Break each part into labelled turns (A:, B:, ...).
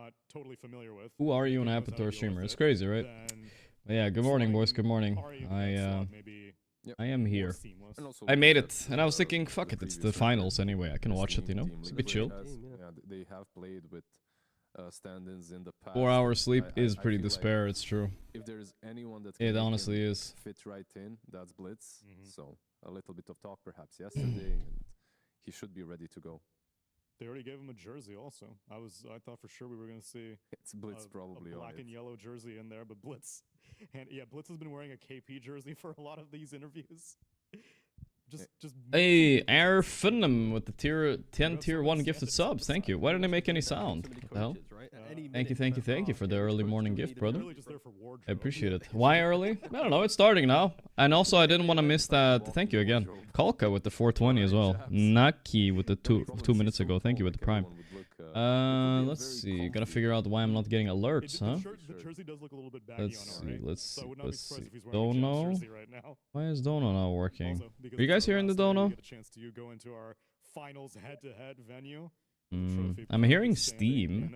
A: not totally familiar with.
B: Who are you an Aperture streamer? It's crazy, right? But yeah, good morning, boys. Good morning. I am here. I made it, and I was thinking, fuck it, it's the finals anyway. I can watch it, you know? It's a bit chill.
C: They have played with stand-ins in the past.
B: 4 hours sleep is pretty despair, it's true.
C: If there's anyone that
B: it honestly is.
C: Fit right in, that's Blitz. So a little bit of talk perhaps yesterday, and he should be ready to go.
A: They already gave him a jersey also. I thought for sure we were going to see
C: it's Blitz probably
A: a black and yellow jersey in there, but Blitz, and yeah, Blitz has been wearing a KP jersey for a lot of these interviews. Just
B: hey, Air Funnum with the 10 tier 1 gifted subs. Thank you. Why didn't it make any sound? What the hell? Thank you for the early morning gift, brother. I appreciate it. Why early? I don't know, it's starting now. And also, I didn't want to miss that. Thank you again. Kalka with the 420 as well. Naki with the 2 minutes ago. Thank you with the prime. Let's see. Gotta figure out why I'm not getting alerts, huh? Let's see. Dono? Why is Dono not working? Are you guys hearing the Dono? I'm hearing Steam.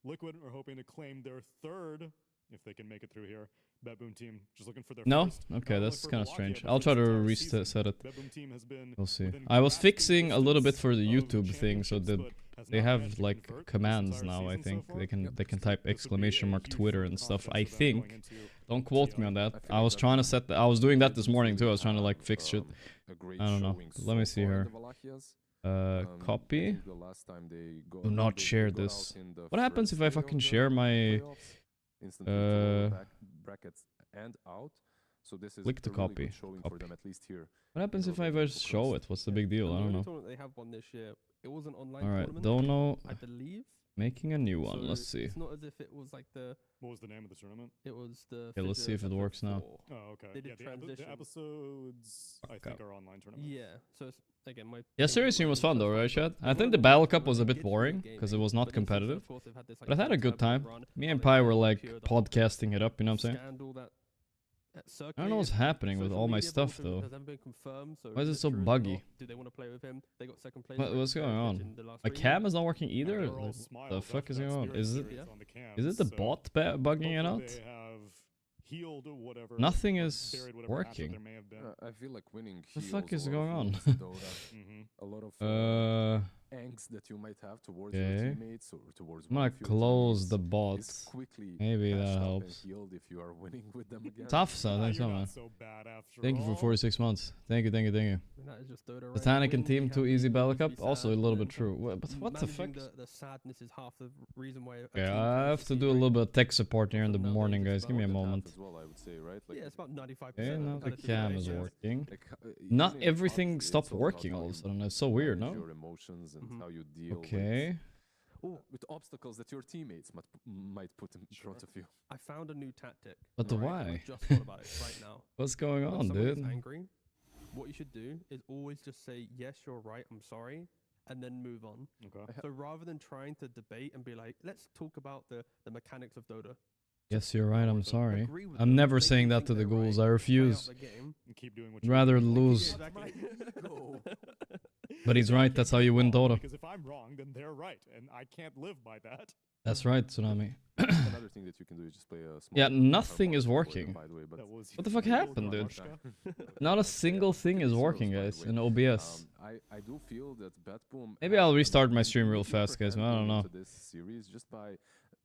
A: Liquid are hoping to claim their third, if they can make it through here. Betboom team just looking for their first.
B: Okay, that's kind of strange. I'll try to reset it. We'll see. I was fixing a little bit for the YouTube thing, so that they have like commands now. I think they can type ! Twitter and stuff. I think. Don't quote me on that. I was trying to set. I was doing that this morning too. I was trying to like fix shit. I don't know. Let me see here. Copy. Do not share this. What happens if I fucking share my click to copy. What happens if I just show it? What's the big deal? I don't know. Alright, don't know.
D: I believe.
B: Making a new one. Let's see.
D: It's not as if it was like the.
A: What was the name of the tournament?
D: It was the.
B: Okay, let's see if it works now.
A: Oh, okay.
D: They did transition.
A: The episodes, I think, are online tournaments.
D: Yeah. So it's, again, my.
B: Yeah, Series Stream was fun though, right, Chad? I think the Battle Cup was a bit boring because it was not competitive, but I had a good time. Me and Pi were like podcasting it up. You know what I'm saying? I don't know what's happening with all my stuff though. Why is it so buggy? What's going on? My cam is not working either? What the fuck is going on? Is it the bot bugging it out? Nothing is working.
C: I feel like winning.
B: What the fuck is going on?
C: A lot of angst that you might have towards your teammates or towards.
B: I'm gonna close the bots. Maybe that helps.
C: If you are winning with them again.
B: Tough, son. Thanks so much. Thank you for 46 months. Thank you. Botanic and team, too easy battle cup. Also a little bit true. But what the fuck?
D: The sadness is half the reason why.
B: Okay, I have to do a little bit of tech support here in the morning, guys. Give me a moment.
D: Yeah, it's about 95%.
B: Okay, now the cam is working. Not everything stopped working all of a sudden. It's so weird, no?
C: How you deal with obstacles that your teammates might put in front of you.
D: I found a new tactic.
B: But why?
D: I just thought about it right now.
B: What's going on, dude?
D: Angry, what you should do is always just say, yes, you're right, I'm sorry, and then move on. Okay. So rather than trying to debate and be like, let's talk about the mechanics of Dota.
B: Yes, you're right, I'm sorry. I'm never saying that to the ghouls, I refuse. I'd rather lose. But he's right, that's how you win Dota.
A: Because if I'm wrong, then they're right, and I can't live by that.
B: That's right, Tsunami.
C: Another thing that you can do is just play a small.
B: Yeah, nothing is working. What the fuck happened, dude? Not a single thing is working, guys, in OBS.
C: I do feel that Betboom.
B: Maybe I'll restart my stream real fast, guys, man. I don't know.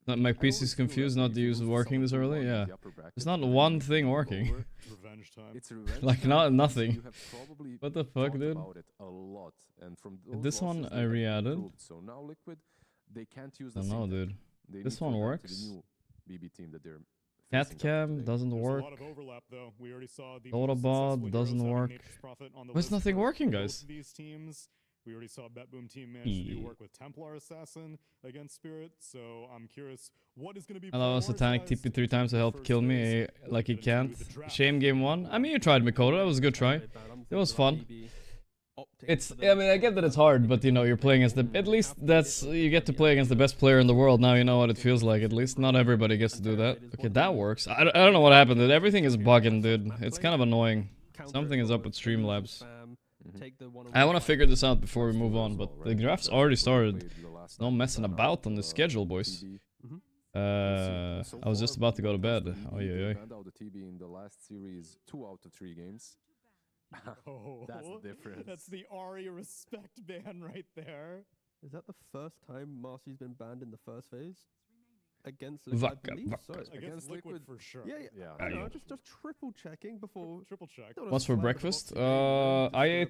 B: My PC's confused, not the use of working this early? Yeah. There's not one thing working. Like, nothing. What the fuck, dude? This one I re-added. I don't know, dude. This one works. Cat cam doesn't work. Dotabot doesn't work. Why's nothing working, guys?
A: We already saw Betboom team manage to work with Templar Assassin against Spirit, so I'm curious what is going to be.
B: Hello, Satanic TP 3 times to help kill me like he can't. Shame game 1. I mean, you tried Mikoto, that was a good try. It was fun. I mean, I get that it's hard, but you know, you're playing against at least you get to play against the best player in the world. Now you know what it feels like, at least. Not everybody gets to do that. Okay, that works. I don't know what happened, dude. Everything is bugging, dude. It's kind of annoying. Something is up with Streamlabs.
D: take the one.
B: I want to figure this out before we move on, but the draft's already started. No messing about on the schedule, boys. I was just about to go to bed. Oh yeah.
C: The TB in the last series, 2 out of 3 games.
A: Oh,
C: that's the difference.
A: That's the Ari respect ban right there.
D: Is that the first time Marcy's been banned in the first phase? Against Liquid, I believe so.
A: Against Liquid for sure.
D: Yeah. I know, just triple checking before.
A: Triple check.
B: What's for breakfast? I ate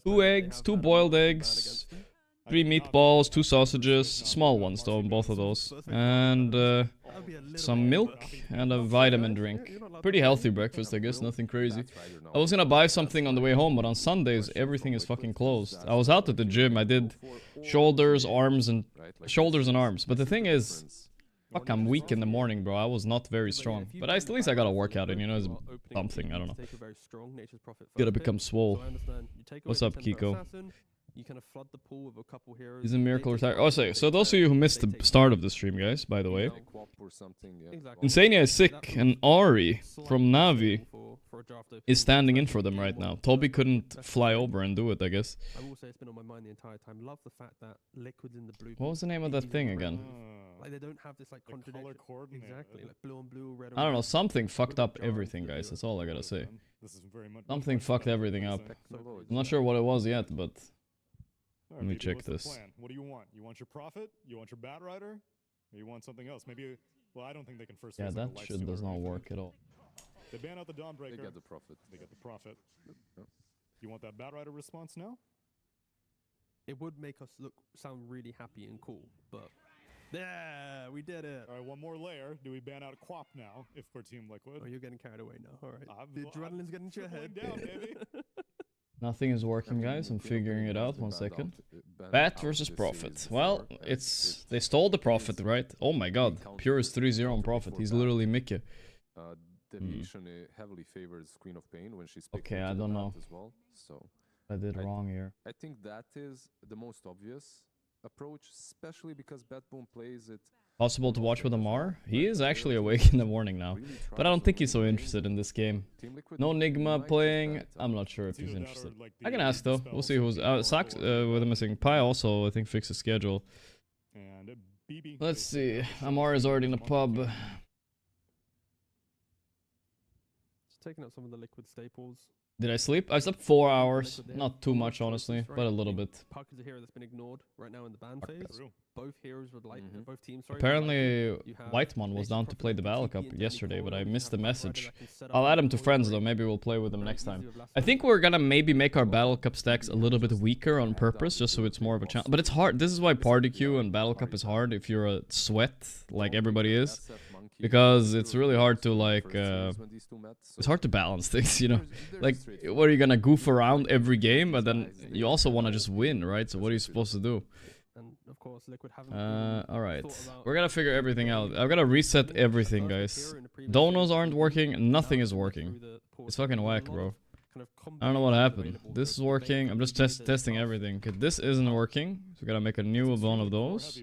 B: 2 eggs, 2 boiled eggs, 3 meatballs, 2 sausages, small ones though, both of those, and some milk and a vitamin drink. Pretty healthy breakfast, I guess, nothing crazy. I was gonna buy something on the way home, but on Sundays everything is fucking closed. I was out at the gym, I did shoulders, arms, but the thing is, fuck, I'm weak in the morning, bro. I was not very strong, but at least I got a workout in, you know, it's something, I don't know. Gotta become swole. What's up, Kiko?
D: You kind of flood the pool with a couple heroes.
B: He's a miracle retire. Oh, so those of you who missed the start of the stream, guys, by the way, Insania is sick, and Ari from Navi is standing in for them right now. Toby couldn't fly over and do it, I guess.
D: I will say it's been on my mind the entire time. Love the fact that Liquid's in the blue.
B: What was the name of that thing again?
D: Like they don't have this like contradiction. Exactly, like blue on blue, red on
B: I don't know. Something fucked up everything, guys. That's all I gotta say. Something fucked everything up. I'm not sure what it was yet, but. Let me check this.
A: What do you want? You want your Prophet? You want your Bat Rider? Or you want something else? Maybe. Well, I don't think they can first.
B: Yeah, that shit does not work at all.
A: They ban out the Dawnbreaker.
C: They get the Prophet.
A: They get the Prophet. You want that Bat Rider response now?
D: It would make us sound really happy and cool, but yeah, we did it.
A: All right, one more layer. Do we ban out Quap now? If we're Team Liquid.
D: Oh, you're getting carried away now. All right. The adrenaline's getting to your head.
A: Down, baby.
B: Nothing is working, guys. I'm figuring it out. 1 second. Bat versus Prophet. Well, they stole the Prophet, right? Oh my god. Pure is 3-0 on Prophet. He's literally Mickey.
C: Deviation heavily favors Queen of Pain when she's
B: okay, I don't know.
C: As well, so
B: I did wrong here.
C: I think that is the most obvious approach, especially because Betboom plays it.
B: Possible to watch with Amar? He is actually awake in the morning now, but I don't think he's so interested in this game. No Nigma playing, I'm not sure if he's interested. I can ask though, we'll see who's... Socks with a missing Pi also, I think, fixed the schedule. Let's see, Amar is already in the pub.
D: Just taking out some of the Liquid staples.
B: Did I sleep? I slept 4 hours. Not too much, honestly, but a little bit.
D: Puck is a hero that's been ignored right now in the ban phase. Both heroes would like both teams. Sorry,
B: apparently, Whitemon was down to play the Battle Cup yesterday, but I missed the message. I'll add him to friends though. Maybe we'll play with him next time. I think we're gonna maybe make our Battle Cup stacks a little bit weaker on purpose, just so it's more of a challenge. But it's hard. This is why Party Queue and Battle Cup is hard if you're a sweat like everybody is. Because it's really hard to like, it's hard to balance things, you know? Like, what are you gonna goof around every game, but then you also want to just win, right? So what are you supposed to do? Alright. We're gonna figure everything out. I've gotta reset everything, guys. Donos aren't working, nothing is working. It's fucking whack, bro. I don't know what happened. This is working. I'm just testing everything. Okay, this isn't working. So we gotta make a new one of those.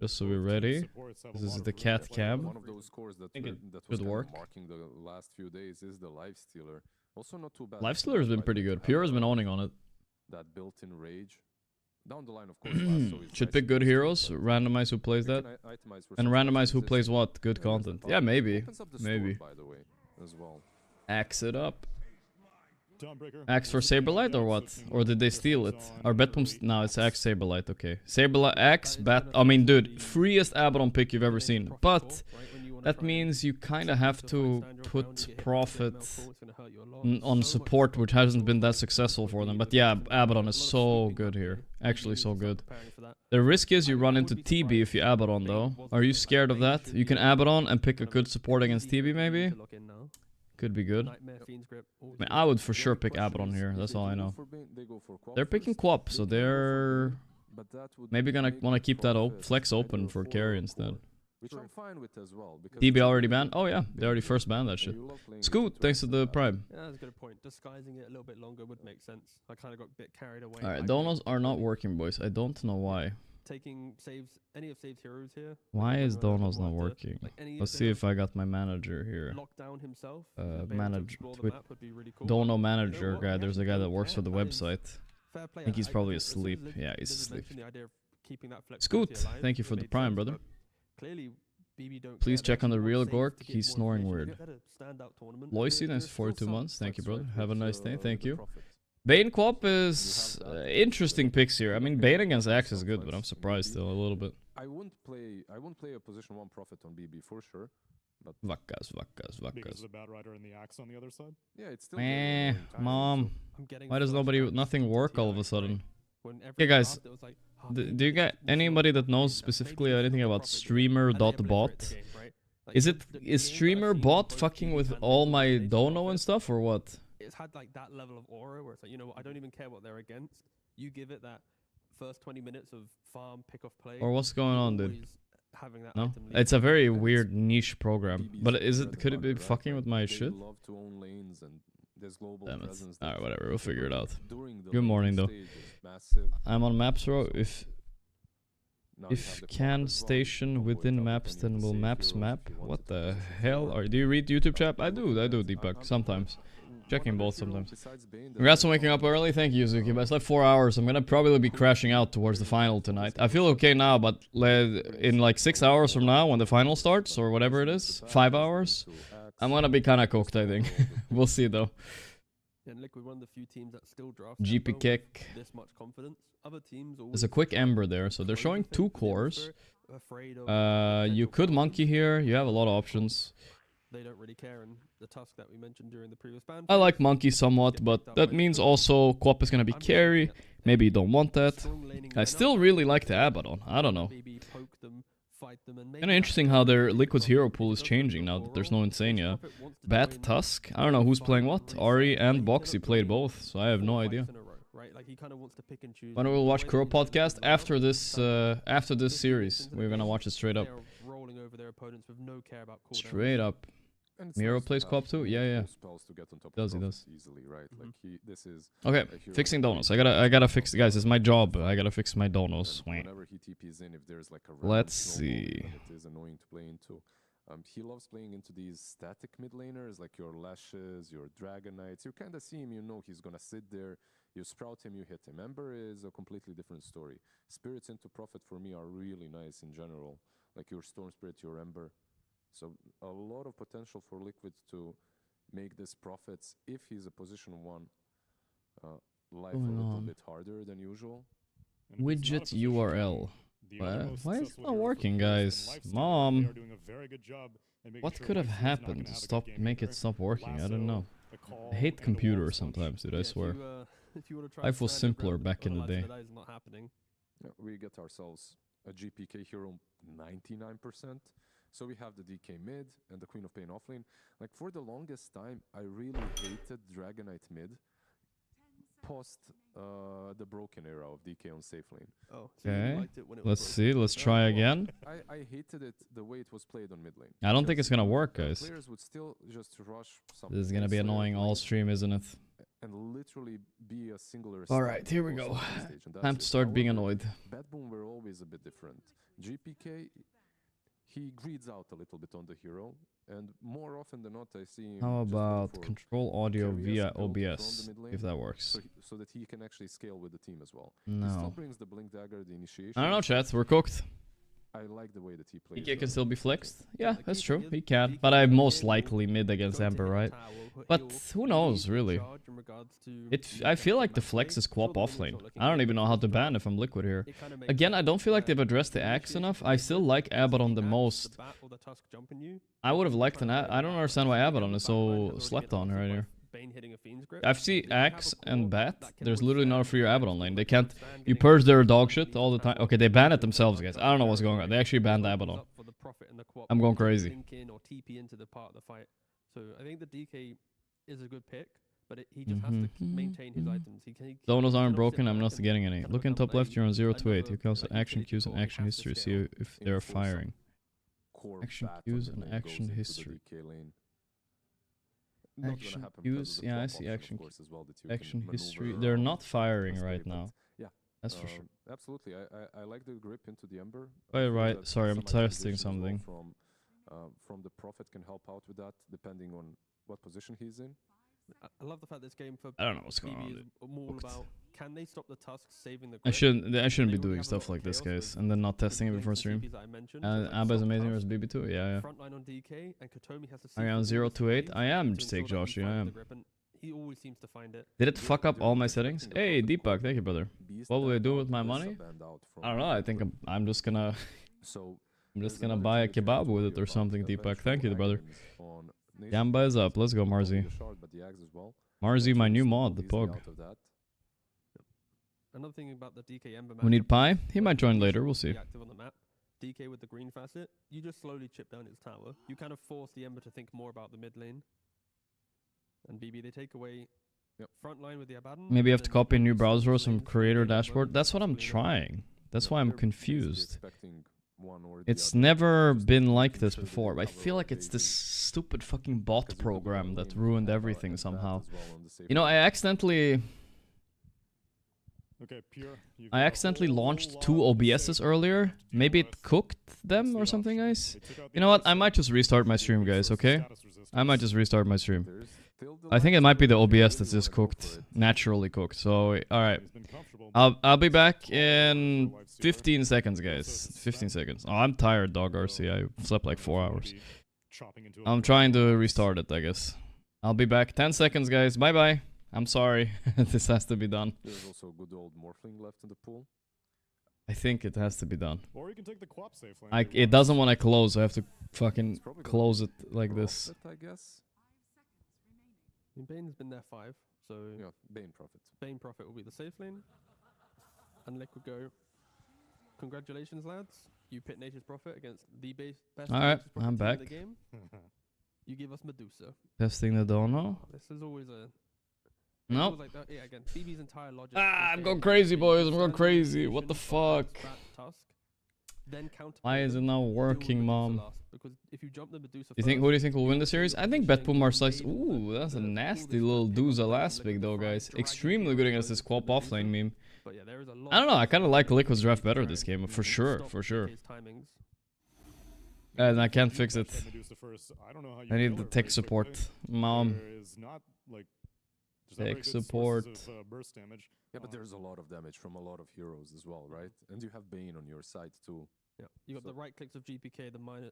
B: Just so we're ready. This is the cat cab.
C: One of those scores that
B: should work.
C: Marking the last few days is the Lifestealer. Also not too bad.
B: Lifestealer has been pretty good. Pure has been owning on it.
C: That built-in rage. Down the line, of course.
B: Should pick good heroes. Randomize who plays that. And randomize who plays what. Good content. Yeah, maybe. Maybe.
C: By the way, as well.
B: Axe it up. Axe for Saberlight or what? Or did they steal it? Or Betboom? No, it's Axe Saberlight, okay. Saberlight, Axe, Bat... I mean, dude, freest Abaddon pick you've ever seen. But that means you kind of have to put Prophet on support, which hasn't been that successful for them. But yeah, Abaddon is so good here. Actually so good. The risk is you run into TB if you Abaddon though. Are you scared of that? You can Abaddon and pick a good support against TB maybe? Could be good. I mean, I would for sure pick Abaddon here. That's all I know. They're picking Quap, so they're maybe gonna want to keep that flex open for carry instead.
C: Which I'm fine with as well.
B: DB already banned? Oh yeah, they already first banned that shit. Scoot, thanks to the Prime.
D: Yeah, that's a good point. Disguising it a little bit longer would make sense. I kind of got a bit carried away.
B: Alright, donos are not working, boys. I don't know why.
D: taking saves, any of saves heroes here.
B: Why is Donos not working? Let's see if I got my manager here.
D: Lockdown himself.
B: Manager, Dono manager guy. There's a guy that works for the website. I think he's probably asleep. Yeah, he's asleep. Scoot, thank you for the prime, brother.
D: Clearly, BB don't
B: Please check on the real Gorgc. He's snoring weird. Loisy, thanks for 42 months. Thank you, brother. Have a nice day. Thank you. Bane Quap is interesting picks here. I mean, Bane against Axe is good, but I'm surprised still a little bit.
C: I wouldn't play a position 1 Prophet on BB for sure. But
A: Because the Bad Rider and the Axe on the other side?
C: Yeah, it's still
B: Mom. Why does nothing work all of a sudden? Okay, guys. Do you get anybody that knows specifically anything about streamer.bot? Is streamer.bot fucking with all my dono and stuff, or what?
D: It's had like that level of aura where it's like, you know what, I don't even care what they're against. You give it that first 20 minutes of farm, pick off play.
B: Or what's going on, dude?
D: Having that
B: No? It's a very weird niche program. But could it be fucking with my shit? Damn it. Alright, whatever, we'll figure it out. Good morning, though. I'm on Maps Row. If can station within maps, then will maps map? What the hell? Do you read YouTube chat? I do, Deepak, sometimes. Checking both sometimes. Congrats on waking up early. Thank you, Yuzuki. But I slept 4 hours. I'm gonna probably be crashing out towards the final tonight. I feel okay now, but in like 6 hours from now, when the final starts, or whatever it is, 5 hours, I'm gonna be kinda cooked, I think. We'll see, though.
D: And Liquid, one of the few teams that still draft
B: GP kick.
D: this much confidence. Other teams
B: There's a quick Ember there, so they're showing 2 cores. You could monkey here. You have a lot of options.
D: They don't really care, and the Tusk that we mentioned during the previous ban.
B: I like monkey somewhat, but that means also Quap is gonna be carry. Maybe you don't want that. I still really like the Abaddon. I don't know. Kinda interesting how their Liquid's hero pool is changing now that there's no Insania. Bat Tusk? I don't know who's playing what. Ari and Boxy played both, so I have no idea. When we'll watch Crow podcast after this series, we're gonna watch it straight up. Straight up. Miro plays Quap too? Yeah. He does.
C: Easily, right? Like this is
B: okay, fixing donos. I gotta fix, guys, it's my job. I gotta fix my donos.
C: Whenever he TPs in, if there's like a
B: let's see.
C: It is annoying to play into. He loves playing into these static mid laners, like your Lashes, your Dragon Knights. You kind of see him, you know he's gonna sit there. You sprout him, you hit him. Ember is a completely different story. Spirits into Prophet for me are really nice in general. Like your Storm Spirit, your Ember. So a lot of potential for Liquid to make this Prophets, if he's a position 1, life a little bit harder than usual.
B: Widget URL. Why is it not working, guys? Mom. What could have happened to make it stop working? I don't know. I hate computers sometimes, dude, I swear. Life was simpler back in the day.
C: We get ourselves a GPK hero 99%. So we have the DK mid and the Queen of Pain offlane. Like for the longest time, I really hated Dragonite mid post the broken era of DK on safe lane.
B: Okay, let's see, let's try again.
C: I hated it the way it was played on mid lane.
B: I don't think it's gonna work, guys.
C: Players would still just rush
B: this is gonna be annoying all stream, isn't it?
C: And literally be a singular.
B: Alright, here we go. Time to start being annoyed.
C: Betboom were always a bit different. GPK, he greeds out a little bit on the hero, and more often than not I see him.
B: How about control audio via OBS, if that works?
C: So that he can actually scale with the team as well.
B: No.
C: He still brings the Blink Dagger, the initiation.
B: I don't know, chat, we're cooked.
C: I like the way that he plays.
B: DK can still be flexed? Yeah, that's true, he can. But I most likely mid against Ember, right? But who knows, really? I feel like the flex is Quap offlane. I don't even know how to ban if I'm Liquid here. Again, I don't feel like they've addressed the Axe enough. I still like Abaddon the most. I would have liked an I don't understand why Abaddon is so slept on right here. I've seen Axe and Bat. There's literally not a free Abaddon lane. They can't. You purge their dog shit all the time. Okay, they ban it themselves, guys. I don't know what's going on. They actually banned Abaddon. I'm going crazy.
D: So I think the DK is a good pick, but he just has to maintain his items.
B: Donos aren't broken. I'm not getting any. Look in top left. You're on 0 to 8. You can also action queues and action history. See if they're firing. Action queues and action history. Action queues, yeah, I see action history. They're not firing right now. That's for sure.
C: Absolutely, I like the grip into the Ember.
B: Wait, right.
C: That
B: Sorry, I'm
C: some itemization
B: testing
C: as well
B: something.
C: From the Prophet can help out with that, depending on what position he's in.
D: I love the fact this game for
B: I don't know what's going
D: BB
B: on.
D: is more
B: Booked.
D: about can they stop the Tusks saving the
B: I
D: grip?
B: shouldn't be
D: They
B: doing
D: already have a
B: stuff
D: lot
B: like
D: of
B: this,
D: chaos
B: guys,
D: with
B: and then not
D: the
B: testing it
D: links
B: before
D: and
B: stream.
D: CPs that I mentioned,
B: And
D: like
B: Abba is
D: Soft
B: amazing
D: Tusk,
B: versus BB2. Yeah.
D: Frontline on DK, and Kotomi has to
B: Are you on 028? I am. Just take Joshi. I am.
D: He always seems to find it.
B: Did it fuck up all my settings? Hey, Deepak, thank you, brother. What will I do with my money? I don't know. I think I'm just gonna buy a kebab with it or something, Deepak. Thank you, brother. Gamba is up. Let's go, Marzi. Marzi, my new mod, the Pog.
D: Another thing about the DK Ember
B: We need
D: matchup
B: Pi.
D: is
B: He
D: when
B: might join
D: DK
B: later. We'll
D: wants to
B: see.
D: be active on the map, DK with the green facet, you just slowly chip down its tower. You kind of force the Ember to think more about the mid lane. And BB, they take away front line with the Abaddon.
B: Maybe you have to
D: then
B: copy a new
D: slowly
B: browser or
D: switch
B: some
D: lanes,
B: creator
D: getting
B: dashboard.
D: both
B: That's what I'm
D: clean up.
B: trying. That's why I'm confused.
C: One or
B: It's
C: the other,
B: never
C: just
B: been
C: making
B: like this
C: sure that
B: before.
C: they
B: I
C: cover
B: feel
C: all
B: like it's this
C: bases.
B: stupid fucking bot
C: 'Cause you could
B: program
C: run
B: that
C: lane
B: ruined
C: Abba
B: everything
C: and that
B: somehow.
C: as well on the safe
B: You know,
C: lane.
B: I accidentally
A: Okay, Pure. you've
B: I
A: got a
B: accidentally
A: whole
B: launched
A: lot
B: 2
A: to
B: OBSs
A: say
B: earlier.
A: to deal
B: Maybe it
A: with.
B: cooked them
A: That's
B: or
A: the
B: something,
A: option.
B: guys.
A: They took out
B: You
A: the
B: know what? I
A: OBS
B: might just restart my
A: to
B: stream,
A: reduce
B: guys,
A: the
B: okay?
A: status
B: I might
A: resistance.
B: just restart my stream.
C: There's still the
B: I think it
C: lines
B: might be the
C: where if you
B: OBS
C: really
B: that's just
C: wanna go
B: cooked,
C: for it.
B: naturally cooked. So, alright.
A: He's been comfortable,
B: I'll be
A: but
B: back
A: it's harder for
B: in
A: a life stealer.
B: 15 seconds,
A: Also,
B: guys.
A: it's
B: 15
A: spam.
B: seconds. Oh, I'm tired, dog
A: So,
B: RC. I slept like
A: I don't
B: 4
A: know if you wanna
B: hours.
A: be chopping into a
B: I'm
A: bunch
B: trying
A: of
B: to
A: lives.
B: restart it, I guess. I'll be back. 10 seconds, guys. Bye-bye. I'm sorry. This has to be done.
C: There's also a good old Morphling left in the pool.
B: I think it has to be done.
A: Or you can take the co-op safe lane. if you
B: It
A: want.
B: doesn't want to close. I have to
C: It's
B: fucking
C: probably gonna
B: close
C: be
B: it like this.
C: Prophet, I guess.
D: I mean, Bane's been there 5, so
C: Yeah, Bane Prophet.
D: Bane Prophet will be the safe lane. And Liquid go, congratulations, lads. You pit Nature's Prophet against the best
B: Alright,
D: Nature's Prophet
B: I'm
D: team in
B: back.
D: the game. You give us Medusa.
B: Testing the dono.
D: This is always a...
B: Nope.
D: feels like that, yeah, again, BB's entire logic.
B: Ah,
D: is
B: I'm
D: they
B: going
D: have
B: crazy,
D: the
B: boys. I'm going
D: standard
B: crazy. What the
D: execution of
B: fuck?
D: that Tusk, then counter
B: Why is it not working, mom?
D: Because if you jump the Medusa
B: Who do you think will win the series? I think Betboom are slice.
D: able
B: Ooh,
D: to
B: that's a
D: pull
B: nasty
D: this
B: little
D: back, pick up
B: Dooza
D: the
B: last
D: Liquid
B: pick though,
D: Fry,
B: guys.
D: drag
B: Extremely
D: it
B: good
D: into
B: against
D: the
B: this co-op
D: Medusa.
B: offlane meme.
D: But yeah, there is a lot
B: I don't know. I kind of like
D: Liquid
B: Liquid's draft better this game, for sure, for sure. And I can't fix it.
A: Medusa first. I don't know how you
B: I need
A: kill
B: the
A: her
B: tech
A: pretty
B: support,
A: quickly.
B: mom.
A: There is not like there's not very
B: Tech
A: good sources
B: support.
A: of, burst damage.
C: Yeah, but there's a lot of damage from a lot of heroes as well, right? And you have Bane on your side too.
D: Yeah, you got
C: So-
D: the right clicks of GPK, the minor,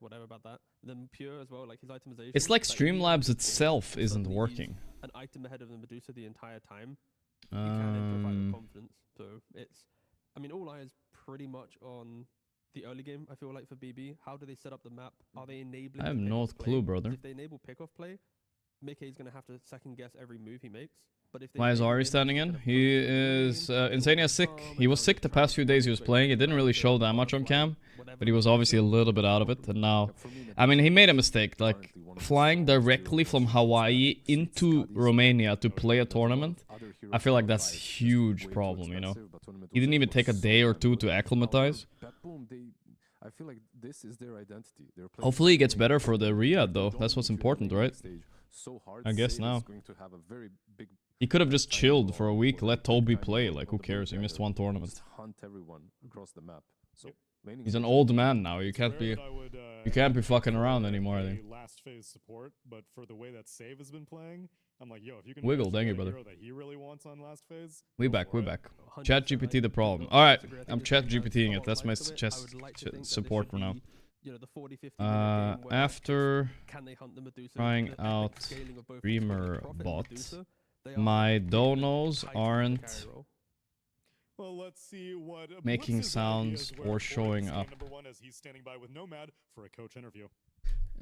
D: whatever about that. Then Pure as well, like his itemization.
B: It's like
D: that if you
B: Streamlabs
D: have
B: itself
D: to
B: isn't
D: suddenly use
B: working.
D: An item ahead of the Medusa the entire time. You can provide the confidence. So it's, I mean, all eyes pretty much on the early game. I feel like for BB, how do they set up the map? Are they enabling?
B: I have
D: the
B: no
D: pick-off play?
B: clue,
D: 'Cause
B: brother.
D: If they enable pickoff play, Mickey is gonna have to second guess every move he makes. But if they
B: Why is
D: enable
B: Ari
D: him,
B: standing
D: he's
B: in?
D: gonna
B: He
D: focus on the game,
B: is
D: he'll
B: Insania
D: be
B: sick.
D: calm,
B: He
D: and
B: was
D: he'll
B: sick the
D: try
B: past
D: to
B: few days he was
D: great
B: playing. It didn't really
D: so
B: show that much on cam, but he was obviously a little bit out of it. And now, I mean, he made a mistake. Like flying directly from Hawaii into Romania to play a tournament. I feel like that's a huge problem, you know. He didn't even take a day or two to acclimatize.
C: I feel like this is their identity.
B: Hopefully he gets better for the Riyadh, though. That's what's important, right? I guess now. He could have just chilled for a week, let Toby play. Like, who cares? He missed one tournament.
C: Hunt everyone across the map. So
B: He's an old man now. You
A: It's
B: can't
A: rare
B: be.
A: that I would,
B: You can't be fucking
A: for
B: around anymore, I
A: a
B: think.
A: Last phase support, but for the way that Save has been playing, I'm like, yo, if you can
B: Wiggle,
A: manage
B: thank
A: to
B: you,
A: get a
B: brother.
A: hero that he really wants on last phase,
B: We
A: go
B: back,
A: for
B: we
A: it.
B: back.
D: 100%
B: Chat GPT
D: like
B: the
D: it.
B: problem.
D: But I
B: Alright,
D: disagree. I think
B: I'm
D: this
B: chat
D: game has
B: GPTing
D: a
B: it.
D: lot
B: That's
D: of
B: my
D: life to it. I would like to think that this
B: support
D: should
B: for now.
D: be, you know, the 40-50 minute game where
B: After
D: can they hunt the Medusa?
B: trying
D: The epic
B: out
D: scaling of both
B: streamer
D: Prophet and
B: bot,
D: Medusa, they are
B: my
D: tight
B: donos
D: in the
B: aren't
D: carry roll.
A: Well, let's see what
B: making
A: Blitz's
B: sounds
A: ideas were
B: or
A: for
B: showing
A: this
B: up.
A: game number 1 as he's standing by with Nomad for a coach interview.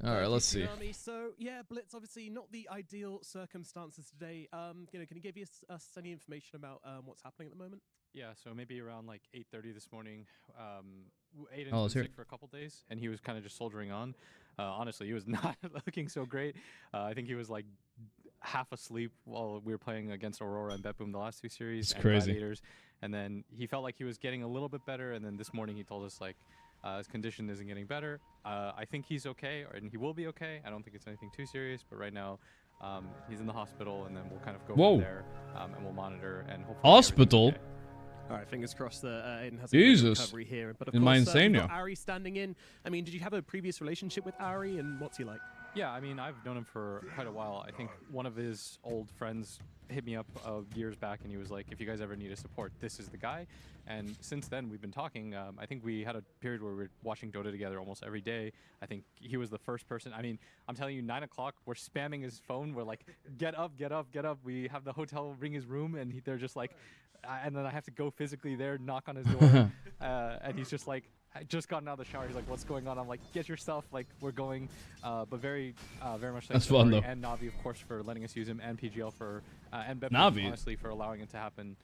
B: Alright, let's see.
E: Tsunami. So yeah, Blitz obviously not the ideal circumstances today. You know, can you give us any information about what's happening at the moment?
F: Yeah, so maybe around like 8:30 this morning. Aiden's
B: Oh,
F: been
B: let's hear
F: sick for a couple days, and he was kind of just soldiering on. Honestly, he was not looking so great. I think he was like half asleep while we were playing against Aurora and Betboom the last 2 series.
B: It's
F: and
B: crazy.
F: Gladiators. And then he felt like he was getting a little bit better, and then this morning he told us like his condition isn't getting better. I think he's okay, and he will be okay. I don't think it's anything too serious, but right now he's in the hospital, and then we'll kind of go
B: Whoa.
F: from there, and we'll monitor and hopefully.
B: Hospital?
F: everything's okay.
E: All right, fingers crossed that Aiden has a
B: Jesus.
E: good recovery here. But of
B: In my
E: course, we've
B: Insania.
E: got Ari standing in. I mean, did you have a previous relationship with Ari, and what's he like?
F: Yeah, I mean, I've known him for quite a while. I think one of his old friends hit me up years back, and he was like, if you guys ever need a support, this is the guy. And since then, we've been talking. I think we had a period where we were watching Dota together almost every day. I think he was the first person. I mean, I'm telling you, 9 o'clock, we're spamming his phone. We're like, get up, get up, get up. We have the hotel ring his room, and they're just like, and then I have to go physically there, knock on his door. And he's just like, I just gotten out of the shower. He's like, what's going on? I'm like, get your stuff. Like, we're going. But very much thanks
B: That's
F: to
B: fun,
F: Ari
B: though.
F: and Navi, of course, for letting us use him, and PGL for, and Betboom,
B: Navi.
F: honestly, for allowing it to happen.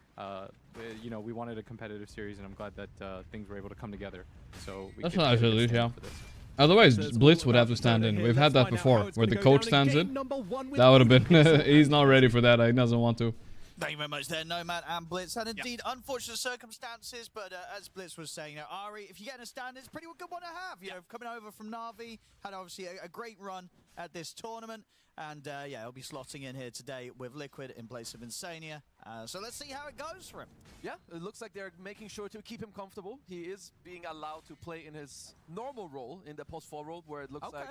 F: You know, we wanted a competitive series, and I'm glad that things were able to come together. So we
B: That's
F: could
B: not
F: get a good
B: actually,
F: stand
B: yeah.
F: for this.
B: Otherwise,
E: So it's
B: Blitz
E: all
B: would have
E: about
B: to stand
E: Dota
B: in.
E: here.
B: We've
E: Let's
B: had that
E: find out
B: before,
E: how it's
B: where
E: gonna
B: the
E: go
B: coach
E: down in
B: stands
E: game
B: in.
E: number 1 with
B: That would have
E: Blitz.
B: been. He's not ready for that. He doesn't want to.
G: Thank you very much there, Nomad and Blitz. And indeed, unfortunate circumstances, but as Blitz was saying, you know, Ari, if you get in a stand, it's a pretty good one to have. You know, coming over from Navi, had obviously a great run at this tournament. And yeah, he'll be slotting in here today with Liquid in place of Insania. So let's see how it goes for him.
H: Yeah, it looks like they're making sure to keep him comfortable. He is being allowed to play in his normal role, in the post-4 role, where it looks like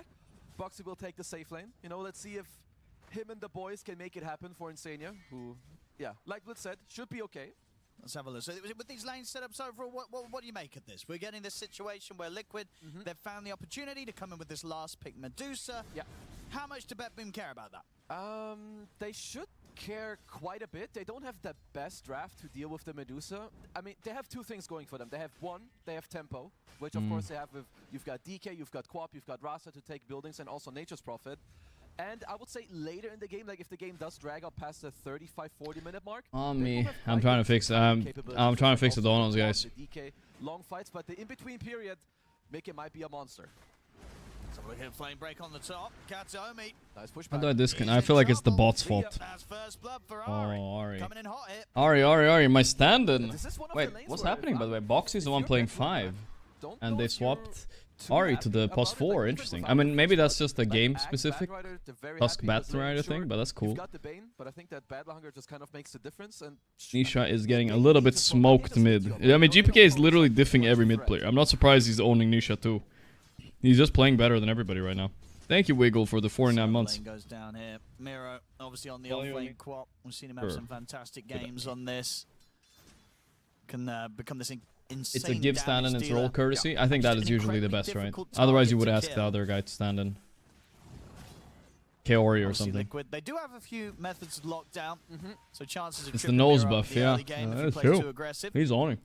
H: Boxy will take the safe lane. You know, let's see if him and the boys can make it happen for Insania, who, yeah, like Blitz said, should be okay.
G: Let's have a look. So with these lane setups overall, what do you make of this? We're getting this situation where Liquid, they've found the opportunity to come in with this last pick Medusa.
H: Yeah.
G: How much do Betboom care about that?
H: They should care quite a bit. They don't have the best draft to deal with the Medusa. I mean, they have two things going for them. They have one, they have tempo, which of course they have with, you've got DK, you've got Quap, you've got Rasa to take buildings, and also Nature's Prophet. And I would say later in the game, like if the game does drag up past the 35-40 minute mark.
B: On me. I'm trying to fix. I'm trying to fix the donuts, guys.
H: The DK long fights, but the in-between period, Mickey might be a monster.
G: So we're here, flame break on the top. Katsuomi.
H: Nice push
B: How
H: back.
B: do I disconnect? I feel like it's the bot's fault.
G: That's first blood for Ari.
B: Oh, Ari.
G: Coming in hot here.
B: Ari, my stand-in.
H: This is one of
B: Wait,
H: the lanes
B: what's
H: where
B: happening by the way?
H: if
B: Boxy's the
H: you're
B: one playing
H: Betboom,
B: 5.
H: don't
B: And
H: know
B: they
H: if you're
B: swapped
H: too
B: Ari
H: happy
B: to the
H: about
B: plus
H: it,
B: 4.
H: like, even
B: Interesting.
H: without
B: I
H: the
B: mean, maybe
H: first
B: that's
H: blood,
B: just a
H: like
B: game
H: Axe,
B: specific.
H: Batrider, they're very
B: Tusk
H: happy
B: Bat
H: with lane.
B: Rider
H: Sure,
B: thing, but that's cool.
H: You've got the Bane, but I think that Battle Hunger just kind of makes the difference. And
B: Nisha is getting a little bit smoked mid. I mean, GPK is literally diffing every mid player. I'm not surprised he's owning Nisha too. He's just playing better than everybody right now. Thank you, Wiggle, for the 49 months.
G: Lane goes down here. Miro, obviously on the
B: Follow
G: off lane
B: me.
G: Quap. We've seen him have some fantastic games on this. Can become this insane.
B: It's a give stand in,
G: damage
B: it's roll
G: dealer.
B: courtesy. I think that
G: Just
B: is
G: an
B: usually the
G: incredibly
B: best, right?
G: difficult
B: Otherwise, you
G: target
B: would
G: to
B: ask the
G: kill.
B: other guy to stand in. Kaori or
G: Obviously
B: something.
G: Liquid. They do have a few methods locked down, so chances of
B: It's the
G: tripping
B: nose
G: Miro up
B: buff,
G: the
B: yeah.
G: early game if he
B: That's
G: plays
B: true.
G: too aggressive.
B: He's owning.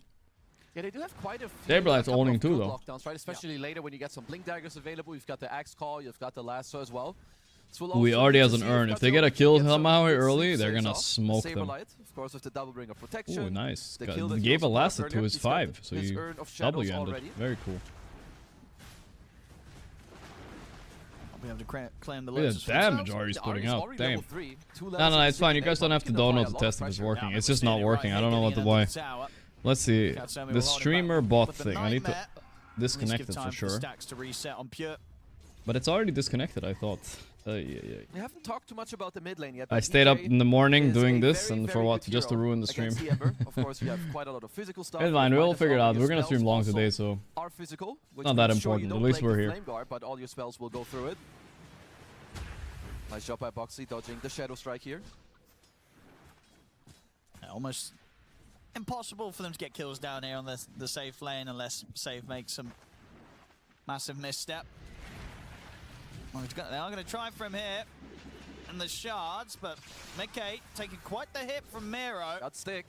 H: yeah, they do have quite a few.
B: Saberlight's
H: a couple
B: owning
H: of
B: too,
H: good
B: though.
H: lockdowns, right? Especially later when you get some Blink Daggers available. You've got the Axe Call, you've got the Lasso as well. So we'll
B: Who he
H: also
B: already
H: need
B: has
H: to
B: an
H: see
B: urn. If they
H: Kato
B: get a kill
H: gets some
B: somehow
H: good
B: early,
H: sleep
B: they're
H: saves
B: gonna
H: off.
B: smoke them.
H: Saberlight, of course, with the double ring of protection.
B: Oh, nice.
H: The kill that he
B: Gave a
H: also brought
B: lasted to
H: earlier.
B: his
H: He's got
B: 5, so
H: his
B: he
H: urn of
B: double
H: shadows
B: ended.
H: already.
B: Very cool.
G: I'll be able to claim the
B: Look at
G: Lotus
B: the
G: for
B: damage
G: themselves.
B: Ari's
H: The
B: putting
H: Ari's
B: out.
H: already
B: Damn.
H: level 3, 2
B: No,
H: levels
B: no,
H: in
B: it's
H: the
B: fine. You
H: CK,
B: guys don't
H: but
B: have to
H: he's gonna
B: download
H: apply
B: to
H: a lot
B: test
H: of
B: if it's
H: pressure.
B: working.
G: Yeah,
B: It's
G: we're
B: just not
G: seeing it
B: working.
G: right
B: I don't know
G: here,
B: what the
G: getting
B: why.
G: into the tower.
B: Let's see.
G: Katsuomi
B: The
G: will hold it
B: streamer
G: back
B: bot
G: with the
B: thing. I need to
G: Nightmare.
B: disconnect
G: Give
B: it
G: time
B: for sure.
G: Stacks to reset on Pure.
B: But it's already disconnected, I thought. Yeah.
H: We haven't talked too much about the mid lane yet.
B: I
H: but
B: stayed up
H: EK
B: in the morning
H: is
B: doing
H: a
B: this,
H: very,
B: and for
H: very
B: what?
H: good
B: Just to
H: hero
B: ruin the stream.
H: against the Ember. Of course, we have quite a lot of physical stuff.
B: It's fine.
H: We
B: We'll
H: might as
B: figure it
H: well.
B: out.
H: Your
B: We're gonna
H: spells
B: stream long
H: also
B: today, so
H: are physical, which
B: not that
H: means, sure,
B: important.
H: you
B: At
H: don't
B: least
H: break
B: we're
H: the
B: here.
H: Flame Guard, but all your spells will go through it. Nice job by Boxy dodging the Shadow Strike here.
G: Almost impossible for them to get kills down here on the safe lane unless Save makes some massive misstep. Well, they are going to try from here. And the shards, but Mickey taking quite the hit from Miro.
H: Got stick.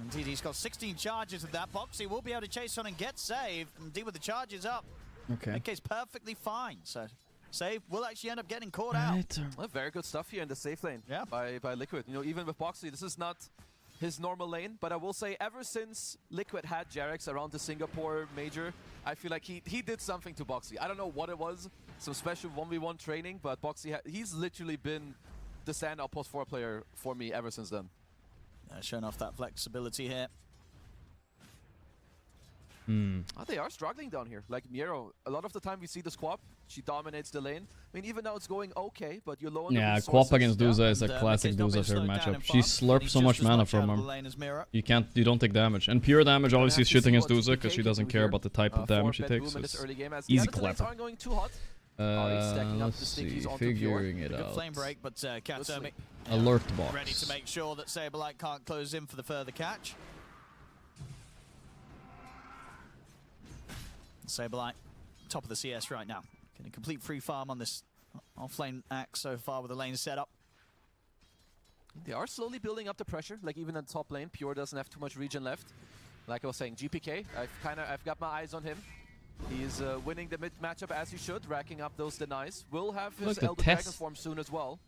G: Indeed, he's got 16 charges with that. Boxy will be able to chase on and get Save. Indeed, with the charges up,
B: okay.
G: Mickey's perfectly fine. So Save will actually end up getting caught out.
H: Well, very good stuff here in the safe lane.
G: Yeah.
H: By Liquid. You know, even with Boxy, this is not his normal lane, but I will say ever since Liquid had Jarex around the Singapore major, I feel like he did something to Boxy. I don't know what it was, some special 1v1 training, but Boxy, he's literally been the standout post 4 player for me ever since then.
G: Showing off that flexibility here.
H: They are struggling down here. Like Miero, a lot of the time we see the Squab. She dominates the lane. I mean, even now it's going okay, but you're low on the
B: Yeah,
H: resources.
B: Quap against Duza is a
G: And,
B: classic
G: Mikke's not been
B: Duza fair
G: slowed down
B: matchup.
G: in
B: She
G: farm, and
B: slurps
G: he's
B: so
G: just
B: much
G: as
B: mana
G: much out
B: from
G: of the
B: her.
G: lane as Mira.
B: You don't take damage. And pure damage obviously is
H: have to
B: shit against
H: see what
B: Duza because
H: TPK
B: she
H: can
B: doesn't
H: do
B: care
H: here,
B: about the type of damage she
H: for
B: takes.
H: Betboom in
B: So
H: this
B: it's
H: early game as the
B: easy
H: other lanes
B: clapper.
H: aren't going too hot. stacking up the stickies onto
B: Figuring it
G: Good
B: out.
G: flame break, but Katomi
B: Alert box.
G: ready to make sure that Saberlight can't close in for the further catch. Saberlight, top of the CS right now. Getting a complete free farm on this offlane axe so far with the lane set up.
H: They are slowly building up the pressure, like even in top lane. Pure doesn't have too much regen left. Like I was saying, GPK, I've got my eyes on him. He's winning the mid matchup as he should, racking up those denies. Will have his Elder Dragon form soon as well.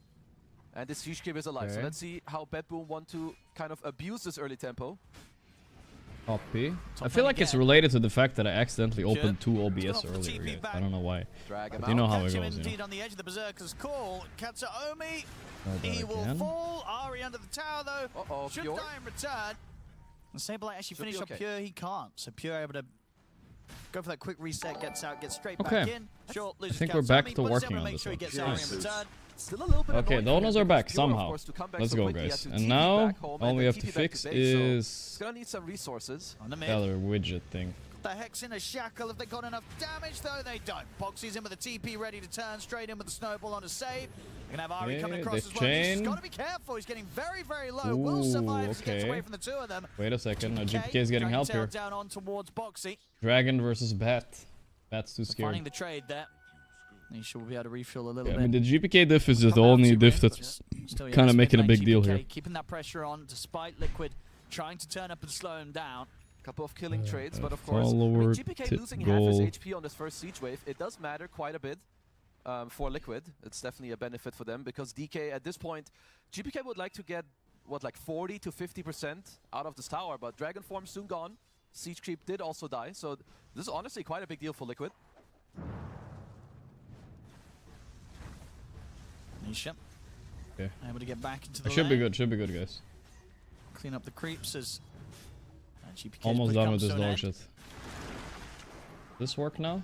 H: And this Siege Creep is alive.
B: Okay.
H: So let's see how Betboom want to kind of abuse this early tempo.
B: Copy. I feel like it's related to the fact that I accidentally opened 2 OBS earlier. Guys. I don't know why.
H: Drag him
B: You know
H: out.
B: how it
G: Catch him
B: goes,
G: indeed on the edge of the Berserker's call. Katsuomi,
B: Try that
G: he will
B: again.
G: fall. Ari under the tower though.
H: Uh-oh,
G: Should
H: Pure.
G: die in return. And Saberlight actually
H: Should be
G: finish
H: okay.
G: up Pure. He can't. So Pure able to go for that quick reset, gets out, gets straight
B: Okay.
G: back in. Short loses
B: think we're back
G: Katsuomi,
B: to
G: but he's
B: working
G: able to
B: on
G: make
B: this
G: sure he
B: one.
G: gets Ari in return.
H: Still a little bit
B: Okay,
H: annoying
B: the
H: for him
B: owners are
H: because
B: back
H: Pure, of
B: somehow.
H: course, to come back
B: Let's
H: so
B: go,
H: quickly,
B: guys.
H: had to
B: And
H: TP
B: now
H: back home
B: all
H: and
B: we
H: then
B: have to
H: TP back
B: fix
H: base, so
B: is
H: it's gonna need some resources.
G: On the mid.
B: the other widget thing.
G: The Hex in a shackle. Have they got enough damage though? They don't. Boxy's in with a TP ready to turn straight in with the snowball on a save. They're gonna have Ari coming
B: Okay,
G: across
B: this
G: as well. He's
B: chain.
G: got to be careful. He's getting very, very low. Will survive as he gets
B: okay.
G: away from the two of them.
B: Wait a second. GPK is getting help here.
G: Down on towards Boxy.
B: Dragon versus Bat. Bat's too
G: Finding
B: scared.
G: the trade there. He should be able to refuel a little
B: Yeah, I
G: bit.
B: mean, the GPK diff is just the
G: Come out
B: only
G: to
B: diff
G: win,
B: that's
G: but still, yeah,
B: kind of
G: this
B: making a
G: mid-lane
B: big deal
G: GPK
B: here.
G: Keeping that pressure on despite Liquid trying to turn up and slow him down.
H: Couple of killing trades, but of course, I mean,
B: follower
H: GPK losing half
B: goal.
H: his HP on this first siege wave, it does matter quite a bit for Liquid. It's definitely a benefit for them because DK at this point, GPK would like to get what, like 40 to 50% out of this tower, but Dragon form soon gone. Siege Creep did also die, so this is honestly quite a big deal for Liquid.
G: Nisha.
B: Okay.
G: Able to get back into the
B: It should be
G: lane.
B: good. Should be good, guys.
G: Clean up the creeps as GPK
B: Almost done with this dog shit. This work now?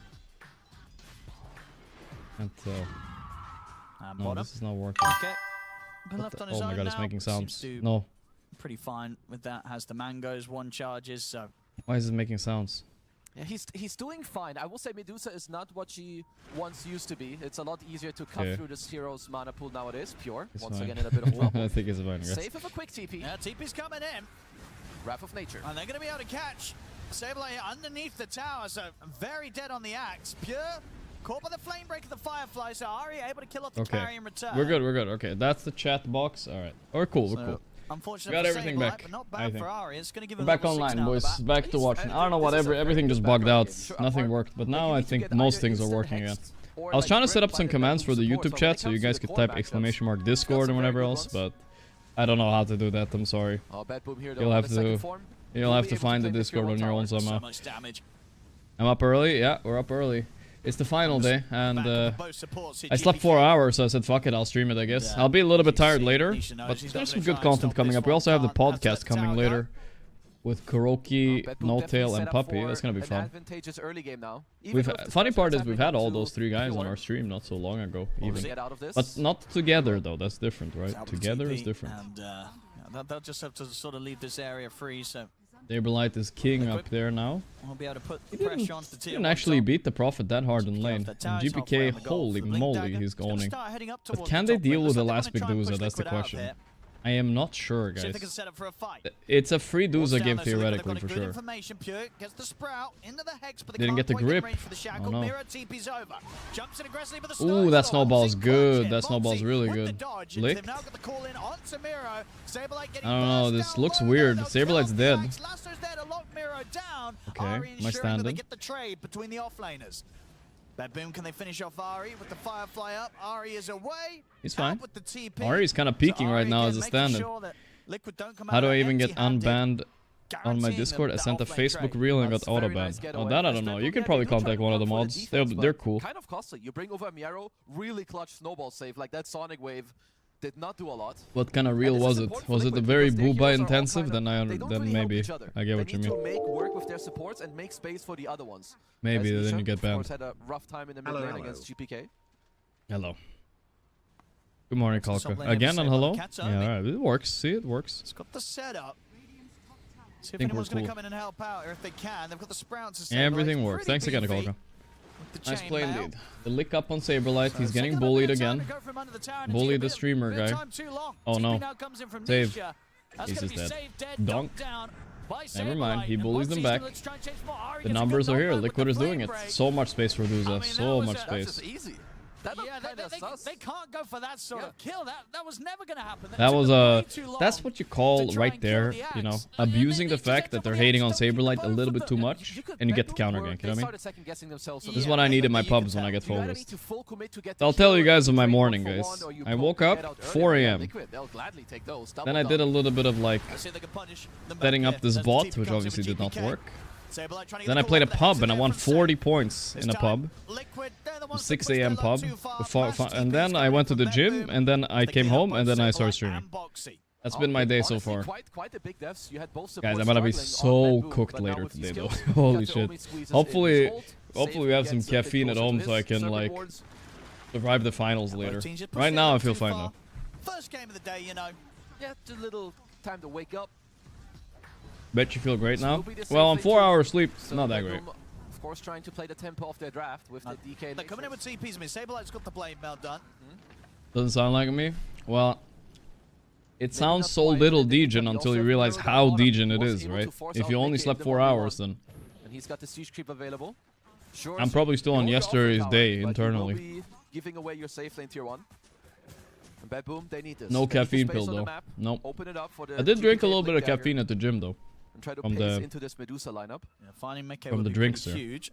B: And no,
G: bottom.
B: this is not working.
G: Okay. Been
B: What
G: left
B: the-
G: on his
B: oh my
G: own
B: god, it's
G: now.
B: making
G: Seems
B: sounds.
G: to
B: No.
G: pretty fine with that. Has the mangoes, 1 charges, so
B: Why is it making sounds?
H: Yeah, he's doing fine. I will say Medusa is not what she once used to be. It's a lot easier to cut
B: Okay.
H: through this hero's mana pool nowadays. Pure,
B: It's
H: once
B: fine.
H: again in a bit of trouble.
B: I think it's fine, guys.
H: Safe with a quick TP.
G: yeah, TP's coming in.
H: Wrath of Nature.
G: And they're going to be able to catch Saberlight underneath the tower, so very dead on the axe. Pure caught by the flame break of the Firefly, so Ari able to kill off the carry in return.
B: We're good, we're good. Okay, that's the chat box. Alright. We're cool, we're cool.
G: Unfortunately,
B: Got
G: for
B: everything
G: Saberlight,
B: back,
G: but not
B: I
G: bad
B: think.
G: for Ari. It's going to give
B: We're
G: him
B: back
G: level 6
B: online,
G: now
B: boys.
G: on the
B: Back to watching. I don't know what everything just bugged out. Nothing worked, but now I think most things are working again. I was trying to set up some commands for the YouTube chat so you guys could type !! Discord and whatever else, but I don't know how to do that. I'm sorry.
H: Oh, Betboom here,
B: You'll have to find the Discord on your own
G: So
B: somehow.
G: much damage.
B: I'm up early. Yeah, we're up early. It's the final day, and
G: Back on the bow supports here,
B: I slept
G: GPK.
B: 4 hours, so I said, fuck it, I'll stream it, I guess.
G: Yeah.
B: I'll be a little bit tired
G: GC
B: later,
G: Nisha knows
B: but
G: he's not
B: there's some
G: gonna
B: good
G: try and
B: content
G: stop
B: coming
G: this
B: up. We
G: one.
B: also have the
G: Can't have to
B: podcast
G: let the
B: coming
G: tower go.
B: later with Gorgc,
H: Betboom
B: No
H: definitely
B: Tail,
H: set
B: and
H: up
B: Puppy.
H: for
B: That's gonna be
H: an
B: fun.
H: advantageous early game now. Even
B: We've
H: though this
B: funny
H: first
B: part
H: one's
B: is we've
H: happening
B: had all
H: up to
B: those 3 guys on
H: Pure.
B: our stream not so long ago,
H: We'll
B: even.
H: get out of this.
B: But not together though. That's different, right?
G: Out with
B: Together
G: TP,
B: is different.
G: And they'll just have to sort of leave this area free, so
B: Saberlight is king up there now.
G: we'll be able to put the
B: He
G: pressure onto the
B: He
G: tier
B: didn't
G: 1
B: actually
G: top.
B: beat the Prophet that hard in
G: Get
B: lane.
G: off the
B: And
G: tower, it's halfway
B: GPK,
G: on the goal.
B: holy
G: The Blink
B: moly,
G: Dagger
B: he's
G: is gonna
B: owning.
G: start heading up
B: But
G: towards
B: can
G: the
B: they
G: top
B: deal
G: lane.
B: with the
G: Looks like
B: last
G: they're
B: big
G: gonna try and
B: Duza?
G: push
B: That's the
G: Liquid out
B: question.
G: here.
B: I am not sure,
G: See if they can
B: guys.
G: set up for a fight.
B: It's a free
G: Walks
B: Duza
G: down
B: game
G: there, so they've got
B: theoretically,
G: a
B: for
G: good
B: sure.
G: information. Pure gets the sprout into the hex, but they
B: Didn't
G: can't
B: get the
G: quite
B: grip.
G: range for the shackle.
B: Oh, no.
G: Mirror TP's over. Jumps in aggressively, but the
B: Ooh, that
G: snowball.
B: snowball's
G: Boxy
B: good.
G: clutch
B: That
G: in.
B: snowball's
G: Boxy
B: really
G: with the
B: good.
G: dodge, and
B: Licked?
G: they've now got the call in onto Miro. Saberlight getting
B: I don't know,
G: burst
B: this
G: down
B: looks
G: low,
B: weird.
G: they'll
B: Saberlight's
G: kill
B: dead.
G: the axe. Lasso's there to lock Miro down.
B: Okay,
G: Ari
B: my
G: ensuring that they
B: standing.
G: get the trade between the offlaners. Betboom, can they finish off Ari with the Firefly up? Ari is away.
B: He's fine.
G: Out with the TP.
B: Ari's kind of
G: So
B: peaking right
G: Ari
B: now
G: again
B: as a
G: making
B: stand-in.
G: sure that Liquid don't come
B: How
G: out
B: do I even get
G: empty-handed,
B: unbanned on my
G: guaranteeing
B: Discord?
G: them
B: I
G: the
B: sent a
G: offlane
B: Facebook
G: trade.
B: reel and got
H: That's a very
B: auto-banned.
H: nice
B: Oh,
H: getaway.
B: that I
H: As
B: don't know.
H: Betboom,
B: You can
H: yeah,
B: probably
H: they do try
B: contact
H: to
B: one of
H: go
B: the
H: for the
B: mods.
H: defense,
B: They're
H: but
B: cool.
H: Kind of costly. You bring over a Miero, really clutch snowball save, like that Sonic wave. did not do a lot.
B: What kind of reel
H: this is
B: was it?
H: important for
B: Was it a
H: Liquid
B: very
H: because their
B: booba
H: heroes are all
B: intensive?
H: kinda-
B: Then
H: they don't really help
B: maybe
H: each other.
B: I get what you
H: They
B: mean.
H: need to make work with their supports and make space for the other ones.
B: Maybe
H: As
B: then
H: Isha,
B: you get
H: of course,
B: banned.
H: had a rough time in the mid lane against GPK.
B: Hello. Good morning,
G: Top
B: Kalka.
G: lane
B: Again
G: ever
B: on hello?
G: saved on Cat's
B: Yeah,
G: only.
B: alright. It works. See, it works.
G: It's got the setup. See if
B: Think
G: anyone's
B: we're
G: going to
B: cool.
G: come in and help out, or if they can. They've got the sprouts to save.
B: Everything works. Thanks again, Kalka. Nice play indeed. The lick up on Saberlight. He's getting bullied again. Bullied the streamer guy. Oh no. Save. He's just dead. Donk. Never mind. He bullies them back. The numbers are here. Liquid is doing it. So much space for Duza. So much
H: That's
B: space.
H: just easy. That
G: Yeah,
H: kinda sus.
G: they can't go for that sort of kill. That was never going to happen.
B: That was
G: way too long
B: that's what you call
G: to try
B: right
G: and kill
B: there,
G: the
B: you know,
G: Axe.
B: abusing
G: And
B: the
G: then they
B: fact
G: get
B: that they're
G: the
B: hating on
G: Axe, don't
B: Saberlight a
G: both
B: little
G: of
B: bit too
G: them.
B: much, and you get the counter gank, you know what I mean? This is what I need in my pubs when I get focused. I'll tell you guys of my morning, guys. I woke up 4 a.m. Then I did a little bit of like setting up this bot, which obviously did not work. Then I played a pub and I won 40 points in a pub. 6 a.m. pub. And then I went to the gym and then I came home and then I started streaming. That's been my day so far. Guys, I'm gonna be so cooked later today though. Holy shit. Hopefully we have some caffeine at home so I can like survive the finals later. Right now I feel fine though.
G: First game of the day, you know.
H: Yeah, just a little time to wake up.
B: Bet you feel great now? Well, on 4 hours sleep, not that great.
H: Of course, trying to play the tempo of their draft with the DK.
G: They're coming in with TPs. I mean, Saberlight's got the blade mail done.
B: Doesn't sound like me? Well, it sounds so little degen until you realize how degen it is, right? If you only slept 4 hours, then
H: And he's got the siege creep available. Sure,
B: I'm probably still on yesterday's day internally.
H: But you will be giving away your safe lane tier 1. And Betboom, they need this.
B: No
H: They need
B: caffeine
H: space
B: pill
H: on the
B: though.
H: map.
B: Nope.
H: Open it up for the
B: I did drink a
H: GPK
B: little bit of
H: Blink Dagger
B: caffeine at the gym though.
H: and try to
B: from
H: pace
B: the-
H: into this Medusa lineup.
G: Yeah, finding Mickey
B: From
G: would
B: the
G: be
B: drinks
G: pretty
B: there.
G: huge.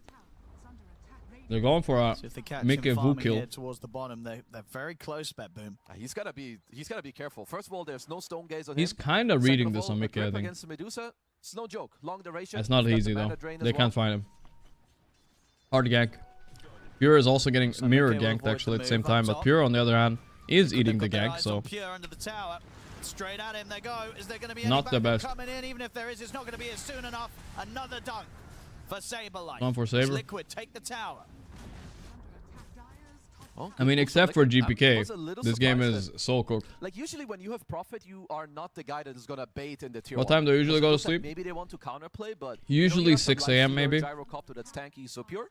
B: They're going for a
G: So if they catch
B: Mickey
G: him
B: Vu
G: farming
B: kill.
G: here towards the bottom, they're very close, Betboom.
H: He's gotta be careful. First of all, there's no stone gaze on
B: He's
H: him.
B: kind of
H: Second
B: reading
H: of
B: this
H: all,
B: on
H: the
B: Mickey, I
H: grip
B: think.
H: against the Medusa, it's no joke. Long duration.
B: It's not
H: He's got
B: easy
H: the
B: though.
H: mana drain as
B: They
H: well.
B: can't find him. Hard gank. Pure is also getting
G: So
B: mirror
G: Mickey will
B: ganked
G: avoid
B: actually
G: the
B: at the same
G: move up
B: time, but
G: top.
B: Pure on the other hand is
G: They've
B: eating the
G: got their
B: gank,
G: eyes
B: so
G: on Pure under the tower. Straight at him they go. Is there going to be
B: Not
G: any
B: the
G: backup
B: best.
G: coming in? Even if there is, it's not going to be here soon enough. Another dunk for Saberlight.
B: Going for
G: It's
B: Saber.
G: Liquid take the tower.
H: Oh,
B: I mean,
H: good
B: except
H: move.
B: for
H: Like, I
B: GPK,
H: was a little
B: this game
H: surprised
B: is so cooked.
H: that- like usually when you have Prophet, you are not the guy that is gonna bait in the tier
B: What
H: 1.
B: time do you usually
H: It
B: go to
H: looks like
B: sleep?
H: Maybe they want to counterplay, but
B: Usually
H: you have some
B: 6 a.m.
H: life
B: maybe.
H: stealer, Gyrocopter that's tanky, so Pure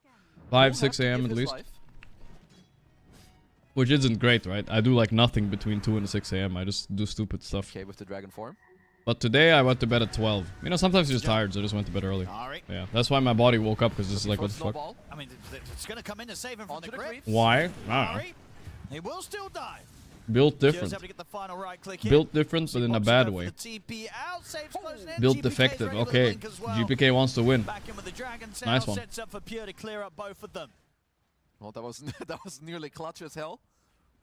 B: 5,
H: will
B: 6
H: have to
B: a.m.
H: give
B: at
H: his
B: least.
H: life.
B: Which isn't great, right? I do like nothing between 2 and 6 a.m. I just do stupid stuff.
H: Okay, with the dragon form.
B: But today I went to bed at 12. You know, sometimes you're just tired, so I just went to bed early.
G: Ari.
B: Yeah, that's why my body woke up, because it's like, what the fuck?
H: Snowball.
G: I mean, it's going to come in to save him from
H: Onto
G: the
H: the
G: grip.
H: creep.
B: Why? I don't know.
G: Ari, he will still die.
B: Built
G: Pure's
B: different.
G: able to get the final right click in.
B: Built different, but
G: He
B: in a
G: wants to
B: bad
G: go for
B: way.
G: the TP out, saves closing in.
B: Built
G: GPK 's
B: defective.
G: ready with the
B: Okay,
G: blink as well.
B: GPK wants to win.
G: Back in with the Dragon Tail,
B: Nice one.
G: sets up for Pure to clear up both of them.
H: Well, that was that was nearly clutch as hell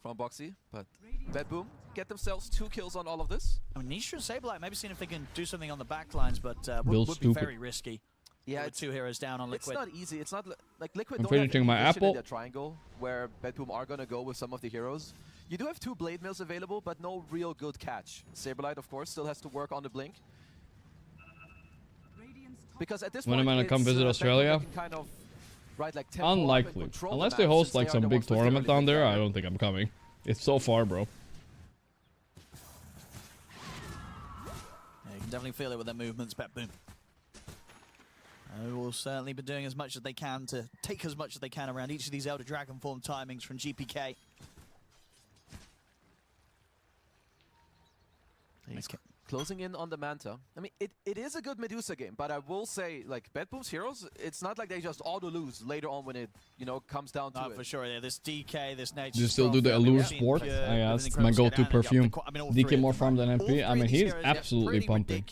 H: from Boxy, but Betboom get themselves 2 kills on all of this.
G: I mean, Nisha and Saberlight maybe seeing if they can do something on the back lines, but
B: Build
G: would be
B: stupid.
G: very risky.
H: Yeah,
G: With 2 heroes down on
H: it's
G: Liquid.
H: not easy. It's not like Liquid
B: I'm
H: don't have
B: finishing
H: any
B: my
H: vision
B: apple.
H: in their triangle where Betboom are gonna go with some of the heroes. You do have 2 blade mills available, but no real good catch. Saberlight, of course, still has to work on the blink. Because at this
B: When
H: point,
B: am I gonna come
H: it's,
B: visit
H: Betboom
B: Australia?
H: that can kind of, right, like tempo up and
B: Unlikely.
H: control the
B: Unless they
H: map
B: host
H: since
B: like
H: they are
B: some
H: the
B: big
H: ones with the
B: tournament
H: early
B: down there,
H: dagger.
B: I don't think I'm coming. It's so far, bro.
G: Yeah, you can definitely feel it with their movements, Betboom. They will certainly be doing as much as they can to take as much as they can around each of these Elder Dragon form timings from GPK.
H: He's closing in on the Manta. I mean, it is a good Medusa game, but I will say, like, Betboom's heroes, it's not like they just auto-lose later on when it, you know, comes down to
G: No,
H: it.
G: for sure. Yeah, this DK, this nature.
B: Do you still do the Allure Sport? Yeah, it's my go-to perfume. DK more farm than MP. I mean, he's absolutely pumping.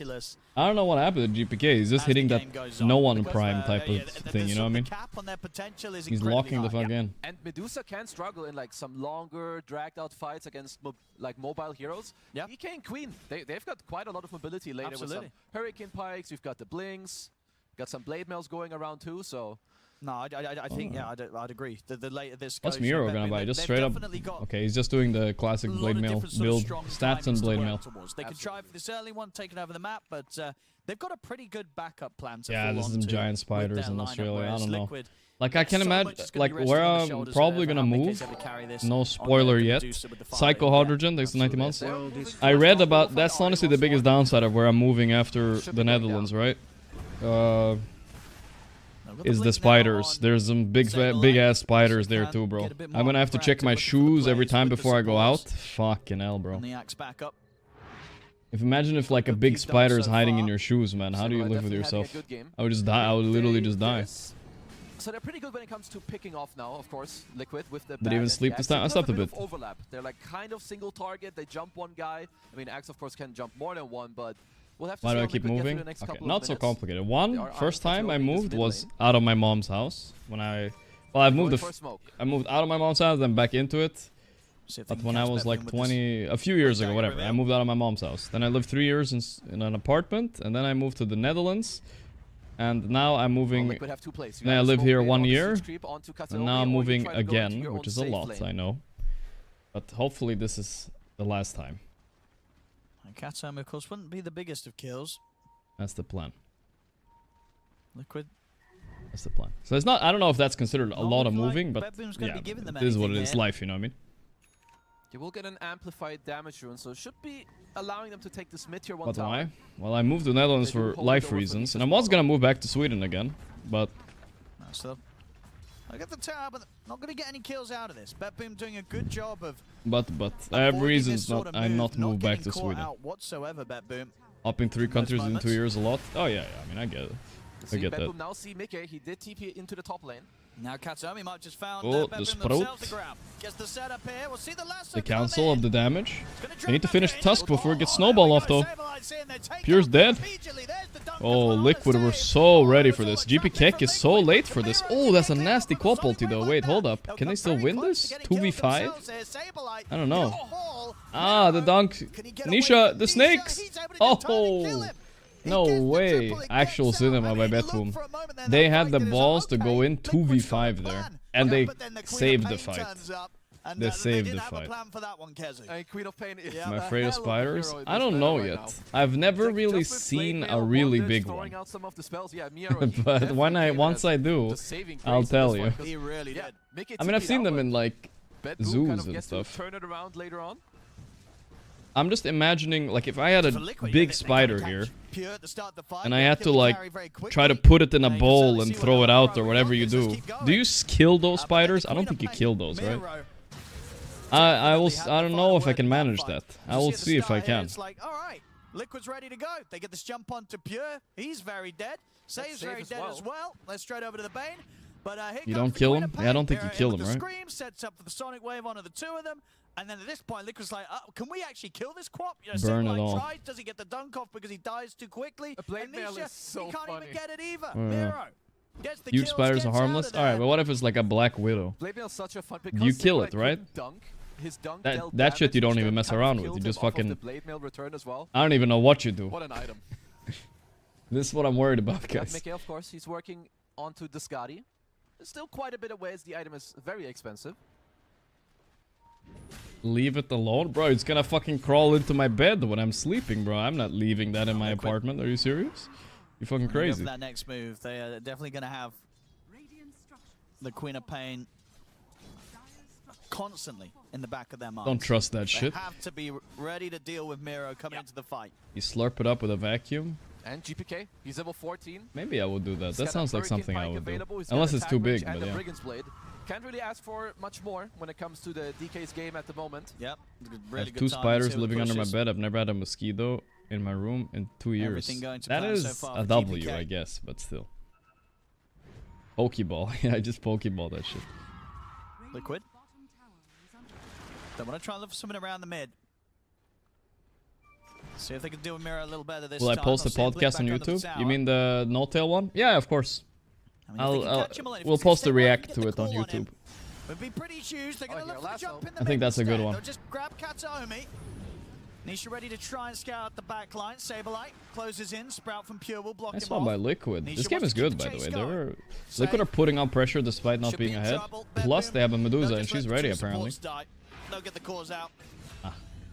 B: I don't know what happened to GPK. He's just hitting that no one prime type of thing, you know what I mean? He's locking the fuck in.
H: And Medusa can struggle in, like, some longer, dragged-out fights against, like, mobile heroes.
G: Yeah.
H: DK and Queen, they've got quite a lot of mobility later with some Hurricane Pikes. You've got the Blinks, got some Blade Mails going around too, so
G: No, I think, yeah, I'd agree. The later this goes...
B: What's Miro gonna buy? Just straight up... Okay, he's just doing the classic blade mail build. Stats and blade mail.
G: They could try for this early one, taking over the map, but they've got a pretty good backup plan to
B: yeah, there's some giant spiders in Australia. I don't know.
G: Liquid,
B: like, I can imagine, like, where I'm probably gonna move, no spoiler yet, Psycho Hydrogen, thanks to 90 months. I read about, that's honestly the biggest downside of where I'm moving after the Netherlands, right? Is the spiders. There's some big ass spiders there too, bro. I'm gonna have to check my shoes every time before I go out. Fucking hell, bro. Imagine if like a big spider is hiding in your shoes, man. How do you live with yourself? I would just die. I would literally just die.
H: So they're pretty good when it comes to picking off now, of course. Liquid with the.
B: Did he even sleep this time? I slept a bit.
H: Overlap. They're like kind of single target. They jump one guy. I mean, Axe of course can jump more than one, but we'll have to.
B: Why do I keep moving? Okay, not so complicated. First time I moved was out of my mom's house when I. Well, I moved out of my mom's house, then back into it. But when I was like 20, a few years ago, whatever, I moved out of my mom's house. Then I lived 3 years in an apartment, and then I moved to the Netherlands. And now I'm moving, then I live here 1 year, and now I'm moving again, which is a lot, I know. But hopefully this is the last time.
G: And Katsumi, of course, wouldn't be the biggest of kills.
B: That's the plan.
G: Liquid.
B: That's the plan. So it's not, I don't know if that's considered a lot of moving, but yeah, it is what it is, life, you know what I mean?
H: You will get an amplified damage rune, so it should be allowing them to take this mid-tier one.
B: But why? Well, I moved to the Netherlands for life reasons, and I was gonna move back to Sweden again, but...
G: So, I get the tower, but not gonna get any kills out of this. Betboom doing a good job of...
B: But I have reasons I'm not moved back to Sweden.
G: Whatsoever, Betboom.
B: Hopping 3 countries in 2 years a lot? Oh yeah, I mean, I get it. I get that.
H: Now see Mickey, he did TP into the top lane.
G: Now Katsumi might just found
B: the sprout.
G: Gets the setup here. We'll see
B: the cancel of the damage. They need to finish Tusk before it gets snowball off though. Pure's dead. Oh, Liquid were so ready for this. GP Keck is so late for this. Oh, that's a nasty quap ulti though. Wait, hold up. Can they still win this? 2v5? I don't know. Ah, the dunk. Nisha, the snakes. Oh. No way. Actual cinema by Betboom. They had the balls to go in 2v5 there. And they saved the fight. They saved the fight. Am I afraid of spiders? I don't know yet. I've never really seen a really big one. But once I do, I'll tell you. I mean, I've seen them in like zoos and stuff. I'm just imagining, like, if I had a big spider here, and I had to, like, try to put it in a bowl and throw it out or whatever you do. Do you kill those spiders? I don't think you kill those, right? I don't know if I can manage that. I will see if I can.
G: Liquid's ready to go. They get this jump onto Pure. He's very dead. Save's very dead as well. Let's straight over to the Bane. But
B: you don't kill him? Yeah, I don't think you kill him, right?
G: Scream sets up for the Sonic Wave onto the 2 of them. And then at this point, Liquid's like, can we actually kill this Quap? You know,
B: burn it all.
G: Tries, does he get the dunk off because he dies too quickly?
H: A blade mail is so
G: he can't
H: funny.
G: even get it either. Miro gets the
B: huge
G: kills,
B: spiders are harmless? Alright, but what if it's like a Black Widow?
H: Blade mail is such a fun
B: you kill it, right?
H: His dunk
B: that shit you don't even mess around with. You just fucking...
H: Blade mail return as well.
B: I don't even know what you do.
H: What an item.
B: This is what I'm worried about, guys.
H: Mickey, of course, he's working onto Discati. There's still quite a bit of ways. The item is very expensive.
B: Leave it alone? Bro, it's gonna fucking crawl into my bed when I'm sleeping, bro. I'm not leaving that in my apartment. Are you serious? You fucking crazy.
G: That next move, they are definitely gonna have the Queen of Pain constantly in the back of their minds.
B: Don't trust that shit.
G: They have to be ready to deal with Miro coming into the fight.
B: You slurp it up with a vacuum?
H: And GPK, he's level 14.
B: Maybe I will do that. That sounds like something I would do. Unless it's too big, but yeah.
H: Can't really ask for much more when it comes to the DK's game at the moment.
G: Yep.
B: Really I have 2 spiders living under my bed. I've never had a mosquito in my room in 2 years. That is a W, I guess, but still. Pokeball. Yeah, I just Pokeball that shit.
G: Liquid. They want to try and look for something around the mid. See if they can deal with Miro a little better this time.
B: Will I post the podcast on YouTube? You mean the no-tail one? Yeah, of course. We'll post the react to it on YouTube.
G: Would be pretty huge. They're going to look for the jump in the
B: I think that's a good one.
G: They'll just grab Katsumi. Nisha ready to try and scout out the back line. Saberlight closes in. Sprout from Pure will block
B: Nice
G: him
B: one
G: off.
B: by Liquid.
G: Nisha
B: This game
G: wants
B: is
G: to keep
B: good,
G: the
B: by the
G: chase
B: way.
G: going.
B: Liquid are putting on pressure despite not
G: Should be
B: being
G: in
B: ahead.
G: trouble.
B: Plus,
G: Betboom.
B: they have a Medusa,
G: They'll
B: and
G: just
B: she's
G: let the
B: ready,
G: two
B: apparently.
G: supports die. They'll get the cause out.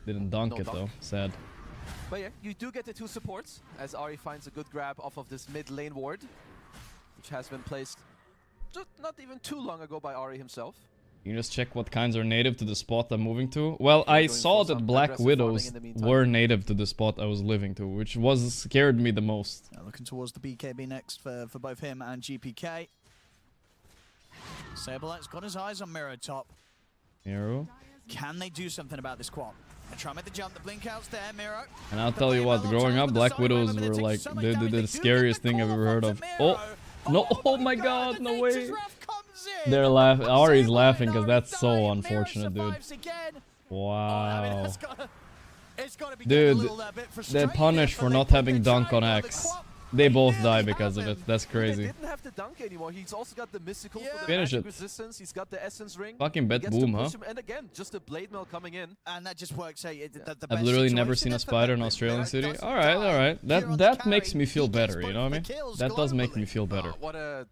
B: Didn't dunk
H: No
B: it,
H: dunk.
B: though. Sad.
H: But yeah, you do get the 2 supports as Ari finds a good grab off of this mid lane ward, which has been placed just not even too long ago by Ari himself.
B: You just check what kinds are native to the spot I'm moving to. Well, I
H: Going
B: saw
H: for
B: that
H: some
B: Black
H: aggressive
B: Widows
H: farming in the meantime.
B: were native to the spot I was living to, which scared me the most.
G: Looking towards the BKB next for both him and GPK. Saberlight's got his eyes on Mirror top.
B: Miro.
G: Can they do something about this quad? They try and make the jump. The blink out's there, Miro.
B: And I'll tell you what, growing up, Black Widows were like the scariest thing I've ever heard of. Oh, no, oh my god, no way. They're laughing. Ari's laughing because that's so unfortunate, dude. Wow. Dude, they're punished for not having dunk on X. They both die because of it. That's
H: They
B: crazy.
H: didn't have the dunk anymore. He's also got the mystical for the
B: Finish
H: magic
B: it.
H: resistance. He's got the essence ring.
B: Fucking
H: He gets to
B: Betboom, huh?
H: push him. And again, just a blade mail coming in.
G: And that just works out. The
B: I've literally never seen a spider in Australian city. Alright. That makes me feel better, you know what I mean? That does make me feel better.
H: What a...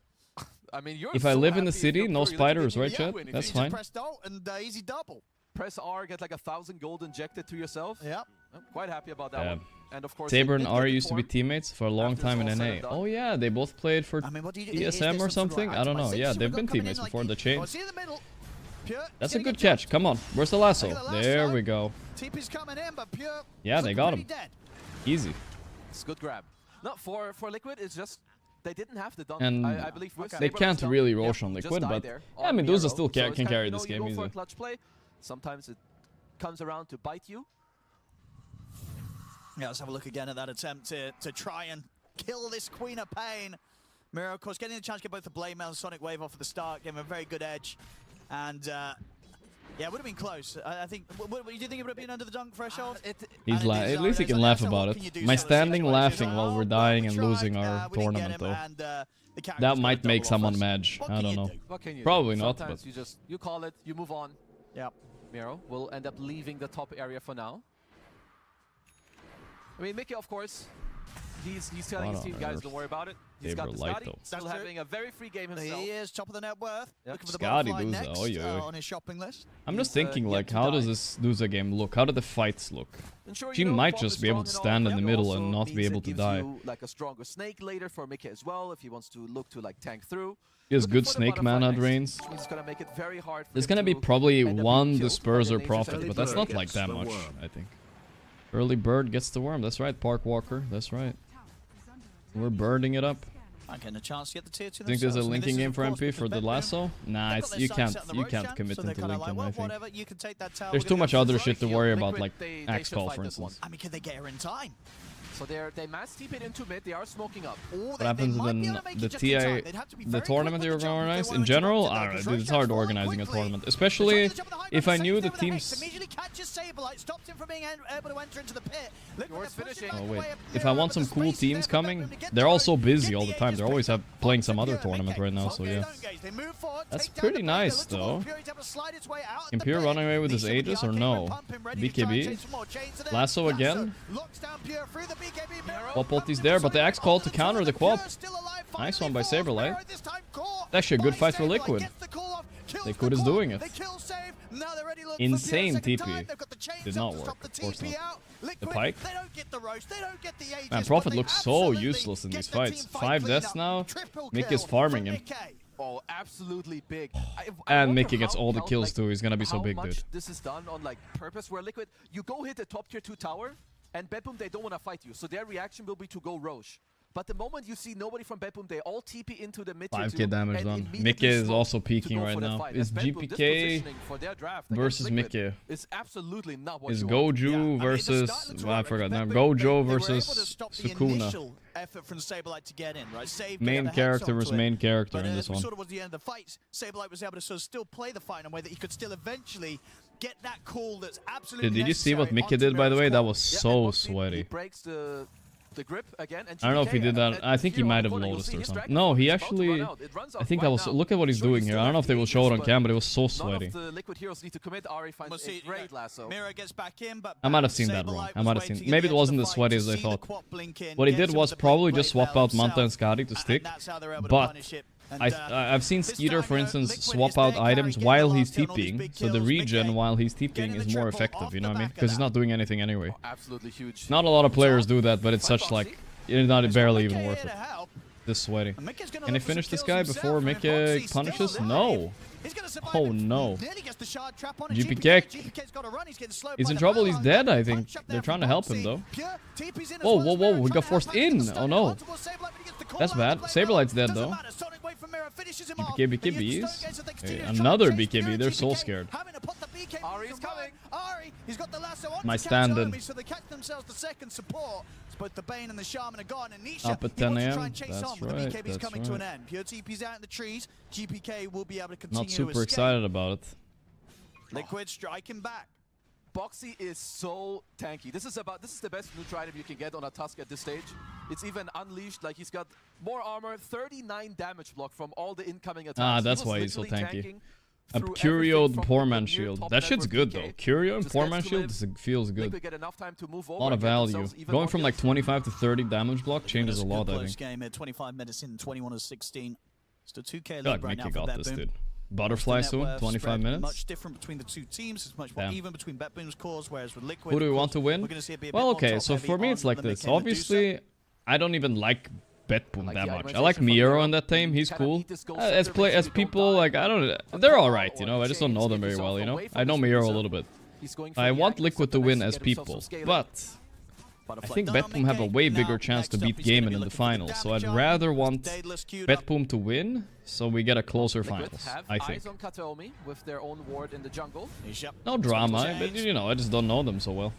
H: I mean, you're
B: If
H: so
B: I live in the
H: happy if
B: city,
H: you're
B: no
H: pure, you
B: spiders,
H: didn't
B: right,
H: get
B: chat?
H: anything.
B: That's
G: You
B: fine.
G: just press alt and easy double.
H: Press R, get like 1,000 gold injected to yourself.
G: Yep.
H: I'm quite happy about that one. And of course,
B: Saber
H: they
B: and
H: did get
B: Ari
H: the
B: used to be
H: form.
B: teammates for a long
H: After
B: time
H: it's
B: in
H: all said
B: NA.
H: and done.
B: Oh yeah, they both played for
G: I mean, what do you do? Is
B: TSM
G: there
B: or
G: some sort
B: something?
G: of
B: I don't know. Yeah,
G: optimization
B: they've
G: we've
B: been
G: got coming in
B: teammates
G: like
B: before the
G: you-
B: change.
G: Oh, see in the middle. Pure,
B: That's
G: he's
B: a
G: gonna
B: good
G: get
B: catch. Come on. Where's the lasso?
G: Look at the lasso.
B: There we go.
G: TP's coming in, but Pure.
B: Yeah, they
G: looking
B: got
G: pretty
B: him.
G: Dead.
B: Easy.
H: It's a good grab. Not for Liquid, it's just they didn't have the dunk.
B: And
H: I believe with
B: they
H: Saber
B: can't
H: themselves,
B: really
H: yep,
B: rosh on
H: just
B: Liquid,
H: died
B: but
H: there
B: yeah,
H: on
B: Medusa
H: Miro.
B: still
H: So
B: can
H: it's kinda,
B: carry
H: you know,
B: this
H: you
B: game
H: go for a
B: easy.
H: clutch play. Sometimes it comes around to bite you.
G: Yeah, let's have a look again at that attempt to try and kill this Queen of Pain. Miro, of course, getting the chance to get both the Blade Mail and Sonic Wave off at the start, gave him a very good edge. And, yeah, it would have been close. I think, do you think it would have been under the dunk threshold?
B: He's at least he can laugh about it. My standing laughing while we're dying and losing our tournament, though. That might make someone mad. I don't know.
H: What can you
B: Probably
H: do?
B: not,
H: Sometimes
B: but
H: you call it, you move on.
G: Yep.
H: Miro will end up leaving the top area for now. I mean, Mickey, of course, he's telling his team, guys, don't worry about it. He's got the
B: light,
H: Scotty,
B: though.
H: still having a very free game himself.
G: He is top of the net worth.
H: Yep.
G: Looking for the
B: Scotty
G: butterfly
B: Duza,
G: next
B: oi, oi, oi.
G: on his shopping list.
B: I'm just
H: He's,
B: thinking,
H: yet
B: like,
H: to
B: how
H: die.
B: does this Duza game look? How do the fights look?
H: And sure,
B: She
H: you know,
B: might
H: Bob
B: just
H: is
B: be able to
H: strong
B: stand
H: and
B: in the
H: all,
B: middle
H: but
B: and
H: also
B: not be
H: means
B: able
H: it
B: to
H: gives
B: die.
H: you, like a stronger snake later for Mickey as well, if he wants to look to like tank through.
B: He has
H: Looking
B: good
H: for the
B: snake
H: butterfly
B: mana
H: next,
B: drains.
H: which means it's gonna make it very hard for
B: There's
H: him
B: gonna be
H: to
B: probably
H: end up being
B: one
H: killed by
B: disperser
H: the nature's
B: profit,
H: early
B: but that's
H: bird
B: not
H: gets
B: like that
H: the
B: much,
H: worm.
B: I think. Early bird gets the worm. That's right, Park Walker. That's right. We're birding it up.
G: I'm getting a chance to get the tier 2
B: Think there's a
G: themselves. I mean,
B: linking
G: this is,
B: game
G: of
B: for
G: course,
B: MP
G: because
B: for the
G: Betboom,
B: lasso? Nah,
G: they've
B: it's,
G: got
B: you
G: their
B: can't
G: sights set on the road champ,
B: commit
G: so
B: into
G: they're kinda
B: linking,
G: like,
B: I think.
G: whatever, you can take that tower,
B: There's
G: we're
B: too
G: gonna
B: much
G: go
B: other
G: for
B: shit to
H: Liquid,
B: worry about,
H: Liquid,
B: like
H: they
B: Axe
H: should
B: Call,
H: fight
B: for
H: this one.
B: instance.
G: I mean, can they get her in time?
H: So they mass TP it into mid, they are smoking up.
B: What happens when the TI, the tournament they were going to organize? In general, I don't know, dude, it's hard organizing a tournament. Especially if I knew the teams...
H: Yours finishing.
B: Oh wait, if I want some cool teams coming, they're all so busy all the time. They're always playing some other tournament right now, so yeah. That's pretty nice, though. Impure running away with his Aegis or no? BKB? Lasso again? Quap ulti's there, but the Axe Call to counter the Quap. Nice one by Saberlight. Actually a good fight for Liquid. Liquid is doing it. Insane TP. Did not work, of course not. The Pike? Man, Prophet looks so useless in these fights. 5 deaths now. Mick is farming him.
H: Oh, absolutely big.
B: And
H: wonder
B: Mickey gets
H: how
B: all the
H: count,
B: kills
H: like,
B: too. He's gonna be so
H: how
B: big,
H: much
B: dude.
H: This is done on like purpose where Liquid, you go hit the top tier 2 tower, and Betboom, they don't want to fight you. So their reaction will be to go Roche. But the moment you see nobody from Betboom, they all TP into the mid tier 2.
B: 5k damage
H: and
B: done.
H: immediately
B: Mickey is
H: smoke
B: also
H: to
B: peaking
H: go
B: right
H: for the
B: now.
H: fight.
B: Is
H: As Betboom, this
B: GPK
H: positioning for their draft against
B: versus
H: Liquid
B: Mickey?
H: is absolutely not what
B: Is
H: you want.
B: Goju versus... well, I forgot now. Gojo versus Sukuna.
G: Effort from Saberlight to get in, right? Save
B: Main character versus main character
G: but
B: in this
G: we
B: one.
G: sort of was the end of the fight. Saberlight was able to sort of still play the fight in a way that he could still eventually get that call that's absolutely
B: Did you see what
G: necessary
B: Mickey
G: onto
B: did, by the way?
G: Mirror's
B: That
G: quad.
B: was
H: Yeah,
B: so
H: and once he
B: sweaty.
H: breaks the The grip again, and
B: I don't know if he
H: GPK,
B: did that. I think he might have noticed or something. No, he actually... I think I was... Look at what he's doing here. I don't know if they will show it on cam, but it was so sweaty.
H: None of the Liquid heroes need to commit. Ari finds a great lasso.
G: Mira gets back in, but
B: I might have seen that wrong. I might have seen... Maybe it wasn't as sweaty as I thought. What he did was probably just swap out Manta and Skadi to stick. But I've seen Skeeter, for instance, swap out items while he's TPing. So the regen while he's TPing is more effective, you know what I mean? Because he's not doing anything anyway.
H: Absolutely huge.
B: Not a lot of players do that, but it's such like... It's not barely even worth it. This sweaty. Can I finish this guy before Mickey punishes? No. Oh no. GPK. He's in trouble, he's dead, I think. They're trying to help him though. Whoa, whoa, whoa, we got forced in. Oh no. That's bad. Saberlight's dead though. GPK BKBs. Hey, another BKB, they're so scared. My stand-in.
G: Both the Bane and the Shaman are gone, and Nisha,
B: Up at 10 a.m.
G: That's
B: right.
G: The BKB is coming to an end. Pure TP's out in the trees. GPK will be able to continue.
B: Not super excited about it.
G: Liquid striking back.
H: Boxy is so tanky. This is the best neutral item you can get on a Tusk at this stage. It's even unleashed, like he's got more armor, 39 damage block from all the incoming attacks.
B: Ah, that's why he's so tanky. A Curio and Poor Man Shield. That shit's good though. Curio and Poor Man Shield feels good. A lot of value. Going from like 25 to 30 damage block changes a lot, I think.
G: Game at 25 minutes in, 21-16. Still 2k
B: I feel like Mickey got this, dude. Butterfly soon, 25 minutes.
G: Much different between the two teams. It's much more even between Betboom's cores, whereas with Liquid.
B: Who do we want to win? Well, okay, so for me it's like this. Obviously, I don't even like Betboom that much. I like Miero on that team, he's cool. As people, like, I don't... They're alright, you know, I just don't know them very well, you know? I know Miero a little bit. I want Liquid to win as people, but... I think Betboom have a way bigger chance to beat Gaimin in the finals, so I'd rather want Betboom to win, so we get a closer finals, I think. No drama, but you know, I just don't know them so well.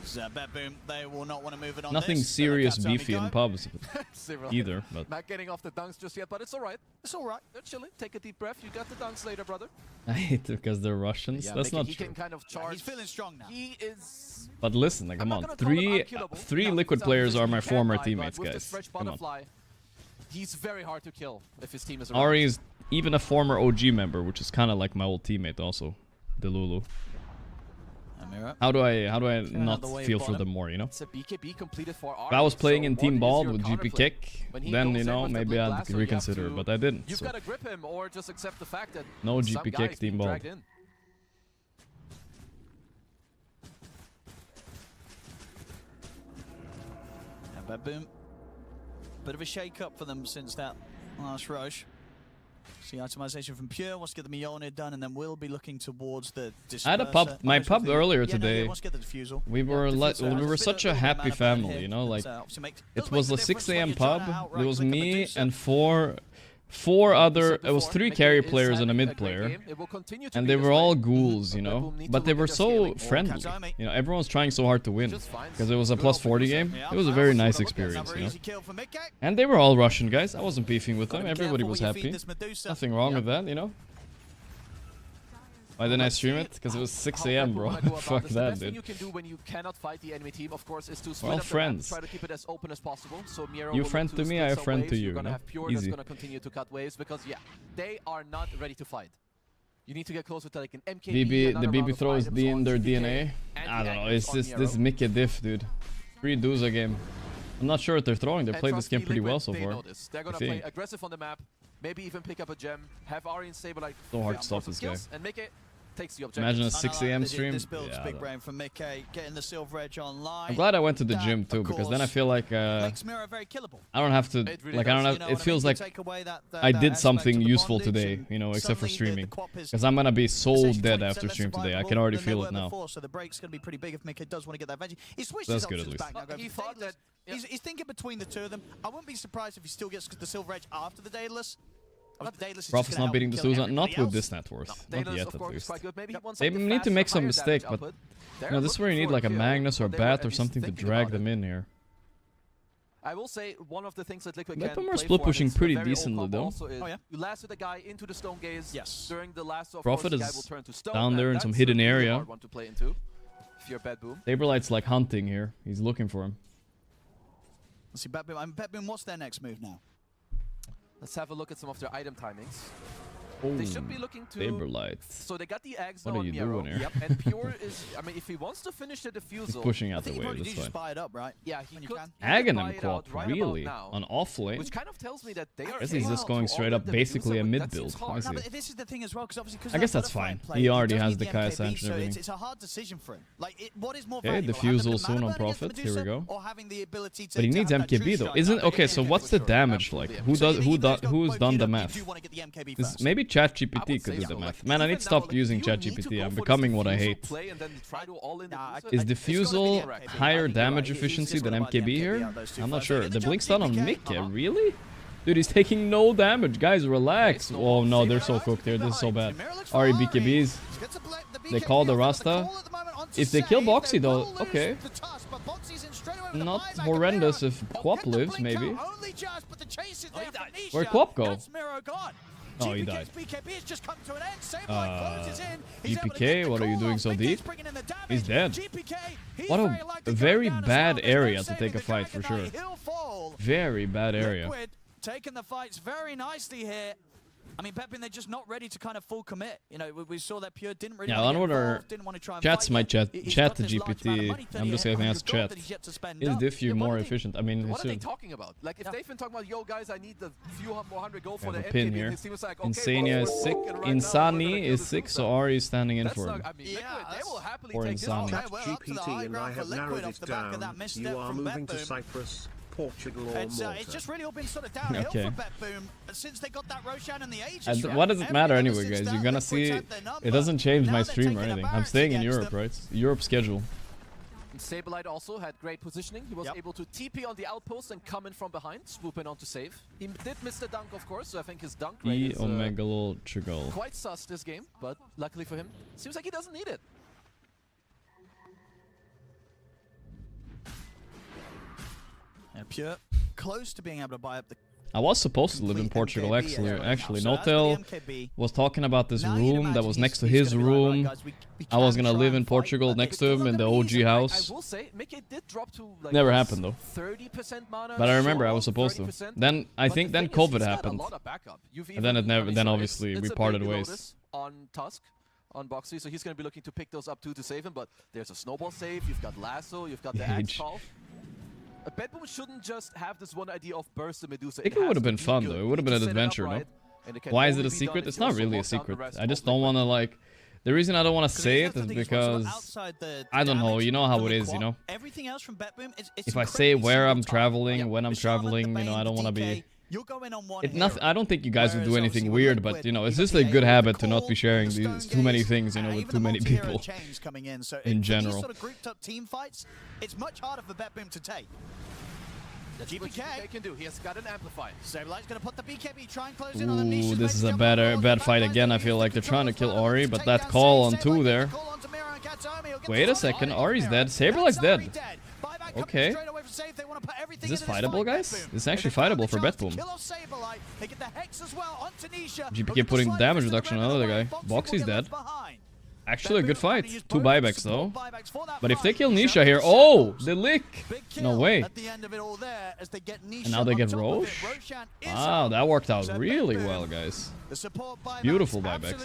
G: Betboom, they will not want to move it on.
B: Nothing serious beefy in pubs either, but...
H: Not getting off the dunks just yet, but it's alright. It's alright. They're chilling. Take a deep breath. You got the dunks later, brother.
B: I hate it because they're Russians. That's not true.
H: Can kind of charge.
G: He's feeling strong now.
H: He is...
B: But listen, like, come on. Three Liquid players are my former teammates, guys. Come on.
H: He's very hard to kill if his team is around.
B: Ari is even a former OG member, which is kind of like my old teammate also, Delulu. How do I not feel for them more, you know? If I was playing in Team Bald with GP Kick, then, you know, maybe I'd reconsider, but I didn't.
H: You've got to grip him or just accept the fact that
B: no GP Kick Team Bald.
G: Betboom. Bit of a shake-up for them since that last rush. See itemization from Pure, wants to get the Mjolnir done, and then we'll be looking towards the disperser.
B: I had a pub, my pub earlier today. We were such a happy family, you know, like it was a 6 a.m. pub. It was me and four other, it was 3 carry players and a mid player, and they were all ghouls, you know, but they were so friendly, you know, everyone's trying so hard to win, because it was a +40 game. It was a very nice experience, you know, and they were all Russian guys. I wasn't beefing with them, everybody was happy, nothing wrong with that, you know. Why didn't I stream it? Because it was 6 a.m. bro. Fuck that, dude. We're all friends. You friend to me, I a friend to you. No? Easy. You need to get closer to like an MKB. The BB throws D in their DNA. I don't know. It's just this Mickey diff, dude. 3 dudes a game. I'm not sure what they're throwing. They played this game pretty well so far.
H: They're gonna play aggressive on the map. Maybe even pick up a gem. Have Ari and Saber like
B: so hard to stop this guy.
H: And make it. Takes the objective.
B: Imagine a 6 a.m. stream.
G: This build's big brain from Mickey, getting the silver edge online.
B: I'm glad I went to the gym too, because then I feel like I don't have to like I don't have. It feels like I did something useful today, you know, except for streaming. Because I'm gonna be so dead after stream today. I can already feel it now.
G: So the break's gonna be pretty big if Mickey does want to get that veggie.
B: That's good at least.
G: He thought that he's thinking between the two of them. I wouldn't be surprised if he still gets the silver edge after the Daedalus.
B: Prof's not beating the Susan, not with this net worth. Not yet, at least. They need to make some mistake, but you know, this is where you need like a Magnus or a Bat or something to drag them in here.
H: I will say one of the things that Liquid can
B: play split pushing pretty decently though.
H: You lasted the guy into the stone gaze.
G: Yes.
H: During the last of
B: Prophet is down there in some hidden area.
H: Saberlight's
B: like hunting here. He's looking for him.
G: Let's see, Betboom, what's their next move now?
H: Let's have a look at some of their item timings.
B: Oh,
H: They should be looking to...
B: Saberlight.
H: So they got the eggs
B: What
H: now
B: are
H: on
B: you
H: Miro.
B: doing here?
H: Yep, and Pure is... I mean, if he wants to finish the
B: He's
H: defusal...
B: pushing
G: I
B: out the
G: think you
B: way,
G: probably
B: that's
G: do just
B: fine.
G: buy it up, right?
H: Yeah,
G: When
H: he
G: you
H: could...
G: can.
B: Aghanim
H: buy it
B: co-op,
H: out right
B: really?
H: about now.
B: On off lane?
H: Which kind of tells me that they are...
B: guess he's just
H: able
B: going
H: to
B: straight
H: all
B: up
H: in the
B: basically
H: Medusa,
B: a
H: but
B: mid
H: that seems
B: build.
H: hard.
B: I
G: No,
B: see.
G: but this is the thing as well, because obviously...
B: I guess that's fine. He already has the Kaya Sanch and everything.
G: It's a hard decision for him. Like, what is more
B: Okay,
G: valuable?
B: defusal
G: having
B: soon
G: the
B: on
G: mana burn against the
B: Prophet. Here we
G: Medusa,
B: go.
G: or having the ability to
B: But he
G: to
B: needs
G: have that
B: MKB
G: true
B: though.
G: strike
B: Isn't
G: up
B: okay?
G: against
B: So
G: him
B: what's
G: for
B: the
G: sure.
B: damage like?
G: So you
B: Who's
G: guys got
B: who's
G: both
B: done
G: queued
B: the
G: up, you
B: math?
G: do want to get the MKB
B: This,
G: first.
B: maybe
H: I would
B: ChatGPT
H: say
B: could do
H: so.
B: the
H: Like,
B: math. Man, I
H: even
B: need to
H: now,
B: stop
H: like,
B: using
H: you need to
B: ChatGPT.
H: go
B: I'm
H: for this
B: becoming what I
H: defusal
B: hate.
H: play and then try to all in the
G: Nah,
H: Medusa.
B: Is
G: it's gotta be the
B: defusal
G: MKB. I
B: higher
G: think you're
B: damage
G: right. He's
B: efficiency
G: just
B: than
G: gonna buy the
B: MKB here?
G: out those two
B: I'm not
G: first.
B: sure.
G: Get
B: The
G: jump
B: blink's done on
G: GPK.
B: Mick, really? Dude, he's taking no damage. Guys, relax. Oh no, they're so cooked here. This is so bad. Ari BKBs. They call the Rasta. If they kill Boxy though, okay. Not horrendous if Quap lives, maybe. Where'd Quap go? Oh, he died. GPK, what are you doing so deep? He's dead. What a very bad area to take a fight for sure. Very bad area.
G: Taking the fights very nicely here. I mean, Betboom, they're just not ready to kind of full commit. You know, we saw that Pure didn't really
B: Yeah,
G: want to get
B: our
G: involved, didn't want to try and
B: chats
G: fight
B: might
G: yet.
B: chat
G: He's
B: chat
G: got
B: to
G: this large amount of
B: GPT.
G: money,
B: I'm just saying as
G: 3800 gold
B: chat.
G: that he's yet to spend
B: Is
G: up.
B: Diffu
H: Yeah,
B: more
H: what are they-
B: efficient? I mean,
H: What are they
B: soon.
H: talking about? Like, if they've been talking about, yo, guys, I need the few more hundred gold for
B: We
H: the
B: have a pin
H: MKB,
B: here.
H: it seems like, okay,
B: Insania
H: well,
B: is
H: we're
B: sick.
H: broken right now, we're gonna
B: Insani
H: kill
B: is
H: the
B: sick,
H: Medusa.
B: so Ari is standing in
H: That's
B: for
H: not,
B: him.
H: I mean,
G: Yeah,
H: Liquid, they will happily
B: Or
H: take this
B: Insani.
H: out.
G: Okay, well, up to the high
I: GPT, and
G: ground
I: I
G: for
I: have
G: Liquid
I: narrowed
G: off
I: it
G: the back of
I: down.
G: that misstep
I: You are
G: from
I: moving to
G: Betboom.
I: Cyprus, Portugal, or
G: It's
I: Malta.
G: just really all been sort of downhill
B: Okay.
G: for Betboom since they got that Roshan and the Aegis.
B: And
G: round.
B: what does it matter
G: Ever
B: anyway,
G: since
B: guys?
G: that,
B: You're gonna
G: Liquid's
B: see.
G: had their number.
B: It doesn't change
G: Now
B: my
G: they're
B: stream or
G: taking a
B: anything. I'm
G: barracks
B: staying in
G: against
B: Europe,
G: them.
B: right? Europe schedule.
H: Saberlight also had great positioning. He was
G: Yep.
H: able to TP on the outpost and come in from behind, swoop in on to save. He did miss the dunk, of course, so I think his dunk rate
B: E
H: is
B: Omega Trigal.
H: quite sus this game, but luckily for him, seems like he doesn't need it.
G: And Pure close to being able to buy up the
B: I was supposed to live in
G: complete
B: Portugal
G: MKB
B: actually.
G: area right
B: Actually,
G: now. So as for the
B: Notel
G: MKB,
B: was talking about this
G: now you'd
B: room that
G: imagine
B: was
G: he's-
B: next to
G: he's
B: his
G: gonna be like,
B: room.
G: "Right, guys, we
B: I was
G: can
B: gonna
G: try
B: live in
G: and fight,
B: Portugal
G: but
B: next
G: it's
B: to
G: still
B: him
G: not
B: in the
G: gonna be
B: OG
G: easy."
B: house.
H: I will say, Mickey did drop to like
B: Never happened though.
H: 30% mana.
B: But I remember
H: short
B: I
H: of
B: was supposed to.
H: 30%.
B: Then I
H: But
B: think
H: the
B: then
H: thing is,
B: COVID
H: he's got
B: happened.
H: A lot of backup. You've
B: And then
H: even-
B: it never.
H: I mean,
B: Then
H: so
B: obviously
H: it's
B: we
H: a
B: parted
H: baby
B: ways.
H: Lotus on Tusk, on Boxy, so he's going to be looking to pick those up too to save him. But there's a snowball save. You've got lasso. You've got the axe
B: Age.
H: call. A Betboom shouldn't just have this one idea of burst the Medusa.
B: I think it
H: has
B: would have
H: to
B: been
H: be
B: fun
H: good.
B: though. It
H: You
B: would have
H: need
B: been
H: to
B: an
H: set it up
B: adventure, no?
H: right, and it can
B: Why is
H: only
B: it a
H: be done
B: secret?
H: if
B: It's
H: you
B: not
H: also
B: really a
H: lock down the
B: secret.
H: rest
B: I just
H: of
B: don't
H: Liquid.
B: want to like. The reason I don't want to say it is because I don't know. You know how it is, you know.
G: Everything else from Betboom, it's
B: If I say where I'm
G: incredibly
B: traveling,
G: single
B: when I'm
G: target. The Shaman, the
B: traveling, you know,
G: Bane,
B: I don't
G: the
B: want to be.
G: DK, you're going on one
B: It
G: hero.
B: nothing. I don't think you guys would do
G: Whereas
B: anything
G: obviously with
B: weird,
G: Liquid,
B: but you know,
G: you've
B: it's
G: got
B: just
G: the
B: a good
G: AoE,
B: habit
G: the
B: to not
G: core,
B: be sharing
G: the
B: these
G: stone
B: too many
G: gaze,
B: things, you know, with
G: even
B: too
G: the
B: many
G: multi-hero
B: people.
G: chains coming in. So
B: in
G: for these
B: general.
G: sort of grouped up team fights, it's much harder for Betboom to take.
H: That's what GPK can do. He has got an amplify.
G: Saberlight's going to put the BKB, try and close in on the niche.
B: Ooh, this is a bad fight again. I feel like they're trying to kill Ori, but that call on 2 there. Wait a second, Ari's dead. Saberlight's dead. Okay. Is this fightable, guys? This is actually fightable for Betboom. GPK putting damage reduction on another guy. Boxy's dead. Actually a good fight. 2 buybacks though. But if they kill Nisha here, oh, the lick. No way. And now they get Roche. Wow, that worked out really well, guys. Beautiful buybacks.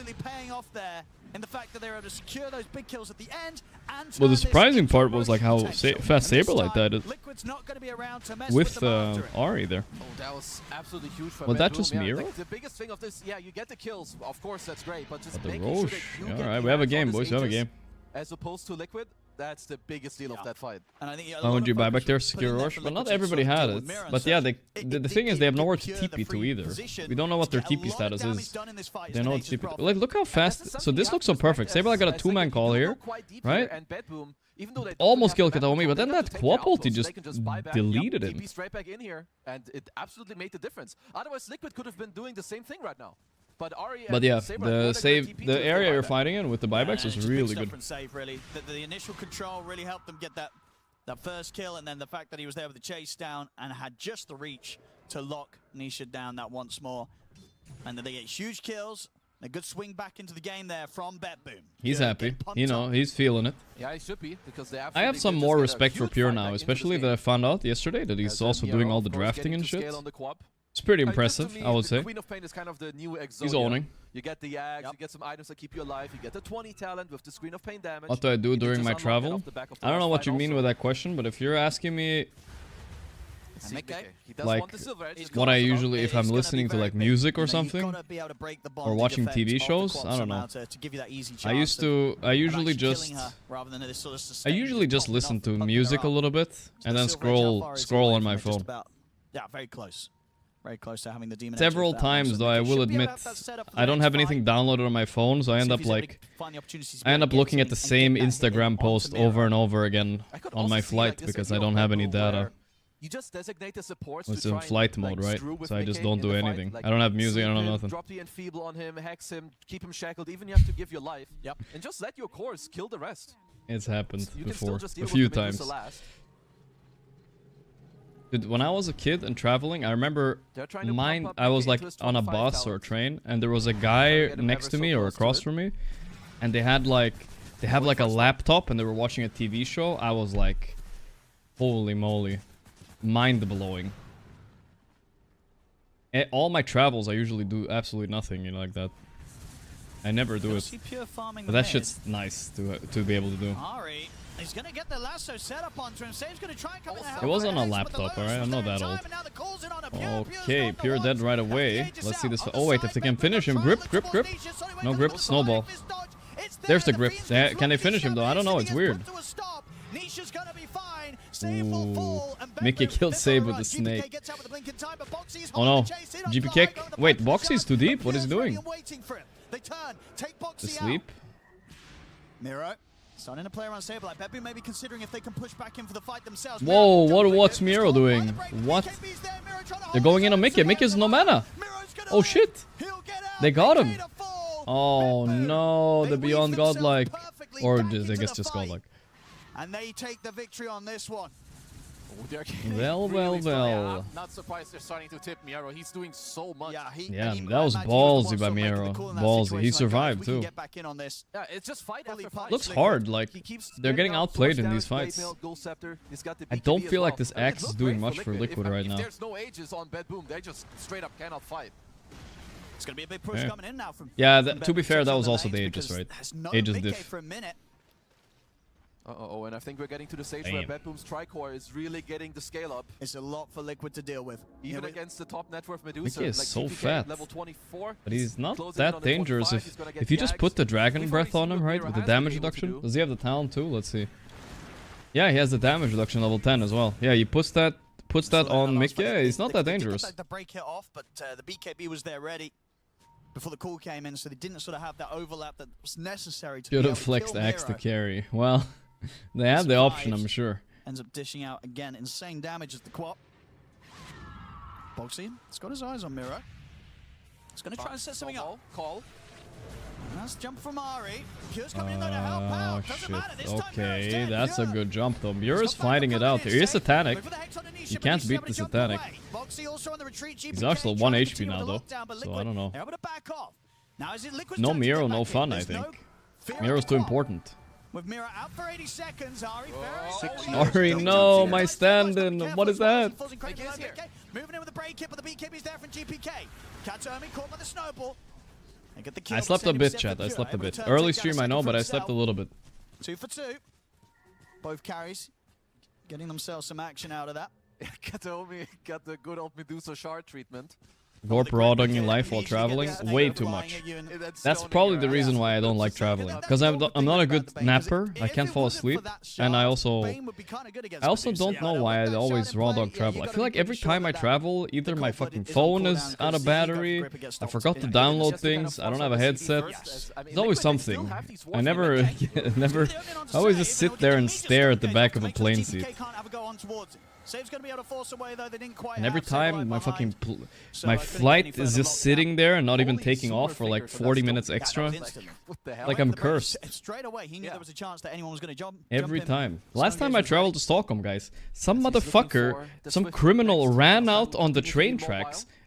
G: In the fact that they're able to secure those big kills at the end and
B: Well, the
G: turn this
B: surprising
G: into
B: part
G: a
B: was like
G: Roshan
B: how
G: potential.
B: fast
G: And this
B: Saberlight
G: time,
B: died
G: Liquid's not going to be around to mess
B: with
G: them after it.
B: Ari there.
H: Oh, that was absolutely huge for
B: Was that
H: Betboom.
B: just
H: Yeah,
B: Miro?
H: like, the biggest thing of this, yeah, you get the kills. Of course, that's great, but just
B: But the
H: making sure that
B: Roche.
H: you
B: Yeah,
H: get
B: alright,
H: the
B: we have a
H: hands on
B: game,
H: this
B: boys. We have a
H: Aegis,
B: game.
H: As opposed to Liquid, that's the biggest deal of that fight.
G: And I think a
B: Why
G: lot
B: would
G: of
B: you buy
G: focus
B: back there,
G: was put
B: secure
G: in there
B: Rush?
G: for
B: But not
G: Liquid to
B: everybody
G: sort of
B: had
G: deal
B: it.
G: with Mira and
B: But yeah,
G: such.
B: the thing is they have nowhere to
G: secure the
B: TP to
G: free
B: either.
G: position
B: We don't know what their
G: to get a
B: TP
G: lot of
B: status
G: damage
B: is.
G: done in this fight
B: They
G: as
B: know
G: an
B: it's
G: Aegis
B: TP.
G: Prophet.
B: Like, look how
H: And that's
B: fast.
H: the
B: So
H: something
B: this
H: you
B: looks
H: have
B: so
H: to respect
B: perfect.
H: as-
B: Saberlight got a
H: as
B: 2-man
H: Liquid.
B: call
H: Even though
B: here,
H: they're quite deep
B: right?
H: And Betboom, even though they don't
B: Almost
H: have
B: killed
H: the map
B: Kataomi, but
H: control,
B: then
H: they have
B: that
H: to take the
B: Quap ult, he
H: outpost,
B: just
H: they can just buy back,
B: deleted
H: TP
B: him.
H: straight back in here, and it absolutely made the difference. Otherwise, Liquid could have been doing the same thing right now. But Ari
B: But
H: and
B: yeah,
H: Saberlight
B: the
H: were gonna
B: save,
H: TP to
B: the
H: the
B: area you're
H: buyback.
B: fighting in with the buybacks was
G: Just big
B: really
G: stuff
B: good.
G: from Save, really. The initial control really helped them get that first kill, and then the fact that he was there with the chase down and had just the reach to lock Nisha down that once more. And then they get huge kills. A good swing back into the game there from Betboom.
B: He's happy. You know, he's feeling it.
H: Yeah, he should be, because they
B: I have some more respect for Pure now, especially that I found out yesterday that he's also doing all the drafting and shit. It's pretty impressive, I would say.
H: Queen of Pain is kind of the new
B: He's owning.
H: You get the Ags, you get some items that keep you alive, you get the 20 talent with the Screen of Pain damage.
B: What do I do during my travel? I don't know what you mean with that question, but if you're asking me like what I usually, if I'm listening to like music or something, or watching TV shows, I don't know. I usually just listen to music a little bit and then scroll on my phone.
G: Yeah, very close. Very close to having the demon.
B: Several times though, I will admit, I don't have anything downloaded on my phone, so I end up looking at the same Instagram post over and over again on my flight because I don't have any data.
H: You just designate the supports.
B: It's in flight mode, right? So I just don't do anything. I don't have music, I don't have nothing.
H: Drop the enfeeble on him, hex him, keep him shackled, even you have to give your life. Yep. And just let your cores kill the rest.
B: It's happened before, a few times. Dude, when I was a kid and traveling, I remember I was like on a bus or a train, and there was a guy next to me or across from me, and they have like a laptop and they were watching a TV show. I was like, holy moly. Mind-blowing. All my travels, I usually do absolutely nothing, you know, like that. I never do it. But that shit's nice to be able to do.
G: He's gonna get the lasso set up onto him. Save's gonna try and come in and help.
B: It was on a laptop, alright? I'm not that old. Okay, Pure dead right away. Let's see this. Oh wait, if they can finish him. Grip. No grip, snowball. There's the grip. Can they finish him though? I don't know, it's weird. Ooh. Mickey killed Save with the snake. Oh no. GP kick. Wait, Boxy's too deep? What is he doing? To sleep?
G: Miro starting to play around Saber. Like Betboom maybe considering if they can push back in for the fight themselves.
B: Whoa, what's Miro doing? What? They're going in on Mickey. Mickey's no mana. Oh shit. They got him. Oh no, the Beyond Godlike. Or I guess just Godlike.
G: And they take the victory on this one.
B: Well.
H: I'm not surprised they're starting to tip Miro. He's doing so much.
B: Yeah, that was ballsy by Miro. Ballsy. He survived too.
H: Yeah, it's just fight after fight.
B: Looks hard. Like they're getting outplayed in these fights. I don't feel like this Axe is doing much for Liquid right now.
H: If there's no ages on Betboom, they just straight up cannot fight.
G: It's gonna be a big push coming in now from.
B: Yeah, to be fair, that was also the Aegis, right? Aegis diff.
H: Uh-oh, and I think we're getting to the stage where Betboom's Tricore is really getting the scale up.
G: It's a lot for Liquid to deal with.
H: Even against the top net worth Medusa.
B: Mickey is
H: like
B: so
H: GPK
B: fat.
H: Level 24,
B: but he's not that dangerous if you just put the Dragon Breath on him, right? With the damage reduction. Does he have the talent too? Let's see. Yeah, he has the damage reduction level 10 as well. Yeah, he puts that on Mickey. Yeah, he's not that dangerous.
G: The break hit off, but the BKB was there ready before the call came in, so they didn't sort of have that overlap that was necessary to
B: should have flexed Axe to carry. Well, they had the option, I'm sure.
G: Ends up dishing out again. Insane damage as the Quap. Boxy, he's got his eyes on Miro. He's going to try and set something up.
H: Call.
G: Nice jump from Ari. Pure's coming in though to help out. Doesn't matter. This time
B: okay, that's a good jump though. Mure's fighting it out. There is Satanic. You can't beat the Satanic. He's actually 1 HP now though, so I don't know. No Miro, no fun, I think. Miro's too important.
G: With Miro out for 80 seconds,
B: Ari, no, my stand-in. What is that?
G: Moving in with the break hit, but the BKB's there from GPK. Katami caught by the snowball.
B: I slept a bit, chat. I slept a bit. Early stream, I know, but I slept a little bit.
G: 2 for 2. Both carries getting themselves some action out of that.
H: Katami got the good old Medusa shard treatment.
B: Gorp rodding in life while traveling, way too much. That's probably the reason why I don't like traveling. Because I'm not a good napper, I can't fall asleep, and I also don't know why I always raw dog travel. I feel like every time I travel, either my fucking phone is out of battery, I forgot to download things, I don't have a headset. There's always something. I I always just sit there and stare at the back of a plane seat. And every time my fucking my flight is just sitting there and not even taking off for like 40 minutes extra. Like I'm cursed. Every time. Last time I traveled to Stockholm, guys, some motherfucker, some criminal ran out on the train tracks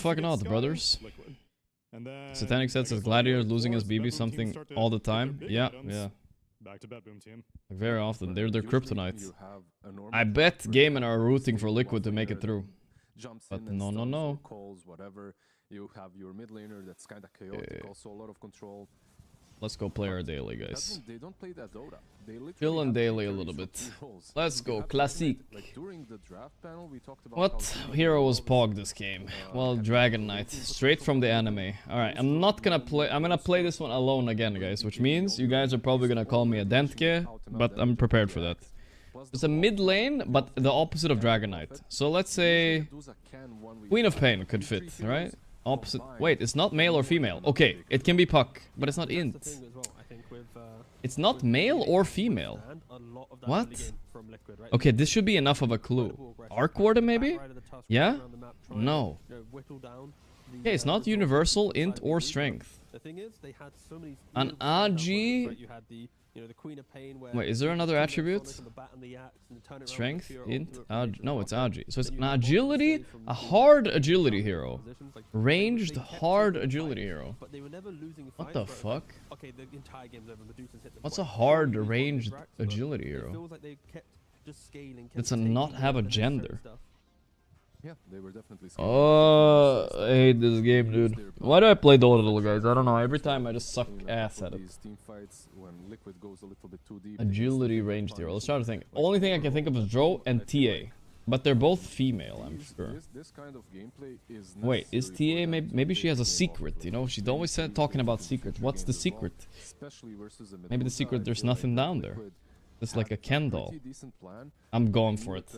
B: fuck not, brothers?
A: Liquid. And then,
B: Satanic says
A: I
B: as
A: guess
B: Gladiators
A: the
B: losing as
A: Betboom
B: BB
A: team
B: something
A: start to
B: all the
A: get their
B: time.
A: big
B: Yeah,
A: items.
B: yeah.
A: Back to Betboom team.
B: Very often. They're their
C: Usually
B: kryptonite.
C: you have a normal
B: I bet
C: player
B: Gaimin are
C: that
B: rooting
C: goes
B: for
C: in,
B: Liquid to
C: one
B: make it
C: player that
B: through.
C: Jumps
B: But
C: in and
B: no,
C: stuns or
B: no.
C: calls, whatever. You have your mid laner that's kind of chaotic, also a lot of control.
B: Let's go play our daily, guys.
C: They don't play that Dota. They literally
B: Chill and
C: have
B: daily a
C: carries
B: little
C: for
B: bit.
C: two roles.
B: Let's
C: You
B: go,
C: have to
B: classic.
C: admit, like during the draft panel, we talked about
B: What
C: how
B: hero was
C: Team
B: Pog this game? Well, Dragon Knight, straight from the anime. Alright, I'm not gonna play, I'm gonna play this one alone again, guys, which means you guys are probably gonna call me a Dentke, but I'm prepared for that. It's a mid lane, but the opposite of Dragon Knight. So let's say Queen of Pain could fit, right? Opposite. Wait, it's not male or female. Okay, it can be Puck, but it's not int. It's not male or female. What? Okay, this should be enough of a clue. Arc Warden, maybe? Yeah? No. Okay, it's not universal, int, or strength. An Agi... Wait, is there another attribute? Strength, int, no, it's Agi. So it's an agility, a hard agility hero. Ranged, hard agility hero. What the fuck? What's a hard ranged agility hero? Does it not have a gender?
C: Yeah, they were definitely
B: Oh, I hate this game, dude. Why do I play Dota, guys? I don't know. Every time I just suck ass at it. Agility ranged hero. Let's try to think. Only thing I can think of is Dro and TA. But they're both female, I'm sure. Wait, is TA maybe she has a secret, you know? She's always talking about secrets. What's the secret? Maybe the secret there's nothing down there. It's like a Ken doll. I'm going for it.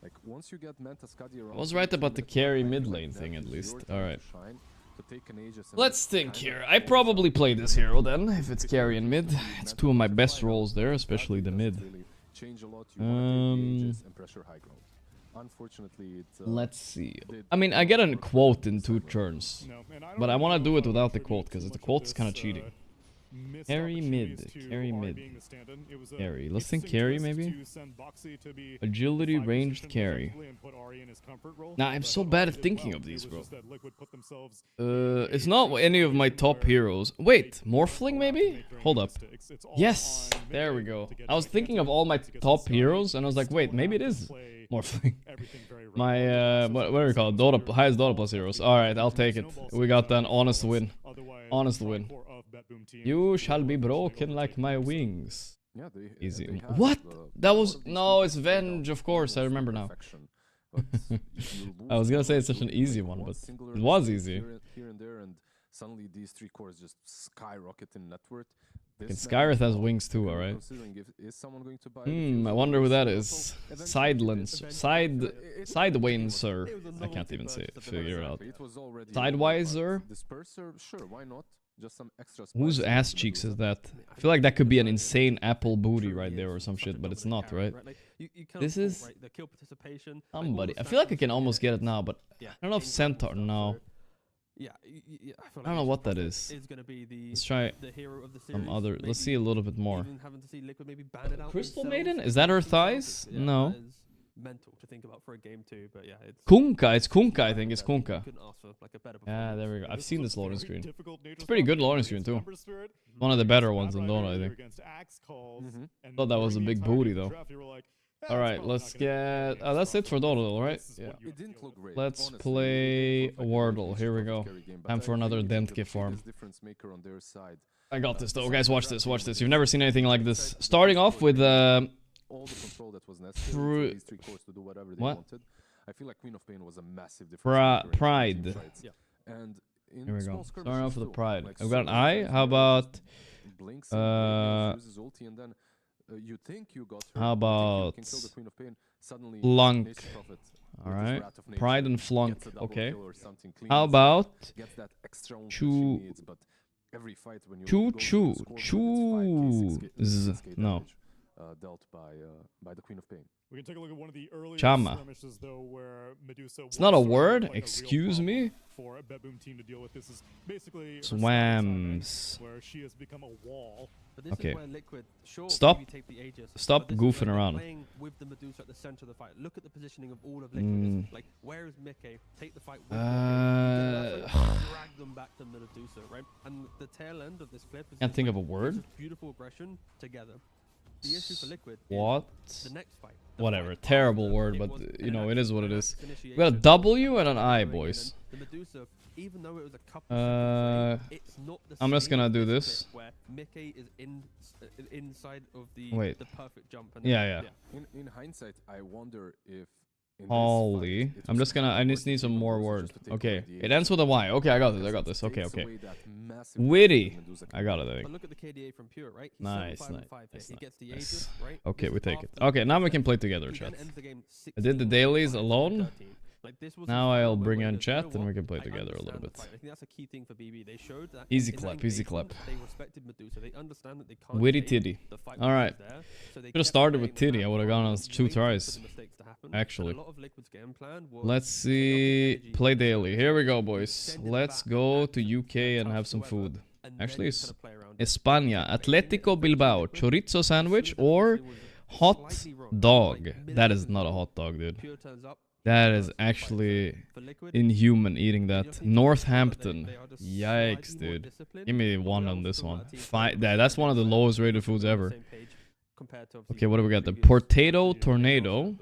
B: I was right about the carry mid lane thing at least. Alright. Let's think here. I probably play this hero then, if it's carry and mid. It's two of my best roles there, especially the mid. Let's see. I mean, I get a quote in 2 turns. But I want to do it without the quote, because the quote is kind of cheating. Carry mid, carry mid. Carry. Let's think carry maybe? Agility ranged carry. Nah, I'm so bad at thinking of these, bro. It's not any of my top heroes. Wait, Morphling maybe? Hold up. Yes, there we go. I was thinking of all my top heroes and I was like, wait, maybe it is Morphling. My, what do you call it? Dota, highest Dota plus heroes. Alright, I'll take it. We got an honest win. Honest win. You shall be broken like my wings. Easy. What? That was... No, it's Venge, of course. I remember now. I was gonna say it's such an easy one, but it was easy.
C: Suddenly these 3 cores just skyrocket in net worth.
B: And Skyreth has wings too, alright? I wonder who that is. Sidewaynser. I can't even say it. Figure it out. Sidewiser?
C: Sure, why not? Just some extra.
B: Whose ass cheeks is that? I feel like that could be an insane apple booty right there or some shit, but it's not, right? This is somebody. I feel like I can almost get it now, but I don't know if Centaur. No. I don't know what that is. Let's try some other. Let's see a little bit more. Crystal Maiden? Is that her thighs? No.
D: Mental to think about for a game too, but yeah, it's
B: Kunkka. It's Kunkka, I think. It's Kunkka. Yeah, there we go. I've seen this loading screen. It's pretty good loading screen too. One of the better ones in Dota, I think. Thought that was a big booty though. Alright, let's get... that's it for Dota, right? Yeah. Let's play Wordle. Here we go. Time for another Dentke farm. I got this though. Guys, watch this. Watch this. You've never seen anything like this. Starting off with...
C: all the control that was necessary for these 3 cores to do whatever they wanted. I feel like Queen of Pain was a massive difference.
B: Pride.
C: And
B: here we go. Starting off with the Pride. I've got an eye. How about... how about... Flunk. Alright. Pride and Flunk. Okay. How about... Choose. No.
C: Dealt by the Queen of Pain.
A: We can take a look at one of the earlier
B: Chama.
A: skirmishes though, where Medusa.
B: It's not a word. Excuse me.
A: For a Betboom team to deal with this is basically
B: Swams.
A: where she has become a wall.
B: Okay. Stop. Stop goofing around.
D: With the Medusa at the center of the fight. Look at the positioning of all of Liquid. Like, where is Mickey? Take the fight with drag them back to the Medusa, right? And the tail end of this clip is
B: Can't think of a word.
D: Beautiful aggression together. The issue for Liquid
B: what?
D: The next fight.
B: Whatever. Terrible word, but you know, it is what it is. We got a W and an I, boys.
D: The Medusa even though it was a couple seconds away, it's not the
B: I'm just
D: same
B: gonna do
D: as
B: this.
D: where Mickey is inside of the perfect jump. And
B: Yeah.
C: In hindsight, I wonder if
B: Holy. I'm just gonna, I just need some more word. Okay. It ends with a Y. Okay, I got this. Okay. Witty. I got it, I think.
D: But look at the KDA from Pure, right? He's
B: Nice.
D: 7-5 and 5 here. He gets the Aegis, right?
B: Okay, we
D: Which
B: take it.
D: after
B: Okay, now we
D: the
B: can play
D: first
B: together,
D: he
B: chat.
D: then ends the game
B: I did the
D: 16,
B: dailies
D: 5,
B: alone.
D: 13. Like, this was
B: Now
D: a
B: I'll
D: moment
B: bring
D: where
B: in
D: he goes, "You know
B: chat and we
D: what?
B: can play
D: I
B: together a little
D: understand the
B: bit.
D: fight." I think that's a key thing for BB. They showed that
B: Easy
D: in that
B: clap, easy
D: engagement,
B: clap.
D: They respected Medusa. They understand that they can't
B: Witty
D: take
B: titty.
D: the fight
B: Alright.
D: there, so they
B: Should have
D: kept
B: started
D: playing
B: with
D: the
B: titty. I
D: hand
B: would have gone on
D: forward,
B: 2
D: waiting for
B: tries.
D: the mistakes to happen.
B: Actually.
D: And a lot of Liquid's game plan was
B: Let's
D: take up the
B: see.
D: energy,
B: Play
D: extend
B: daily.
D: it
B: Here we
D: back,
B: go, boys.
D: extend it
B: Let's
D: back,
B: go
D: back
B: to
D: to
B: UK and
D: tough
B: have some
D: whoever,
B: food.
D: and then
B: Actually,
D: just kinda play around it.
B: España, Atlético Bilbao, chorizo sandwich
D: As soon as
B: or
D: it was
B: hot
D: slightly wrong,
B: dog.
D: like
B: That is
D: milliseconds
B: not a
D: wrong,
B: hot dog, dude.
D: Pure turns up,
B: That
D: he
B: is
D: starts the fight.
B: actually
D: For Liquid,
B: inhuman eating
D: you
B: that.
D: just need to make sure that they
B: Northampton.
D: are just
B: Yikes,
D: slightly more
B: dude.
D: disciplined,
B: Give me
D: but
B: one
D: we're
B: on
D: also
B: this
D: talking
B: one.
D: about a team playing
B: That's one of the
D: on
B: lowest rated foods
D: the
B: ever.
D: same page compared to
B: Okay,
D: obviously
B: what do we got? The
D: previous
B: potato
D: games.
B: tornado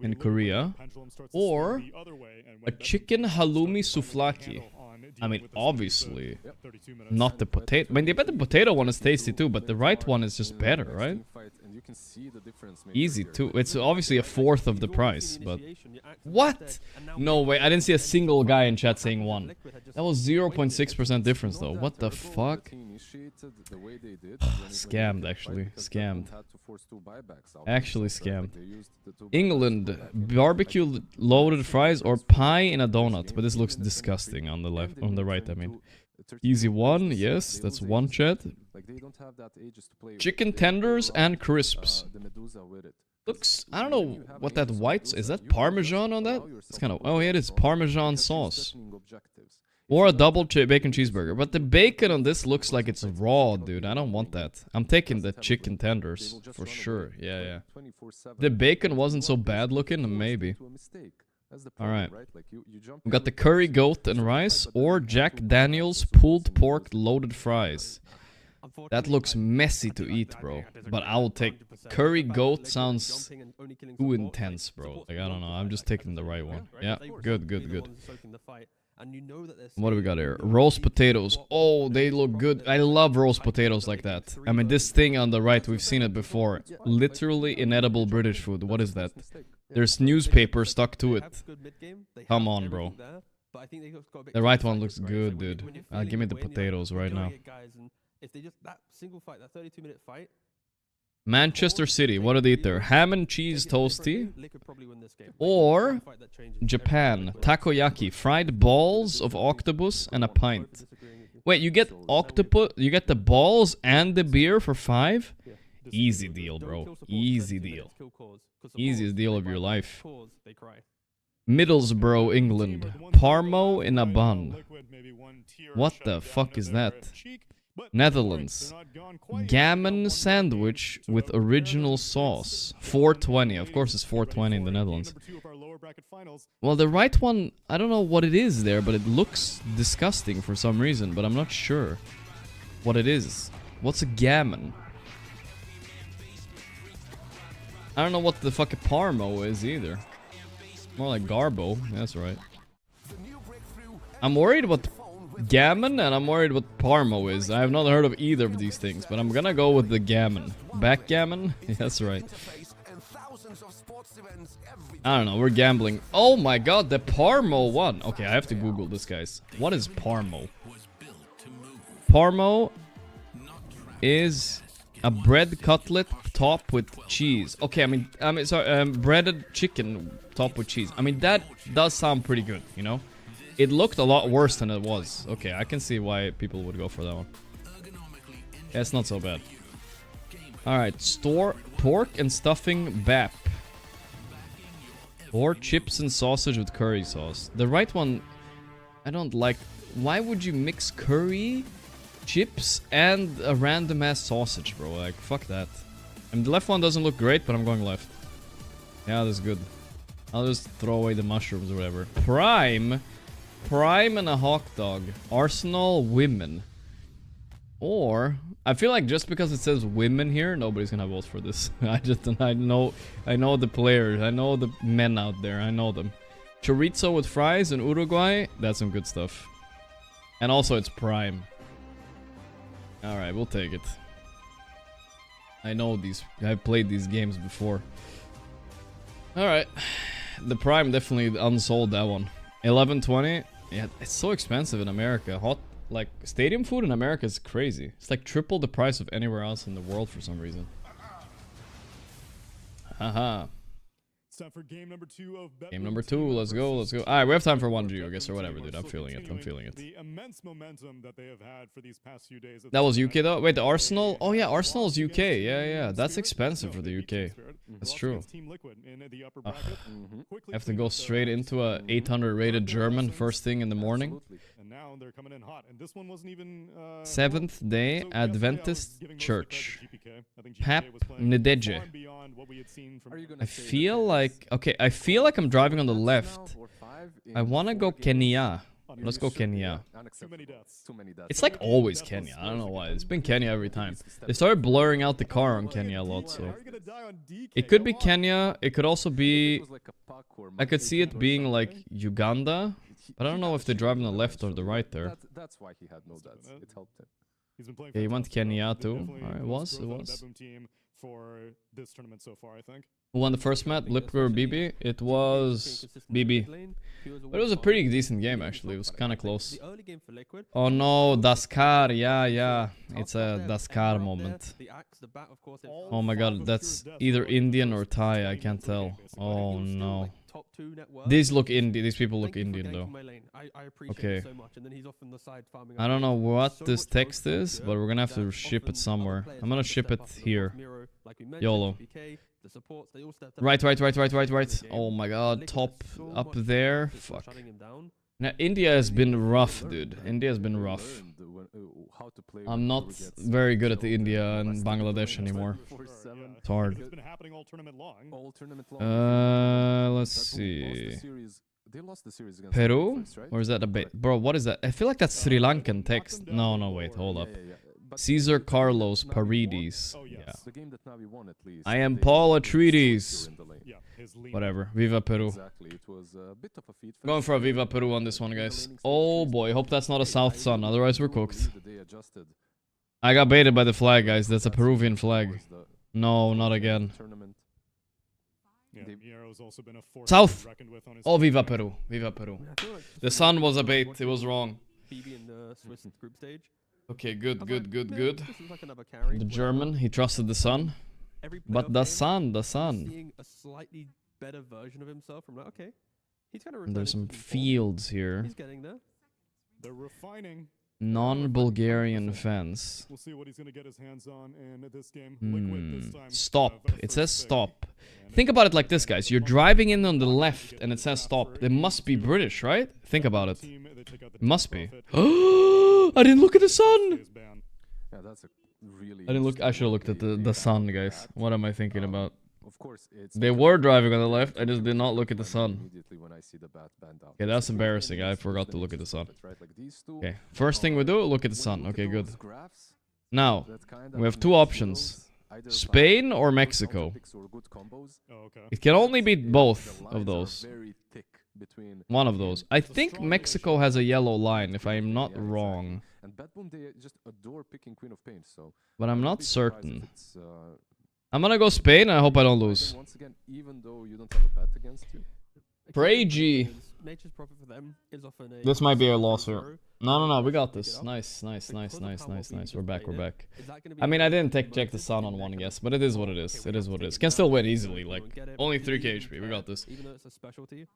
B: in Korea or a chicken halloumi souvlaki. I mean, obviously, not the potato. I mean, I bet the potato one is tasty too, but the right one is just better, right? Easy too. It's obviously a fourth of the price, but what? No way. I didn't see a single guy in chat saying one. That was 0.6% difference though. What the fuck? Scammed, actually. Scammed. Actually scammed. England, barbecue loaded fries or pie in a donut. But this looks disgusting on the left, on the right, I mean. Easy one, yes, that's one chat. Chicken tenders and crisps. Looks, I don't know what that white, is that Parmesan on that? It's kind of, oh it is Parmesan sauce. Or a double bacon cheeseburger. But the bacon on this looks like it's raw, dude. I don't want that. I'm taking the chicken tenders, for sure. Yeah. The bacon wasn't so bad looking, maybe. Alright. We got the curry goat and rice or Jack Daniels pulled pork loaded fries. That looks messy to eat, bro. But I will take curry goat. Sounds too intense, bro. Like, I don't know. I'm just taking the right one. Yeah, good. What do we got here? Roast potatoes. Oh, they look good. I love roast potatoes like that. I mean, this thing on the right, we've seen it before. Literally inedible British food. What is that? There's newspaper stuck to it. Come on, bro. The right one looks good, dude. Give me the potatoes right now.
D: If they just that single fight, that 32-minute fight.
B: Manchester City, what do they eat there? Ham and cheese toasty. Or Japan, takoyaki, fried balls of octopus and a pint. Wait, you get octopus, you get the balls and the beer for 5? Easy deal, bro. Easy deal. Easiest deal of your life. Middlesbrough, England. Parmo in a bun. What the fuck is that? Netherlands. Gammon sandwich with original sauce. 420. Of course it's 420 in the Netherlands. Well, the right one, I don't know what it is there, but it looks disgusting for some reason, but I'm not sure what it is. What's a gammon? I don't know what the fuck a parmo is either. More like garbo. That's right. I'm worried what gammon and I'm worried what parmo is. I have not heard of either of these things, but I'm gonna go with the gammon. Backgammon? That's right. I don't know, we're gambling. Oh my god, the parmo one. Okay, I have to Google this, guys. What is parmo? Parmo is a bread cutlet topped with cheese. Okay, I mean, sorry, breaded chicken topped with cheese. I mean, that does sound pretty good, you know? It looked a lot worse than it was. Okay, I can see why people would go for that one. Yeah, it's not so bad. Alright, store pork and stuffing bap. Or chips and sausage with curry sauce. The right one, I don't like. Why would you mix curry, chips, and a random ass sausage, bro? Like, fuck that. I mean, the left one doesn't look great, but I'm going left. Yeah, that's good. I'll just throw away the mushrooms or whatever. Prime and a hot dog. Arsenal women. Or I feel like just because it says women here, nobody's gonna vote for this. I know the players. I know the men out there. I know them. Chorizo with fries in Uruguay. That's some good stuff. And also it's Prime. Alright, we'll take it. I know these. I've played these games before. Alright. The Prime definitely unsold that one. 11.20. Yeah, it's so expensive in America. Like, stadium food in America is crazy. It's like triple the price of anywhere else in the world for some reason. Haha.
A: Time for game number 2 of Betboom.
B: Game number 2, let's go, let's go. Alright, we have time for one Geo, I guess, or whatever, dude. I'm feeling it, I'm feeling it.
A: The immense momentum that they have had for these past few days.
B: That was UK though? Wait, the Arsenal? Oh yeah, Arsenal's UK. Yeah. That's expensive for the UK. That's true. I have to go straight into a 800 rated German first thing in the morning.
A: And now they're coming in hot. And this one wasn't even
B: Seventh Day Adventist Church. Pap Nedeje. I feel like... Okay, I feel like I'm driving on the left. I wanna go Kenya. Let's go Kenya. It's like always Kenya. I don't know why. It's been Kenya every time. They started blurring out the car on Kenya a lot, so... It could be Kenya. It could also be... I could see it being like Uganda. But I don't know if they drive on the left or the right there.
C: That's why he had no dads. It helped him.
B: Yeah, he went Kenya too. Alright, it was.
A: For this tournament so far, I think.
B: Who won the first match? Lipker or BB? It was BB. But it was a pretty decent game actually. It was kind of close. Oh no, Daskar. Yeah. It's a Daskar moment. Oh my god, that's either Indian or Thai. I can't tell. Oh no. These look Indian. These people look Indian though. Okay. I don't know what this text is, but we're gonna have to ship it somewhere. I'm gonna ship it here. YOLO. Right. Oh my god, top up there. Fuck. Now India has been rough, dude. India has been rough. I'm not very good at the India and Bangladesh anymore. It's hard. Let's see. Peru? Or is that a bait? Bro, what is that? I feel like that's Sri Lankan text. No, wait, hold up. Caesar Carlos Paredes. Yeah. I am Paul Atreides. Whatever. Viva Peru. Going for a Viva Peru on this one, guys. Oh boy, hope that's not a South Sun, otherwise we're cooked. I got baited by the flag, guys. That's a Peruvian flag. No, not again. South! Oh, Viva Peru. Viva Peru. The Sun was a bait. It was wrong. Okay, good. The German, he trusted the Sun. But the Sun.
D: Seeing a slightly better version of himself. I'm like, okay. He's kind of
B: there's some fields here.
D: He's getting there.
A: They're refining.
B: Non-Bulgarian fence.
A: We'll see what he's gonna get his hands on in this game. Liquid this time.
B: Stop. It says stop. Think about it like this, guys. You're driving in on the left and it says stop. They must be British, right? Think about it. It must be. I didn't look at the Sun!
C: Yeah, that's a really
B: I didn't look. I should have looked at the Sun, guys. What am I thinking about?
C: Of course,
B: they were driving on the left. I just did not look at the Sun. Okay, that's embarrassing. I forgot to look at the Sun. Okay, first thing we do, look at the Sun. Okay, good. Now, we have two options. Spain or Mexico. It can only be both of those. One of those. I think Mexico has a yellow line, if I am not wrong.
C: And Betboom, they just adore picking Queen of Paints, so
B: but I'm not certain. I'm gonna go Spain and I hope I don't lose.
C: Once again, even though you don't have a bet against you.
B: Pray G.
D: Nature's profit for them is often a
B: this might be a loss here. No, we got this. Nice. We're back. I mean, I didn't check the Sun on one guess, but it is what it is. It is what it is. Can still win easily, like, only 3k HP. We got this.
D: Even though it's a specialty.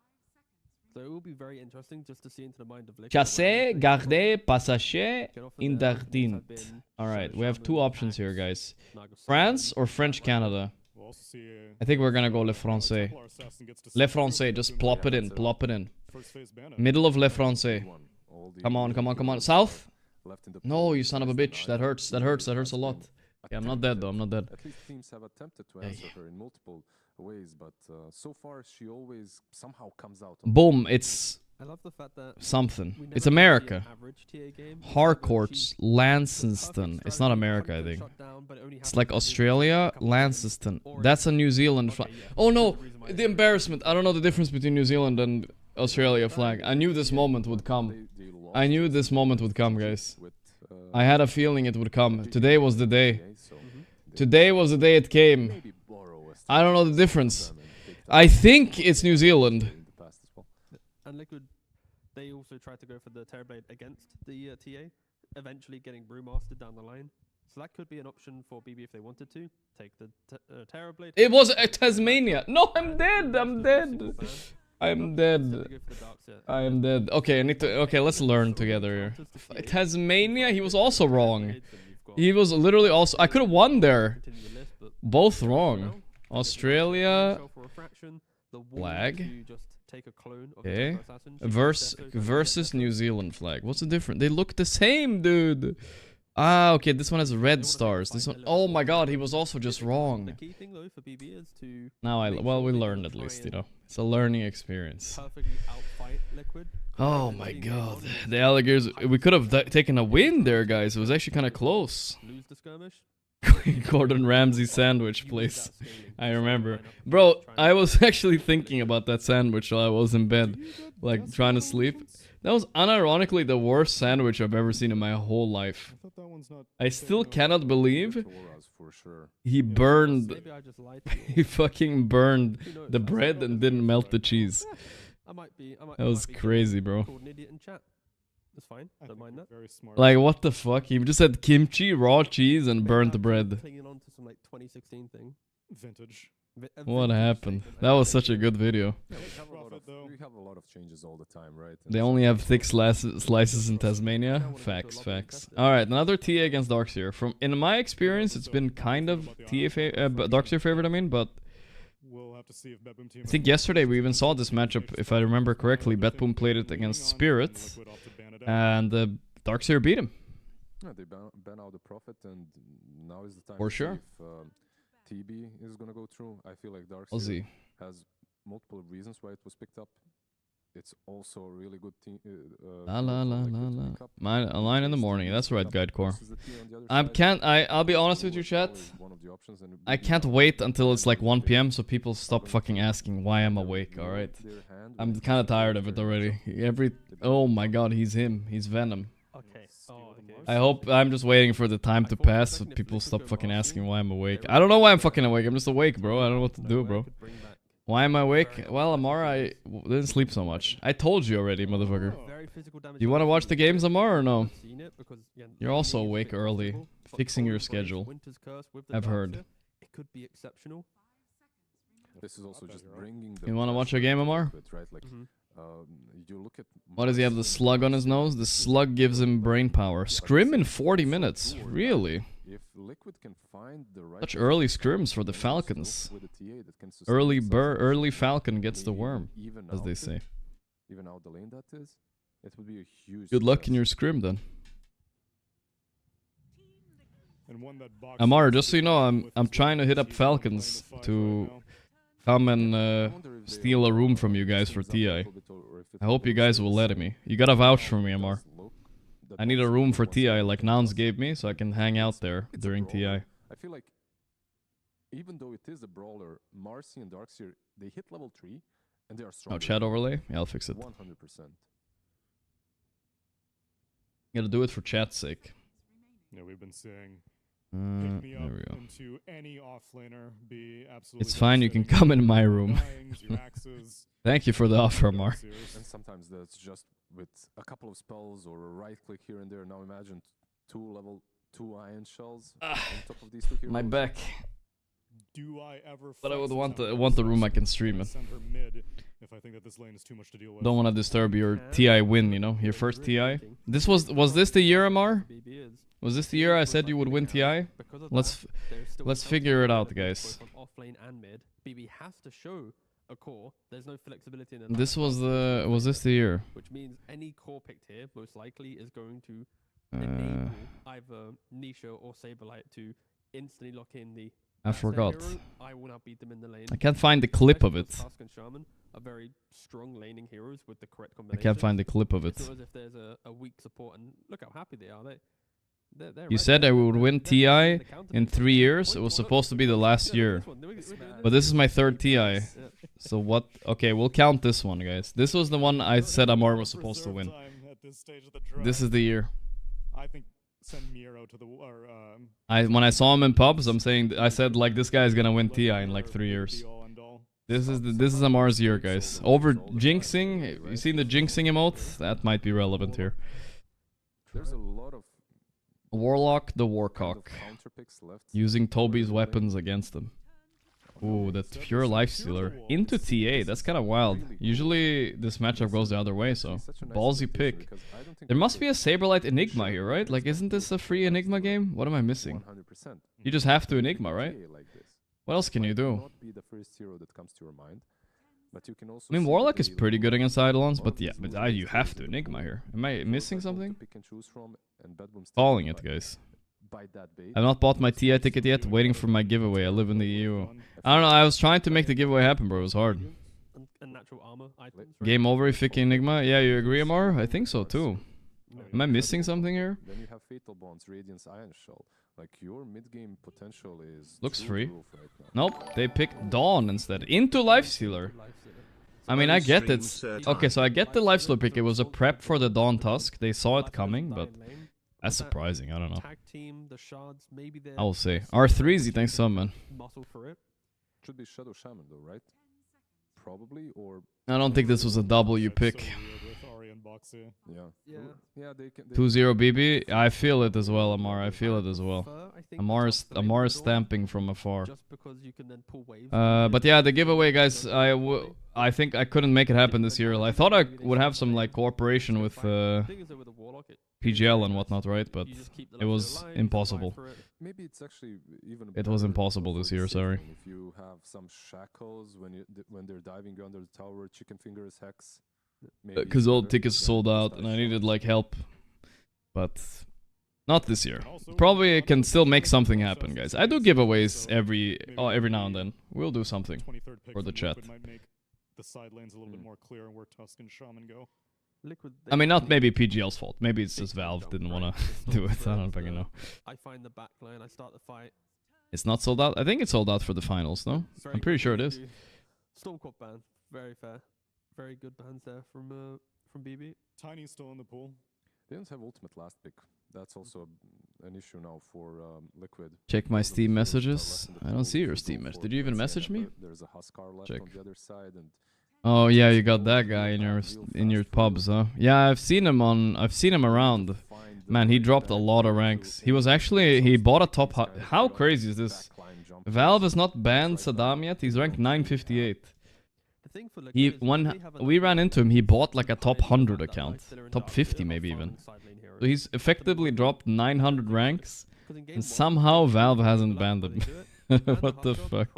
D: So it will be very interesting just to see into the mind of
B: Chasser, garder, passager, interdint. Alright, we have two options here, guys. France or French Canada? I think we're gonna go Le Français. Le Français, just plop it in. Middle of Le Français. Come on. South? No, you son of a bitch. That hurts a lot. Okay, I'm not dead though, I'm not dead.
C: At least teams have attempted to answer her in multiple ways, but so far she always somehow comes out.
B: Boom, it's
D: I love the fact that
B: something. It's America. Harcourts, Launceston. It's not America, I think. It's like Australia, Launceston. That's a New Zealand flag. Oh no, the embarrassment. I don't know the difference between New Zealand and Australia flag. I knew this moment would come. I knew this moment would come, guys. I had a feeling it would come. Today was the day. Today was the day it came. I don't know the difference. I think it's New Zealand.
D: And Liquid, they also tried to go for the Terrorblade against the TA, eventually getting Brewmaster down the line. So that could be an option for BB if they wanted to. Take the Terrorblade.
B: It was a Tasmania. No, I'm dead. I'm dead. I'm dead. I am dead. Okay, I need to. Okay, let's learn together here. Tasmania, he was also wrong. He was literally also. I could have won there. Both wrong. Australia. Flag. Okay. Versus New Zealand flag. What's the difference? They look the same, dude. Ah, okay. This one has red stars. This one. Oh my God, he was also just wrong. Now well, we learned at least, you know. It's a learning experience. Oh my God, the alligators. We could have taken a win there, guys. It was actually kind of close. Gordon Ramsay sandwich place. I remember. Bro, I was actually thinking about that sandwich while I was in bed, like trying to sleep. That was unironically the worst sandwich I've ever seen in my whole life. I still cannot believe he burned. He fucking burned the bread and didn't melt the cheese. That was crazy, bro.
D: That's fine. Don't mind that.
A: Very smart.
B: Like, what the fuck? He just had kimchi, raw cheese, and burnt the bread.
D: Clinging on to some like 2016 thing.
A: Vintage.
B: What happened? That was such a good video.
C: We have a lot of changes all the time, right?
B: They only have thick slices in Tasmania. Facts, facts. Alright, another TA against Darkseer. In my experience, it's been kind of Darkseer favorite, I mean, but
A: we'll have to see if Betboom team
B: I think yesterday we even saw this matchup, if I remember correctly. Betboom played it against Spirit, and Darkseer beat him.
C: Yeah, they ban out the Prophet, and now is the time
B: For
C: to
B: sure.
C: see if TB is gonna go through. I feel like Darkseer
B: Ozzy.
C: has multiple reasons why it was picked up. It's also a really good team.
B: La la la la la. A line in the morning. That's right, Guidecore. I'll be honest with you, chat. I can't wait until it's like 1 PM so people stop fucking asking why I'm awake. All right. I'm kind of tired of it already. Oh my God, he's him. He's Venom.
D: Okay.
B: I'm just waiting for the time to pass so people stop fucking asking why I'm awake. I don't know why I'm fucking awake. I'm just awake, bro. I don't know what to do, bro. Why am I awake? Well, Amar, I didn't sleep so much. I told you already, motherfucker. You want to watch the games, Amar, or no? You're also awake early, fixing your schedule. I've heard.
D: It could be exceptional.
C: This is also just bringing.
B: You want to watch a game, Amar?
C: Right? Like, you look at
B: what does he have? The slug on his nose? The slug gives him brain power. Scrim in 40 minutes? Really?
C: If Liquid can find the right
B: Such early scrims for the Falcons. Early Falcon gets the worm, as they say.
C: Even out the lane, that is. It would be a huge.
B: Good luck in your scrim then. Amar, just so you know, I'm trying to hit up Falcons to come and steal a room from you guys for TI. I hope you guys will let me. You gotta vouch for me, Amar. I need a room for TI like Nouns gave me so I can hang out there during TI.
C: I feel like even though it is a brawler, Marcy and Darkseer, they hit level 3 and they are strong.
B: Oh, chat overlay? Yeah, I'll fix it.
C: 100%.
B: Gotta do it for chat's sake.
A: Yeah, we've been saying pick me up
B: there we go.
A: into any offlaner, be absolutely
B: It's fine, you can come in my room. Thank you for the offer, Amar.
C: And sometimes that's just with a couple of spells or a right click here and there. Now imagine 2 level 2 iron shells on top of these 2 heroes.
B: My back.
A: Do I ever
B: But I would want the room I can stream in.
A: If I think that this lane is too much to deal with.
B: Don't want to disturb your TI win, you know, your first TI. Was this the year, Amar? Was this the year I said you would win TI? Let's figure it out, guys.
D: Offlane and mid, BB has to show a core. There's no flexibility in the
B: Was this the year?
D: Which means any core picked here most likely is going to enable either Nisha or Saberlight to instantly lock in the.
B: I forgot.
D: I will now beat them in the lane.
B: I can't find the clip of it.
D: Tusk and Shaman are very strong laning heroes with the correct combination.
B: I can't find the clip of it.
D: It's not as if there's a weak support, and look how happy they are.
B: You said I would win TI in 3 years. It was supposed to be the last year. But this is my 3rd TI. So what? Okay, we'll count this one, guys. This was the one I said Amar was supposed to win.
A: this stage of the draft.
B: This is the year.
A: I think send Miro to the
B: When I saw him in pubs, I said like this guy is gonna win TI in like 3 years. This is Amar's year, guys. Over jinxing, you seen the jinxing emote? That might be relevant here.
C: There's a lot of
B: Warlock the Warcock,
C: counter picks left.
B: using Toby's weapons against him. Ooh, that pure lifestealer into TA. That's kind of wild. Usually this matchup goes the other way, so ballsy pick. There must be a Saberlight Enigma here, right? Like, isn't this a free Enigma game? What am I missing?
C: 100%.
B: You just have to Enigma, right? What else can you do?
C: Not be the first hero that comes to your mind, but you can also
B: I mean,
C: see
B: Warlock
C: that
B: is
C: they
B: pretty good against Eidolons, but yeah,
C: Warlock's
B: but
C: really
B: you have to Enigma here. Am I missing something?
C: pick and choose from, and Betboom's
B: Calling
C: taken
B: it, guys.
C: by that bait.
B: I've not bought my TI ticket yet, waiting for my giveaway. I live in the EU. I don't know, I was trying to make the giveaway happen, bro. It was hard.
D: And natural armor items.
B: Game over if picking Enigma? Yeah, you agree, Amar? I think so too. Am I missing something here?
C: Then you have Fatal Bonds, Radiance, Iron Shell. Like, your mid-game potential is
B: Looks
C: through
B: free.
C: the roof right now.
B: Nope, they picked Dawn instead. Into Lifestealer. I mean, I get it. Okay, so I get the Lifestealer pick. It was a prep for the Dawn Tusk. They saw it coming, but that's surprising. I don't know.
D: Tag team, the shards, maybe
B: I will say. R3Z, thanks so, man.
D: muscle for it.
C: Should be Shadow Shaman though, right? Probably, or
B: I don't think this was a W pick.
C: yeah. Yeah, they can.
B: 2-0 BB. I feel it as well, Amar. I feel it as well. Amar is stamping from afar.
D: Just because you can then pull waves.
B: But yeah, the giveaway, guys. I think I couldn't make it happen this year. I thought I would have some like cooperation with PGL and whatnot, right? But it was impossible.
C: Maybe it's actually even.
B: It was
C: better
B: impossible
C: for
B: this
C: the
B: year.
C: safe
B: Sorry.
C: zone. If you have some shackles when they're diving you under the tower, chicken fingers, hex.
B: Because all the tickets sold out, and I needed like help. But not this year. Probably I can still make something happen, guys. I do giveaways every now and then. We'll do something for the chat.
A: The side lane's a little bit more clear and where Tusk and Shaman go.
B: I mean, not maybe PGL's fault. Maybe it's just Valve didn't want to do it. I don't fucking know.
D: I find the back line, I start the fight.
B: It's not sold out? I think it's sold out for the finals, no? I'm pretty sure it is.
D: Stormcorp ban, very fair. Very good bans there from BB.
A: Tiny's still in the pool.
C: They didn't have ultimate last pick. That's also an issue now for Liquid.
B: Check my Steam messages. I don't see your Steam message. Did you even message me?
C: There's a Huskar left
B: Check.
C: on the other side, and
B: oh yeah, you got that guy in your pubs, huh? Yeah, I've seen him around. Man, he dropped a lot of ranks. He bought a top. How crazy is this? Valve has not banned Saddam yet. He's ranked 958. When we ran into him, he bought like a top 100 account, top 50 maybe even. So he's effectively dropped 900 ranks, and somehow Valve hasn't banned him. What the fuck?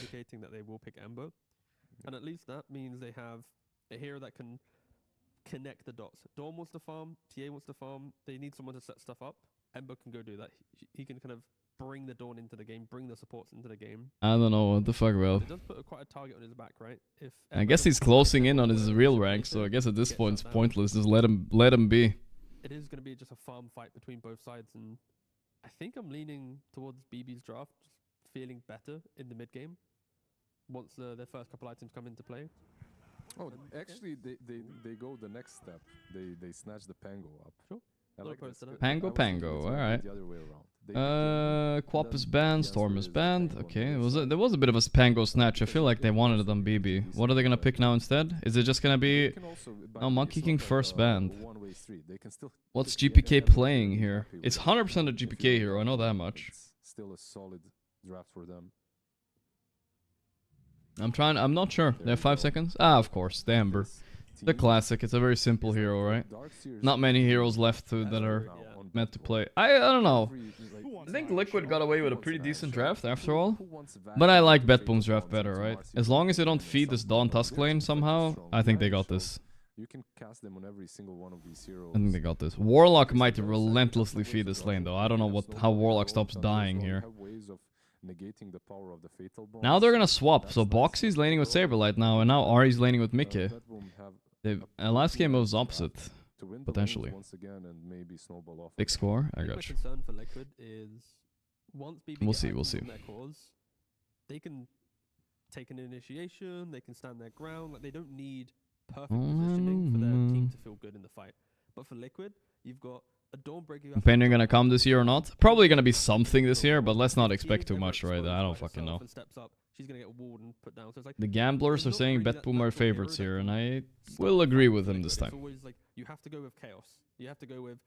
D: Indicating that they will pick Ember, and at least that means they have a hero that can connect the dots. Dawn wants to farm, TA wants to farm. They need someone to set stuff up. Ember can go do that. He can kind of bring the Dawn into the game, bring the supports into the game.
B: I don't know what the fuck, Valve.
D: It does put quite a target on his back, right? If
B: I guess he's closing in on his real rank, so I guess at this point it's pointless. Just let him be.
D: It is going to be just a farm fight between both sides, and I think I'm leaning towards BB's draft, just feeling better in the mid game once their first couple items come into play.
C: oh, actually they go the next step. They snatch the Pango up.
D: Sure.
C: I like this.
B: Pango,
C: I would say
B: Pango,
C: it's
B: alright.
C: the other way around.
B: Quap is banned, Storm is banned. Okay, there was a bit of a Pango snatch. I feel like they wanted it on BB. What are they gonna pick now instead? Is it just gonna be... No, Monkey King first banned. What's GPK playing here? It's 100% a GPK hero, I know that much.
C: Still a solid draft for them.
B: I'm not sure. They have 5 seconds? Ah, of course, the Ember. The classic, it's a very simple hero, right? Not many heroes left that are meant to play. I don't know. I think Liquid got away with a pretty decent draft after all. But I like Betboom's draft better, right? As long as they don't feed this Dawn Tusk lane somehow, I think they got this.
C: You can cast them on every single one of these heroes.
B: I think they got this. Warlock might relentlessly feed this lane though. I don't know how Warlock stops dying here. Now they're gonna swap. So Boxy's laning with Saberlight now, and now Ari's laning with Mickey. Last game was opposite, potentially. Big score? I got you.
D: Concern for Liquid is once BB
B: We'll see.
D: Their cause, they can take an initiation, they can stand their ground. Like, they don't need perfect positioning for their team to feel good in the fight. But for Liquid, you've got a Dawnbreaker.
B: Painter gonna come this year or not? Probably gonna be something this year, but let's not expect too much, right? I don't fucking know.
D: Steps up, she's gonna get walled and put down. So it's like
B: The gamblers are saying Betboom are favorites here, and I will agree with him this
D: It's
B: time.
D: always like you have to go with chaos. You have to go with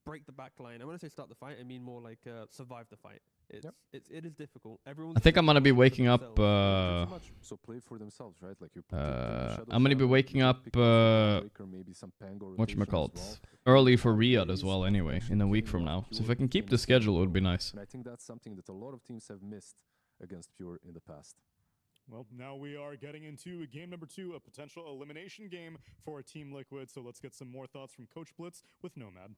D: break the back line. And when I say start the fight, I mean more like survive the fight. It is difficult.
B: I think I'm gonna be waking up.
C: So play for themselves, right? Like you
B: I'm gonna be waking up. Whatchamacallit? Early for Riyadh as well. Anyway, in a week from now. So if I can keep the schedule, it would be nice.
C: And I think that's something that a lot of teams have missed against Pure in the past.
A: Well, now we are getting into game number 2, a potential elimination game for Team Liquid. So let's get some more thoughts from Coach Blitz with Nomad.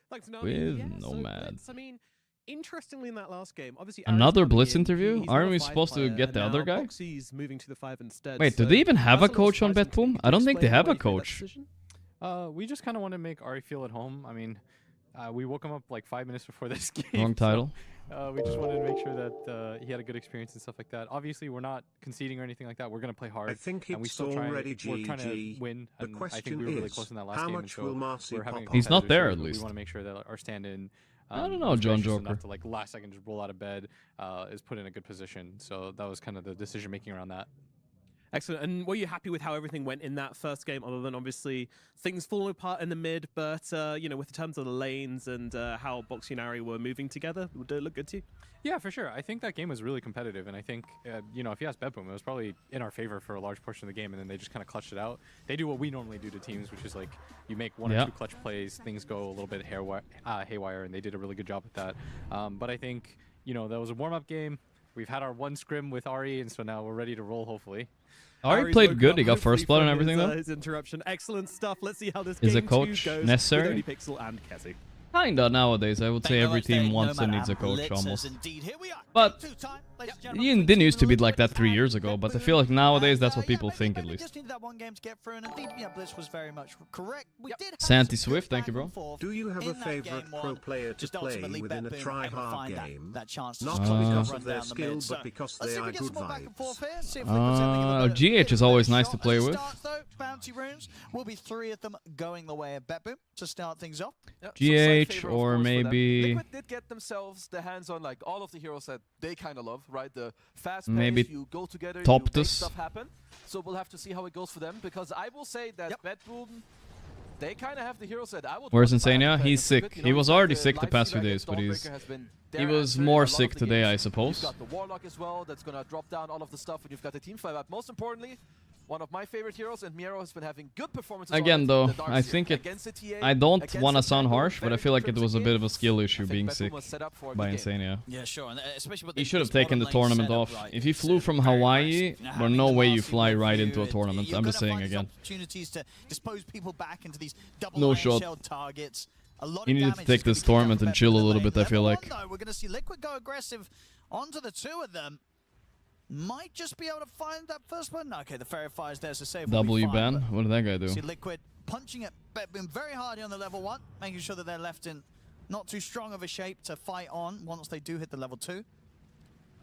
E: Thanks, Nomad.
B: With
E: yeah,
B: Nomad.
E: So Blitz, I mean, interestingly in that last game, obviously
B: Another Blitz interview? Aren't we supposed to get the other guy?
E: Moving to the 5 instead.
B: Wait, do they even have a coach on Betboom? I don't think they have a coach.
F: We just kind of want to make Ari feel at home. I mean, we woke him up like 5 minutes before this game.
B: Wrong title.
F: We just wanted to make sure that he had a good experience and stuff like that. Obviously, we're not conceding or anything like that. We're going to play hard.
I: I think
F: and we
I: it's
F: still
I: already
F: we're trying to win. And I think we were really close in that last game. And so we're having a
B: He's not there,
F: series,
B: at least.
F: We want to make sure that our stand-in
B: I don't know, John Joker.
F: enough to like last second just roll out of bed is put in a good position. So that was kind of the decision making around that.
E: Excellent. And were you happy with how everything went in that first game, other than obviously things falling apart in the mid, but you know, with the terms of the lanes and how Boxy and Ari were moving together, did it look good to you?
F: Yeah, for sure. I think that game was really competitive, and I think, you know, if you ask Betboom, it was probably in our favor for a large portion of the game, and then they just kind of clutched it out. They do what we normally do to teams, which is like you make one or two clutch plays, things go a little bit haywire, and they did a really good job with that. But I think, you know, that was a warm-up game. We've had our one scrim with Ari, and so now we're ready to roll, hopefully.
B: Ari played good. He got first blood and everything, though.
E: His interruption. Excellent stuff. Let's see how this
B: Is
E: game
B: a coach
E: goes
B: necessary?
E: with Pixel and Kessie.
B: Kinda nowadays. I would say every team wants and needs a coach almost. But it didn't used to be like that 3 years ago, but I feel like nowadays that's what people think at least. Santi Swift, thank you, bro.
I: Do you have a favorite pro player to play within a try-hard game? Not because of their skill, but because they are good vibes.
B: GH is always nice to play with.
G: Bounty runes will be 3 of them going the way of Betboom to start things off.
B: GH or maybe
H: Liquid did get themselves the hands on like all of the heroes that they kind of love, right? The fast
B: maybe
H: pace, you go together, you
B: Toptus.
H: make stuff happen. So we'll have to see how it goes for them, because I will say that Betboom, they kind of have the heroes that I would.
B: Where's Insania? He's sick. He was already sick the past few days, but he was more sick today, I suppose.
H: You've got the Warlock as well, that's gonna drop down all of the stuff, and you've got the team fight. But most importantly, one of my favorite heroes, and Miero has been having good performances.
B: Again, though, I think I don't want to sound harsh, but I feel like it was a bit of a skill issue being sick by Insania.
G: Yeah, sure. And especially with
B: He should have taken the tournament off. If he flew from Hawaii, there's no way you fly right into a tournament. I'm just saying again.
G: Opportunities to dispose people back into these
B: No shot.
G: targets.
B: He needed to take this tournament and chill a little bit, I feel like.
G: We're going to see Liquid go aggressive onto the 2 of them. Might just be able to find that first one. Okay, the Fairy Fire's there, so save.
B: W ban? What did that guy do?
G: See Liquid punching at Betboom very hard on the level 1, making sure that they're left in not too strong of a shape to fight on once they do hit the level 2.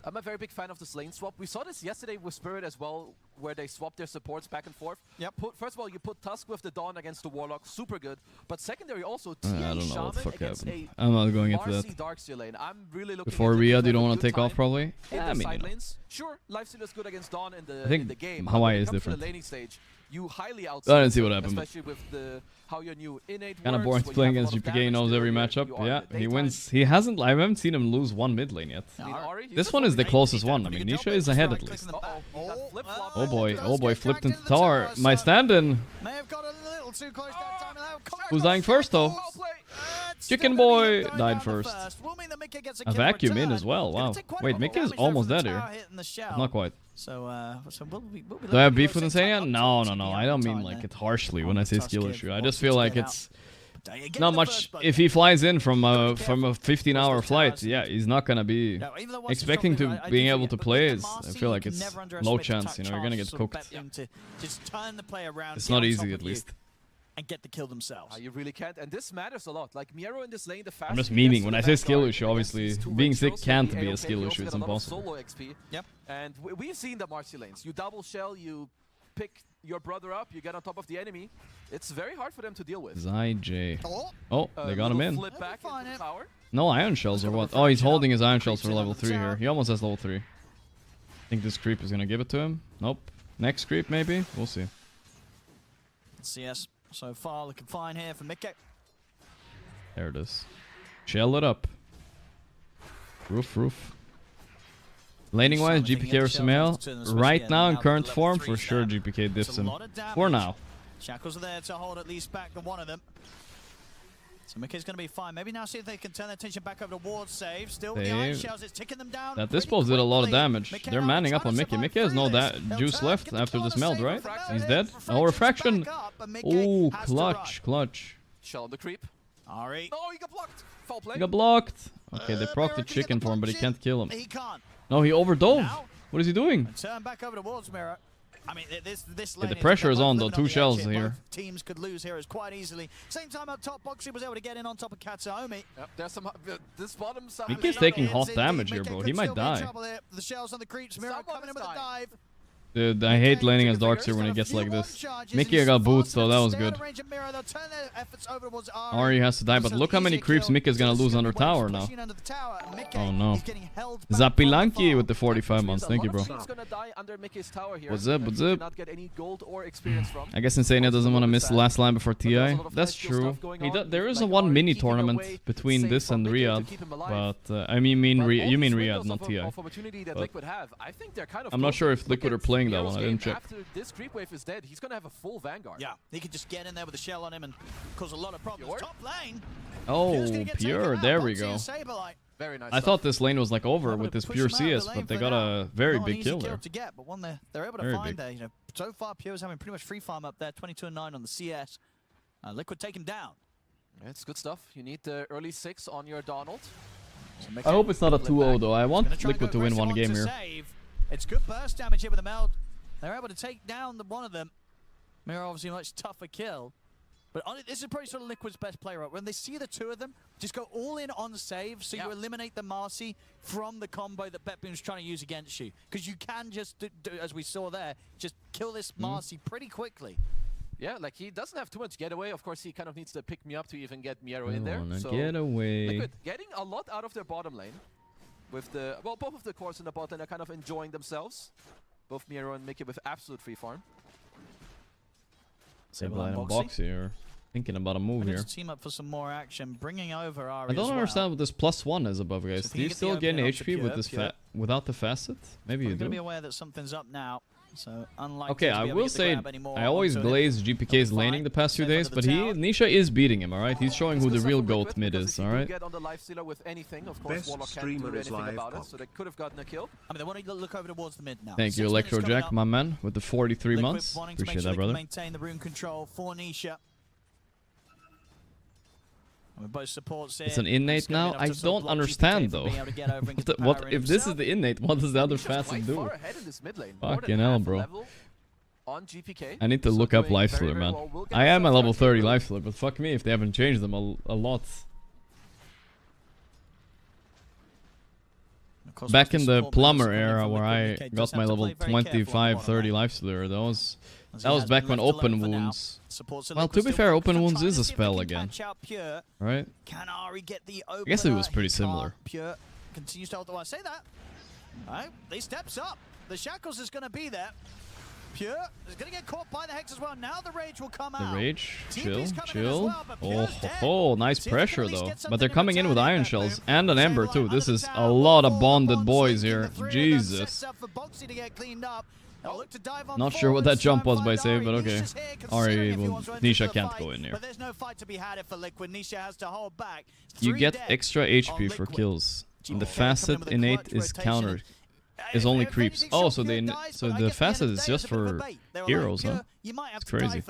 H: I'm a very big fan of this lane swap. We saw this yesterday with Spirit as well, where they swapped their supports back and forth.
G: Yep.
H: First of all, you put Tusk with the Dawn against the Warlock, super good. But secondary also,
B: I don't know what the fuck
H: against
B: happened. I'm not going into that.
H: Darkseer lane. I'm really looking
B: Before Riyadh, you don't want to take off probably?
H: Yeah,
B: I mean,
H: side
B: you know.
H: lanes. Sure, Lifesteal is good against Dawn in the,
B: I think
H: in the game.
B: Hawaii is
H: but when it comes to
B: different.
H: the laning stage, you highly
B: I didn't see what
H: them,
B: happened.
H: especially with the how your new innate
B: Kind of
H: works,
B: boring to
H: where
B: play
H: you have a
B: against
H: lot of
B: GPK. He
H: damage
B: knows
H: the
B: every
H: earlier
B: matchup.
H: you are in
B: Yeah,
H: the
B: he
H: daytime.
B: wins. He hasn't. I haven't seen him lose one mid lane yet. This one is the closest one. I mean, Nisha is ahead at least. Oh boy, flipped into tower. My stand-in.
G: May have got a little too close that time.
B: Who's dying first though? Chicken Boy died first. A vacuum in as well. Wow. Wait, Mickey is almost dead here. Not quite.
G: So we'll be
B: Do I have beef with Insania? No. I don't mean like it harshly when I say skill issue. I just feel like it's not much. If he flies in from a 15-hour flight, yeah, he's not gonna be expecting to being able to play. I feel like it's low chance. You know, you're gonna get cooked. It's not easy, at least.
G: And get the kill themselves.
H: You really can't, and this matters a lot. Like Miero in this lane, the fast.
B: I'm just meaning when I say skill issue, obviously being sick can't be a skill issue. It's impossible.
H: Solo XP.
G: Yep.
H: And we've seen the Marcy lanes. You double shell, you pick your brother up, you get on top of the enemy. It's very hard for them to deal with.
B: ZJ. Oh, they got him in.
H: Flip back into tower.
B: No iron shells or what? Oh, he's holding his iron shells for level 3 here. He almost has level 3. I think this creep is gonna give it to him. Nope. Next creep maybe? We'll see.
G: CS so far looking fine here for Mikke.
B: There it is. Shell it up. Roof. Laning wise, GPK or Sumail. Right now in current form, for sure GPK diffs him. For now.
G: Shackles are there to hold at least back the one of them. So Mikke's going to be fine. Maybe now see if they can turn their attention back over to ward save. Still with the iron shells, it's ticking them down.
B: That dispose did a lot of damage. They're manning up on Mikke. Mikke has no juice left after this meld, right? He's dead. Oh, refraction. Oh, clutch.
H: Shell on the creep.
G: Ari.
H: No, he got blocked. Foul play.
B: He got blocked. Okay, they proc the chicken for him, but he can't kill him.
G: He can't.
B: No, he overdove. What is he doing?
G: Turn back over towards Mirror. I mean, this
B: the pressure is on though. 2 shells here.
G: Teams could lose heroes quite easily. Same time up top, Boxy was able to get in on top of Katsuomi.
H: Yep, there's some. This bottom side.
B: Mikke is taking hot damage here, bro. He might die.
G: The shells on the creeps. Mirror coming in with a dive.
B: Dude, I hate laning as Darks here when it gets like this. Mikke got boots, so that was good. Ari has to die, but look how many creeps Mikke is gonna lose under tower now. Oh no. Zapilanki with the 45 months. Thank you, bro. What's up? I guess Insania doesn't want to miss the last line before TI. That's true. There is a one mini tournament between this and Riyadh, but you mean Riyadh, not TI. I'm not sure if Liquid are playing that one. I didn't check.
H: After this creep wave is dead, he's gonna have a full Vanguard.
G: Yeah, he could just get in there with a shell on him and cause a lot of problems. Top lane.
B: Oh, Pure. There we go.
H: Very nice.
B: I thought this lane was like over with this Pure CS, but they got a very big kill there.
G: To get, but one they're able to find there. You know, so far Pure's having pretty much free farm up there. 22-9 on the CS. Liquid taken down.
H: It's good stuff. You need the early 6 on your Donald.
B: I hope it's not a 2-0 though. I want Liquid to win one game here.
G: It's good burst damage here with the meld. They're able to take down one of them. Mirror obviously a much tougher kill. But this is probably sort of Liquid's best play, right? When they see the 2 of them, just go all in on save, so you eliminate the Marcy from the combo that Betboom's trying to use against you. Because you can just, as we saw there, just kill this Marcy pretty quickly.
H: Yeah, like he doesn't have too much getaway. Of course, he kind of needs to pick me up to even get Miero in there.
B: So getaway.
H: Liquid getting a lot out of their bottom lane. With the, well, both of the cores in the bot lane are kind of enjoying themselves. Both Miero and Mikke with absolute free farm.
B: Saberline and Boxy here. Thinking about a move here.
G: Team up for some more action, bringing over Ari.
B: I don't understand what this +1 is above, guys. Do you still gain HP with this without the facet? Maybe you do.
G: I'm gonna be aware that something's up now. So unlikely
B: okay, I will say I always glaze GPK's laning the past few days, but Nisha is beating him, alright? He's showing who the real GOAT mid is, alright?
I: Best streamer is live pop.
H: So they could have gotten a kill.
G: I mean, they want to look over towards the mid now.
B: Thank you, Electro Jack, my man, with the 43 months. Appreciate that, brother.
G: Maintain the room control for Nisha.
B: It's an innate now? I don't understand though. What if this is the innate, what does the other facet do? Fucking hell, bro. I need to look up Lifestealer, man. I am a level 30 Lifestealer, but fuck me if they haven't changed them a lot. Back in the plumber era where I got my level 25, 30 Lifestealer, that was back when open wounds. Well, to be fair, open wounds is a spell again. Right? I guess it was pretty similar.
G: Pure continues to hold the say that. Alright, he steps up. The shackles is gonna be there. Pure is gonna get caught by the Hex as well. Now the rage will come out.
B: The rage, chill. Oh, nice pressure though. But they're coming in with iron shells and an ember too. This is a lot of bonded boys here. Jesus. Not sure what that jump was by save, but okay. Ari, well, Nisha can't go in here.
G: But there's no fight to be had for Liquid. Nisha has to hold back.
B: You get extra HP for kills. And the facet innate is countered. Is only creeps. Oh, so the facet is just for heroes, huh? It's crazy.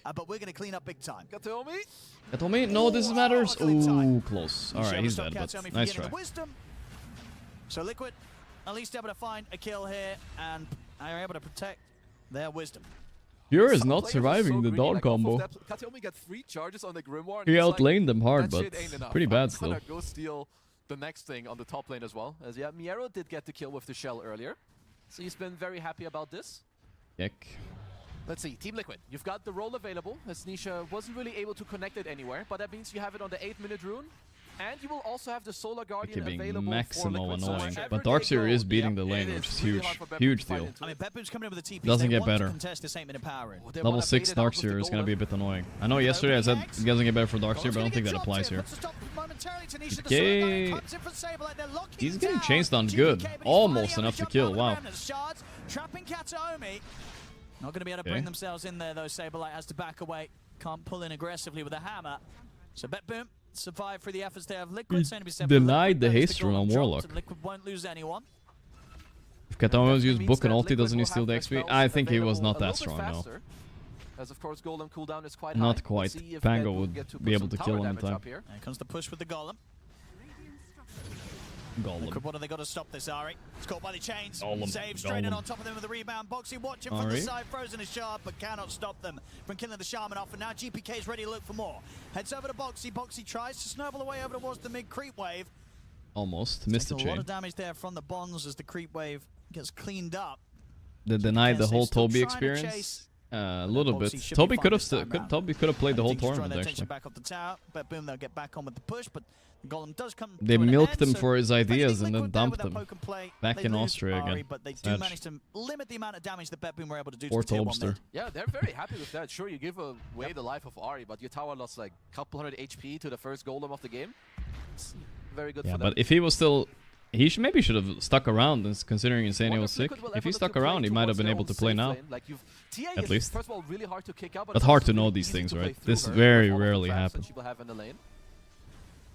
G: But we're gonna clean up big time.
B: Katomi? No, this matters. Ooh, close. Alright, he's dead, but nice try.
G: So Liquid at least able to find a kill here and are able to protect their wisdom.
B: Pure is not surviving the dog combo. He outlaned them hard, but pretty bad still.
H: Go steal the next thing on the top lane as well. As Miero did get the kill with the shell earlier, so he's been very happy about this.
B: Yek.
H: Let's see, Team Liquid, you've got the roll available, as Nisha wasn't really able to connect it anywhere, but that means you have it on the 8-minute rune, and you will also have the Solar Guardian available
B: maximal
H: for
B: annoying, but Darkseer is beating the lane, which is huge. Huge deal.
G: I mean, Betboom's coming in with the TP.
B: Doesn't get better. Level 6 Darkseer is going to be a bit annoying. I know yesterday I said it doesn't get better for Darkseer, but I don't think that applies here. Okay. He's getting chain stunned good. Almost enough to kill, wow.
G: Not going to be able to bring themselves in there, though. Saberlight has to back away. Can't pull in aggressively with a hammer. So Betboom survived through the efforts there of Liquid.
B: Denied the haste rune on Warlock.
G: Liquid won't lose anyone.
B: If Katamo's used Book and ulti, doesn't he steal the XP? I think he was not that strong, no.
H: As of course, Golem cooldown is quite
B: not
H: high.
B: quite. Pango would be able to kill him in time.
G: Here comes the push with the Golem.
B: Golem.
G: What have they got to stop this, Ari? It's caught by the chains.
B: Golem.
G: Save straight in on top of them with the rebound. Boxy watching from the side, frozen a shard, but cannot stop them from killing the Shaman off. And now GPK is ready to look for more. Heads over to Boxy. Boxy tries to snowball away over towards the mid creep wave.
B: Almost. Missed the chain.
G: A lot of damage there from the bonds as the creep wave gets cleaned up.
B: They denied the whole Toby experience. A little bit. Toby could have played the whole tournament actually.
G: Back up the tower. Betboom, they'll get back on with the push, but Golem does come.
B: They milked him for his ideas and then dumped him. Back in Austria again.
G: But they do manage to limit the amount of damage that Betboom were able to do to
B: or
G: the tier 1 mid.
H: Yeah, they're very happy with that. Sure, you give away the life of Ari, but your tower lost like a couple hundred HP to the first Golem of the game. It's very good for them.
B: But if he was still... He maybe should have stuck around, considering Insane was sick. If he stuck around, he might have been able to play now. At least.
H: First of all, really hard to kick out,
B: but hard to know these things, right? This very rarely happens.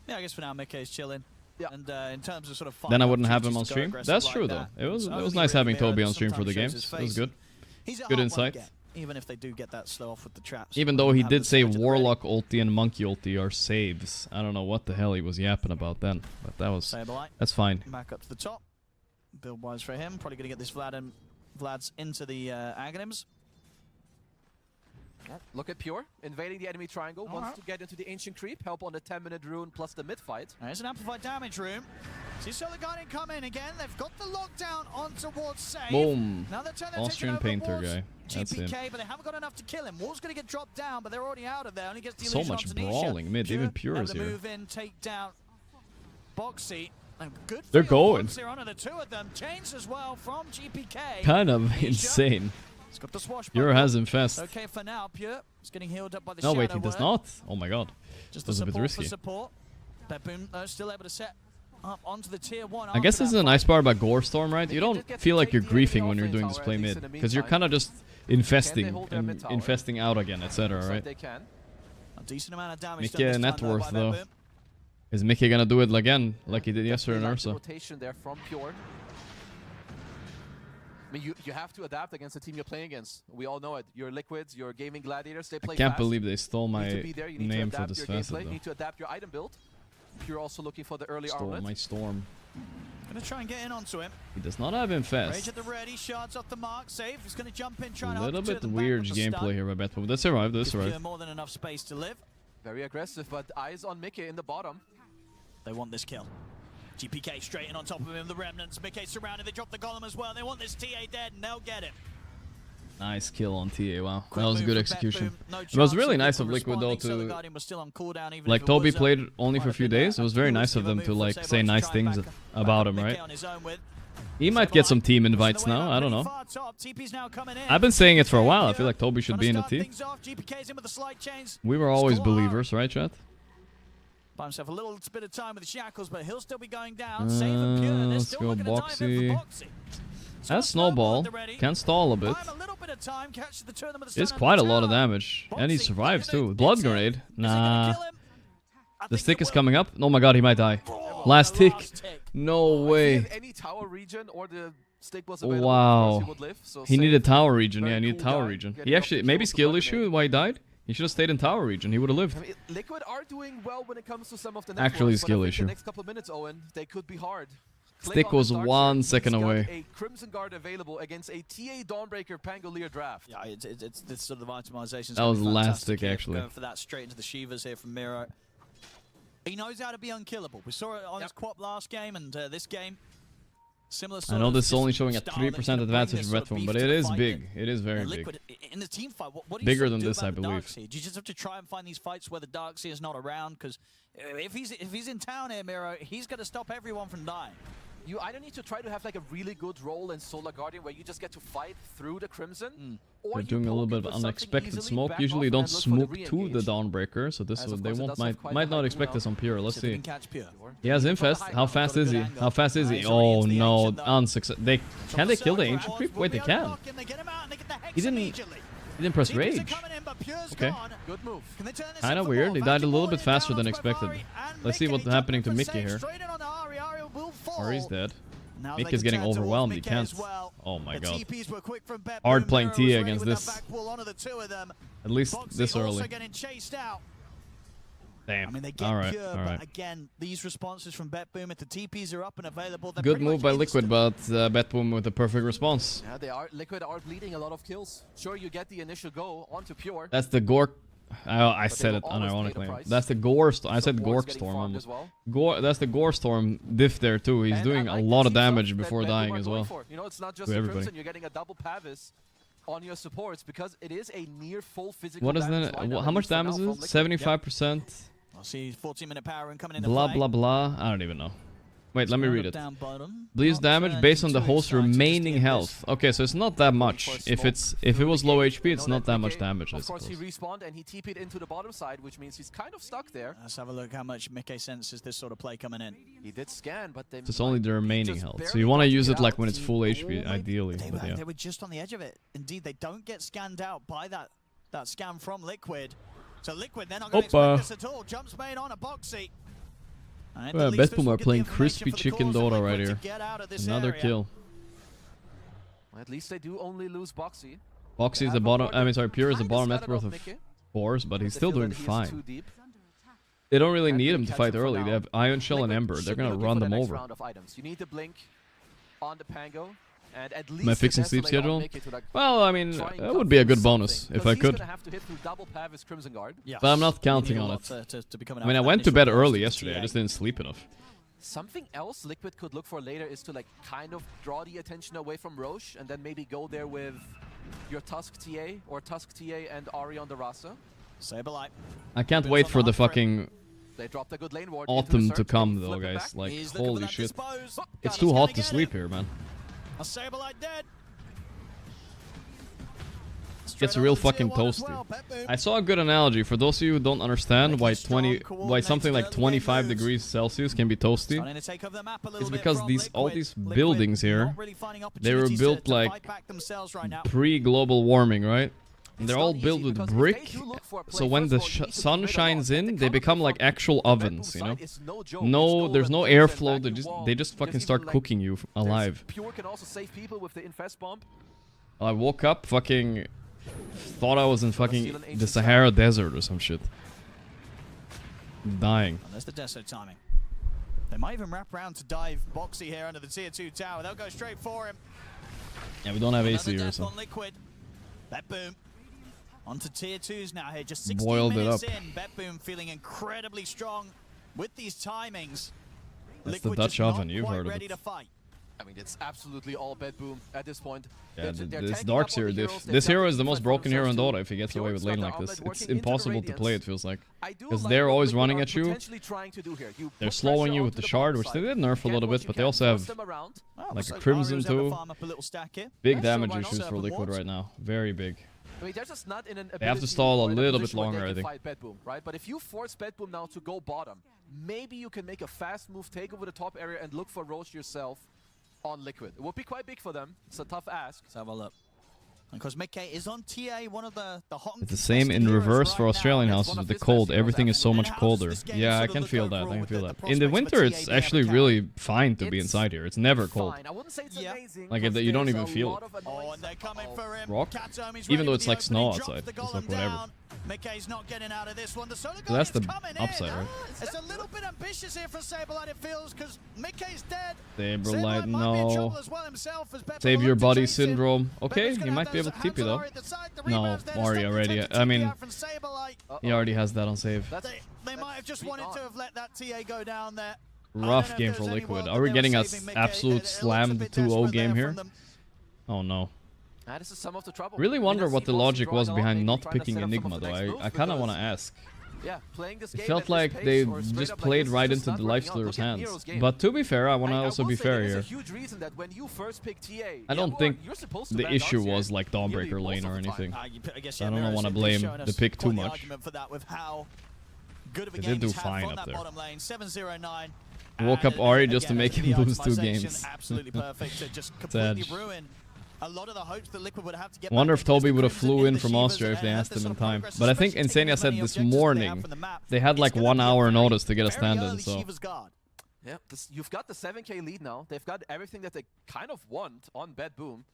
G: Yeah, I guess for now, Mickey is chilling. Yeah. And in terms of sort of
B: then I wouldn't have him on stream. That's true, though. It was nice having Toby on stream for the games. It was good. Good insight.
G: Even if they do get that slow off with the traps.
B: Even though he did say Warlock ulti and Monkey ulti are saves. I don't know what the hell he was yapping about then. But that's fine.
G: Back up to the top. Build wise for him. Probably going to get this Vlad's into the Aghanims.
H: Look at Pure, invading the enemy triangle, wants to get into the Ancient Creep, help on the 10-minute rune plus the mid-fight.
G: There's an amplified damage room. See Solar Guardian come in again, they've got the lockdown on towards Save.
B: Boom.
G: Now they're
B: Austrian painter guy. That's
G: GPK,
B: him.
G: but they haven't got enough to kill him. Wall's going to get dropped down, but they're already out of there. Only gets the
B: so much brawling mid, even Pure is here.
G: Move in, take down Boxy. Good
B: they're going.
G: The two of them. Chains as well from GPK.
B: Kind of insane.
G: He's got the swash.
B: Pure has infest.
G: Okay for now, Pure. He's getting healed up by the
B: No, wait, he does not. Oh my god.
G: Just
B: was a bit risky.
G: Support. Betboom still able to set up onto the tier 1.
B: I guess this is a nice part about Gore Storm, right? You don't feel like you're griefing when you're doing this play mid, because you're kind of just infesting and infesting out again, etc. Right?
G: A decent amount of damage.
B: Mickey net worth though. Is Mickey gonna do it again, like he did yesterday in Ursa?
H: Rotation there from Pure. I mean, you have to adapt against the team you're playing against. We all know it. Your Liquids, your Gaming Gladiators, they play
B: I can't
H: fast.
B: believe they stole my
H: name
B: for this facet, though.
H: You need to adapt your item build. You're also looking for the early armlet.
B: My Storm.
G: Gonna try and get in onto him.
B: He does not have infest.
G: Rage at the ready, shards off the mark. Save. He's gonna jump in, try
B: a little bit weird gameplay here by Betboom. That's alright. That's alright.
G: More than enough space to live.
H: Very aggressive, but eyes on Mickey in the bottom.
G: They want this kill. GPK straight in on top of him. The Remnants. Mickey surrounded. They drop the Golem as well. They want this TA dead, and they'll get it.
B: Nice kill on TA. Wow, that was a good execution. It was really nice of Liquid though to like Toby played only for a few days. It was very nice of them to like say nice things about him, right? He might get some team invites now. I don't know. I've been saying it for a while. I feel like Toby should be in the team. We were always believers, right, chat?
G: Buy himself a little bit of time with the shackles, but he'll still be going down. Save and Pure. They're
B: let's
G: still
B: go
G: looking to dive in for Boxy.
B: Has Snowball. Can stall a bit. It's quite a lot of damage. And he survives too. Blood Grenade. Nah. The stick is coming up. Oh my god, he might die. Last tick. No way. Wow. He needed tower region. Yeah, he needed tower region. He actually, maybe skill issue why he died? He should have stayed in tower region. He would have lived.
H: I mean, Liquid are doing well when it comes to some of the
B: actually skill issue.
H: The next couple of minutes, Owen, they could be hard.
B: Stick was 1 second away.
H: A Crimson Guard available against a TA Dawnbreaker Pangolier draft.
G: Yeah, it's sort of the vitalization.
B: That was the last stick actually.
G: Going for that straight into the Shivas here from Miro. He knows how to be unkillable. We saw it on his Quap last game and this game. Similar
B: I know this is only showing a 3% advantage for Betboom, but it is big. It is very big.
G: In the team fight, what do you
B: Bigger
G: sort
B: than
G: of do
B: this, I
G: about the
B: believe.
G: Darkseer? Do you just have to try and find these fights where the Darkseer is not around? Because if he's in town here, Miro, he's going to stop everyone from dying.
H: You either need to try to have like a really good role in Solar Guardian where you just get to fight through the Crimson, or
B: They're
H: you
B: doing a little
H: poke
B: bit
H: into
B: of
H: something
B: unexpected
H: easily,
B: smoke.
H: back
B: Usually
H: off,
B: don't
H: and look for the
B: smoke to the
H: re-engage.
B: Dawnbreaker, so this
H: As of
B: they
H: course it
B: won't
H: does have quite
B: might
H: a
B: not
H: high
B: expect
H: cooldown.
B: this on Pure. Let's
G: See if they
B: see.
G: can catch Pure.
B: He has infest. How fast is he? How fast is he?
G: He's already
B: Oh
G: into the
B: no,
G: action, though.
B: unsuccessful. Can they kill the ancient creep? Wait, they can. He didn't press rage. Okay.
H: Good move.
B: Kinda weird. He died a little bit faster than expected. Let's see what's happening to Mickey here. Ari's dead. Mickey's getting overwhelmed. He can't. Oh my god. Hard playing Tia against this. At least this early. Damn.
G: I mean, they get
B: Alright,
G: Pure,
B: alright.
G: but again, these responses from Betboom, if the TPs are up and available, they're
B: Good
G: pretty
B: move
G: much
B: by Liquid,
G: instant.
B: but Betboom with the perfect response.
H: Yeah, Liquid are bleeding a lot of kills. Sure, you get the initial go onto Pure.
B: That's the Gorgc. I
H: But
B: said
H: they
B: it
H: will always pay the
B: unironically.
H: price.
B: That's the Gore Storm. I
H: So
B: said
H: Ward's
B: Gorgc
H: getting
B: Storm.
H: farmed as well.
B: That's the Gore Storm diff there too. He's
H: And
B: doing
H: I
B: a
H: like
B: lot
H: the
B: of
H: team
B: damage
H: stuff that
B: before
H: Betboom
B: dying
H: are
B: as
H: going
B: well.
H: for. You know, it's not just
B: To
H: the
B: everybody.
H: Crimson, you're getting a double Pavis on your supports because it is a near full physical
B: What is
H: damage
B: that?
H: lineup,
B: How
H: at
B: much
H: least for now,
B: damage
H: from
B: is it?
H: Liquid.
B: 75%.
G: I'll see 14-minute power and coming in.
B: Blah blah blah. I don't even know. Wait, let me read it.
G: Down bottom.
B: Bleeds
G: Not
B: damage
G: turning
B: based on the
G: too
B: host's
G: excited to
B: remaining
G: skip
B: health. Okay, so it's not that much. If it was low HP, it's not that much damage, I
H: Of course,
B: suppose.
H: he respawned and he TP'd into the bottom side, which means he's kind of stuck there.
G: Let's have a look how much Mickey senses this sort of play coming in.
H: He did scan, but they
B: It's only the remaining
H: just
B: health. So
H: barely
B: you want to
H: got
B: use
H: it
B: it like
H: out.
B: when it's full HP, ideally.
G: They
B: But yeah.
G: were just on the edge of it. Indeed, they don't get scanned out by that scan from Liquid. So Liquid, they're not going to
B: Opa.
G: expect this at all. Jumps made on a Boxy. And at
B: Well,
G: least this
B: Betboom
G: will
B: are
G: get the
B: playing
G: information
B: crispy
G: for the
B: chicken
G: cause of
B: Dota
G: Liquid
B: right
G: to
B: here.
G: get out of this
B: Another
G: area.
B: kill.
H: At least they do only lose Boxy.
B: Boxy is the bottom. I mean, sorry, Pure is the bottom net worth of 4s, but he's still doing fine. They don't really need him to fight early. They have Ion Shell and Ember. They're gonna run them over.
H: You need to blink on the Pango. And at least
B: Am I fixing
H: to
B: sleep
H: desolate
B: schedule?
H: on Mickey to, like,
B: Well, I mean,
H: try and
B: that would be a good
H: confuse
B: bonus
H: something,
B: if
H: 'cause
B: I
H: he's
B: could.
H: gonna have to hit through double Pavis Crimson Guard.
G: Yes.
B: But I'm not
G: You
B: counting
G: need a
B: on
G: lot
B: it.
G: to be coming
B: I mean,
G: out
B: I
G: of
B: went to
G: that
B: bed
G: initial
B: early
G: burst
B: yesterday.
G: TA.
B: I just didn't sleep enough.
H: Something else Liquid could look for later is to like kind of draw the attention away from Roche and then maybe go there with your Tusk TA or Tusk TA and Ari on the Rasa.
G: Saberlight.
B: I can't wait for the fucking
H: They dropped a good lane ward.
B: autumn
H: into the
B: to come,
H: search,
B: though,
H: flip it
B: guys.
H: back.
B: Like,
G: He's looking for
B: holy
G: that
B: shit.
G: dispose.
B: It's
G: He's
B: too
G: gonna
B: hot to
G: get
B: sleep
G: it.
B: here, man.
G: A Saberlight dead.
B: It's real fucking toasty. I saw a good analogy for those of you who don't understand why something like 25 degrees Celsius can be toasty. It's because all these buildings here, they were built like pre-global warming, right? And they're all built with brick, so when the sun shines in, they become like actual ovens, you know? No, there's no airflow. They just fucking start cooking you alive.
H: Pure can also save people with the infest bomb.
B: I woke up, fucking thought I was in fucking the Sahara Desert or some shit. Dying.
G: And there's the Deso timing. They might even wrap around to dive Boxy here under the tier 2 tower. They'll go straight for him.
B: Yeah, we don't have AC
G: Another
B: here,
G: death
B: so.
G: on Liquid. Betboom. Onto tier 2s now here. Just 16
B: Boiled it
G: minutes
B: up.
G: in. Betboom feeling incredibly strong with these timings.
B: That's the
G: Liquid
B: Dutch
G: just not
B: oven, you've
G: quite
B: heard of
G: ready
B: it.
G: to fight.
H: I mean, it's absolutely all Betboom at this point.
B: Yeah,
H: They're
B: this
H: tanking
B: Dark's
H: up on
B: hero
H: the
B: diff.
H: heroes. They've
B: This
H: got
B: hero
H: the
B: is the most
H: defense
B: broken hero in
H: themselves
B: Dota
H: too.
B: if he gets
H: Pure
B: away with
H: got
B: lane
H: the
B: like this.
H: omelet working
B: It's
H: into the
B: impossible to play, it
H: radiance.
B: feels like.
H: I do
B: Because
H: like
B: they're
H: what
B: always
H: Liquid
B: running
H: are
B: at you.
H: potentially trying to do here. You
B: They're
H: put
B: slowing
H: pressure
B: you with
H: onto
B: the
H: the
B: shard,
H: bottom
B: which they
H: side.
B: did nerf a
H: Get
B: little
H: what
B: bit,
H: you
B: but they
H: can,
B: also
H: force
B: have
H: them around.
G: Well,
B: like
G: looks
B: a
G: like
B: Crimson
G: Ario's able to
B: too.
G: farm up a little stack here.
B: Big
H: Yeah,
B: damage
H: sure, why not?
B: issues for Liquid right now. Very big.
H: I mean, they're just not in an
B: They have to
H: ability
B: stall a
H: or in
B: little bit
H: position where
B: longer,
H: they
B: I
H: can
B: think.
H: fight Betboom, right? But if you force Betboom now to go bottom, maybe you can make a fast move, take over the top area, and look for Roche yourself on Liquid. It would be quite big for them. It's a tough ask.
G: Let's have a look. And because Mickey is on TA, one of the hot
B: It's the same in reverse for Australian houses with the cold. Everything is so much colder. Yeah, I can feel that. I can feel that. In the winter, it's actually really fine to be inside here. It's never cold.
H: Fine. I wouldn't say it's amazing.
B: Like,
H: 'cause
B: you don't
H: there's
B: even
H: a
B: feel
H: lot
B: it.
H: of
G: Oh,
H: annoying
G: and they're
H: stuff
G: coming
H: involved.
G: for him.
B: Rock?
G: Katomi's
B: Even
G: ready
B: though
G: with
B: it's
G: the
B: like snow
G: opening, drops
B: outside.
G: the
B: It's like
G: golem
B: whatever.
G: down. Mickey's not getting out of this one. The Solar
B: So that's the
G: Guardian's coming
B: upside,
G: in.
B: right?
G: It's a little bit ambitious here for Saberlight, it feels, because Mickey's dead.
B: Saberlight,
G: might be in trouble
B: no.
G: as well himself as Betboom
B: Save
G: will
B: your
G: look to
B: body
G: chase him.
B: syndrome. Okay,
G: Betboom's
B: he
G: gonna
B: might
G: have
B: be able
G: those
B: to TP
G: hands on
B: though.
G: Ari at the side. The
B: No,
G: rebound's there to
B: Ari
G: stop the
B: already.
G: attempt to
B: I
G: TP
B: mean,
G: out from Saberlight.
B: he already has that on save.
H: That's
G: They might have just
H: beat
G: wanted
H: on.
G: to have let that TA go down there.
B: Rough game for Liquid. Are we getting a absolute slammed 2-0 game here? Oh no.
H: This is some of the trouble.
B: Really wonder what the logic was behind not picking Enigma though. I kind of want to ask.
H: Yeah, playing this
B: It
H: game
B: felt like they just played right into the Lifestealer's hands. But to be fair, I want to also be fair here. I don't think the issue was like Dawnbreaker lane or anything. I don't want to blame the pick too much. They did do fine up there. Woke up Ari just to make him lose 2 games.
G: Absolutely perfect to just completely ruin a lot of the hopes that Liquid would have to get.
B: Wonder if Toby would have flew in from Austria if they asked him in time. But I think Insania said this morning they had like 1 hour notice to get a stand-in, so...
H: Yeah, you've got the 7k lead now. They've got everything that they kind of want on Betboom.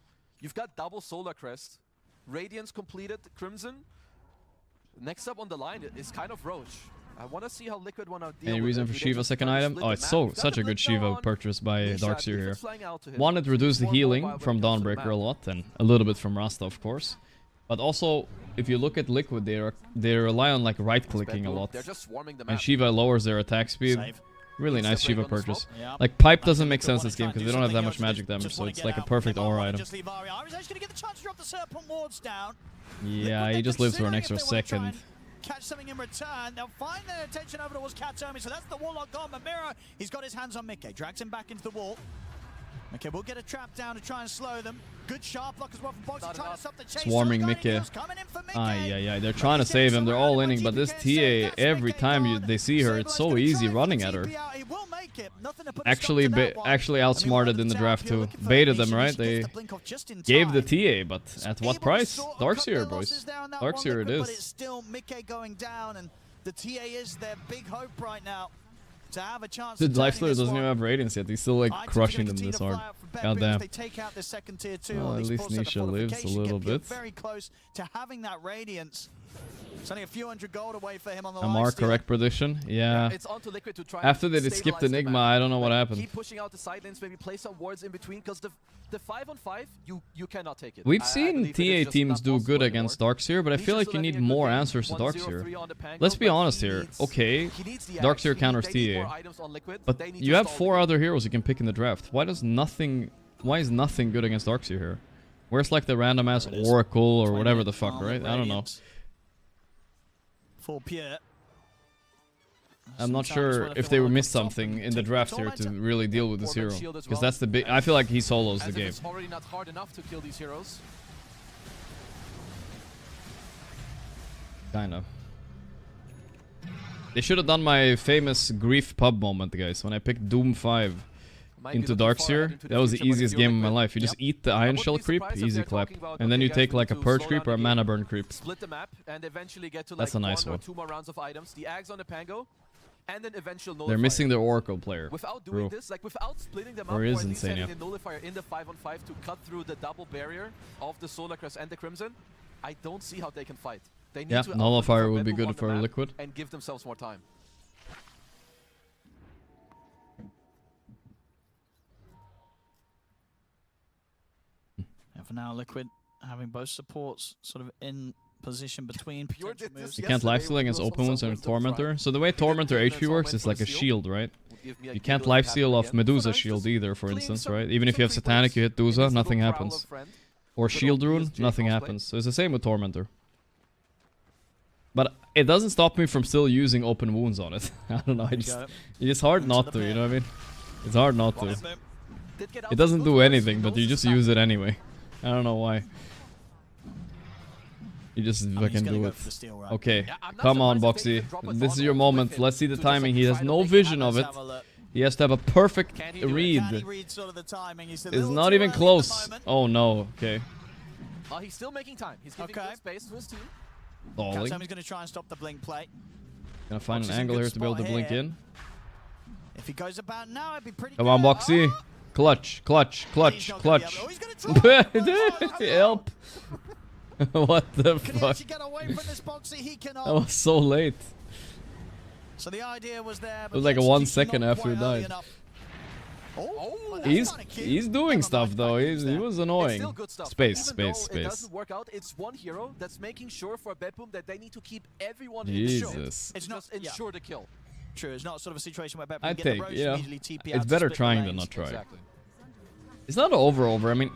H: You've got double Solar Crest. Radiance completed, Crimson. Next up on the line is kind of Roche. I want to see how Liquid want to deal
B: Any reason for Shiva second item? Oh, it's such a good Shiva purchase by Darkseer here. One, it reduced the healing from Dawnbreaker a lot, and a little bit from Rasta, of course. But also, if you look at Liquid, they rely on like right-clicking a lot. And Shiva lowers their attack speed. Really nice Shiva purchase. Like, Pipe doesn't make sense this game because they don't have that much magic damage, so it's like a perfect aura item. Yeah, he just lives for an extra second.
G: Catch something in return. They'll find their attention over towards Katomi, so that's the Warlock gone. But Mira, he's got his hands on Mickey. Drags him back into the wall. Okay, we'll get a trap down to try and slow them. Good sharp block as well from Boxy, trying to stop the chase.
B: Swarming Mickey. They're trying to save him. They're all inning, but this TA, every time they see her, it's so easy running at her. Actually outsmarted in the draft too. Baited them, right? They gave the TA, but at what price? Darkseer, boys. Darkseer it is.
G: But it's still Mickey going down, and the TA is their big hope right now. To have a chance.
B: The Lifestealer doesn't even have Radiance yet. He's still like crushing them this hard. God damn. Well, at least Nisha lives a little bit.
G: Very close to having that Radiance. It's only a few hundred gold away for him on the
B: Amar, correct prediction? Yeah. After they did skip Enigma, I don't know what happened.
H: Keep pushing out the side lanes, maybe play some wards in between, because the 5-on-5, you cannot take it.
B: We've seen TA teams do good against Darkseer, but I feel like you need more answers to Darkseer. Let's be honest here. Okay, Darkseer counters TA, but you have 4 other heroes you can pick in the draft. Why is nothing good against Darkseer here? Where's like the random ass Oracle or whatever the fuck, right? I don't know.
G: For Pierre.
B: I'm not sure if they missed something in the draft here to really deal with this hero, because that's the big. I feel like he solos the game.
H: It's already not hard enough to kill these heroes.
B: Kinda. They should have done my famous grief pub moment, guys. When I picked Doom 5 into Darkseer, that was the easiest game of my life. You just eat the Iron Shell creep, easy clap, and then you take like a Purge creep or a Mana Burn creep.
H: Split the map and eventually get to like
B: that's a nice
H: 1 or
B: one.
H: 2 more rounds of items. The Ags on the Pango, and then eventual Nullifier.
B: They're missing their Oracle player.
H: Without doing this, like without splitting them up,
B: or
H: or
B: is
H: at least having
B: Insania.
H: a Nullifier in the 5-on-5 to cut through the double barrier of the Solar Crest and the Crimson, I don't see how they can fight. They need to
B: Nullifier would be good for Liquid.
H: And give themselves more time.
G: And for now, Liquid having both supports sort of in position between potential moves.
B: You can't lifesteal against open wounds and Tormentor. So the way Tormentor HP works is like a shield, right? You can't lifesteal off Medusa shield either, for instance, right? Even if you have Satanic, you hit Dusa, nothing happens. Or Shield Rune, nothing happens. So it's the same with Tormentor. But it doesn't stop me from still using open wounds on it. I don't know, it's hard not to, you know what I mean? It's hard not to. It doesn't do anything, but you just use it anyway. I don't know why. You just fucking do it. Okay, come on, Boxy. This is your moment. Let's see the timing. He has no vision of it. He has to have a perfect read. It's not even close. Oh no, okay.
H: He's still making time. He's giving good space to his team.
B: Stalling.
G: He's going to try and stop the blink play.
B: Gonna find an angle here to be able to blink in.
G: If he goes about now, it'd be pretty
B: Come on, Boxy. Clutch, clutch, clutch, clutch. Help. What the fuck? That was so late.
G: So the idea was there,
B: it was like 1 second after he died. He's doing stuff though. He was annoying. Space.
H: It doesn't work out. It's one hero that's making sure for Betboom that they need to keep everyone in the show.
B: Jesus.
H: It's just ensure the kill.
G: True, it's not sort of a situation where Betboom
B: I'd
G: get the
B: take,
G: roach
B: yeah.
G: immediately TP out
B: It's
G: to
B: better
G: split the
B: trying than
G: lanes.
B: not trying.
H: Exactly.
B: It's not over. I mean,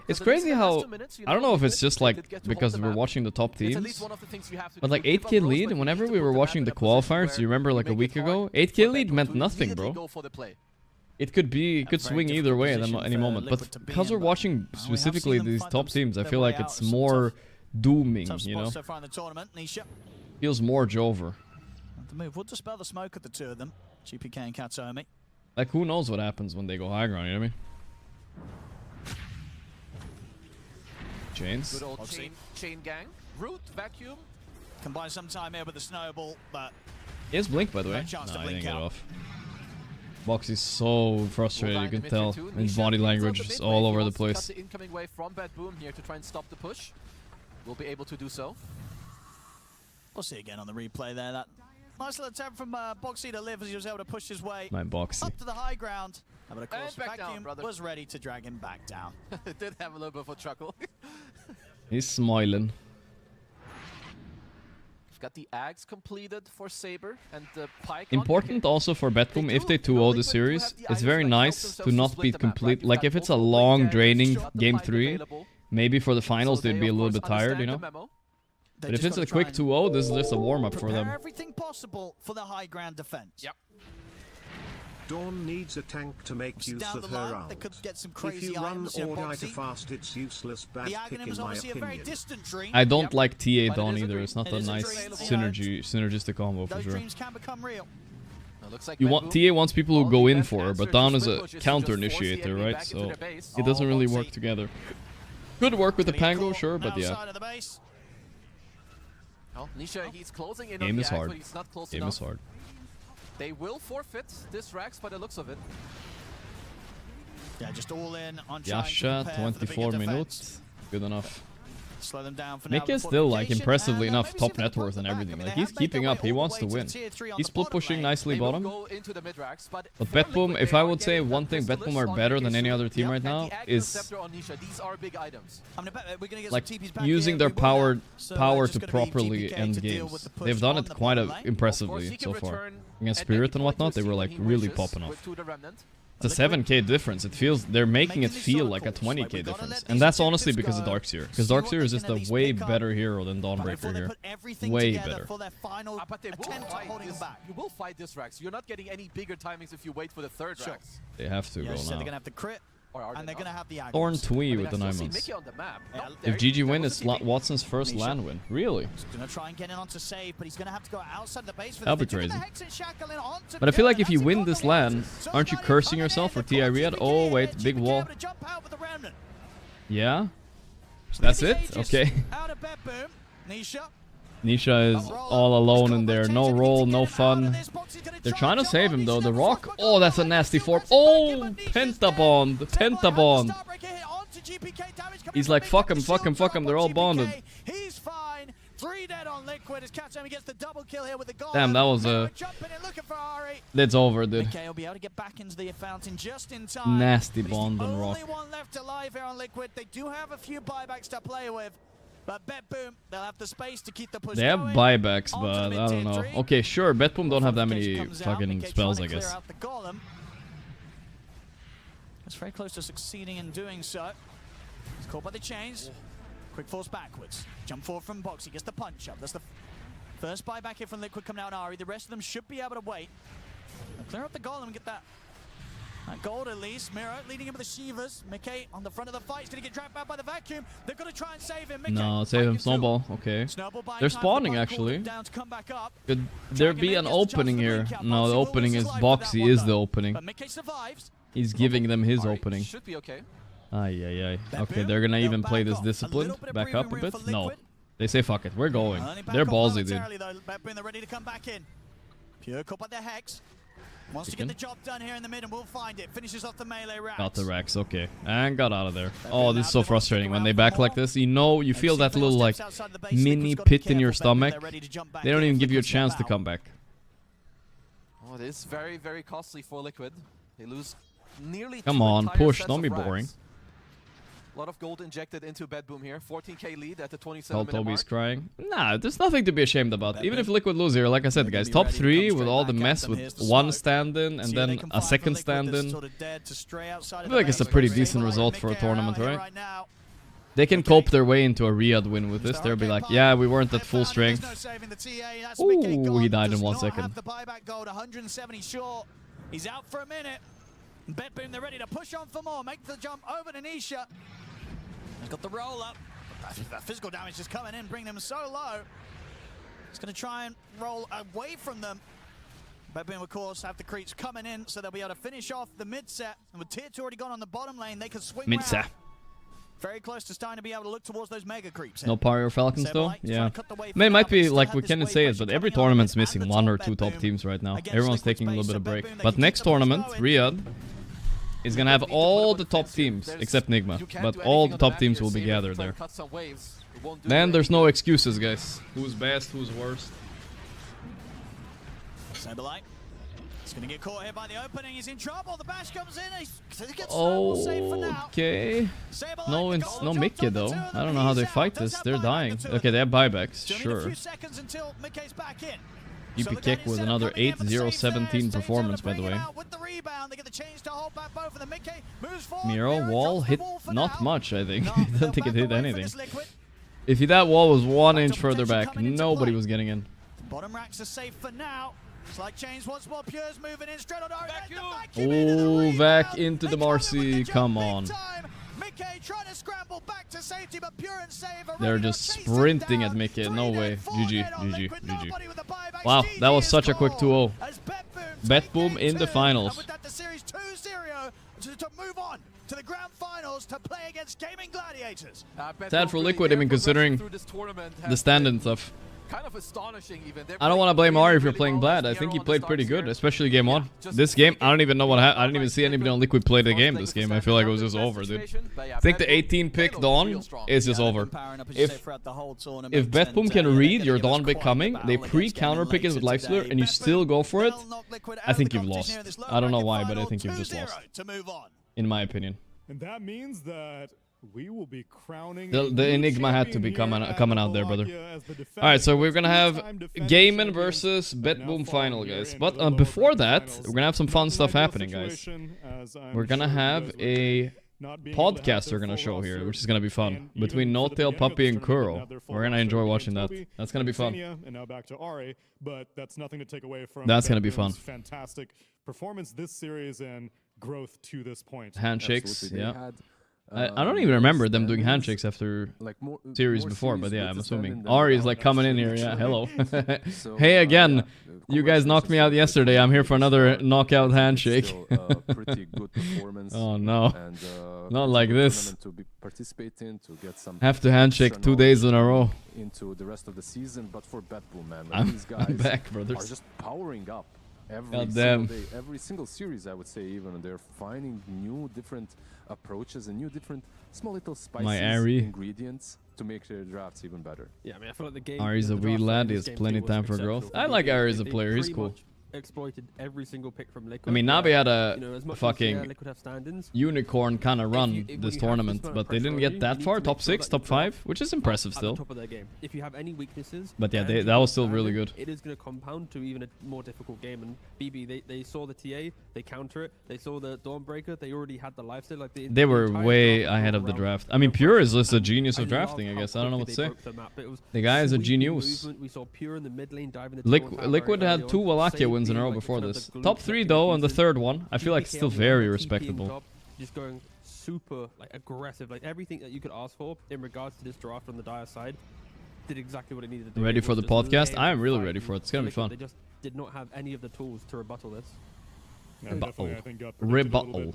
B: it's
H: But at least
B: crazy
H: in the last
B: how
H: 2 minutes, you
B: I don't
H: know,
B: know if it's
H: Liquid,
B: just
H: they
B: like
H: did get to
B: because
H: hold the
B: we're
H: map.
B: watching the top
H: It's at
B: teams.
H: least one of the things you have to
B: But
H: do.
B: like
H: Give up
B: 8k
H: roles,
B: lead,
H: but you
B: whenever
H: need
B: we
H: to
B: were
H: put the
B: watching
H: map
B: the
H: in a position
B: qualifiers, do you
H: where
B: remember like a
H: make
B: week
H: it hard
B: ago?
H: for
B: 8k lead
H: Betboom
B: meant
H: to
B: nothing,
H: immediately
B: bro.
H: go for the play.
B: It could
G: very
B: swing
G: difficult
B: either way at
G: position
B: any
G: for
B: moment.
G: Liquid
B: But
G: to be
B: because
G: in,
B: we're
G: but
B: watching
G: we have
B: specifically
G: seen them
B: these
G: fight
B: top teams, I
G: their
B: feel
G: way
B: like
G: out
B: it's
G: of some
B: more dooming,
G: tough
B: you
G: spots
B: know?
G: so far in the tournament. Nisha.
B: Feels more Jover.
G: The move would dispel the smoke at the two of them. GPK and Katsomi.
B: Like, who knows what happens when they go high ground, you know what I mean? Chains.
H: Good old
G: Obviously.
H: chain gang. Root, vacuum.
G: Can buy some time here with the snowball, but
B: He has blink, by the
G: No
B: way.
G: chance to
B: Nah, he
G: blink
B: didn't get
G: out.
B: off. Boxy's so frustrated, you
H: Line
B: can
H: mid
B: tell.
H: here too.
B: His
H: Nisha
B: body
H: cleans out
B: language
H: the
B: is
H: mid
B: all
H: wave. He
B: over the
H: wants to cut
B: place.
H: the incoming wave from Betboom here to try and stop the push. Will be able to do so.
G: we'll see again on the replay there. That nice little attempt from Boxy to live as he was able to push his way
B: My Boxy.
G: up to the high ground. But of course,
H: And back down,
G: Vacuum
H: brother.
G: was ready to drag him back down.
H: It did have a little bit of a chuckle.
B: He's smiling.
H: We've got the Ags completed for Saber and the Pike.
B: Important also for Betboom, if they 2-0 the series, it's very nice to not be complete. Like, if it's a long, draining Game 3, maybe for the finals they'd be a little bit tired, you know? But if it's a quick 2-0, this is just a warm-up for them.
G: Prepare everything possible for the high ground defense.
H: Yep.
I: Dawn needs a tank to make use
G: Down
I: of
G: the
I: her
G: line,
I: art.
G: they could get some
I: If
G: crazy
I: you run
G: items, you know,
I: or die to
G: Boxy.
I: fast, it's useless bad
G: The
I: pick
G: Aghanim is
I: in my
G: obviously a very
I: opinion.
G: distant dream.
B: I don't
H: Yep.
B: like TA
H: But it
B: Dawn
H: is a
B: either,
H: dream.
B: it's not
G: It
B: a
G: is a
B: nice
G: dream.
B: synergistic combo for
G: Those
B: sure.
G: dreams can become real.
H: Looks like
B: You want TA wants people who go in for her, but Dawn is a counter initiator, right? So it doesn't really work together. Could work with the Pango, sure, but yeah.
G: Outside of the base.
H: Oh, Nisha, he's closing in
B: Game
H: on the
B: is
H: Ags,
B: hard.
H: but he's not close
B: Game
H: enough.
B: is hard.
H: They will forfeit this Rax by the looks of it.
G: Yeah, just all in on trying to
B: Yasha,
G: prepare for the bigger
B: 24
G: defense.
B: minutes. Good enough.
G: Slow them down for now
B: Mick is
G: before
B: still, like,
G: vacation,
B: impressively
G: and,
B: enough
G: maybe see
B: top
G: if they
B: net
G: can
B: worth
G: put
B: and
G: them back.
B: everything.
G: I mean,
B: Like,
G: they
B: he's
G: have made
B: keeping
G: their
B: up.
G: way
B: He
G: all the
B: wants
G: way
B: to
G: the
B: win.
G: tier 3 on
B: He's
G: the
B: still
G: bottom
B: pushing
G: lane.
B: nicely
H: They will
B: bottom.
H: go into the mid-racks, but
B: But
H: for
B: Betboom,
H: Liquid,
B: if
H: they
B: I
H: are
B: would say
H: getting
B: one
H: that
B: thing
H: pistol
B: Betboom are
H: on
B: better than any
H: Nikki
B: other team
H: Yep,
B: right
H: and
B: now
H: the Aghanim
B: is
H: Scepter on Nisha. These are big items.
G: I mean, we're gonna get
B: like
G: some TPs back
B: using
G: here,
B: their
G: we won that. So
B: power
G: it's
B: to
G: just gonna be
B: properly
G: GPK
B: end
G: to deal
B: games.
G: with the push
B: They've done
G: on
B: it
G: the
B: quite
G: bottom lane.
H: Of course,
B: impressively
H: he can
B: so far.
H: return
B: Against
H: at
B: Spirit
H: any
B: and
H: point
B: whatnot,
H: to
B: they
H: see
B: were
H: what
B: like
H: he
B: really
H: wishes
B: popping off.
H: with- to the Remnant.
B: It's a 7k difference. It feels they're making it
G: these
B: feel
G: solo
B: like a
G: calls.
B: 20k
G: Like, we gotta
B: difference,
G: let
B: and
G: these
B: that's honestly
G: objectives
B: because of
G: go,
B: Darkseer. Because
G: see what
B: Darkseer
G: they
B: is
G: can
B: just
G: at
B: a
G: least
B: way
G: pick up.
B: better hero than
G: But
B: Dawnbreaker
G: before they
B: here.
G: put everything
B: Way
G: together
B: better.
G: for their final
H: But they will
G: attempt at
H: fight
G: holding
H: this.
G: them back.
H: You will fight this Rax. You're not getting any bigger timings if you wait for the third
G: Sure.
H: Rax.
B: They have to
G: Yeah,
B: go
G: she said they're
B: now.
G: gonna have the crit,
H: Or are
G: and
H: they
G: they're
H: not?
G: gonna have the Aghanim.
B: Thorn
H: I
B: Twee
H: mean,
B: with
H: I
B: the
H: still
B: 9
H: see
B: months.
H: Mickey on the map.
G: Yeah,
H: Nope,
B: If
H: there
B: GG
H: was
B: win,
H: a
B: it's
H: TP.
B: Watson's first
G: Nisha.
B: LAN win. Really?
G: He's gonna try and get in onto save, but he's gonna have to go outside the base for
B: That'll be
G: this. They're doing
B: crazy.
G: the Hex and Shackle in onto
B: But I feel like
G: Dylan.
B: if you
G: That's a
B: win
G: goal
B: this
G: for
B: LAN,
G: Watson.
B: aren't you
G: Somebody
B: cursing
G: coming
B: yourself
G: in,
B: for
G: of course,
B: TI Riyadh?
G: GPK
B: Oh wait,
G: able
B: big
G: to
B: wall.
G: jump out with the Remnant.
B: Yeah? That's it?
G: Aegis
B: Okay.
G: Out of Betboom. Nisha.
B: Nisha is all alone in there. No roll, no fun. They're trying to save him though. The Rock. Oh, that's a nasty form. Oh, Pentabond. Pentabond. He's like, fuck him, fuck him, fuck him. They're all bonded.
G: He's fine. 3 dead on Liquid as Katsomi gets the double kill here with the goal.
B: Damn, that was a... That's over, dude.
G: McKay will be able to get back into the fountain just in time.
B: Nasty
G: But he's
B: bond
G: the
B: on Rock.
G: only one left alive here on Liquid. They do have a few buybacks to play with. But Betboom, they'll have the space to keep the push
B: They have
G: going.
B: buybacks,
G: Onto the
B: but I
G: mid-tier
B: don't know.
G: three.
B: Okay, sure, Betboom don't have that many
G: Fortification comes out.
B: fucking
G: McKay
B: spells,
G: trying
B: I
G: to clear
B: guess.
G: out the golem. It's very close to succeeding in doing so. He's caught by the chains. Quick force backwards. Jump forward from Boxy. Gets the punch up. That's the first buyback here from Liquid coming out Ari. The rest of them should be able to wait. Now clear up the golem and get that gold at least. Miro leading him with the Shivas. McKay on the front of the fight. He's going to get dragged back by the vacuum. They're going to try and save him. McKay,
B: No, save him. Snowball. Okay.
G: Snowball buying
B: They're
G: time for
B: spawning,
G: Bike,
B: actually.
G: cooling down to come back up.
B: Could there be an opening here? No, the opening is Boxy is the opening.
G: But McKay survives.
B: He's giving them his
H: Ari
B: opening.
H: should be okay.
B: Ay, ay, ay. Okay,
G: Betboom,
B: they're gonna
G: they'll
B: even play
G: back
B: this
G: off. A
B: disciplined.
G: little bit of
B: Back up a
G: breathing room
B: bit?
G: for
B: No.
G: Liquid.
B: They say fuck it, we're going.
G: Only back
B: They're
G: off
B: ballsy, dude.
G: momentarily, though. Betboom, they're ready to come back in. Pure caught by the Hex. Wants to get the job done here in the mid, and we'll find it. Finishes off the melee Rax.
B: Got the Rex, okay. And got out of there. Oh, this is so frustrating. When they back like this, you know, you feel that little, like, mini pit in your stomach. They don't even give you a chance to come back.
H: Oh, it is very, very costly for Liquid. They lose nearly
B: Come
H: two
B: on,
H: entire
B: push,
H: sets
B: don't
H: of
B: be
H: Rax.
B: boring.
H: A lot of gold injected into Betboom here. 14k lead at the 27-minute
B: Toby's
H: mark.
B: crying. Nah, there's nothing to be ashamed about. Even if Liquid lose here, like I said, guys, top 3 with all the mess with one stand-in and then a second stand-in. I feel like it's a pretty decent result for a tournament, right? They can cope their way into a Riyadh win with this. They'll be like, yeah, we weren't at full strength. Ooh, he died in 1 second.
G: He's out for a minute. Betboom, they're ready to push on for more. Make the jump over to Nisha. He's got the roll up. That physical damage is coming in, bringing them so low. He's going to try and roll away from them. Betboom, of course, have the creeps coming in, so they'll be able to finish off the mid set. And with tier 2 already gone on the bottom lane, they can swing
B: mid set.
G: Very close to starting to be able to look towards those mega creeps.
B: No Pyro Falcons though? Yeah. It might be like, we can't say it, but every tournament's missing 1 or 2 top teams right now. Everyone's taking a little bit of break. But next tournament, Riyadh, is gonna have all the top teams, except Nigma. But all the top teams will be gathered there. Then there's no excuses, guys. Who's best, who's worst.
G: Saberlight. He's gonna get caught here by the opening. He's in trouble. The bash comes in. He gets
B: okay. No Mickey though. I don't know how they fight this. They're dying. Okay, they have buybacks. Sure. EP kick with another 8-0-17 performance, by the way. Miro wall hit not much, I think. I don't think it hit anything. If that wall was 1 inch further back, nobody was getting in.
G: Bottom racks are safe for now. Like chains once more, Pure's moving in straight on.
B: Oh, back into the Marcy, come on. They're just sprinting at Mickey, no way. GG, GG, GG. Wow, that was such a quick 2-0. Betboom in the finals. To move on to the grand finals to play against Gaimin Gladiators. Sad for Liquid, I mean, considering the stand-in stuff.
H: Kind of astonishing even.
B: I don't want to blame Ari if you're playing Vlad. I think he played pretty good, especially game 1. This game, I don't even know what happened. I didn't even see anybody on Liquid play the game this game. I feel like it was just over, dude. I think the 18 pick Dawn is just over. If Betboom can read your Dawn pick coming, they pre-counter pick it with Lifestealer, and you still go for it, I think you've lost. I don't know why, but I think you've just lost. In my opinion.
A: And that means that we will be crowning
B: the Enigma had to be coming out there, brother. Alright, so we're gonna have Gaimin versus Betboom final, guys. But before that, we're gonna have some fun stuff happening, guys. We're gonna have a podcast we're gonna show here, which is gonna be fun. Between No-Tail, Puppy, and Kuro. We're gonna enjoy watching that. That's gonna be fun.
A: And now back to Ari, but that's nothing to take away from
B: that's gonna be fun.
A: Fantastic performance this series and growth to this point.
B: Handshakes, yeah. I don't even remember them doing handshakes after series before, but yeah, I'm assuming. Ari is like coming in here, yeah, hello. Hey again, you guys knocked me out yesterday, I'm here for another knockout handshake. Oh no, not like this. Have to handshake 2 days in a row.
C: Into the rest of the season, but for Betboom, man,
B: I'm back, brothers.
C: Are just powering up every
B: God
C: single
B: damn.
C: day, every single series, I would say, even they're finding new different approaches and new different small little spices ingredients to make their drafts even better.
D: Yeah, I mean, I feel like the game.
B: Ari's a wee lad, he has plenty time for growth. I like Ari as a player, he's cool.
D: Exploited every single pick from Liquid.
B: I mean, Navi had a fucking
D: Liquid have stand-ins,
B: unicorn kind of run this tournament, but they didn't get that far. Top 6, top 5, which is impressive still.
D: Top of their game. If you have any weaknesses,
B: but yeah, that was still really good.
D: It is going to compound to even a more difficult game. And BB, they saw the TA, they counter it. They saw the Dawnbreaker, they already had the lifesteal. Like
B: they were way ahead of the draft. I mean, Pure is just a genius of drafting, I guess. I don't know what to say. The guy is a genius.
D: We saw Pure in the mid lane diving.
B: Liquid had 2 Wallachia wins in a row before this. Top 3 though, and the third one, I feel like it's still very respectable.
D: Just going super like aggressive, like everything that you could ask for in regards to this draft on the Dire side. Did exactly what it needed to do.
B: Ready for the podcast? I am really ready for it. It's gonna be fun.
D: They just did not have any of the tools to rebuttal this.
B: Rebuttal.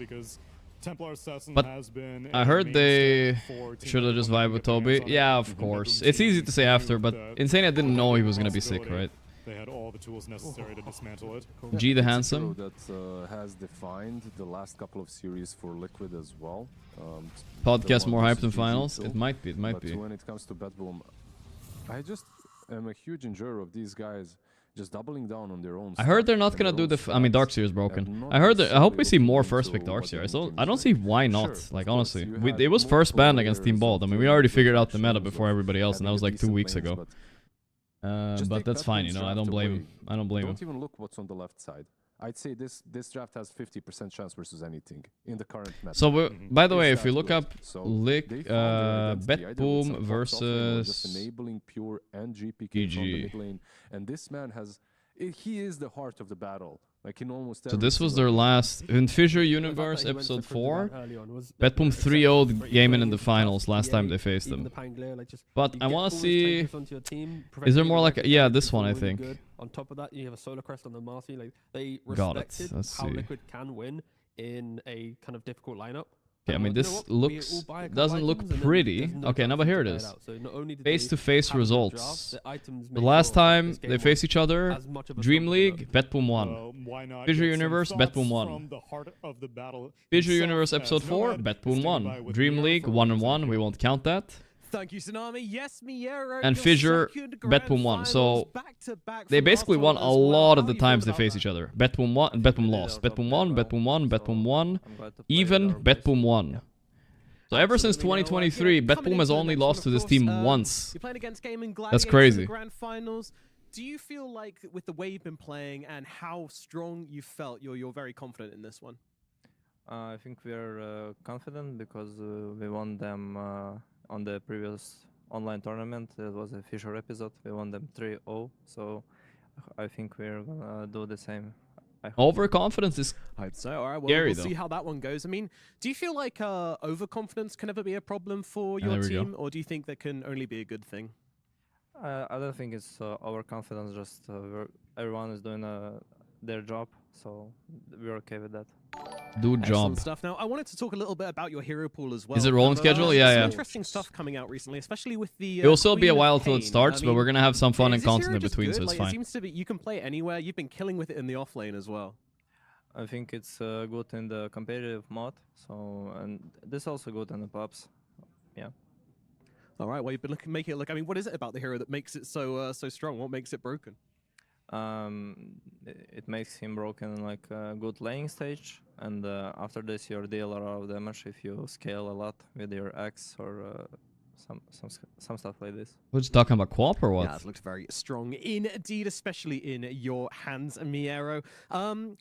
B: But
A: has been
B: I heard they should have just vibed with Toby. Yeah, of course. It's easy to say after, but Insania didn't know he was gonna be sick, right?
A: They had all the tools necessary to dismantle it.
B: G the Handsome.
C: That has defined the last couple of series for Liquid as well.
B: Podcast more hyped than finals? It might be, it might be.
C: But when it comes to Betboom, I just am a huge enjoyer of these guys just doubling down on their own.
B: I heard they're not gonna do the. I mean, Darkseer is broken. I heard. I hope we see more first pick Darkseer. I don't see why not. Like honestly, it was first banned against Team Bald. I mean, we already figured out the meta before everybody else, and that was like 2 weeks ago. But that's fine, you know. I don't blame him. I don't blame him.
C: Don't even look what's on the left side. I'd say this draft has 50% chance versus anything in the current meta.
B: So, by the way, if you look up Betboom versus
C: just enabling pure and GPK from the mid lane, and this man has, he is the heart of the battle. Like in almost.
B: So this was their last in Fissure Universe episode 4. Betboom 3-0'd Gaimin in the finals last time they faced them. But I want to see. Is there more like yeah, this one I think.
D: On top of that, you have a solar crest on the Marcy. Like they respected how Liquid can win in a kind of difficult lineup.
B: Okay, I mean this doesn't look pretty. Okay, now but here it is. Face-to-face results. The last time they faced each other, Dream League, Betboom won. Fissure Universe, Betboom won. Fissure Universe episode 4, Betboom won. Dream League 1-1, we won't count that.
E: Thank you, Tsunami. Yes, Miero.
B: And Fissure, Betboom won. So they basically won a lot of the times they faced each other. Betboom won, Betboom lost. Betboom won, Betboom won, Betboom won. Even Betboom won. So ever since 2023, Betboom has only lost to this team once. That's crazy.
E: Grand finals. Do you feel like with the way you've been playing and how strong you felt, you're very confident in this one?
J: I think we're confident because we won them on the previous online tournament. It was a Fissure episode. We won them 3-0. So I think we're gonna do the same.
B: Overconfidence is
E: I'd say. All right, well,
B: scary,
E: we'll see how that one goes. I mean, do you feel like overconfidence can ever be a problem for your team, or do you think that can only be a good thing?
J: I don't think it's overconfidence. Just everyone is doing their job, so we're okay with that.
B: Do job.
E: Excellent stuff. Now, I wanted to talk a little bit about your hero pool as well.
B: Is it rolling schedule? Yeah.
E: Interesting stuff coming out recently, especially with the.
B: It will still be a while till it starts, but we're gonna have some fun and content in between, so it's fine.
E: It seems to be you can play it anywhere. You've been killing with it in the off lane as well.
J: I think it's good in the competitive mode, so and this also good in the pubs. Yeah.
E: All right. Well, you've been making it look. I mean, what is it about the hero that makes it so strong? What makes it broken?
J: It makes him broken in like a good laning stage, and after this you deal a lot of damage if you scale a lot with your X or some stuff like this.
B: We're just talking about co-op or what?
E: Yeah, it looks very strong indeed, especially in your hands, Miero.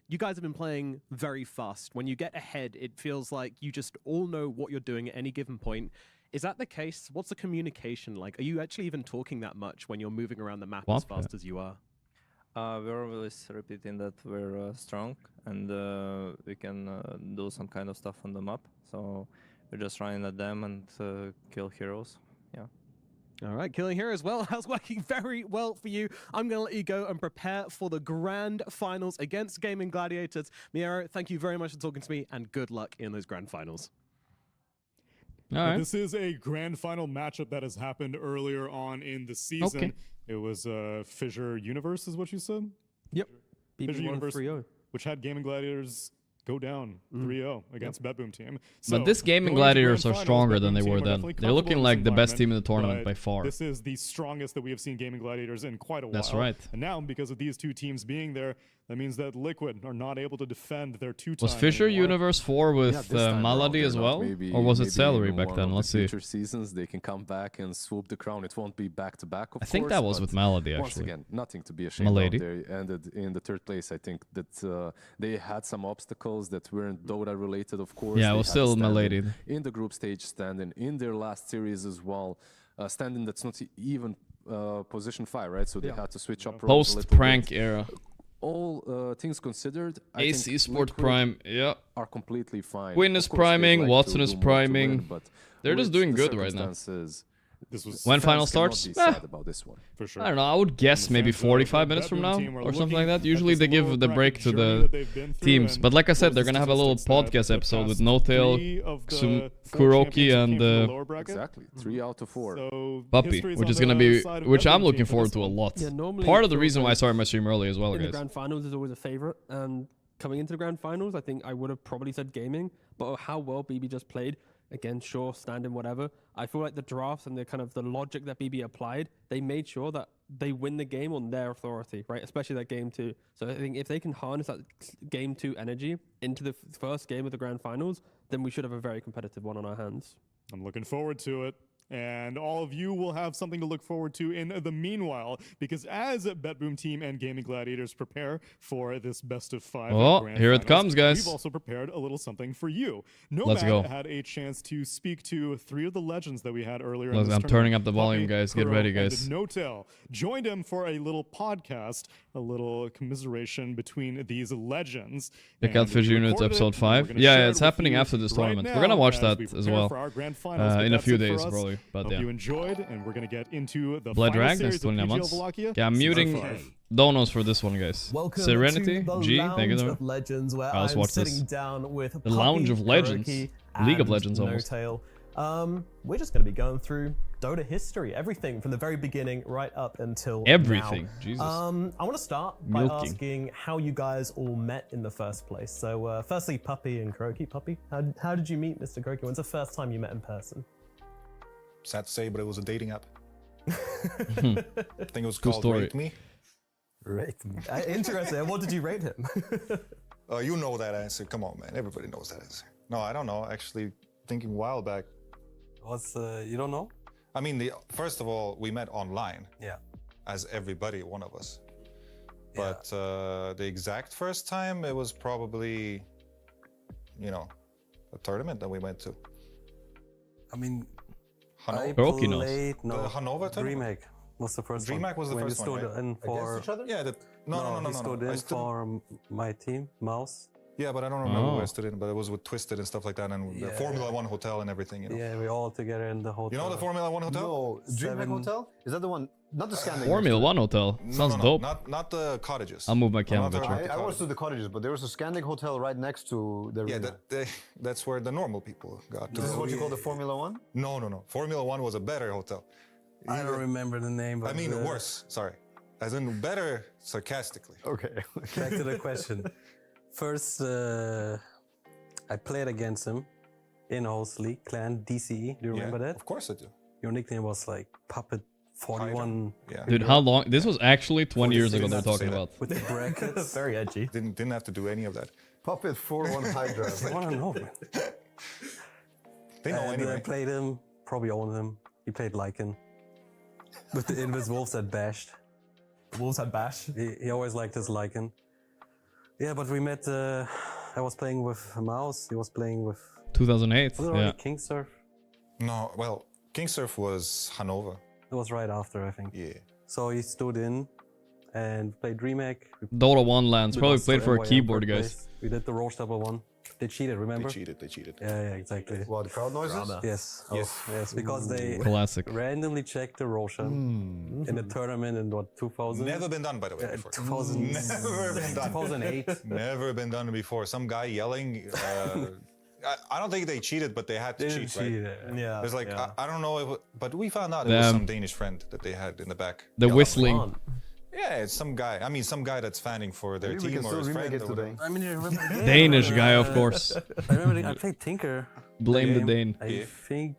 E: You guys have been playing very fast. When you get ahead, it feels like you just all know what you're doing at any given point. Is that the case? What's the communication like? Are you actually even talking that much when you're moving around the map as fast as you are?
J: We're always repeating that we're strong and we can do some kind of stuff on the map. So we're just running at them and kill heroes. Yeah.
E: All right, killing heroes. Well, that's working very well for you. I'm going to let you go and prepare for the grand finals against Gaimin Gladiators. Miero, thank you very much for talking to me and good luck in those grand finals.
A: All right. This is a grand final matchup that has happened earlier on in the season.
B: Okay.
A: It was Fissure Universe, is what you said?
D: Yep.
A: Fissure Universe, which had Gaimin Gladiators go down 3-0 against Betboom team.
B: So but this Gaimin Gladiators are stronger than they were then. They're looking like the best team in the tournament by far.
A: This is the strongest that we have seen Gaimin Gladiators in quite a while.
B: That's right.
A: And now, because of these two teams being there, that means that Liquid are not able to defend their two-time.
B: Was Fissure Universe 4 with Malady as well? Or was it Salary back then? Let's see.
C: Future seasons, they can come back and swoop the crown. It won't be back-to-back, of course.
B: I think that was with Malady, actually.
C: Once again, nothing to be ashamed of. They ended in the 3rd place. I think that they had some obstacles that weren't Dota-related, of course.
B: Yeah, it was still Malady.
C: In the group stage standing, in their last series as well. Standing that's not even position 5, right? So they had to switch up
B: post-prank era.
C: All things considered,
B: Ace Esport Prime,
C: are completely fine.
B: Quinn is priming, Watson is priming. They're just doing good right now.
A: This was
B: when final starts?
C: About this one.
A: For sure.
B: I don't know. I would guess maybe 45 minutes from now or something like that. Usually they give the break to the teams. But like I said, they're going to have a little podcast episode with No-Tail, Kuroki, and
C: exactly 3 out of 4.
B: Puppy, which is going to be, which I'm looking forward to a lot. Part of the reason why I started my stream early as well, guys.
D: The grand finals is always a favorite, and coming into the grand finals, I think I would have probably said Gaming, but how well BB just played. Again, sure, standing, whatever. I feel like the drafts and the kind of the logic that BB applied, they made sure that they win the game on their authority, right? Especially that game 2. So I think if they can harness that game 2 energy into the first game of the grand finals, then we should have a very competitive one on our hands.
A: I'm looking forward to it. And all of you will have something to look forward to in the meanwhile, because as Betboom team and Gaming Gladiators prepare for this best of 5 grand
B: here it
A: finals,
B: comes, guys.
A: we've also prepared a little something for you.
B: Let's go.
A: Nomad had a chance to speak to 3 of the legends that we had earlier.
B: I'm turning up the volume, guys. Get ready, guys.
A: Notel joined him for a little podcast, a little commiseration between these legends.
B: Check out Fish Unit episode 5. Yeah, it's happening after this tournament. We're gonna watch that as well in a few days, probably. But
A: hope
B: yeah.
A: you enjoyed, and we're gonna get into the
B: Blood
A: final
B: Drag
A: series
B: next
A: of
B: 29
A: PGL
B: months.
A: Wallachia.
B: Yeah, I'm muting donos for this one, guys.
K: Welcome
B: Serenity,
K: to the
B: G, thank you.
K: Lounge of Legends, where
B: Let's
K: I'm
B: watch
K: sitting
B: this.
K: down with
B: The Lounge of Legends, League of Legends almost.
K: Notail. We're just going to be going through Dota history, everything from the very beginning right up until
B: everything.
K: now.
B: Jesus.
K: I want to start by asking how you guys all met in the first place. So, firstly, Puppy and Gorgc. Puppy, how did you meet Mr. Gorgc? When's the first time you met in person?
L: Sad to say, but it was a dating app. I think it was called Rate Me.
K: Rate Me. Interesting. And what did you rate him?
L: You know that answer. Come on, man. Everybody knows that answer. No, I don't know. Actually, thinking a while back.
M: What's you don't know?
L: I mean, first of all, we met online.
M: Yeah.
L: As everybody, one of us. But the exact first time, it was probably, a tournament that we went to.
M: I mean,
L: Hanover?
M: I played
L: the Hanover tournament?
M: DreamHack was the first
L: DreamHack was the
M: when
L: first one,
M: stood
L: right?
M: in for
L: Against each other? Yeah, no.
M: He stood in for my team, Mouse.
L: Yeah, but I don't remember who I stood in, but it was with Twisted and stuff like that, and the Formula 1 hotel and everything,
M: Yeah, we all together in the hotel.
L: You know the Formula 1 hotel?
N: No, DreamHack Hotel? Is that the one? Not the Scandinavian.
B: Formula 1 hotel. Sounds dope.
L: Not the cottages.
B: I'll move my camera a bit.
N: I was to the cottages, but there was a Scandic hotel right next to the arena.
L: That's where the normal people got.
N: This is what you call the Formula 1?
L: No. Formula 1 was a better hotel.
M: I don't remember the name. But
L: I mean, worse. Sorry. As in better, sarcastically.
N: Okay.
M: Back to the question. First, I played against him in Host League, Clan DCE. Do you remember that?
L: Of course I do.
M: Your nickname was like Puppet 41.
L: Yeah.
B: Dude, how long? This was actually 20 years ago they're talking about.
M: With the brackets.
K: Very edgy.
L: Didn't have to do any of that.
N: Puppet 41 Hydra.
M: I want to know, man.
L: They know anyway.
M: I played him, probably owned him. He played Lycan. With the Invis Wolves that bashed.
K: Wolves had bash?
M: He always liked his Lycan. Yeah, but we met, I was playing with Mouse, he was playing with...
B: 2008,
M: was it already King Surf?
L: No, well, King Surf was Hanover.
M: It was right after, I think.
L: Yeah.
M: So he stood in and played DreamHack.
B: Dota 1 lands, probably played for a keyboard, guys.
M: We did the Roche Double 1. They cheated, remember?
L: They cheated.
M: Yeah, exactly.
N: What, crowd noises?
M: Yes, because they randomly checked the Roshan in the tournament in what, 2000?
L: Never been done, by the way, before.
M: 2000.
L: Never been done.
M: 2008.
L: Never been done before. Some guy yelling. I don't think they cheated, but they had to cheat, right?
K: Yeah.
L: It's like, I don't know, but we found out it was some Danish friend that they had in the back.
B: The whistling.
L: Yeah, it's some guy. I mean, some guy that's fanning for their team or his friend.
M: I mean, I remember
B: Danish guy, of course.
M: I remember I played Tinker.
B: Blame the Dane.
M: I think,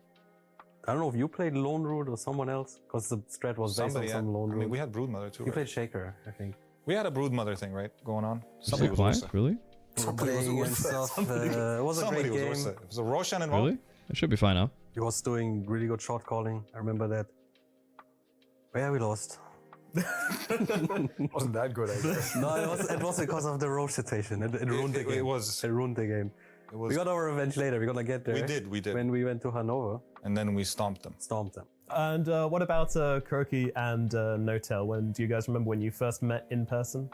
M: I don't know if you played Lone Root or someone else, because the strat was based on some Lone Root.
L: I mean, we had Broodmother too.
M: You played Shaker, I think.
L: We had a Broodmother thing, right, going on.
B: Somebody was quiet, really?
M: Playing and stuff. It was a great game.
L: It was a Roshan involved.
B: Really? It should be fine now.
M: He was doing really good shot calling. I remember that. But yeah, we lost.
N: Wasn't that good, I guess.
M: No, it was because of the Roche situation. It ruined the game. It ruined the game. We got our revenge later. We're gonna get there.
L: We did.
M: When we went to Hanover.
L: And then we stomped them.
K: And what about Gorgc and Notel? When do you guys remember when you first met in person?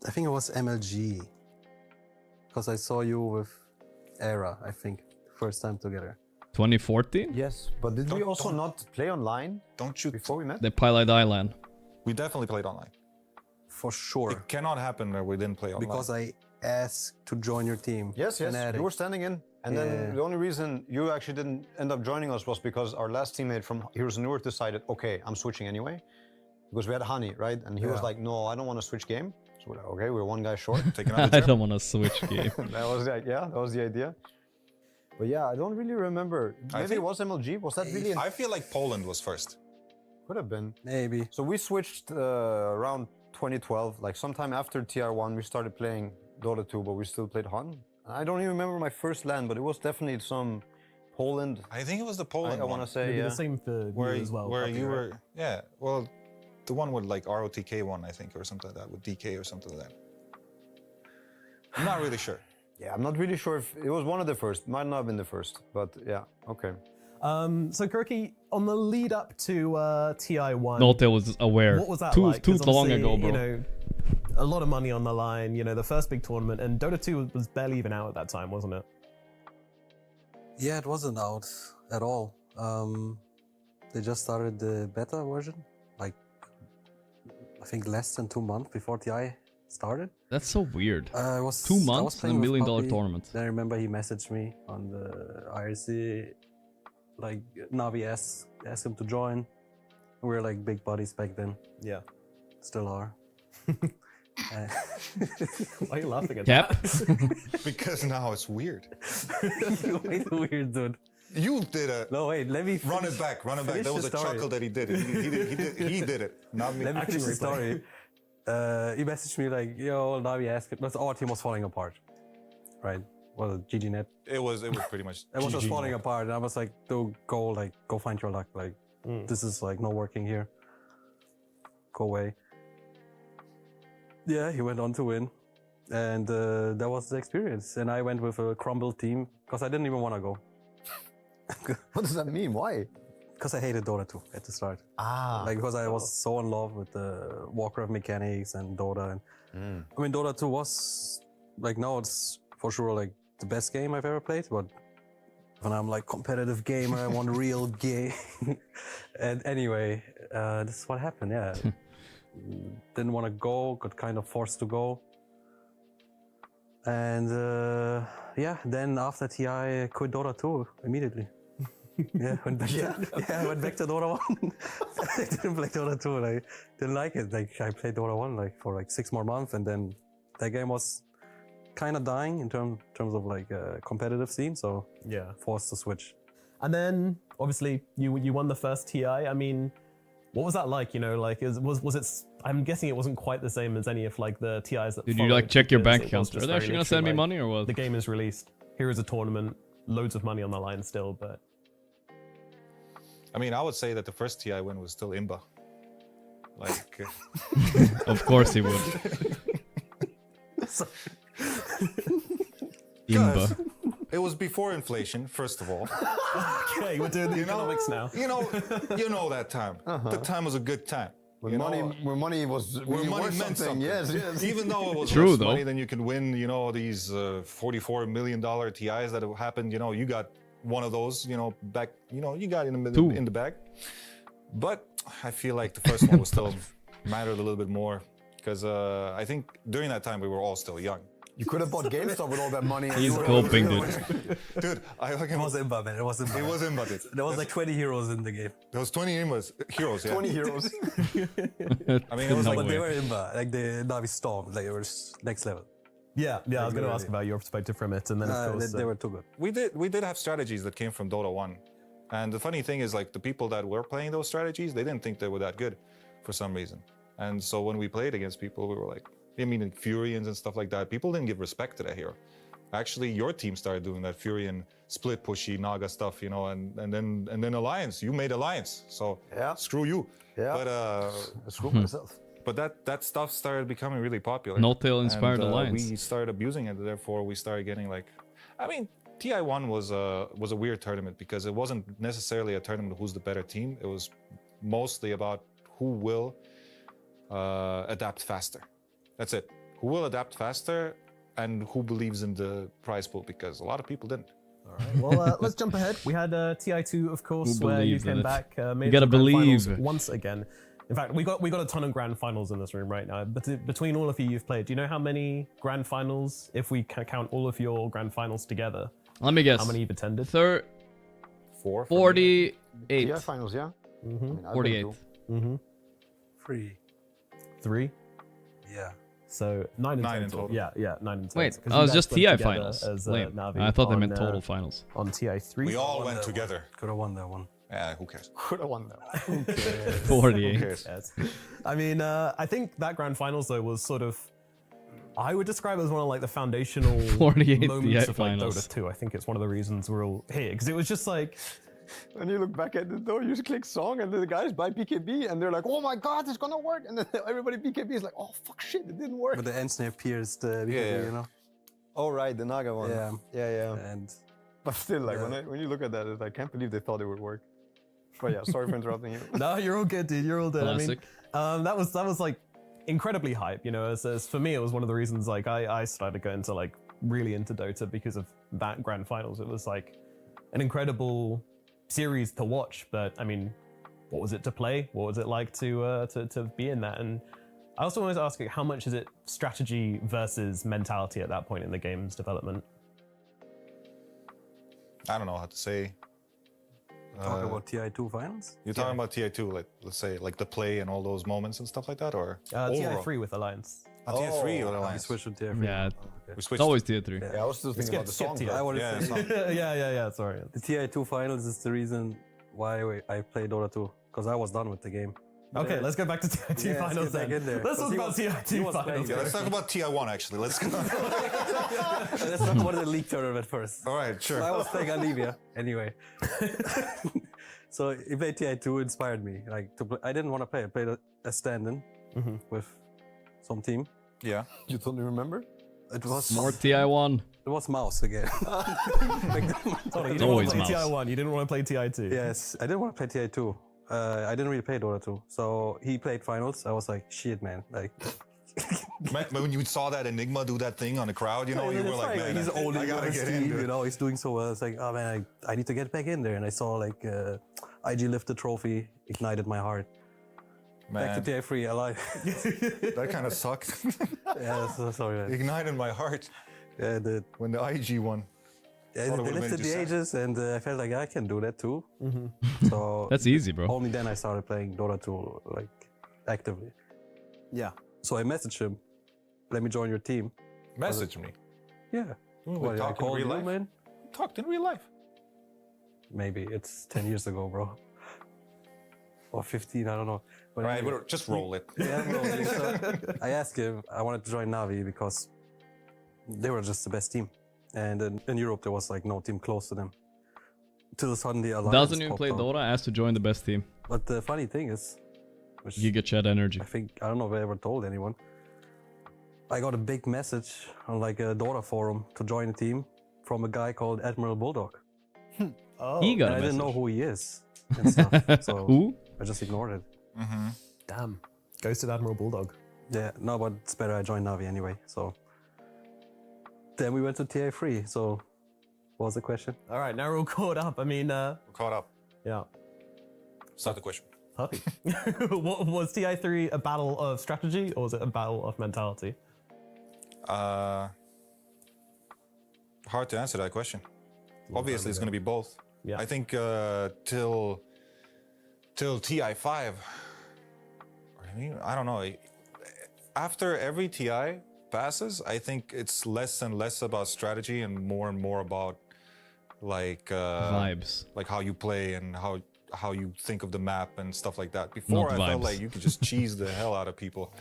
M: I think it was MLG. Because I saw you with Era, I think, first time together.
B: 2014?
N: Yes, but did we also not play online before we met?
B: The Pilot Island.
L: We definitely played online.
M: For sure.
L: It cannot happen that we didn't play online.
M: Because I asked to join your team.
N: Yes, you were standing in. And then the only reason you actually didn't end up joining us was because our last teammate from Heroes of Newark decided, okay, I'm switching anyway. Because we had Hani, right? And he was like, no, I don't want to switch game. So we're like, okay, we're one guy short.
B: I don't want to switch game.
N: That was the idea. But yeah, I don't really remember. Maybe it was MLG. Was that really?
L: I feel like Poland was first.
N: Could have been.
M: Maybe.
N: So we switched around 2012, like sometime after TR1, we started playing Dota 2, but we still played Han. I don't even remember my first LAN, but it was definitely some Poland.
L: I think it was the Poland
N: I want to say, yeah.
K: The same for
L: where
K: you as well.
L: Where
K: Puppy,
L: you
K: right?
L: were, yeah. Well, the one with like ROTK one, I think, or something like that, with DK or something like that. I'm not really sure.
N: Yeah, I'm not really sure if it was one of the first. Might not have been the first, but yeah, okay.
K: So Gorgc, on the lead up to TI1,
B: Nolte was aware.
K: what was that
B: too
K: like? 'Cause
B: long
K: obviously,
B: ago, bro.
K: You know, a lot of money on the line, you know, the first big tournament, and Dota 2 was barely even out at that time, wasn't it?
M: Yeah, it wasn't out at all. They just started the beta version, like I think less than 2 months before TI started.
B: That's so weird.
M: It was
B: 2 months in a $1 million tournament.
M: Then I remember he messaged me on the IRC, like Navi asked him to join. We were like big buddies back then.
K: Yeah.
M: Still are.
K: Why are you laughing at
B: Yep.
K: that?
L: Because now it's weird.
M: It's weird, dude.
L: You did it.
M: No, wait, let me
L: run it back. That was a chuckle that he did. He did it. Not me.
M: Let me finish the story. He messaged me like, yo, Navi asked it. Our team was falling apart. Right? Was it GGNet?
L: It was pretty much
M: It was just
L: GG
M: falling
L: mode.
M: apart. And I was like, dude, go find your luck. Like, this is like not working here. Go away. Yeah, he went on to win. And that was the experience. And I went with a crumbled team because I didn't even want to go.
N: What does that mean? Why?
M: Because I hated Dota 2 at the start. Like, because I was so in love with the Warcraft mechanics and Dota. And I mean, Dota 2 was, like, now it's for sure, like, the best game I've ever played. But when I'm, like, competitive gamer, I want a real game. And anyway, this is what happened, yeah. Didn't want to go, got kind of forced to go. And, yeah, then after TI, I quit Dota 2 immediately. Yeah, went back I went back to Dota 1. I didn't play Dota 2, and I didn't like it. Like, I played Dota 1 like for like 6 more months, and then that game was kind of dying in terms of like competitive scene, so
K: Yeah.
M: forced to switch.
K: And then, obviously, you won the first TI. I mean, what was that like? You know, like, was it? I'm guessing it wasn't quite the same as any of like the TIs that.
B: Did you
K: followed,
B: like check your
K: because
B: bank
K: it was
B: accounts?
K: just
B: Are they
K: very
B: actually gonna send me
K: literally,
B: money or what?
K: The game is released. Here is a tournament. Loads of money on the line still, but.
L: I mean, I would say that the first TI win was still Imba. Like,
B: Of course he would. Imba.
L: it was before inflation, first of all.
K: Okay, we're doing the economics now.
L: You know that time. The time was a good time.
N: When money was really
L: money
N: worth
L: meant
N: something.
L: something.
N: Yes.
L: Even though it was
B: True,
L: less
B: though.
L: money than you can win, you know, these $44 million TIs that have happened, you know, you got one of those, you know, back, you know, you got in the bag. But I feel like the first one was still mattered a little bit more because I think during that time we were all still young.
N: You could have bought GameStop with all that money. And
B: He's
N: you were-
B: hoping, dude.
L: Dude,
M: It was Imba, man. It was Imba.
L: It was Imba, dude.
M: There was like 20 heroes in the game.
L: There was 20 heroes, yeah.
N: 20 heroes.
L: I mean, it was
B: No
L: like,
M: But they
B: way.
M: were Imba, like the Navi Storm, like it was next level.
K: Yeah, I was going to ask about your perspective from it, and then of course
M: They were too good.
L: we did have strategies that came from Dota 1. And the funny thing is, like, the people that were playing those strategies, they didn't think they were that good for some reason. And so when we played against people, we were like, I mean, Furians and stuff like that, people didn't give respect to that hero. Actually, your team started doing that Furian split pushy Naga stuff, you know, and then Alliance. You made Alliance, so
N: Yeah.
L: screw you.
N: Yeah.
L: But
N: Screw myself.
L: but that stuff started becoming really popular.
B: Notail inspired
L: And,
B: Alliance.
L: We started abusing it, therefore we started getting like, I mean, TI1 was a weird tournament because it wasn't necessarily a tournament who's the better team. It was mostly about who will adapt faster. That's it. Who will adapt faster and who believes in the prize pool, because a lot of people didn't.
K: All right. Well, let's jump ahead. We had TI2, of course,
B: Who
K: where you
B: believes in
K: came
B: it?
K: back. Made
B: You gotta
K: it to grand finals
B: believe.
K: once again. In fact, we got a ton of grand finals in this room right now. But between all of you, you've played. Do you know how many grand finals, if we can count all of your grand finals together?
B: Let me guess.
K: How many you've attended?
L: 4?
B: 48.
N: Yeah, finals, yeah. I mean, I've been
B: 48.
N: to.
K: Mm-hmm. 3.
M: Yeah.
K: So 9
L: in total.
K: Yeah, 9 in total.
B: Wait,
K: 'Cause
B: I
K: you
B: was
K: guys
B: just
K: went
B: TI
K: together
B: finals.
K: As,
B: Lame.
K: Navi
B: I thought they
K: on,
B: meant total finals.
K: On TI3.
L: We all went together.
M: Could have won that one.
L: Yeah, who cares?
N: Could have won that.
B: 48.
L: Who cares?
K: Yes. I mean, I think that grand finals though was sort of, I would describe it as one of like the foundational
B: 48
K: moments of like
B: finals.
K: Dota 2. I think it's one of the reasons we're all here because it was just like.
N: When you look back at it though, you just click song and the guys buy PKB and they're like, oh my god, it's gonna work. And then everybody PKB is like, oh fuck shit, it didn't work.
M: But the end snare pierced the
N: Yeah.
M: you know?
N: Oh right, the Naga one.
M: Yeah.
N: Yeah.
M: And
N: But still, like when you look at that, I can't believe they thought it would work. But yeah, sorry for interrupting you.
K: No, you're all good, dude. You're all good.
B: Classic.
K: I mean, that was like incredibly hype. You know, as for me, it was one of the reasons like I started going to like really into Dota because of that grand finals. It was like an incredible series to watch. But I mean, what was it to play? What was it like to be in that? And I also wanted to ask you, how much is it strategy versus mentality at that point in the game's development?
L: I don't know how to say.
M: Talk about TI2 finals?
L: You're talking about TI2, like let's say, like the play and all those moments and stuff like that, or
K: TI3 with Alliance.
L: TI3 with Alliance.
M: We switched to TI3.
B: Yeah,
L: we switched.
B: it's always tier 3.
N: Yeah, I was still thinking about the song.
M: I wanted to say
K: yeah. Sorry.
M: the TI2 finals is the reason why I played Dota 2, because I was done with the game.
K: Okay, let's go back to TI2 finals then. Let's talk about TI2 finals.
L: Yeah, let's talk about TI1 actually. Let's go.
M: Let's talk about the league tournament first.
L: All right, sure.
M: So I was playing Olivia anyway. So he played TI2 inspired me. Like to play, I didn't want to play. I played a stand-in with some team.
L: Yeah.
N: You totally remember?
M: It was
B: More TI1.
M: It was mouse again.
K: Sorry, you didn't want to play TI1. You didn't want to play TI2.
M: Yes, I didn't want to play TI2. I didn't really play Dota 2. So he played finals. I was like, shit, man. Like.
L: When you saw that Enigma do that thing on the crowd, you know, you were like, man,
M: he's old,
L: I gotta get in.
M: you know, he's doing so well. It's like, oh man, I need to get back in there. And I saw like IG lift the trophy, ignited my heart.
L: Man.
M: Back to TI3 alive.
L: That kind of sucked.
M: Yeah, so sorry. Man.
L: Ignited my heart.
M: Yeah,
L: when the IG won.
M: Yeah, they lifted the ages, and I felt like I can do that too. So
B: that's easy, bro.
M: Only then I started playing Dota 2 like actively.
N: Yeah.
M: So I messaged him, let me join your team.
L: Message me?
M: Yeah.
L: We talked in real life?
M: Man?
L: Talked in real life?
M: Maybe. It's 10 years ago, bro. Or 15, I don't know. But
L: right, anyway, just roll it.
M: Yeah, I'm rolling. So I asked him, I wanted to join Navi because they were just the best team. And in Europe, there was like no team close to them. Till suddenly Alliance
B: doesn't even play
M: popped up.
B: Dota, asked to join the best team.
M: But the funny thing is,
B: Giga Chat Energy.
M: I don't know if I ever told anyone. I got a big message on like a Dota forum to join a team from a guy called Admiral Bulldog.
K: Oh,
B: he got
M: and
B: a
M: I didn't
B: message.
M: know who he is and stuff. So
B: Who?
M: I just ignored it.
K: Damn. Ghosted Admiral Bulldog.
M: Yeah, no, but it's better I joined Navi anyway. So then we went to TI3. So what was the question?
K: All right, now we're all caught up. I mean,
L: We're caught up.
K: yeah.
L: It's not the question.
K: Puppy. What, was TI3 a battle of strategy or was it a battle of mentality?
L: Hard to answer that question. Obviously, it's going to be both.
K: Yeah.
L: I think till TI5, I don't know. After every TI passes, I think it's less and less about strategy and more about like
B: vibes,
L: like how you play and how you think of the map and stuff like that. Before, I felt like you could just cheese the hell out of people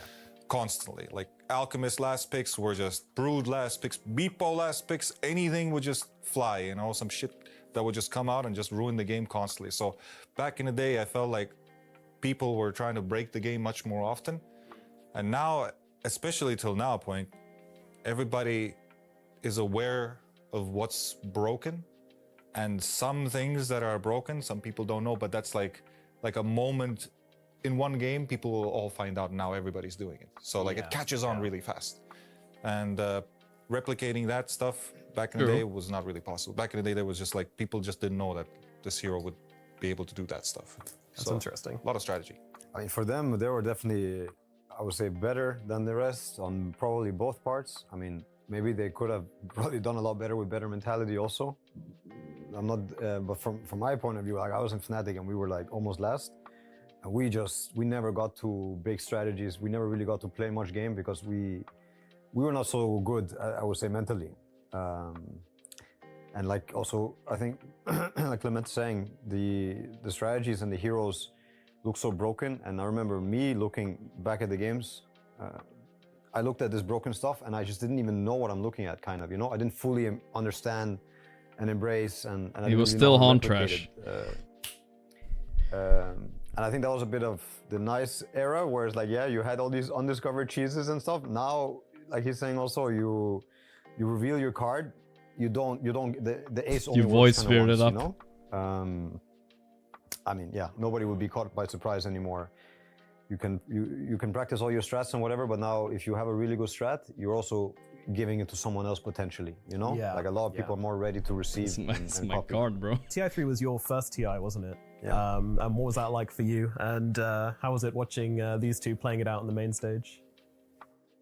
L: constantly. Like Alchemist last picks were just Brood last picks, Beepo last picks, anything would just fly, you know, some shit that would just come out and just ruin the game constantly. So back in the day, I felt like people were trying to break the game much more often. And now, especially till now point, everybody is aware of what's broken. And some things that are broken, some people don't know, but that's like a moment in one game, people will all find out now everybody's doing it. So like it catches on really fast. And replicating that stuff back in the day was not really possible. Back in the day, there was just like, people just didn't know that this hero would be able to do that stuff.
K: That's interesting.
L: A lot of strategy.
N: I mean, for them, they were definitely, I would say, better than the rest on probably both parts. I mean, maybe they could have probably done a lot better with better mentality also. I'm not, but from my point of view, like I was in Fnatic and we were like almost last. And we never got to big strategies. We never really got to play much game because we were not so good, I would say, mentally. And like also, I think, like Clement's saying, the strategies and the heroes look so broken. And I remember me looking back at the games, I looked at this broken stuff and I just didn't even know what I'm looking at, kind of, you know? I didn't fully understand and embrace, and I
B: He was
N: didn't
B: still
N: know how to
B: Haunt
N: replicate
B: trash.
N: it. And I think that was a bit of the nice era where it's like, yeah, you had all these undiscovered cheeses and stuff. Now, like he's saying also, you reveal your card, you don't the ace only
B: You
N: works
B: voice
N: kinda
B: feared
N: once,
B: it up.
N: you know? I mean, yeah, nobody would be caught by surprise anymore. You can practice all your strats and whatever, but now if you have a really good strat, you're also giving it to someone else potentially, you know?
E: Yeah,
N: Like a lot of people are more ready to receive
B: It's
N: and
B: my
N: copy.
B: card, bro.
E: TI3 was your first TI, wasn't it?
N: Yeah.
E: And what was that like for you? And how was it watching these two playing it out on the main stage?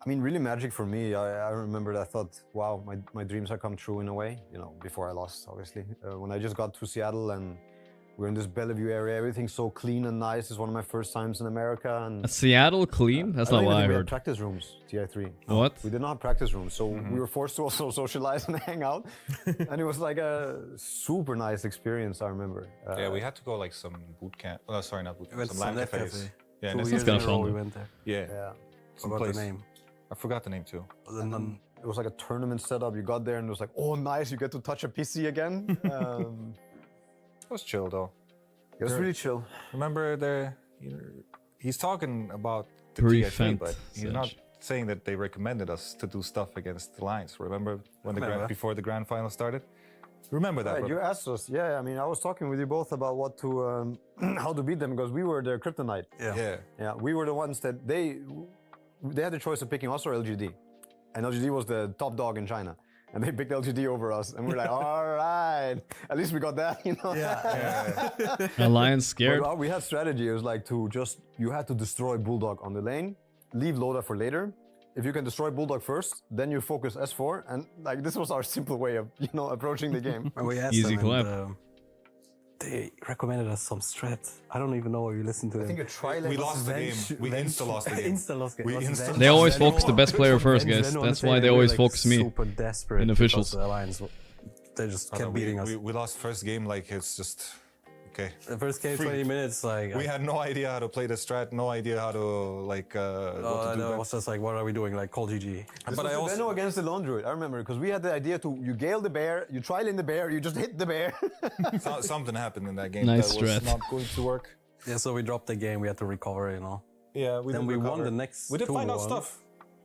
N: I mean, really magic for me. I remember I thought, wow, my dreams have come true in a way, you know, before I lost, obviously. When I just got to Seattle and we're in this Bellevue area, everything's so clean and nice. It's one of my first times in America. And
B: Seattle clean? That's not what I
N: We had
B: heard.
N: practice rooms, TI3.
B: What?
N: We did not have practice rooms, so we were forced to also socialize and hang out. And it was like a super nice experience, I remember.
L: Yeah, we had to go like some boot camp. Sorry, not boot camp. Some
M: to
L: LAN
M: Net
L: cafes.
M: Cafe.
L: Yeah,
M: 2
L: Net
M: years
B: Cafe.
M: in a row we went there.
L: Yeah.
N: Yeah.
L: Some
M: Forgot
L: place.
M: the name.
L: I forgot the name too.
N: And then it was like a tournament setup. You got there and it was like, oh, nice, you get to touch a PC again.
L: It was chill though.
N: It was really chill.
L: Remember he's talking about the
B: Brief
L: TI3,
B: vent,
L: but he's
B: Serge.
L: not saying that they recommended us to do stuff against the Lions. Remember when before the grand final started? Remember that?
N: Right, you
L: brother?
N: asked us. Yeah, I mean, I was talking with you both about what to, how to beat them because we were their kryptonite.
L: Yeah.
N: We were the ones that they had the choice of picking us or LGD, and LGD was the top dog in China, and they picked LGD over us, and we're like, all right, at least we got that, you know.
B: Alliance scared.
N: But we had strategy. It was like you had to destroy Bulldog on the lane, leave Loda for later. If you can destroy Bulldog first, then you focus S4, and like this was our simple way of approaching the game.
M: And we asked
B: Easy
M: them
B: clap.
M: and, they recommended us some strat. I don't even know if you listened to them.
N: I think a tri-lane.
L: We lost the game. We insta lost the game.
M: Insta lost the
L: We
M: game.
L: insta-
B: They always focus the best player first, guys. That's why they always focus me.
M: Super desperate
B: in officials.
M: because the Alliance, they just kept beating us.
L: We lost first game like it's just okay.
M: The first game,
L: Free.
M: 20 minutes, like
L: We had no idea how to play the strat, no idea how to like what to do.
M: I was just like, what are we doing? Like, call GG.
N: This was the Venno against the Lone Druid, I remember, because we had the idea you gale the bear, you tri-lane the bear, you just hit the bear.
L: Something happened in that game
B: Nice
L: that was
B: strat.
L: not going to work.
M: Yeah, so we dropped the game. We had to recover, you know.
L: Yeah,
M: Then
L: did
M: we won
L: recover.
M: the next
L: We did
M: two
L: find out
M: ones.
L: stuff.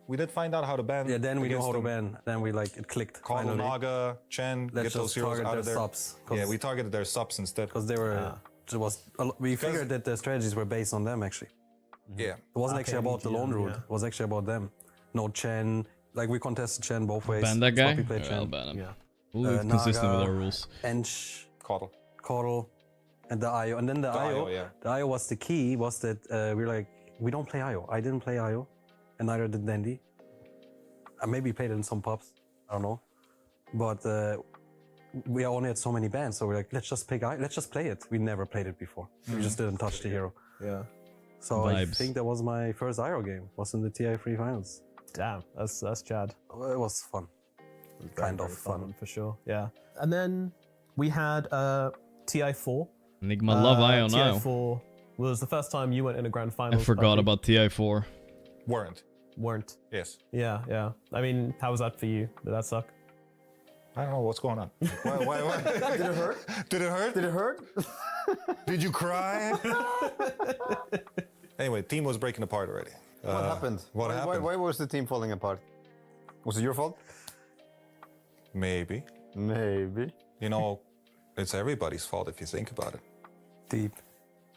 L: We did find out how to ban.
M: Yeah, then we knew
L: against
M: how to
L: them.
M: ban. Then we it clicked.
L: Call
M: finally.
L: Naga, Chen,
M: Let's
L: get those
M: just
L: heroes
M: target
L: out
M: their
L: of there.
M: subs.
L: Yeah, we targeted their subs instead.
M: Because they were. We figured that the strategies were based on them actually.
L: Yeah.
M: It wasn't actually about the lone route. It was actually about them. No Chen. Like we contested Chen both ways.
B: Ban that guy?
M: Sloppy played
B: Yeah,
M: Chen.
B: I'll ban him.
E: Yeah.
B: We'll be consistent with
M: Naga,
B: our rules.
M: Ench,
L: Coddle.
M: Coddle, and the IO. And then the IO.
L: yeah.
M: The IO was the key. Was that we were like, we don't play IO. I didn't play IO, and neither did Dandy. I maybe played it in some pubs. I don't know, but we only had so many bans, so we're like, let's just pick IO. Let's just play it. We never played it before. We just didn't touch the hero.
E: Yeah.
M: So I
B: Vibes.
M: think that was my first IO game. Was in the TI3 finals.
E: Damn, that's Chad.
M: Well, it was fun. Kind of fun.
E: one for sure. Yeah. And then we had TI4.
B: Enigma love IO now.
E: TI4 was the first time you went in a grand
B: I
E: final.
B: forgot about TI4.
E: Weren't.
L: Yes.
E: Yeah. I mean, how was that for you? Did that suck?
L: I don't know what's going on. Why?
N: Did it hurt?
L: Did it hurt?
N: Did it hurt?
L: Did you cry? Anyway, team was breaking apart already.
N: What happened?
L: What happened?
N: Why was the team falling apart? Was it your fault?
L: Maybe. You know, it's everybody's fault if you think about it.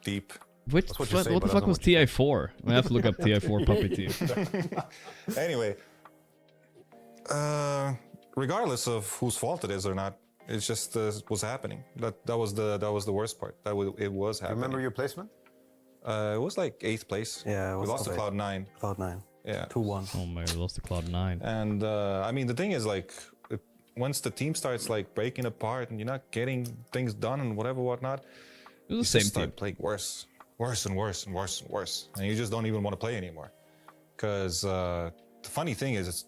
L: Deep.
B: What
N: That's what you say,
B: the
N: but
B: fuck
N: that's
B: was
N: not
B: TI4? I have to look up TI4 puppy team.
L: Anyway, regardless of whose fault it is or not, it's just was happening. That was the worst part. It was happening.
N: Remember your placement?
L: It was like 8th place.
M: Yeah, it
L: we
M: was
L: lost to
M: okay.
L: Cloud9.
M: Cloud9.
L: Yeah.
M: 2-1.
B: Oh my, we lost to Cloud9.
L: And I mean, the thing is, like, once the team starts like breaking apart and you're not getting things done and whatnot,
B: It was
L: you
B: the same
L: just start
B: team.
L: playing worse and worse, and you just don't even want to play anymore. Because the funny thing is,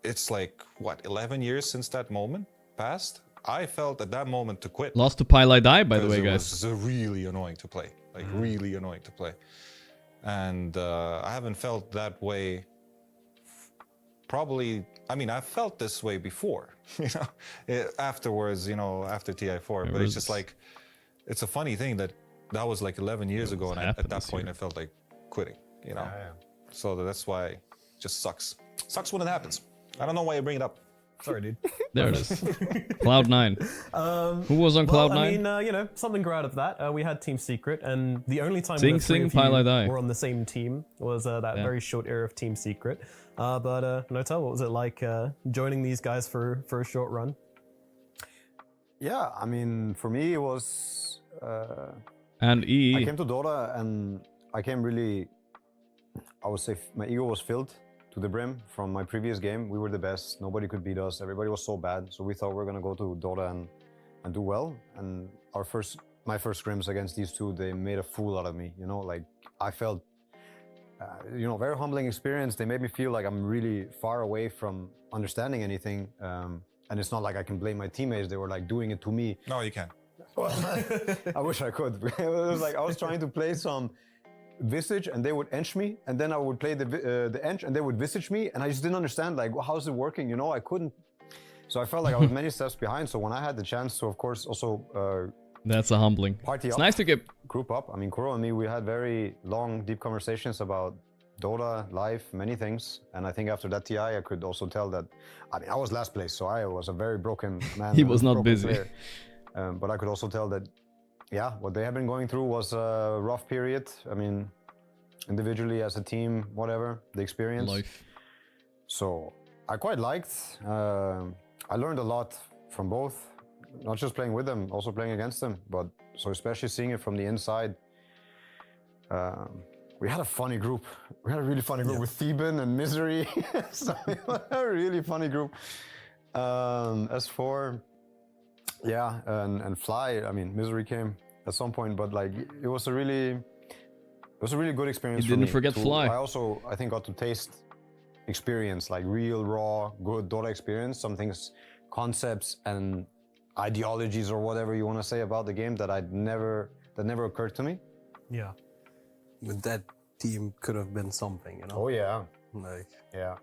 L: it's like what 11 years since that moment passed, I felt at that moment to quit.
B: Lost to Pile I Die, by the way, guys.
L: It was really annoying to play. Like, really annoying to play. And I haven't felt that way probably... I mean, I've felt this way before, you know, afterwards, you know, after TI4. But it's just like, it's a funny thing that was like 11 years ago, and at that point I felt like quitting, you know. So that's why it just sucks. Sucks when it happens. I don't know why you bring it up.
K: Sorry, dude.
B: There it is. Cloud9. Who was on Cloud9?
K: I mean, you know, something grew out of that. We had Team Secret, and the only time
B: Sing,
K: the three
B: sing,
K: of you
B: Pile I Die.
K: were on the same team was that very short era of Team Secret. But Notel, what was it like joining these guys for a short run?
N: Yeah, I mean, for me it was...
B: and EE.
N: I came to Dota and I came really... I would say my ego was filled to the brim from my previous game. We were the best. Nobody could beat us. Everybody was so bad. So we thought we were going to go to Dota and do well. And my first scrims against these two, they made a fool out of me. You know, like I felt, you know, very humbling experience. They made me feel like I'm really far away from understanding anything. And it's not like I can blame my teammates. They were like doing it to me.
L: No, you can't.
N: I wish I could. It was like I was trying to play some Visage and they would ench me, and then I would play the ench and they would Visage me, and I just didn't understand, like, well, how's it working, you know? I couldn't. So I felt like I was many steps behind. So when I had the chance to, of course, also
B: that's a humbling.
N: Party
B: it's
N: up,
B: nice to get
N: group up. I mean, Kuro and me, we had very long, deep conversations about Dota, life, many things. And I think after that TI, I could also tell that, I mean, I was last place, so I was a very broken man.
B: He was not busy.
N: But I could also tell that, yeah, what they have been going through was a rough period. I mean, individually, as a team, whatever, the experience.
B: Life.
N: So I quite liked. I learned a lot from both, not just playing with them, also playing against them. But so especially seeing it from the inside, we had a funny group. We had a really funny group with Theban and Misery. So a really funny group. As for and Fly, I mean, Misery came at some point, but like it was a really good experience.
B: You
N: for
B: didn't
N: me
B: forget Fly.
N: I also, I think, got to taste experience, like real, raw, good Dota experience. Some things, concepts and ideologies or whatever you want to say about the game that never occurred to me.
K: Yeah.
M: But that team could have been something, you know?
N: Oh yeah.
M: Like,
N: yeah.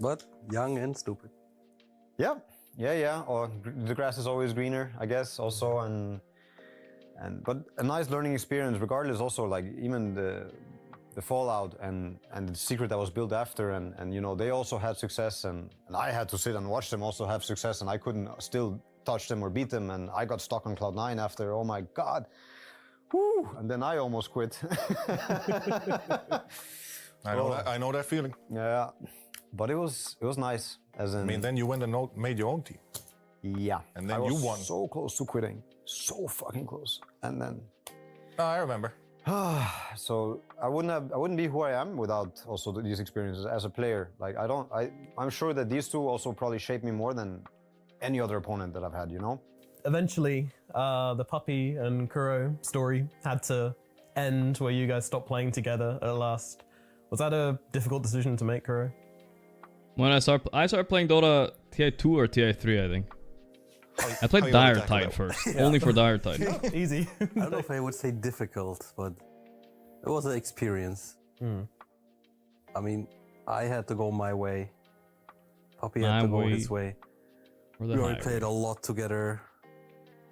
M: But young and stupid.
N: Yeah. Or the grass is always greener, I guess, also, but a nice learning experience, regardless. Also, like even the Fallout and the Secret that was built after, and you know, they also had success, and I had to sit and watch them also have success, and I couldn't still touch them or beat them, and I got stuck on Cloud9 after. Oh my God. Woo! And then I almost quit.
L: I know that feeling.
N: Yeah, but it was nice. As in,
L: I mean, then you went and made your own team.
N: Yeah,
L: and then you won.
N: So close to quitting, so fucking close. And then,
L: I remember.
N: So I wouldn't be who I am without also these experiences as a player. Like I'm sure that these two also probably shaped me more than any other opponent that I've had. You know.
K: Eventually, the Puppy and Kuro story had to end where you guys stopped playing together at last. Was that a difficult decision to make, Kuro?
B: When I started playing Dota TI2 or TI3, I think. I played Dire Tide first, only for Dire Tide.
K: Easy.
M: I don't know if I would say difficult, but it was an experience. I mean, I had to go my way. Puppy had to go his way. We already played a lot together.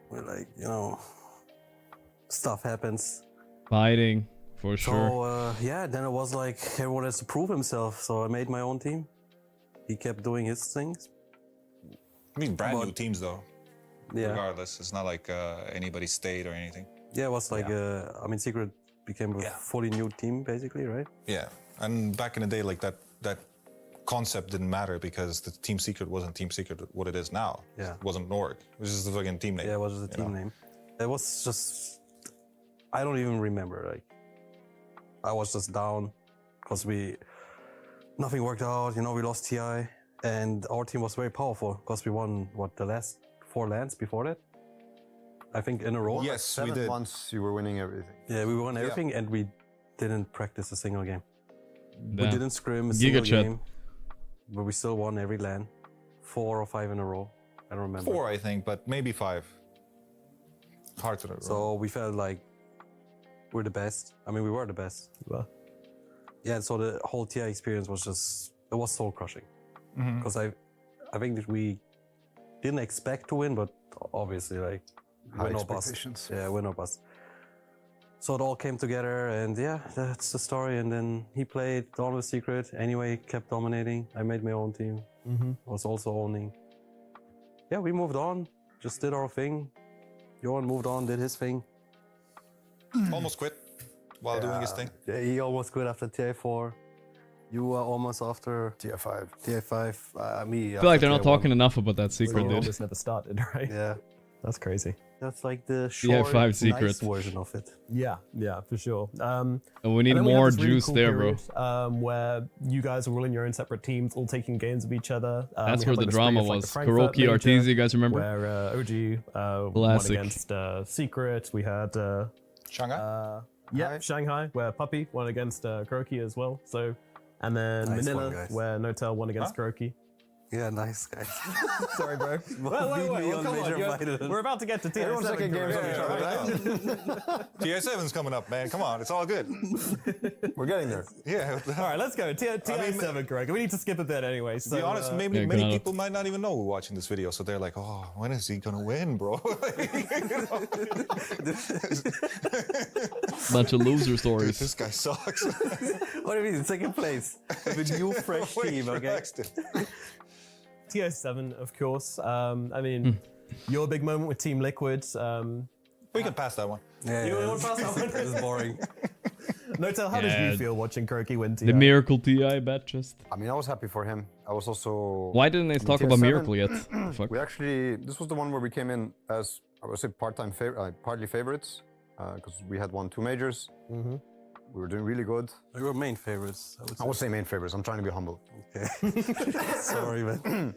M: We're like, you know, stuff happens.
B: Fighting, for sure.
M: So, yeah, then it was like everyone has to prove himself. So I made my own team. He kept doing his things.
L: I mean, brand new teams, though.
M: Yeah.
L: Regardless, it's not like anybody stayed or anything.
M: Yeah, it was like, I mean, Secret became a fully new team, basically, right?
L: Yeah, and back in the day, like that concept didn't matter because the Team Secret wasn't Team Secret what it is now.
M: Yeah.
L: It wasn't Norg. It was just a fucking team name.
M: Yeah, it was just a team name. It was just, I don't even remember. Like, I was just down because nothing worked out. You know, we lost TI, and our team was very powerful because we won the last 4 lands before that. I think in a row.
N: Yes,
L: we did.
N: 7 months you were winning everything.
M: Yeah, we won everything, and we didn't practice a single game.
B: Damn.
M: We didn't scrim a single game, but we still won every LAN, 4 or 5 in a row. I don't remember.
L: 4, I think, but maybe 5. Hard to remember.
M: So we felt like we're the best. I mean, we were the best. Yeah, so the whole TI experience was just, it was soul crushing. Because I think that we didn't expect to win, but obviously like win or bust. Yeah, win or bust. So it all came together, and yeah, that's the story. And then he played Dawn with Secret. Anyway, kept dominating. I made my own team. Was also owning. Yeah, we moved on. Just did our thing. Johan moved on, did his thing.
L: Almost quit while doing his thing.
M: Yeah, he almost quit after TI4. You were almost after
N: TI5.
M: TI5. Me.
B: I feel like they're not talking enough about that secret, dude.
E: Almost never started, right?
M: Yeah.
E: That's crazy.
M: That's like the short,
B: TI5 secret
M: nice version of it.
E: Yeah, for sure.
B: And we need
E: and then
B: more
E: had this really
B: juice
E: cool
B: there, bro.
E: period, where you guys are all in your own separate teams, all taking games of each other.
B: That's
E: we
B: where
E: had,
B: the
E: a
B: drama
E: spree of, like,
B: was.
E: the Frankfurt
B: Gorgc,
E: major,
B: Arteezy, you guys remember?
E: Where OG won
B: Classic.
E: against Secret. We had
L: Shanghai.
E: Shanghai, where Puppy won against Gorgc as well. So, and then
M: Nice
E: Manila,
M: one, guys.
E: where Notel won against Gorgc.
M: Yeah, nice guys.
E: Sorry, bro.
M: Beat me on major finals.
E: We're about to get to TI7.
N: Everyone's taking games on each other, right?
L: TI7's coming up, man. Come on, it's all good.
N: We're getting there.
L: Yeah.
E: All right, let's go. TI7, Greg. We need to skip a bit anyway.
L: To be honest, maybe many people might not even know we're watching this video, so they're like, "Oh, when is he gonna win, bro?"
B: Bunch of loser stories.
L: This guy sucks.
M: What do you mean, second place? With a new fresh team, okay?
E: TI7, of course. I mean, your big moment with Team Liquid.
L: We can pass that one.
M: Yeah,
E: You want to pass that one?
M: It was boring.
E: Notel, how did
B: Yeah.
E: you feel watching Gorgc win TI?
B: The Miracle TI bet just.
N: I mean, I was happy for him. I was also.
B: Why didn't they talk about
N: TI7,
B: Miracle yet? Fuck.
N: We actually, this was the one where we came in as, I would say, partly favorites, because we had won 2 majors. We were doing really good.
M: We were main favorites.
N: I would say main favorites. I'm trying to be humble.
M: Okay. Sorry, man.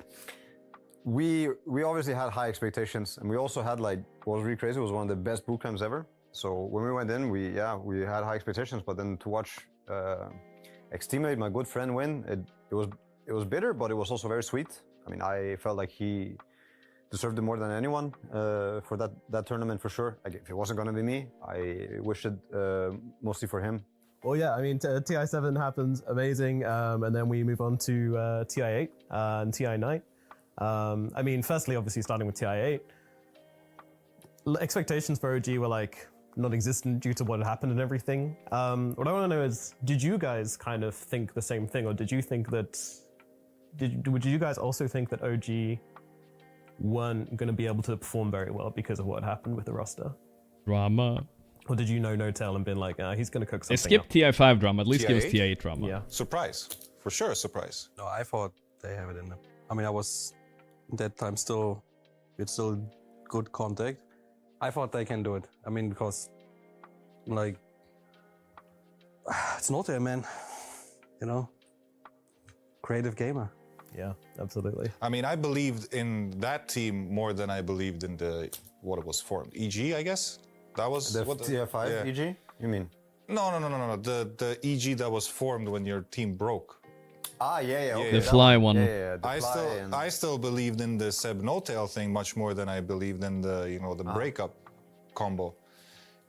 N: We obviously had high expectations, and we also had, like, what was really crazy, it was one of the best boot camps ever. So when we went in, we had high expectations, but then to watch ex-teammate, my good friend, win, it was bitter, but it was also very sweet. I mean, I felt like he deserved it more than anyone for that tournament, for sure. Like, if it wasn't going to be me, I wished it mostly for him.
E: Well, yeah, I mean, TI7 happens, amazing. And then we move on to TI8 and TI9. I mean, firstly, obviously, starting with TI8, expectations for OG were like non-existent due to what had happened and everything. What I want to know is, did you guys kind of think the same thing, or did you think that? Would you guys also think that OG weren't going to be able to perform very well because of what happened with the roster?
B: Drama.
E: Or did you know Notel and been like, he's going to cook something
B: Skip
E: up?
B: TI5 drama. At least give us
L: TI8?
B: TI8 drama.
E: Yeah.
L: Surprise. For sure, a surprise.
M: No, I thought they have it in them. I mean, I was that time still good contact. I thought they can do it. I mean, because like it's not there, man. You know, creative gamer.
E: Yeah, absolutely.
L: I mean, I believed in that team more than I believed in what it was formed. EG, I guess. That was
N: The TI5 EG? You mean?
L: No. The EG that was formed when your team broke.
N: Ah, yeah. Okay,
B: The fly one.
N: Yeah, the fly
L: I still believed in the Seb No-Tail thing much more than I believed in the breakup combo.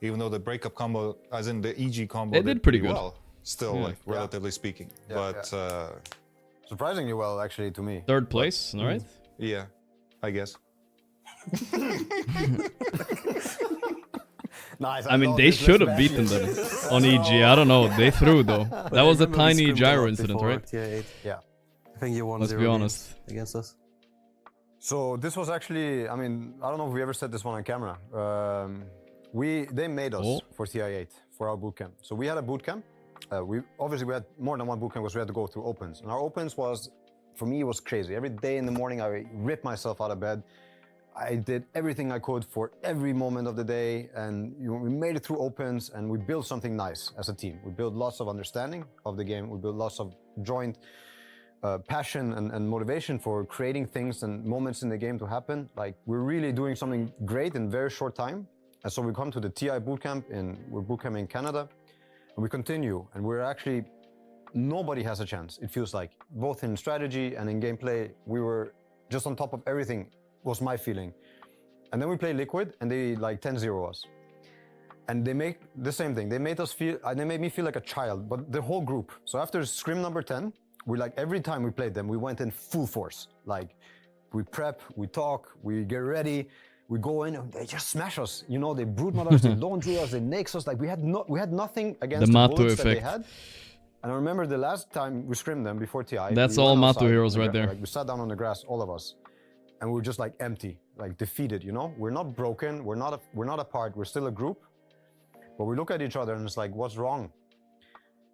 L: Even though the breakup combo, as in the EG combo,
B: They did pretty good.
L: well, still, like, relatively speaking. But
N: surprisingly well, actually, to me.
B: Third place, all right?
L: Yeah, I guess.
N: Nice.
B: I mean, they should have beaten them on EG. I don't know. They threw, though. That was a tiny gyro incident, right?
N: Yeah.
M: I think you won.
B: Let's be honest.
M: Against us.
N: So this was actually, I mean, I don't know if we ever said this one on camera. They made us for TI8 for our bootcamp. So we had a bootcamp. We had more than one bootcamp because we had to go through opens. And our opens was, for me, it was crazy. Every day in the morning, I ripped myself out of bed. I did everything I could for every moment of the day, and we made it through opens, and we built something nice as a team. We built lots of understanding of the game. We built lots of joint passion and motivation for creating things and moments in the game to happen. Like, we're really doing something great in very short time. And so we come to the TI bootcamp we're bootcamping in Canada, and we continue, and we're actually, nobody has a chance, it feels like. Both in strategy and in gameplay, we were just on top of everything was my feeling. And then we play Liquid, and they like 10-0 us. And they make the same thing. They made me feel like a child, but the whole group. So after scrim number 10, we like every time we played them, we went in full force. Like we prep, we talk, we get ready, we go in, and they just smash us. You know, they brute mode us, they don't drill us, they nakes us. Like we had nothing against the bullets that they had. And I remember the last time we scrimmed them before TI.
B: That's all Matu heroes right there.
N: Like, we sat down on the grass, all of us, and we were just like empty, like defeated. You know, we're not broken, we're not apart, we're still a group. But we look at each other and it's like, what's wrong?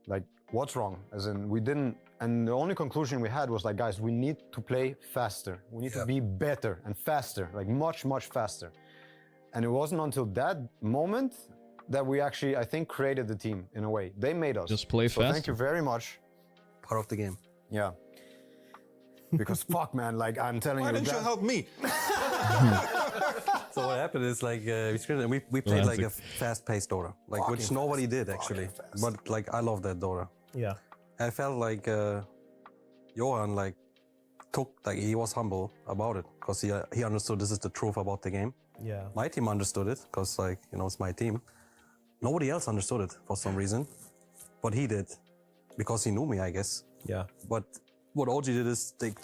N: Like, what's wrong? As in, we didn't. And the only conclusion we had was like, guys, we need to play faster. We need to be better and faster, like much, much faster. And it wasn't until that moment that we actually, I think, created the team in a way. They made us.
B: Just play
N: so
B: faster.
N: Thank you very much.
M: Part of the game.
N: Yeah. Because fuck, man, like I'm telling you.
L: Why didn't you help me?
M: So what happened is like we played like a fast-paced Dota, like
N: Fucking
M: which nobody did actually. But like I love that Dota.
E: Yeah.
M: I felt like Johan like he was humble about it because he understood this is the truth about the game.
E: Yeah.
M: My team understood it because like it's my team. Nobody else understood it for some reason, but he did because he knew me, I guess.
E: Yeah.
M: But what OG did is they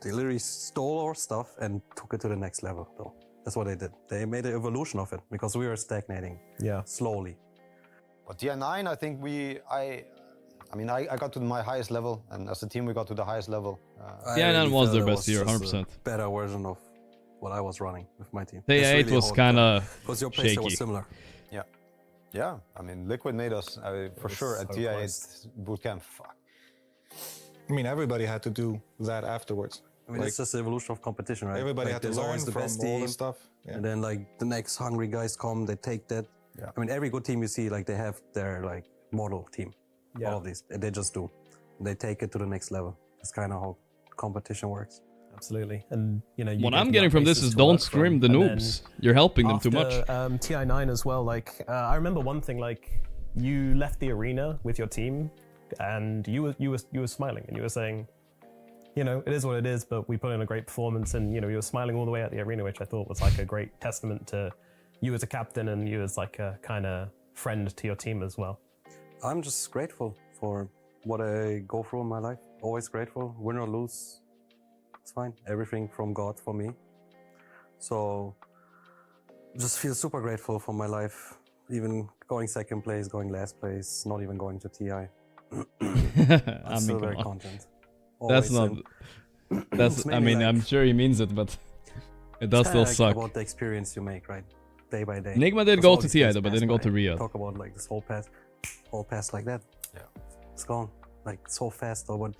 M: literally stole our stuff and took it to the next level though. That's what they did. They made an evolution of it because we were stagnating.
E: Yeah.
M: Slowly.
N: But TI9, I think I got to my highest level, and as a team we got to the highest level.
B: TI9 was their best year, 100%.
M: Better version of what I was running with my team.
B: TI8 was kind of
M: because your pace
B: shaky.
M: was similar.
N: Yeah. Yeah, I mean, Liquid made us, for sure, at TI8 bootcamp. Fuck.
L: I mean, everybody had to do that afterwards.
M: I mean,
L: like,
M: it's just the evolution of competition, right?
L: Everybody had to
M: there's
L: learn
M: always the
L: from
M: best
L: all
M: team,
L: the stuff. Yeah.
M: And then like the next hungry guys come, they take that.
N: Yeah.
M: I mean, every good team you see, like they have their like model team.
E: Yeah.
M: All of these, they just do. They take it to the next level. That's kind of how competition works.
E: Absolutely. And
B: what I'm getting from this is don't scrim the noobs. You're helping them too much.
E: TI9 as well. Like I remember one thing. Like you left the arena with your team, and you were smiling, and you were saying, it is what it is, but we put in a great performance, and you were smiling all the way out the arena, which I thought was like a great testament to you as a captain and you as like a kind of friend to your team as well.
M: I'm just grateful for what I go through in my life. Always grateful, win or lose, it's fine. Everything from God for me. So just feel super grateful for my life. Even going second place, going last place, not even going to TI. I'm still very content.
B: That's not. That's. I mean, I'm sure he means it, but it does still suck.
M: About the experience you make, right? Day by day.
B: Nigma did go to TI though, but didn't go to Riyadh.
M: Talk about like this whole pass like that.
N: Yeah.
M: It's gone. Like so fast though, but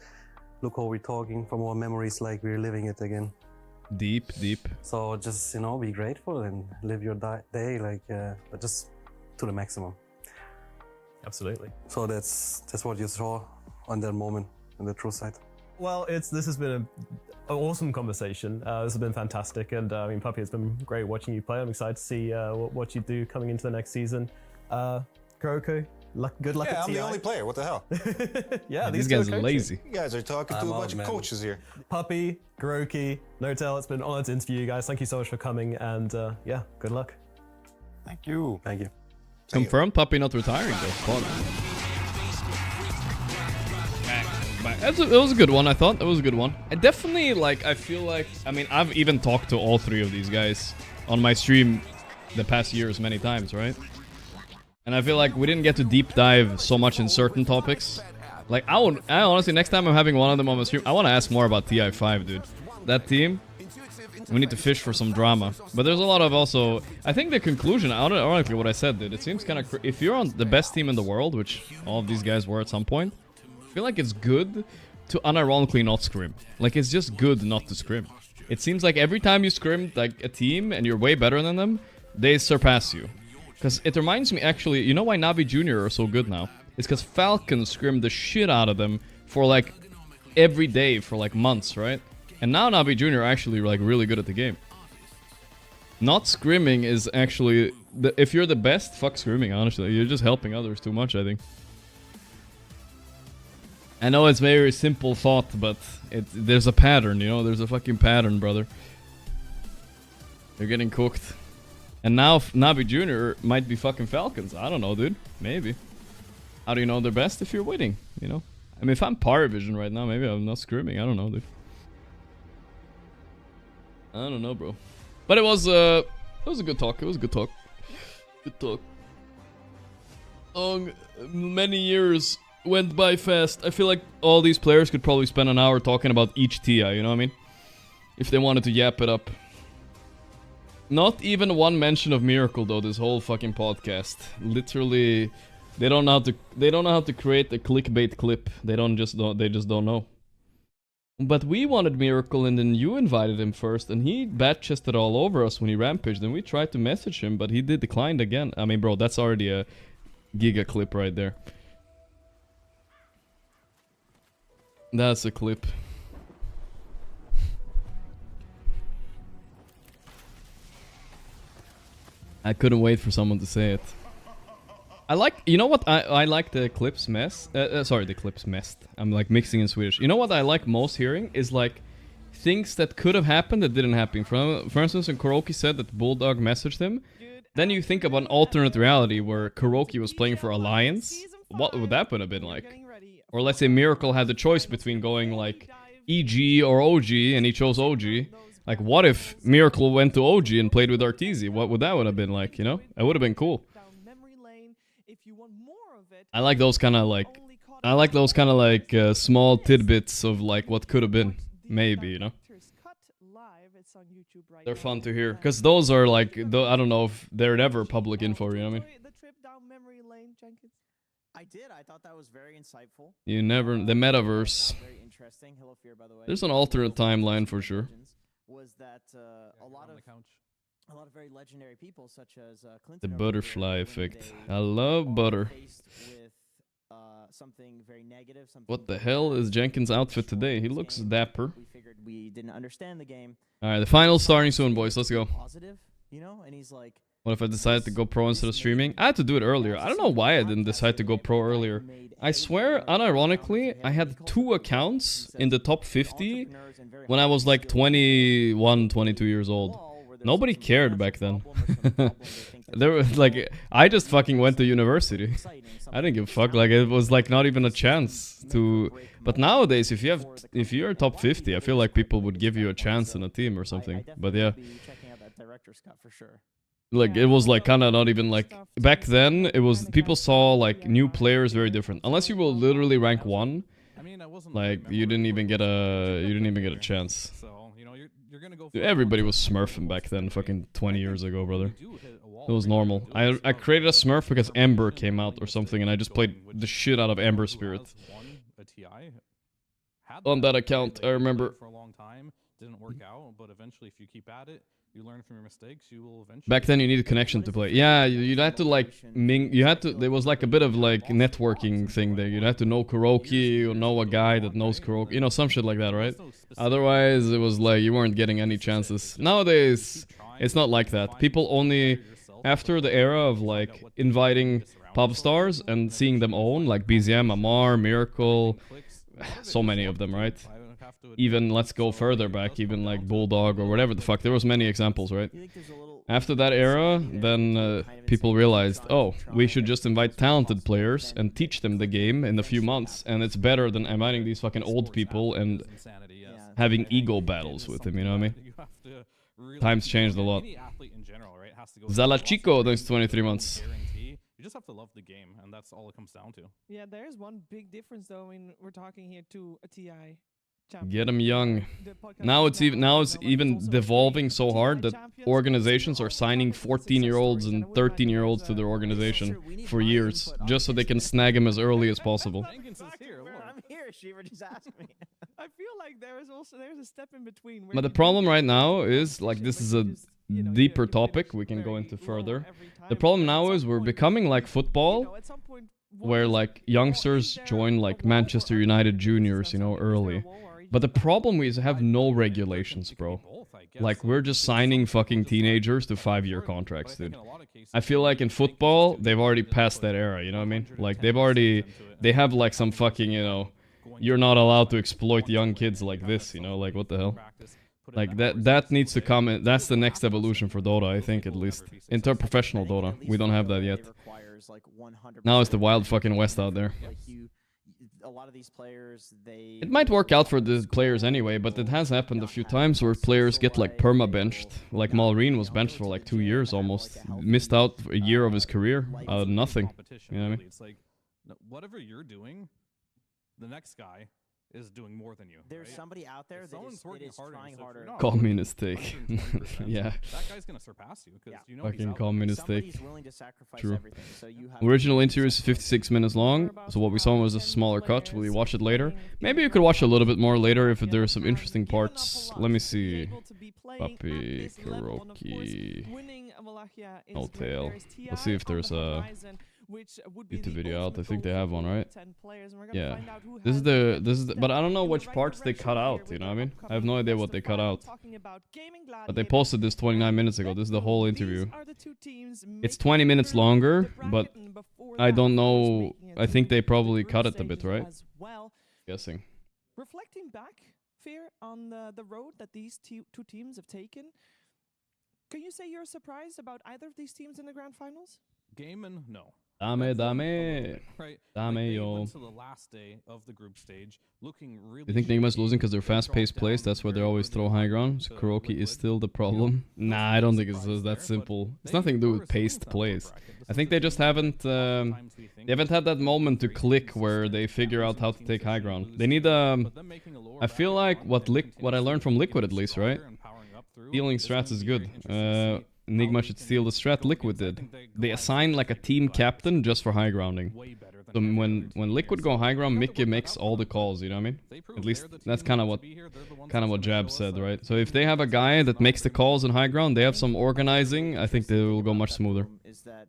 M: look how we're talking from our memories, like we're living it again.
B: Deep.
M: So just be grateful and live your day like, but just to the maximum.
E: Absolutely.
M: So that's what you saw on that moment on the true side.
E: Well, this has been an awesome conversation. This has been fantastic, and I mean, Puppy, it's been great watching you play. I'm excited to see what you do coming into the next season. Gorgc, good luck at TI.
L: I'm the only player. What the hell?
E: Yeah,
B: these guys are lazy.
L: You guys are talking to a bunch of coaches here.
E: Puppy, Gorgc, Notel, it's been an honor to interview you guys. Thank you so much for coming, and yeah, good luck.
N: Thank you.
M: Thank you.
B: Confirmed Puppy not retiring though. Fun. It was a good one, I thought. It was a good one. I definitely, I feel like... I mean, I've even talked to all three of these guys on my stream the past years many times, right? And I feel like we didn't get to deep dive so much in certain topics. Like, I honestly, next time I'm having one of them on my stream, I want to ask more about TI5, dude. That team, we need to fish for some drama. But there's a lot of also... I think the conclusion, ironically what I said, dude, it seems kind of... If you're on the best team in the world, which all of these guys were at some point, I feel like it's good to unironically not scrim. Like, it's just good not to scrim. It seems like every time you scrim like a team and you're way better than them, they surpass you. Because it reminds me, actually, you know why Navi Jr. are so good now? It's because Falcon scrimmed the shit out of them for like every day for like months, right? And now Navi Jr. are actually like really good at the game. Not scrimming is actually... if you're the best, fuck scrimming, honestly. You're just helping others too much, I think. I know it's very simple thought, but there's a pattern, There's a fucking pattern, brother. They're getting cooked. And now Navi Jr. might be fucking Falcons. I don't know, dude. Maybe. How do you know they're best if you're winning, you know? I mean, if I'm Power Vision right now, maybe I'm not screaming. I don't know, dude. I don't know, bro. But it was a good talk. It was a good talk. Good talk. Many years went by fast. I feel like all these players could probably spend an hour talking about each TI, you know what I mean? If they wanted to yap it up. Not even one mention of Miracle though, this whole fucking podcast. Literally, they don't know how to create a clickbait clip. They just don't know. But we wanted Miracle and then you invited him first and he bat-chested all over us when he rampaged and we tried to message him but he declined again. I mean, bro, that's already a giga clip right there. That's a clip. I couldn't wait for someone to say it. I like, you know what, I like the clips mess, sorry, the clips messed. I'm like mixing in Swedish. You know what I like most hearing is like things that could have happened that didn't happen. For instance, when Gorgc said that Bulldog messaged him, then you think of an alternate reality where Gorgc was playing for Alliance. What would that have been like? Or let's say Miracle had the choice between going like EG or OG and he chose OG. Like what if Miracle went to OG and played with Arteezy? What would that have been like, you know? It would have been cool. I like those kind of like small tidbits of like what could have been, maybe, you know. They're fun to hear because those are like, I don't know if they're ever public info, you know what I mean?
O: I did. I thought that was very insightful.
B: You never, the metaverse. There's an alternate timeline for sure.
O: Was that a lot of very legendary people such as
B: The butterfly effect. I love butter.
O: Something very negative,
B: What the hell is Jenkins' outfit today? He looks dapper.
O: We figured we didn't understand the game.
B: Alright, the final's starting soon, boys. Let's go.
O: Positive, you know, and he's like,
B: what if I decided to go pro instead of streaming? I had to do it earlier. I don't know why I didn't decide to go pro earlier. I swear, unironically, I had 2 accounts in the top 50 when I was like 21, 22 years old. Nobody cared back then. There was like, I just fucking went to university. I didn't give a fuck. Like it was like not even a chance to. But nowadays, if you're top 50, I feel like people would give you a chance in a team or something. But yeah. Like it was like kind of not even like back then. It was people saw like new players very different. Unless you will literally rank 1, like you didn't even get a chance. Dude, everybody was smurfing back then, fucking 20 years ago, brother. It was normal. I created a smurf because Ember came out or something, and I just played the shit out of Ember Spirit. On that account, I remember.
P: Didn't work out, but eventually, if you keep at it, you learn from your mistakes. You will eventually.
B: Back then, you needed connection to play. Yeah, you'd have to like there was like a bit of like networking thing there. You'd have to know Gorgc or know a guy that knows Gorgc, you know, some shit like that, right? Otherwise, it was like you weren't getting any chances. Nowadays, it's not like that. People only after the era of like inviting pop stars and seeing them own, like BZM, Amar, Miracle, so many of them, right? Even let's go further back, even like Bulldog or whatever the fuck. There was many examples, right? After that era, then people realized, oh, we should just invite talented players and teach them the game in a few months, and it's better than inviting these fucking old people and having ego battles with them. You know what I mean? Times changed a lot. Zalachico, thanks 23 months.
P: You just have to love the game, and that's all it comes down to.
Q: Yeah, there's one big difference though. I mean, we're talking here to a TI.
B: Get them young. Now it's even devolving so hard that organizations are signing 14-year-olds and 13-year-olds to their organization for years, just so they can snag them as early as possible.
O: I'm here, Shiva, just ask me.
Q: I feel like there's a step in between.
B: But the problem right now is, like, this is a deeper topic we can go into further. The problem now is we're becoming like football, where like youngsters join like Manchester United juniors, you know, early. But the problem is have no regulations, bro. Like, we're just signing fucking teenagers to 5-year contracts, dude. I feel like in football, they've already passed that era, you know what I mean? Like, they have like some fucking, you know, you're not allowed to exploit young kids like this, you know, like, what the hell? Like that needs to come in. That's the next evolution for Dota, I think, at least. Inter-professional Dota. We don't have that yet. Now it's the wild fucking west out there.
O: A lot of these players,
B: It might work out for the players anyway, but it has happened a few times where players get like perma-benched. Like Malrine was benched for like 2 years almost. Missed out a year of his career. Nothing. You know what I mean?
P: It's like, whatever you're doing, the next guy is doing more than you.
O: There's somebody out there that is trying harder.
B: Communist take. Yeah.
P: That guy's gonna surpass you because you know
B: Fucking communist take.
O: Willing to sacrifice
B: True.
O: everything. So you have
B: Original interview is 56 minutes long, so what we saw was a smaller cut. Will you watch it later? Maybe you could watch a little bit more later if there are some interesting parts. Let me see. Puppy, Gorgc, No Tail. Let's see if there's a YouTube video out. I think they have one, right? Yeah. This is the, but I don't know which parts they cut out, you know what I mean? I have no idea what they cut out. But they posted this 29 minutes ago. This is the whole interview. It's 20 minutes longer, but I don't know. I think they probably cut it a bit, right? Guessing.
Q: Reflecting back, Fear, on the road that these two teams have taken, can you say you're surprised about either of these teams in the grand finals?
P: Gaimin, no.
B: Dame.
P: Right.
B: Dame,
P: Like,
B: yo.
P: they went to the last day of the group stage looking really.
B: You think Nigma's losing because they're fast-paced plays? That's why they always throw high ground. So Gorgc is still the problem. Nah, I don't think it's that simple. It's nothing to do with paced plays. I think they just haven't. They haven't had that moment to click where they figure out how to take high ground. They need I feel like what I learned from Liquid at least, right? Stealing strats is good. Nigma should steal the strat Liquid did. They assign like a team captain just for high grounding. So when Liquid go high ground, Mickey makes all the calls, you know what I mean? At least that's kind of what Jab said, right? So if they have a guy that makes the calls in high ground, they have some organizing, I think they will go much smoother.
O: Is that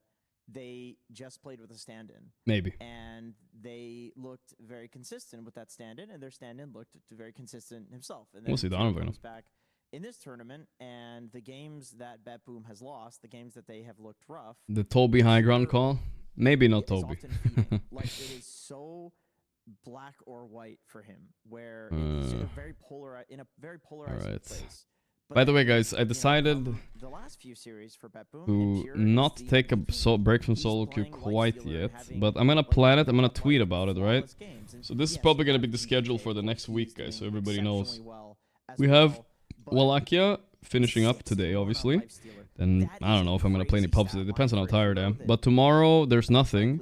O: they just played with a stand-in.
B: Maybe.
O: And they looked very consistent with that stand-in, and their stand-in looked very consistent himself. And then
B: We'll see, Donovan.
O: comes back in this tournament, and the games that Betboom has lost, the games that they have looked rough.
B: The Toby high ground call? Maybe not Toby.
O: Like, it is so black or white for him, where it's in a very polarized place.
B: By the way, guys, I decided
O: the last few series for Betboom
B: to not take a break from solo queue quite yet, but I'm gonna plan it. I'm gonna tweet about it, right? So this is probably gonna be the schedule for the next week, guys, so everybody knows. We have Wallachia finishing up today, obviously. Then I don't know if I'm gonna play any pubs. It depends on how tired I am. But tomorrow there's nothing.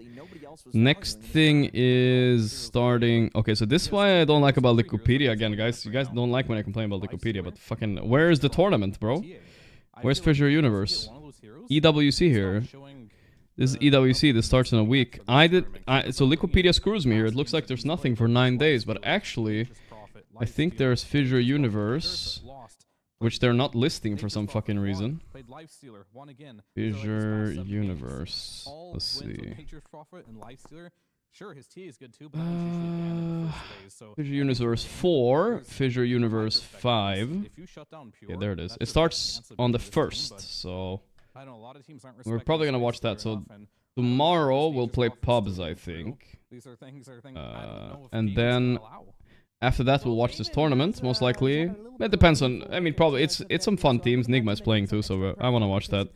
B: Next thing is starting. Okay, so this is why I don't like about Liquipedia again, guys. You guys don't like when I complain about Liquipedia, but fucking where is the tournament, bro? Where's Fissure Universe? EWC here. This is EWC. This starts in a week. So Liquipedia screws me here. It looks like there's nothing for 9 days, but actually, I think there's Fissure Universe, which they're not listing for some fucking reason. Fissure Universe. Let's see.
P: Sure, his TA is good too, but that was usually the end of the first phase, so
B: Fissure Universe 4, Fissure Universe 5.
P: if you shut down Pure,
B: Yeah, there it is.
P: that's
B: It
P: just
B: starts
P: cancel
B: on the
P: because of the team,
B: 1st,
P: but
B: so
P: I know a lot of teams aren't
B: we're
P: respecting
B: probably gonna
P: space
B: watch that.
P: very
B: So
P: often.
B: tomorrow we'll play pubs, I think.
P: These are things I don't know if
B: And
P: games
B: then
P: will allow.
B: after that we'll watch this tournament, most likely. It depends on. I mean, probably it's some fun teams. Nigma is playing too, so I want to watch that.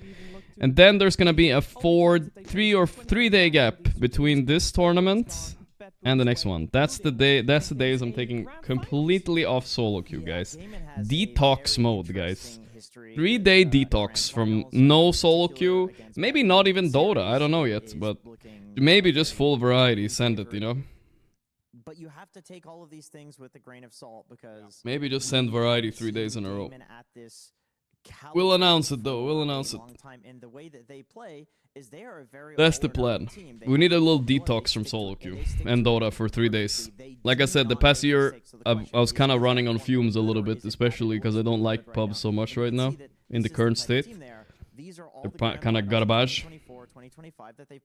B: And then there's gonna be a 3 day gap between this tournament and the next one. That's the day. That's the days I'm taking completely off solo queue, guys. Detox mode, guys. 3-day detox from no solo queue. Maybe not even Dota. I don't know yet, but maybe just full variety. Send it, you know.
O: But you have to take all of these things with a grain of salt, because
B: Maybe just send variety 3 days in a row. We'll announce it though. We'll announce it.
O: And the way that they play is they are a very
B: That's the plan. We need a little detox from solo queue and Dota for 3 days. Like I said, the past year I was kind of running on fumes a little bit, especially because I don't like pubs so much right now in the current state. They're kind of garbage.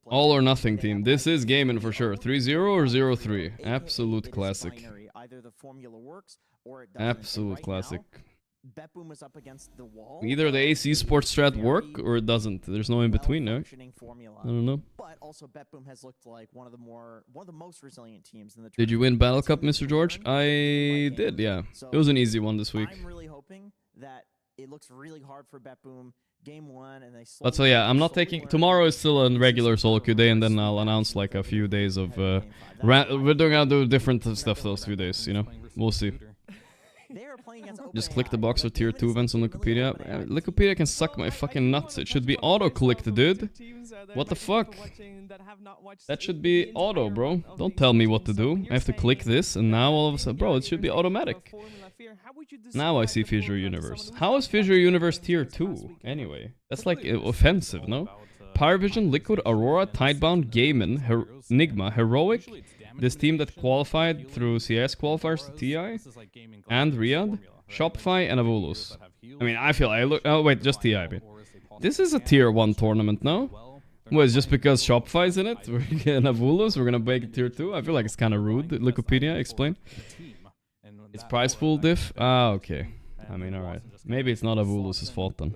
B: All or nothing team. This is Gaimin for sure. 3-0 or 0-3. Absolute classic. Absolute classic.
O: Betboom is up against the wall.
B: Either the AC sports strat work or it doesn't. There's no in between, no? I don't know.
O: But also Betboom has looked like one of the most resilient teams in the.
B: Did you win Battle Cup, Mr. George? I did, yeah. It was an easy one this week.
O: I'm really hoping it looks really hard for Betboom. Game 1, and they.
B: But so yeah, I'm not taking. Tomorrow is still a regular solo queue day, and then I'll announce like a few days of. We're gonna do different stuff those few days. You know, we'll see. Just click the box for tier 2 events on Wikipedia. Wikipedia can suck my fucking nuts. It should be auto-clicked, dude. What the fuck? That should be auto, bro. Don't tell me what to do. I have to click this, and now all of a sudden, bro, it should be automatic. Now I see Fissure Universe. How is Fissure Universe tier 2? Anyway, that's like offensive, no? Pyrovision, Liquid, Aurora, Tidebound, Gaimin, Nigma, Heroic. This team that qualified through CS qualifiers to TI, and Riyadh, Shopify, and Avulus. I mean, I feel I look. Oh wait, just TI. This is a tier 1 tournament, no? Well, it's just because Shopify's in it. We're getting Avulus. We're gonna make it tier 2. I feel like it's kind of rude. Wikipedia, explain. It's prize pool diff. Ah, okay. I mean, all right. Maybe it's not Avulus' fault then.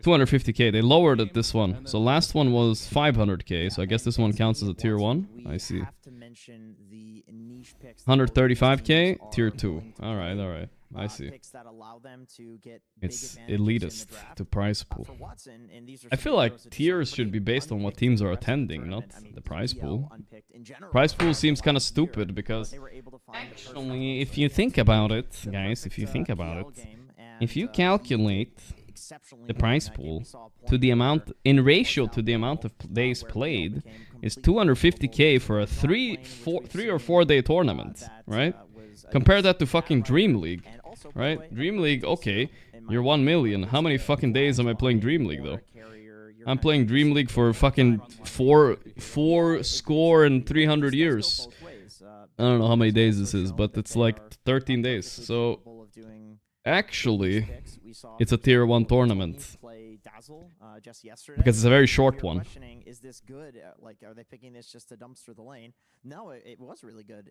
B: 250k. They lowered it this one. So last one was 500k. So I guess this one counts as a tier 1. I see. 135k, tier 2. All right. I see. It's elitist to prize pool. I feel like tiers should be based on what teams are attending, not the prize pool. Prize pool seems kind of stupid because actually, if you think about it, guys, if you think about it, if you calculate the prize pool to the amount in ratio to the amount of days played is 250k for a 3 or 4 day tournament, right? Compare that to fucking Dream League, right? Dream League, okay, you're 1 million. How many fucking days am I playing Dream League though? I'm playing Dream League for fucking 4 score and 300 years. I don't know how many days this is, but it's like 13 days. So actually, it's a tier 1 tournament because it's a very short one.
O: Is this good? Like, are they picking this just to dumpster the lane? No, it was really good.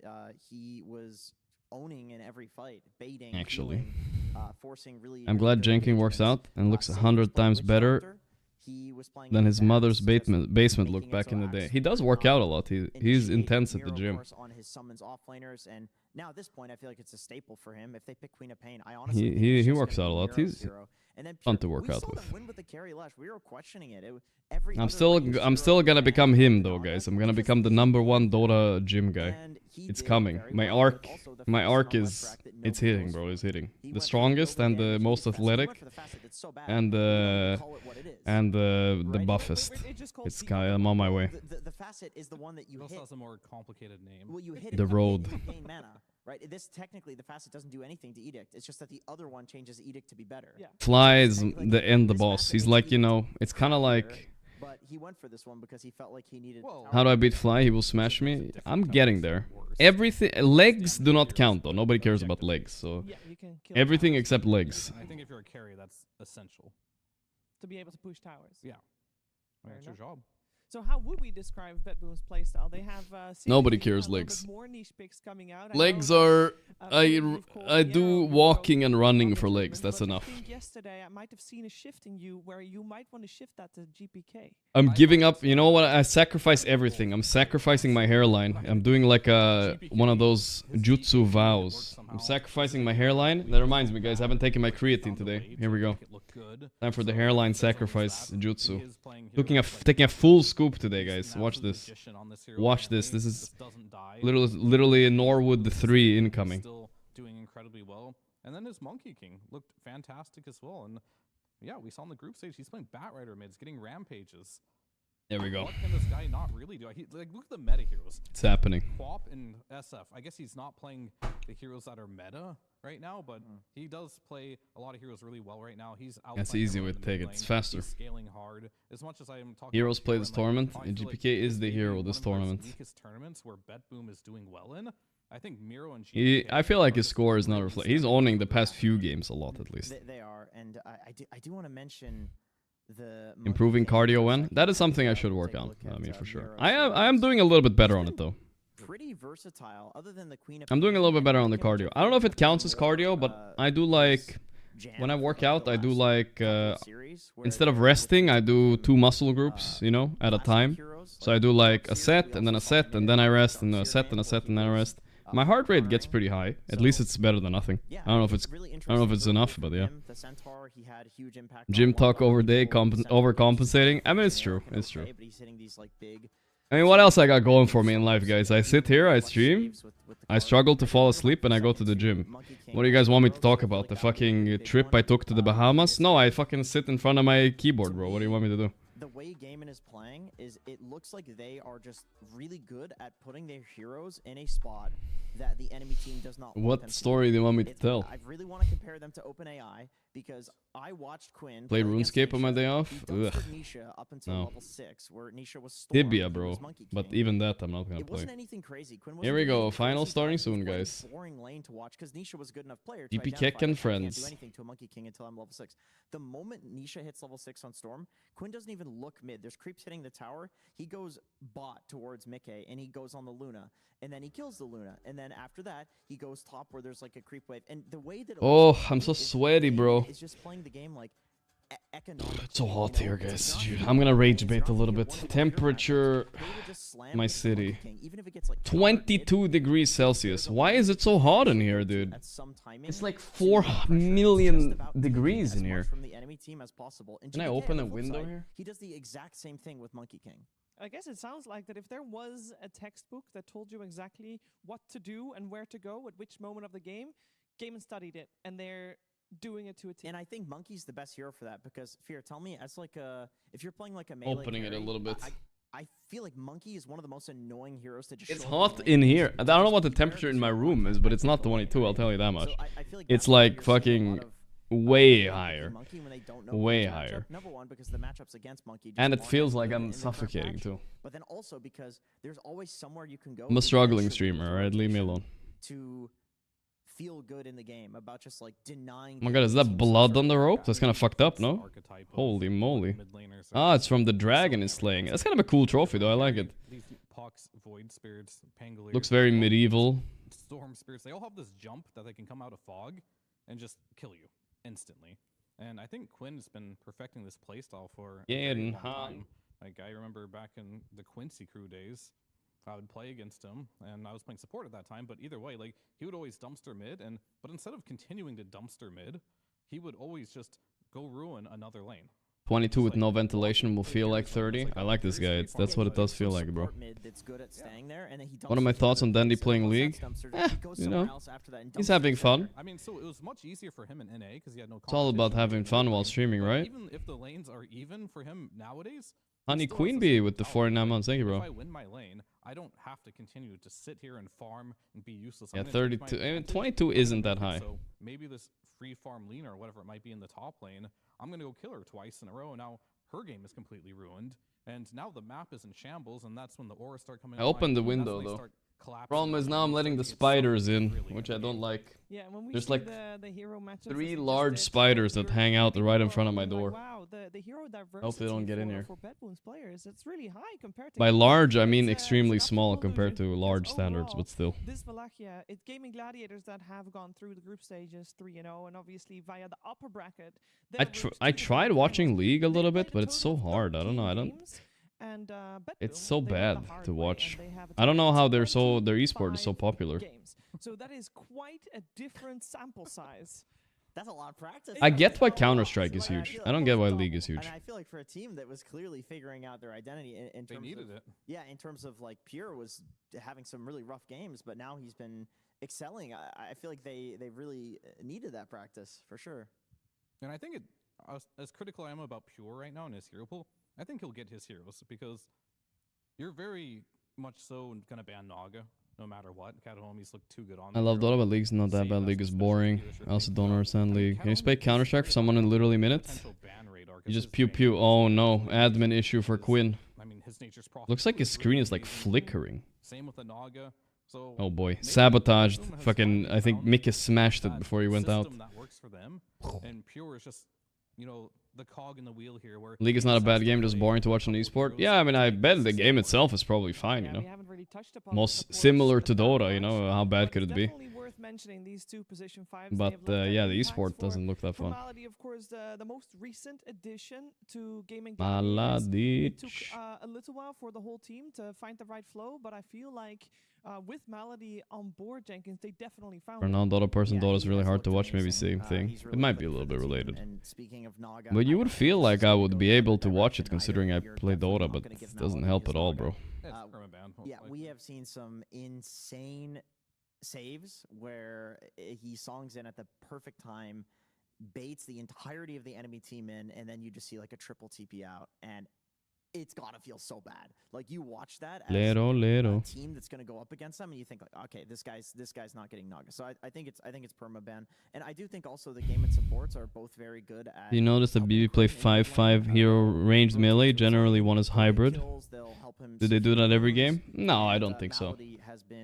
O: He was owning in every fight, baiting,
B: actually.
O: Forcing really.
B: I'm glad Jenkins works out and looks 100 times better than his mother's basement looked back in the day. He does work out a lot. He's intense at the gym.
O: On his summons offlaners, and now at this point, I feel like it's a staple for him. If they pick Queen of Pain, I honestly
B: he works out a lot. He's fun to work out with.
O: Win with the carry Lash. We were questioning it.
B: I'm still gonna become him though, guys. I'm gonna become the #1 Dota gym guy. It's coming. My arc is it's hitting, bro. It's hitting. The strongest and the most athletic, and the buffest. It's kind of, I'm on my way.
O: The facet is the one that you hit.
P: Also has a more complicated name.
O: Well, you hit
B: the road.
O: Right? This technically the facet doesn't do anything to Edict. It's just that the other one changes Edict to be better. Yeah.
B: Fly is the boss. He's like, you know, it's kind of like.
O: But he went for this one because he felt like he needed.
B: How do I beat Fly? He will smash me. I'm getting there. Everything legs do not count though. Nobody cares about legs. So everything except legs.
P: I think if you're a carry, that's essential.
Q: To be able to push towers.
P: Yeah. That's your job.
Q: So how would we describe Betboom's playstyle? They have
B: nobody cares legs.
Q: More niche picks coming out.
B: Legs are I do walking and running for legs. That's enough.
Q: I think yesterday I might have seen a shift in you where you might want to shift that to GPK.
B: I'm giving up. You know what? I sacrifice everything. I'm sacrificing my hairline. I'm doing like one of those jutsu vows. I'm sacrificing my hairline. That reminds me, guys. I haven't taken my creatine today. Here we go. Time for the hairline sacrifice jutsu. Taking a full scoop today, guys. Watch this. Watch this. This is literally a Norwood 3 incoming.
P: Still doing incredibly well. And then his Monkey King looked fantastic as well. And yeah, we saw in the group stage he's playing Bat Rider mids, getting rampages.
B: There we go.
P: What can this guy not really do? Like, look at the meta heroes.
B: It's happening.
P: Quap and SF. I guess he's not playing the heroes that are meta right now, but he does play a lot of heroes really well right now. He's out.
B: That's easy way to take it. It's faster.
P: He's scaling hard. As much as I am talking
B: heroes play this tournament, and GPK is the hero this tournament.
P: Weakest tournaments where Betboom is doing well in. I think Miro and
B: I feel like his score is not reflected. He's owning the past few games a lot, at least.
O: They are, and I do want to mention the
B: improving cardio when that is something I should work on. I mean, for sure. I am doing a little bit better on it though.
O: Pretty versatile. Other than the Queen of
B: I'm doing a little bit better on the cardio. I don't know if it counts as cardio, but I do like when I work out. I do like instead of resting, I do 2 muscle groups, you know, at a time. So I do like a set and then a set and then I rest and a set and a set and then I rest. My heart rate gets pretty high. At least it's better than nothing.
O: Yeah,
B: I don't know if it's enough, but yeah.
O: The Centaur, he had huge impact
B: Gym
O: on
B: talk
O: one
B: over
O: button
B: day,
O: before the Centaur
B: overcompensating. I mean, it's
O: generic
B: true.
O: and
B: It's true.
O: okay, but he's hitting these, like, big
B: I mean, what else I got going for me in life, guys? I sit here, I stream, I struggle to fall asleep, and I go to the gym. What do you guys want me to talk about? The fucking trip I took to the Bahamas? No, I fucking sit in front of my keyboard, bro. What do you want me to do?
O: The way Gaimin is playing is it looks like they are just really good at putting their heroes in a spot that the enemy team does not want them
B: What
O: to
B: story do you want me to tell?
O: I really want to compare them to OpenAI because I watched Quinn
B: Play
O: against
B: RuneScape on my
O: Nisha.
B: day off?
O: He
B: Ugh.
O: dumpstered Nisha up until
B: No.
O: level 6, where Nisha was Storm,
B: Tibia,
O: and he
B: bro.
O: was Monkey
B: But
O: King.
B: even that, I'm not gonna
O: It
B: play.
O: wasn't anything crazy. Quinn
B: Here
O: wasn't
B: we
O: doing
B: go.
O: anything
B: Final
O: crazy,
B: starting
O: but it was
B: soon,
O: quite a
B: guys.
O: boring lane to watch because Nisha was a good enough player to
B: DP
O: identify
B: Keck and
O: that I can't do
B: friends.
O: anything to a Monkey King until I'm level 6. The moment Nisha hits level 6 on Storm, Quinn doesn't even look mid. There's creeps hitting the tower. He goes bot towards Mickey, and he goes on the Luna. And then he kills the Luna. And then after that, he goes top where there's like a creep wave. And the way that it
B: Oh,
O: looks
B: I'm so
O: is
B: sweaty, bro.
O: It's just playing the game like economic.
B: It's so hot here, guys. Dude, I'm gonna rage bait a little bit. Temperature, my city. 22 degrees Celsius. Why is it so hot in here, dude? It's like 4 million degrees in here.
O: From the enemy team as possible. And
B: Can I
O: to
B: open
O: the
B: a
O: flip
B: window
O: side,
B: here?
O: He does the exact same thing with Monkey King.
Q: I guess it sounds like that if there was a textbook that told you exactly what to do and where to go at which moment of the game, Gaimin studied it, and they're doing it to a T.
O: And I think Monkey's the best hero for that because, Fear, tell me, as like a, if you're playing like a melee
B: Opening it a
O: carry,
B: little bit.
O: I feel like Monkey is one of the most annoying heroes to just
B: It's
O: show up
B: hot
O: lane
B: in
O: and
B: here.
O: just
B: I don't know what the temperature in my room is, but it's not 22, I'll tell you that much.
O: I feel like
B: It's
O: that's why
B: like
O: you're seeing a lot
B: fucking
O: of
B: way higher.
O: Monkey when they don't know
B: Way
O: which
B: higher.
O: matchup. Number one, because the matchups against Monkey just
B: And it
O: aren't
B: feels
O: as
B: like
O: good
B: I'm
O: in the current
B: suffocating
O: patch.
B: too.
O: But then also because there's always somewhere you can go.
B: I'm a
O: to
B: struggling
O: get
B: streamer,
O: your
B: alright? Leave me alone.
O: To feel good in the game about just like denying.
B: Oh my god, is that blood on the rope? That's kind of fucked up, no? Holy moly. Ah, it's from the dragon is slaying. That's kind of a cool trophy though, I like it.
P: These Pox, Void Spirits, Pangoliers,
B: Looks very medieval.
P: Storm Spirits, they all have this jump that they can come out of fog and just kill you instantly. And I think Quinn's been perfecting this playstyle for a very long time. Like, I remember back in the Quincy crew days, I would play against him, and I was playing support at that time, but either way, like, he would always dumpster mid, but instead of continuing to dumpster mid, he would always just go ruin another lane.
B: 22 with no ventilation will feel like 30. I like this guy. That's what it does feel like, bro. What are my thoughts on Dandy playing League? You know, he's having fun.
P: I mean, so it was much easier for him in NA because he had no.
B: It's all about having fun while streaming, right?
P: Even if the lanes are even for him nowadays.
B: Honey Queen Bee with the 49 months. Thank you, bro.
P: If I win my lane, I don't have to continue to sit here and farm and be useless.
B: Yeah, 32. I mean, 22 isn't that high.
P: So maybe this free farm leaner or whatever it might be in the top lane, I'm gonna go kill her twice in a row. And now her game is completely ruined, and now the map is in shambles, and that's when the auras start coming.
B: I opened the window though. Problem is now I'm letting the spiders in, which I don't like.
Q: Yeah, when we
B: There's
Q: see
B: like
Q: the hero matchups
B: 3 large spiders that hang out right in front of my door.
Q: Wow, the hero diversity
B: Hope they don't get in here.
Q: for Betboom's players, it's really high compared to.
B: By large, I mean extremely small compared to large standards, but still.
Q: This Wallachia, it's Gaimin Gladiators that have gone through the group stages 3-0, and obviously via the upper bracket.
B: I tried watching League a little bit, but it's so hard. I don't know.
Q: And
B: It's so bad to watch. I don't know how their esport is so popular.
Q: So that is quite a different sample size.
O: That's a lot of practice.
B: I get why Counter-Strike is huge. I don't get why League is huge.
O: And I feel like for a team that was clearly figuring out their identity in terms
P: needed
O: of,
P: it.
O: Yeah, in terms of like Pure was having some really rough games, but now he's been excelling. I feel like they really needed that practice for sure.
P: And I think as critical I am about Pure right now in his hero pool, I think he'll get his heroes because you're very much so gonna ban Naga no matter what. Catahomies look too good on.
B: I love Dota, but League's not that bad. League is boring. I also don't understand League. Can you spec Counter-Strike for someone in literally minutes? You just pew pew. Oh no, admin issue for Quinn.
P: I mean, his nature's
B: Looks like his screen is like flickering.
P: Same with the Naga. So
B: oh boy, sabotaged. Fucking, I think Mickey smashed it before he went out.
P: That works for them, and Pure is just, you know, the cog in the wheel here. Where
B: League is not a bad game, just boring to watch on esport. Yeah, I mean, I bet the game itself is probably fine, you know. Most similar to Dota, you know, how bad could it be? But yeah, the esport doesn't look that fun.
Q: Malady, of course, the most recent addition to gaming.
B: Malady.
Q: It took a little while for the whole team to find the right flow, but I feel like with Malady on board, Jenkins, they definitely found.
B: For a non-Dota person, Dota is really hard to watch. Maybe same thing. It might be a little bit related. But you would feel like I would be able to watch it considering I play Dota, but it doesn't help at all, bro.
O: Yeah, we have seen some insane saves where he songs in at the perfect time, baits the entirety of the enemy team in, and then you just see like a triple TP out, and it's gotta feel so bad. Like you watch that as a team that's gonna go up against them, and you think like, okay, this guy's not getting Naga. So I think it's permaban, and I do think also the Gaimin supports are both very good at.
B: You notice that BB play 5-5 hero ranged melee. Generally, one is hybrid. Do they do that every game? No, I don't think so.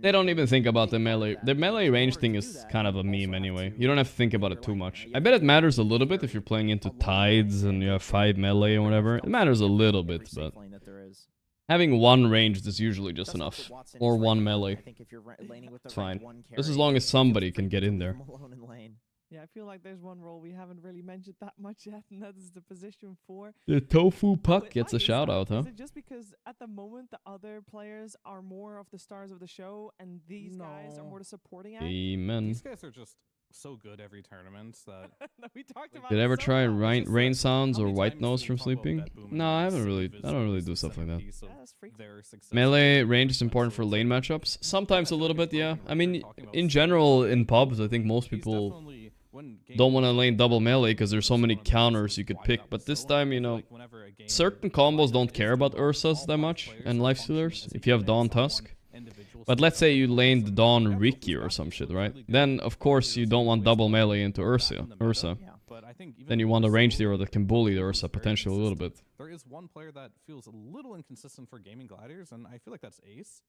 B: They don't even think about the melee. The melee range thing is kind of a meme anyway. You don't have to think about it too much. I bet it matters a little bit if you're playing into tides and you have 5 melee or whatever. It matters a little bit, but having one ranged is usually just enough. Or one melee. It's fine. Just as long as somebody can get in there.
Q: Yeah, I feel like there's one role we haven't really mentioned that much yet, and that is the position 4.
B: The Tofu Puck gets a shout out, huh?
Q: Is it just because at the moment the other players are more of the stars of the show, and these guys are more the supporting act?
B: Amen.
P: These guys are just so good every tournament that
Q: we talked about.
B: Did I ever try rain sounds or white noise from sleeping? No, I haven't really. I don't really do stuff like that. Melee range is important for lane matchups. Sometimes a little bit, yeah. I mean, in general, in pubs, I think most people don't want to lane double melee because there's so many counters you could pick. But this time, you know, certain combos don't care about Ursas that much and lifestealers. If you have Dawn Tusk. But let's say you laned Dawn Ricky or some shit, right? Then, of course, you don't want double melee into Ursa. Then you want a range hero that can bully the Ursa potentially a little bit.
P: There is one player that feels a little inconsistent for Gaming Gladiators, and I feel like that's Ace.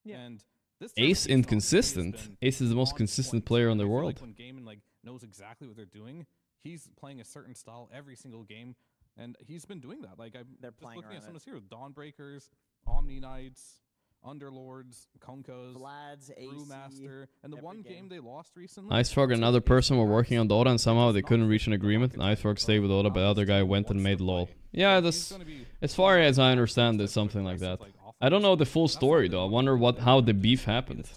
Q: Yeah.
P: And this
B: Ace inconsistent? Ace is the most consistent player in the world.
P: When Gaimin knows exactly what they're doing, he's playing a certain style every single game, and he's been doing that. Like I'm just looking at some of his heroes: Dawnbreakers, Omni Knights, Underlords, Konkos, Brewmaster, and the one game they lost recently.
B: IceFrog and another person were working on Dota and somehow they couldn't reach an agreement. And IceFrog stayed with Dota, but the other guy went and made LoL. Yeah, this, as far as I understand, it's something like that. I don't know the full story though. I wonder how the beef happened.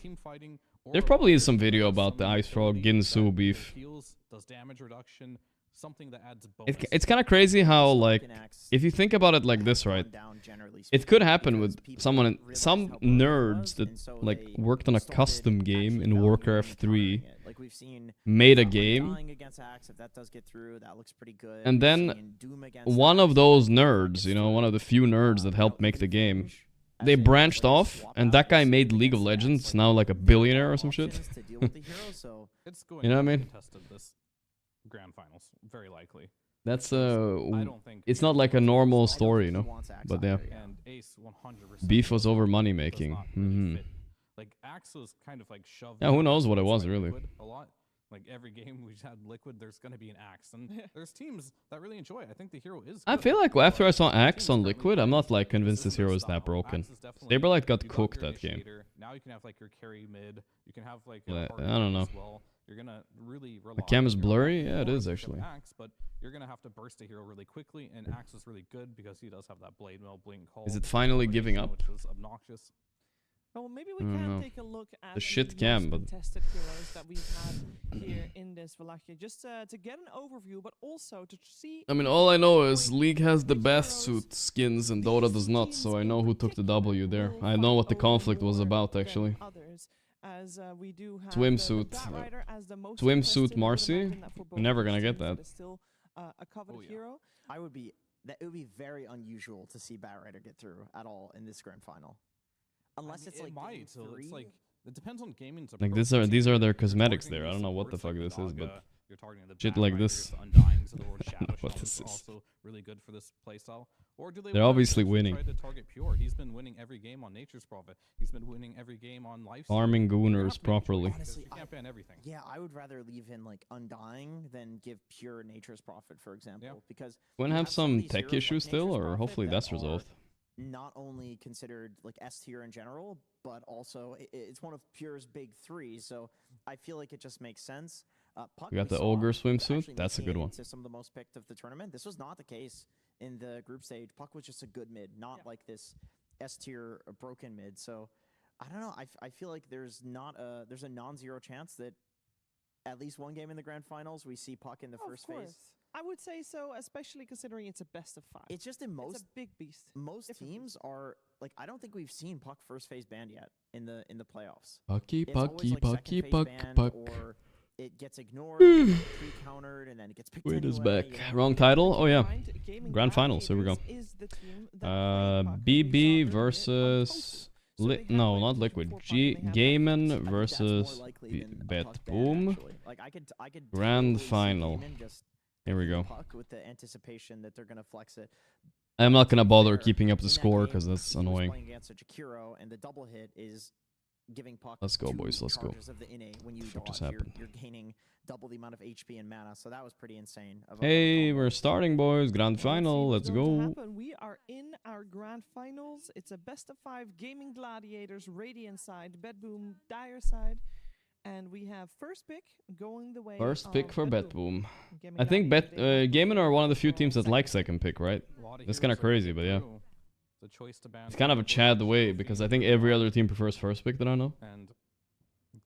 B: There probably is some video about the IceFrog Ginsu beef.
P: Does damage reduction, something that adds
B: It's kind of crazy how, like, if you think about it like this, right? It could happen with some nerds that like worked on a custom game in Warcraft 3, made a game, and then one of those nerds, you know, one of the few nerds that helped make the game, they branched off, and that guy made League of Legends, now like a billionaire or some shit. You know what I mean?
P: Grand finals, very likely.
B: That's it's not like a normal story, you know. But yeah, beef was over money making.
P: Like Axe was kind of like shoved.
B: Yeah, who knows what it was really.
P: A lot. Like every game we've had Liquid, there's gonna be an Axe, and there's teams that really enjoy it. I think the hero is.
B: I feel like after I saw Axe on Liquid, I'm not like convinced this hero is that broken. Saberlight got cooked that game.
P: Now you can have like your carry mid. You can have like.
B: I don't know.
P: Well. You're gonna really rely
B: the cam is blurry? Yeah, it is actually.
P: Axe, but you're gonna have to burst a hero really quickly, and Axe is really good because he does have that blade mill blink call.
B: Is it finally giving up?
P: Which is obnoxious.
Q: Well, maybe we can take a look at
B: the shit cam, but
Q: tested heroes that we've had here in this Wallachia, just to get an overview, but also to see.
B: I mean, all I know is League has the bathsuit skins and Dota does not, so I know who took the W there. I know what the conflict was about actually.
Q: As we do have
B: swimsuit, swimsuit Marcy. We're never gonna get that.
Q: Still a coveted hero.
O: It would be very unusual to see Batrider get through at all in this grand final, unless it's like
P: might. So it's like it depends on gaming's
B: like these are their cosmetics there. I don't know what the fuck this is, but
P: you're targeting the
B: shit like this.
P: Undying, so the Lord Shadow
B: what
P: is
B: is this?
P: Also really good for this playstyle. Or do they
B: They're obviously winning.
P: Try to target Pure? He's been winning every game on Nature's Prophet. He's been winning every game on Life.
B: Farming Gooners properly.
O: Honestly,
P: you can't ban everything.
O: Yeah, I would rather leave in like Undying than give Pure Nature's Prophet, for example, because
B: We're gonna have some tech issues still, or hopefully that's resolved.
O: Not only considered like S tier in general, but also it's one of Pure's big three. So I feel like it just makes sense. Puck,
B: We got the Ogre swimsuit. That's a good one.
O: Some of the most picked of the tournament. This was not the case in the group stage. Puck was just a good mid, not like this S tier broken mid. So I don't know. I feel like there's a non-zero chance that at least one game in the grand finals we see Puck in the first phase.
Q: I would say so, especially considering it's a best of 5.
O: It's just in most
Q: it's a big beast.
O: Most teams are like, I don't think we've seen Puck first phase banned yet in the playoffs.
B: Pucky,
O: It's
B: pucky,
O: always, like,
B: pucky,
O: second phase
B: puck,
O: banned,
B: puck.
O: Or it gets ignored, pre-countered, and then it gets picked
B: Wait is
O: anyway,
B: back.
O: you know?
B: Wrong title? Oh yeah. Grand finals. Here we go. BB versus no, not Liquid. Gaimin versus Betboom.
O: Like I could
B: Grand
O: totally see
B: final.
O: Gaimin just
B: Here we
O: picking
B: go.
O: Puck with the anticipation that they're gonna flex it.
B: I'm not gonna bother keeping up the score because that's
O: He was
B: annoying.
O: playing against a Jakiro, and the double hit is giving Puck
B: Let's go,
O: two
B: boys. Let's go.
O: charges of the innate. When you
B: What just
O: dodge,
B: happened?
O: you're gaining double the amount of HP and mana, so that was pretty insane.
B: Hey, we're starting, boys. Grand final. Let's go.
Q: We are in our grand finals. It's a best of 5 Gaming Gladiators, Radiant side, Betboom, Dire side. And we have first pick going the way
B: First pick for Betboom.
Q: Gaming
B: I think
Q: Gladiators.
B: Gaimin are one of the few teams that like second pick, right? That's kind of crazy, but yeah.
P: The choice to ban.
B: It's kind of a Chad way because I think every other team prefers first pick that I know.
P: And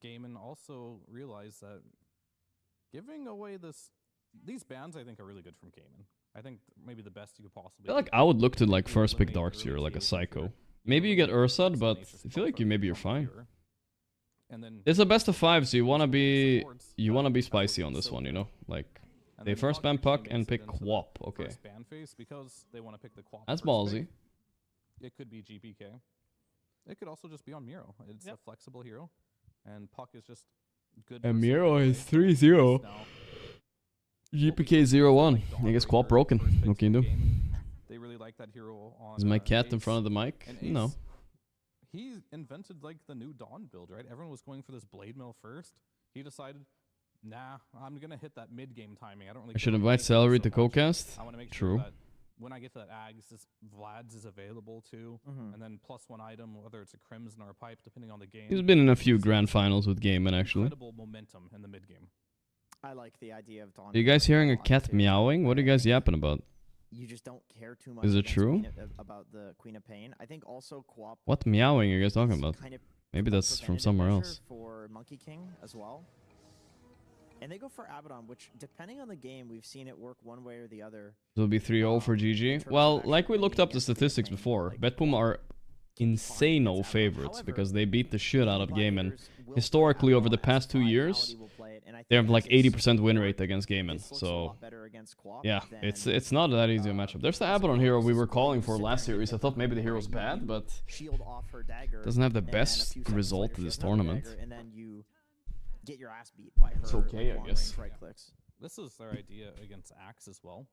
P: Gaimin also realized that giving away these bans, I think, are really good from Gaimin. I think maybe the best you could
B: I
P: possibly.
B: feel like I would look to like first pick Darkseer like a psycho. Maybe you get Ursad, but I feel like you're fine.
P: And then
B: It's a best of 5, so you wanna be spicy on this one, you know? Like they first ban Puck and pick Quap. Okay.
P: First ban phase because they want to pick the Quap.
B: That's
P: first
B: ballsy.
P: pick. It could be GPK. It could also just be on Miro. It's a flexible hero, and Puck is just good.
B: And Miro is 3-0. GPK 0-1. I guess Quap broken. What can you do?
P: They really like that hero on.
B: Is my cat in
P: Ace.
B: front of the mic?
P: And
B: No.
P: Ace, he invented like the new Dawn build, right? Everyone was going for this Blade Mill first. He decided, nah, I'm gonna hit that mid game timing. I don't really.
B: I should
P: care about
B: invite
P: making
B: Celery
P: so
B: to
P: much.
B: co-cast.
P: I want to make
B: True.
P: sure that when I get to that Ags, Vlad's is available too, and then +1 item, whether it's a Crimson or a Pipe, depending on the game.
B: He's been in a few grand finals with Gaimin actually.
P: Incredible momentum in the mid game.
O: I like the idea of Dawn.
B: Are you guys hearing a cat meowing? What are you guys yapping about?
O: You just don't care too much.
B: Is it
O: against
B: true?
O: About the Queen of Pain? I think also Quap.
B: What meowing are you guys talking about?
O: kind of
B: Maybe that's from
O: preventative
B: somewhere
O: measure
B: else.
O: For Monkey King as well. And they go for Abaddon, which, depending on the game, we've seen it work one way or the other.
B: It'll be 3-0 for GG. Well, like we looked up the statistics before, Betboom are insane favorites because they beat the shit out of Gaimin. Historically, over the past 2 years, they have like 80% win rate against Gaimin. So, yeah, it's not that easy a matchup. There's the Abaddon hero we were calling for last series. I thought maybe the hero's bad, but doesn't have the best result of this tournament.
O: And then you get your ass beat by her.
B: It's okay, I
O: long
B: guess.
O: range right clicks.
P: This is their idea against Axe as well.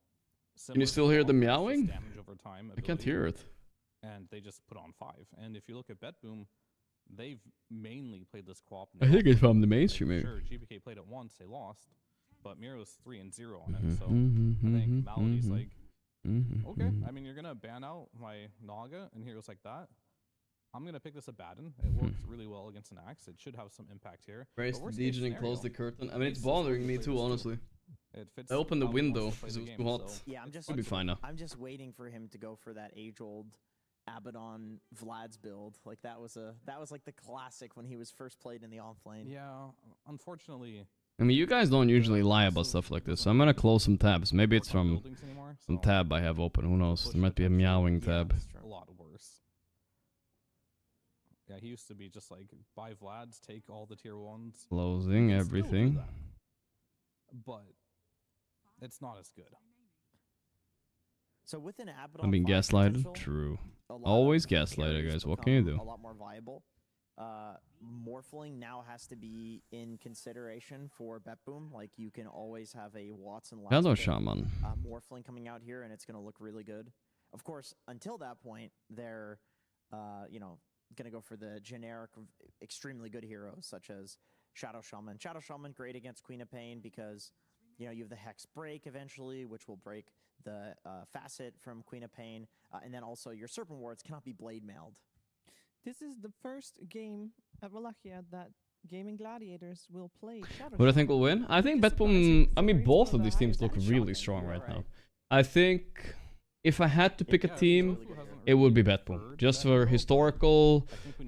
B: Can you still hear the meowing?
P: Damage over time
B: I can't
P: ability,
B: hear it.
P: And they just put on 5. And if you look at Betboom, they've mainly played this Quap.
B: I think it's from the mainstream, maybe.
P: Sure, GPK played it once, they lost. But Miro's 3-0 on it, so I think Melody's like, okay, I mean, you're going to ban out my Naga and heroes like that. I'm going to pick this Abaddon. It works really well against an Axe. It should have some impact here.
B: Raise the
P: But worst case
B: DJ and close the
P: scenario,
B: curtain. I mean, it's
P: Ace is
B: bothering
P: going
B: me
P: to
B: too,
P: play this
B: honestly.
P: It fits
B: I opened the
P: how he wants
B: window
P: to play
B: because
P: the
B: it was
P: game,
B: too hot.
P: so
O: Yeah, I'm just
B: It'll be fine now.
O: I'm just waiting for him to go for that age-old Abaddon Vlad's build. Like that was like the classic when he was first played in the offlane.
P: Yeah, unfortunately.
B: I mean, you guys don't usually lie about stuff like this, so I'm gonna close some tabs. Maybe it's from some tab I have open. Who knows? There might be a meowing tab.
P: A lot worse. Yeah, he used to be just like, buy Vlad's, take all the tier 1s.
B: Closing
P: You can still do
B: everything.
P: that, but it's not as good.
O: So with an Abaddon,
B: I'm being
O: 5
B: gaslighted.
O: potential,
B: True.
O: a lot
B: Always
O: of
B: gaslighted,
O: carries
B: guys. What can you
O: become
B: do?
O: A lot more viable. Morphling now has to be in consideration for Betboom. Like you can always have a Watson.
B: Hello, Shaman.
O: Morphling coming out here, and it's going to look really good. Of course, until that point, they're, you know, going to go for the generic, extremely good heroes such as Shadow Shaman. Shadow Shaman, great against Queen of Pain because, you know, you have the Hex Break eventually, which will break the Facet from Queen of Pain. And then also your Serpent Wards cannot be blade mailed.
Q: This is the first game at Wallachia that Gaimin Gladiators will play Shadow
B: Who do I
Q: Shaman.
B: think will win? I think Betboom... I mean, both of these teams look really strong right now. I think if I had to pick a team, it would be Betboom. Just for historical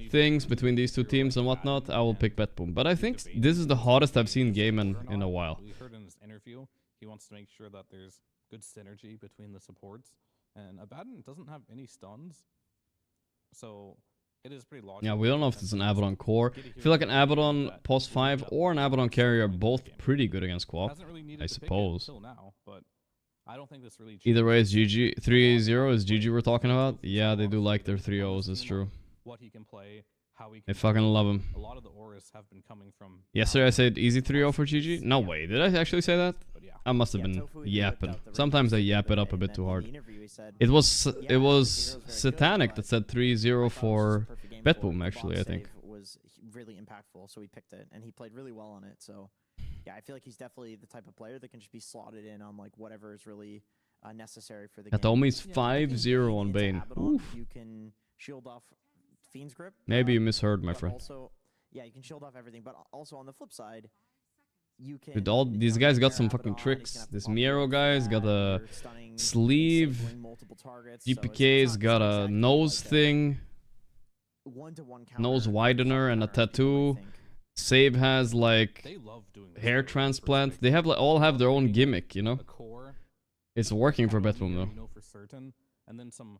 B: things between these two teams and whatnot, I will pick Betboom. But I think this is the hottest I've seen Gaimin in a while.
P: We heard in his interview, he wants to make sure that there's good synergy between the supports. And Abaddon doesn't have any stuns. So it is pretty logical.
B: Yeah, we don't know if it's an Abaddon core. I feel like an Abaddon post 5 or an Abaddon carry are both pretty good against Co-op, I suppose.
P: I don't think this really
B: Either way, it's GG. 3-0 is GG we're talking about. Yeah, they do like their 3-0s, it's true.
P: What he can play, how he can
B: I fucking love him.
P: A lot of the auras have been coming from...
B: Yesterday I said easy 3-0 for GG? No way, did I actually say that? I must have been yapping. Sometimes I yap it up a bit too hard. It was Satanic that said 3-0 for Betboom, actually, I think.
O: Was really impactful, so we picked it, and he played really well on it, so... Yeah, I feel like he's definitely the type of player that can just be slotted in on like whatever is really necessary for the game.
B: Atomi's 5-0 on Bane. Oof.
O: You can shield off Fiend's Grip.
B: Maybe you misheard, my friend.
O: Also, yeah, you can shield off everything, but also on the flip side, you can...
B: Dude, all these guys got some fucking tricks. This Miero guy's got a sleeve. GPK's got a nose thing. Nose widener and a tattoo. Save has like hair transplant. They have like all have their own gimmick, you know. It's working for Betboom though.
P: You know for certain, and then some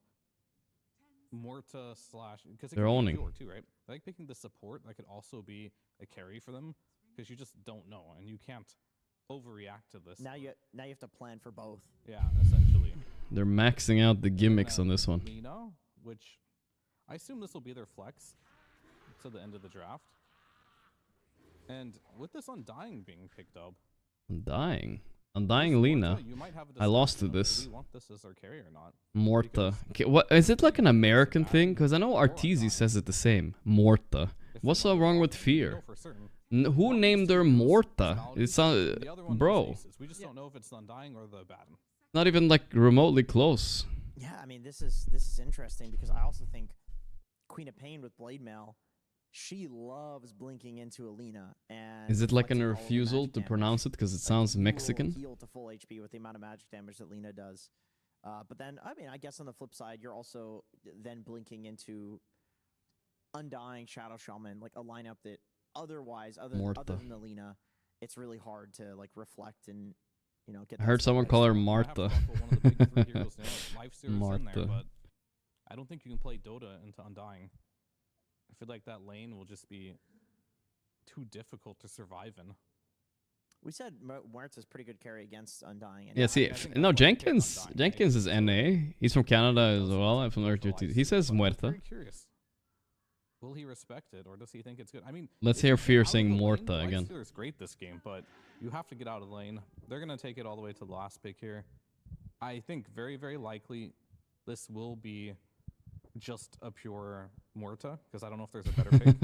P: Morta slash because
B: they're owning
P: too, right? I like picking the support that could also be a carry for them because you just don't know and you can't overreact to this.
O: Now you have to plan for both.
P: Yeah, essentially.
B: They're maxing out the gimmicks on this one.
P: Mina, which I assume this will be their flex to the end of the draft. And with this Undying being picked up... Undying Lina. I lost to this. Do we want this as our carry or not?
B: Morta. Okay, what, is it like an American thing? Because I know Arteezy says it the same. Morta. What's so wrong with Fear? Who named their Morta? It's bro.
P: We just don't know if it's Undying or the Abaddon.
B: Not even like remotely close.
O: Yeah, I mean this is interesting because I also think Queen of Pain with Blade Mail, she loves blinking into Alina, and
B: is it like a refusal to pronounce it because it sounds Mexican?
O: Heal to full HP with the amount of magic damage that Lina does. But then, I mean, I guess on the flip side, you're also then blinking into Undying, Shadow Shaman, like a lineup that otherwise, other than Alina, it's really hard to like reflect and get.
B: I heard someone call her Martha.
P: Martha. But I don't think you can play Dota into Undying. I feel like that lane will just be too difficult to survive in.
O: We said Muert's is pretty good carry against Undying.
B: Yeah, see, no, Jenkins is NA. He's from Canada as well. I'm from RTT. He says Muerta.
P: I'm very curious. Will he respect it, or does he think it's good? I mean,
B: let's hear Fear saying Morta again.
P: It's great this game, but you have to get out of the lane. They're gonna take it all the way to the last pick here. I think very, very likely this will be just a pure Morta, because I don't know if there's a better pick.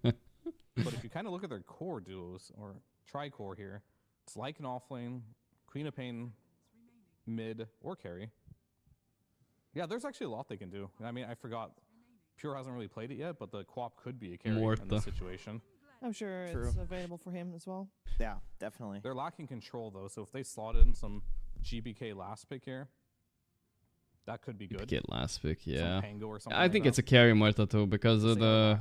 P: But if you kind of look at their core duos, or tri-core here, it's like an offlane, Queen of Pain, mid, or carry. Yeah, there's actually a lot they can do. I mean, I forgot, Pure hasn't really played it yet, but the co-op could be a carry in this situation.
Q: I'm sure it's available for him as well.
O: Yeah, definitely.
P: They're lacking control, though, so if they slot in some GBK last pick here, that could be good.
B: Get last pick, yeah.
P: I
B: think it's a carry Muerta too, because of the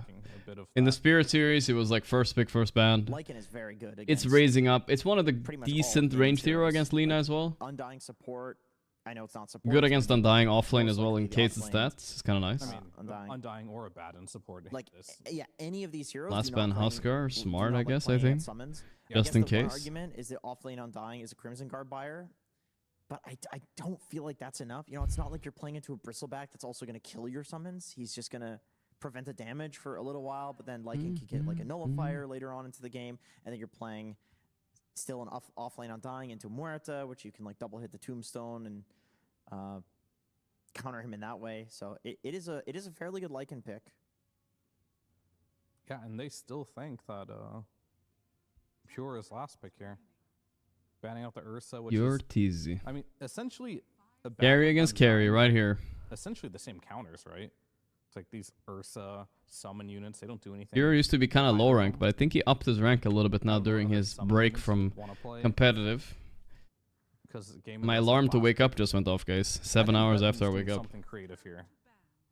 B: in the Spirit series it was like first pick, first band.
O: Lycan is very good.
B: It's raising up. It's one of the decent ranged hero against Lina as well.
O: Undying support. I know it's not support.
B: Good against Undying offlane as well in case it's stats. It's kind of nice.
P: I mean, Undying or Abaddon support.
O: Like yeah, any of these heroes.
B: Last band Huskar, smart I guess. I think. Just in case.
O: The argument is that offlane Undying is a Crimson Guard buyer. But I don't feel like that's enough. It's not like you're playing into a Bristleback that's also going to kill your summons. He's just going to prevent the damage for a little while, but then Lycan can get like a Nullifier later on into the game, and then you're playing still an offlane Undying into Muerta, which you can like double hit the Tombstone and counter him in that way. So it is a fairly good Lycan pick.
P: Yeah, and they still think that Pure is last pick here. Banning out the Ursa, which
B: You're
P: is...
B: teasy.
P: I mean, essentially...
B: Carry against carry, right here.
P: Essentially the same counters, right? It's like these Ursa summon units, they don't do anything.
B: Pure used to be kind of low rank, but I think he upped his rank a little bit now during his break from competitive. My alarm to wake up just went off, guys. 7 hours after I wake up.
P: Something creative here.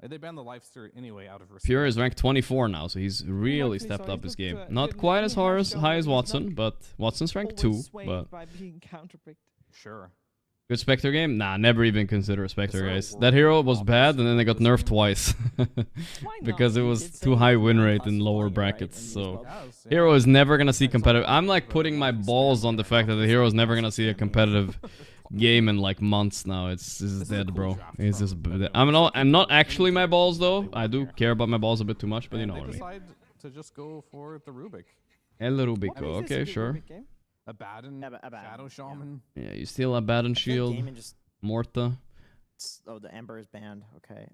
P: They banned the Lifesteer anyway out of respect.
B: Pure is ranked 24 now, so he's really stepped up his game. Not quite as high as Watson, but Watson's ranked 2. But
Q: by being counterpicked.
P: Sure.
B: Good Spectre game? Nah, never even consider a Spectre, guys. That hero was bad, and then they got nerfed twice. Because it was too high win rate in lower brackets, so... Hero is never gonna see competitive... I'm like putting my balls on the fact that the hero is never gonna see a competitive game in like months now. It's dead, bro. It's just... I'm not actually my balls, though. I do care about my balls a bit too much, but you know what I mean.
P: Decide to just go for the Rubik.
B: El Rubico, okay, sure.
P: Abaddon, Shadow Shaman.
B: Yeah, you steal Abaddon Shield. Morta.
O: Oh, the Ember is banned. Okay.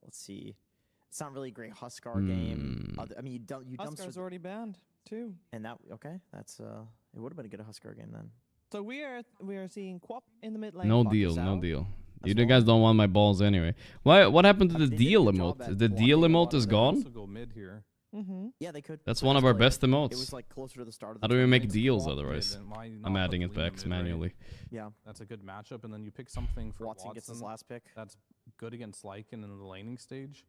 O: Let's see. It's not really a great Huskar game. I mean, you
Q: Huskar's already banned too.
O: And that that's it would have been a good Huskar game then.
Q: So we are seeing Quap in the mid lane.
B: No deal. You guys don't want my balls anyway. What happened to the deal emote? The deal emote is gone?
P: Also go mid here.
O: Yeah, they could.
B: That's one of our best emotes.
O: It was like closer to the start of the
B: How do we make
O: tournament.
B: deals otherwise? I'm adding it back manually.
O: Yeah.
P: That's a good matchup, and then you pick something for
O: Watson gets his last pick.
P: That's good against Lycan in the laning stage.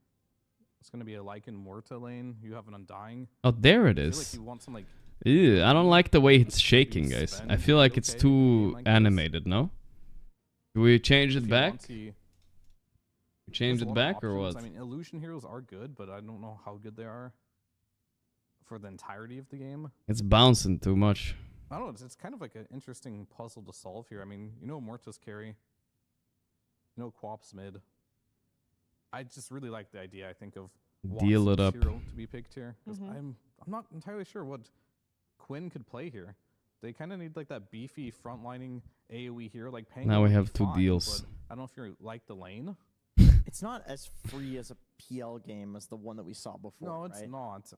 P: It's going to be a Lycan Morta lane. You have an Undying.
B: Oh, there it
P: I feel
B: is.
P: like you want some, like,
B: Ew, I don't like the way it's shaking, guys. I feel like it's too animated, no? Do we change it back? Change it back or what?
P: I mean, illusion heroes are good, but I don't know how good they are for the entirety of the game.
B: It's bouncing too much.
P: I don't know. It's kind of like an interesting puzzle to solve here. I mean, you know Morta's carry. You know Quap's mid. I just really like the idea, I think, of
B: Deal it up.
P: hero to be picked here. 'Cause I'm not entirely sure what Quinn could play here. They kind of need like that beefy frontlining AoE hero, like Penguin.
B: Now we
P: would
B: have
P: be
B: 2
P: fine,
B: deals.
P: but I don't know if you like the lane.
O: It's not as free as a PL game as the one that we saw before.
P: No, it's
O: right?
P: not.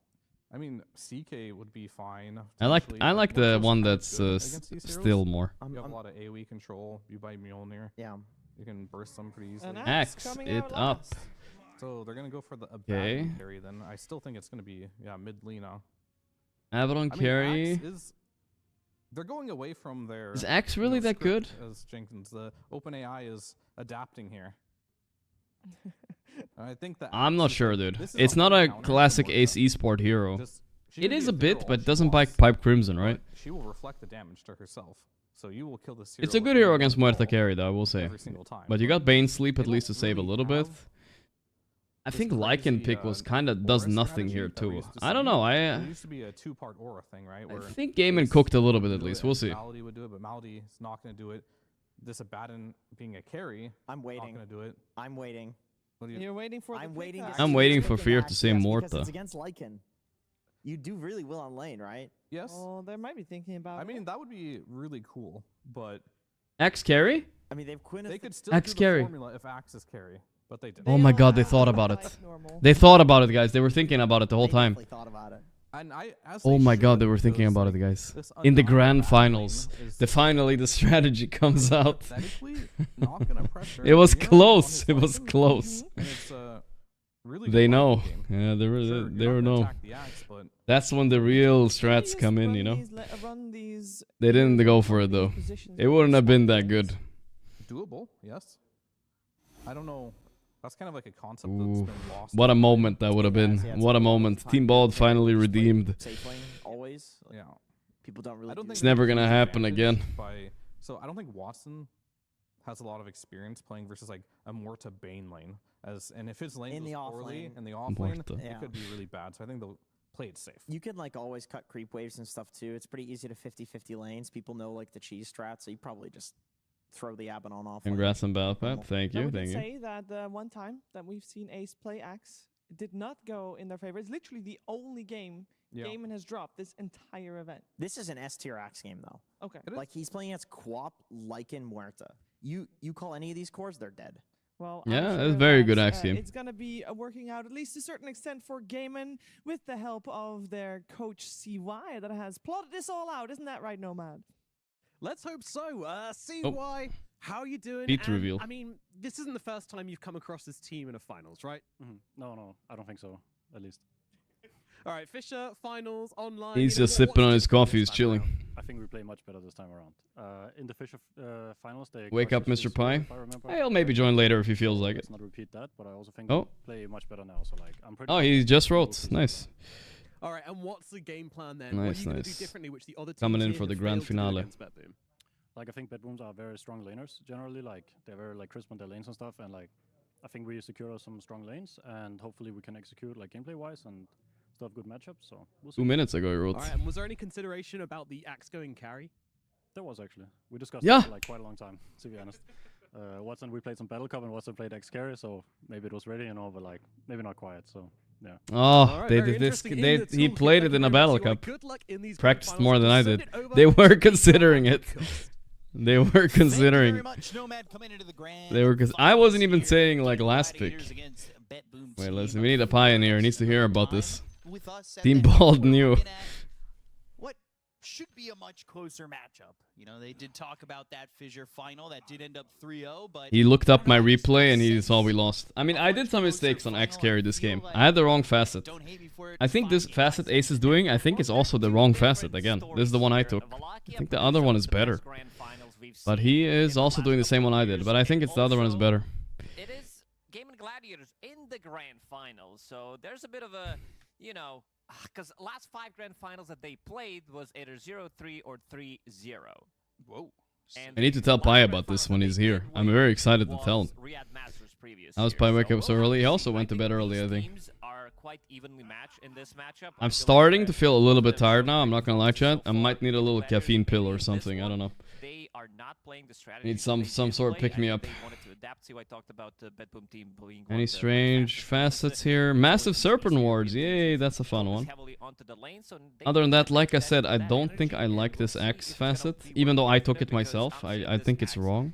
P: I mean, CK would be fine.
B: I like
P: potentially,
B: the
P: Morta's
B: one
P: kind of
B: that's
P: good against these heroes.
B: still more.
P: You have a lot of AoE control. You buy Mjolnir.
O: Yeah.
P: You can burst them pretty easily.
Q: An
B: Axe it up.
P: So they're gonna go for the
B: Okay.
P: Abaddon carry then. I still think it's gonna be mid Lena.
B: Abaddon carry.
P: They're going away from their.
B: Is Axe really that good?
P: As Jenkins, the OpenAI is adapting here. I think that.
B: I'm not sure, dude. It's not a classic Ace esport hero. It is a bit, but it doesn't pipe Crimson, right?
P: She will reflect the damage to herself. So you will kill this hero.
B: It's a good hero against Muerta carry, though, I will say.
P: Every single time.
B: But you got Bane Sleep at least to save a little bit. I think Lycan pick was does nothing here too. I don't know.
P: It used to be a 2-part aura thing, right?
B: I think Gaimin cooked a little bit at least. We'll see.
P: Malady would do it, but Malady is not going to do it. This Abaddon being a carry.
O: I'm waiting.
P: Not going to do it.
O: I'm waiting.
Q: You're waiting for.
O: I'm waiting.
B: I'm waiting for Fear to say Morta.
O: It's against Lycan. You do really well on lane, right?
P: Yes.
Q: Oh, they might be thinking about.
P: I mean, that would be really cool, but.
B: Axe carry?
O: I mean, they've Quinn.
P: They could still
B: Axe
P: do
B: carry.
P: the formula if Axe is carry, but they didn't.
B: Oh my god, they thought about it. They thought about it, guys. They were thinking about it the whole time.
O: Thought about it.
P: And
B: oh my god, they were thinking about it, guys. In the grand finals, finally the strategy comes out. It was close. It was close. They know. Yeah, they were know. That's when the real strats come in, you know. They didn't go for it though. It wouldn't have been that good.
P: Doable, yes. I don't know. That's kind of like a concept that's been lost.
B: What a moment that would have been. What a moment. Team Bald finally redeemed.
O: Always.
P: Yeah.
O: People don't really.
B: It's never gonna happen again.
P: So I don't think Watson has a lot of experience playing versus like a Morta Bane lane. And if his lane goes poorly in the off lane, it could be really bad. So I think they'll play it safe.
O: You can like always cut creep waves and stuff too. It's pretty easy to 50-50 lanes. People know like the cheese strat, so you probably just throw the Abaddon off.
B: Congrats on Balpap. Thank you.
Q: We
B: Thank
Q: can
B: you.
Q: say that the one time that we've seen Ace play Axe did not go in their favor. It's literally the only game Gaimin has dropped this entire event.
O: This is an S tier Axe game though.
Q: Okay.
O: Like he's playing against Quap, Lycan, Muerta. You call any of these cores, they're dead.
Q: Well,
B: yeah,
Q: I'm
B: that's
Q: sure
B: very
Q: that,
B: good axe game.
Q: It's going to be working out, at least to a certain extent, for Gaimin with the help of their coach CY that has plotted this all out. Isn't that right, Nomad?
E: Let's hope so. CY, how are you doing?
B: Beat
E: And,
B: reveal.
E: I mean, this isn't the first time you've come across this team in a finals, right?
R: No, I don't think so, at least.
E: All right, Fisher, finals, online.
B: He's
E: you know,
B: just sipping on his
E: different
B: coffee, he's
E: this time
B: chilling.
E: around?
R: I think we play much better this time around. In the Fisher finals, they
B: Wake up,
R: crushed us
B: Mr. Pie.
R: if I remember.
B: He'll maybe join later if he feels like it.
R: Let's not repeat that, but I also think
B: Oh.
R: we play much better now. So like, I'm pretty.
B: Oh, he just wrote. Nice.
E: All right, and what's the game plan then?
B: Nice,
E: what are you going to do
B: nice.
E: differently, which the other teams
B: Coming in
E: here
B: for the
E: have
B: grand
E: failed to do
B: finale.
E: against Betboom?
R: Like I think Betbooms are very strong laners generally. Like they're very like crisp on their lanes and stuff. And like I think we secure some strong lanes, and hopefully we can execute like gameplay wise and still have good matchups. So we'll see.
B: 2 minutes ago he wrote.
E: All right, and was there any consideration about the axe going carry?
R: There was actually. We discussed
B: Yeah.
R: it for like quite a long time, to be honest. Watson, we played some Battle Cup, and Watson played X carry, so maybe it was ready, but like maybe not quite. So yeah.
B: Oh,
E: right,
B: they
E: very
B: did this.
E: interesting in the
B: He
E: toolkit.
B: played
E: Thank
B: it in
E: you
B: a
E: very
B: battle
E: much, CY.
B: cup.
E: Good luck in these grand
B: Practiced
E: finals.
B: more than
E: We'll
B: I
E: send
B: did.
E: it over
B: They
E: to
B: were
E: the
B: considering it.
E: podcast.
B: They were considering. They were. I wasn't even saying like last pick. Wait, listen. We need a pioneer. He needs to hear about this. Team Bald knew.
G: What should be a much closer matchup. You know, they did talk about that Fissure final that did end up 3-0, but
B: He looked up my replay and he saw we lost. I mean, I did some mistakes on X carry this game. I had the wrong facet. I think this facet Ace is doing, I think it's also the wrong facet again. This is the one I took. I think the other one is better. But he is also doing the same one I did, but I think it's the other one is better.
S: It is Gaimin Gladiators in the grand finals, so there's a bit of a, you know, because last 5 grand finals that they played was either 0-3 or 3-0. Whoa.
B: I need to tell Pi about this when he's here. I'm very excited to tell him. How's Pi wake up so early? He also went to bed early, I think. I'm starting to feel a little bit tired now, I'm not gonna lie, chat. I might need a little caffeine pill or something, I don't know. Need some sort of pick-me-up. Any strange facets here? Massive Serpent Wards, yay, that's a fun one. Other than that, like I said, I don't think I like this Axe facet, even though I took it myself. I think it's wrong.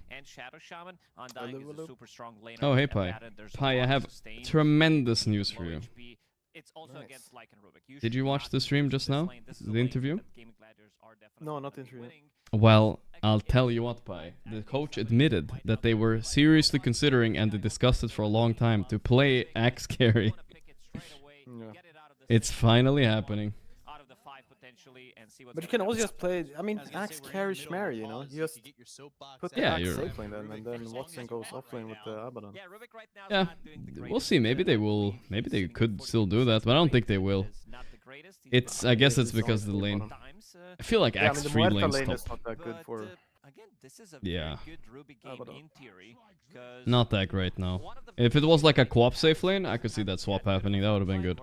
B: Oh, hey Pi. Pi, I have tremendous news for you. Did you watch the stream just now? The interview?
J: No, not the interview.
B: Well, I'll tell you what, Pi. The coach admitted that they were seriously considering, and they discussed it for a long time, to play Axe carry. It's finally happening.
J: But you can always just play, I mean, Axe carry Shmary, you know? You just put the Axe safe lane then, and then Watson goes offlane with the Abaddon.
B: Yeah, we'll see. Maybe they will. Maybe they could still do that, but I don't think they will. It's. I guess it's because of the lane. I feel like Axe free lane's
J: lane
B: top.
J: is not that good for...
B: Yeah. Not that great now. If it was like a co-op safe lane, I could see that swap happening. That would have been good.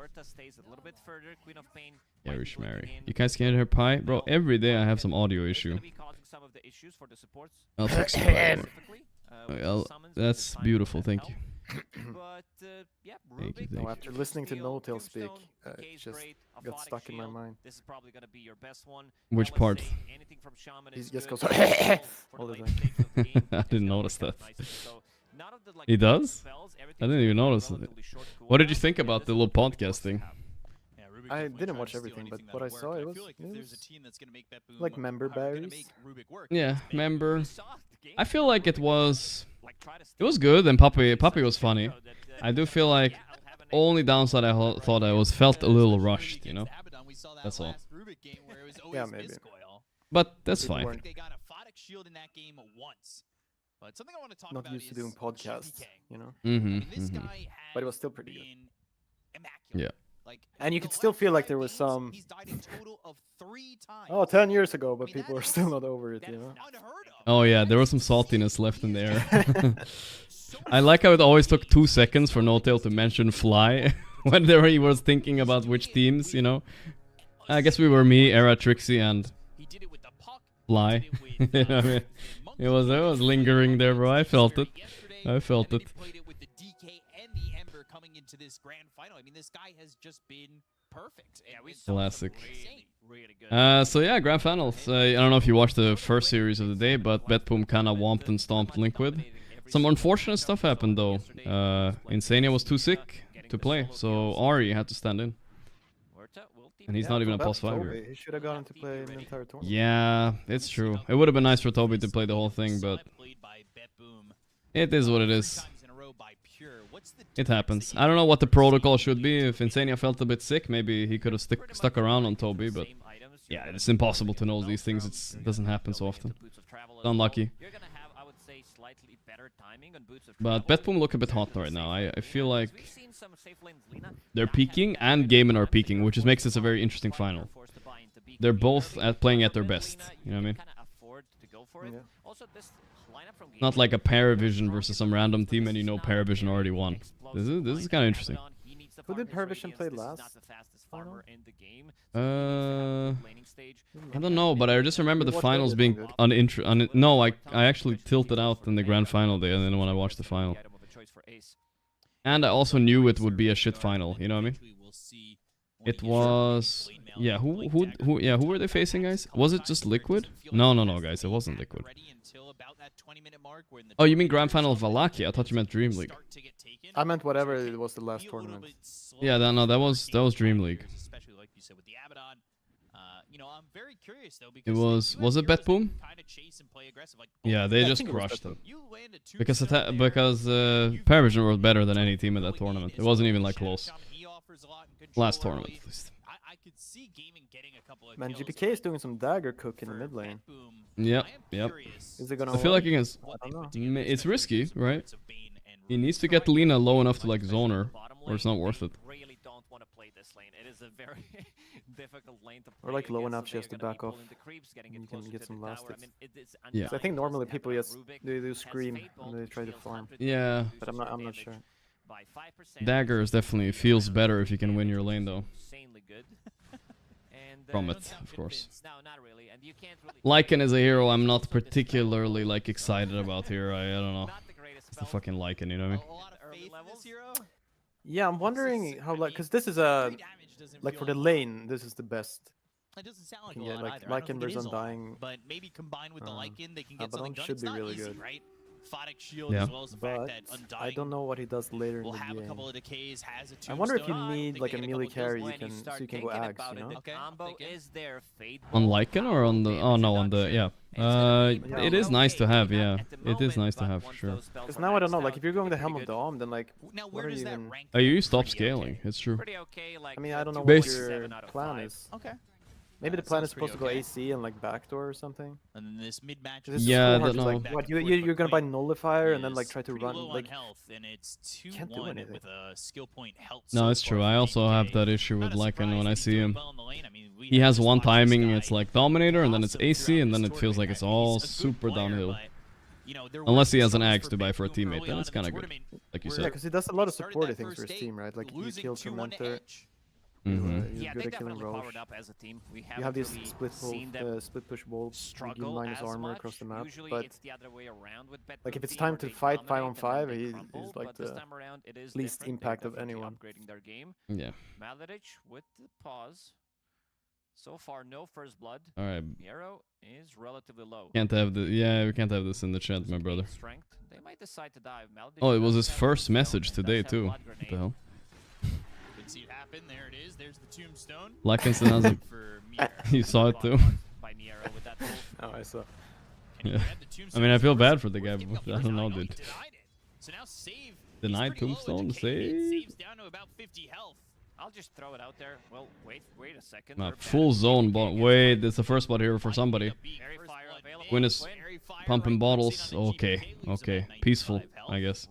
B: Yeah, Rishmary. You guys can hear Pi? Bro, every day I have some audio issue. I'll fix it. Well, that's beautiful, thank you. Thank you,
J: No, after listening to No Tail speak, it just got stuck in my mind.
B: Which part?
J: He just goes all the time.
B: I didn't notice that. He does? I didn't even notice it. What did you think about the little podcast thing?
J: I didn't watch everything, but what I saw, it was like member berries.
B: Yeah, member. I feel like it was good, and Puppy was funny. I do feel like only downside I thought I felt a little rushed, you know. That's all.
J: Yeah, maybe.
B: But that's fine.
J: Not used to doing podcasts, you know. But it was still pretty good.
B: Yeah.
J: And you could still feel like there was some 10 years ago, but people are still not over it, you know.
B: Oh yeah, there was some saltiness left in there. I like how it always took 2 seconds for No Tail to mention Fly when he was thinking about which teams, you know. I guess we were me, Era, Trixie, and Fly. You know what I mean? It was lingering there, bro. I felt it. I felt it.
G: Into this grand final. I mean, this guy has just been perfect.
B: Classic. So yeah, grand finals. I don't know if you watched the first series of the day, but Betboom kind of whomped and stomped Liquid. Some unfortunate stuff happened though. Insania was too sick to play, so Ari had to stand in. And he's not even a plus 5 here.
T: He should have gotten to play an entire tournament.
B: Yeah, it's true. It would have been nice for Toby to play the whole thing, but it is what it is. It happens. I don't know what the protocol should be. If Insania felt a bit sick, maybe he could have stuck around on Toby, but yeah, it's impossible to know these things. It doesn't happen so often. Unlucky. But Betboom look a bit hot right now. I feel like they're peaking and Gaimin are peaking, which makes this a very interesting final. They're both playing at their best. You know what I mean? Not like a Paravision versus some random team and you know Paravision already won. This is kind of interesting.
T: Who did Paravision play last?
B: I don't know, but I just remember the finals being no, I actually tilted out in the grand final day, and then when I watched the final. And I also knew it would be a shit final, you know what I mean? It was... Yeah, who were they facing, guys? Was it just Liquid? No, guys, it wasn't Liquid. Oh, you mean grand final of Wallachia? I thought you meant Dream League.
T: I meant whatever it was the last tournament.
B: Yeah, no, that was Dream League. It was it Betboom? Yeah, they just crushed them. Because Paravision were better than any team in that tournament. It wasn't even like close. Last tournament, at least.
T: Man, GPK is doing some dagger cook in the mid lane.
B: Yep.
T: Is it gonna
B: I feel like
T: work?
B: I don't know. It's risky, right? He needs to get Lina low enough to like zone her, or it's not worth it.
T: Or like low enough she has to back off. You can get some last hits.
B: Yeah.
T: So I think normally people just they do scream and they try to farm.
B: Yeah.
T: But I'm not sure.
B: Daggers definitely feels better if you can win your lane though. From it, of course. Lycan is a hero I'm not particularly like excited about here. I don't know. It's the fucking Lycan, you know what I mean?
T: Yeah, I'm wondering how like because this is a like for the lane this is the best.
U: It doesn't sound like
T: you
U: a
T: can
U: lot
T: get, like
U: either. I don't
T: Lycan
U: think it
T: versus
U: is a lot,
T: Undying.
U: but maybe combined with the Lycan, they can get something done.
T: Should
U: It's
T: be
U: not
T: really
U: easy,
T: good.
U: right? Photic shield
B: Yeah.
U: as well as the fact that Undying
T: I don't know what he does later in
U: will
T: the
U: have a
T: game.
U: couple of decays, has a
T: I wonder if you
U: tombstone.
T: need like a melee carry you can
S: start
T: so you can go
S: thinking
T: axe,
S: about
T: you know?
S: it, the combo is there. Fade
B: On Lycan or on the... Oh no, on the... Yeah. It is nice to have, yeah. It is nice to have, for sure.
T: Because now I don't know, like if you're going the Helm of Dom, then like what are you even...
B: Oh, you stop scaling, it's true.
T: I mean, I don't know what
B: Base.
T: your plan is.
U: Okay.
T: Maybe the plan is supposed to go AC and like backdoor or something.
U: And then this mid match.
B: Yeah, I don't know.
T: Like, what you're gonna buy Nullifier and then like try to
U: pretty
T: run
U: low on
T: like
U: health, and it's
T: can't do
U: 2-1
T: anything.
U: with a skill point health.
B: No, it's true. I also have that issue with Lycan when I see him. He has one timing, it's like Dominator, and then it's AC, and then it feels like it's all super downhill. Unless he has an axe to buy for a teammate, then it's kind of good, like you
T: Yeah,
B: said.
T: because he does a lot of supporting things for his team, right? Like he kills from mentor.
B: Mm-hmm.
T: He's good at killing Roche. You have these split push wolves, give minus armor across the map, but like if it's time to fight 5-on-5, he's like the least impact of anyone.
B: Yeah.
S: Maladich with the pause. So far, no first blood.
B: All right.
S: Arrow is relatively low.
B: Can't have the... Yeah, we can't have this in the chat, my brother.
S: Strength. They might decide to dive.
B: Oh, it was his first message today too. What the hell?
U: Didn't see it happen. There it is. There's the tombstone.
B: Lycanson has a... You saw it too?
T: Oh, I saw.
B: Yeah. I mean, I feel bad for the guy, but I don't know, dude.
U: So now save.
B: Denied tombstone? Save?
U: Saves down to about 50 health.
S: I'll just throw it out there. Well, wait a second.
B: Nah, full zone bot. Wait, there's the first bot here for somebody. Quinn is pumping bottles. Okay, okay. Peaceful, I guess.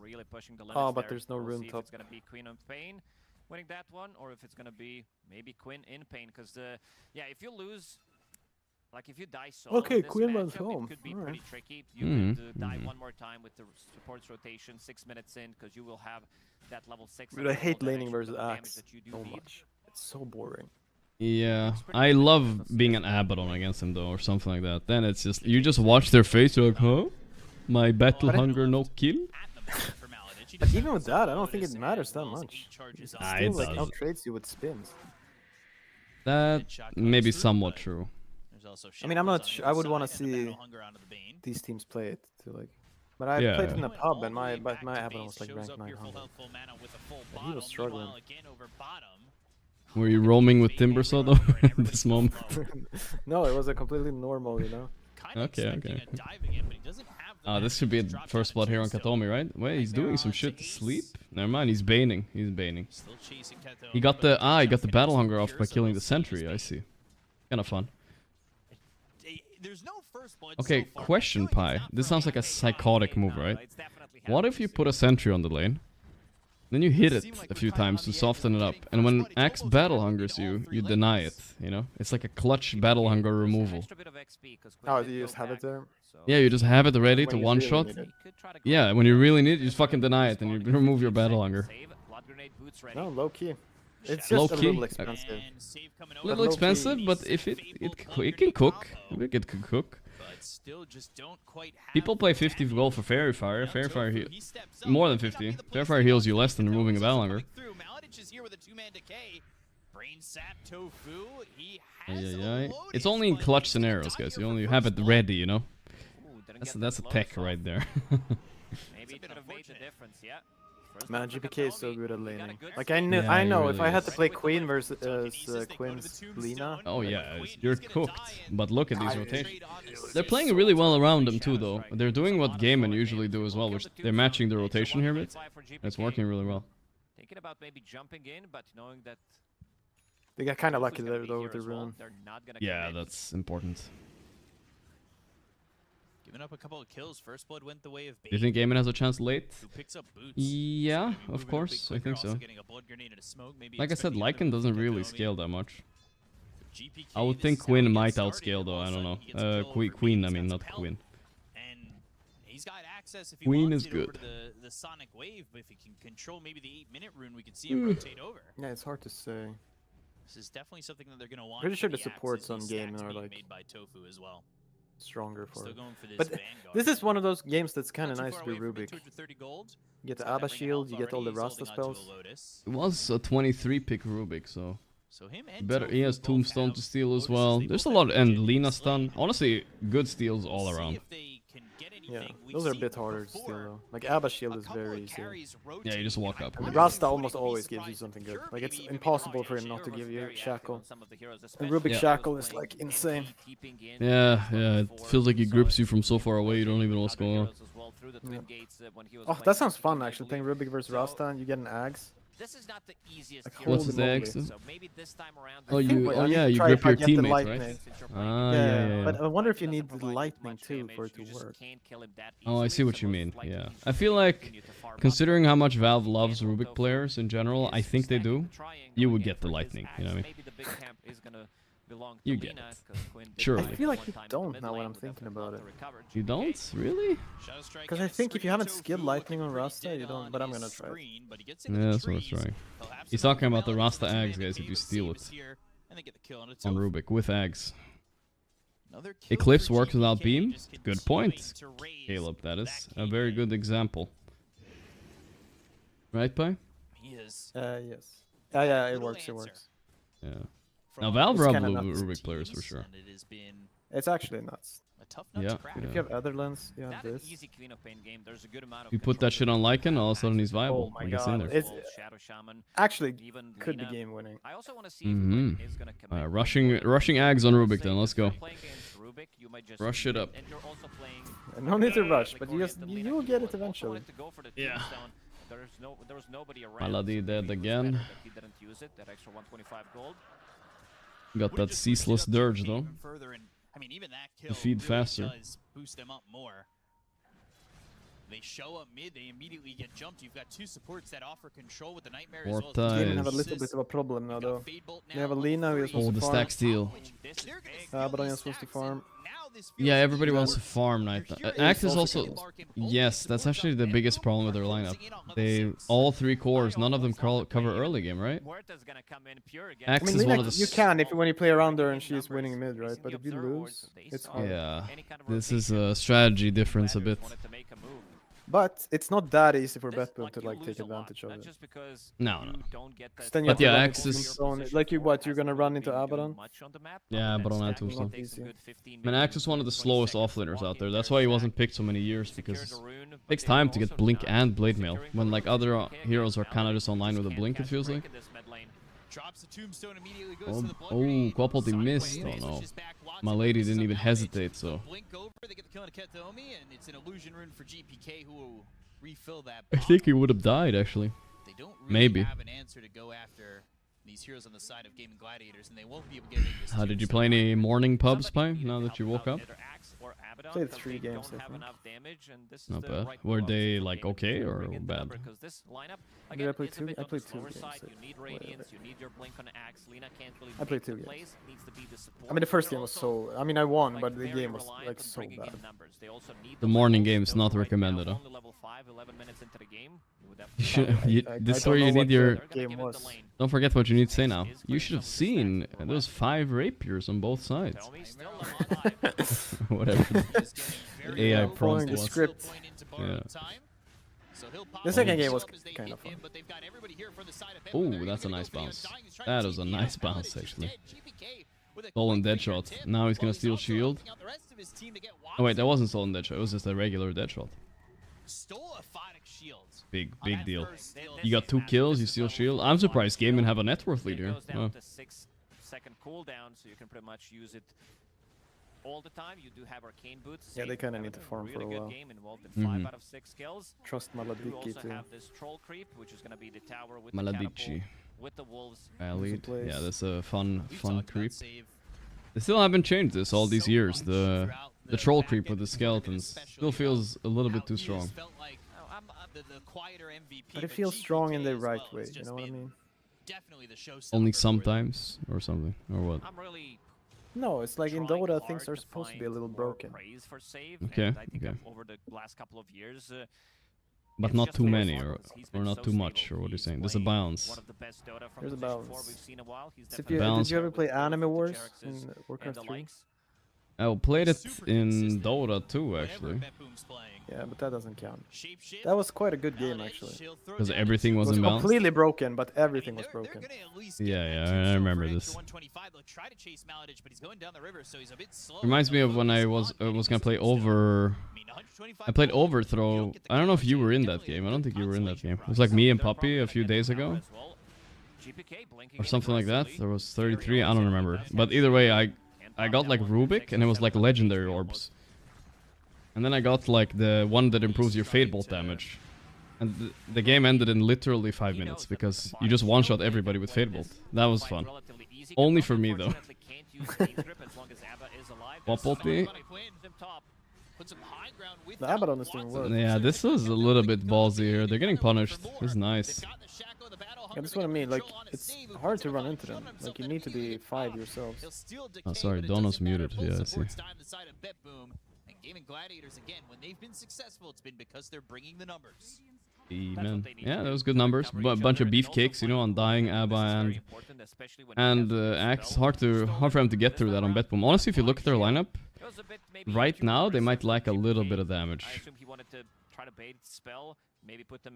T: Oh, but there's no rune top.
S: It's gonna be Queen of Pain winning that one, or if it's gonna be maybe Quinn in Pain, because yeah, if you lose, like if you die solo,
T: okay,
S: this
T: Quinn runs
S: matchup,
T: home.
S: it could be
T: All
S: pretty
T: right.
S: tricky. You could die one more time with the supports rotation, 6 minutes in, because you will have that level 6.
T: Dude, I hate laning versus Axe so much. It's so boring.
B: Yeah, I love being an Abaddon against him though, or something like that. Then it's just, you just watch their face, you're like, huh? My battle hunger, no kill?
T: But even with that, I don't think it matters that much. It still
B: it
T: like
B: does.
T: outtrades you with spins.
B: That may be somewhat true.
T: I mean, I'm not. I would want to see these teams play it to like But I played in a pub, and my Abaddon was like ranked 900. And he was struggling.
B: Were you roaming with Timbersaw though at this moment?
T: No, it was a completely normal, you know.
B: Okay. This should be a first blood here on Katomi, right? Wait, he's doing some shit to sleep? Never mind, he's baning. He got the battle hunger off by killing the sentry, I see. Kinda fun. Okay, question, Pi. This sounds like a psychotic move, right? What if you put a sentry on the lane, then you hit it a few times to soften it up, and when Axe battle hungers you, you deny it, you know? It's like a clutch battle hunger removal.
T: Oh, you just have it there?
B: Yeah, you just have it ready to one-shot. Yeah, when you really need it, you just fucking deny it, and you remove your battle hunger.
T: No, low-key. It's just a little expensive.
B: A little expensive, but if it can cook. It can cook. People play 50 gold for Fairy Fire. Fairy Fire heals more than 50. Fairy Fire heals you less than removing a battle hunger. It's only in clutch scenarios, guys. You have it ready, you know. That's a tech right there.
T: Man, GPK is so good at laning. Like I know really if I had to play Queen versus Quinn's Lina.
B: Oh yeah, you're cooked. But look at these rotations. They're playing really well around them too, though. They're doing what Gaimin usually do as well, which they're matching the rotation here a bit. It's working really well.
S: Thinking about maybe jumping in, but knowing that
T: they got kind of lucky there though with the rune.
B: Yeah, that's important.
U: Giving up a couple of kills. First blood went the way of
B: Do you think Gaimin has a chance late?
U: Boots.
B: Yeah, of course. I think so. Like I said, Lycan doesn't really scale that much. I would think Quinn might outscale though. I don't know. Queen, I mean, not Quinn.
U: He's got access if he
B: Queen
U: wants
B: is
U: it over
B: good.
U: to the Sonic Wave, but if he can control maybe the 8-minute rune, we can see him rotate over.
T: Yeah, it's hard to say.
U: This is definitely something that they're going to want.
T: Pretty sure the supports on Gaimin are like
U: made by Tofu as well.
T: Stronger for it.
U: Going for this
T: but
U: Vanguard.
T: this is one of those games that's kind of nice to be Rubik. You get the Abba shield, you get all the Rasta spells.
B: It was a 23 pick Rubik, so better. He has Tombstone to steal as well. There's a lot, and Lina stun. Honestly, good steals all around.
T: Yeah, those are a bit harder to steal though. Like Abba shield is very easy.
B: Yeah, you just walk up.
T: Rasta almost always gives you something good. Like it's impossible for him not to give you Shackle. And Rubik Shackle is like insane.
B: Yeah, it feels like he grips you from so far away. You don't even know what's going on.
T: Yeah. Oh, that sounds fun actually. Playing Rubik versus Rasta, and you get an Axe.
S: This is not the easiest.
T: Like,
B: what's his Axe?
S: So maybe this time around.
B: Oh, you grip your teammates, right? Yeah.
T: But I wonder if you need the lightning too for it to work.
B: Oh, I see what you mean. Yeah, I feel like, considering how much Valve loves Rubik players in general, I think they do. You would get the lightning. You know what I mean? You get it. Surely.
T: I feel like you don't now when I'm thinking about it.
B: You don't? Really?
T: Because I think if you haven't skilled lightning on Rasta, you don't. But I'm gonna try it.
B: Yeah, that's what I was trying. He's talking about the Rasta Ags, guys, if you steal it. On Rubik, with Ags. Eclipse works without beam? Good point, Caleb. That is a very good example. Right, Pi?
T: Yes. Yeah, it works,
B: Yeah. Now Valve rob Rubik players for sure.
T: It's actually nuts.
B: Yeah.
T: If you have Otherlands, you have this.
B: You put that shit on Lycan, all of a sudden he's viable.
T: Oh my
B: God.
T: god. It's actually could be game winning.
B: Rushing Ags on Rubik then, let's go. Rush it up.
T: No need to rush, but you will get it eventually.
B: Yeah. Maladi dead again. Got that ceaseless dirge though. To feed faster.
U: Boost them up more. They show up mid, they immediately get jumped. You've got two supports that offer control with the Nightmare as well.
T: They have a little bit of a problem now though. They have a Lina who is supposed to farm.
B: The stack steal.
T: But I'm supposed to farm.
B: Yeah, everybody wants to farm Night. Axe is also... Yes, that's actually the biggest problem with their lineup. All three cores, none of them cover early game, right? Axe is one of the...
T: You can when you play around her and she's winning mid, right? But if you lose, it's hard.
B: Yeah, this is a strategy difference a bit.
T: But it's not that easy for Betboom to like take advantage of it.
B: No.
T: Then you
B: But yeah,
T: have
B: Axe is...
T: like you're gonna run into Abaddon?
B: Yeah, but on that too, so.
T: Not easy.
B: I mean, Axe is one of the slowest offlaners out there. That's why he wasn't picked so many years, because it takes time to get Blink and Blade Mail. When like other heroes are kind of just online with a Blink, it feels like. Oh, Quapolty missed. Oh no. My lady didn't even hesitate, so. I think he would have died, actually. Maybe.
U: Have an answer to go after these heroes on the side of Gaimin Gladiators, and they won't be able to get this.
B: How did you play any morning pubs, Pi, now that you woke up?
T: Played 3 games, I think.
B: Not bad. Were they like okay or bad?
T: Did I play 2? I played 2 games. I played 2 games. I mean, the first game was so... I mean, I won, but the game was like so bad.
B: The morning game is not recommended, huh? You should, this is where you need your... Don't forget what you need to say now. You should have seen those 5 rapiers on both sides. Whatever. AI prompt
T: the
B: was.
T: script.
B: Yeah.
T: The second game was kind of fun.
B: Oh, that's a nice bounce. That was a nice bounce, actually. Stolen Deadshot. Now he's gonna steal shield. Oh wait, that wasn't stolen Deadshot. It was just a regular Deadshot. Big deal. You got 2 kills, you steal shield. I'm surprised Gaimin have a net worth lead here. Oh.
S: 6-second cooldown, so you can pretty much use it all the time. You do have arcane boots.
T: Yeah, they kind of need to farm for a while.
S: Game involved in 5 out of 6 kills.
T: Trust Maladiki too.
S: You also have this troll creep, which is going to be the tower with
B: Maladiki.
S: With the wolves.
B: Valid. Yeah, that's a fun creep. They still haven't changed this all these years. The troll creep with the skeletons still feels a little bit too strong.
T: But it feels strong in the right way, you know what I mean?
B: Only sometimes, or something, or what?
T: No, it's like in Dota things are supposed to be a little broken.
B: Okay, okay.
S: Over the last couple of years,
B: but not too many, or not too much, or what are you saying? There's a balance.
T: There's a balance. Did you ever play Anime Wars in Warcraft 3?
B: I played it in Dota 2, actually.
T: Yeah, but that doesn't count. That was quite a good game, actually.
B: Because everything was in balance?
T: Completely broken, but everything was broken.
B: Yeah, I remember this. Reminds me of when I was gonna play Over... I played Overthrow. I don't know if you were in that game. I don't think you were in that game. It was like me and Puppy a few days ago. Or something like that. There was 33, I don't remember. But either way, I got like Rubik, and it was like legendary orbs. And then I got like the one that improves your Fate Bolt damage. And the game ended in literally 5 minutes, because you just one-shot everybody with Fate Bolt. That was fun. Only for me, though. Quapolty.
T: The Abaddon is doing well.
B: Yeah, this is a little bit ballsy here. They're getting punished. This is nice.
T: Yeah, that's what I mean. Like, it's hard to run into them. Like, you need to be 5 yourselves.
B: Oh, sorry, Dono's muted. Yeah, I see.
U: Gaimin Gladiators, again, when they've been successful, it's been because they're bringing the numbers.
B: Man. Yeah, that was good numbers. A bunch of beefcakes, you know, on Dying, Abba, and Axe. Hard for them to get through that on Betboom. Honestly, if you look at their lineup, right now they might lack a little bit of damage.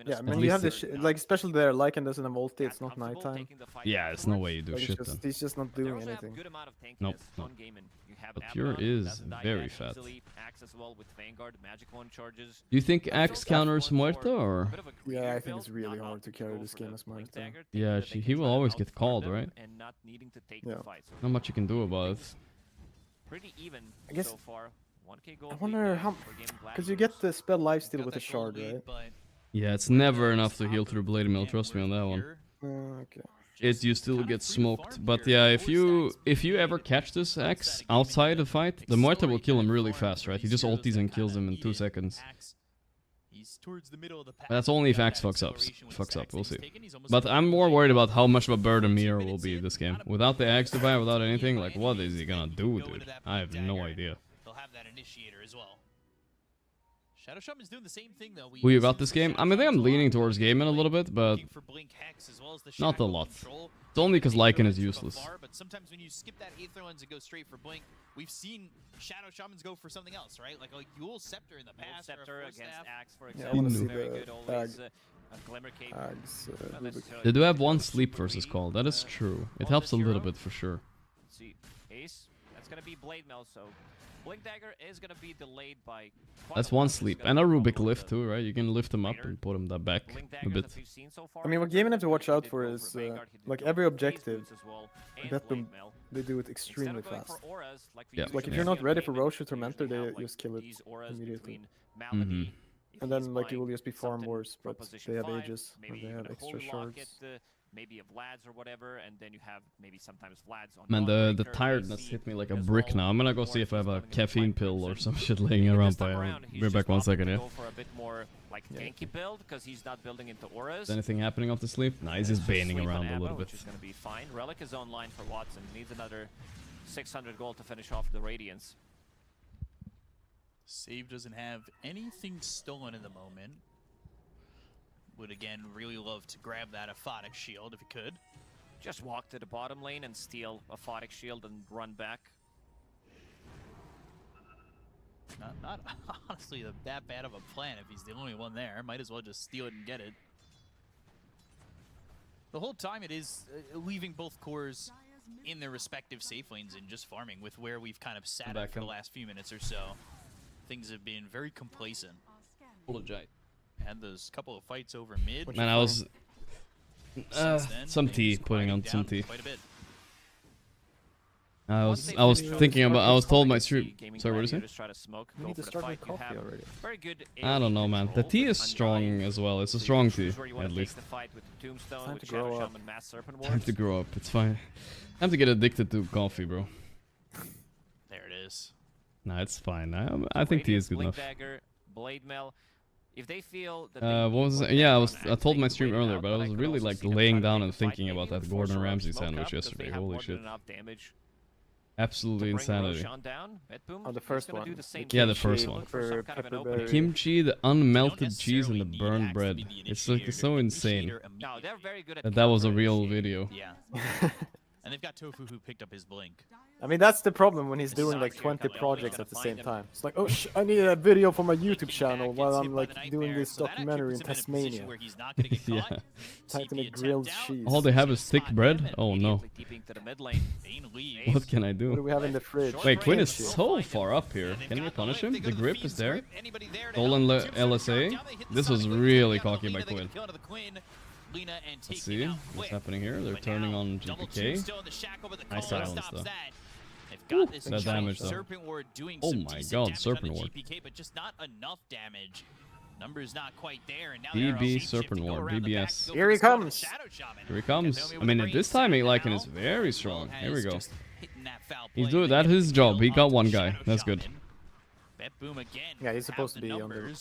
T: Yeah, I mean, you have this, like, especially their Lycan doesn't have ulti, it's not nighttime.
B: Yeah, it's no way you do
T: like,
B: shit then.
T: He's just not doing anything.
B: Nope. But Pure is very fat. Do you think Axe counters Muerta, or?
T: Yeah, I think it's really hard to carry this game as Muerta.
B: Yeah, he will always get called, right?
T: Yeah.
B: Not much you can do about it.
T: I guess, I wonder how, because you get the spell lifesteal with a shard, right?
B: Yeah, it's never enough to heal through Blade Mail, trust me on that one.
T: Okay.
B: You still get smoked. But yeah, if you ever catch this Axe outside the fight, the Muerta will kill him really fast, right? He just ultis and kills him in 2 seconds. That's only if Axe fucks up, we'll see. But I'm more worried about how much of a burden Miro will be this game. Without the Axe to buy, without anything, like, what is he gonna do, dude? I have no idea.
U: Shadow Shaman's doing the same thing though.
B: Who you got this game? I mean, I think I'm leaning towards Gaimin a little bit, but not a lot. It's only because Lycan is useless.
U: But sometimes when you skip that Aether Lens and go straight for Blink, we've seen Shadow Shamans go for something else, right? Like a Yule Scepter in the past.
S: Scepter against Axe, for
T: Yeah, I
S: example.
T: want to see
S: Very
T: the
S: good always.
T: bag.
S: A Glimmer Cape.
B: They do have one sleep versus call. That is true. It helps a little bit for sure.
S: Let's see, Ace. That's gonna be Blade Mail, so Blink Dagger is gonna be delayed by.
B: That's one sleep and a Rubik lift too, right? You can lift them up and put them that back a bit.
T: I mean, what Gaimin have to watch out for is like every objective. Betboom, they do it extremely fast.
B: Yeah.
T: Like if you're not ready for Roche or Tormentor, they just kill it immediately. And then like it will just be farm wars, but they have ages and they have extra shards.
S: Maybe a Vlad's or whatever, and then you have maybe sometimes Vlad's on.
B: Man, the tiredness hit me like a brick now. I'm gonna go see if I have a caffeine pill or some shit laying around by. I'll be back 1 second, yeah.
S: Go for a bit more like ganky build because he's not building into auras.
B: Is anything happening off the sleep? Nah, he's just baning around a little bit.
S: Which is gonna be fine. Relic is online for Watson. Needs another 600 gold to finish off the Radiance.
U: Save doesn't have anything stolen in the moment. Would again really love to grab that Aphotic Shield if he could.
S: Just walk to the bottom lane and steal Aphotic Shield and run back.
U: Not honestly that bad of a plan if he's the only one there. Might as well just steal it and get it. The whole time it is leaving both cores in their respective safe lanes and just farming with where we've kind of sat at for the last few minutes or so. Things have been very complacent. Had those couple of fights over mid.
B: Man, I was some tea, putting on some tea. I was thinking about. I was told my stream. Sorry, what is it?
T: We need to start with coffee already.
B: I don't know, man. The tea is strong as well. It's a strong tea, at least.
T: Time to grow up.
B: Time to grow up. It's fine. Time to get addicted to coffee, bro.
U: There it is.
B: Nah, it's fine. I think tea is good enough.
S: Blade Mail. If they feel that
B: what was it? Yeah, I told my stream earlier, but I was really like laying down and thinking about that Gordon Ramsay sandwich yesterday. Holy shit. Absolutely insanity.
T: Oh, the first one.
B: Yeah, the first one. The kimchi, the unmelted cheese, and the burned bread. It's like so insane that was a real video.
U: Yeah. And they've got Tofu who picked up his Blink.
T: I mean, that's the problem when he's doing like 20 projects at the same time. It's like, oh, I need a video for my YouTube channel while I'm like doing this documentary in Tasmania.
B: Yeah.
T: Typing a grilled cheese.
B: All they have is thick bread? Oh no. What can I do?
T: What do we have in the fridge?
B: Wait, Quinn is so far up here. Can we punish him? The grip is there. Stolen LSA. This was really cocky by Quinn. Let's see what's happening here. They're turning on GPK. Nice silence though. That damage though. Oh my god, Serpent Ward.
U: but just not enough damage. Numbers not quite there, and now
B: BB Serpent Ward, BBS.
T: Here he comes.
B: Here he comes. I mean, at this timing, Lycan is very strong. Here we go. He's doing that his job. He got one guy. That's good.
T: Yeah, he's supposed to be on the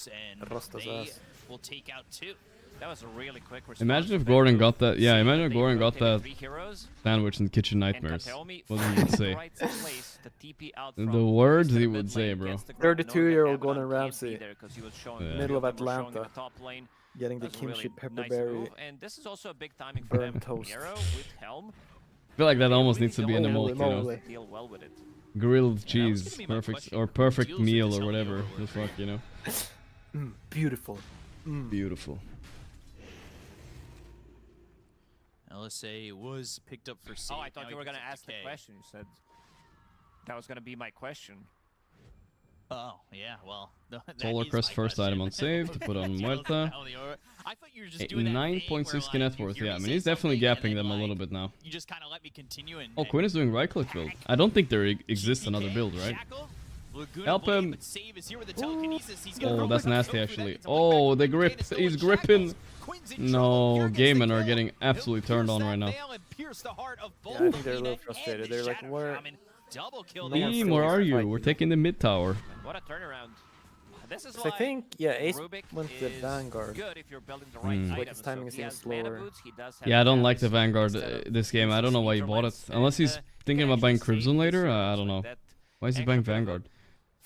T: Rasta's ass.
U: Will take out two.
S: That was a really quick response.
B: Imagine if Gordon got that. Yeah, imagine if Gordon got that sandwich in Kitchen Nightmares. What would he say? The words he would say, bro.
T: 32-year-old Gordon Ramsay,
B: Yeah.
T: middle of Atlanta, getting the kimchi pepperberry
S: and this is also a big timing for
T: burnt
S: them.
T: toast.
S: Nero with Helm.
B: I feel like that almost needs to be in the
T: Holy
B: mold, you know.
T: moly.
S: Deal well with it.
B: Grilled cheese, perfect meal or whatever the fuck, you know.
T: Beautiful.
B: Beautiful.
U: LSA was picked up for save.
S: Oh, I thought you were going to ask the question. You said that was going to be my question.
U: Oh, yeah, well.
B: Solar Crest first item on save to put on Muerta. 9.6k net worth, yeah. I mean, he's definitely gapping them a little bit now.
U: You just kind of let me continue and...
B: Oh, Quinn is doing right click build. I don't think there exists another build, right? Help him! Oh, that's nasty actually. Oh, the grip! He's gripping! No, Gaimin are getting absolutely turned on right now.
T: Yeah, I think they're a little frustrated. They're like, where?
B: Team, where are you? We're taking the mid tower.
S: What a turnaround. This is
T: I think, yeah, Ace went to the Vanguard.
S: Good if you're building the right
T: Like his timing is even slower.
B: Yeah, I don't like the Vanguard this game. I don't know why he bought it. Unless he's thinking about buying Crimson later, I don't know. Why is he buying Vanguard?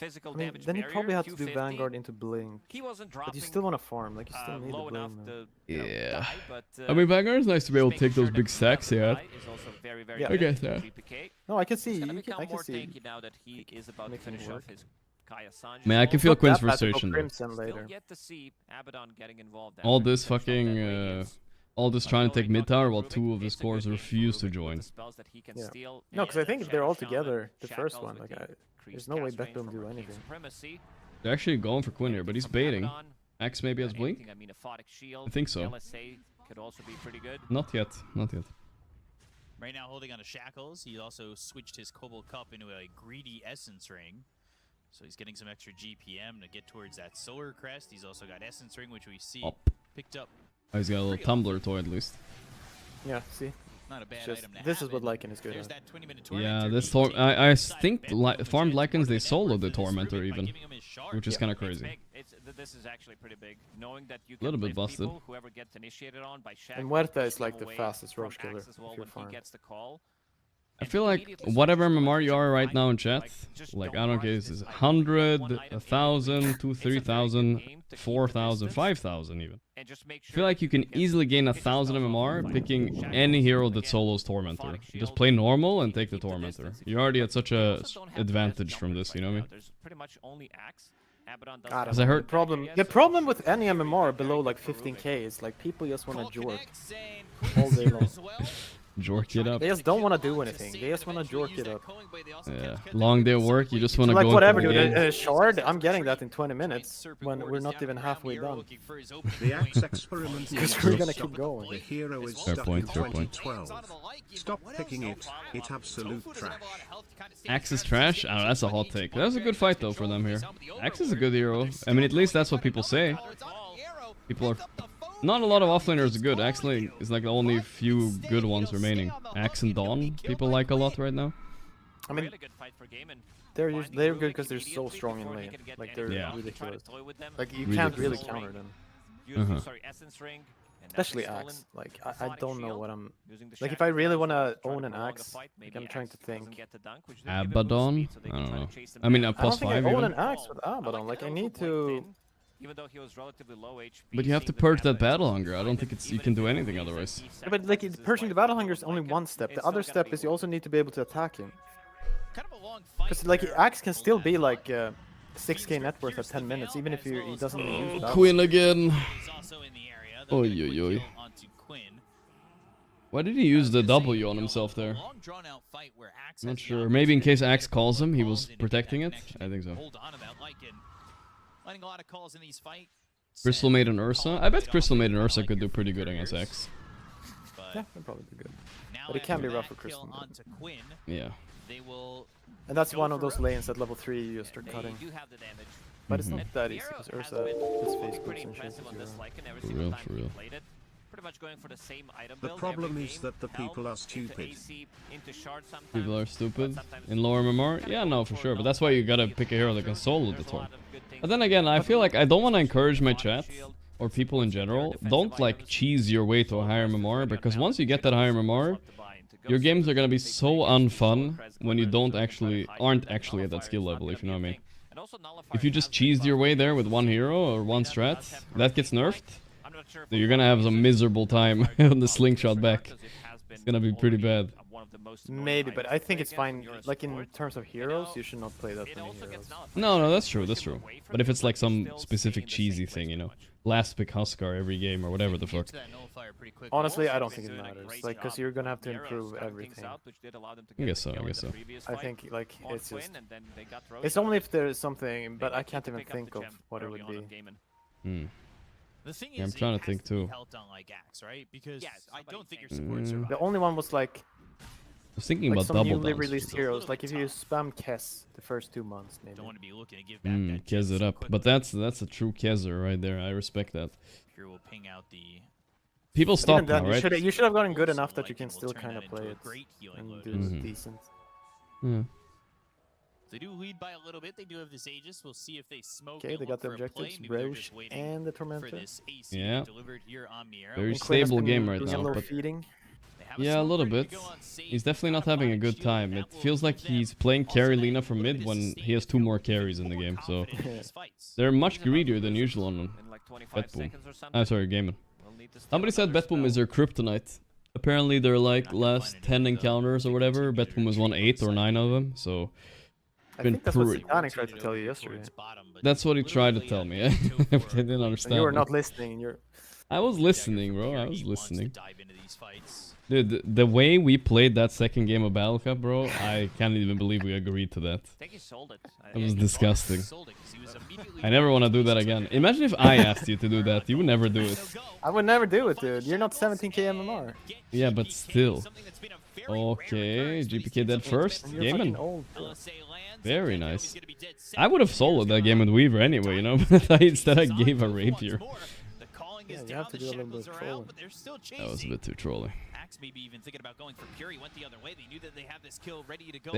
S: physical
T: I mean,
S: damage
T: then you
S: barrier,
T: probably have to do
S: 250.
T: Vanguard into Blink.
S: He wasn't dropping,
T: but you still want to farm, like you still need
S: low
T: the
S: enough
T: Blink.
S: to
B: Yeah.
S: die, but,
B: I mean, Vanguard is nice to be able to take those big sacks, yeah.
S: is also very, very
T: Yeah.
B: I guess that.
T: No, I can see.
S: He's gonna
T: I
S: become
T: can
S: more
T: see.
S: tanky now that he is about to
T: making
S: finish
T: it
S: off
T: work.
S: his Kaya Sanj.
B: Man, I can feel
T: Not
B: Quinn's
T: that bad to go
B: frustration though.
T: Crimson later.
S: Still yet to see Abaddon getting involved.
B: All
S: after
B: this
S: he finished off that
B: fucking,
S: Radiance.
B: all this trying to take mid tower while
S: Rubik,
B: two of his
S: it's a good
B: cores
S: game
B: refuse
S: for
B: to
S: Rubik with
B: join.
S: the spells that he can
T: Yeah.
S: steal,
T: No, because I
S: and
T: think if they're all
S: Shadow
T: together,
S: Shaman,
T: the first
S: Shackles
T: one,
S: with
T: like,
S: the
T: there's
S: increased
T: no way
S: cast range
T: Betboom
S: from
T: do
S: Arcane
T: anything.
S: Supremacy.
B: They're actually going for Quinn here, but he's
S: From
B: baiting.
S: Abaddon,
B: Axe maybe has blink?
S: anything, I mean, a Photic Shield,
B: I think so.
S: LSA could also be pretty good.
B: Not yet, not yet.
U: Right now holding on to Shackles. He also switched his Cobalt Cup into a greedy Essence Ring. So he's getting some extra GPM to get towards that Solar Crest. He's also got Essence Ring, which we see picked up.
B: Oh, he's got a little tumbler toy at least.
T: Yeah, see?
U: Not a bad
T: Just,
U: item to
T: this
U: have
T: is what
U: in.
T: Lycan is good
U: There's
T: at.
U: that 20-minute
B: Yeah,
U: Tormentor
B: this
U: being
B: I
U: taken
B: think
U: beside
B: farmed
U: Betboom
B: Lycans, they
U: with
B: soloed the
U: Network for this
B: Tormentor
U: Rubik by
B: even,
U: giving him his shard.
B: which is kind of
S: It's
B: crazy.
S: big. This is actually pretty big. Knowing that you
B: A little
S: can
B: bit
S: lift
B: busted.
S: people, whoever gets initiated on by Shackles,
T: And Muerta
S: push
T: is like
S: them
T: the
S: away
T: fastest
S: from
T: Roche killer
S: Axe as well
T: if you're
S: when
T: farmed.
S: he gets the call.
B: I feel like whatever MMR you are right now in chat, like I don't care, if it's 100, 1,000, 2, 3,000, 4,000, 5,000 even. I feel like you can easily gain 1,000 MMR picking any hero that solos Tormentor. Just play normal and take the Tormentor. You're already at such a advantage from this, you know what I mean?
S: There's pretty much only Axe. Abaddon doesn't
T: God,
B: As I heard-
T: the problem with any MMR below like 15k is like people just want to jork all day long.
B: Jork it up.
T: They just don't want to do anything. They just want to jork it up.
B: Yeah, long day of work, you just want to
T: Like
B: go
T: whatever,
B: into
T: dude.
B: the game.
T: A shard, I'm getting that in 20 minutes when we're not even halfway done.
I: The axe experiment
T: Because
I: needs
T: we're
I: to
T: gonna
I: stop.
T: keep going.
I: The hero is
B: Fair
I: stuck
B: point,
I: in
B: fair point.
I: 2012. Stop picking it. It's absolute trash.
B: Axe is trash? Oh, that's a hot take. That was a good fight though for them here. Axe is a good hero. I mean, at least that's what people say. People are... Not a lot of offlaners are good. Axe is like the only few good ones remaining. Axe and Dawn, people like a lot right now.
T: I mean, they're good because they're so strong in lane. Like they're ridiculous. Like you can't really counter them. Especially Axe. Like I don't know what I'm. Like if I really want to own an Axe, like I'm trying to think.
B: Abaddon? I don't know. I mean, a plus
T: I don't think I
B: 5
T: own
B: even.
T: an Axe with Abaddon. Like I need to.
S: Even though he was relatively low HP,
B: But you have to purge that battle hunger. I don't think you can do anything otherwise.
T: Yeah, but like purging the battle hunger is only one step. The other step is you also need to be able to attack him. Because like Axe can still be like 6k net worth at 10 minutes, even if he doesn't even use that.
B: Quinn again. Oi, oi, oi. Why did he use the W on himself there? Not sure. Maybe in case Axe calls him, he was protecting it? I think so.
U: Letting a lot of calls in these fights.
B: Crystal Maiden Ursa? I bet Crystal Maiden Ursa could do pretty good against Axe.
T: Yeah, that'd probably be good. But it can be rough for Crystal.
B: Yeah.
T: And that's one of those lanes at level 3 you just start cutting. But it's not that easy because Ursa is face boots and shit.
B: For real.
S: Pretty much going for the same item
I: The
S: build
I: problem
S: every
I: is
S: game.
I: that the people are
S: Into
I: stupid.
S: AC, into shard sometimes.
B: People are stupid in lower MMR? Yeah, no, for sure. But that's why you gotta pick a hero that can solo the Tor. But then again, I feel like I don't want to encourage my chat, or people in general, don't like cheese your way to a higher MMR, because once you get that higher MMR, your games are gonna be so unfun when you aren't actually at that skill level, if you know what I mean. If you just cheesed your way there with one hero or one strat, that gets nerfed, you're gonna have some miserable time on the slingshot back. It's gonna be pretty bad.
T: Maybe, but I think it's fine. Like in terms of heroes, you should not play that many heroes.
B: No, that's true, that's true. But if it's like some specific cheesy thing, you know, last pick Huskar every game or whatever the fuck.
T: Honestly, I don't think it matters. Like, because you're gonna have to improve everything.
B: I guess so, I guess so.
T: I think, like, it's just... It's only if there is something, but I can't even think of what it would be.
B: Hmm.
U: The thing
B: Yeah, I'm
U: is,
B: trying
U: it
B: to think
U: has to be
B: too.
U: held on like Axe, right? Because I don't think your supports are
T: The only one was like...
B: I was thinking
T: like
B: about
T: some
B: double
T: newly
B: downs.
T: released heroes, like if you spam Kess the first 2 months, maybe.
U: Don't want to be looking to give back that
B: Kez it up. But that's a true Kezer right there. I respect that.
U: Here we'll ping out the...
B: People stop now,
T: Then,
B: right?
T: you should have gotten good enough that you can still kind of play it and do decent.
B: Yeah.
U: They do lead by a little bit. They do have this Aegis. We'll see if they smoke.
T: Okay, they got the objectives, Roche and the Tormentor.
B: Yeah.
U: Delivered here on Miero.
B: Very stable game right now.
T: But
B: But
T: feeding.
B: Yeah, a little bit. He's definitely not having a good time. It feels like he's playing carry Lina from mid when he has 2 more carries in the game, so... They're much greedier than usual on Betboom. I'm sorry, Gaimin. Somebody said Betboom is their kryptonite. Apparently they're like last 10 encounters or whatever, Betboom has won 8 or 9 of them, so...
T: I think that's what Satanic tried to tell you yesterday.
B: That's what he tried to tell me. I didn't understand.
T: You were not listening.
B: I was listening, bro. I was listening. Dude, the way we played that second game of Battle Cup, bro, I can't even believe we agreed to that. That was disgusting. I never want to do that again. Imagine if I asked you to do that. You would never do it.
T: I would never do it, dude. You're not 17k MMR.
B: Yeah, but still. Okay, GPK dead first. Gaimin. Very nice. I would have soloed that game with Weaver anyway, you know, but instead I gave a rapier.
T: Yeah, you have to do a little bit of trolling.
B: That was a bit too trolling.
U: Maybe even thinking about going for Fury, went the other way. They knew that they have this kill ready to go.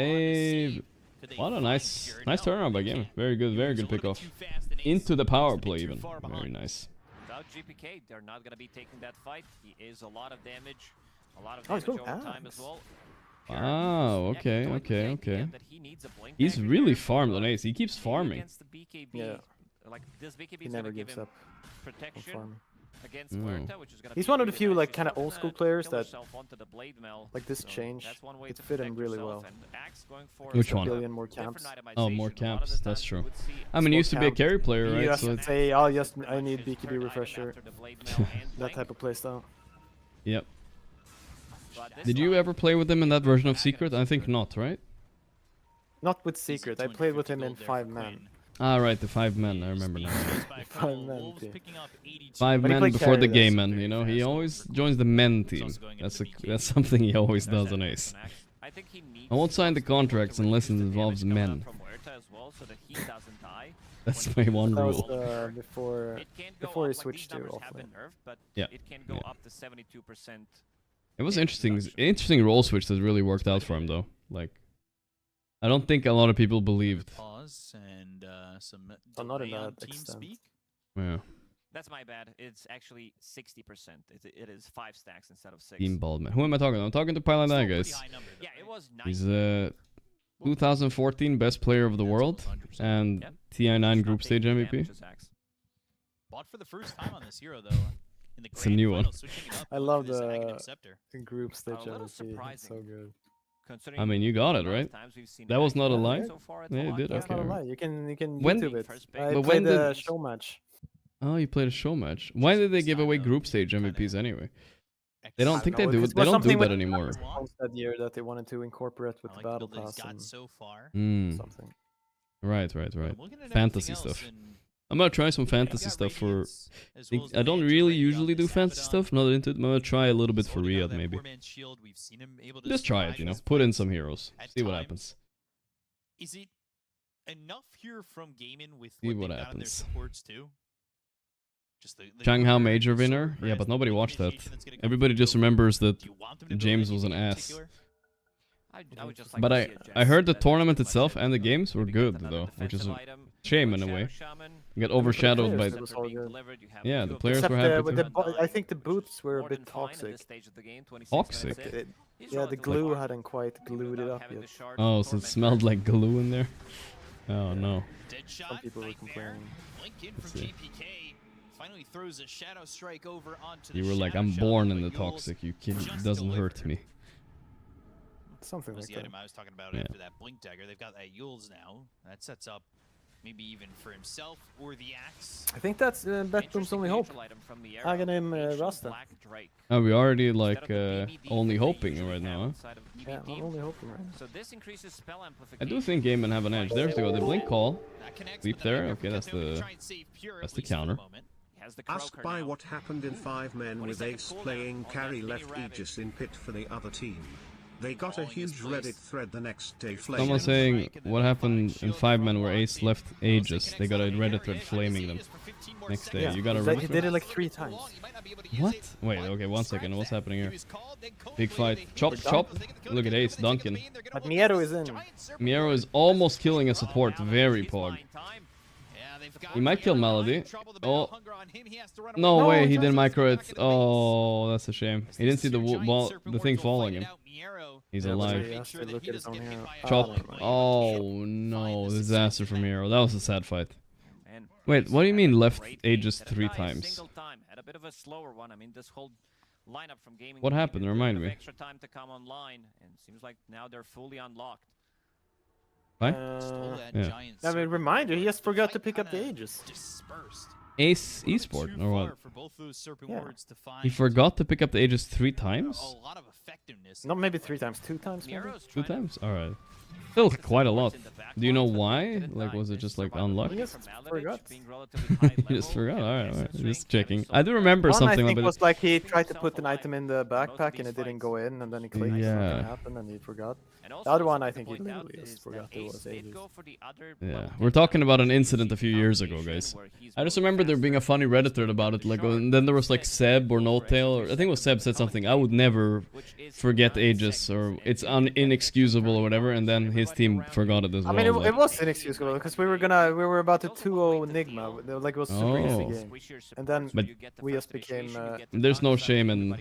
B: What a nice turnaround by Gaimin. Very good pickoff. Into the power play even. Very nice.
S: Without GPK, they're not gonna be taking that fight. He is a lot of damage. A lot of damage over time as well.
B: Oh, okay. He's really farmed on Ace. He keeps farming.
T: Yeah.
S: Like this BKB
T: He
S: is
T: never
S: gonna give
T: gives
S: him
T: up.
S: protection against Huerta, which is gonna
T: He's one of the few like kind of old school players that like this change. It fit him really well.
B: Which one?
T: More camps.
B: Oh, more camps. That's true. I mean, he used to be a carry player, right?
T: You so say, I need BKB refresher. That type of playstyle.
B: Yep. Did you ever play with him in that version of Secret? I think not, right?
T: Not with Secret. I played with him in 5-man.
B: Ah, right, the 5-men. I remember now.
T: 5-men.
B: 5-men before the Gaimin, you know. He always joins the men team. That's something he always does on Ace. I won't sign the contracts unless it involves men. That's my one rule.
T: That was before he switched to offlane.
B: Yeah. It was interesting role switch that really worked out for him though. Like, I don't think a lot of people believed.
U: And some
T: not in that extent.
B: Yeah.
S: That's my bad. It's actually 60%. It is 5 stacks instead of 6.
B: Team Baldman. Who am I talking to? I'm talking to Pylon Eye, guys.
S: Yeah, it was 9.
B: He's 2014 best player of the world and TI9 group stage MVP.
U: Bought for the first time on this hero though.
B: It's a new one.
T: I love the group stage MVP. It's so good.
B: I mean, you got it, right? That was not a lie? Yeah, you did,
T: That's
B: okay.
T: not a lie. You can
B: When-
T: YouTube it. I
B: but
T: played
B: when
T: the
B: did-
T: show match.
B: Oh, you played a show match. Why did they give away group stage MVPs anyway? They don't think they do. They don't do that anymore.
T: That year that they wanted to incorporate with the battle pass and something.
B: Right. Fantasy stuff. I'm gonna try some fantasy stuff for... I don't really usually do fantasy stuff, not into it. I'm gonna try a little bit for Riyadh, maybe. Just try it, you know. Put in some heroes. See what happens.
U: Is it enough here from Gaimin with
B: See
U: what
B: what
U: they got in their
B: happens.
U: supports too? Just the
B: Shanghai Major winner? Yeah, but nobody watched that. Everybody just remembers that James was an ass. But I heard the tournament itself and the games were good, though, which is a shame in a way. You got overshadowed by... Yeah, the players were happy too.
T: I think the boots were a bit toxic.
B: Toxic?
T: Yeah, the glue hadn't quite glued it up yet.
B: Oh, so it smelled like glue in there? Oh, no.
T: Some people were complaining.
B: Let's see.
U: Finally throws a shadow strike over onto
B: You
U: the
B: were like,
U: Shadow
B: I'm
U: Shaman,
B: born in
U: but
B: the
U: Yules
B: toxic, you kid. It
U: just
B: doesn't
U: delivered.
B: hurt me.
T: Something
U: Was
T: like
U: the
T: that.
U: item I was talking about
B: Yeah.
U: after that blink dagger. They've got that Yules now. That sets up maybe even for himself or the axe.
T: I think that's Betboom's only hope. Gaimin Rasta.
B: Oh, we already like only hoping right now, huh?
T: Yeah, I'm only hoping right now.
S: So this increases spell
B: I
S: amplification.
B: do think Gaimin have an edge. There's the blink call. Sleep there. Okay, that's the counter.
I: Asked by what happened in 5-men with Ace playing carry left Aegis in pit for the other team. They got a huge Reddit thread the next day flaming.
B: Someone saying what happened in 5-men where Ace left Aegis. They got a Reddit thread flaming them. Next day, you got a Reddit
T: He
B: thread?
T: did it like 3 times.
B: What? Wait, okay, 1 second. What's happening here? Big fight. Chop, chop. Look at Ace dunking.
T: But Miero is in.
B: Miero is almost killing a support. Very pog. He might kill Melody. Oh. No way, he didn't micro it. Oh, that's a shame. He didn't see the thing following him. He's alive. Chop. Oh no, disaster from Hero. That was a sad fight. Wait, what do you mean left Aegis 3 times? What happened? Remind me.
S: Extra time to come online, and seems like now they're fully unlocked.
B: Right?
T: Yeah. I mean, reminder, he just forgot to pick up the Aegis.
B: Ace Esport or what?
T: Yeah.
B: He forgot to pick up the Aegis 3 times?
T: Not maybe 3 times, 2 times maybe?
B: 2 times? Alright. Still quite a lot. Do you know why? Like, was it just like unluck?
T: He just forgot.
B: He just forgot? Alright, just checking. I do remember
T: One,
B: something
T: I think
B: like
T: was like he tried to put an item in the backpack and it didn't go in, and then he clicked,
B: Yeah.
T: something happened and he forgot. The other one, I think he literally just forgot it was Aegis.
B: Yeah, we're talking about an incident a few years ago, guys. I just remember there being a funny Reddit thread about it, like, and then there was like Seb or No-Tail, or I think it was Seb said something, I would never forget Aegis, or it's inexcusable or whatever, and then his team forgot it as well.
T: I mean,
B: like,
T: it was inexcusable because we were about to 2-0 Enigma, like it was a super easy game, and then
B: But
T: we just became.
B: there's no shame in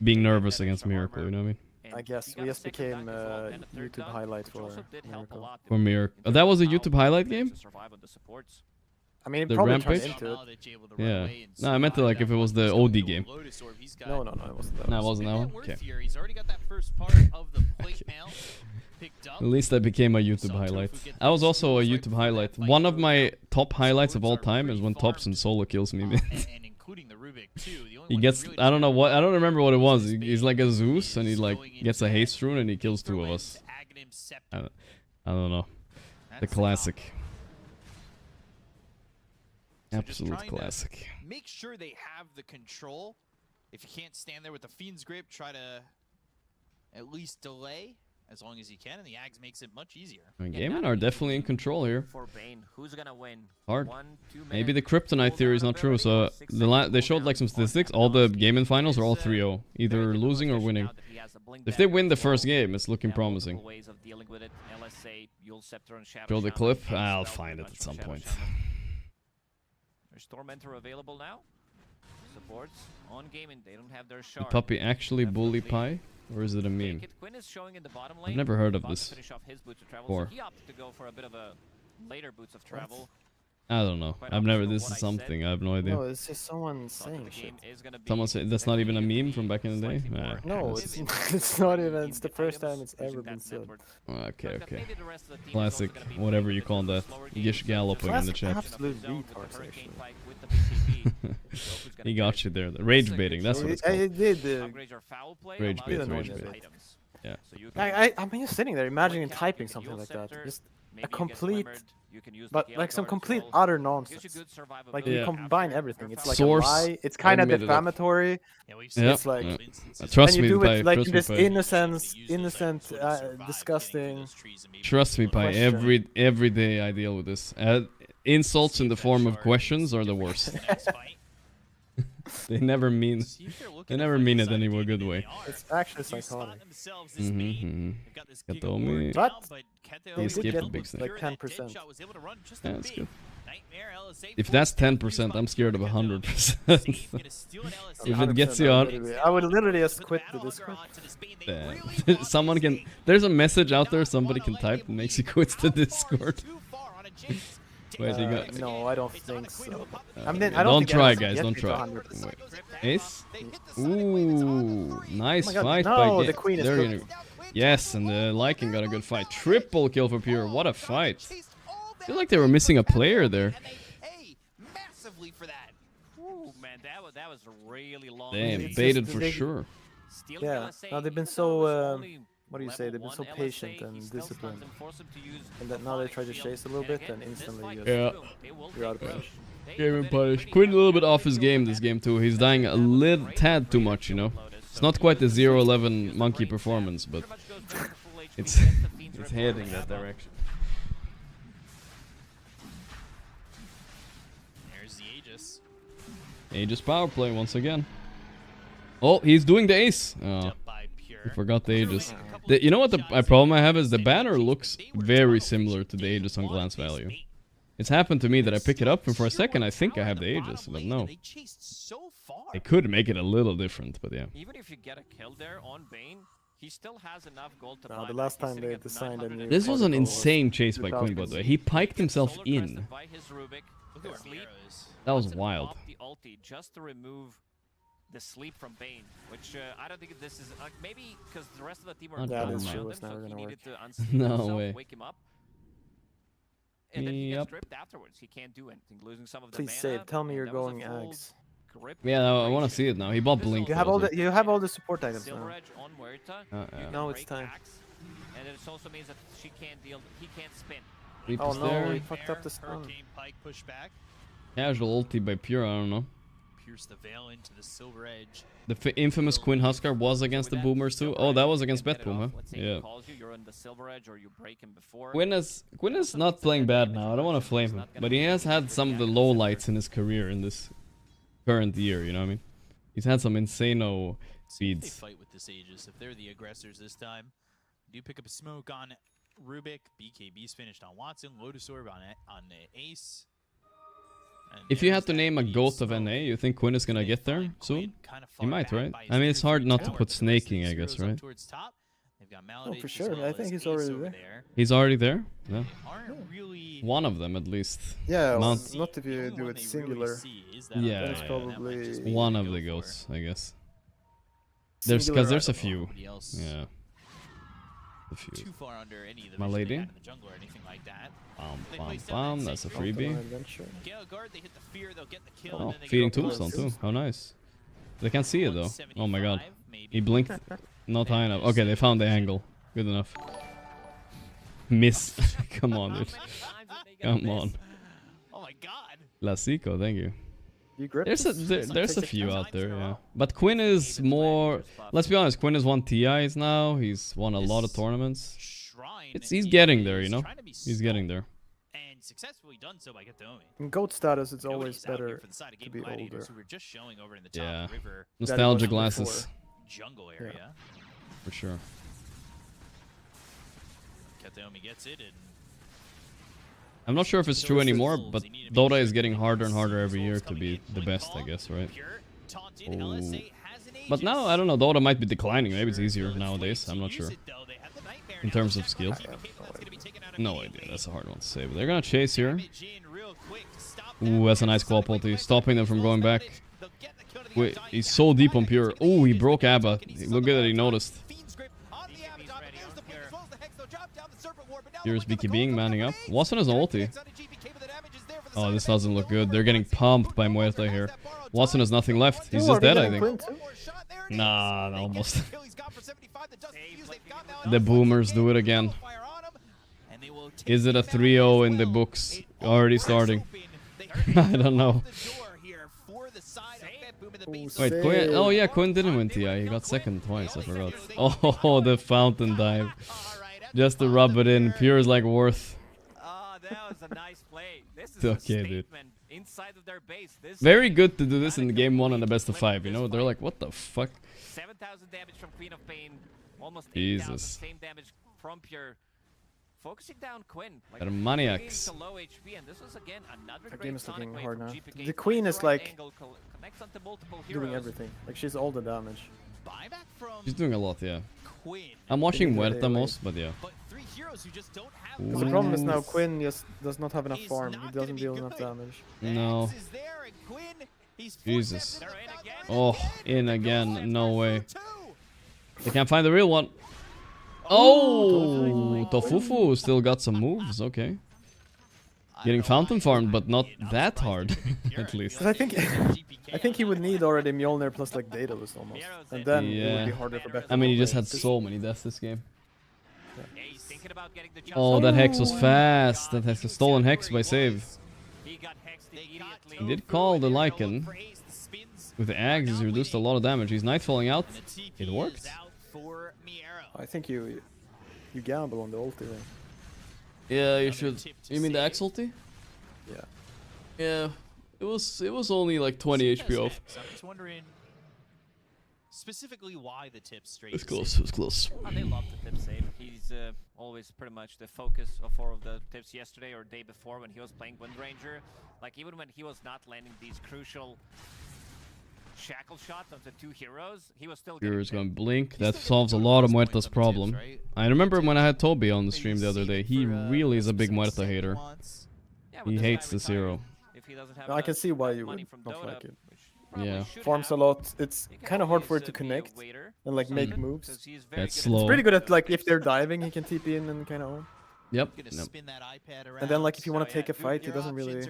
B: being nervous against Miracle, you know what I mean?
T: I guess we just became YouTube highlight for Miracle.
B: For Miracle. That was a YouTube highlight game?
T: I mean, it
B: The
T: probably
B: Rampage?
T: turned into it.
B: Yeah. No, I meant like if it was the OD game.
T: No, it wasn't that.
B: No, it wasn't that one? Okay.
U: He's already got that first part of the plate mail picked up.
B: At least I became a YouTube highlight. I was also a YouTube highlight. One of my top highlights of all time is when Thompson solo kills me. He gets, I don't know what, I don't remember what it was. He's like a Zeus and he like gets a haste rune and he kills 2 of us. I don't know. The classic. Absolute classic.
U: Make sure they have the control. If you can't stand there with the Fiend's Grip, try to at least delay as long as you can, and the Ags makes it much easier.
B: Gaimin are definitely in control here.
S: For Bane, who's gonna win?
B: Hard.
S: 1, 2
B: Maybe the Kryptonite theory is not true. So they showed like some statistics. All the Gaimin finals are all 3-0, either losing or winning. If they win the first game, it's looking promising. Show the clip. I'll find it at some point.
S: There's Tormentor available now. Supports on Gaimin. They don't have their
B: Did
S: shard.
B: Puppy actually bully Pie? Or is it a meme?
S: Quinn is showing in the bottom
B: I've
S: lane.
B: never heard of
S: About to
B: this.
S: finish off his boots of travel,
B: Before.
S: so he opted to go for a bit of a later boots of travel.
B: I don't know. I've never. This is something. I have no idea.
T: No, it's just someone saying shit.
B: Someone said that's not even a meme from back in the day. Nah,
T: No, it's not even. It's the first time it's ever been said.
B: Okay. Classic. Whatever you call that. Gish galloping in the chat.
T: Absolute retards, actually.
B: He got you there. The rage baiting. That's what it's called.
T: I did.
B: Rage bait.
T: Didn't
B: Rage
T: know
B: bait. Yeah.
T: I'm just sitting there imagining typing something like that. Just a complete, but like some complete utter nonsense. Like you combine everything. It's like
B: Source
T: a lie. It's kind of
B: admitted it.
T: defamatory.
B: Yep.
T: It's like,
B: Trust
T: and
B: me,
T: you do
B: Pai.
T: it like
B: Trust
T: in
B: me,
T: this
B: Pai.
T: innocent, disgusting.
B: Trust me, Pai.
T: question.
B: Every day I deal with this. Insults in the form of questions are the worst. They never mean it in any good way.
T: It's actually psychotic.
B: Katomi.
T: But
B: He
T: they
B: skipped
T: did
B: the big
T: get
B: snake.
T: like 10%.
B: Yeah, that's good. If that's 10%, I'm scared of 100%. If it gets you on,
T: I would literally just quit the Discord.
B: someone can. There's a message out there somebody can type that makes you quit the Discord. Wait, you got.
T: No, I don't think so. I mean, I
B: don't
T: think
B: try,
T: anyone
B: guys.
T: can
B: Don't
T: get me
B: try.
T: to 100%.
B: Wait. Ace? Ooh, nice
T: Oh my God,
B: fight
T: no,
B: by
T: the queen is
B: there
T: cooked.
B: you go. Yes, and the Lycan got a good fight. Triple kill for Pure. What a fight. I feel like they were missing a player there.
S: Ooh, man, that was a really long.
B: Damn,
T: It's
B: baited
T: just
B: for
T: they-
B: sure.
T: Yeah, no, they've been so. What do you say? They've been so patient and disciplined, and that now they try to chase a little bit, and instantly
B: Yeah.
T: you're out of range.
B: Gaimin punish. Quinn a little bit off his game this game too. He's dying a little tad too much, you know. It's not quite the 0-11 monkey performance, but it's heading that direction.
U: There's the Aegis.
B: Aegis power play once again. Oh, he's doing the ace. Oh, I forgot the Aegis. You know what the problem I have is the banner looks very similar to the Aegis on glance value. It's happened to me that I pick it up and for a second I think I have the Aegis, but no. It could make it a little different, but yeah.
S: Even if you get a kill there on Bane, he still has enough gold to
T: the last time they designed a new
B: This was an insane chase by Quinn, by the way. He piked himself in. That was wild.
S: The ulti just to remove the sleep from Bane, which I don't think this is maybe because the rest of the team are
T: that's true. It's never gonna work.
B: No way.
S: Wake him up. And then he gets stripped afterwards. He can't do anything, losing some of the
T: Please
S: mana.
T: save. Tell me you're going Axe.
B: Yeah, I want to see it now. He bought Blink.
T: You have all the support items now.
B: Yeah.
T: No, it's time.
S: And it also means that she can't deal. He can't spin.
T: Oh no, he fucked up the stun.
B: Casual ulti by Pure, I don't know.
U: Pierce the veil into the Silver Edge.
B: The infamous Quinn Huskar was against the Boomers too. Oh, that was against Betboom, huh? Yeah. Quinn is not playing bad now. I don't want to flame him, but he has had some of the lowlights in his career in this current year. You know what I mean? He's had some insano speeds.
U: They fight with this Aegis. If they're the aggressors this time, do pick up a smoke on Rubik. BKB's finished on Watson. Lotus Orb on Ace.
B: If you had to name a GOAT of NA, you think Quinn is gonna get there soon? He might, right? I mean, it's hard not to put snaking, I guess, right?
T: Oh, for sure. I think he's already there.
B: He's already there? Yeah. One of them, at least.
T: Yeah, not if you do it singular.
B: Yeah,
T: it's probably
B: one of the GOATs, I guess. Because there's a few. Yeah. A few.
U: Too far under any of the
B: My lady?
U: in the jungle or anything like that.
B: That's a freebie.
U: Guard, they hit the fear, they'll get the kill,
B: Oh,
U: and then they
B: feeding
U: go
B: tombstone too. How nice. They can't see it though. Oh my god. He blinked not high enough. Okay, they found the angle. Good enough. Miss. Come on, dude. Come on.
U: Oh my god.
B: Classico, thank you. There's a
T: Take
B: few out there, yeah. But Quinn is more. Let's be honest. Quinn has won TIs now. He's won a lot of tournaments. He's getting there, you know. He's getting there.
U: And successfully done so by Gatomi.
T: In GOAT status, it's always better to be older.
U: Who were just showing over in the top
B: Yeah.
U: river
B: Nostalgia glasses.
U: jungle area.
B: For sure.
U: Gatomi gets it, and
B: I'm not sure if it's true anymore, but Dota is getting harder and harder every year to be the best, I guess, right? Oh. But now, I don't know, Dota might be declining. Maybe it's easier nowadays. I'm not sure. In terms of skill. No idea. That's a hard one to say. But they're gonna chase here. Ooh, that's a nice quap ulti. Stopping them from going back. Wait, he's so deep on Pure. Ooh, he broke Abba. Look good that he noticed. Here's BKBing, manning up. Watson has an ulti. Oh, this doesn't look good. They're getting pumped by Muerta here. Watson has nothing left. He's just dead, I think. Nah, almost. The Boomers do it again. Is it a 3-0 in the books? Already starting. I don't know. Wait, Quinn. Oh yeah, Quinn didn't win TI. He got second twice, I forgot. Oh, the fountain dive. Just to rub it in. Pure is like worth.
S: Oh, that was a nice play. This is
B: Okay,
S: a
B: dude.
S: inside of their base. This
B: Very good to do this in game 1 and the best of 5, you know? They're like, what the fuck?
S: 7,000 damage from Queen of Pain. Almost 8,000.
B: Jesus.
S: Same damage from Pure. Focusing down Quinn. Like,
B: They're maniacs.
S: to low HP, and this was again another
T: The
S: great
T: game is
S: Sonic
T: looking
S: wave
T: hard
S: from
T: now.
S: GPK.
T: The Queen is like
S: Angle connects onto multiple
T: doing
S: heroes.
T: everything. Like she's all the damage.
U: buyback from
B: She's doing a lot, yeah.
U: Quinn.
B: I'm watching
T: Really,
B: Muerta
T: really.
B: most, but yeah.
U: But three heroes who just don't have
B: Ooh.
T: 'Cause the problem is now Quinn just does not have enough farm. He doesn't deal enough damage.
B: No.
U: is there, and Quinn, he's
B: Jesus. Oh, in again. No way. They can't find the real one. Oh, Tofufu still got some moves. Okay. Getting fountain farmed, but not that hard, at least.
T: 'Cause I think he would need already Mjolnir plus like Daedalus almost, and then it would be harder for Beck.
B: I mean, he just had so many deaths this game. Oh, that Hex was fast. That Hex was stolen Hex by save. He did call the Lycan. With the Ags, he's reduced a lot of damage. He's nightfalling out. It worked.
T: I think you gamble on the ulti there.
B: Yeah, you should. You mean the Axe ulti?
T: Yeah.
B: Yeah. It was only like 20 HP off.
U: I'm just wondering specifically why the tip straight.
B: It was close. It was close.
S: Oh, they love the tip save. he's always pretty much the focus of 4 of the tips yesterday or day before when he was playing Wind Ranger. Like, even when he was not landing these crucial shackle shots onto 2 heroes, he was still
B: Hero's going blink. That solves a lot of Muerta's problem. I remember when I had Toby on the stream the other day. He really is a big Muerta hater. He hates this hero.
T: I can see why you would not like it.
B: Yeah.
T: Farms a lot. It's kind of hard for it to connect and like make moves.
B: That's slow.
T: It's pretty good at like if they're diving, he can TP in and kind of.
B: Yep.
T: And then like if you want to take a fight, he doesn't really.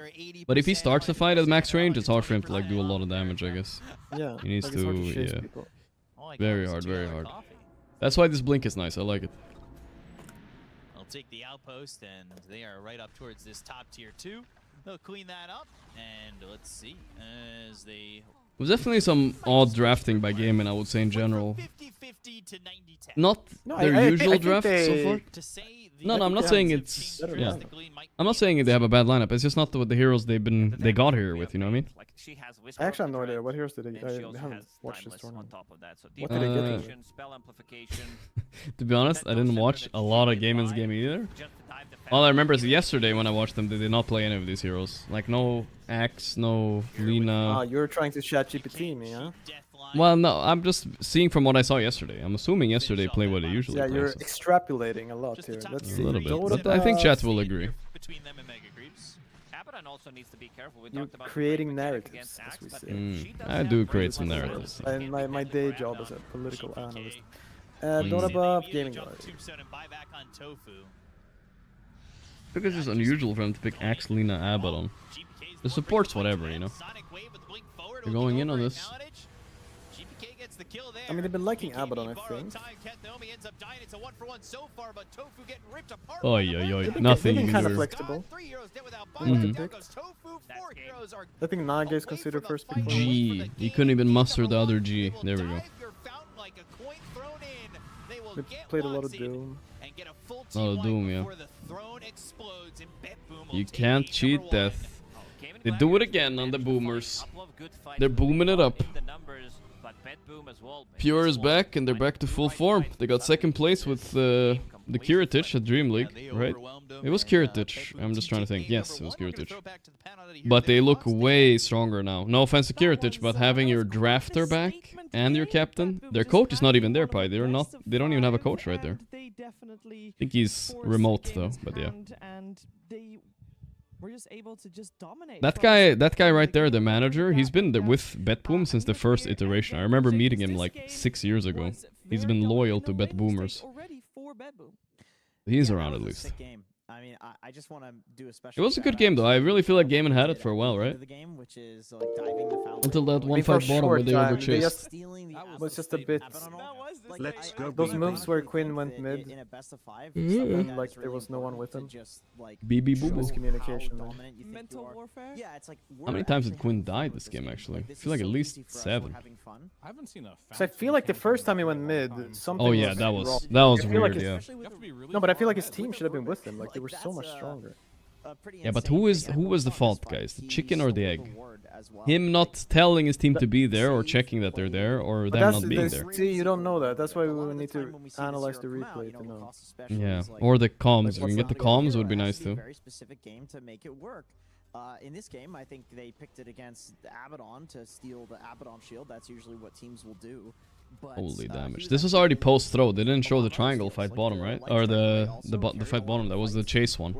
B: But if he starts a fight at max range, it's hard for him to like do a lot of damage, I guess.
T: Yeah.
B: He needs
T: like
B: to,
T: yeah.
B: Very hard, very hard. That's why this blink is nice. I like it.
U: I'll take the outpost, and they are right up towards this top tier 2. They'll clean that up, and let's see as they.
B: It was definitely some odd drafting by Gaimin, I would say in general. Not their usual draft so far. No, I'm not saying it's. Yeah. I'm not saying they have a bad lineup. It's just not what the heroes they got here with. You know what I mean?
T: I actually have no idea. What heroes did they? I haven't watched this tournament. What did they get?
B: To be honest, I didn't watch a lot of Gaimin's game either. All I remember is yesterday when I watched them, they did not play any of these heroes. Like no Axe, no Lina.
T: Ah, you're trying to chat GPT me, huh?
B: Well, no, I'm just seeing from what I saw yesterday. I'm assuming yesterday played what they usually play.
T: Yeah, you're extrapolating a lot here. Let's see.
B: A little bit, but I think chat will agree.
T: You're creating narratives, as we say.
B: I do create some narratives.
T: And my day job is a political analyst. Dota buff, gaming guard.
B: Because it's unusual for them to pick Axe, Lina, Abaddon. The support's whatever, you know. You're going in on this.
T: I mean, they've been liking Abaddon, I think.
B: Oi, oi, oi. Nothing.
T: They've been kind of flexible. I think Naga is considered first pick.
B: G. You couldn't even muster the other G. There we go.
T: They played a lot of Doom.
B: A lot of Doom, yeah. You can't cheat death. They do it again on the boomers. They're booming it up. Pure is back, and they're back to full form. They got second place with the Kiritich at Dream League, right? It was Kiritich. I'm just trying to think. Yes, it was Kiritich. But they look way stronger now. No offense to Kiritich, but having your drafter back and your captain, their coach is not even there, Pi. They don't even have a coach right there. I think he's remote though, but yeah.
Q: We're just able to just dominate.
B: That guy right there, the manager, he's been there with Betboom since the first iteration. I remember meeting him like 6 years ago. He's been loyal to Betboomers. He's around at least.
O: I mean, I just want to do a special.
B: It was a good game though. I really feel like Gaimin had it for a while, right? Until that 1-5 bottom where they overchased.
T: That was just a bit.
I: Let's go.
T: Those moves where Quinn went mid, like there was no one with him.
B: BB boo boo.
T: Miscommunication.
Q: Mental warfare.
O: Yeah, it's like.
B: How many times did Quinn die this game actually? I feel like at least 7.
P: I haven't seen a.
T: So I feel like the first time he went mid, something.
B: Oh yeah, that was weird. Yeah.
T: No, but I feel like his team should have been with him. Like they were so much stronger.
B: Yeah, but who was the fault, guys? The chicken or the egg? Him not telling his team to be there, or checking that they're there, or them not being there.
T: See, you don't know that. That's why we need to analyze the replay to know.
B: Yeah, or the comms. If we can get the comms, it would be nice too.
O: Very specific game to make it work. In this game, I think they picked it against Abaddon to steal the Abaddon shield. That's usually what teams will do. But,
B: holy damage! This was already post throw. They didn't show the triangle fight bottom, right? Or the fight bottom. That was the chase one.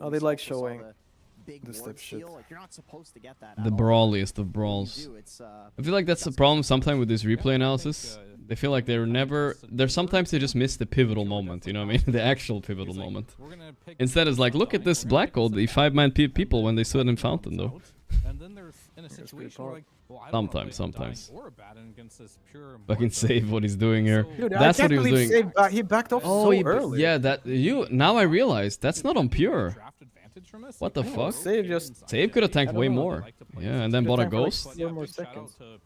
T: Oh, they like showing the step shit.
O: The
B: brawliest of brawls. I feel like that's the problem sometimes with this replay analysis. They feel like sometimes they just miss the pivotal moment, you know what I mean? The actual pivotal moment. Instead it's like, look at this Black Gold, the 5-man people when they stood in Fountain though.
P: And then there's in a situation where like, well,
B: sometimes. Fucking save what he's doing here.
T: Dude,
B: that's what he was doing.
T: He backed off so early.
B: Yeah, now I realize that's not on pure. What the fuck? Save could have tanked way more. Yeah, and then bought a ghost. That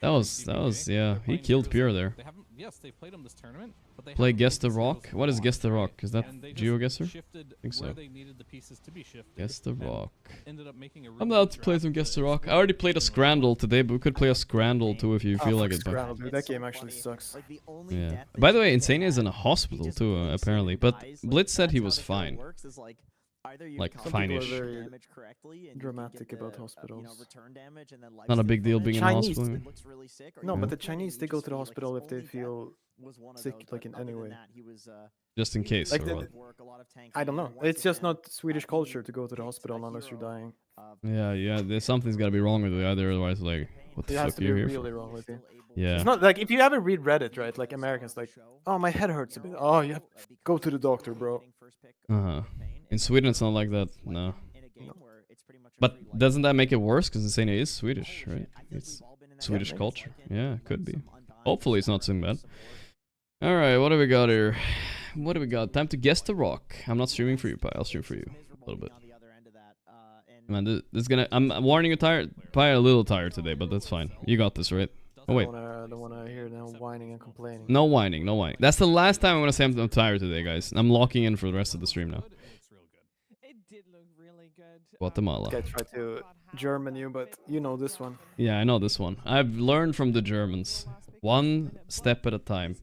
B: was yeah. He killed Pure there.
P: yes, they played him this tournament, but they
B: Play
P: haven't
B: Guess the
P: played
B: Rock?
P: Seals
B: What is
P: or
B: Guess the
P: Rock,
B: Rock? Is that
P: and they just
B: GeoGuessr?
P: shifted
B: I think so.
P: where they needed the pieces to be shifted.
B: Guess the
P: and
B: Rock.
P: ended up making a
B: I'm
P: really
B: allowed
P: good
B: to play
P: draft
B: some Guess the
P: to
B: Rock. I already played a Scrandle today, but we could play a Scrandle too if you feel like it. But
T: Scrabble, dude. That game actually sucks.
B: yeah. By the way, Insania is in a hospital too, apparently. But Blitz said he was fine. Like
T: Some
B: fine-ish.
T: people are very dramatic about hospitals.
B: Not a big deal being in a
T: Chinese.
B: hospital.
T: No,
B: Yeah.
T: but the Chinese, they go to the hospital if they feel sick, like in any way.
B: Just in case.
T: Like
B: Or what?
T: I don't know. It's just not Swedish culture to go to the hospital unless you're dying.
B: Yeah. There's something's gotta be wrong with you either. Otherwise, like, what the
T: It has
B: fuck
T: to
B: are
T: be
B: you here
T: really
B: for?
T: wrong with you.
B: Yeah.
T: It's not like if you ever read Reddit, right? Like Americans, like, oh, my head hurts a bit. Oh, you have go to the doctor, bro.
B: In Sweden, it's not like that. No. But doesn't that make it worse? Because Insania is Swedish, right? It's Swedish culture. Yeah, could be. Hopefully, it's not so bad. All right, what do we got here? What do we got? Time to guess the rock. I'm not streaming for you, Pi. I'll stream for you a little bit. Man, this is gonna. I'm warning you, tired. Pi, a little tired today, but that's fine. You got this, right? Oh wait.
T: I don't wanna hear them whining and complaining.
B: No whining, no whining. That's the last time I'm gonna say I'm tired today, guys. I'm locking in for the rest of the stream now. Guatemala.
T: Okay, try to German you, but you know this one.
B: Yeah, I know this one. I've learned from the Germans. One step at a time.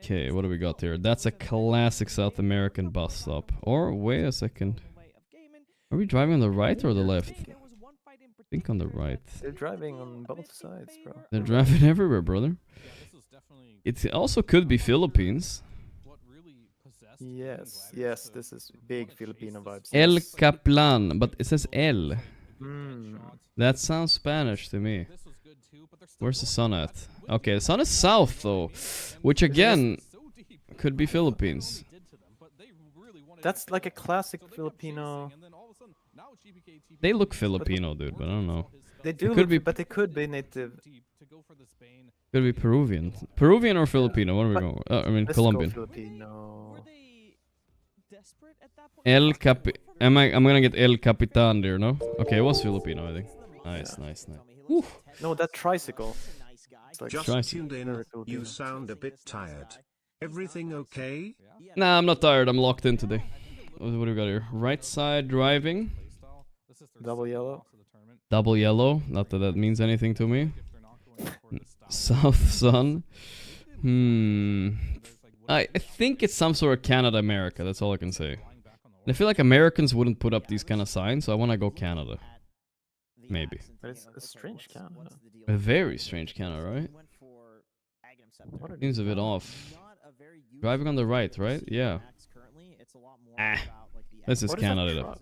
B: Okay, what do we got here? That's a classic South American bus stop. Or, wait a second. Are we driving on the right or the left? I think on the right.
T: They're driving on both sides, bro.
B: They're driving everywhere, brother. It also could be Philippines.
T: Yes, yes, this is big Filipino vibes.
B: El
T: Yes.
B: Caplan, but it says El.
T: Mm.
B: That sounds Spanish to me. Where's the sun at? Okay, the sun is south though, which again could be Philippines.
T: That's like a classic Filipino.
B: They look Filipino, dude, but I don't know.
T: They
B: It
T: do,
B: could
T: look,
B: be
T: but they could be native.
B: could be Peruvian, Peruvian or Filipino. What are we going? I mean
T: Let's
B: Colombian.
T: go Filipino.
B: El Capi. I'm gonna get El Capitan there, no? Okay, it was Filipino, I think. Nice, nice, nice. Woo.
T: No, that tricycle. It's like
I: Just
B: Tricycle.
I: tuned in. You sound a bit tired. Everything okay?
B: Nah, I'm not tired. I'm locked in today. What do we got here? Right side driving.
T: Double yellow.
B: Double yellow. Not that that means anything to me. South sun. I think it's some sort of Canada, America. That's all I can say. And I feel like Americans wouldn't put up these kind of signs, so I want to go Canada. Maybe.
T: But it's a strange Canada.
B: A very strange Canada, right? Seems a bit off. Driving on the right, right? Yeah. This is Canada though.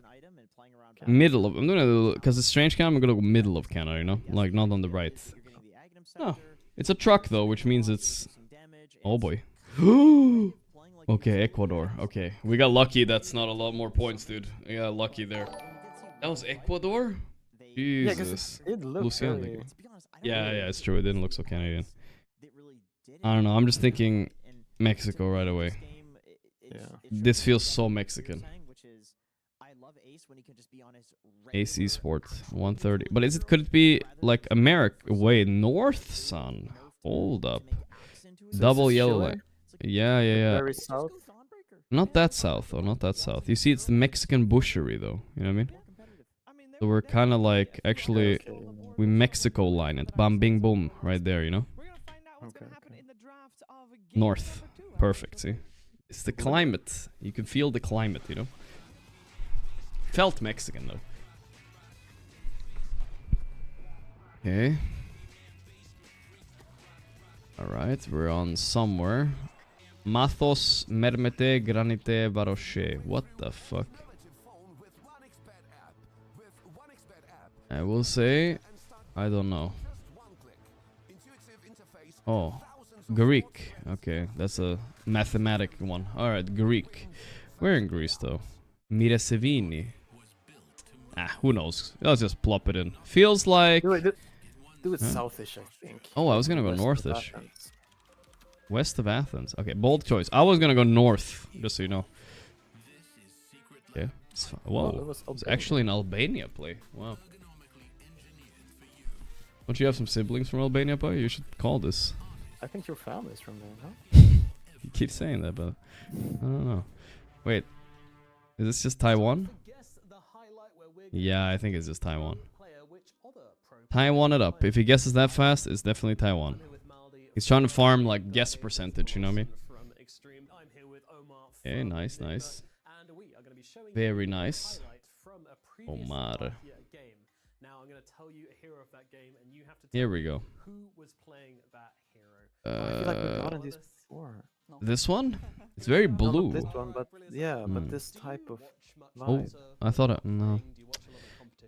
B: Middle of. I'm gonna, because it's strange Canada, I'm gonna go middle of Canada, you know? Like, not on the right. Oh. It's a truck though, which means it's. Oh boy. Okay, Ecuador. Okay. We got lucky. That's not a lot more points, dude. We got lucky there. That was Ecuador? Jesus.
T: Yeah, it looked
B: Luciano.
T: very...
B: Yeah, it's true. It didn't look so Canadian. I don't know. I'm just thinking Mexico right away.
T: Yeah.
B: This feels so Mexican. Ace Esports 130. But is it? Could it be like America? Wait, North Sun. Hold up. Double yellow line. Yeah.
T: Very south.
B: Not that south though. Not that south. You see, it's the Mexican bushery though. You know what I mean? So we're kind of like actually we Mexico line it. Bam, bing, boom, right there. You know.
T: Okay.
B: North. Perfect. See, it's the climate. You can feel the climate. You know. Felt Mexican though. Okay. Alright, we're on somewhere. Mathos Mermete Granite Varoche. What the fuck? I will say, I don't know. Oh, Greek. Okay, that's a mathematic one. Alright, Greek. We're in Greece though. Miresevini. Ah, who knows? Let's just plop it in. Feels like...
T: Do it
B: Huh?
T: southish, I think.
B: Oh, I was gonna go
T: West of
B: northish.
T: Athens.
B: West of Athens. Okay, bold choice. I was gonna go north, just so you know. Okay. Whoa.
T: Oh, it was
B: It's actually an Albania play. Wow. Don't you have some siblings from Albania, boy? You should call this.
T: I think your family's from there, no?
B: You keep saying that, but I don't know. Wait, is this just Taiwan? Yeah, I think it's just Taiwan. Taiwan it up. If he guesses that fast, it's definitely Taiwan. He's trying to farm like guess percentage, you know what I mean? Okay, nice, nice. Very nice. Omar. Here we go.
T: I feel like we've gotten this before.
B: This one? It's very blue.
T: Not this one, but yeah, but this type of
B: Oh,
T: vibe.
B: I thought no.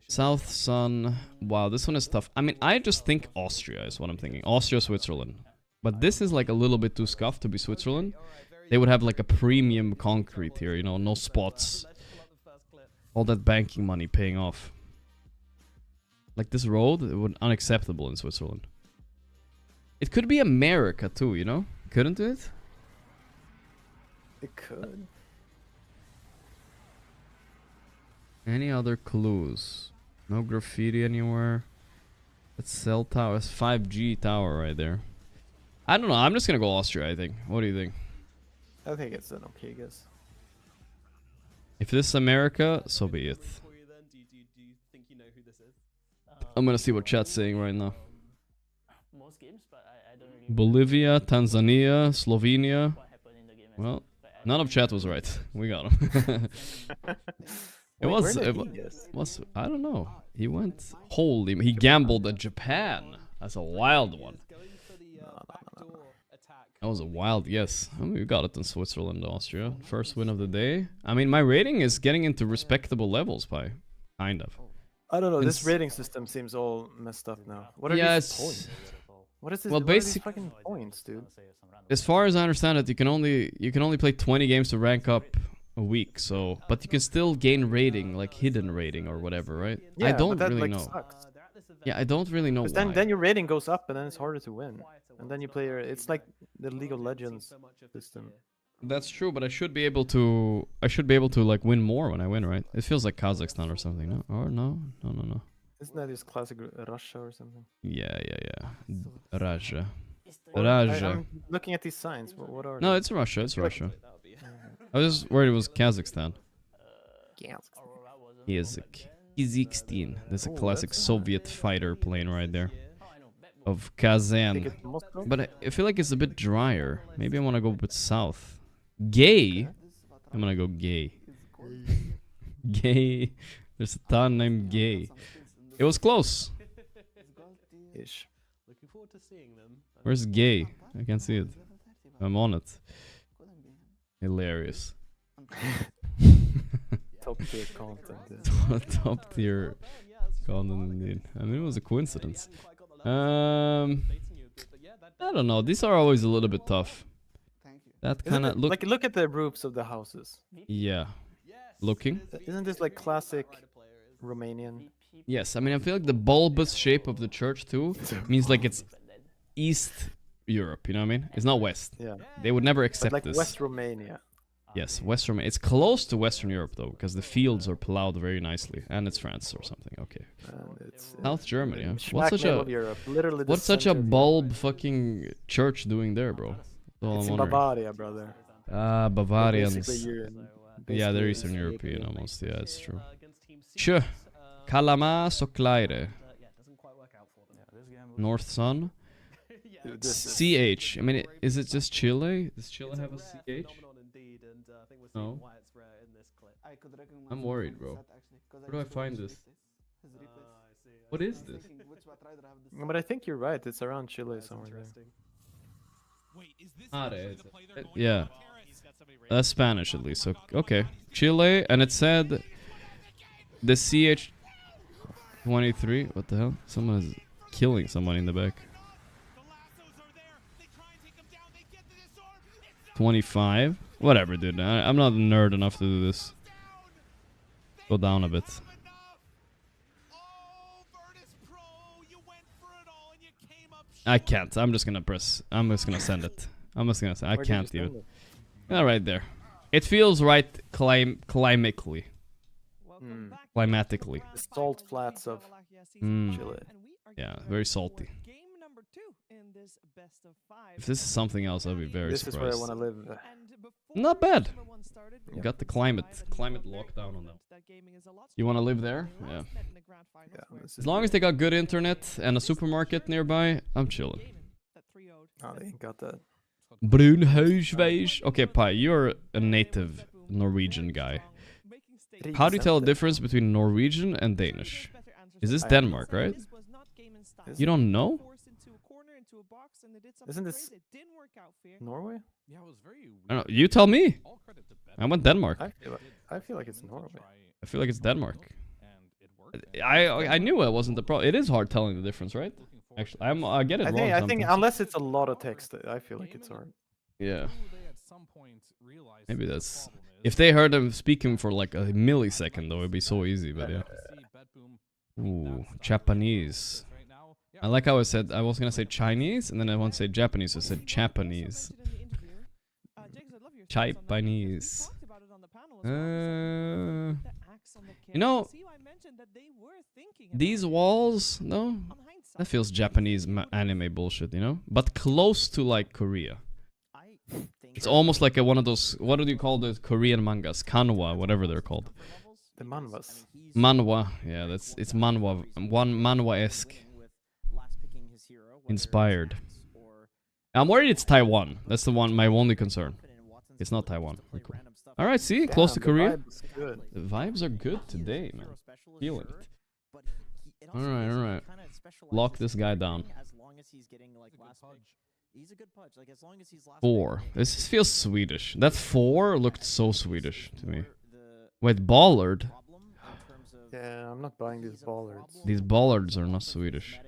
B: South Sun. Wow, this one is tough. I mean, I just think Austria is what I'm thinking. Austria, Switzerland. But this is like a little bit too scuffed to be Switzerland. They would have like a premium concrete here, you know, no spots. All that banking money paying off. Like this road, it would unacceptable in Switzerland. It could be America too, you know? Couldn't it?
T: It could.
B: Any other clues? No graffiti anywhere. It's cell tower. It's 5G tower right there. I don't know. I'm just gonna go Austria, I think. What do you think?
T: I think it's an okay guess.
B: If this is America, so be it. I'm gonna see what chat's saying right now. Bolivia, Tanzania, Slovenia. Well, none of chat was right. We got him. It was I don't know. He went holy. He gambled at Japan. That's a wild one. That was a wild guess. I mean, we got it in Switzerland, Austria. First win of the day. I mean, my rating is getting into respectable levels, by kind of.
T: I don't know. This rating system seems all messed up now. What are these points? What is this?
B: Well,
T: what are these fucking points, dude?
B: As far as I understand it, you can only play 20 games to rank up a week. So, but you can still gain rating, like hidden rating or whatever, right?
T: Yeah,
B: I don't
T: but that,
B: really
T: like,
B: know.
T: Sucks.
B: Yeah, I don't really know why.
T: Then your rating goes up, and then it's harder to win. And then you play it's like the League of Legends system.
B: That's true, but I should be able to like win more when I win, right? It feels like Kazakhstan or something, no? Or no? No.
T: Isn't that this classic Russia or something?
B: Yeah. Russia.
T: I'm looking at these signs. What are
B: No,
T: they?
B: it's Russia. It's Russia. I was just worried it was Kazakhstan. Kazakhstan. There's a classic Soviet fighter plane right there. Of Kazan. But I feel like it's a bit drier. Maybe I want to go a bit south. Gay? I'm gonna go gay. Gay. There's a town named Gay. It was close.
T: Ish.
B: Where's Gay? I can't see it. I'm on it. Hilarious.
T: Top tier content.
B: Top tier content indeed. I mean, it was a coincidence. I don't know. These are always a little bit tough. That kind of
T: like look at the roofs of the houses.
B: Yeah. Looking.
T: Isn't this like classic Romanian?
B: Yes, I mean I feel like the bulbous shape of the church too means like it's East Europe. You know what I mean? It's not West.
T: Yeah.
B: They would never accept
T: like
B: this.
T: West Romania.
B: Yes, West Romania. It's close to Western Europe though, because the fields are plowed very nicely, and it's France or something. Okay. South Germany. Huh? What's such a bulb fucking church doing there, bro?
T: It's in Bavaria, brother.
B: Ah, Bavarians. Yeah, they're
T: basically
B: Eastern European almost. Yeah, it's true. Sure. Kalama Soklaire. North Sun. CH. I mean, is it just Chile? Does Chile have a CH? No. I'm worried, bro. Where do I find this? What is this?
T: But I think you're right. It's around Chile somewhere there.
B: Yeah. That's Spanish at least. So, okay. Chile, and it said the CH23. What the hell? Someone is killing someone in the back. 25. Whatever, dude. I'm not a nerd enough to do this. Go down a bit. I can't. I'm just gonna press. I'm just gonna send it. I'm just gonna say. I can't even. Yeah, right there. It feels right climatically. Climatically.
T: The salt flats of Chile.
B: Yeah, very salty.
Q: Game number 2 in this best of 5.
B: If this is something else, I'd be very
T: This
B: surprised.
T: is where I want to live.
B: Not bad.
T: Yeah.
B: Got the climate lockdown on that. You want to live there? Yeah. As long as they got good internet and a supermarket nearby, I'm chilling.
T: Oh, they ain't got that.
B: Brunhøsveis. Okay, Pi, you're a native Norwegian guy. How do you tell the difference between Norwegian and Danish? Is this Denmark, right? You don't know?
T: Isn't this Norway?
P: Yeah, it was very weird.
B: I don't know. You tell me. I went Denmark.
T: I feel like it's Norway.
B: I feel like it's Denmark. I knew it wasn't the problem. It is hard telling the difference, right? Actually, I get it wrong.
T: I think unless it's a lot of text, I feel like it's hard.
B: Yeah. Maybe that's... If they heard them speaking for like a millisecond, though, it'd be so easy, but yeah. Ooh, Japanese. I like how I said, I was gonna say Chinese, and then I want to say Japanese, so I said Japanese. Japanese. You know, these walls, no? That feels Japanese anime bullshit, you know? But close to like Korea. It's almost like one of those, what do you call the Korean mangas? Kanwa, whatever they're called.
T: The manhwas.
B: Manhwa, yeah, it's manhwa, manhwa-esque. Inspired. I'm worried it's Taiwan. That's the one, my only concern. It's not Taiwan. Cool. Alright, see, close to Korea. The vibes are good today, man. Feeling it. Alright. Lock this guy down.
O: He's a good pudge. Like as long as he's last
B: 4. This feels Swedish. That 4 looked so Swedish to me. Wait, Ballard?
T: Yeah, I'm not buying these bollards.
B: These bollards are not Swedish.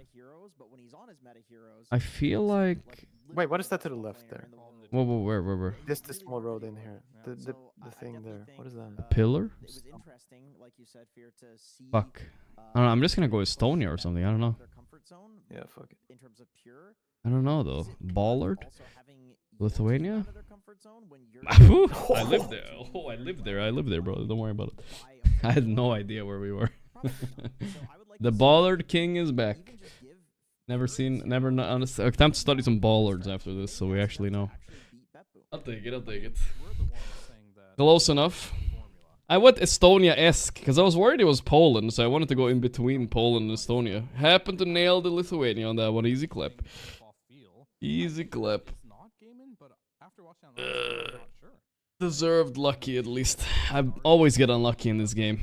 B: I feel like...
T: Wait, what is that to the left there?
B: Whoa, where?
T: This small road in here. The thing there. What is that?
B: A pillar? Fuck. I don't know, I'm just gonna go Estonia or something, I don't know.
T: Yeah, fuck it.
B: I don't know though. Ballard? Lithuania? I lived there. Oh, I lived there, bro. Don't worry about it. I had no idea where we were. The Ballard King is back. Never honestly. Time to study some Ballards after this, so we actually know. I'll take it. Close enough. I went Estonia-esque, because I was worried it was Poland, so I wanted to go in between Poland and Estonia. Happened to nail the Lithuania on that one. Easy clap. Easy clap. Deserved lucky, at least. I always get unlucky in this game.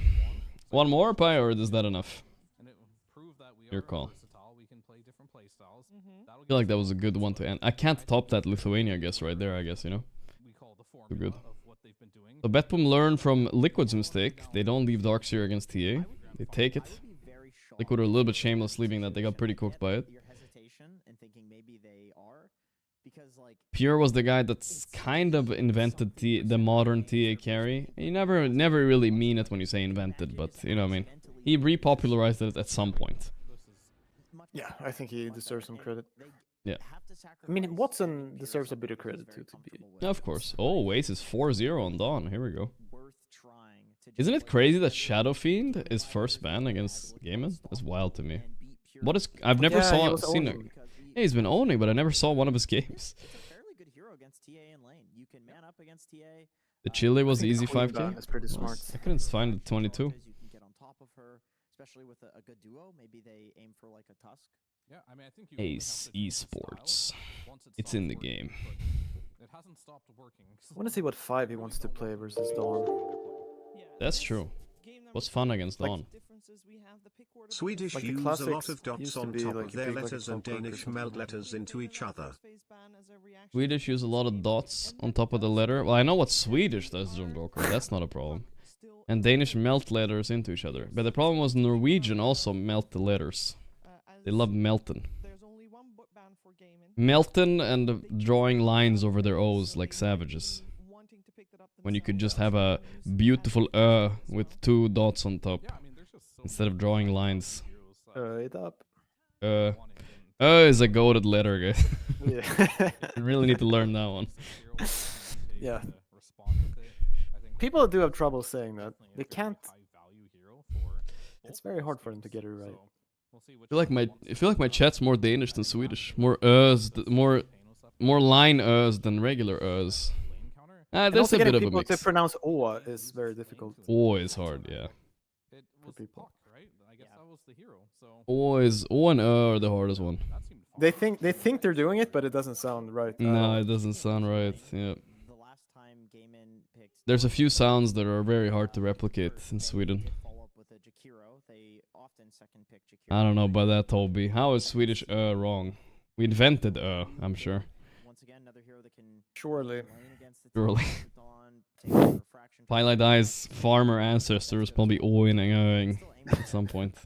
B: One more, Pi, or is that enough? Your call. I feel like that was a good one to end. I can't top that Lithuania, I guess, right there, you know? Too good. So Betboom learned from Liquid's mistake. They don't leave Darkseer against TA. They take it. Liquid are a little bit shameless leaving that. They got pretty cooked by it. Pure was the guy that's kind of invented the modern TA carry. You never really mean it when you say invented, but you know what I mean. He repopularized it at some point.
T: Yeah, I think he deserves some credit.
B: Yeah.
T: I mean, Watson deserves a bit of credit too, to be...
B: Yeah, of course. Oh, Ace is 4-0 on Dawn. Here we go. Isn't it crazy that Shadow Fiend is first ban against Gaimin? That's wild to me. What is... I've never seen it. Yeah, he's been owning, but I never saw one of his games. The Chile was easy 5k?
T: That's pretty smart.
B: I couldn't find the 22.
O: Especially with a good duo, maybe they aim for like a Tusk.
P: Yeah, I mean, I think
B: Ace Esports. It's in the game.
P: It hasn't stopped working.
T: I want to see what 5 he wants to play versus Dawn.
B: That's true. What's fun against Dawn?
I: Swedish
T: like
I: use a lot of dots on top of their letters and Danish meld letters into each other.
B: Swedish use a lot of dots on top of the letter. Well, I know what Swedish does, John Broker. That's not a problem. And Danish melt letters into each other. But the problem was Norwegian also melt the letters. They love melting. Melting and drawing lines over their O's like savages. When you could just have a beautiful with 2 dots on top. Instead of drawing lines.
T: It up.
B: Is a goated letter, guys.
T: Yeah.
B: You really need to learn that one.
T: Yeah. People do have trouble saying that. They can't. It's very hard for them to get it right.
B: I feel like my chat's more Danish than Swedish. More more line than regular there's a bit of a mix.
T: To pronounce O is very difficult.
B: O is hard, yeah.
T: For people.
B: O and are the hardest one.
T: They think they're doing it, but it doesn't sound right.
B: No, it doesn't sound right. Yeah. There's a few sounds that are very hard to replicate in Sweden. I don't know about that, Toby. How is Swedish wrong? We invented I'm sure.
T: Surely.
B: Twilight Eye's farmer ancestors probably oing at some point.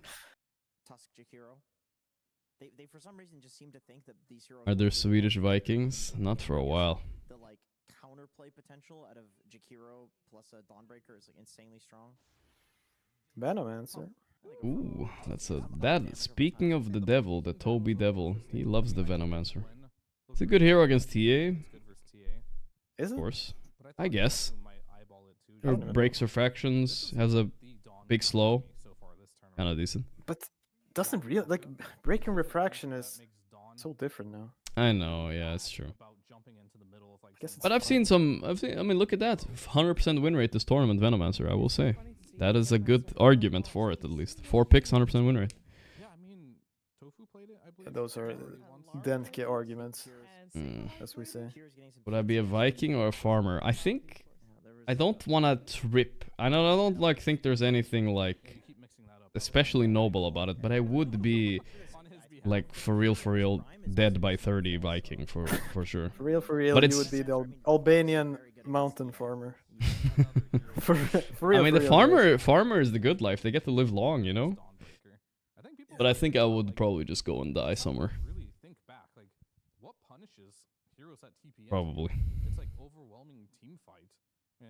O: They for some reason just seem to think that these heroes
B: Are there Swedish Vikings? Not for a while.
O: The like counterplay potential out of Jakiro plus a Dawnbreaker is like insanely strong.
T: Venomancer.
B: Ooh, speaking of the devil, the Toby devil, he loves the Venomancer. It's a good hero against TA.
T: Is it?
B: Of course. I guess. Or breaks refractions, has a big slow. Kinda decent.
T: But doesn't really like breaking refraction is so different now.
B: I know, yeah, it's true. But I've seen, I mean, look at that. 100% win rate this tournament, Venomancer, I will say. That is a good argument for it, at least. 4 picks, 100% win rate.
T: Those are Dentke arguments, as we say.
B: Would I be a Viking or a farmer? I think... I don't want to trip. I don't like think there's anything like especially noble about it, but I would be like for real dead by 30 Viking for sure.
T: For real, but you would be the Albanian mountain farmer. for real,
B: I mean, the farmer is the good life. They get to live long, you know. But I think I would probably just go and die somewhere. Probably.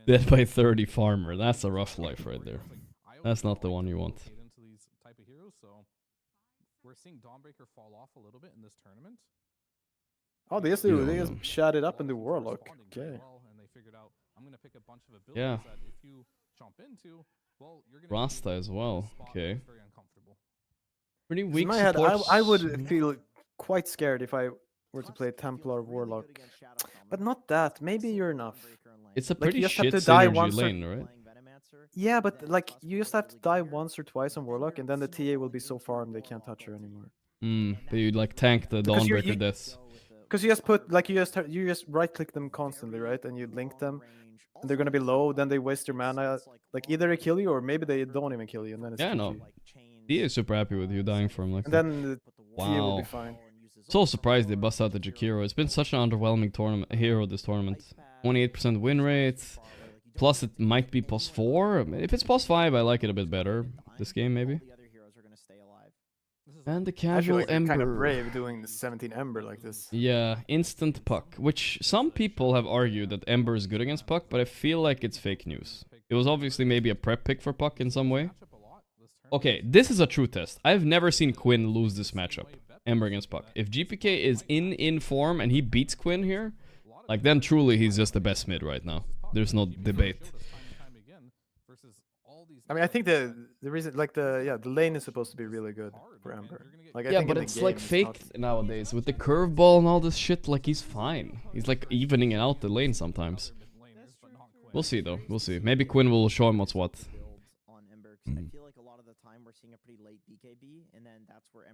B: Dead by 30 farmer. That's a rough life right there. That's not the one you want.
P: We're seeing Dawnbreaker fall off a little bit in this tournament.
T: Oh, they just shot it up in the Warlock. Okay.
B: Yeah. Rasta as well. Okay. Pretty weak
T: in my head, I would
B: supports.
T: feel quite scared if I were to play Templar Warlock. But not that. Maybe you're enough.
B: It's a
T: Like,
B: pretty
T: you just have
B: shit
T: to die
B: synergy
T: once or-
B: lane, right?
T: Yeah, but like you just have to die once or twice on Warlock, and then the TA will be so farmed they can't touch her anymore.
B: But you like tank the
T: Because
B: Dawnbreaker deaths.
T: Because you just put like you just right click them constantly, right? And you link them, and they're gonna be low. Then they waste your mana. Like either they kill you or maybe they don't even kill you, and then it's
B: Yeah, no.
T: GG.
B: He is super happy with you dying for him like
T: And
B: that.
T: then the TA will be fine.
B: So surprised they bust out the Jakiro. It's been such an underwhelming hero this tournament. 28% win rate. Plus it might be +4. If it's +5, I like it a bit better. This game maybe. And the
T: I feel
B: casual
T: like they're kind of
B: Ember.
T: brave doing the 17 Ember like this.
B: Yeah, instant puck, which some people have argued that Ember is good against puck, but I feel like it's fake news. It was obviously maybe a prep pick for puck in some way. Okay, this is a true test. I've never seen Quinn lose this matchup. Ember against puck. If GPK is in form and he beats Quinn here, like then truly he's just the best mid right now. There's no debate.
T: I mean, I think the reason, like the lane is supposed to be really good for Ember. Like, I
B: Yeah,
T: think
B: but
T: in the
B: it's
T: game
B: like faked nowadays with the curveball and all this shit. Like he's fine. He's like evening out the lane sometimes. We'll see though. We'll see. Maybe Quinn will show him what's what.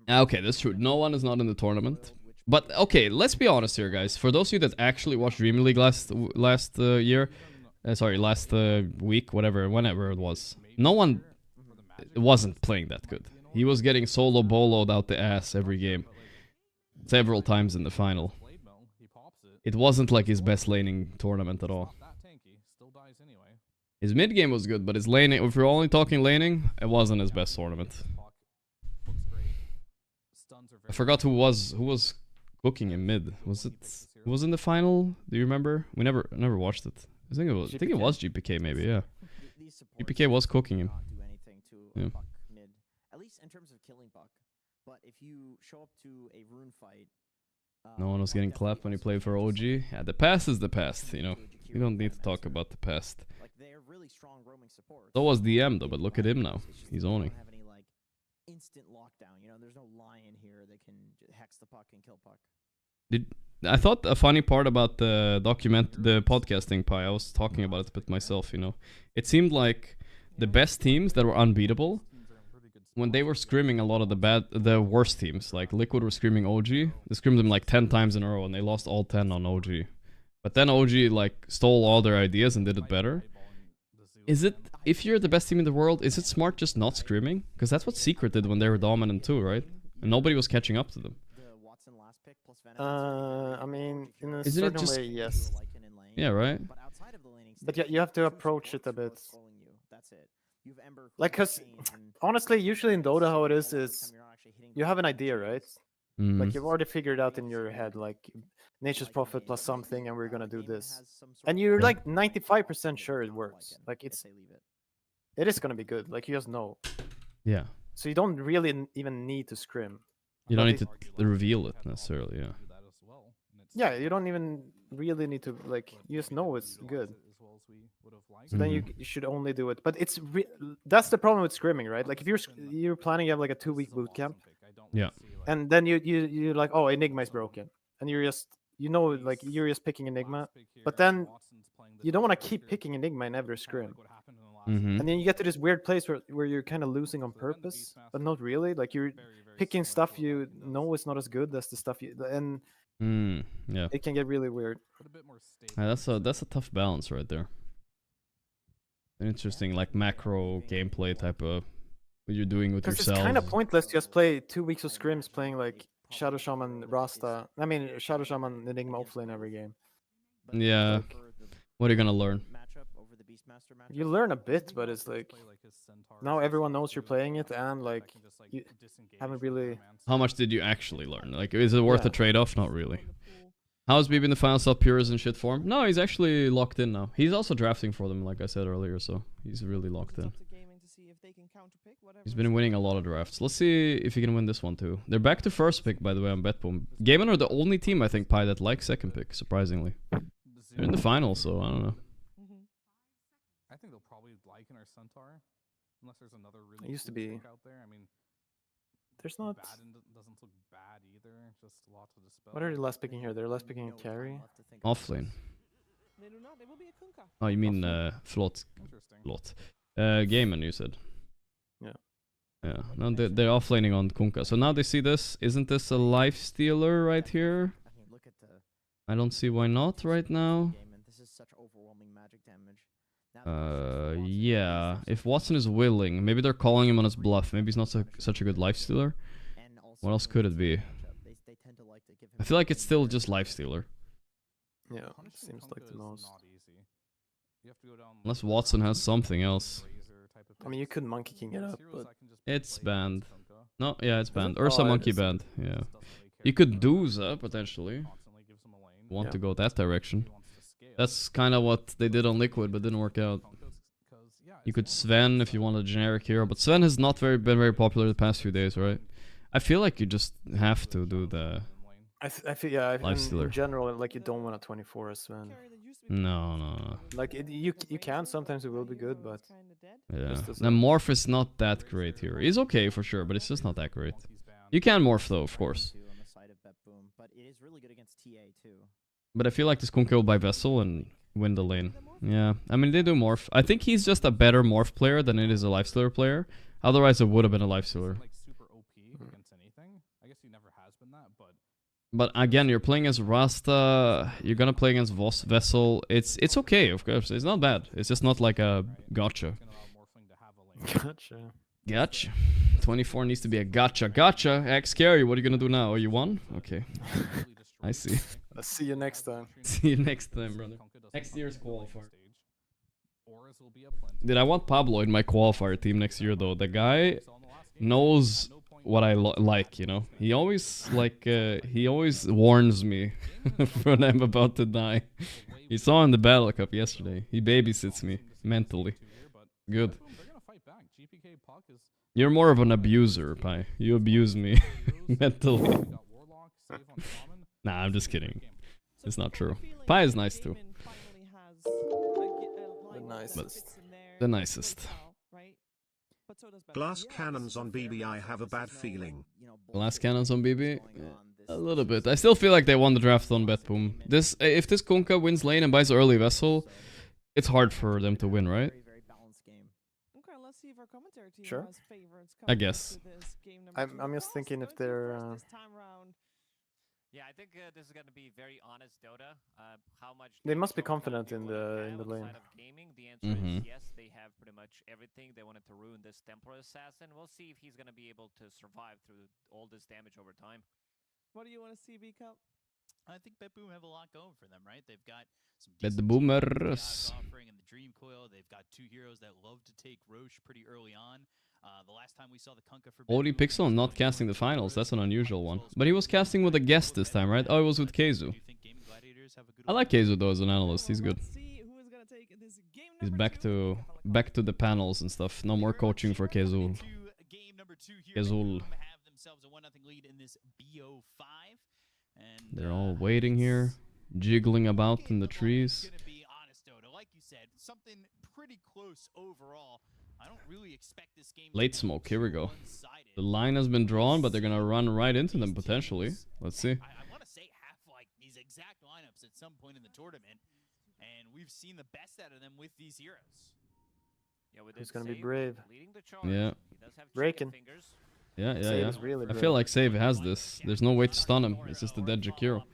B: Okay, that's true. No one is not in the tournament. But okay, let's be honest here, guys. For those of you that actually watched Dream League last week, whenever it was, no one wasn't playing that good. He was getting solo boloed out the ass every game, several times in the final. It wasn't like his best laning tournament at all. His mid game was good, but his laning, if we're only talking laning, it wasn't his best tournament. I forgot who was cooking in mid. Was it? Who was in the final? Do you remember? We never watched it. I think it was GPK maybe. Yeah. GPK was cooking him. Yeah.
O: At least in terms of killing Buck. But if you show up to a rune fight,
B: No one was getting clapped when he played for OG. Yeah, the past is the past. You know, we don't need to talk about the past. So was DM though, but look at him now. He's owning.
O: instant lockdown. You know, there's no lion here that can hex the puck and kill puck.
B: I thought a funny part about the podcasting pie, I was talking about it a bit myself, you know. It seemed like the best teams that were unbeatable, when they were scrimming a lot of the worst teams, like Liquid were screaming OG, they screamed them like 10 times in a row and they lost all 10 on OG. But then OG like stole all their ideas and did it better. Is it, if you're the best team in the world, is it smart just not screaming? Because that's what Secret did when they were dominant too, right? And nobody was catching up to them.
T: I mean, in a
B: Isn't it
T: certain
B: just...
T: way, yes.
B: Yeah, right?
T: But yeah, you have to approach it a bit. Like, cause honestly, usually in Dota, how it is you have an idea, right? Like you've already figured out in your head, like Nature's Prophet plus something, and we're gonna do this, and you're like 95% sure it works. Like it is gonna be good. Like you just know.
B: Yeah.
T: So you don't really even need to scrim.
B: You don't need to reveal it necessarily, yeah.
T: Yeah, you don't even really need to, like, you just know it's good. So then you should only do it. But it's that's the problem with scrimming, right? Like if you're planning to have like a 2-week boot camp.
B: Yeah.
T: And then you're like, oh, Enigma is broken, and you're just like you're just picking Enigma, but then you don't want to keep picking Enigma in every scrim. And then you get to this weird place where you're kind of losing on purpose, but not really. Like you're picking stuff you know is not as good as the stuff and
B: yeah,
T: it can get really weird.
B: Yeah, that's a tough balance right there. An interesting like macro gameplay type of what you're doing with yourself.
T: It's kind of pointless to just play 2 weeks of scrims playing like Shadow Shaman Rasta. I mean Shadow Shaman Enigma offlane every game.
B: Yeah.
T: Like,
B: what are you gonna learn?
T: You learn a bit, but it's like now everyone knows you're playing it, and like you haven't really.
B: How much did you actually learn? Like, is it worth a trade-off? Not really. How's BB in the final stop? Pure is in shit form? No, he's actually locked in now. He's also drafting for them, like I said earlier, so he's really locked in. He's been winning a lot of drafts. Let's see if he can win this one too. They're back to first pick, by the way, on Betboom. Gaimin are the only team, I think, Pi, that likes second pick, surprisingly. They're in the final, so I don't know.
P: I think they'll probably like in our Centaur, unless there's another really
T: it used to be
P: out there. I mean,
T: there's not.
P: Doesn't look bad either. Just a lot to dispel.
T: What are they last picking here? They're last picking carry.
B: Offlane. Oh, you mean Flot? Flot. Gaimin, you said.
T: Yeah.
B: Yeah. No, they're offlaning on Kunkka. So now they see this. Isn't this a life stealer right here? I don't see why not right now.
O: This is such overwhelming magic damage.
B: Yeah. If Watson is willing, maybe they're calling him on his bluff. Maybe he's not such a good lifestealer. What else could it be? I feel like it's still just lifestealer.
T: Yeah, seems like the most.
B: Unless Watson has something else.
T: I mean, you could Monkey King it up, but
B: it's banned. No, yeah, it's banned. Ursa Monkey banned. Yeah. You could Dooza potentially. Want to go that direction. That's kind of what they did on Liquid, but didn't work out. You could Sven if you want a generic hero, but Sven has not been very popular the past few days, right? I feel like you just have to do the.
T: I feel yeah. In general, like you don't want a 24 as Sven.
B: No.
T: Like you can sometimes it will be good, but
B: yeah. The morph is not that great here. He's okay for sure, but it's just not that great. You can morph though, of course.
O: But it is really good against TA too.
B: But I feel like this Kunkka will buy Vessel and win the lane. Yeah, I mean, they do morph. I think he's just a better morph player than it is a lifestealer player. Otherwise, it would have been a lifestealer. But again, you're playing as Rasta. You're gonna play against Vessel. It's okay, of course. It's not bad. It's just not like a gotcha. Gotcha. 24 needs to be a gotcha. Gotcha. X carry. What are you gonna do now? Oh, you won? Okay. I see.
T: I'll see you next time.
B: See you next time, brother. Next year's qualifier. Dude, I want Pablo in my qualifier team next year, though. The guy knows what I like, you know. He always he always warns me when I'm about to die. He saw in the Battle Cup yesterday. He babysits me mentally. Good. You're more of an abuser, Pi. You abuse me mentally. Nah, I'm just kidding. It's not true. Pi is nice too.
T: The nicest.
B: The nicest.
I: Glass cannons on BB, I have a bad feeling.
B: Glass cannons on BB? A little bit. I still feel like they won the draft on Betboom. If this Kunkka wins lane and buys early vessel, it's hard for them to win, right?
T: Sure.
B: I guess.
T: I'm just thinking if they're.
S: Yeah, I think this is going to be very honest Dota. How much
T: they must be confident in the lane.
S: Of gaming. The answer is yes, they have pretty much everything. They wanted to ruin this Templar Assassin. We'll see if he's going to be able to survive through all this damage over time.
Q: What do you want to see, B-Cup?
U: I think Betboom have a lot going for them, right? They've got some
B: Betboomers
U: offering in the Dream Coil. They've got two heroes that love to take Roche pretty early on. The last time we saw the Kunkka for
B: Odie Pixel not casting the finals. That's an unusual one. But he was casting with a guest this time, right? Oh, it was with Keizu. I like Keizu though as an analyst. He's good. He's back to the panels and stuff. No more coaching for Keizu. Keizu. They're all waiting here, jiggling about in the trees.
U: Like you said, something pretty close overall. I don't really expect this game.
B: Late smoke, here we go. The line has been drawn, but they're gonna run right into them potentially. Let's see.
U: I want to say have like these exact lineups at some point in the tournament, and we've seen the best out of them with these heroes.
T: Yeah, who's gonna be brave?
B: Yeah.
T: Breaking.
B: Yeah.
T: Really
B: I feel like Save has this. There's no way to stun him. It's just a dead Jakiro.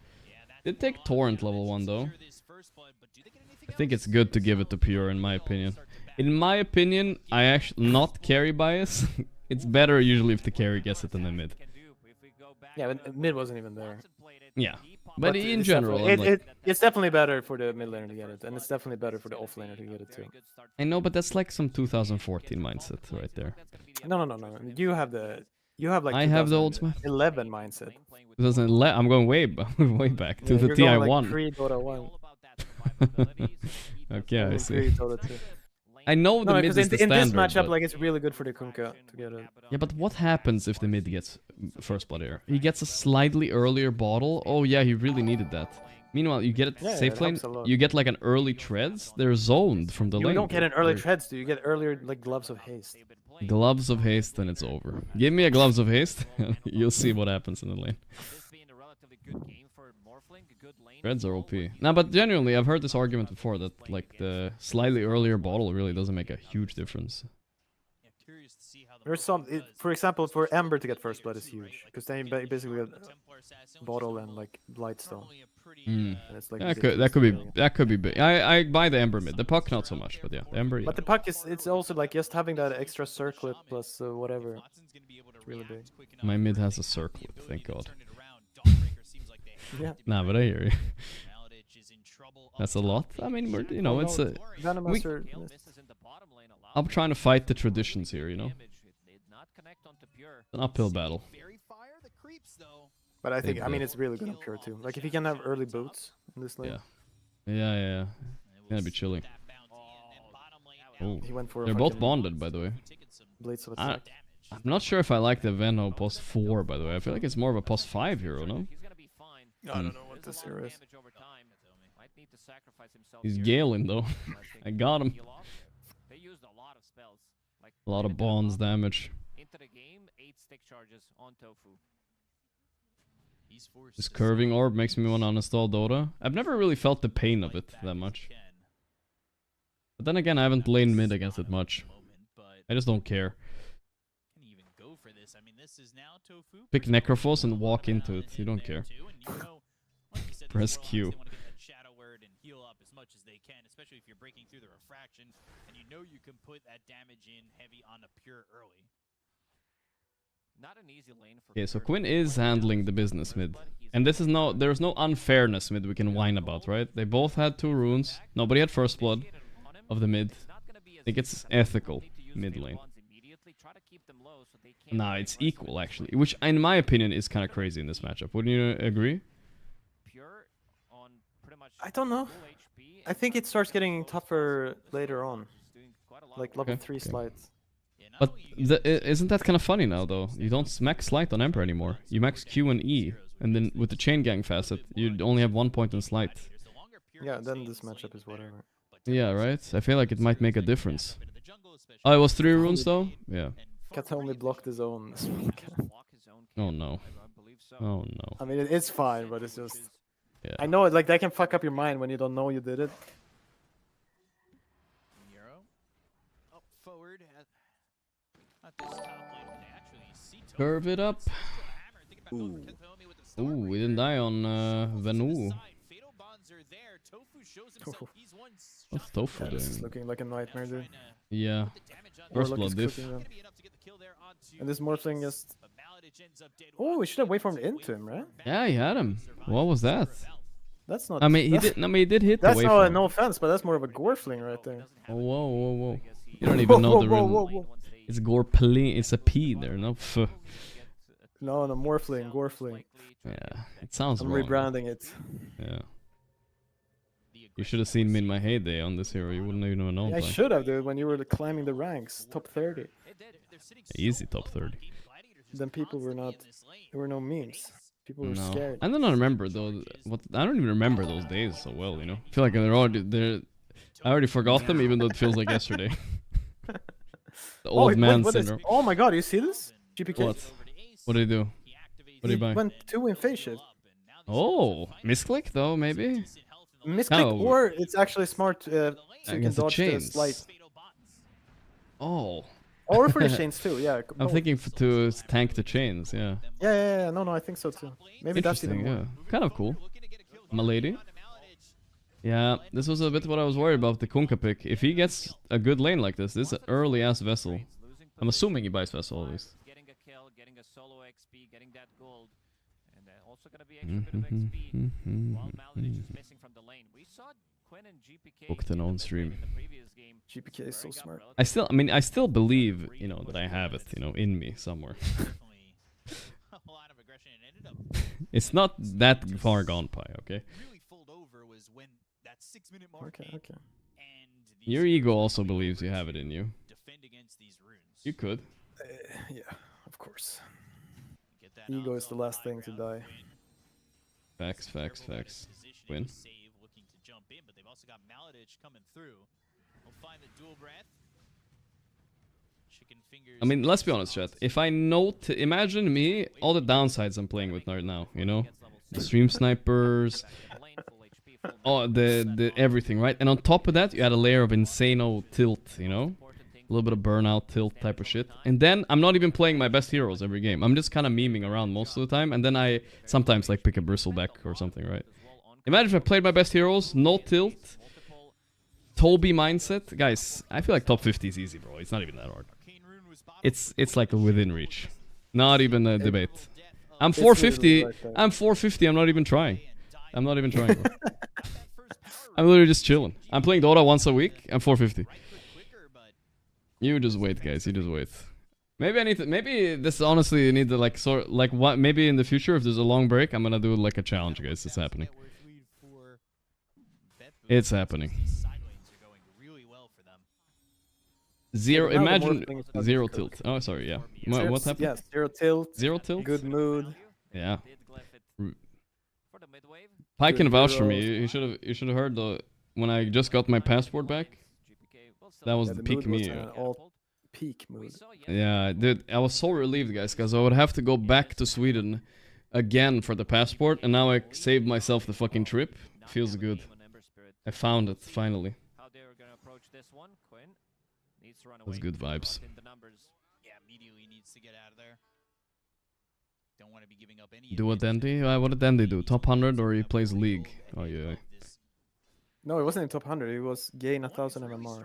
B: Did take Torrent level 1 though. I think it's good to give it to Pure in my opinion. In my opinion, I actually not carry bias. It's better usually if the carry gets it in the mid.
T: Yeah, but mid wasn't even there.
B: Yeah, but in general,
T: it's definitely better for the mid laner to get it, and it's definitely better for the off laner to get it too.
B: I know, but that's like some 2014 mindset right there.
T: No. You have like
B: I have the old
T: 11 mindset.
B: 2011. I'm going way back to the TI1.
T: Like pre-Dota 1.
B: Okay, I see.
T: Dota 2.
B: I know the mid is the standard.
T: In this matchup, like it's really good for the Kunkka to get it.
B: Yeah, but what happens if the mid gets first blood here? He gets a slightly earlier bottle. Oh yeah, he really needed that. Meanwhile, you get it safe lane. You get like an early treads. They're zoned from the lane.
T: You don't get an early treads, do you? Get earlier like gloves of haste.
B: Gloves of haste, and it's over. Give me a gloves of haste, you'll see what happens in the lane. Reds are OP. Nah, but genuinely, I've heard this argument before that like the slightly earlier bottle really doesn't make a huge difference.
T: There's some, for example, for Ember to get first blood is huge because then you basically get bottle and like Blightstone. And it's like
B: that could be big. I buy the Ember mid. The puck not so much, but yeah, the Ember. Yeah.
T: But the puck it's also like just having that extra circlet plus whatever. It's really big.
B: My mid has a circlet, thank God.
T: Yeah.
B: Nah, but I hear you. That's a lot. I mean, we're, you know, it's a. I'm trying to fight the traditions here, you know. It's an uphill battle.
T: But I think, I mean, it's really good on Pure too. Like if you can have early boots in this lane.
B: Yeah. Gonna be chilling. Oh,
T: he went for
B: they're both bonded, by the way.
T: Blades of attack.
B: I'm not sure if I like the Venno post 4, by the way. I feel like it's more of a post 5 hero, no?
T: I don't know what this hero is.
B: He's Galen though. I got him. A lot of bonds damage. This curving orb makes me want to uninstall Dota. I've never really felt the pain of it that much. But then again, I haven't laid mid against it much. I just don't care. Pick Necrophos and walk into it. You don't care. Press Q.
U: Especially if you're breaking through the refraction and you know you can put that damage in heavy on a Pure early.
S: Not an easy lane for
B: Okay, so Quinn is handling the business mid. And this is there's no unfairness mid we can whine about, right? They both had 2 runes. Nobody had first blood of the mid. I think it's ethical mid lane. Nah, it's equal actually, which in my opinion is kind of crazy in this matchup. Wouldn't you agree?
T: I don't know. I think it starts getting tougher later on, like level 3 slides.
B: But isn't that kind of funny now though? You don't max slight on Emperor anymore. You max Q and E, and then with the chain gang facet, you only have 1 point in slight.
T: Yeah, then this matchup is whatever.
B: Yeah, right? I feel like it might make a difference. Oh, it was 3 runes though? Yeah.
T: Cat only blocked his own.
B: Oh no. Oh no.
T: I mean, it's fine, but it's just...
B: Yeah.
T: I know, like, that can fuck up your mind when you don't know you did it.
B: Curve it up. Ooh. Ooh, we didn't die on Vanu. What's Tofu
T: This is
B: doing?
T: looking like a nightmare, dude.
B: Yeah. First
T: Warlock
B: blood
T: is
B: diff.
T: cooking them. And this Morphling just... Oh, we should have waited for him into him, right?
B: Yeah, he had him. What was that?
T: That's not...
B: I mean, he
T: that's-
B: did. I mean, he did hit the
T: That's
B: waveform.
T: no offense, but that's more of a Gorfling right there.
B: Oh, whoa, whoa, whoa! You don't even know the
T: Whoa,
B: rune.
T: whoa, whoa.
B: It's Gorpling. It's a P there, no? F.
T: No, Morphling, Gorfling.
B: Yeah, it sounds
T: I'm
B: wrong.
T: rebranding it.
B: Yeah. You should have seen me in my heyday on this hero. You wouldn't even know.
T: Yeah, I should have, dude, when you were climbing the ranks, top 30.
B: Easy top 30.
T: Then people were not... There were no memes. People were
B: No,
T: scared.
B: I don't remember though. What I don't even remember those days so well. You know, I feel like I already forgot them, even though it feels like yesterday. The old man syndrome.
T: Oh my god, you see this? GPK.
B: What? What did he do? What did he buy?
T: Went 2 in phase shift.
B: Oh, misclick though, maybe.
T: Misclick,
B: Oh.
T: or it's actually smart so you can
B: Against the
T: dodge the
B: chains.
T: slight.
B: Oh.
T: Or for the chains too, yeah.
B: I'm
T: both.
B: thinking to tank the chains, yeah.
T: Yeah. No, I think so too. Maybe that's even
B: Interesting,
T: more.
B: yeah. Kind of cool. My lady. Yeah, this was a bit what I was worried about the Kunkka pick. If he gets a good lane like this is an early ass vessel. I'm assuming he buys vessel at least.
S: Getting a kill, getting a solo XP, getting that gold. And also gonna be extra bit of XP while Maladich is missing from the lane. We saw Quinn and GPK
B: Booked an on stream.
S: in the previous game.
T: GPK is so smart.
B: I still believe, you know, that I have it, you know, in me somewhere. It's not that far gone, Pi, okay?
T: Okay.
B: Your ego also believes you have it in you. You could.
T: Yeah, of course. Ego is the last thing to die.
B: Facts. Win.
U: Looking to jump in, but they've also got Maladich coming through. We'll find the dual breath. Chicken fingers.
B: I mean, let's be honest, chat. If I imagine me, all the downsides I'm playing with right now, you know? The stream snipers, oh, the everything, right? And on top of that, you add a layer of insano tilt, you know? A little bit of burnout tilt type of shit. And then I'm not even playing my best heroes every game. I'm just kind of memeing around most of the time. And then I sometimes like pick a bristleback or something, right? Imagine if I played my best heroes, no tilt, Toby mindset. Guys, I feel like top 50 is easy, bro. It's not even that hard. It's like within reach. Not even a debate. I'm 450. I'm 450. I'm not even trying. I'm not even trying, bro. I'm literally just chilling. I'm playing Dota once a week. I'm 450. You just wait, guys. You just wait. Maybe I need to. Maybe this honestly need to what? Maybe in the future, if there's a long break, I'm gonna do like a challenge, guys. It's happening. It's happening. Zero. Imagine zero tilt. Oh, sorry. Yeah. What happened?
T: Yeah, 0 tilt.
B: 0 tilt.
T: Good mood.
B: Yeah. Pi can vouch for me. You should have heard when I just got my passport back. That was the peak me.
T: Peak mood.
B: Yeah, dude, I was so relieved, guys, because I would have to go back to Sweden again for the passport, and now I saved myself the fucking trip. Feels good. I found it finally. That's good vibes.
U: Yeah, immediately needs to get out of there. Don't want to be giving up any.
B: Do a Dandy? What did Dandy do? Top 100 or he plays League? Oh yeah.
T: No, it wasn't in top 100. It was gain 1,000 MMR.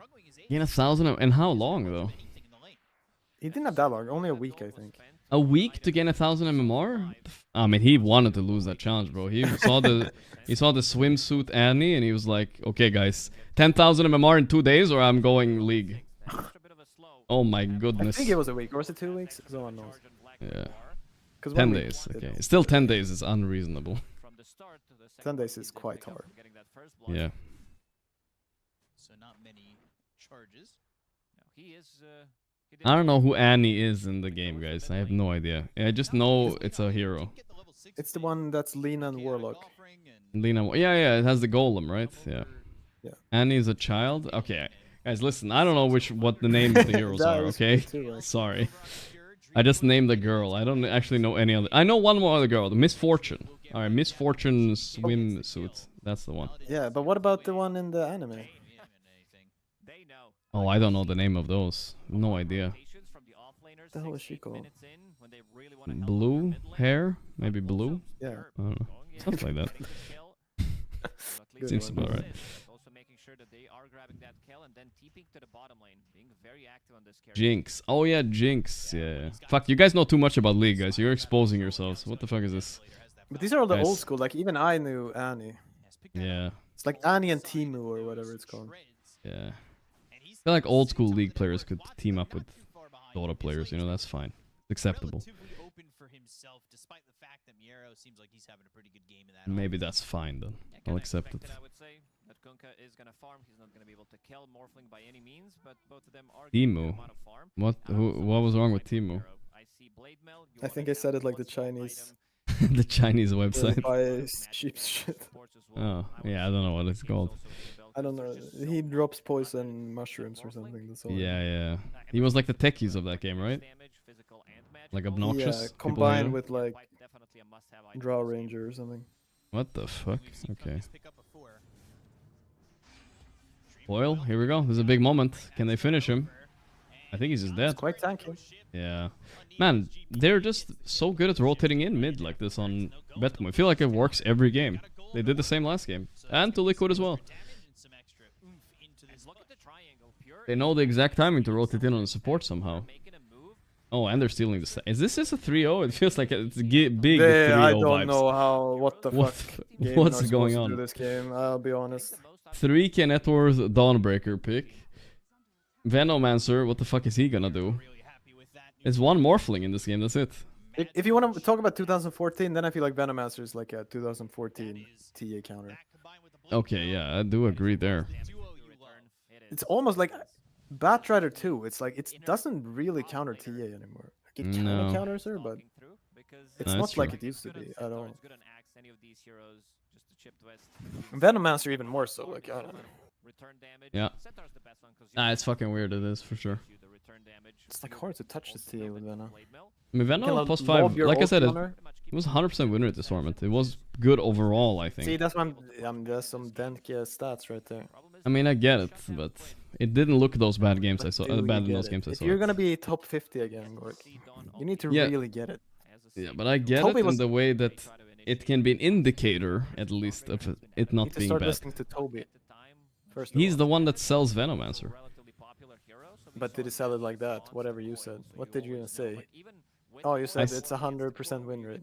B: Gain 1,000, and how long though?
T: He didn't have that long. Only a week, I think.
B: A week to gain 1,000 MMR? I mean, he wanted to lose that challenge, bro. He saw the swimsuit Annie, and he was like, "Okay, guys, 10,000 MMR in 2 days, or I'm going League." Oh my goodness.
T: I think it was a week, or was it 2 weeks? Someone knows.
B: Yeah.
T: 'Cause
B: 10
T: 1 week,
B: days. Okay. Still 10 days is unreasonable.
T: 10 days is quite hard.
B: Yeah.
U: So not many charges.
B: I don't know who Annie is in the game, guys. I have no idea. I just know it's a hero.
T: It's the one that's Lina and Warlock.
B: Lina. Yeah, it has the golem, right? Yeah.
T: Yeah.
B: Annie is a child. Okay, Guys, listen, I don't know what the names of the heroes
T: That
B: are,
T: was
B: okay?
T: me too, like.
B: Sorry. I just named the girl. I don't actually know any other. I know one more other girl, the Misfortune. Alright, Misfortune swimsuit. That's the one.
T: Yeah, but what about the one in the anime?
B: Oh, I don't know the name of those. No idea.
T: What the hell is she called?
B: Blue hair? Maybe blue?
T: Yeah.
B: I don't know. Something like that. Seems about right. Jinx. Oh yeah, Jinx. Yeah. Fuck, you guys know too much about League, guys. You're exposing yourselves. What the fuck is this?
T: But these are all the
B: Guys.
T: old school. Like even I knew Annie.
B: Yeah.
T: It's like Annie and Timu or whatever it's called.
B: Yeah. I feel like old school League players could team up with Dota players, you know, that's fine. Acceptable. Maybe that's fine then. I'll accept it. Timu. What was wrong with Timu?
T: I think I said it like the Chinese.
B: The Chinese website.
T: Buy cheap shit.
B: Oh, yeah, I don't know what it's called.
T: I don't know. He drops poison mushrooms or something. That's all.
B: Yeah, yeah. He was like the techies of that game, right? Like obnoxious.
T: Yeah,
B: people
T: combined
B: hate him?
T: with like Draw Ranger or something.
B: What the fuck? Okay. Boyle, here we go. This is a big moment. Can they finish him? I think he's just dead.
T: It's quite tanky.
B: Yeah. Man, they're just so good at rotating in mid like this on Betboom. I feel like it works every game. They did the same last game. And to Liquid as well. They know the exact timing to rotate in on the support somehow. Oh, and they're stealing the... Is this just a 3-0? It feels like it's big 3-0
T: I don't
B: vibes.
T: know how... What the fuck Gaimin
B: What's
T: are
B: going
T: supposed to
B: on?
T: do this game, I'll be honest.
B: 3K Networth Dawnbreaker pick. Venomancer, what the fuck is he gonna do? There's one Morphling in this game, that's it.
T: If you want to talk about 2014, then I feel like Venomancer is like a 2014 TA counter.
B: Okay, yeah, I do agree there.
T: It's almost like Batrider 2. It's like it doesn't really counter TA anymore. Like, it kind
B: No.
T: of counters her, but it's
B: No,
T: not
B: that's
T: like
B: true.
T: it used to be at all. Venomancer even more so. Like I don't know.
B: Yeah. Nah, it's fucking weird, it is, for sure.
T: It's like hard to touch this TA with Venom.
B: I mean, Venom plus 5, like I said, it was 100% winner at this tournament. It was good overall, I think.
T: See, that's why there's some Denkia stats right there.
B: I mean, I get it, but it didn't look those bad games I saw. Bad in those games I
T: If
B: saw.
T: you're gonna be top 50 again, Gorgc, you need to
B: Yeah.
T: really get it.
B: Yeah, but I get
T: Toby
B: it in
T: was-
B: the way that it can be an indicator, at least, of it
T: You
B: not
T: need to
B: being
T: start
B: bad.
T: listening to Toby. First of
B: He's
T: all.
B: the one that sells Venomancer.
T: But did he sell it like that? Whatever you said. What did you even say? Oh, you
B: I
T: said
B: s-
T: it's 100% win rate.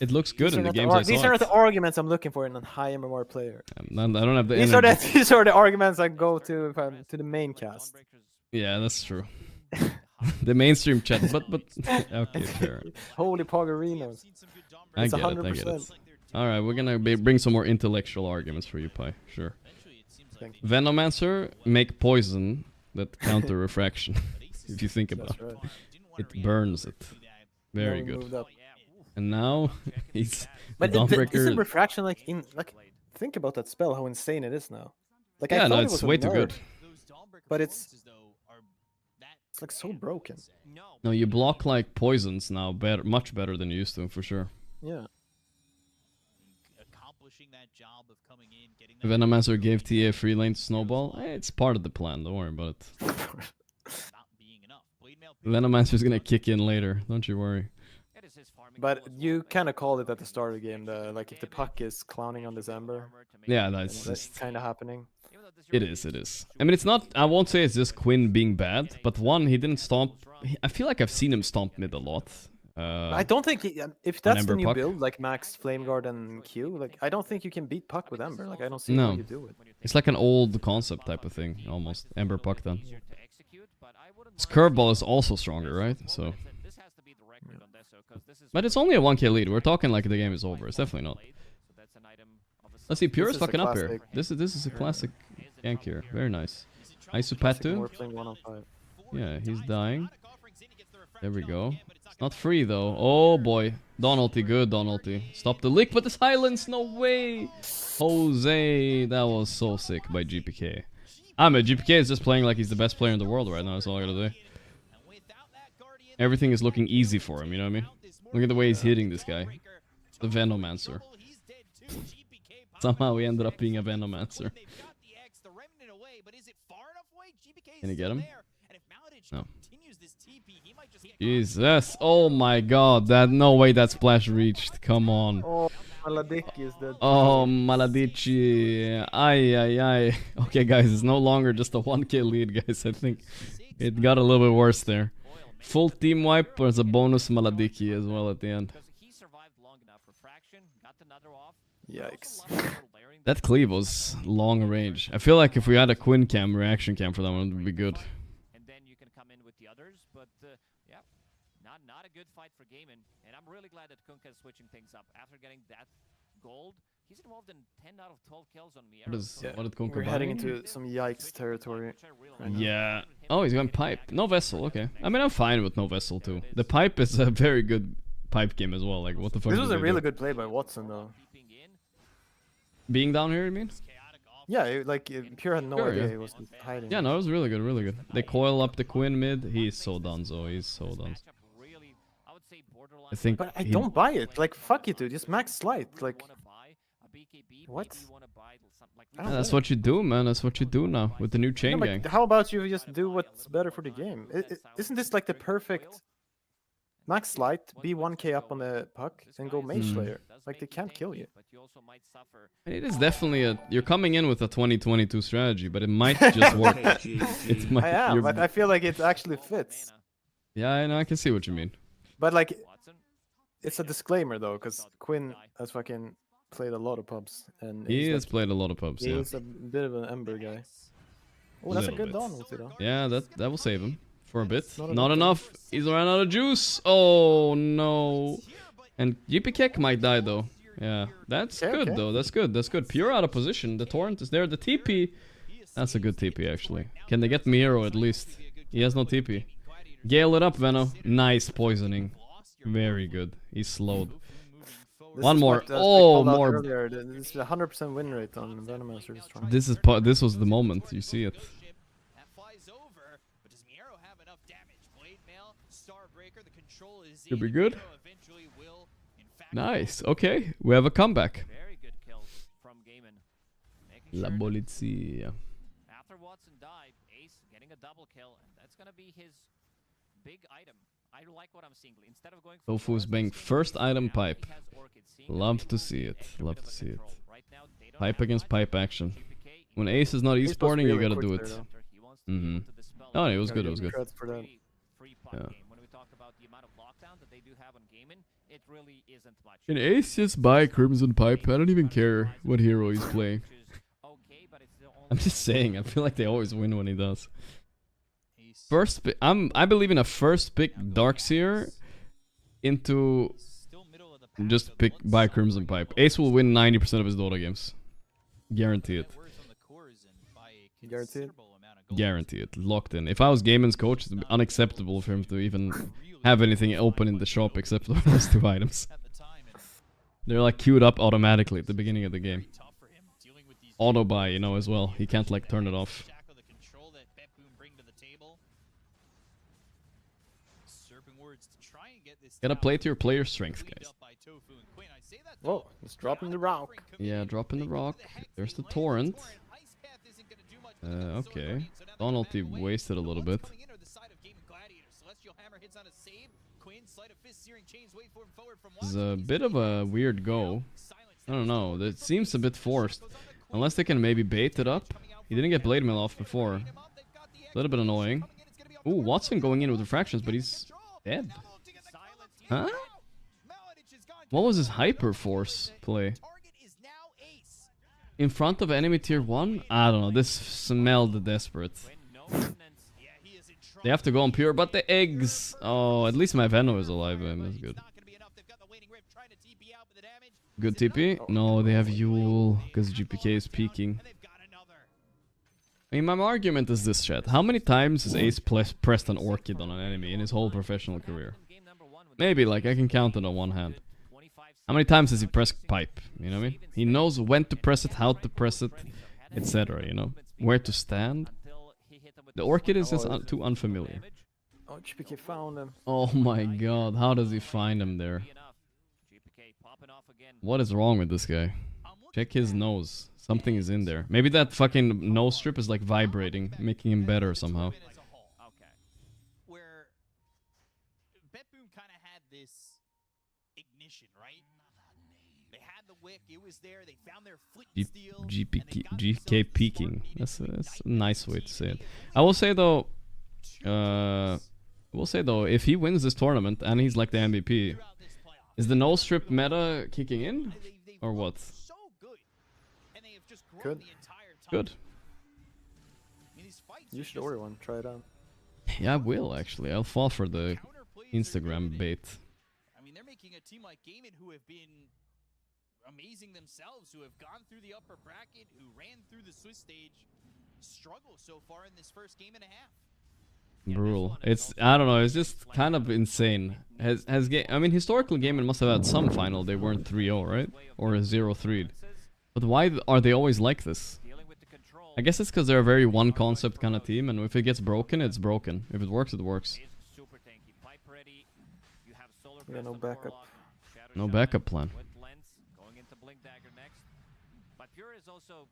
B: It looks good
T: These
B: in
T: are
B: the
T: not
B: games I
T: These
B: saw.
T: are
B: it.
T: the arguments I'm looking for in a high MMR player.
B: I don't have the
T: These are
B: energy.
T: these are the arguments I go to if I'm to the main cast.
B: Yeah, that's true. The mainstream chat, but okay, fair.
T: Holy Poggerinos.
B: I
T: It's
B: get it, I get
T: 100%.
B: it. All right, we're gonna bring some more intellectual arguments for you, Pi. Sure.
T: Thank
B: Venomancer make poison that counter refraction. If you think about
T: That's
B: it,
T: right.
B: it burns it. Very
T: Now we
B: good.
T: moved up.
B: And now he's
T: But
B: the
T: isn't
B: Dawnbreaker.
T: refraction like think about that spell, how insane it is now. Like I
B: Yeah, no,
T: thought it
B: it's
T: was a
B: way too good.
T: nerf, but it's like so broken.
B: No, you block like poisons now better, much better than you used to, for sure.
T: Yeah.
B: Venomancer gave TA free lane to snowball. It's part of the plan. Don't worry about it. Venomancer's gonna kick in later. Don't you worry.
T: But you kind of called it at the start of the game, like if the puck is clowning on December.
B: Yeah, that's just
T: kind of happening.
B: It is. It is. I mean, it's not. I won't say it's just Quinn being bad, but one, he didn't stomp. I feel like I've seen him stomp mid a lot.
T: I don't think if
B: on
T: that's the
B: Ember
T: new
B: Puck.
T: build, like Max Flame Guard and Q, like I don't think you can beat Puck with Ember. Like I don't see
B: No,
T: how you do it.
B: it's like an old concept type of thing, almost. Ember Puck then. His curveball is also stronger, right? So. But it's only a 1k lead. We're talking like the game is over. It's definitely not. Let's see, Pure is
T: This is a
B: fucking up here.
T: classic.
B: This is a classic gank here. Very nice. Isupatu.
T: We're playing 1-on-5.
B: Yeah, he's dying. There we go. It's not free though. Oh boy. Donalty, good Donalty. Stop the lick, but the silence, no way! Jose, that was so sick by GPK. I mean, GPK is just playing like he's the best player in the world right now. That's all I gotta say. Everything is looking easy for him, you know what I mean? Look at the way he's hitting this guy. The Venomancer. Somehow he ended up being a Venomancer. Can you get him? No. Jesus. Oh my god. No way that splash reached. Come on.
T: Oh, Maladici is dead.
B: Oh, Maladici. Ay. Okay, guys, it's no longer just a 1k lead, guys. I think it got a little bit worse there. Full team wipe, or as a bonus Maladici as well at the end.
T: Yikes.
B: That cleave was long range. I feel like if we had a Quinn cam, reaction cam for that one, it would be good.
S: And then you can come in with the others, but yeah, not a good fight for Gaimin. And I'm really glad that Kunkka is switching things up. After getting that gold, he's involved in 10 out of 12 kills on me.
B: What did Kunkka
T: We're
B: buy?
T: heading into some yikes territory. Right now.
B: Yeah. Oh, he's going pipe. No vessel, okay. I mean, I'm fine with no vessel too. The pipe is a very good pipe game as well. Like, what the fuck?
T: This was a really good play by Watson, though.
B: Being down here, you mean?
T: Yeah, Pure had no
B: Sure,
T: idea
B: yeah.
T: he was hiding.
B: Yeah, no, it was really good, really good. They coil up the Quinn mid. He's so donezo. He's so donezo. I think.
T: But I don't buy it. Like, fuck you, dude. Just max slide. Like, what?
B: Yeah, that's what you do, man. That's what you do now with the new chain gang.
T: How about you just do what's better for the game? Isn't this like the perfect max slide? Be 1k up on the puck and go Mage Slayer. Like, they can't kill you.
B: It is definitely you're coming in with a 2022 strategy, but it might just work. It might,
T: I am, but I feel like it actually fits.
B: Yeah, I know. I can see what you mean.
T: But like, it's a disclaimer though, because Quinn has fucking played a lot of pubs, and
B: he has played a lot of pubs. Yeah,
T: he's a bit of an Ember guy. Oh, that's a good Dawn ulti though.
B: Yeah, that will save him for a bit. Not enough. He's ran out of juice. Oh no. And GPK might die though. Yeah, that's good though. That's good. That's good. Pure out of position. The torrent is there. The TP. That's a good TP actually. Can they get Miro at least? He has no TP. Gale it up, Veno. Nice poisoning. Very good. He's slowed. One more. Oh, more.
T: This is a 100% win rate on Venomancer.
B: This was the moment. You see it. Should be good. Nice. Okay, we have a comeback.
S: Very good kills from Gaimin.
B: La Polizia.
S: After Watson died, Ace getting a double kill, and that's gonna be his big item. I like what I'm seeing. Instead of going for
B: Tofu's being first item pipe. Love to see it. Love to see it. Pipe against pipe action. When Ace is not esporting, you gotta do it. Mm-hmm. Oh, it was good. It was good. Yeah. Can Ace just buy Crimson Pipe? I don't even care what hero he's playing. I'm just saying, I feel like they always win when he does. First pick, I believe in a first pick Darkseer into just buy Crimson Pipe. Ace will win 90% of his Dota games. Guarantee it.
T: Guarantee it?
B: Guarantee it. Locked in. If I was Gaimin's coach, it'd be unacceptable for him to even have anything open in the shop except for those two items. They're like queued up automatically at the beginning of the game. Auto buy, you know, as well. He can't like turn it off. Gotta play to your player strength, guys.
T: Whoa, it's dropping the rock.
B: Yeah, dropping the rock. There's the torrent. Okay. Donalty wasted a little bit. It's a bit of a weird go. I don't know. It seems a bit forced. Unless they can maybe bait it up. He didn't get Blade Mail off before. A little bit annoying. Ooh, Watson going in with refractions, but he's dead. Huh? What was his Hyper Force play? In front of enemy tier 1? I don't know. This smelled desperate. They have to go on pure, but the eggs. Oh, at least my Veno is alive. That's good. Good TP? No, they have Yule because GPK is peeking. I mean, my argument is this, chat. How many times has Ace pressed an Orchid on an enemy in his whole professional career? Maybe, like, I can count it on one hand. How many times has he pressed pipe? You know what I mean? He knows when to press it, how to press it, etc. You know? where to stand. The Orchid is just too unfamiliar.
T: Oh, GPK found him.
B: Oh my god, how does he find him there? What is wrong with this guy? Check his nose. Something is in there. Maybe that fucking nose strip is like vibrating, making him better somehow.
U: Where Betboom kind of had this ignition, right? They had the wick, it was there, they found their flint and steel.
B: GK peaking. That's a nice way to say it. I will say though, if he wins this tournament and he's like the MVP, is the nose strip meta kicking in? Or what?
T: Good.
B: Good.
T: You should order one. Try it out.
B: Yeah, I will actually. I'll fall for the Instagram bait.
U: I mean, they're making a team like Gaimin who have been amazing themselves, who have gone through the upper bracket, who ran through the Swiss stage, struggle so far in this first game and a half.
B: Brutal. It's, I don't know, it's just kind of insane. I mean, historical Gaimin must have had some final they weren't 3-0, right? Or 0-3. But why are they always like this? I guess it's because they're a very one concept kind of team, and if it gets broken, it's broken. If it works, it works.
T: Yeah, no backup.
B: No backup plan.
S: But Pure is also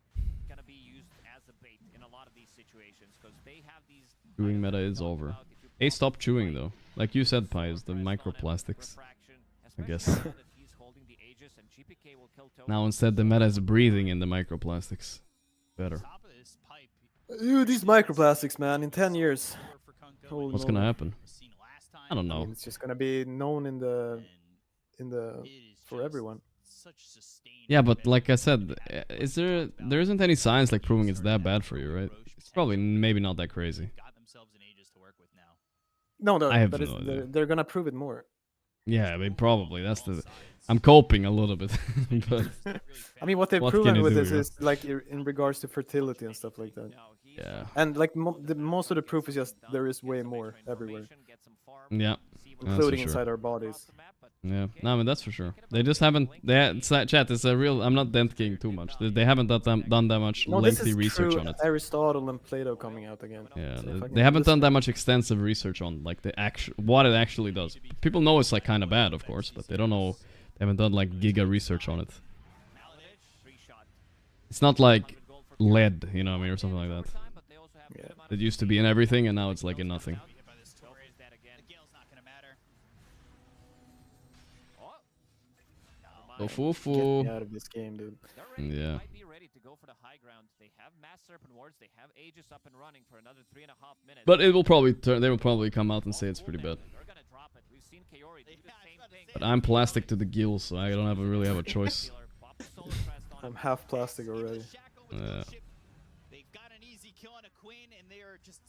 S: gonna be used as a bait in a lot of these situations because they have these.
B: Chewing meta is over. Hey, stop chewing though. Like you said, Pies, the microplastics. I guess. Now instead the meta is breathing in the microplastics. Better.
T: Ew, these microplastics, man, in 10 years.
B: What's gonna happen? I don't know.
T: It's just gonna be known in the for everyone.
B: Yeah, but like I said, there isn't any science like proving it's that bad for you, right? It's probably maybe not that crazy.
T: No,
B: I have
T: but
B: no idea.
T: they're gonna prove it more.
B: Yeah, I mean, probably. That's the. I'm coping a little bit. But
T: I mean, what they've proven with this is like in regards to fertility and stuff like that.
B: Yeah.
T: And like most of the proof is just there is way more everywhere.
B: Yeah.
T: Including inside our bodies.
B: Yeah, no, I mean that's for sure. They just haven't. Chat. It's a real. I'm not dent-king too much. They haven't done that much lengthy research on it.
T: Aristotle and Plato coming out again.
B: Yeah, they haven't done that much extensive research on like the what it actually does. People know it's like kind of bad, of course, but they don't know. They haven't done like giga research on it. It's not like lead, you know what I mean, or something like that.
T: Yeah.
B: It used to be in everything, and now it's like in nothing. So Fufu.
T: Get me out of this game, dude.
B: Yeah. But it will probably they will probably come out and say it's pretty bad. But I'm plastic to the gills, so I don't really have a choice.
T: I'm half plastic already.
B: Yeah.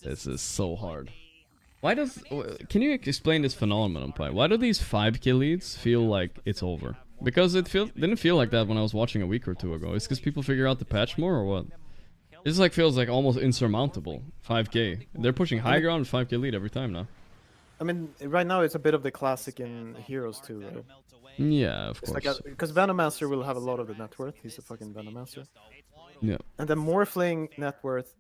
B: This is so hard. Why does... Can you explain this phenomenon, Pi? Why do these 5k leads feel like it's over? Because it didn't feel like that when I was watching a week or two ago. It's because people figure out the patch more or what? It just like feels like almost insurmountable. 5k. They're pushing high ground 5k lead every time now.
T: I mean, right now it's a bit of the classic in Heroes too, right?
B: Yeah, of course.
T: Because Venomancer will have a lot of the net worth. He's a fucking Venomancer.
B: Yeah.
T: And the Morphling net worth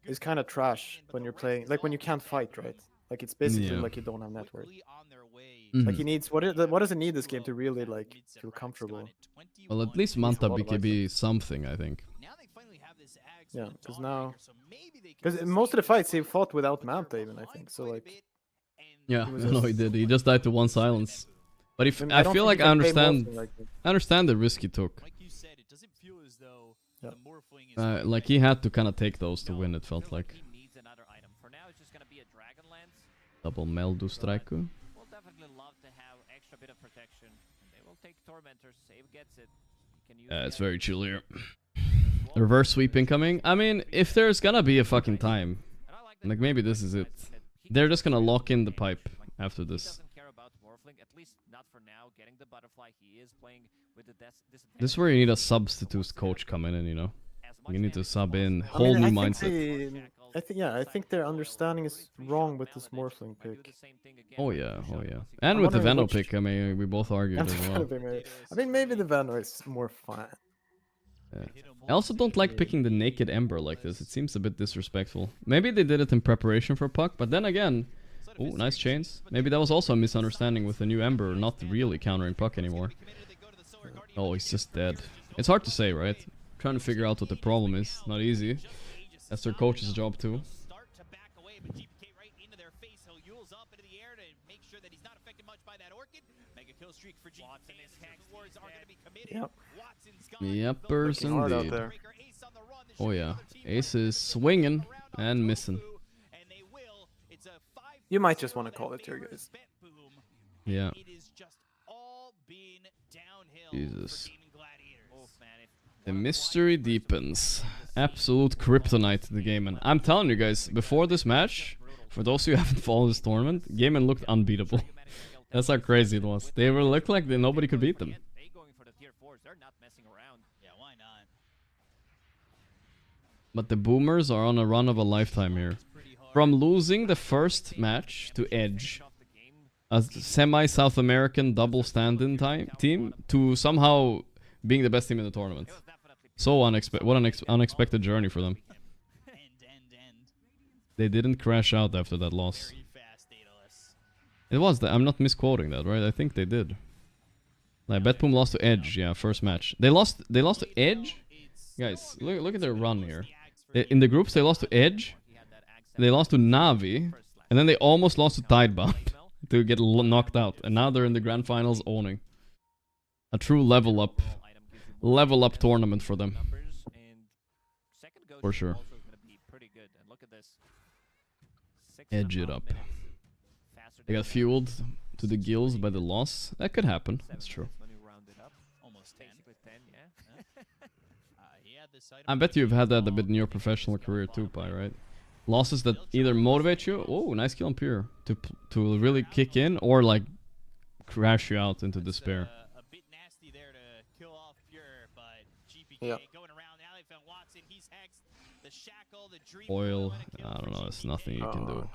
T: is kind of trash when you're playing, like when you can't fight, right? Like it's basically like you don't have net worth. Like he needs what does it need this game to really like feel comfortable?
B: Well, at least Manta BKB something, I think.
T: Yeah, because most of the fights he fought without Manta even, I think. So like.
B: Yeah, no, he did. He just died to one silence. But if I feel like I understand the risk he took.
T: Yeah.
B: Like he had to kind of take those to win. It felt like. Double Meldu Striker. It's very chill here. Reverse sweep incoming. I mean, if there's gonna be a fucking time, like maybe this is it. They're just gonna lock in the pipe after this. This is where you need a substitute coach coming in, you know. You need to sub in whole new mindset.
T: I think their understanding is wrong with this Morphling pick.
B: Oh yeah. And with the Veno pick, I mean, we both argued as well.
T: I mean, maybe the Veno is more fun.
B: Yeah. I also don't like picking the naked Ember like this. It seems a bit disrespectful. Maybe they did it in preparation for Puck, but then again... Ooh, nice chains. Maybe that was also a misunderstanding with the new Ember not really countering Puck anymore. Oh, he's just dead. It's hard to say, right? Trying to figure out what the problem is. Not easy. That's their coach's job too.
T: Yep.
B: Yepers indeed. Oh yeah. Ace is swinging and missing.
T: You might just want to call it here, guys.
B: Yeah. Jesus. The mystery deepens. Absolute kryptonite to the Gaimin. I'm telling you guys, before this match, for those who haven't followed this tournament, Gaimin looked unbeatable. That's how crazy it was. They were looked like nobody could beat them. But the Boomers are on a run of a lifetime here. From losing the first match to Edge, a semi-South American double stand-in team, to somehow being the best team in the tournament. So what an unexpected journey for them. They didn't crash out after that loss. It was that. I'm not misquoting that, right? I think they did. Like Betboom lost to Edge, yeah, first match. They lost to Edge? Guys, look at their run here. In the groups they lost to Edge. They lost to Navi, and then they almost lost to Tidebound to get knocked out, and now they're in the grand finals owning. A true level up tournament for them. For sure. Edge it up. They got fueled to the gills by the loss. That could happen. That's true. I bet you've had that a bit in your professional career too, Pi, right? Losses that either motivate you, oh, nice kill on Pure, to really kick in, or like crash you out into despair.
T: Yeah.
B: Oil, I don't know, it's nothing you can do.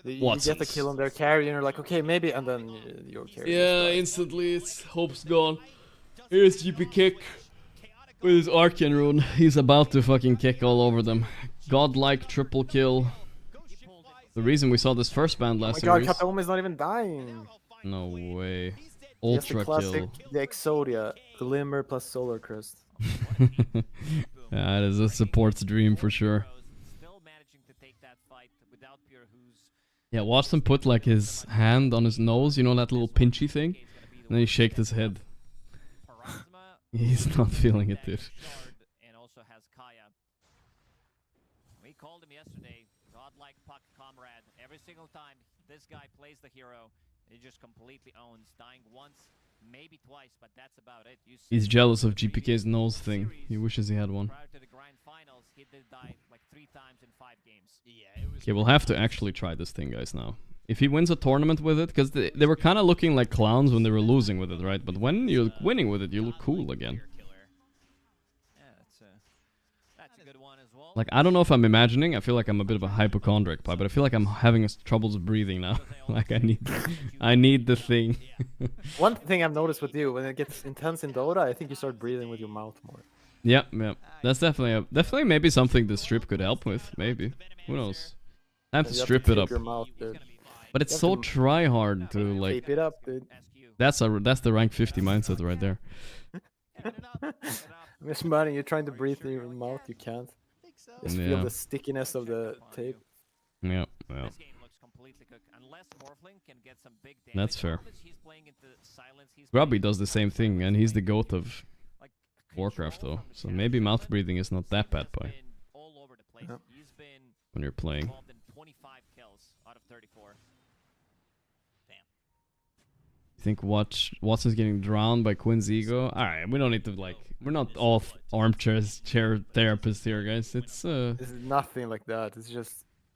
T: You get the kill on their carry and you're like, okay, maybe, and then your carry.
B: Yeah, instantly, it's hope's gone. Here's GP Kick with his Arcane Rune. He's about to fucking kick all over them. Godlike triple kill. The reason we saw this first band last series.
T: Oh my god, Kataomi is not even dying.
B: No way. Ultra kill.
T: The Exodia, Glimmer plus Solar Crest.
B: Yeah, it is a support's dream for sure. Yeah, watch them put like his hand on his nose, you know, that little pinchy thing? And then he shaked his head. He's not feeling it, dude.
S: We called him yesterday, godlike Puck comrade. Every single time this guy plays the hero, he just completely owns, dying once, maybe twice, but that's about it.
B: He's jealous of GPK's nose thing. He wishes he had one.
S: Prior to the grand finals, he did die like 3 times in 5 games.
B: Okay, we'll have to actually try this thing, guys, now. If he wins a tournament with it, because they were kind of looking like clowns when they were losing with it, right? But when you're winning with it, you look cool again. Like, I don't know if I'm imagining, I feel like I'm a bit of a hypochondriac, but I feel like I'm having troubles breathing now. Like, I need the thing.
T: One thing I've noticed with you, when it gets intense in Dota, I think you start breathing with your mouth more.
B: Yeah. That's definitely maybe something the strip could help with, maybe. Who knows? I have to strip it up. But it's so try hard to like.
T: Keep it up, dude.
B: That's the rank 50 mindset right there.
T: Miss Money, you're trying to breathe through your mouth, you can't. Just feel the stickiness of the tape.
B: Yeah. That's fair. Grubby does the same thing, and he's the goat of Warcraft, though. So maybe mouth breathing is not that bad, Pi. When you're playing. You think Watson's getting drowned by Quinn's ego? Alright, we don't need to, like, we're not all chair therapists here, guys. It's
T: nothing like that.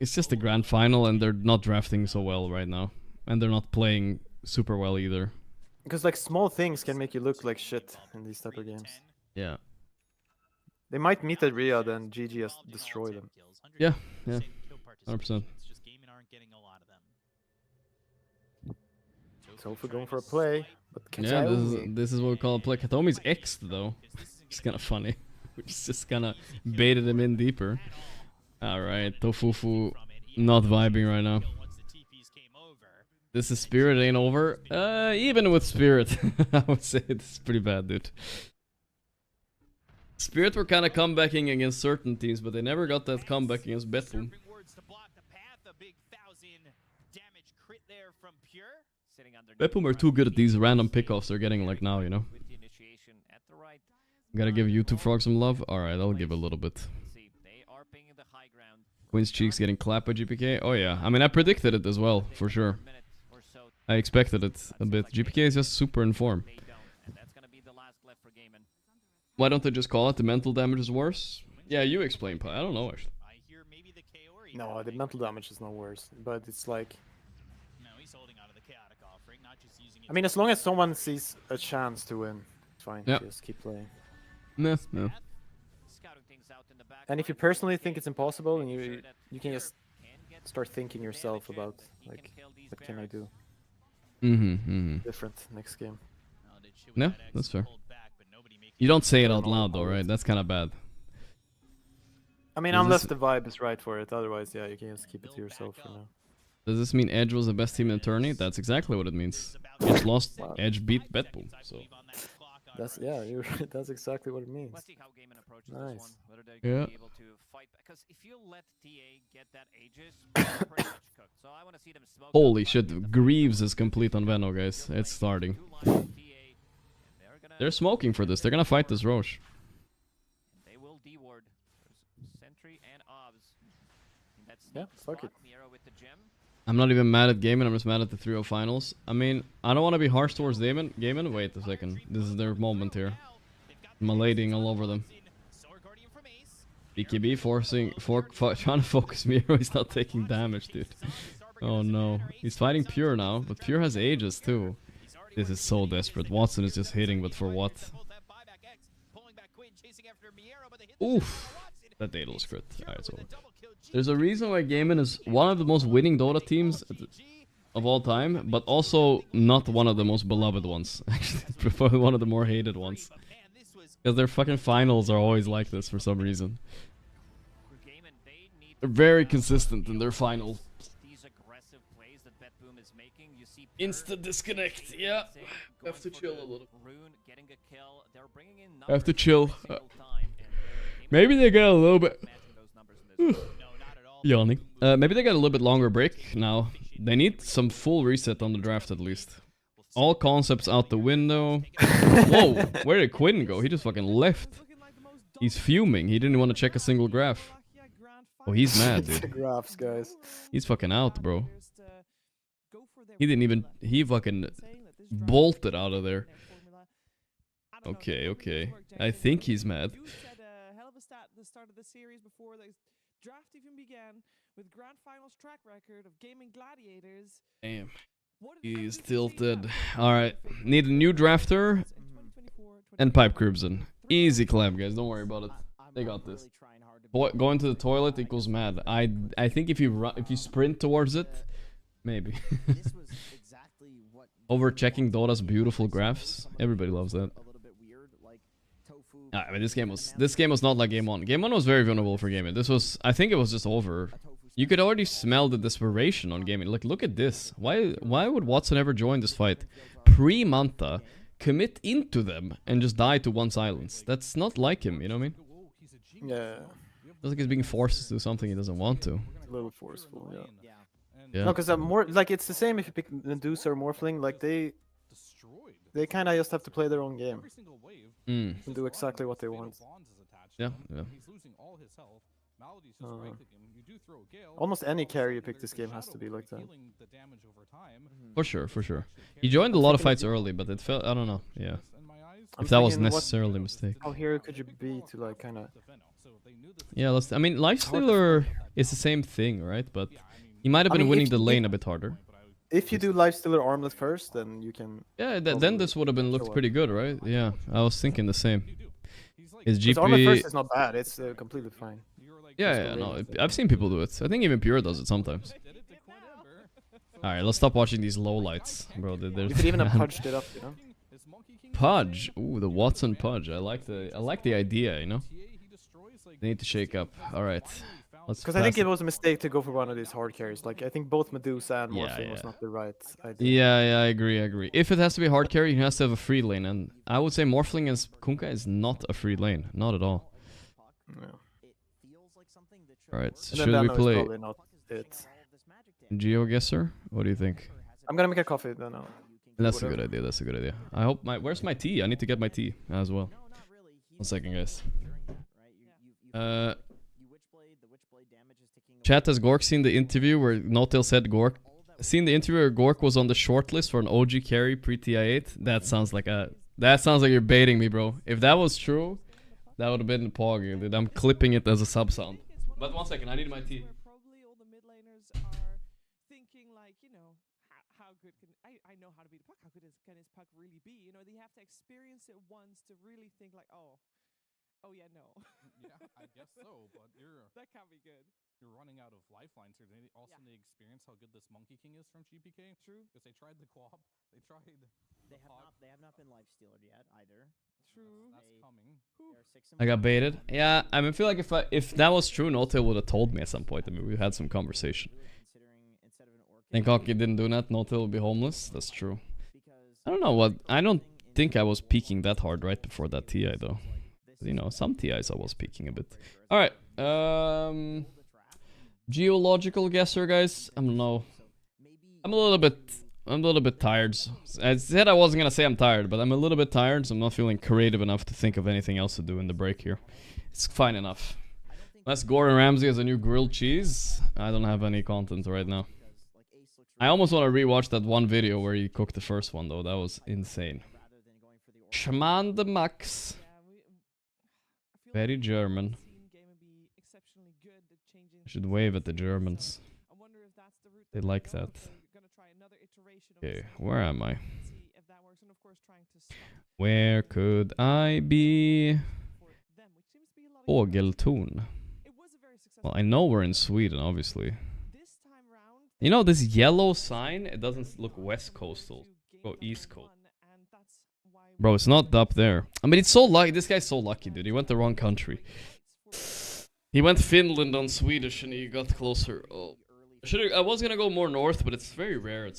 B: It's just a grand final, and they're not drafting so well right now. And they're not playing super well either.
T: Because, like, small things can make you look like shit in these type of games.
B: Yeah.
T: They might meet at Ria, then GG has destroyed them.
B: Yeah. 100%.
T: So if we're going for a play, but
B: yeah, this is what we call a play. Katomi's X'd though. It's kind of funny. Which is just kind of baited him in deeper. Alright, Tofufu not vibing right now. This is Spirit ain't over. Even with Spirit, I would say it's pretty bad, dude. Spirit were kind of comebacking against certain teams, but they never got that comeback against Betboom. Betboom are too good at these random pickoffs they're getting like now, you know? Gotta give YouTube Frog some love? Alright, I'll give a little bit. Queen's Cheeks getting clapped by GPK? Oh yeah, I mean I predicted it as well, for sure. I expected it a bit. GPK is just super in form. Why don't they just call it the mental damage is worse? Yeah, you explain, Pi. I don't know actually.
T: No, the mental damage is not worse, but it's like... I mean, as long as someone sees a chance to win, it's fine.
B: Yep.
T: Just keep playing.
B: No, no.
T: And if you personally think it's impossible, and you can just start thinking yourself about, like, what can I do? Different next game.
B: No, that's fair. You don't say it out loud though, right? That's kind of bad.
T: I mean, unless the vibe is right for it. Otherwise, yeah, you can just keep it to yourself for now.
B: Does this mean Edge was the best team in the tourney? That's exactly what it means. Edge lost, Edge beat Betboom, so...
T: That's, yeah, you're right. That's exactly what it means. Nice.
B: Yeah. Holy shit, Greaves is complete on Veno, guys. It's starting. They're smoking for this. They're gonna fight this Roche.
T: Yeah, fuck it.
B: I'm not even mad at Gaimin, I'm just mad at the 3-0 finals. I mean, I don't want to be harsh towards Gaimin. Wait a second. This is their moment here. Malading all over them. BKB trying to focus Miro. He's not taking damage, dude. Oh no. He's fighting Pure now, but Pure has Aegis too. This is so desperate. Watson is just hitting, but for what? Oof. That data was crit. Alright, it's over. There's a reason why Gaimin is one of the most winning Dota teams of all time, but also not one of the most beloved ones. Actually, probably one of the more hated ones. Because their fucking finals are always like this for some reason. They're very consistent in their finals. Instant disconnect, yeah. Have to chill a little. Have to chill. Maybe they get a little bit... Yawning. Maybe they get a little bit longer break now. They need some full reset on the draft at least. All concepts out the window. Whoa, where did Quinn go? He just fucking left. He's fuming. He didn't want to check a single graph. Oh, he's mad, dude.
T: Graphs, guys.
B: He's fucking out, bro. He didn't even... He fucking bolted out of there. Okay, okay. I think he's mad.
Q: The start of the series before the draft even began with grand finals track record of Gaimin Gladiators.
B: Damn. He's tilted. Alright. Need a new drafter and Pipe Crimson. Easy clap, guys. Don't worry about it. They got this. Going to the toilet equals mad. I think if you sprint towards it, maybe. Over checking Dota's beautiful graphs. Everybody loves that. I mean, this game was not like game one. Game one was very vulnerable for Gaimin. This was, I think it was just over. You could already smell the desperation on Gaimin. Like, look at this. Why would Watson ever join this fight? Pre-Manta, commit into them, and just die to one silence. That's not like him, you know what I mean?
T: Yeah.
B: It's like he's being forced to do something he doesn't want to.
T: A little forceful, yeah.
B: Yeah.
T: No, because more like it's the same if you pick Medusa or Morphling. Like they kind of just have to play their own game and do exactly what they want.
B: Yeah, yeah.
T: Almost any carry you pick this game has to be like that.
B: For sure, for sure. He joined a lot of fights early, but it felt, I don't know, yeah. If that was necessarily a mistake.
T: How hero could you be to like kind of...
B: Yeah, I mean, Lifestealer is the same thing, right? But he might have been winning the lane a bit harder.
T: If you do Lifestealer Armlet first, then you can...
B: Yeah, then this would have been looked pretty good, right? Yeah, I was thinking the same. His GP...
T: Armlet first is not bad, it's completely fine.
B: Yeah, no, I've seen people do it. I think even Pure does it sometimes. Alright, let's stop watching these low lights, bro.
T: You could even have punched it up, you know?
B: Pudge. Ooh, the Watson Pudge. I like the idea, you know? They need to shake up. Alright.
T: Because I think it was a mistake to go for one of these hard carries. Like, I think both Medusa and Morphling was not the right idea.
B: Yeah, I agree. If it has to be a hard carry, he has to have a free lane. And I would say Morphling as Kunkka is not a free lane. Not at all. Alright, should we play GeoGuessr? What do you think?
T: I'm gonna make a coffee then.
B: That's a good idea. I hope where's my tea? I need to get my tea as well. 1 second, guys. Chat, has Gorgc seen the interview where Notail said Gorgc? Seen the interview where Gorgc was on the shortlist for an OG carry pre-TI8? That sounds like you're baiting me, bro. If that was true, that would have been Pog, dude. I'm clipping it as a sub sound. But 1 second, I need my tea.
Q: Probably all the mid laners are thinking like, you know, how good can I know how to beat a puck? How good can his puck really be? You know, they have to experience it once to really think like, oh yeah, no.
P: Yeah, I guess so, but
Q: that can't be good.
P: You're running out of lifelines here. They also need to experience how good this Monkey King is from GPK.
Q: True.
P: Because they tried the Quap, they tried
O: They have not been life stealed yet either.
Q: True.
P: That's coming.
B: I got baited. Yeah, I mean, I feel like if that was true, Notail would have told me at some point. I mean, we had some conversation. Think Hockey didn't do that, Notail would be homeless. That's true. I don't know what. I don't think I was peaking that hard right before that TI though. You know, some TIs I was peaking a bit. All right. Geological guesser, guys. I don't know. I'm a little bit tired. I said I wasn't gonna say I'm tired, but I'm a little bit tired, so I'm not feeling creative enough to think of anything else to do in the break here. It's fine enough. Unless Gordon Ramsay has a new grilled cheese, I don't have any content right now. I almost want to rewatch that one video where he cooked the first one, though. That was insane. Schman de Max. Very German. I should wave at the Germans. They like that. Okay, where am I? Where could I be? Fågeltorn. Well, I know we're in Sweden, obviously. You know, this yellow sign, it doesn't look west coastal. Go east coast. Bro, it's not up there. I mean, it's so lucky. This guy's so lucky, dude. He went the wrong country. He went Finland on Swedish and he got closer. Oh. I was gonna go more north, but it's very rare.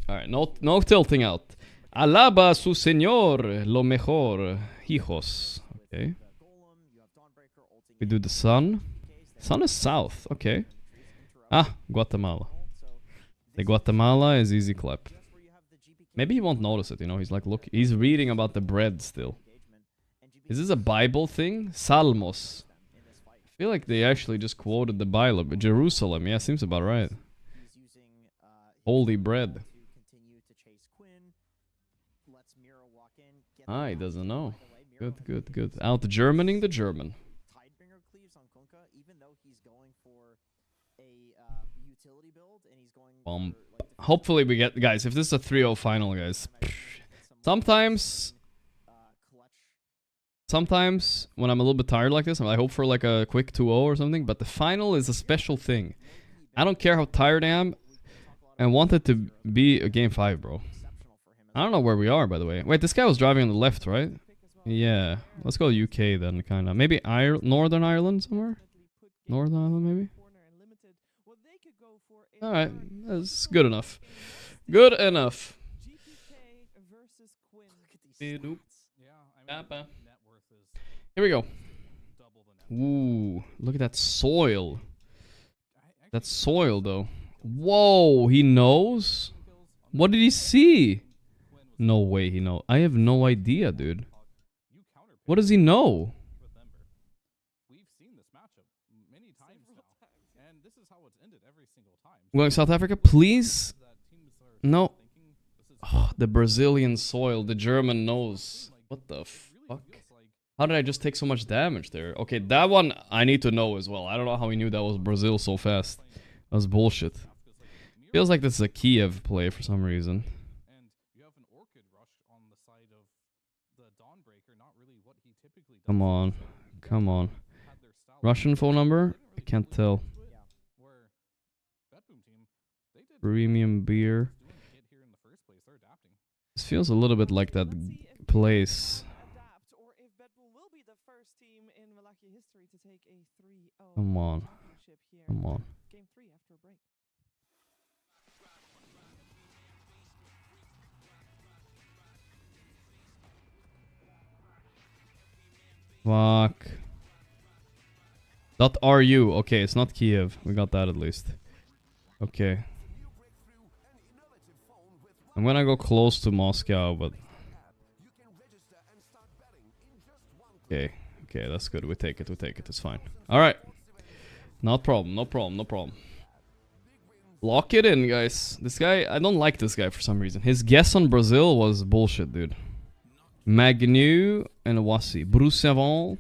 B: Alright, no tilting out. Alaba su señor, lo mejor, hijos. Okay. We do the sun. Sun is south, okay. Ah, Guatemala. The Guatemala is easy clap. Maybe he won't notice it, you know. He's like, look, he's reading about the bread still. Is this a Bible thing? Salmos. I feel like they actually just quoted the Bible. But Jerusalem, yeah, seems about right. Holy bread. Ah, he doesn't know. Good. Out Germaning the German. Hopefully we get, guys, if this is a 3-0 final, guys. Sometimes when I'm a little bit tired like this, I hope for like a quick 2-0 or something, but the final is a special thing. I don't care how tired I am. I want it to be a game 5, bro. I don't know where we are, by the way. Wait, this guy was driving on the left, right? Yeah. Let's go UK then, kind of. Maybe Northern Ireland somewhere? Northern Ireland, maybe? Alright, that's good enough. Good enough. Here we go. Ooh, look at that soil. That soil, though. Whoa, he knows? What did he see? No way he knows. I have no idea, dude. What does he know? I'm going South Africa, please? No. Oh, the Brazilian soil, the German nose. What the fuck? How did I just take so much damage there? Okay, that one I need to know as well. I don't know how he knew that was Brazil so fast. That was bullshit. Feels like this is a Kiev play for some reason. Come on. Come on. Russian phone number? I can't tell. Premium beer. This feels a little bit like that place. Come on. Come on. Fuck. .ru. Okay, it's not Kiev. We got that at least. Okay. I'm gonna go close to Moscow, but... Okay. Okay, that's good. We take it. We take it. It's fine. Alright. Not problem. No problem. No problem. Lock it in, guys. This guy... I don't like this guy for some reason. His guess on Brazil was bullshit, dude. Magnu and Wasi. Bruxavon.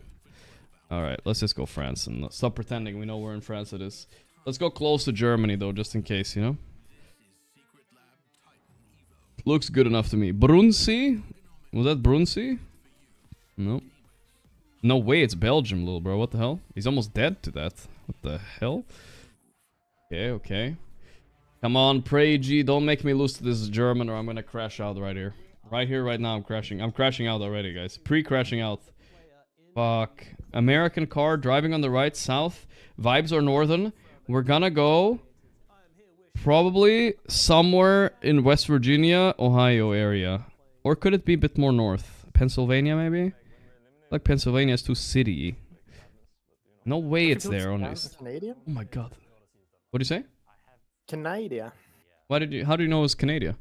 B: Alright, let's just go France and stop pretending we know where in France it is. Let's go close to Germany though, just in case, you know? Looks good enough to me. Brunsi? Was that Brunsi? No. No way, it's Belgium, little bro. What the hell? He's almost dead to that. What the hell? Okay, okay. Come on, Pray G, don't make me lose to this German or I'm gonna crash out right here. Right here, right now, I'm crashing. I'm crashing out already, guys. Pre-crashing out. Fuck. American car, driving on the right, south. Vibes are northern. We're gonna go... probably somewhere in West Virginia, Ohio area. Or could it be a bit more north? Pennsylvania, maybe? Like Pennsylvania is too city. No way it's there, honest.
T: Canadian?
B: Oh my god. What do you say?
T: Canada.
B: Why did you... How do you know it was Canada?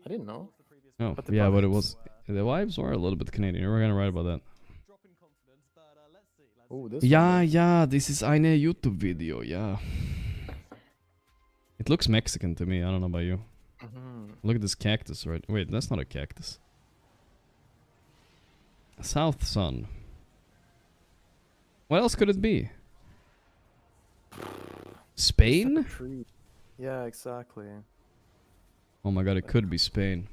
T: I didn't know.
B: Oh, yeah, but it was... The vibes were a little bit Canadian. We're gonna write about that.
T: Oh, this
B: Yeah, this is eine YouTube video, yeah. It looks Mexican to me, I don't know about you. Look at this cactus, right? Wait, that's not a cactus. South Sun. What else could it be? Spain?
T: Yeah, exactly.
B: Oh my god, it could be Spain.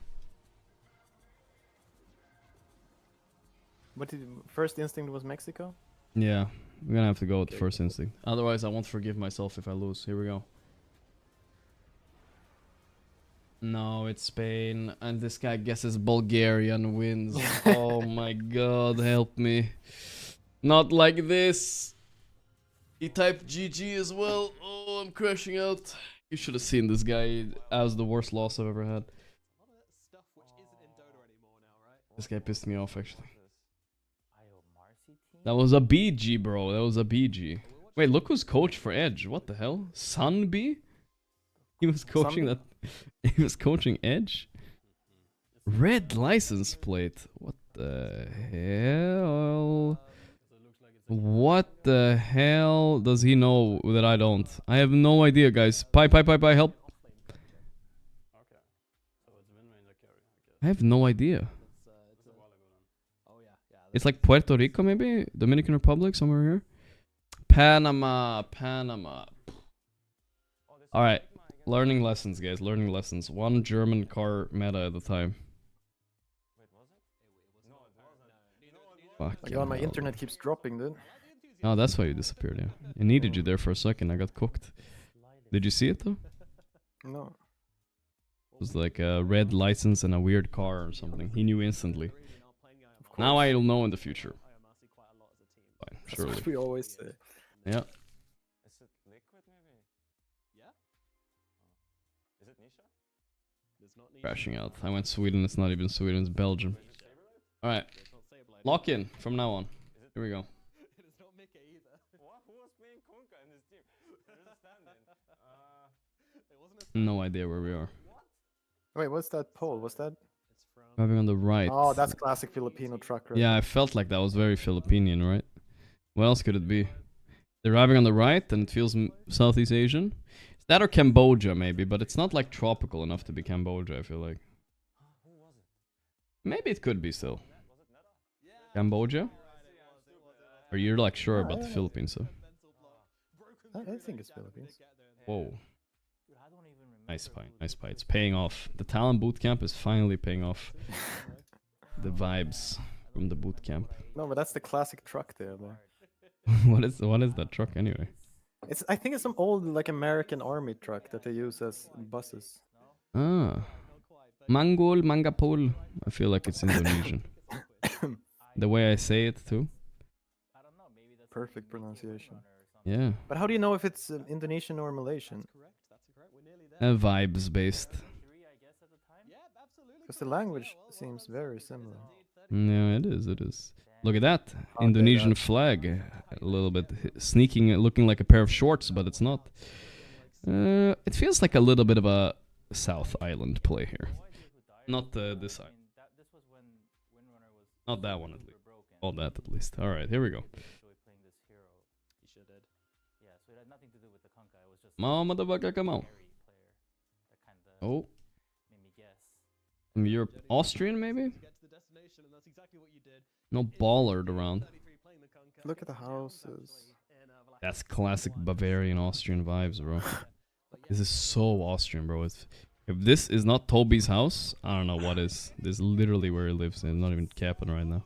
T: What did first instinct was Mexico?
B: Yeah, we're gonna have to go with first instinct. Otherwise, I won't forgive myself if I lose. Here we go. No, it's Spain, and this guy guesses Bulgarian wins. Oh my god, help me. Not like this. He typed GG as well. Oh, I'm crashing out. You should have seen this guy as the worst loss I've ever had. This guy pissed me off, actually. That was a BG, bro. That was a BG. Wait, look who's coach for Edge. What the hell? Sun B? He was coaching that. He was coaching Edge? Red license plate. What the hell? What the hell does he know that I don't? I have no idea, guys. Bye, help. I have no idea. It's like Puerto Rico, maybe? Dominican Republic, somewhere here? Panama. Alright. Learning lessons, guys. Learning lessons. One German car meta at a time. Fuck.
T: My god, my internet keeps dropping, dude.
B: Oh, that's why you disappeared, yeah. I needed you there for a second. I got cooked. Did you see it, though?
T: No.
B: It was like a red license and a weird car or something. He knew instantly. Now I'll know in the future. Fine, surely.
T: That's what we always say.
B: Yeah. Crashing out. I went Sweden. It's not even Sweden. It's Belgium. All right. Lock in from now on. Here we go. No idea where we are.
T: Wait, what's that pole? What's that?
B: Driving on the right.
T: Oh, that's classic Filipino truck. Right?
B: Yeah, I felt like that was very Filipinian, right? What else could it be? They're driving on the right and it feels Southeast Asian. Is that or Cambodia maybe, but it's not like tropical enough to be Cambodia, I feel like. Maybe it could be still. Cambodia? Or you're like sure about the Philippines, so?
T: I think it's Philippines.
B: Whoa. Nice pie, nice pie. It's paying off. The talent bootcamp is finally paying off. The vibes from the bootcamp.
T: No, but that's the classic truck there.
B: What is that truck anyway?
T: I think it's some old like American army truck that they use as buses.
B: Ah. Mangol, Mangapol. I feel like it's Indonesian. The way I say it too.
T: Perfect pronunciation.
B: Yeah.
T: But how do you know if it's Indonesian or Malaysian?
B: Vibes based.
T: Because the language seems very similar.
B: Yeah, it is. It is. Look at that Indonesian flag. A little bit sneaking, looking like a pair of shorts, but it's not. It feels like a little bit of a South Island play here. Not this side. Not that one at least. All that at least. All right, here we go. Come on, motherfucker, come on. Oh. From Europe, Austrian maybe? No Ballard around.
T: Look at the houses.
B: That's classic Bavarian Austrian vibes, bro. This is so Austrian, bro. If this is not Toby's house, I don't know what is. This is literally where he lives. I'm not even capping right now.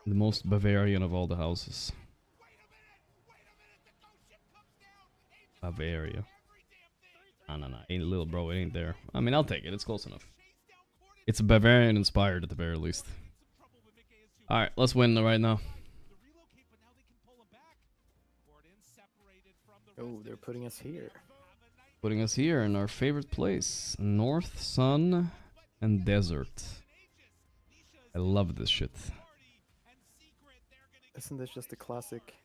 B: The most Bavarian of all the houses. Bavaria. No. Ain't little bro, it ain't there. I mean, I'll take it. It's close enough. It's Bavarian inspired at the very least. Alright, let's win right now.
T: Oh, they're putting us here.
B: Putting us here in our favorite place. North, sun, and desert. I love this shit.
T: Isn't this just a classic?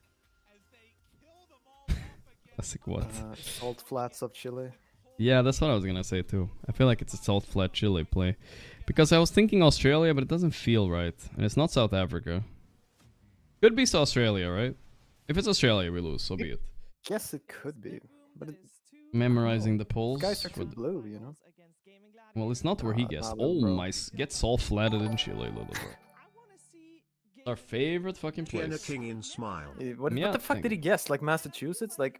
B: Classic what?
T: Salt flats of Chile.
B: Yeah, that's what I was gonna say too. I feel like it's a salt flat Chile play. Because I was thinking Australia, but it doesn't feel right. And it's not South Africa. Could be Australia, right? If it's Australia, we lose, so be it.
T: Guess it could be. But
B: Memorizing the polls.
T: Guys are too blue, you know?
B: Well, it's not where he guessed. Oh my, get salt flatted in Chile, little bro. Our favorite fucking place.
I: King in smile.
T: What the fuck did he guess? Like Massachusetts? Like...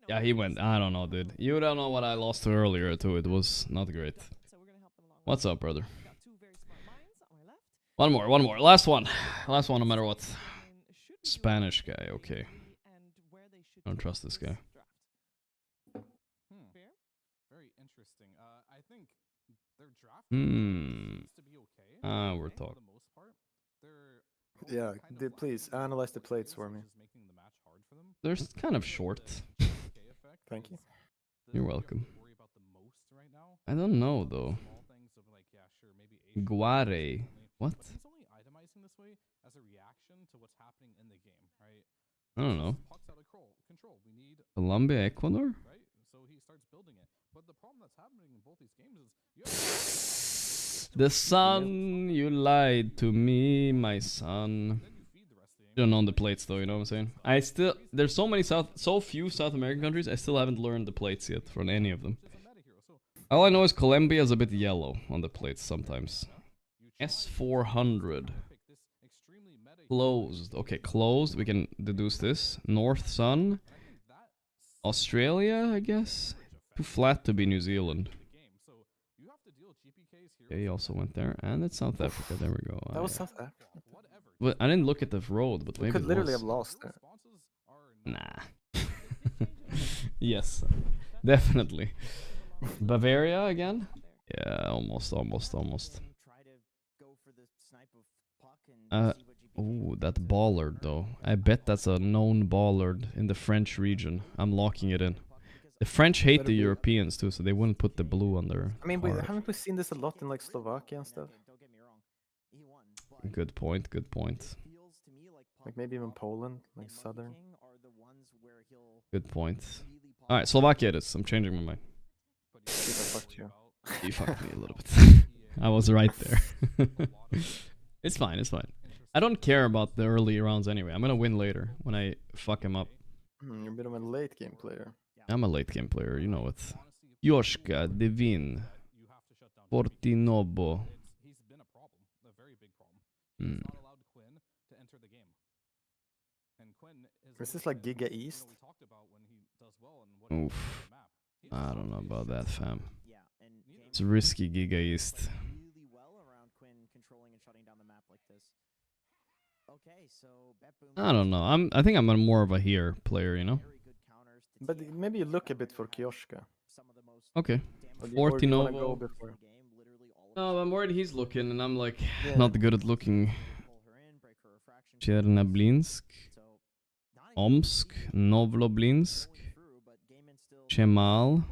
B: Yeah, he went. I don't know, dude. You don't know what I lost to earlier, too. It was not great. What's up, brother? One more. Last one. Last one, no matter what. Spanish guy, okay. I don't trust this guy.
P: Very interesting. I think their draft seems to be okay.
B: We're talking.
T: Yeah, please analyze the plates for me.
B: They're kind of short.
T: Thank you.
B: You're welcome. I don't know though. Guare. What? I don't know. Colombia, Ecuador? The sun, you lied to me, my son. You don't know the plates though, you know what I'm saying? There's so few South American countries, I still haven't learned the plates yet from any of them. All I know is Colombia is a bit yellow on the plates sometimes. S400. Closed. Okay, closed. We can deduce this. North Sun. Australia, I guess? Too flat to be New Zealand. Okay, he also went there. And it's South Africa. There we go.
T: That was South Africa.
B: But I didn't look at the road, but maybe
T: we could literally have lost there.
B: Nah. Yes. Definitely. Bavaria again? Yeah, almost. Oh, that Ballard though. I bet that's a known Ballard in the French region. I'm locking it in. The French hate the Europeans too, so they wouldn't put the blue on their...
T: I mean, haven't we seen this a lot in like Slovakia and stuff?
B: Good point.
T: Like maybe even Poland, like southern.
B: Good point. Alright, Slovakia it is. I'm changing my mind.
T: I fucked you.
B: You fucked me a little bit. I was right there. It's fine. I don't care about the early rounds anyway. I'm gonna win later when I fuck him up.
T: You're a bit of a late game player.
B: I'm a late game player, you know it. Yoshka, Devin, Portinobo.
T: Is this like Giga East?
B: Oof. I don't know about that, fam. It's risky, Giga East. I don't know. I think I'm more of a here player, you know?
T: But maybe you look a bit for Kioshka.
B: Okay. 14
T: go
B: Ovo.
T: before?
B: No, I'm worried he's looking, and I'm like
T: Yeah.
B: not good at looking. Chernoblinsk, Omsk, Novloblinsk, Chemal.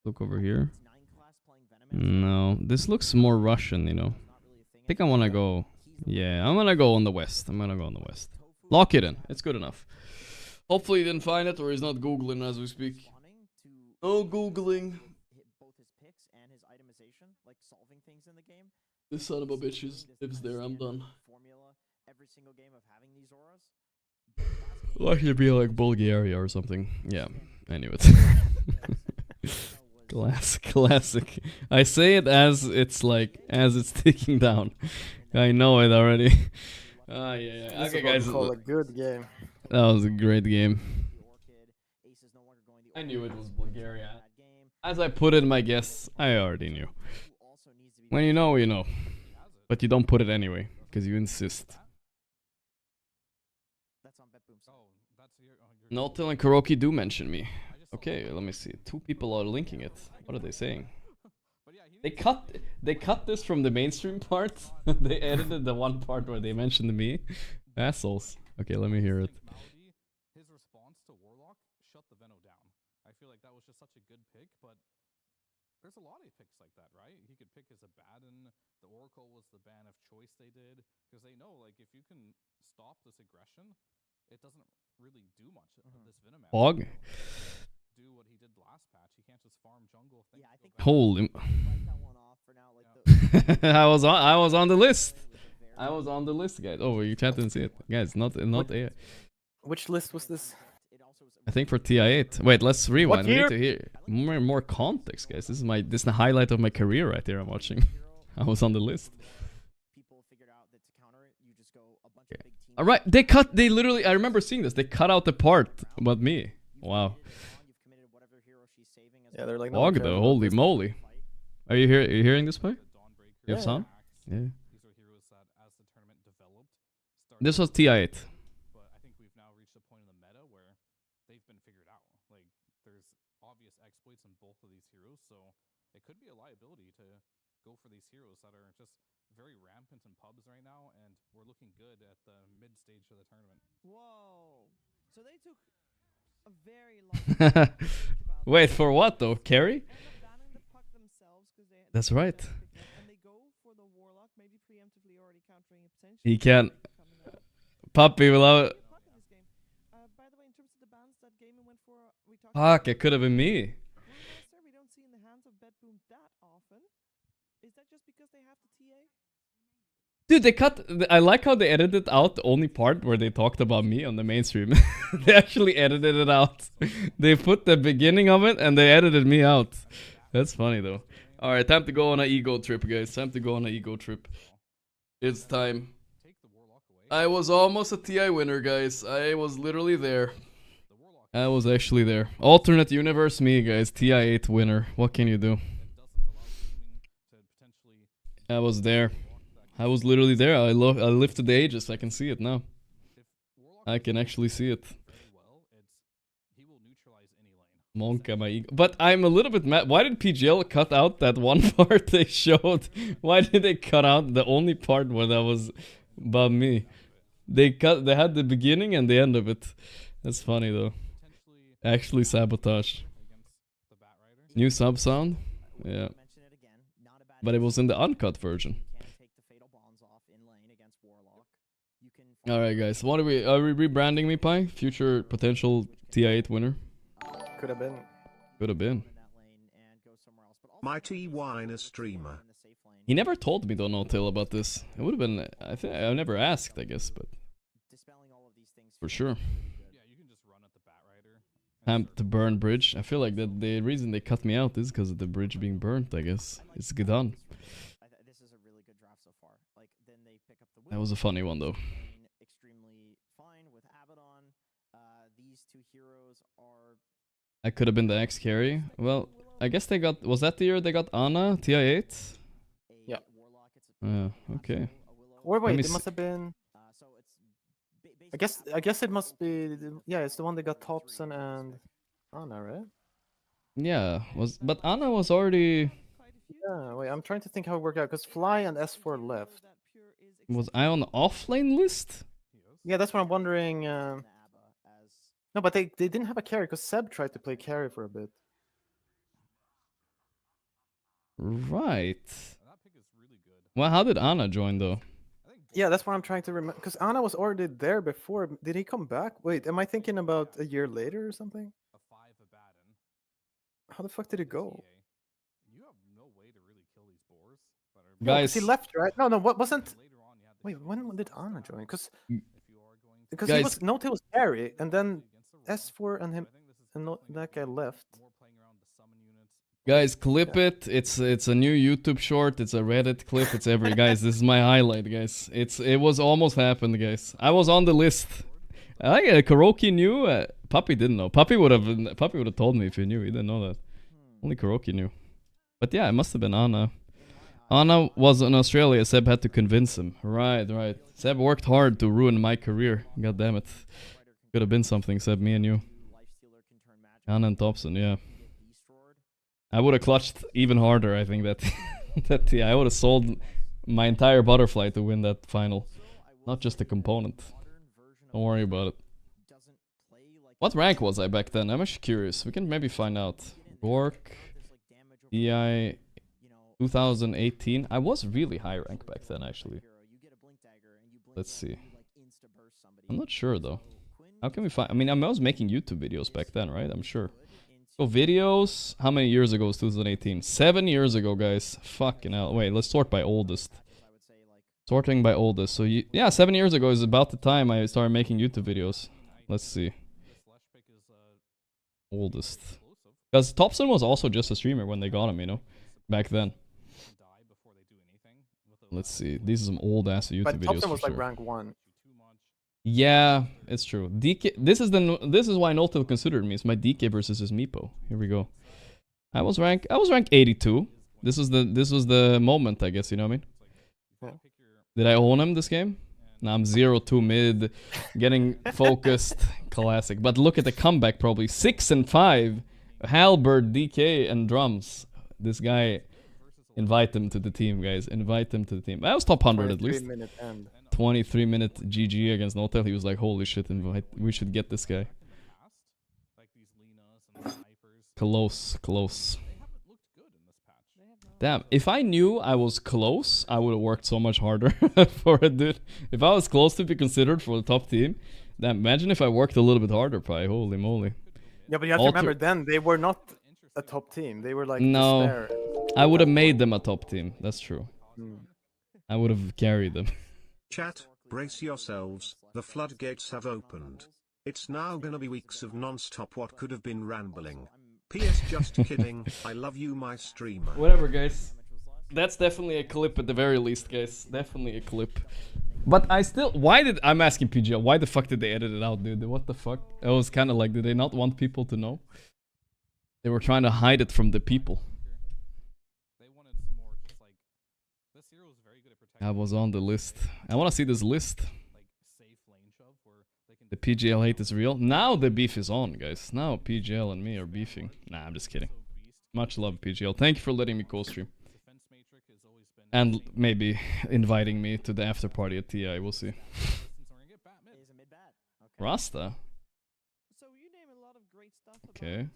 B: Look over here. No, this looks more Russian, you know. I think I want to go. Yeah, I'm gonna go on the west. I'm gonna go on the west. Lock it in. It's good enough. Hopefully he didn't find it, or he's not googling as we speak. No googling. This son of a bitch lives there. I'm done. Why should it be like Bulgaria or something? Yeah, I knew it. Classic. I say it as it's like as it's ticking down. I know it already. Yeah. Okay, guys.
T: Call a good game.
B: That was a great game. I knew it was Bulgaria. As I put in my guess, I already knew. When you know, you know. But you don't put it anyway, because you insist. Notel and Kuroki do mention me. Okay, let me see. 2 people are linking it. What are they saying? They cut this from the mainstream part. They edited the one part where they mentioned me. Assholes. Okay, let me hear it.
P: His response to Warlock shut the Veno down. I feel like that was just such a good pick, but there's a lot of picks like that, right? He could pick as Abaddon. The Oracle was the ban of choice they did, because they know, like, if you can stop this aggression, it doesn't really do much of this Venom.
B: Fog?
P: Do what he did last patch. He can't just farm jungle.
B: Holy. I was on the list. I was on the list, guys. Oh, you chat didn't see it, guys. Not AI.
T: Which list was this?
B: I think for TI8. Wait, let's rewind. We need to hear more context, guys. This is the highlight of my career right here. I'm watching. I was on the list. All right, they literally. I remember seeing this. They cut out the part about me. Wow.
T: Yeah, they're like.
B: Log though, holy moly. Are you hearing this play? You have sound? Yeah. This was TI8.
P: But I think we've now reached a point in the meta where they've been figured out. Like, there's obvious exploits in both of these heroes, so it could be a liability to go for these heroes that are just very rampant in pubs right now, and we're looking good at the mid stage of the tournament.
Q: Whoa! So they took a very long.
B: Wait, for what though? Carry? That's right. He can't. Puppy without. Fuck, it could have been me.
Q: We don't see in the hands of Betboom that often. Is that just because they have the TA?
B: Dude, they cut. I like how they edited out the only part where they talked about me on the mainstream. They actually edited it out. They put the beginning of it and they edited me out. That's funny though. Alright, time to go on an ego trip, guys. Time to go on an ego trip. It's time. I was almost a TI winner, guys. I was literally there. I was actually there. Alternate universe me, guys. TI8 winner. What can you do? I was there. I was literally there. I lifted the Aegis. I can see it now. I can actually see it. Monka, my ego. But I'm a little bit mad. Why did PGL cut out that one part they showed? Why did they cut out the only part where that was about me? They had the beginning and the end of it. That's funny though. Actually sabotage. New sub sound? Yeah. But it was in the uncut version. Alright guys, what are we rebranding me, Pi? Future potential TI8 winner?
T: Could have been.
B: Could have been.
I: Mighty Wine streamer.
B: He never told me though, no tell about this. It would have been. I think I never asked, I guess, but for sure. Time to burn bridge. I feel like that the reason they cut me out is because of the bridge being burnt. I guess it's done. That was a funny one though. I could have been the X carry. Well, I guess they got. Was that the year they got Ana TI8?
T: Yeah.
B: Okay.
T: Wait, they must have been. I guess it must be. Yeah, it's the one that got Thompson and Anna, right?
B: Yeah, but Anna was already.
T: Yeah, wait, I'm trying to think how it worked out because Fly and S4 left.
B: Was I on the offlane list?
T: Yeah, that's what I'm wondering. No, but they didn't have a carry because Seb tried to play carry for a bit.
B: Right. Well, how did Anna join though?
T: Yeah, that's what I'm trying to remember. Because Anna was already there before. Did he come back? Wait, am I thinking about a year later or something? How the fuck did it go?
B: Guys,
T: he left, right? No, what wasn't? Wait, when did Anna join? Because he was Note was carry, and then S4 and him and that guy left.
B: Guys, clip it. It's a new YouTube short. It's a Reddit clip. It's every guys. This is my highlight, guys. It was almost happened, guys. I was on the list. Gorgc knew. Puppy didn't know. Puppy would have told me if he knew. He didn't know that. Only Gorgc knew. But yeah, it must have been Anna. Anna was in Australia. Seb had to convince him. Right. Seb worked hard to ruin my career. God damn it. Could have been something, Seb. Me and you. Anna and Thompson. Yeah. I would have clutched even harder, I think, that I would have sold my entire butterfly to win that final. Not just a component. Don't worry about it. What rank was I back then? I'm actually curious. We can maybe find out. Gorgc, DI, 2018. I was really high rank back then, actually. Let's see. I'm not sure, though. How can we find... I mean, I was making YouTube videos back then, right? I'm sure. So videos, how many years ago was 2018? 7 years ago, guys. Fucking hell. Wait, let's sort by oldest. Sorting by oldest. So, yeah, 7 years ago is about the time I started making YouTube videos. Let's see. Oldest. Because Thompson was also just a streamer when they got him, you know? Back then. Let's see. These are some old-ass YouTube videos.
T: But Thompson was
B: for
T: like
B: sure.
T: rank 1.
B: Yeah, it's true. DK, this is why Notel considered me. It's my DK versus his Meepo. Here we go. I was rank 82. This was the moment, I guess, you know what I mean? Did I own him this game? Now I'm 0-2 mid, getting focused, classic. But look at the comeback, probably 6 and 5. Halberd, DK, and drums. This guy, invite him to the team, guys. Invite him to the team. I was top 100 at least. 23-minute GG against Notel. He was like, holy shit, we should get this guy. Close. Damn, if I knew I was close, I would have worked so much harder for it, dude. If I was close to be considered for the top team, damn, imagine if I worked a little bit harder, probably. Holy moly.
T: Yeah, but you have to remember, then they were not a top team. They were like
B: no, I would have made them a top team. That's true. I would have carried them.
I: Chat, brace yourselves, the floodgates have opened. It's now gonna be weeks of non-stop what could have been rambling. PS just kidding, I love you my streamer.
B: Whatever, guys. That's definitely a clip at the very least, guys. Definitely a clip. But I still... I'm asking PGL, why the fuck did they edit it out, dude? What the fuck? It was kind of like, did they not want people to know? They were trying to hide it from the people. I was on the list. I want to see this list. The PGL hate is real. Now the beef is on, guys. Now PGL and me are beefing. Nah, I'm just kidding. Much love, PGL. Thank you for letting me co-stream. And maybe inviting me to the after party at TI. We'll see. Rasta? Okay.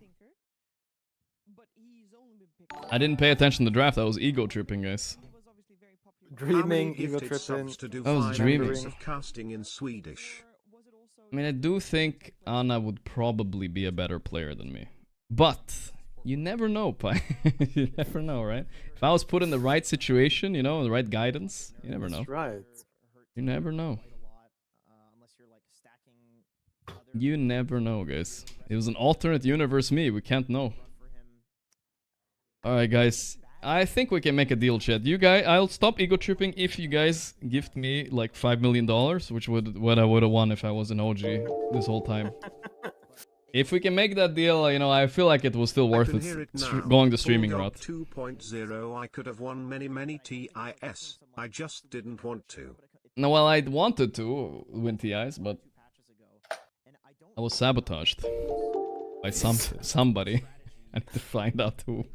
B: I didn't pay attention to the draft. I was ego tripping, guys.
T: Dreaming, ego tripping.
B: I was dreaming.
I: Of casting in Swedish.
B: I mean, I do think Anna would probably be a better player than me. But you never know, Pai. You never know, right? If I was put in the right situation, you know, the right guidance, you never know.
T: That's right.
B: You never know. You never know, guys. It was an alternate universe me. We can't know. Alright, guys. I think we can make a deal, chat. You guys, I'll stop ego tripping if you guys gift me like $5 million, which would what I would have won if I was an OG this whole time. If we can make that deal, you know, I feel like it was still worth it going the streaming route.
I: 2.0, I could have won many TIS. I just didn't want to.
B: No, well, I wanted to win TIs, but I was sabotaged by somebody. I need to find out who.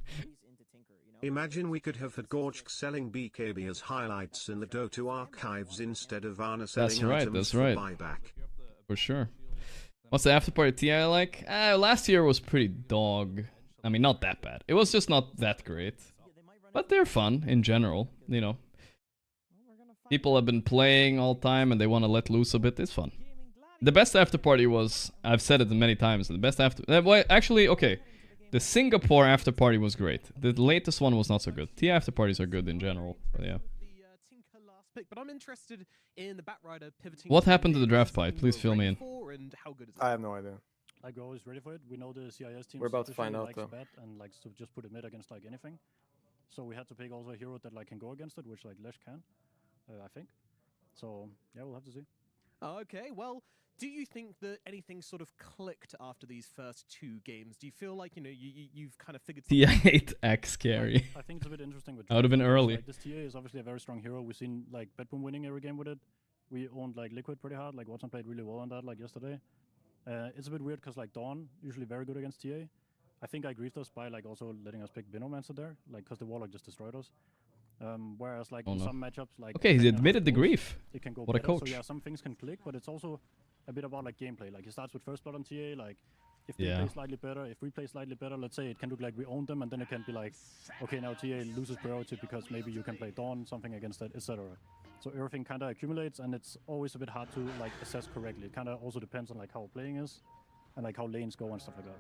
I: Imagine we could have had Gorgc selling BKB as highlights in the Dota archives instead of Varna selling items for buyback.
B: For sure. What's the after party TI like? Last year was pretty dog. I mean, not that bad. It was just not that great. But they're fun in general, you know. People have been playing all time and they want to let loose a bit. It's fun. The best after party was, I've said it many times, the best after... well, actually, okay. The Singapore after party was great. The latest one was not so good. TI after parties are good in general, but yeah.
E: But I'm interested in the Batrider pivoting.
B: What happened to the draft pipe? Please fill me in.
T: I have no idea.
R: Like, we're always ready for it. We know the CIS team.
T: We're about to find out, though.
R: And like to just put a mid against like anything. So we had to pick also a hero that like can go against it, which like Lesh can, I think. So yeah, we'll have to see.
E: Okay, well, do you think that anything sort of clicked after these first 2 games? Do you feel like, you know, you've kind of figured
B: TI 8X carry.
R: I think it's a bit interesting with
B: I would have been early.
R: Like, this TA is obviously a very strong hero. We've seen like Betboom winning every game with it. We owned like Liquid pretty hard. Like Watson played really well on that like yesterday. It's a bit weird because like Dawn usually very good against TA. I think I griefed us by like also letting us pick Venomancer there, like because the Warlock just destroyed us. Whereas like in some matchups, like
B: okay, he admitted the grief.
R: It can go
B: what
R: better.
B: a coach!
R: So yeah, some things can click, but it's also a bit about like gameplay. Like he starts with first blood on TA. Like if they play slightly better, if we play slightly better, let's say it can look like we own them, and then it can be like, okay, now TA loses priority because maybe you can play Dawn something against that, etc. So everything kind of accumulates, and it's always a bit hard to like assess correctly. It kind of also depends on like how playing is, and like how lanes go and stuff like that.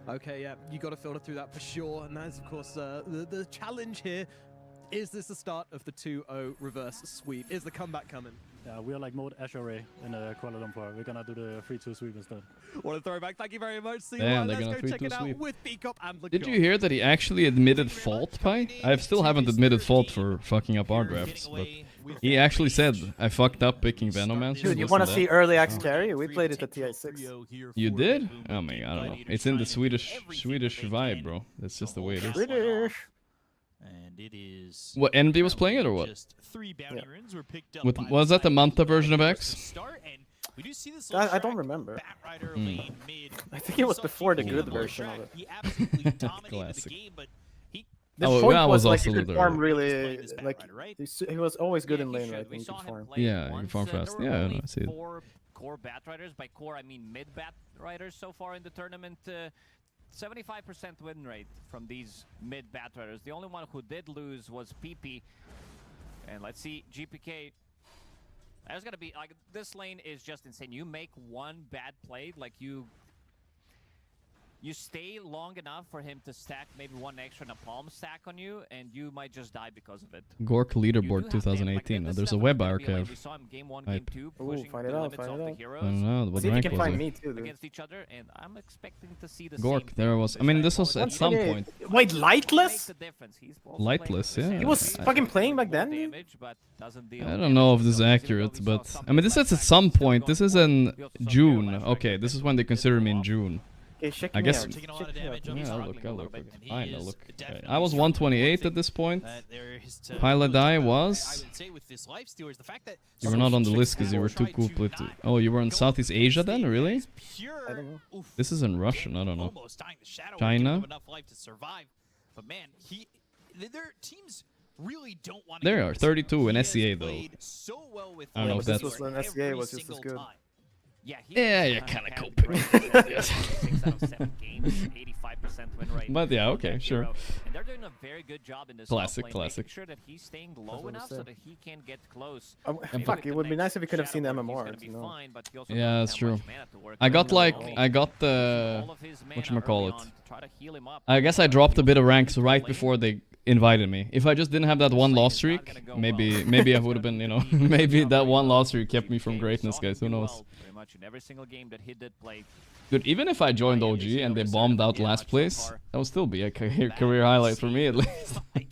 E: Okay, yeah, you got to filter through that for sure, and that is, of course, the challenge here. Is this the start of the 2-0 reverse sweep? Is the comeback coming?
R: Yeah, we are like mode Azure in Kuala Lumpur. We're gonna do the 3-2 sweep instead.
E: What a throwback. Thank you very much. See
B: yeah,
E: you. Let's go check it out
B: sweep.
E: with Beacop and Lacroix.
B: Did you hear that he actually admitted fault, Pi? I still haven't admitted fault for fucking up our drafts, but he actually said, I fucked up picking Venomancer.
T: Dude, you want to see early Axe carry? We played it at TI6.
B: You did? Oh my god, I don't know. It's in the Swedish vibe, bro. That's just the way it is.
T: British.
U: And it is...
B: What, Envy was playing it or what?
U: Just 3 bounty runes were picked up
B: Was that the Manta version of X?
U: We do see this
T: I don't remember. I think it was before the good version of it.
U: He absolutely dominated the game, but
T: the point was like you could farm really, like he was always good in lane right when you could farm.
B: Yeah, you can farm fast. Yeah, I see it.
S: 4 core Batriders. By core, I mean mid Batriders so far in the tournament. 75% win rate from these mid Batriders. The only one who did lose was PP. And let's see, GPK. There's gonna be like this lane is just insane. You make one bad play, like you stay long enough for him to stack maybe 1 extra and a palm stack on you, and you might just die because of it.
B: Gorgc leaderboard 2018. There's a web archive.
S: We saw him game 1, game 2, pushing
T: find
S: the
T: it out,
S: limits
T: find
S: of
T: it
S: the
T: out.
S: heroes.
B: I don't know. What
T: See if you
B: rank
T: can
B: was
T: find
B: it?
T: me too, dude.
S: Against each other, and I'm expecting to see the
B: Gorgc,
S: same
B: there was. I mean, this was at some point.
T: Wait, Lightless?
B: Lightless, yeah.
T: He was fucking playing back then?
B: I don't know if this is accurate, but I mean, this is at some point. This is in June. Okay, this is when they consider me in June.
T: Okay,
B: I guess. Yeah, I'll look. Fine, I'll look. Okay. I was 128 at this point. Pilot Die was. You were not on the list because you were too cool. Oh, you were in Southeast Asia then? Really?
T: I don't know.
B: This is in Russian. I don't know. China.
U: But man, their teams really don't want to.
B: There are 32 in SCA though. I don't know if
T: this
B: that's.
T: was when SCA was just as good.
B: Yeah, you're kind of coping. Yes. But yeah, okay, sure.
S: And they're doing a very good job in this
B: classic.
S: making sure that he's staying low enough so that he can get close.
T: Fuck, it would be nice if we could have seen the MMRs, you know?
B: Yeah, that's true. I got the whatchamacallit. I guess I dropped a bit of ranks right before they invited me. If I just didn't have that 1 loss streak, maybe I would have been, you know, maybe that 1 loss streak kept me from greatness, guys. Who knows? Dude, even if I joined OG and they bombed out last place, that would still be a career highlight for me at least. I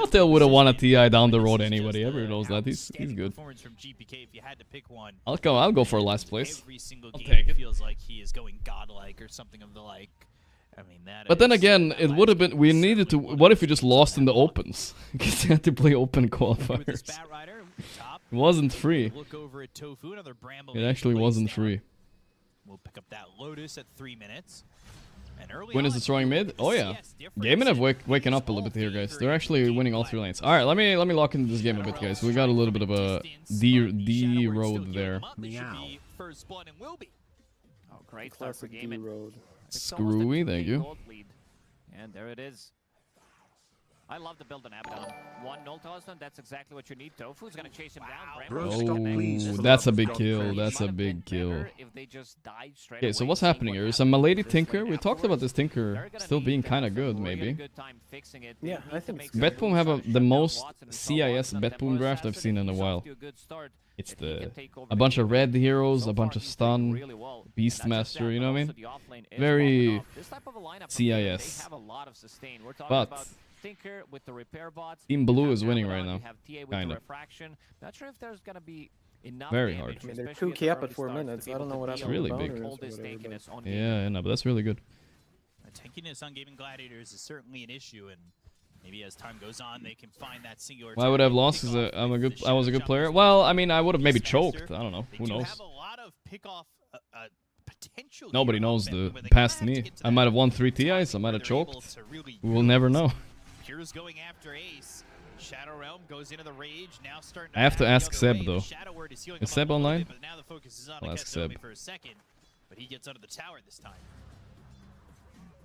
B: still would have won a TI down the road anyway. Everyone knows that. He's good. I'll go for last place. I'll take it.
U: Feels like he is going godlike or something of the like. I mean,
B: but then again, it would have been. We needed to. What if we just lost in the opens? Because you had to play open qualifiers. It wasn't free. It actually wasn't free.
U: We'll pick up that Lotus at 3 minutes. And early
B: Quinn is destroying mid. Oh yeah, Gaimin have waken up a little bit here, guys. They're actually winning all 3 lanes. All right, let me lock into this game a bit, guys. We got a little bit of a D road there.
O: Meow. Oh, great start for Gaimin.
B: Screwy, thank you.
S: And there it is. I love the build on Abaddon. One null talisman, that's exactly what you need. Tofu's gonna chase him down.
B: Oh, that's a big kill. That's a big kill. Okay, so what's happening here? Is a Milady Tinker? We talked about this Tinker still being kind of good, maybe.
T: Yeah, I think
B: Betboom have the most CIS Betboom draft I've seen in a while. It's a bunch of red heroes, a bunch of stun, Beastmaster, you know what I mean? Very CIS. But Team Blue is winning right now. Kinda.
S: Not sure if there's gonna be enough.
B: Very hard.
T: I mean, they're 2k up at 4 minutes. I don't know what happened.
B: It's really big. Yeah, no, but that's really good.
U: Tankiness on Gaimin Gladiators is certainly an issue, and maybe as time goes on, they can find that singular.
B: Why would I have lost? Because I was a good player. Well, I mean, I would have maybe choked. I don't know. Who knows? Nobody knows the past me. I might have won 3 TIs. I might have choked. We will never know.
U: Pure's going after Ace. Shadow Realm goes into the rage. Now starting
B: I have to ask Seb though.
U: Is
B: Is Seb online?
U: But now the focus is on
B: I'll ask Seb.
U: for a second, but he gets under the tower this time.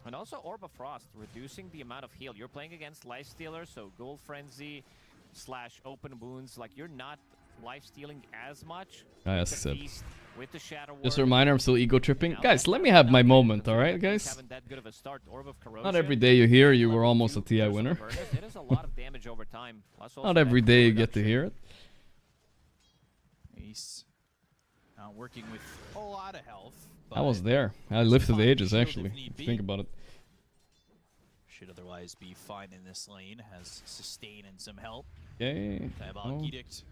S: And also Orb of Frost, reducing the amount of heal. You're playing against Lifestealer, so Ghoul Frenzy / Open Wounds. Like, you're not lifestealing as much.
B: I ask Seb.
S: With the Shadow
B: Just a reminder, I'm still ego tripping. Guys, let me have my moment, alright, guys? Not every day you hear you were almost a TI winner. Not every day you get to hear it.
U: Ace working with a lot of health.
B: I was there. I lifted the ages, actually. If you think about it.
U: Should otherwise be fine in this lane. Has sustain and some help.
B: Yay.
U: Diabolic Edict.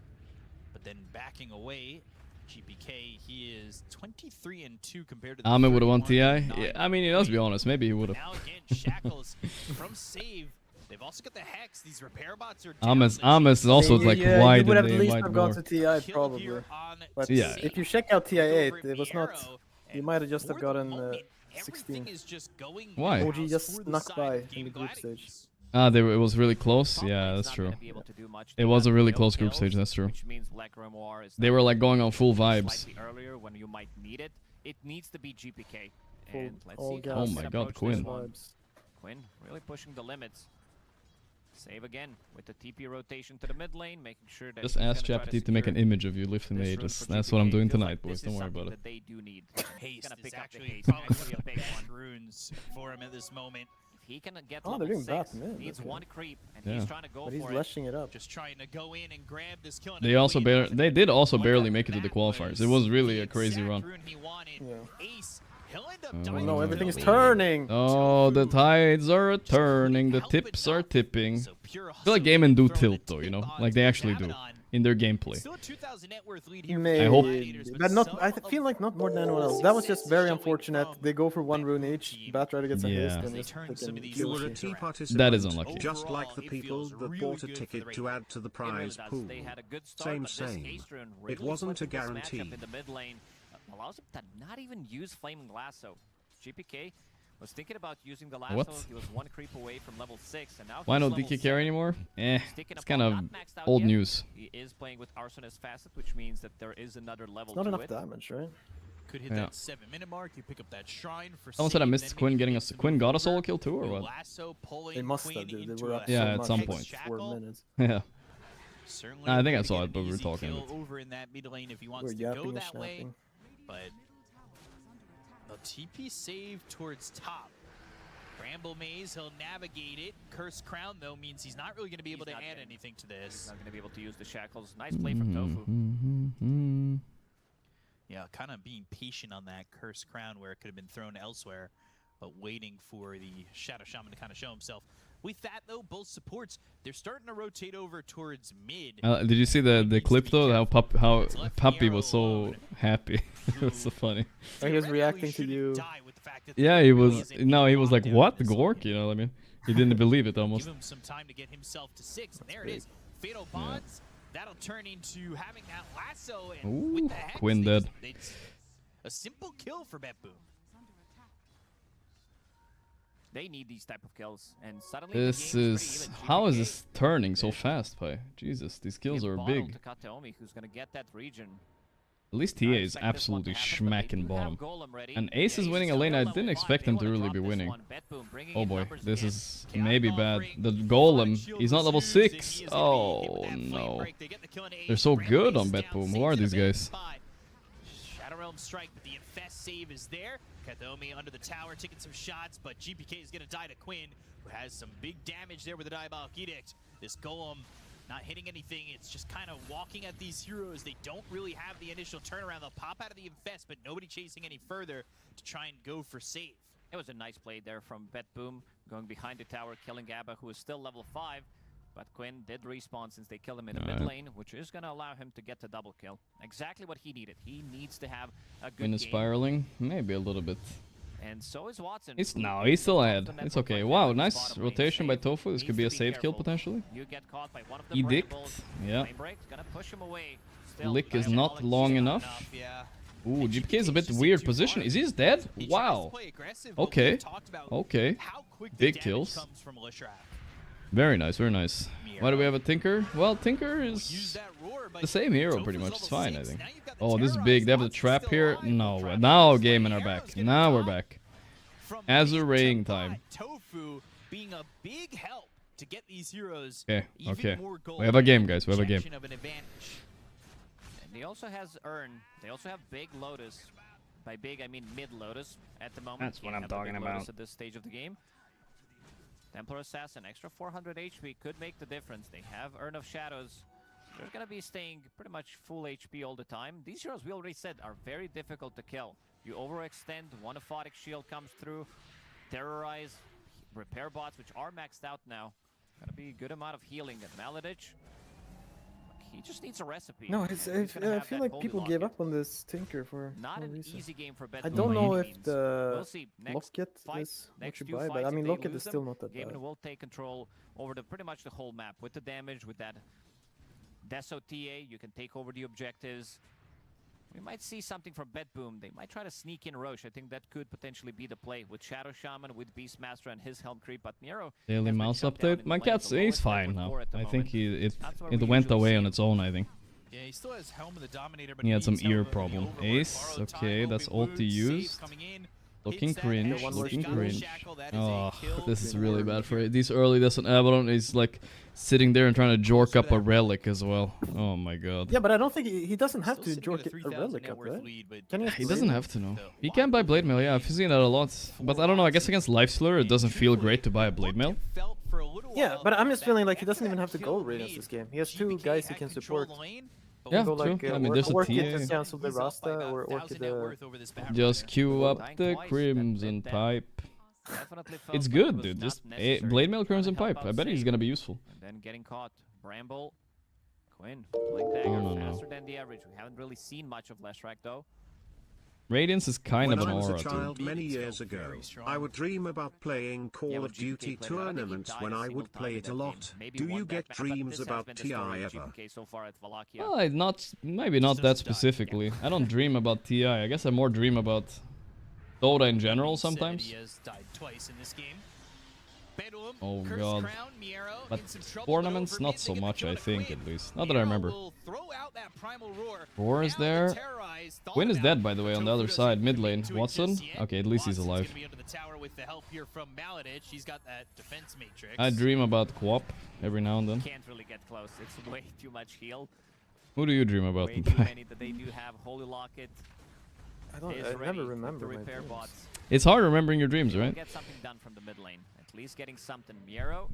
U: But then backing away. GPK, he is 23-2 compared to the
B: Ahmed would have won TI? Yeah, I mean, let's be honest, maybe he would have.
U: Now again, Shackles from save. They've also got the Hex. These repair bots are
B: Ahmed is also like, why
T: you would
B: did
T: have at
B: they
T: least
B: invite
T: have
B: more?
T: gone to TI probably. But
B: Yeah.
T: if you check out TI8, it was not. You might have just have gotten 16.
B: Why?
T: OG just snuck by in the group stage.
B: Ah, it was really close. Yeah, that's true. It was a really close group stage. That's true. They were like going on full vibes.
S: Earlier when you might need it, it needs to be GPK.
T: And
S: let's see
B: Oh my God, Quinn.
S: Quinn really pushing the limits. Save again with the TP rotation to the mid lane, making sure that
B: just ask ChatGPT to make an image of you lifting the ages. That's what I'm doing tonight, boys. Don't worry about it.
U: They do need. Haste is actually probably a big one. Runes for him at this moment.
S: He can get
T: they're doing that, man.
S: Needs one creep, and
B: yeah.
S: he's trying to go
T: but he's
S: for
T: lashing it up.
U: Just trying to go in and grab this kill.
B: They also they did also barely make it to the qualifiers. It was really a crazy run.
T: No, everything is turning.
B: Oh, the tides are turning. The tips are tipping. I feel like Gaimin do tilt though, you know, like they actually do in their gameplay.
T: Maybe.
B: I hope,
T: but not. I feel like not more than anyone else. That was just very unfortunate. They go for 1 rune each. Batrider gets a haste and just
I: You were a tea participant,
B: that is unlucky.
I: just like the people that bought a ticket to add to the prize pool. Same. It wasn't a guarantee.
S: Allows him to not even use Flaming Lasso. GPK was thinking about using the lasso.
B: What?
S: He was 1 creep away from level 6, and now
B: why no
S: he's
B: DK carry anymore? It's kind of old news.
S: He is playing with Arsonist Facet, which means that there is another level.
T: Not enough damage, right?
U: Could hit that 7-minute mark. You pick up that shrine for.
B: Someone said I missed Quinn getting us. Quinn got a solo kill too, or what?
T: They must have. They were up
B: yeah,
T: so
B: at
T: much
B: some
T: in
B: point.
T: 4 minutes.
B: Yeah.
U: Certainly
B: I think I saw it, but we were talking.
U: Over in that mid lane if he wants to go that way, but. A TP save towards top. Bramble Maze, he'll navigate it. Cursed Crown, though, means he's not really going to be able to add anything to this.
S: He's not going to be able to use the shackles. Nice play from Tofu.
U: Yeah, kind of being patient on that Cursed Crown where it could have been thrown elsewhere, but waiting for the Shadow Shaman to kind of show himself. With that, though, both supports, they're starting to rotate over towards mid.
B: Did you see the clip, though? How Puppy was so happy. It was so funny.
T: He was reacting to you.
B: Yeah, he was. No, he was like, what? Gorgc? You know what I mean? He didn't believe it almost.
U: Give him some time to get himself to 6, and there it is. Fatal Bonds. That'll turn into having that lasso. And
B: ooh,
U: with the Hex,
B: Quinn dead.
U: a simple kill for Betboom.
S: They need these type of kills, and suddenly
B: This is... How is this turning so fast, Pai? Jesus, these kills are big.
S: To Kataomi, who's gonna get that region.
B: At least TA is absolutely smacking bottom. And Ace is winning a lane I didn't expect him to really be winning. Oh boy, this is maybe bad. The Golem, he's not level 6. Oh no. They're so good on Betboom. Who are these guys?
U: Shadow Realm strike, but the Infest save is there. Kataomi under the tower taking some shots, but GPK is going to die to Quinn, who has some big damage there with the Diabolic Edict. This Golem not hitting anything, it's just kind of walking at these heroes. They don't really have the initial turnaround. They'll pop out of the Infest, but nobody chasing any further to try and go for save.
S: It was a nice play there from Betboom, going behind the tower, killing Gabba, who is still level 5. But Quinn did respawn since they killed him in the mid lane, which is going to allow him to get the double kill. Exactly what he needed. He needs to have a good
B: Quinn is spiraling? Maybe a little bit.
S: And so is Watson.
B: He's still ahead. It's okay. Wow, nice rotation by Tofu. This could be a safe kill potentially. Edict. Yeah. Lick is not long enough. Ooh, GPK is a bit weird position. Is he dead? Wow. Okay. Okay. Big kills. Very nice, very nice. Why do we have a Tinker? Well, Tinker is the same hero pretty much. It's fine, I think. Oh, this is big. They have the trap here. No. Now Gaimin are back. Now we're back. Azure Raying time.
U: Tofu being a big help to get these heroes.
B: Okay, okay. We have a game, guys. We have a game.
S: And he also has Urn. They also have big Lotus. By big, I mean mid Lotus at the moment.
B: That's what I'm talking about.
S: At this stage of the game. Templar Assassin, extra 400 HP could make the difference. They have Urn of Shadows. They're going to be staying pretty much full HP all the time. These heroes, we already said, are very difficult to kill. You overextend, one Aphotic Shield comes through, terrorize, repair bots, which are maxed out now. Going to be a good amount of healing at Maladich. He just needs a recipe.
T: No, I feel like people gave up on this Tinker for
S: not
T: no
S: an
T: reason.
S: easy game for
T: I don't know if the Locket is what you buy, but I mean Locket is still not that bad.
S: Gaimin will take control over pretty much the whole map with the damage, with that Deso TA. You can take over the objectives. We might see something from Betboom. They might try to sneak in Roche. I think that could potentially be the play with Shadow Shaman, with Beastmaster and his Helm Creep. But Nero
B: Daily mouse update. My cat's he's fine now. I think it went away on its own, I think.
U: Yeah, he still has Helm of the Dominator, but
B: he had some ear problem. Ace, okay, that's ult to use. Looking cringe, looking cringe. Oh, this is really bad for it. These early Descent Abaddon is like sitting there and trying to jork up a relic as well. Oh my god.
T: Yeah, but I don't think he doesn't have to jork a relic up, right?
B: He doesn't have to, no. He can buy Blade Mail, yeah, I've seen that a lot. But I don't know, I guess against Lifestealer it doesn't feel great to buy a Blade Mail.
T: Yeah, but I'm just feeling like he doesn't even have to go Radiance this game. He has two guys he can support.
B: Yeah,
T: true.
B: Like, I mean, there's a
T: Orchid to cancel the Rasta, or Orchid
B: just queue up the Crimson Pipe. It's good, dude. Just Blade Mail Crimson Pipe. I bet he's gonna be useful.
S: And then getting caught. Bramble. Quinn. Blink Dagger faster than the average. We haven't really seen much of Leshrac though.
B: Radiance is kind of an aura,
I: When I was a child many years ago, I would dream about playing Call of Duty tournaments when I would play it a lot. Do you get dreams about TI ever?
B: Well, maybe not that specifically. I don't dream about TI. I guess I more dream about Dota in general sometimes. Oh god. But tournaments, not so much, I think, at least. Not that I remember. Roar is there. Quinn is dead, by the way, on the other side, mid lane. Watson? Okay, at least he's alive. I dream about Co-op every now and then.
S: Can't really get close. It's way too much heal.
B: Who do you dream about?
S: Way too many that they do have. Holy Locket.
T: I never remember my dreams.
B: It's hard remembering your dreams, right?
S: Get something done from the mid lane. At least getting something. Miero,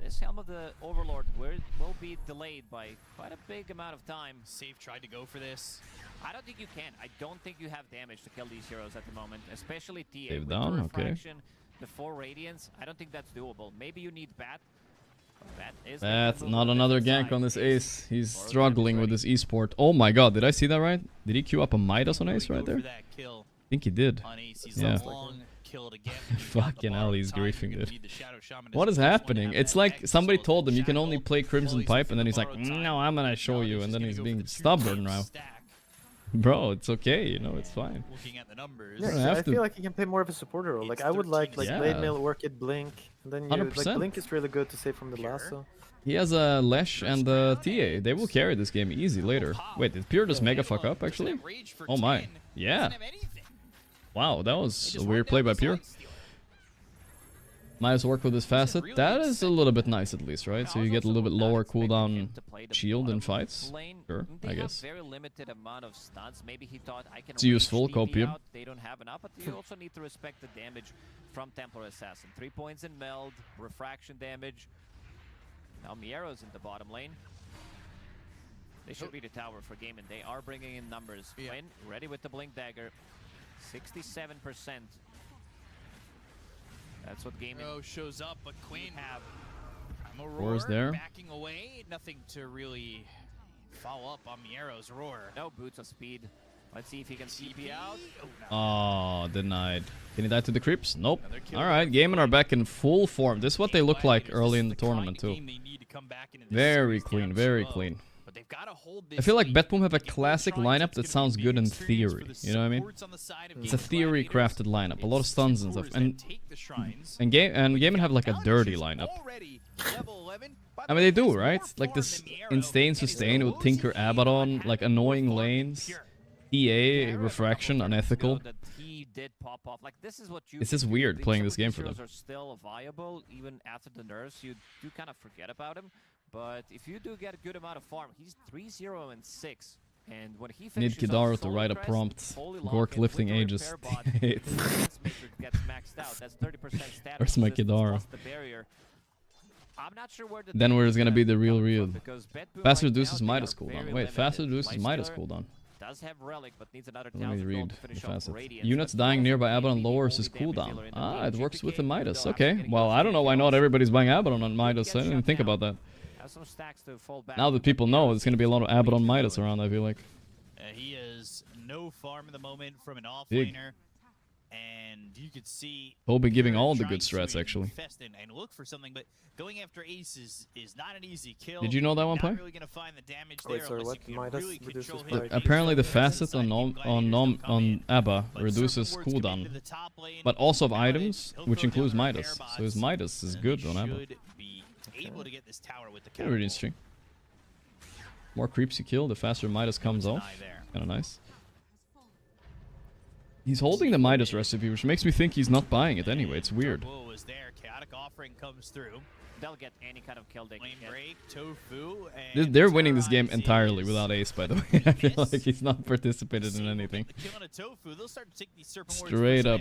S: this Helm of the Overlord will be delayed by quite a big amount of time.
U: Save tried to go for this.
S: I don't think you can. I don't think you have damage to kill these heroes at the moment, especially TA.
B: Save down, okay.
S: Before Radiance, I don't think that's doable. Maybe you need Bat.
B: That's not another gank on this Ace. He's struggling with this esport. Oh my god, did I see that right? Did he queue up a Midas on Ace right there? I think he did. Yeah. Fucking hell, he's griefing, dude. What is happening? It's like somebody told him you can only play Crimson Pipe, and then he's like, no, I'm gonna show you, and then he's being stubborn now. Bro, it's okay, you know, it's fine.
U: Looking at the numbers.
T: Yeah, I feel like he can play more of a supporter role. Like I would like Blade Mail, work it, Blink, and then you
B: 100%.
T: like Blink is really good to save from the lasso.
B: He has a Lesh and a TA. They will carry this game easy later. Wait, did Pure just mega fuck up actually? Oh my. Yeah. Wow, that was a weird play by Pure. Might as work with his facet. That is a little bit nice at least, right? So you get a little bit lower cooldown shield in fights. Sure, I guess.
S: Very limited amount of stuns. Maybe he thought I can
B: It's useful, copium.
S: They don't have enough, but you also need to respect the damage from Templar Assassin. 3 points in meld, refraction damage. Now Miero's in the bottom lane. They should be the tower for Gaimin. They are bringing in numbers. Quinn ready with the Blink Dagger. 67%. That's what Gaimin
U: shows up, but Quinn have
B: Roar's there.
U: Backing away. Nothing to really follow up on Miero's roar.
S: No boots of speed. Let's see if he can CP out.
B: Oh, denied. Can he die to the creeps? Nope. Alright, Gaimin are back in full form. This is what they look like early in the tournament too. Very clean, very clean. I feel like Betboom have a classic lineup that sounds good in theory. You know what I mean? It's a theory crafted lineup. A lot of stuns and stuff. And Gaimin have like a dirty lineup. I mean, they do, right? Like this insane sustain with Tinker Abaddon, like annoying lanes. EA, refraction, unethical. It's just weird playing this game for them.
S: Are still viable even after the nerfs. You do kind of forget about him, but if you do get a good amount of farm, he's 3-0 and 6. And when he
B: need Kidaru to write a prompt. Gork lifting ages. Where's my Kidaru?
S: I'm not sure where
B: then where's gonna be the real? Faster reduces Midas cooldown. Wait, faster reduces Midas cooldown.
S: Does have relic, but needs another
B: Let me read the facet. Units dying nearby Abaddon lowers his cooldown. Ah, it works with the Midas. Okay. Well, I don't know why not everybody's buying Abaddon on Midas. I didn't even think about that. Now that people know, there's gonna be a lot of Abaddon Midas around, I feel like.
U: He has no farm in the moment from an offlaner. And you could see
B: Toby giving all the good strats actually.
U: And look for something, but going after Ace is not an easy kill.
B: Did you know that one play?
U: Really gonna find the damage there
T: sorry, what? Midas
U: really
T: reduces
B: apparently the facet on Abba reduces cooldown, but also of items, which includes Midas. So his Midas is good on Abba. Really interesting. More creeps you kill, the faster Midas comes off. Kinda nice. He's holding the Midas recipe, which makes me think he's not buying it anyway. It's weird.
U: Chaotic offering comes through.
S: They'll get any kind of kill they can get.
U: Break, Tofu, and
B: They're winning this game entirely without Ace, by the way. I feel like he's not participated in anything. Straight up.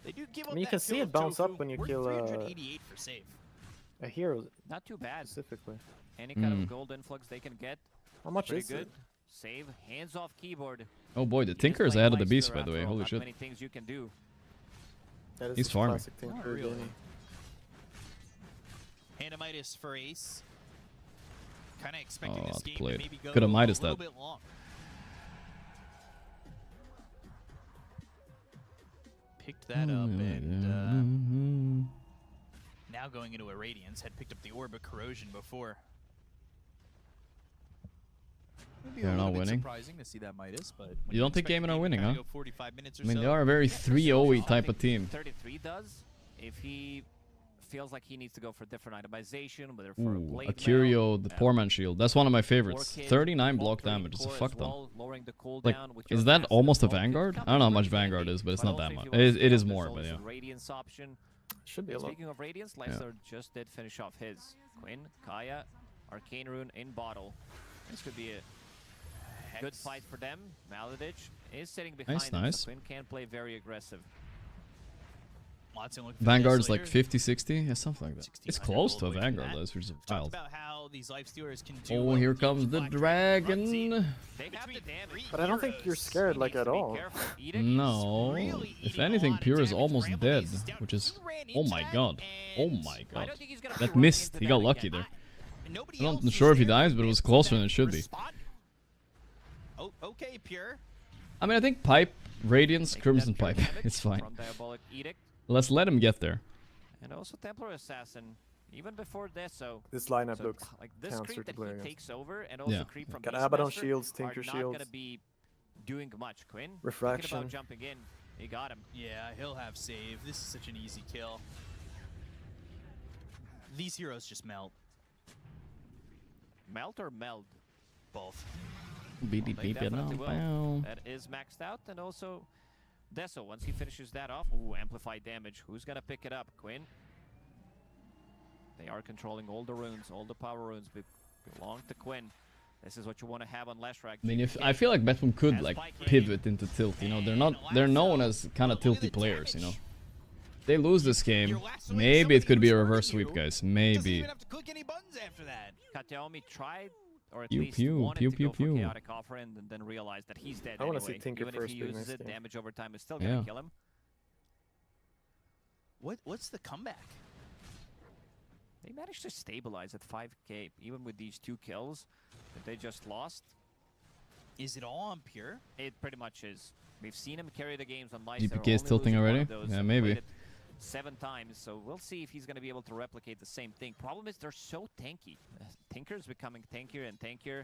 T: I mean, you can see it bounce up when you kill a hero.
S: Not too bad.
T: Specifically.
S: Any kind of gold influx they can get.
T: How much
S: Pretty
T: is
S: good.
T: it?
S: Save, hands off keyboard.
B: Oh boy, the Tinker is ahead of the beast, by the way. Holy shit.
S: Many things you can do.
B: He's farming.
U: Really. Midas for Ace. Kind of expecting this game to maybe go
B: could have Midas
U: a little
B: that.
U: bit long. Picked that up and now going into a Radiance. Had picked up the Orb of Corrosion before.
B: They're not winning.
U: Surprising to see that Midas, but
B: you don't think Gaimin are winning, huh?
U: 45 minutes or
B: I mean,
U: so.
B: they are a very 3-0-y type of team.
S: 33 does if he feels like he needs to go for different itemization, whether for
B: Ooh, a Curio, the Poor Man Shield. That's one of my favorites. 39 block damage. It's a fuck ton. Like, is that almost a Vanguard? I don't know how much Vanguard is, but it's not that much. It is more, but yeah.
S: Radiance option.
T: Should be a lot.
S: Speaking of Radiance, Leicester just did finish off his. Quinn, Kaya, Arcane Rune in bottle. This could be a good fight for them. Maladich is sitting behind him,
B: nice.
S: so Quinn can play very aggressive.
B: Vanguard is like 50-60? Yeah, something like that. It's close to a Vanguard, though, which is wild. Oh, here comes the dragon.
T: But I don't think you're scared, like, at all.
B: No. If anything, Pure is almost dead, which is... Oh my god. Oh my god. That missed. He got lucky there. I'm not sure if he dies, but it was closer than it should be.
U: Okay, Pure.
B: I mean, I think Pipe, Radiance, Crimson Pipe. It's fine. Let's let him get there.
S: And also Templar Assassin, even before this, so
T: this lineup looks
S: like this creep that he takes over, and also creep from
T: got Abaddon shields, Tinker
S: are not
T: shields.
S: Gonna be doing much. Quinn,
T: Refraction.
S: thinking about jumping in. He got him.
U: Yeah, he'll have save. This is such an easy kill. These heroes just melt.
S: Melt or meld?
U: Both.
S: They definitely will. That is maxed out, and also Deso, once he finishes that off, ooh, amplified damage. Who's gonna pick it up? Quinn. They are controlling all the runes, all the power runes belong to Quinn. This is what you want to have on Leshrac.
B: I mean, I feel like Betboom could like pivot into tilt. You know, they're known as kind of tilty players. You know, if they lose this game, maybe it could be a reverse sweep, guys. Maybe.
S: Kateomi tried, or at
B: Pew,
S: least
B: pew,
S: wanted
B: pew,
S: to
B: pew,
S: go for
B: pew.
S: chaotic offer and then realized that he's dead
T: I wanna
S: anyway.
T: see Tinker
S: Even
T: first
S: if he
T: being
S: uses
T: nice
S: it,
T: game.
S: damage over time is still gonna kill him.
U: What's the comeback?
S: They managed to stabilize at 5k, even with these 2 kills that they just lost.
U: Is it all on Pure?
S: It pretty much is. We've seen him carry the games on Lice.
B: GPK is tilting already? Yeah, maybe.
S: 7 times, so we'll see if he's going to be able to replicate the same thing. Problem is they're so tanky. Tinker's becoming tankier and tankier.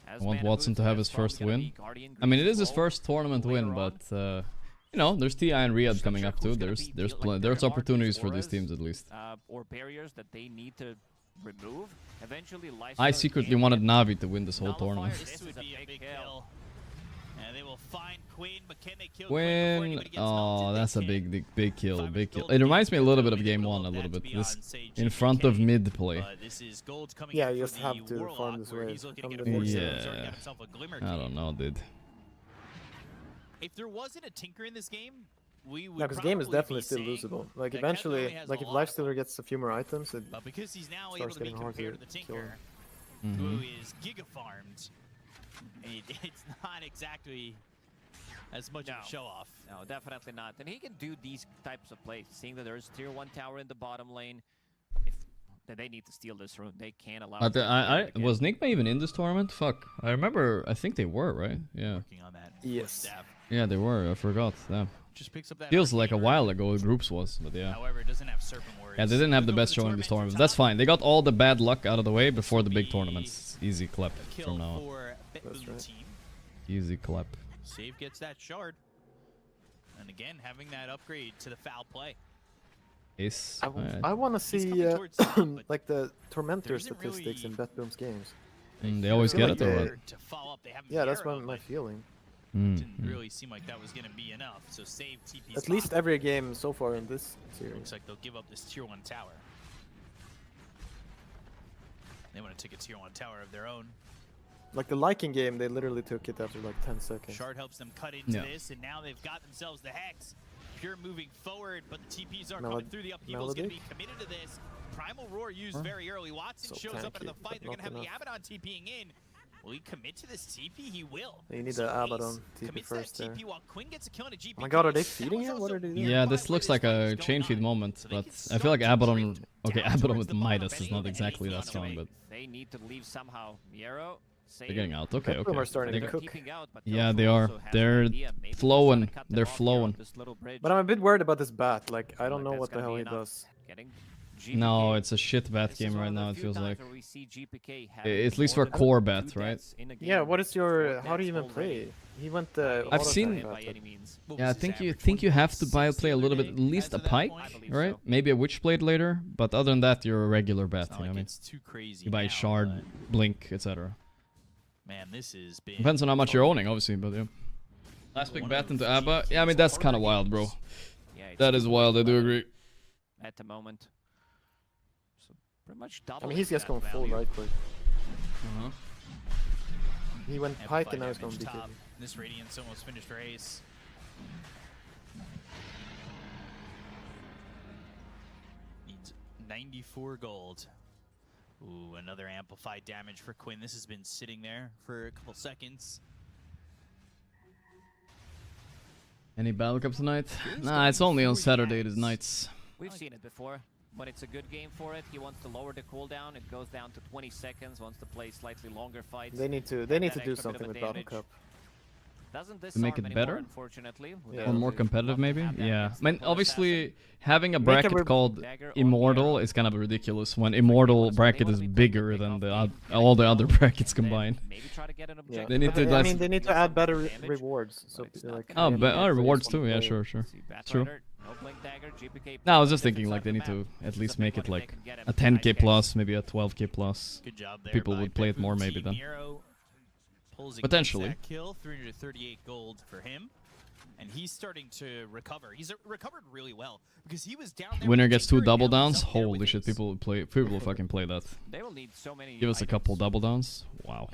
B: I want Watson to have his first win. I mean, it is his first tournament win, but you know, there's TI and Riyadh coming up too. There's opportunities for these teams at least.
S: Or barriers that they need to remove. Eventually,
B: I secretly wanted Navi to win this whole tournament.
U: This would be a big kill. And they will find Quinn, but can they kill
B: Quinn? Oh, that's a big kill, big kill. It reminds me a little bit of game 1, a little bit. This in front of mid play.
T: Yeah, you just have to farm this way.
B: Yeah, I don't know, dude.
U: If there wasn't a Tinker in this game, we would.
T: No, because game is definitely still losable. Like eventually, like if Lifestealer gets a few more items, it
U: but because he's now able
T: starts
U: to be
T: getting hard
U: compared
T: to
U: to the
T: kill.
U: Tinker,
B: Mm-hmm.
U: who is giga farmed, it's not exactly as much of a show off.
S: No, definitely not. And he can do these types of plays. Seeing that there's tier 1 tower in the bottom lane, if they need to steal this rune, they can't allow.
B: Was Nigma even in this tournament? Fuck, I remember. I think they were, right? Yeah.
U: Working on that.
T: Yes.
B: Yeah, they were. I forgot. Damn.
U: Just picks up that
B: Feels like a while ago groups was, but yeah.
U: However, it doesn't have Serpent Warriors.
B: Yeah, they didn't have the best showing this tournament. That's fine. They got all the bad luck out of the way before the big tournaments. Easy clap from now on. Easy clap.
U: Save gets that shard. And again, having that upgrade to the foul play.
B: Ace.
T: I want to see like the Tormentor statistics in Betboom's games.
B: They always get it, or what?
T: Yeah, that's my feeling.
U: Didn't really seem like that was going to be enough. So save TP.
T: At least every game so far in this series.
U: Looks like they'll give up this tier 1 tower. They want to take a tier 1 tower of their own.
T: Like the Lycan game, they literally took it after like 10 seconds.
U: Shard helps them cut into this, and now they've got themselves the Hex. Pure moving forward, but the TPs are coming through. The upheaval is going to be committed to this. Primal Roar used very early. Watson shows up into the fight. They're going to have the Abaddon TPing in. Will he commit to this TP? He will.
T: You need the Abaddon TP first there.
U: While Quinn gets a kill on a GP.
T: Oh my god, are they feeding him? What are they doing?
B: Yeah, this looks like a chain feed moment, but I feel like Abaddon. Okay, Abaddon with Midas is not exactly that strong, but
S: they need to leave somehow. Miero,
B: they're getting out. Okay, okay.
T: Are starting to cook.
B: Yeah, they are. They're flowing. They're flowing.
T: But I'm a bit worried about this bat. Like, I don't know what the hell he does.
B: No, it's a shit bat game right now, it feels like. At least for core bat, right?
T: Yeah, what is your... How do you even play? He went the...
B: I've seen... Yeah, I think you have to play a little bit, at least a pike, right? Maybe a witchblade later, but other than that, you're a regular bat, you know what I mean?
U: Too crazy
B: you buy shard, blink, etc.
U: Man, this is big.
B: Depends on how much you're owning, obviously, but yeah. Last pick bat into Abba. Yeah, I mean, that's kind of wild, bro. That is wild, I do agree.
S: At the moment. Pretty much double.
T: I mean, he's just going full right click. He went pike and now he's going BKB.
U: This Radiance almost finished for Ace. Needs 94 gold. Ooh, another amplified damage for Quinn. This has been sitting there for a couple seconds.
B: Any battle cup tonight? Nah, it's only on Saturday nights.
S: We've seen it before. When it's a good game for it, he wants to lower the cooldown. It goes down to 20 seconds. Wants to play slightly longer fights.
T: They need to do something with Battle Cup.
B: to make it better?
S: Unfortunately.
B: Or more competitive, maybe? Yeah. I mean, obviously, having a bracket called Immortal is kind of ridiculous when Immortal bracket is bigger than all the other brackets combined.
T: Yeah.
B: They need to.
T: I mean, they need to add better rewards. So like.
B: Oh, rewards too. Yeah, sure. True. No, I was just thinking like they need to at least make it like a 10k plus, maybe a 12k plus.
U: Good job there.
B: People would play it more maybe then. Potentially.
U: Kill 338 gold for him, and he's starting to recover. He's recovered really well because he was down there.
B: Winner gets 2 double downs. Holy shit! People would play. People will fucking play that.
S: They will need so many.
B: Give us a couple double downs. Wow.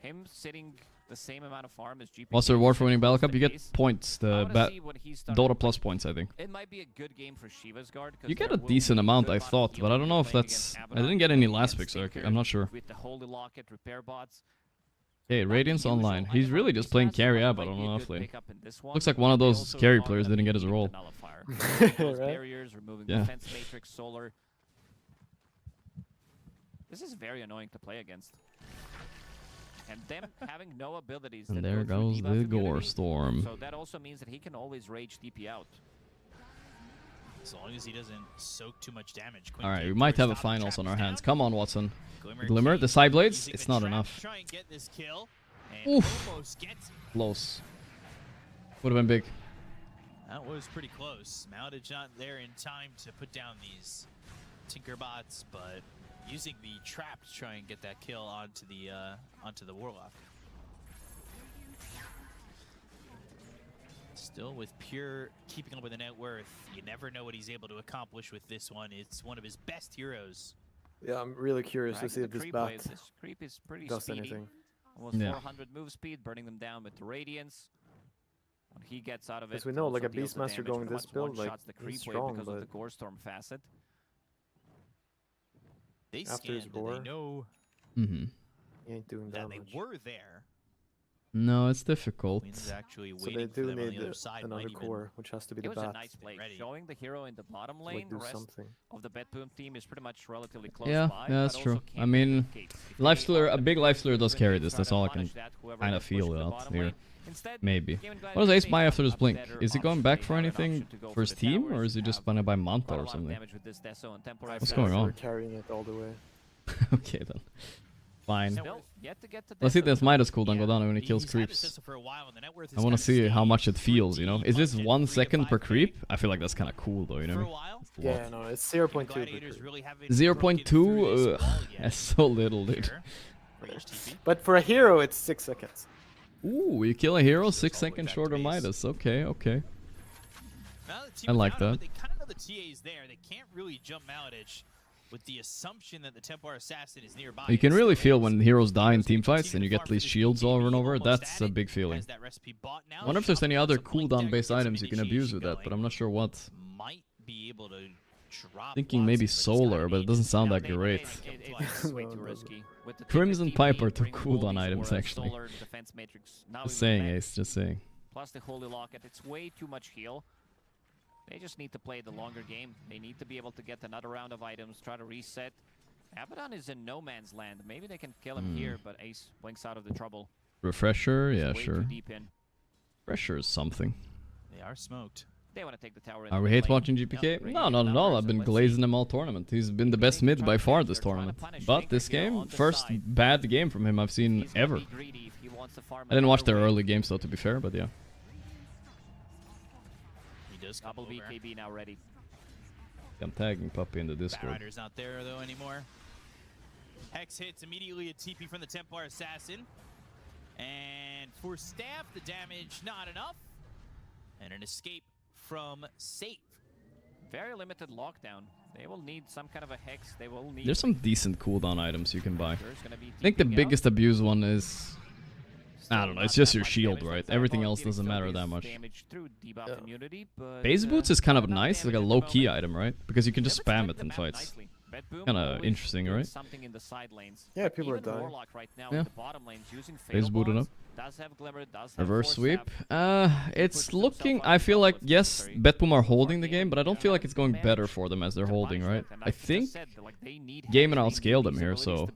S: Him sitting the same amount of farm as GP.
B: What's the reward for winning Battle Cup? You get points. The Dota plus points, I think.
S: It might be a good game for Shiva's Guard.
B: You get a decent amount, I thought, but I don't know if that's. I didn't get any last pick, so I'm not sure.
S: With the Holy Locket repair bots.
B: Okay, Radiance online. He's really just playing carry up, I don't know offlane. Looks like one of those carry players didn't get his role.
S: Barriers, removing defense matrix, solar. This is very annoying to play against. And them having no abilities.
B: And there goes the Gore Storm.
S: So that also means that he can always rage DP out.
U: As long as he doesn't soak too much damage.
B: Alright, we might have a finals on our hands. Come on, Watson. Glimmer, the side blades? It's not enough. Oof. Close. Would have been big.
U: That was pretty close. Moutage not there in time to put down these Tinkerbots, but using the trap to try and get that kill onto the Warlock. Still with pure keeping up with the net worth. You never know what he's able to accomplish with this one. It's one of his best heroes.
T: Yeah, I'm really curious to see if this bat
S: This creep is pretty
T: does
S: speedy.
T: anything.
S: Almost 400 move speed, burning them down with the Radiance. When he gets out of it,
T: as we know, like a
S: deals the
T: Beastmaster
S: damage,
T: going
S: pretty
T: this
S: much
T: build, like
S: one-shots the creep
T: he's
S: wave
T: strong,
S: because
T: but
S: of the Gore Storm facet.
U: They
T: after his
U: scanned,
T: roar,
U: they know
B: Mm-hmm.
T: he ain't doing
U: that
T: damage.
U: they were there.
B: No, it's difficult.
U: Actually
T: So they
U: waiting for
T: do
U: them on
T: need
U: the other side.
T: another core, which has to be
S: It
T: the
S: was
T: bat.
S: a nice play, showing the hero in the bottom
T: Like
S: lane.
T: do
S: The rest
T: something.
S: of the Betboom team is pretty much relatively close
B: Yeah,
S: by.
B: that's
S: but
B: true.
S: also
B: I
S: can't
B: mean,
S: replicate. If
B: Lifestealer,
S: they
B: a big Lifestealer does carry this.
S: try
B: That's
S: to
B: all I
S: punish
B: can
S: that, whoever
B: kind of
S: gets pushed
B: feel
S: to the
B: out
S: bottom
B: here.
S: lane. Instead,
B: Maybe.
S: Gaimin Gladiators
B: What does Ace
S: may
B: buy
S: have
B: after this
S: a
B: blink?
S: better
B: Is he going
S: option.
B: back
S: They
B: for
S: have an
B: anything
S: option to go
B: for his
S: the
B: team,
S: towers.
B: or is he
S: They
B: just
S: have
B: gonna buy Manta
S: quite a
B: or
S: lot of
B: something?
S: damage with this Deso and Temporary
B: What's
S: Flash.
B: going on?
T: We're carrying it all the way.
B: Okay then. Fine.
S: Still, yet to get to
B: Let's see
S: Deso.
B: this Midas cooldown go down when he kills creeps. I want to see how much it feels, you know? Is this 1 second per creep? I feel like that's kind of cool though, you know? It's a lot.
T: Yeah, no, it's 0.2.
B: 0.2? That's so little, dude.
T: But for a hero, it's 6 seconds.
B: Ooh, you kill a hero 6 seconds shorter Midas. Okay, okay. I like that.
U: They kind of know the TA is there. They can't really jump Maladich with the assumption that the Templar Assassin is nearby.
B: You can really feel when heroes die in teamfights and you get these shields over and over. That's a big feeling. I wonder if there's any other cooldown-based items you can abuse with that, but I'm not sure what.
U: Might be able to drop
B: Thinking maybe solar, but it doesn't sound that great.
S: It's way too risky. With the
B: Crimson
S: TP,
B: Pipe are two
S: bring the
B: cooldown
S: Holy
B: items,
S: Sword,
B: actually.
S: Solar, defense matrix, now
B: Just
S: even
B: saying,
S: Vent,
B: Ace, just saying.
S: Plus the Holy Locket, it's way too much heal. They just need to play the longer game. They need to be able to get another round of items, try to reset. Abaddon is in no man's land. Maybe they can kill him here, but Ace blinks out of the trouble.
B: Refresher? Yeah,
S: Way
B: sure.
S: too deep in.
B: Refresher is something.
U: They are smoked.
S: They want to take the tower.
B: We hate watching GPK? No, not at all. I've been glazing him all tournament. He's been the best mid by far this tournament. But this game, first bad game from him I've seen ever. I didn't watch their early games though, to be fair, but yeah.
U: He does
S: Double BKB now ready.
B: I'm tagging Puppy in the Discord.
U: Batrider's not there though anymore. Hex hits immediately a TP from the Templar Assassin. And for Staff, the damage not enough. And an escape from Safe.
S: Very limited lockdown. They will need some kind of a hex. They will need.
B: There's some decent cooldown items you can buy.
S: There's gonna be
B: I think the
S: TPing out.
B: biggest abused one is... I don't know, it's just your shield, right? Everything else doesn't matter that much.
S: Damage through debuff immunity, but,
B: Base Boots is kind of nice, it's like a low-key item, right? Because you can just spam it in fights. Kind of interesting, right?
S: Something in the side lanes.
T: Yeah,
S: But
T: people are
S: even
T: dying.
S: Warlock right now
B: Yeah.
S: in the bottom lanes using
B: He's
S: Fatal
B: booted
S: Bonds,
B: up.
S: does have Glimmer, does have
B: Reverse
S: Force
B: sweep.
S: Staff.
B: It's looking. I feel like yes, Betboom are holding the game, but I don't feel like it's going better for them as they're holding, right? I think Gaimin outscaled them here, so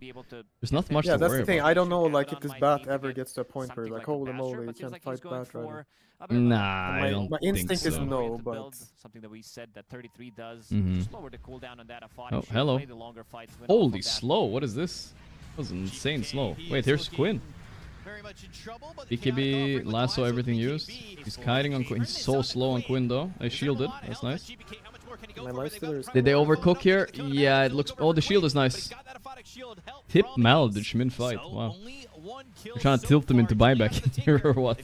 B: there's not much
T: Yeah,
B: to
T: that's
B: worry
T: the thing.
B: about.
T: I don't know, like, if this bat ever gets to a point where, like, holy moly, you can't fight bat right.
B: Nah, I don't
T: My
B: think
T: instinct
B: so.
T: is no, but
S: Something that we said that 33 does.
B: Mhm.
S: Just lower the cooldown on that.
B: Oh, hello. Holy slow. What is this? That was insane slow. Wait, here's Quinn. BKB, lasso, everything used. He's kiting on Quinn. He's so slow on Quinn though. They shielded. That's nice.
T: my lifestealer is
B: Did they overcook here? Yeah, it looks. Oh, the shield is nice. Tip Mal, the Schmin fight. Wow. You're trying to tilt them into buyback here or what?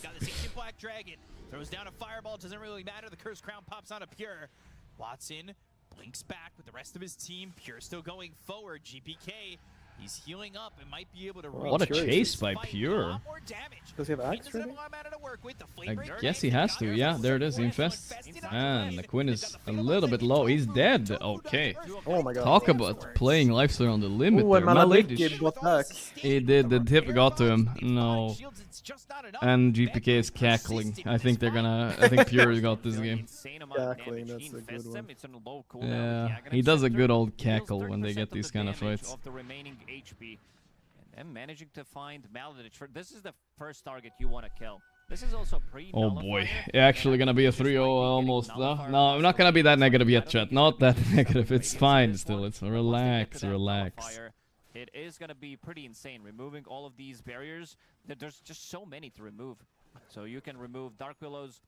U: Throws down a fireball, doesn't really matter. The Curse Crown pops on a Pure. Watson blinks back with the rest of his team. Pure still going forward. GPK, he's healing up and might be able to reach.
B: What a chase by Pure.
T: Does he have axe ready?
B: I guess he has to. Yeah, there it is. He infests. And the Quinn is a little bit low. He's dead. Okay.
T: Oh my god.
B: Talk about playing lifesteal on the limit
T: Ooh,
B: there.
T: and
B: My
T: Maladiv
B: lady.
T: got back.
B: He did. The tip got to him. No. And GPK is cackling. I think they're gonna. I think Pure got this game.
T: Cackling, that's a good one.
B: Yeah, he does a good old cackle when they get these kind of fights.
S: The remaining HP. And then managing to find Maladich. This is the first target you want to kill. This is also
B: Oh boy, actually gonna be a 3-0 almost. No, I'm not gonna be that negative yet, chat. Not that negative. It's fine still. It's relax, relax.
S: It is gonna be pretty insane. Removing all of these barriers. There's just so many to remove. So you can remove Dark Willows,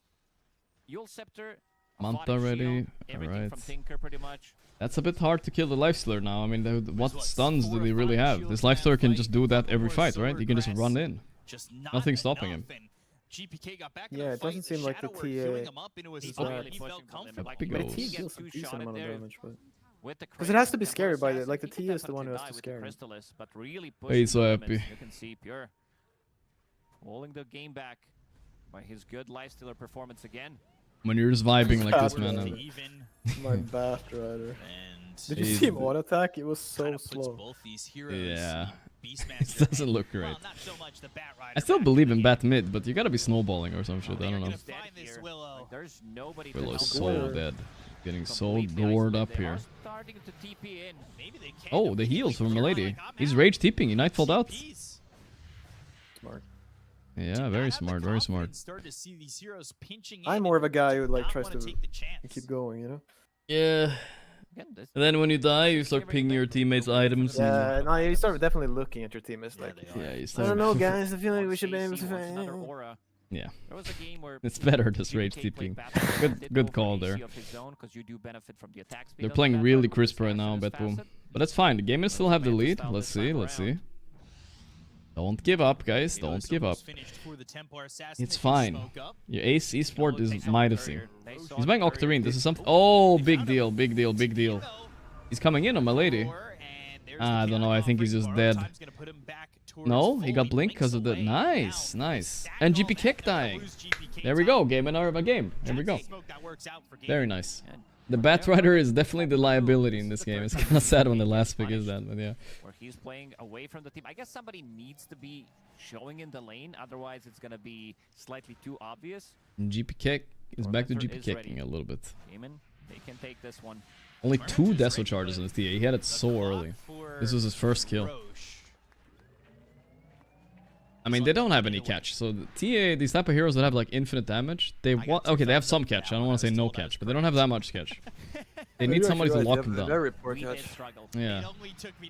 S: Yule Scepter,
B: Manta ready. Alright.
S: from Tinker pretty much.
B: That's a bit hard to kill the lifestealer now. I mean, what stuns do they really have? This lifestealer can just do that every fight, right? He can just run in. Nothing's stopping him.
T: Yeah, it doesn't seem like the TA is that.
B: Big
T: But the TA deals a decent amount of damage, but... Because it has to be scary by it. Like, the TA is the one who has to scare him.
B: He's so happy.
S: You can see Pure holding the game back by his good lifestealer performance again.
B: When you're just vibing like this, man.
T: My Bath Rider. Did you see him auto attack? It was so slow.
B: Yeah. It doesn't look great. I still believe in Bat mid, but you gotta be snowballing or some shit. I don't know. Willow is so dead. Getting so gored up here. Oh, the heals from Milady. He's rage TPing. He nightfalled out.
T: Smart.
B: Yeah, very smart, very smart.
T: I'm more of a guy who like tries to keep going, you know?
B: Yeah. And then when you die, you start pinging your teammates' items.
T: Yeah, no, you start definitely looking at your teammates like,
B: yeah, you
T: I
B: start.
T: don't know, guys. I feel like we should be able to.
B: Yeah. It's better just rage TPing. Good call there. They're playing really crisp right now, Betboom. But that's fine. The Gaimin still have the lead. Let's see, let's see. Don't give up, guys. Don't give up. It's fine. Your ace esport is Midasing. He's buying Octarine. This is something. Oh, big deal, big deal, big deal. He's coming in on my lady. I don't know. I think he's just dead. No, he got blink because of the. Nice, nice. And GP kick dying. There we go. Game and of a game. There we go. Very nice. The Bat Rider is definitely the liability in this game. It's kind of sad when the last pick is that, but yeah.
S: Where he's playing away from the team. I guess somebody needs to be showing in the lane, otherwise it's gonna be slightly too obvious.
B: GP kick is back to GP kicking a little bit.
S: Gaimin, they can take this one.
B: Only 2 Deso charges in the TA. He had it so early. This was his first kill. I mean, they don't have any catch. So the TA, these type of heroes that have like infinite damage, they want. Okay, they have some catch. I don't want to say no catch, but they don't have that much catch. They need somebody to lock them down.
T: Very poor catch.
B: Yeah.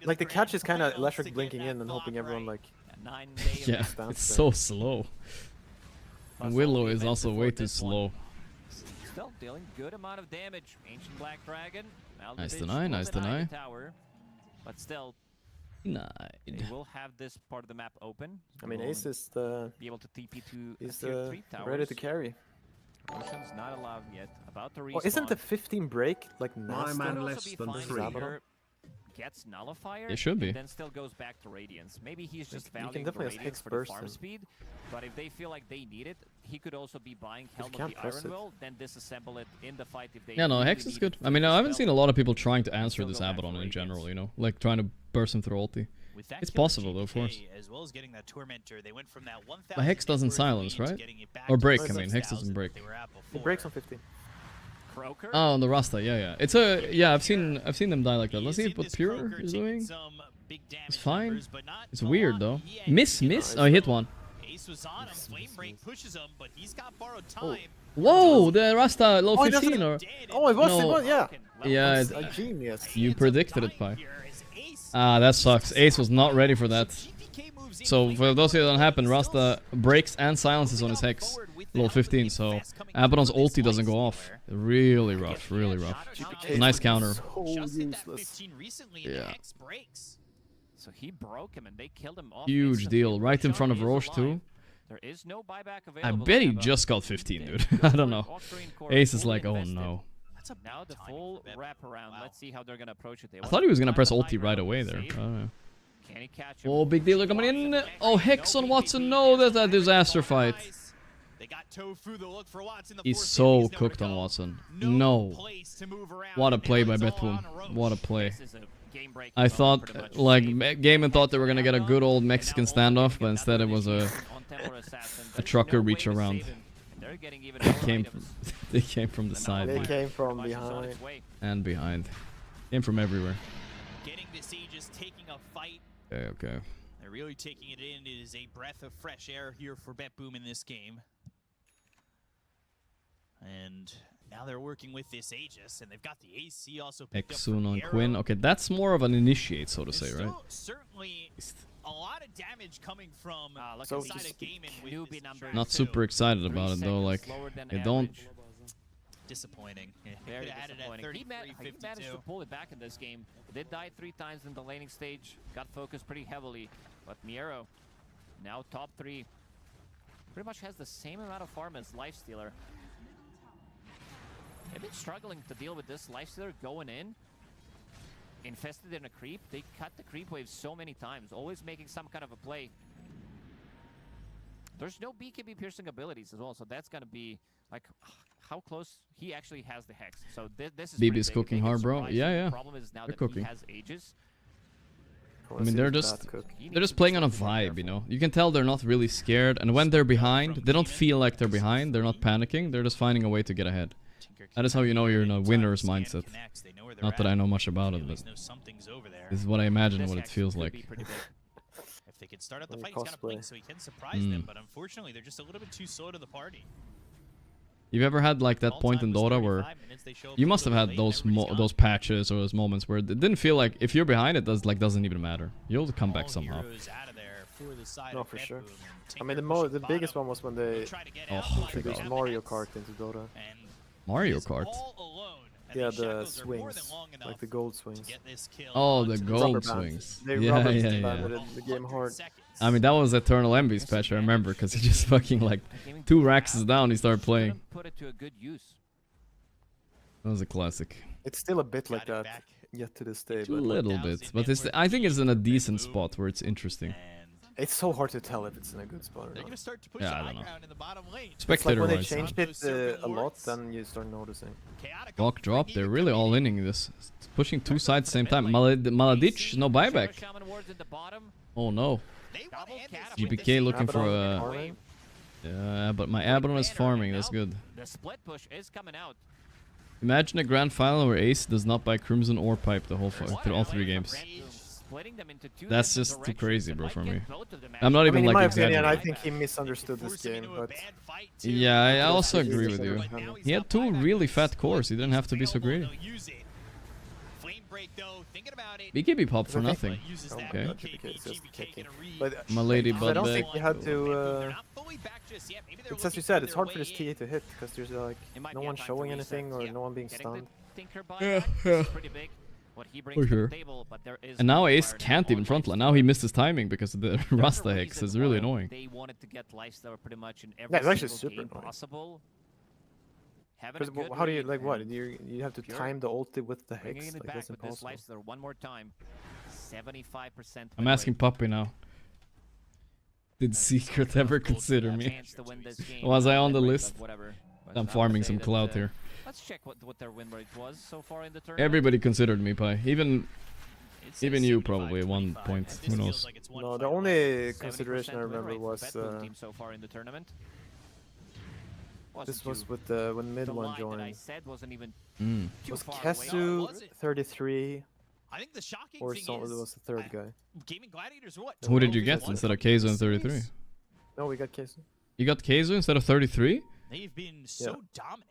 T: Like the catch is kind of electric blinking in and hoping everyone like.
B: Yeah, it's so slow. And Willow is also way too slow.
S: Still dealing good amount of damage. Ancient Black Dragon.
B: Nice deny, nice deny.
S: But still.
B: They
S: will have this part of the map open.
T: I mean, Ace is the.
S: Be able to TP to
T: is ready to carry.
S: Potion's not allowed yet. About to respawn.
T: Oh, isn't the 15 break like
I: my man less than 3?
S: gets Nullifier,
B: It should be.
S: and then still goes back to Radiance. Maybe he's just valuing the
T: definitely
S: Radiance for the farm speed, but if they feel like they need it, he could also be buying Helm of the Iron Will, then disassemble it in the fight if they
B: Yeah, no,
S: really
B: Hex is
S: need
B: good.
S: it
B: I mean,
S: for
B: I
S: the
B: haven't
S: spell.
B: seen a lot of people trying to answer this Abaddon in general, you know? Like, trying to burst him through ulti. It's possible, though, of course.
U: As well as getting that Tormentor, they went from that 1,000
B: But Hex doesn't silence, right? Or break, I mean. Hex doesn't break.
T: It breaks on 15.
S: Croaker?
B: Oh, on the Rasta, yeah. It's a... Yeah, I've seen them die like that. Let's see what Pure is doing. It's fine. It's weird, though. Miss? Oh, he hit one.
U: Ace was on him. Flame Break pushes him, but he's got borrowed time.
B: Whoa, the Rasta low 15 or...
T: Oh, it was,
B: No.
T: yeah.
B: Yeah,
T: A genius.
B: you predicted it, Pi. Ah, that sucks. Ace was not ready for that. So, for those of you that don't happen, Rasta breaks and silences on his Hex. Level 15, so Abaddon's ulti doesn't go off. Really rough, really rough. Nice counter.
T: So useless.
B: Yeah.
S: So he broke him and they killed him off.
B: Huge deal. Right in front of Roche, too.
S: There is no buyback
B: I
S: available.
B: bet he just got 15, dude. I don't know. Ace is like, oh no.
S: Now the full wraparound. Let's see how they're gonna approach it.
B: I thought he was gonna press ulti right away there. I don't know.
S: Can he catch him?
B: Oh, big dealer coming in. Oh, Hex on Watson. No, that's a disaster fight. He's so cooked on Watson. No. What a play by Betboom. What a play. I thought, like, Gaimin thought they were gonna get a good old Mexican standoff, but instead it was a trucker reach around. They came from the side.
T: They came from behind.
B: And behind. Came from everywhere.
U: Getting the Sages taking a fight.
B: Okay.
U: They're really taking it in. It is a breath of fresh air here for Betboom in this game. And now they're working with this Aegis, and they've got the AC also picked up
B: Exun
U: from
B: on
U: Arrow.
B: Quinn. Okay, that's more of an initiate, so to say,
U: There's
B: right?
U: still certainly a lot of damage coming from
T: so
U: inside of Gaimin with this track.
B: Not super excited about it though. Like, they don't.
U: Disappointing.
S: Very
U: Could've added at
S: disappointing. He managed
U: 33-52.
S: to pull it back in this game. Did die 3 times in the laning stage. Got focused pretty heavily. But Miero, now top 3. Pretty much has the same amount of farm as Lifestealer. They've been struggling to deal with this Lifestealer going in. Infested in a creep. They cut the creep wave so many times. Always making some kind of a play. There's no BKB piercing abilities as well. So that's going to be like how close he actually has the Hex. So this is
B: BB's cooking hard, bro. Yeah.
S: The problem is now
B: They're
S: that
B: cooking.
S: he has Aegis.
B: I mean, they're just playing on a vibe, you know. You can tell they're not really scared, and when they're behind, they don't feel like they're behind. They're not panicking. They're just finding a way to get ahead. That is how you know you're in a winner's mindset. Not that I know much about it, but this is what I imagine what it feels like.
U: If they could start out the fight, he's got a blink, so he can surprise them. But unfortunately, they're just a little bit too slow to the party.
B: You've ever had like that point in Dota where you must have had those patches or those moments where it didn't feel like if you're behind it doesn't even matter. You'll come back somehow.
T: No, for sure. I mean, the biggest one was when they introduced Mario Kart into Dota.
B: Mario Kart?
T: Yeah, the swings, like the gold swings.
B: Oh, the gold swings.
T: They
B: Yeah.
T: the game hard.
B: I mean, that was Eternal Envy's patch, I remember, because he just fucking like 2 racks down, he started playing.
S: Put it to a good use.
B: That was a classic.
T: It's still a bit like that yet to this day.
B: A
T: But
B: little bit, but I think it's in a decent spot where it's interesting.
T: it's so hard to tell if it's in a good spot or not.
B: Yeah, I don't know.
T: It's like when they
B: Spectator-wise.
T: changed it a lot, then you start noticing.
B: Block drop, they're really all inning this. It's pushing 2 sides at the same time. Maladic, no buyback. Oh no. GPK looking for a... Yeah, but my Abaddon is farming, that's good.
S: The split push is coming out.
B: Imagine a grand final where Ace does not buy Crimson or Pipe the whole through all 3 games. That's just too crazy, bro, for me. I'm not even
T: in
B: like
T: my opinion,
B: exaggerating.
T: I think he misunderstood this game, but...
B: Yeah, I also agree with you. He had 2 really fat cores, he didn't have to be so greedy. BKB pop for nothing. Okay. My lady
T: I
B: butt
T: don't
B: back.
T: think you had to... It's as you said, it's hard for this TA to hit, because there's like no one showing anything or no one being stunned.
B: Yeah.
S: What he
B: For sure. And now Ace can't even frontline. Now he missed his timing because of the Rasta Hex. It's really annoying.
S: They wanted to get Lifestealer pretty much in
T: Yeah, it's
S: every
T: actually
S: single
T: super
S: game
T: annoying.
S: possible.
T: How do you like what? You have to time the ulti with the hex. Like, that's impossible.
S: One more time. 75%.
B: I'm asking Puppy now. Did Secret ever consider me? Was I on the list? I'm farming some clout here.
S: Let's check what their win rate was so far in the tournament.
B: Everybody considered me, Pi. Even you probably at one point. Who knows?
T: No, the only consideration I remember was
S: so far in the tournament.
T: This was with the when mid one joined.
B: Mm.
T: Was Kesu 33?
U: I think the shocking
T: or
U: thing
T: so,
U: is,
T: it was the third guy.
U: Gaming Gladiators what?
B: Who did you get instead of Keizo in 33?
T: No, we got Kesu.
B: You got Keizo instead of 33?
U: They've been so dominant.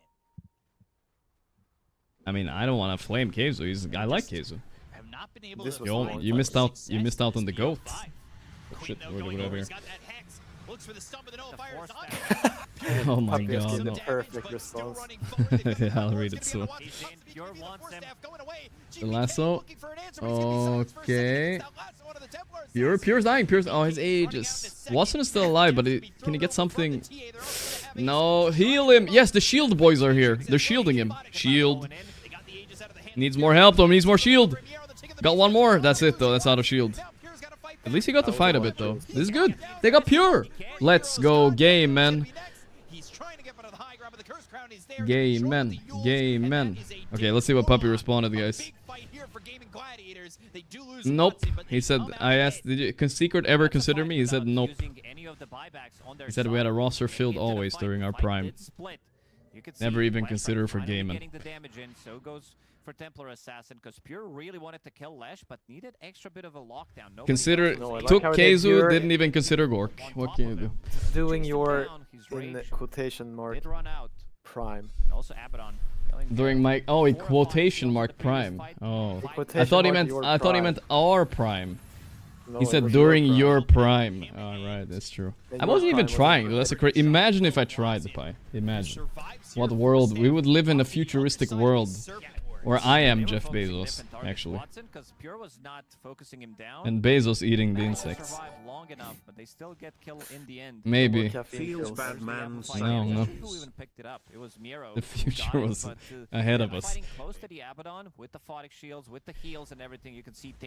B: I mean, I don't want to flame Keizo. I like Keizo.
U: Have not been able
B: You missed out. You missed out on the goat. Oh, shit, whatever.
U: Looks for the stump, but no fire is on.
B: Oh my god.
T: The perfect response.
B: Yeah, I'll read it soon. The lasso. Okay. Pure's dying. Oh, his Aegis. Watson is still alive, but can he get something? No, heal him. Yes, the shield boys are here. They're shielding him. Shield. Needs more help though. Needs more shield. Got one more. That's it though. That's out of shield. At least he got to fight a bit though. This is good. They got Pure. Let's go, Gaimin. Gaimin. Okay, let's see what Puppy responded, guys. Nope. He said, I asked, can Secret ever consider me? He said, nope. He said we had a roster filled always during our prime. Never even consider for Gaimin.
S: For Templar Assassin, because Pure really wanted to kill Lesh, but needed extra bit of a lockdown.
B: Consider took Keizu, didn't even consider Gorgc. What can you do?
T: Doing your in quotation mark prime.
S: And also Abaddon.
B: During my quotation mark prime. Oh, I thought he meant our prime.
T: No,
B: he said during your prime. Oh, right, that's true. I wasn't even trying. That's a crazy. Imagine if I tried the Pi. Imagine what world we would live in, a futuristic world. Or I am Jeff Bezos, actually. And Bezos eating the insects. Maybe.
I: Feels bad, man.
B: No. The future was ahead of us.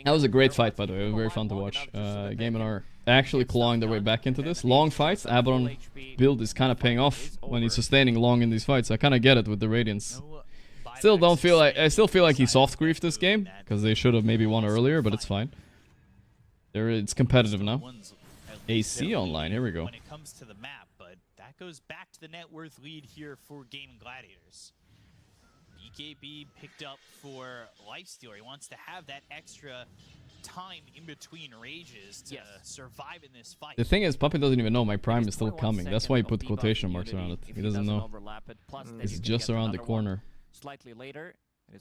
B: That was a great fight, by the way. It was very fun to watch. Gaimin are actually clawing their way back into this. Long fights. Abaddon build is kind of paying off when he's sustaining long in these fights. I kind of get it with the Radiance. I still feel like he soft griefed this game because they should have maybe won earlier, but it's fine. It's competitive now. AC online, here we go.
U: When it comes to the map, but that goes back to the net worth lead here for Gaming Gladiators. BKB picked up for Lifestealer. He wants to have that extra time in between rages to survive in this fight.
B: The thing is, Puppy doesn't even know my prime is still coming. That's why he put quotation marks around it. He doesn't know. It's just around the corner.
S: Slightly later,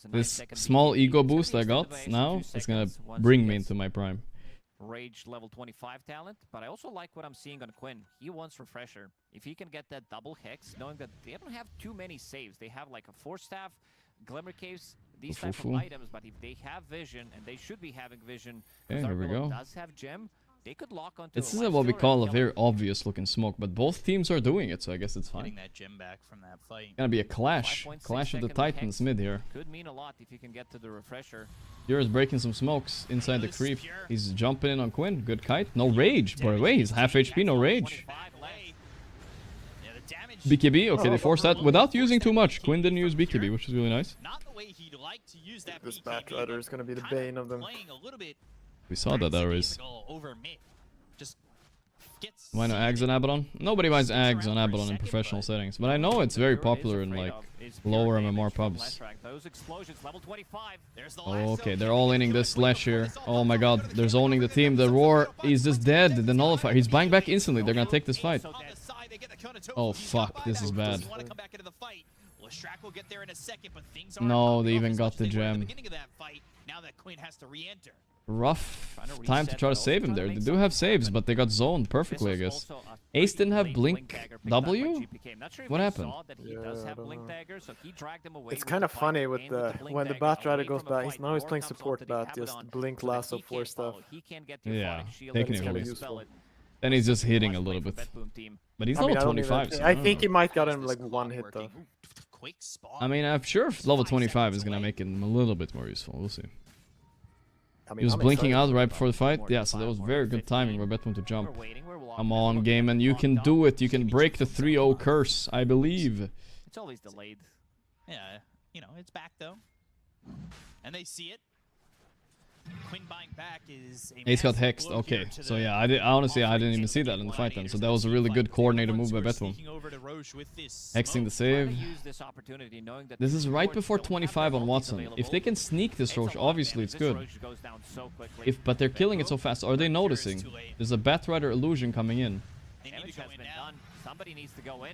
B: this small ego boost I got now is gonna bring me into my prime.
S: Rage level 25 talent, but I also like what I'm seeing on Quinn. He wants Refresher. If he can get that double hex, knowing that they don't have too many saves. They have like a Force Staff, Glimmer Caves, these type of items, but if they have vision, and they should be having vision,
B: okay, here we go.
S: Does have gem, they could lock onto
B: this is what we call a very obvious looking smoke, but both teams are doing it, so I guess it's fine.
U: Getting that gem back from that fight.
B: Gonna be a clash of the Titans mid here.
S: Could mean a lot if you can get to the Refresher.
B: Pure is breaking some smokes inside the creep. He's jumping in on Quinn. Good kite. No rage, by the way. He's half HP, no rage. BKB, okay, they forced that without using too much. Quinn didn't use BKB, which is really nice.
T: This Batrider is gonna be the bane of them.
B: We saw that always. Why no Ags on Abaddon? Nobody buys Ags on Abaddon in professional settings, but I know it's very popular in like lower MMR pubs. Okay, they're all inning this Lesh here. Oh my god, they're zoning the team. The Roar is just dead. The Nullifier, he's buying back instantly. They're gonna take this fight. Oh fuck, this is bad. No, they even got the gem. Rough time to try to save him there. They do have saves, but they got zoned perfectly, I guess. Ace didn't have Blink W? What happened?
T: It's kind of funny with when the Batrider goes back. He's playing support bat, just Blink, Lasso, Force Stuff.
B: Yeah, taking it away. Then he's just hitting a little bit. But he's level 25.
T: I think he might got him like one hit though.
U: quick spot.
B: I mean, I'm sure level 25 is gonna make him a little bit more useful. We'll see. He was blinking out right before the fight. Yeah, so that was very good timing for Betboom to jump. Come on, Gaimin, you can do it. You can break the 3-0 curse, I believe.
U: It's always delayed. Yeah, you know, it's back though. And they see it. Quinn buying back is a
B: Ace got hexed. Okay, so yeah, honestly I didn't even see that in the fight then. So that was a really good coordinated move by Betboom. Hexing the save. This is right before 25 on Watson. If they can sneak this Roche, obviously it's good. But they're killing it so fast. Are they noticing? There's a Batrider illusion coming in.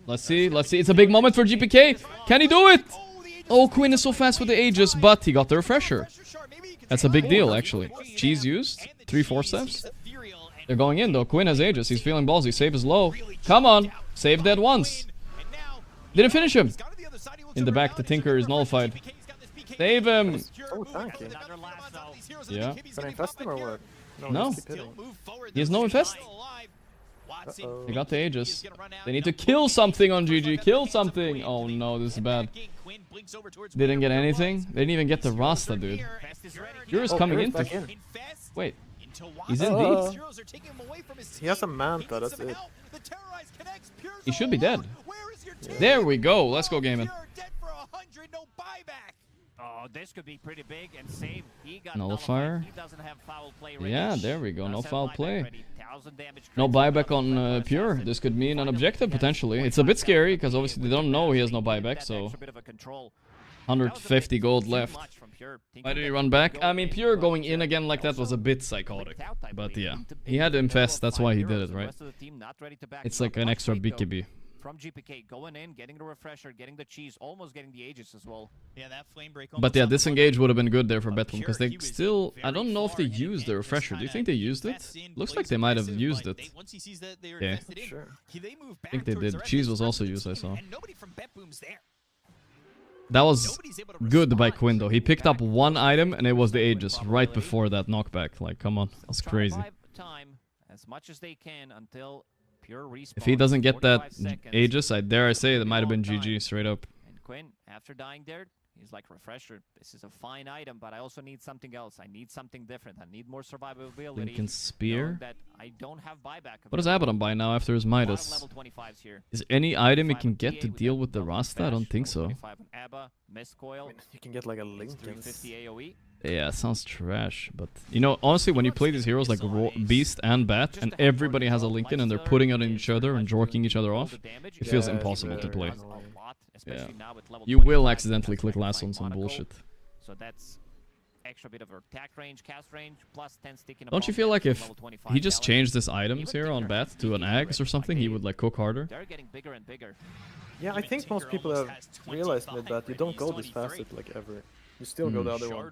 B: Let's see. It's a big moment for GPK. Can he do it? Oh, Quinn is so fast with the Aegis, but he got the refresher. That's a big deal, actually. Cheese used. 3-4 steps. They're going in, though. Quinn has Aegis. He's feeling ballsy. Save is low. Come on. Save dead once. Didn't finish him. In the back, the Tinker is nullified. Save him.
T: Oh, thank you.
B: Yeah.
T: Can I infest him or what?
B: No. He has no infest. They got the Aegis. They need to kill something on GG. Kill something. Oh no, this is bad. Didn't get anything. They didn't even get the Rasta, dude. Pure coming into. Wait. He's in deep.
T: He has a Manta, that's it.
B: He should be dead. There we go. Let's go, Gaimin.
S: Oh, this could be pretty big and save. He got
B: Nullifier.
S: He doesn't have foul play
B: Yeah, there we go. No foul play. No buyback on Pure. This could mean an objective potentially. It's a bit scary because obviously they don't know he has no buyback. So 150 gold left. Why did he run back? I mean, Pure going in again like that was a bit psychotic. But yeah, he had to infest. That's why he did it, right? It's like an extra BKB.
S: From GPK, going in, getting the refresher, getting the cheese, almost getting the Aegis as well.
U: Yeah, that flame break.
B: But yeah, disengage would have been good there for Betboom because they still. I don't know if they used the refresher. Do you think they used it? Looks like they might have used it. Yeah, I think they did. Cheese was also used. I saw. That was good by Quinn though. He picked up one item and it was the Aegis right before that knockback. Like, come on, that's crazy.
S: As much as they can until Pure respawn.
B: If he doesn't get that Aegis, I dare I say that might have been GG straight up.
S: And Quinn, after dying there, he's like, refresher, this is a fine item, but I also need something else. I need something different. I need more survivability.
B: Lincoln Spear.
S: That I don't have buyback.
B: What does Abaddon buy now after his Midas? Is there any item he can get to deal with the Rasta? I don't think so.
T: You can get like a Lincoln.
B: Yeah, sounds trash, but you know, honestly, when you play these heroes like Beast and Bat, and everybody has a Lincoln and they're putting it on each other and jorking each other off, it feels impossible to play. Yeah. You will accidentally click last on some bullshit.
S: So that's extra bit of attack range, cast range, plus 10 sticking.
B: Don't you feel like if he just changed his items here on Bat to an Axe or something, he would like cook harder?
S: They're getting bigger and bigger.
T: Yeah, I think most people have realized mid that you don't go this fast at like ever. You still go the other one.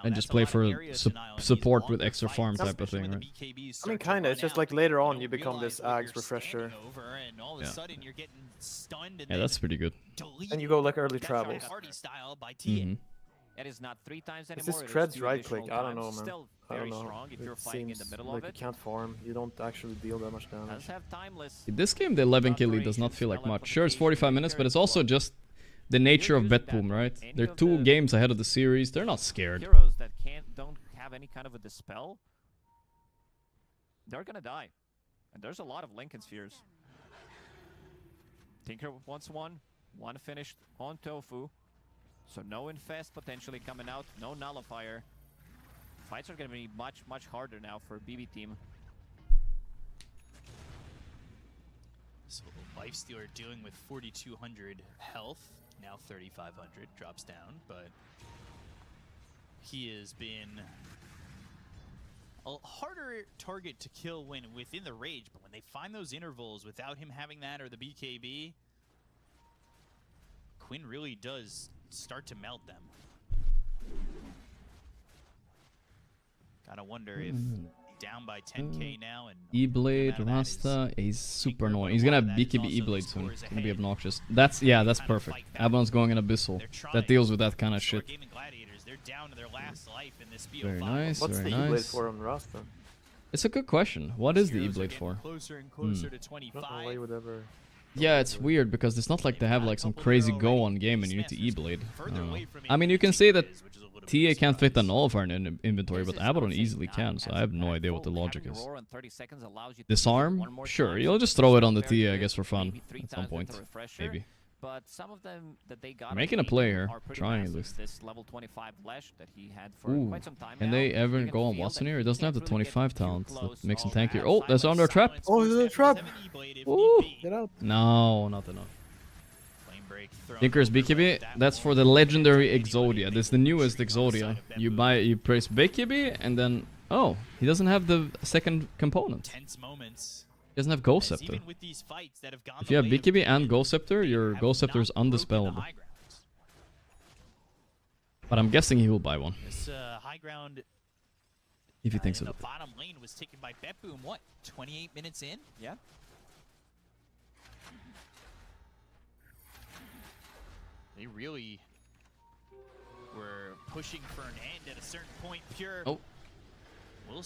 B: And just play for support with extra farm type of thing, right?
T: I mean, kinda. It's just like later on you become this Axe refresher.
B: Yeah, that's pretty good.
T: And you go like early travels.
S: It is not 3 times anymore.
T: It's this treads right click. I don't know, man. I don't know. It seems like you can't farm. You don't actually deal that much damage.
B: In this game, the 11 kill lead does not feel like much. Sure, it's 45 minutes, but it's also just the nature of Betboom, right? They're 2 games ahead of the series. They're not scared.
S: Heroes that don't have any kind of a dispel, they're gonna die. And there's a lot of Lincoln Spheres. Tinker wants one finished on Tofu. So no infest potentially coming out, no nullifier. Fights are gonna be much harder now for BB team.
U: So Lifestealer dealing with 4,200 health. Now 3,500 drops down, but he has been a harder target to kill when within the rage, but when they find those intervals without him having that or the BKB, Quinn really does start to melt them. Gotta wonder if down by 10k now and
B: E-Blade, Rasta is super annoying. He's gonna have BKB E-Blade soon. It's gonna be obnoxious. That's perfect. Abaddon's going in Abyssal. That deals with that kind of shit. Very nice,
T: What's
B: very
T: the E-Blade
B: nice.
T: for on Rasta?
B: It's a good question. What is the E-Blade for?
U: Closer and closer to 25.
T: I don't know why you would ever
B: Yeah, it's weird because it's not like they have like some crazy go on game and you need to E-Blade. I mean, you can say that TA can't fit a nullifier in inventory, but Abaddon easily can, so I have no idea what the logic is. Disarm? Sure, you'll just throw it on the TA, I guess, for fun at some point. Maybe.
S: But some of them that they got
B: Making a play here, trying at least.
S: This level 25 Lesh that he had for
B: Ooh,
S: quite some time
B: can
S: now,
B: they ever go on Watson here? It doesn't have the 25 talent that makes him tankier. Oh, that's under trap.
T: Oh, there's a trap.
B: Ooh.
T: Get out.
B: No, not enough. Tinker's BKB, that's for the legendary Exodia. This is the newest Exodia. You press BKB and then oh, he doesn't have the second component. He doesn't have Ghost Scepter. If you have BKB and Ghost Scepter, your Ghost Scepter is undispelled. But I'm guessing he will buy one.
U: This high ground
B: if he thinks of
U: the
B: it.
U: bottom lane was taken by Betboom, what, 28 minutes in?
O: Yeah.
U: They really were pushing for an end at a certain point. Pure.
B: Oh.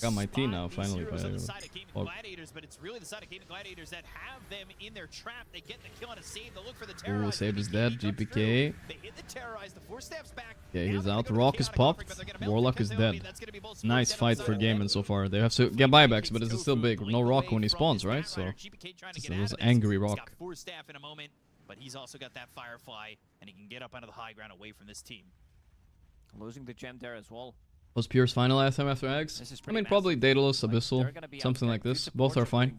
B: Got my T now, finally.
U: On the side of Gaimin Gladiators, but it's really the side of Gaimin Gladiators that have them in their trap. They get the kill on a save. They look for the terrorize.
B: Ooh, Save is dead. GPK.
U: They hit the terrorize. The 4 steps back.
B: Yeah, he's out. Rock is popped. Warlock is dead. Nice fight for Gaimin so far. They have to get buybacks, but it's still big. No Rock when he spawns, right? So it was angry Rock.
U: 4 staff in a moment, but he's also got that Firefly, and he can get up onto the high ground away from this team.
S: Losing the gem there as well.
B: Was Pure's final last time after Eggs? I mean, probably Daedalus, Abyssal, something like this. Both are fine.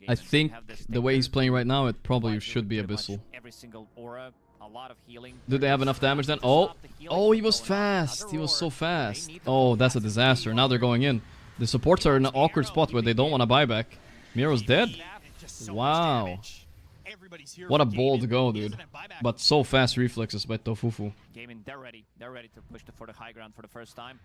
B: I think the way he's playing right now, it probably should be Abyssal.
S: Every single aura, a lot of healing.
B: Do they have enough damage then? Oh! Oh, he was fast! He was so fast. Oh, that's a disaster. Now they're going in. The supports are in an awkward spot where they don't want to buy back. Miro's dead? Wow. What a bold go, dude. But so fast reflexes by Tofufu.
S: Gaimin, they're ready. They're ready to push for the high ground for the first time.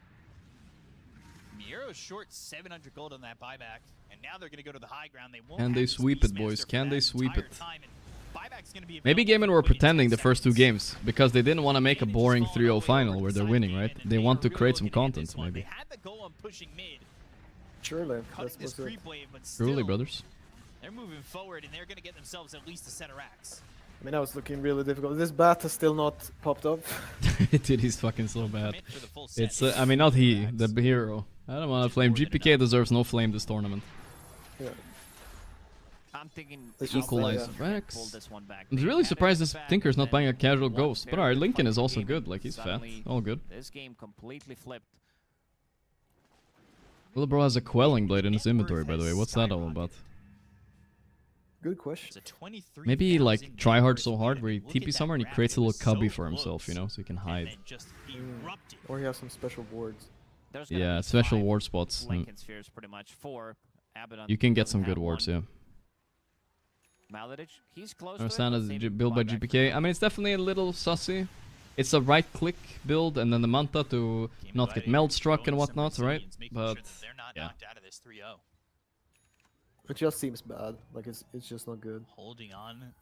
U: Miro's short 700 gold on that buyback, and now they're going to go to the high ground. They won't
B: Can they sweep it, boys? Can they sweep it?
U: Be
B: Maybe Gaimin were pretending the first 2 games, because they didn't want to make a boring 3-0 final where they're winning, right? They want to create some content, maybe.
U: They had the goal on pushing mid.
T: Surely.
U: Cutting this creep wave, but
B: Truly,
U: still,
B: brothers.
U: they're moving forward, and they're going to get themselves at least a set of racks.
T: I mean, that was looking really difficult. This bat has still not popped up.
B: Dude, he's fucking so bad. It's, I mean, not he, the hero. I don't want to flame. GPK deserves no flame this tournament.
T: Yeah.
S: I'm thinking
B: Equalize Rex. I'm really surprised this Tinker's not buying a casual Ghost. But alright, Lincoln is also good. Like, he's fat. All good.
S: This game completely flipped.
B: Willibro has a Quelling Blade in his inventory, by the way. What's that all about?
T: Good question.
B: Maybe he like try hard so hard where he TP somewhere and he creates a little cubby for himself, you know, so he can hide.
T: Or he has some special wards.
B: Yeah, special ward spots.
S: Spheres pretty much for Abaddon.
B: You can get some good wards, yeah.
S: Maladich, he's close.
B: Understand as build by GPK. I mean, it's definitely a little sussy. It's a right-click build and then the Manta to not get meld struck and whatnot, right? But yeah.
T: It just seems bad. Like it's just not good.
U: Holding on.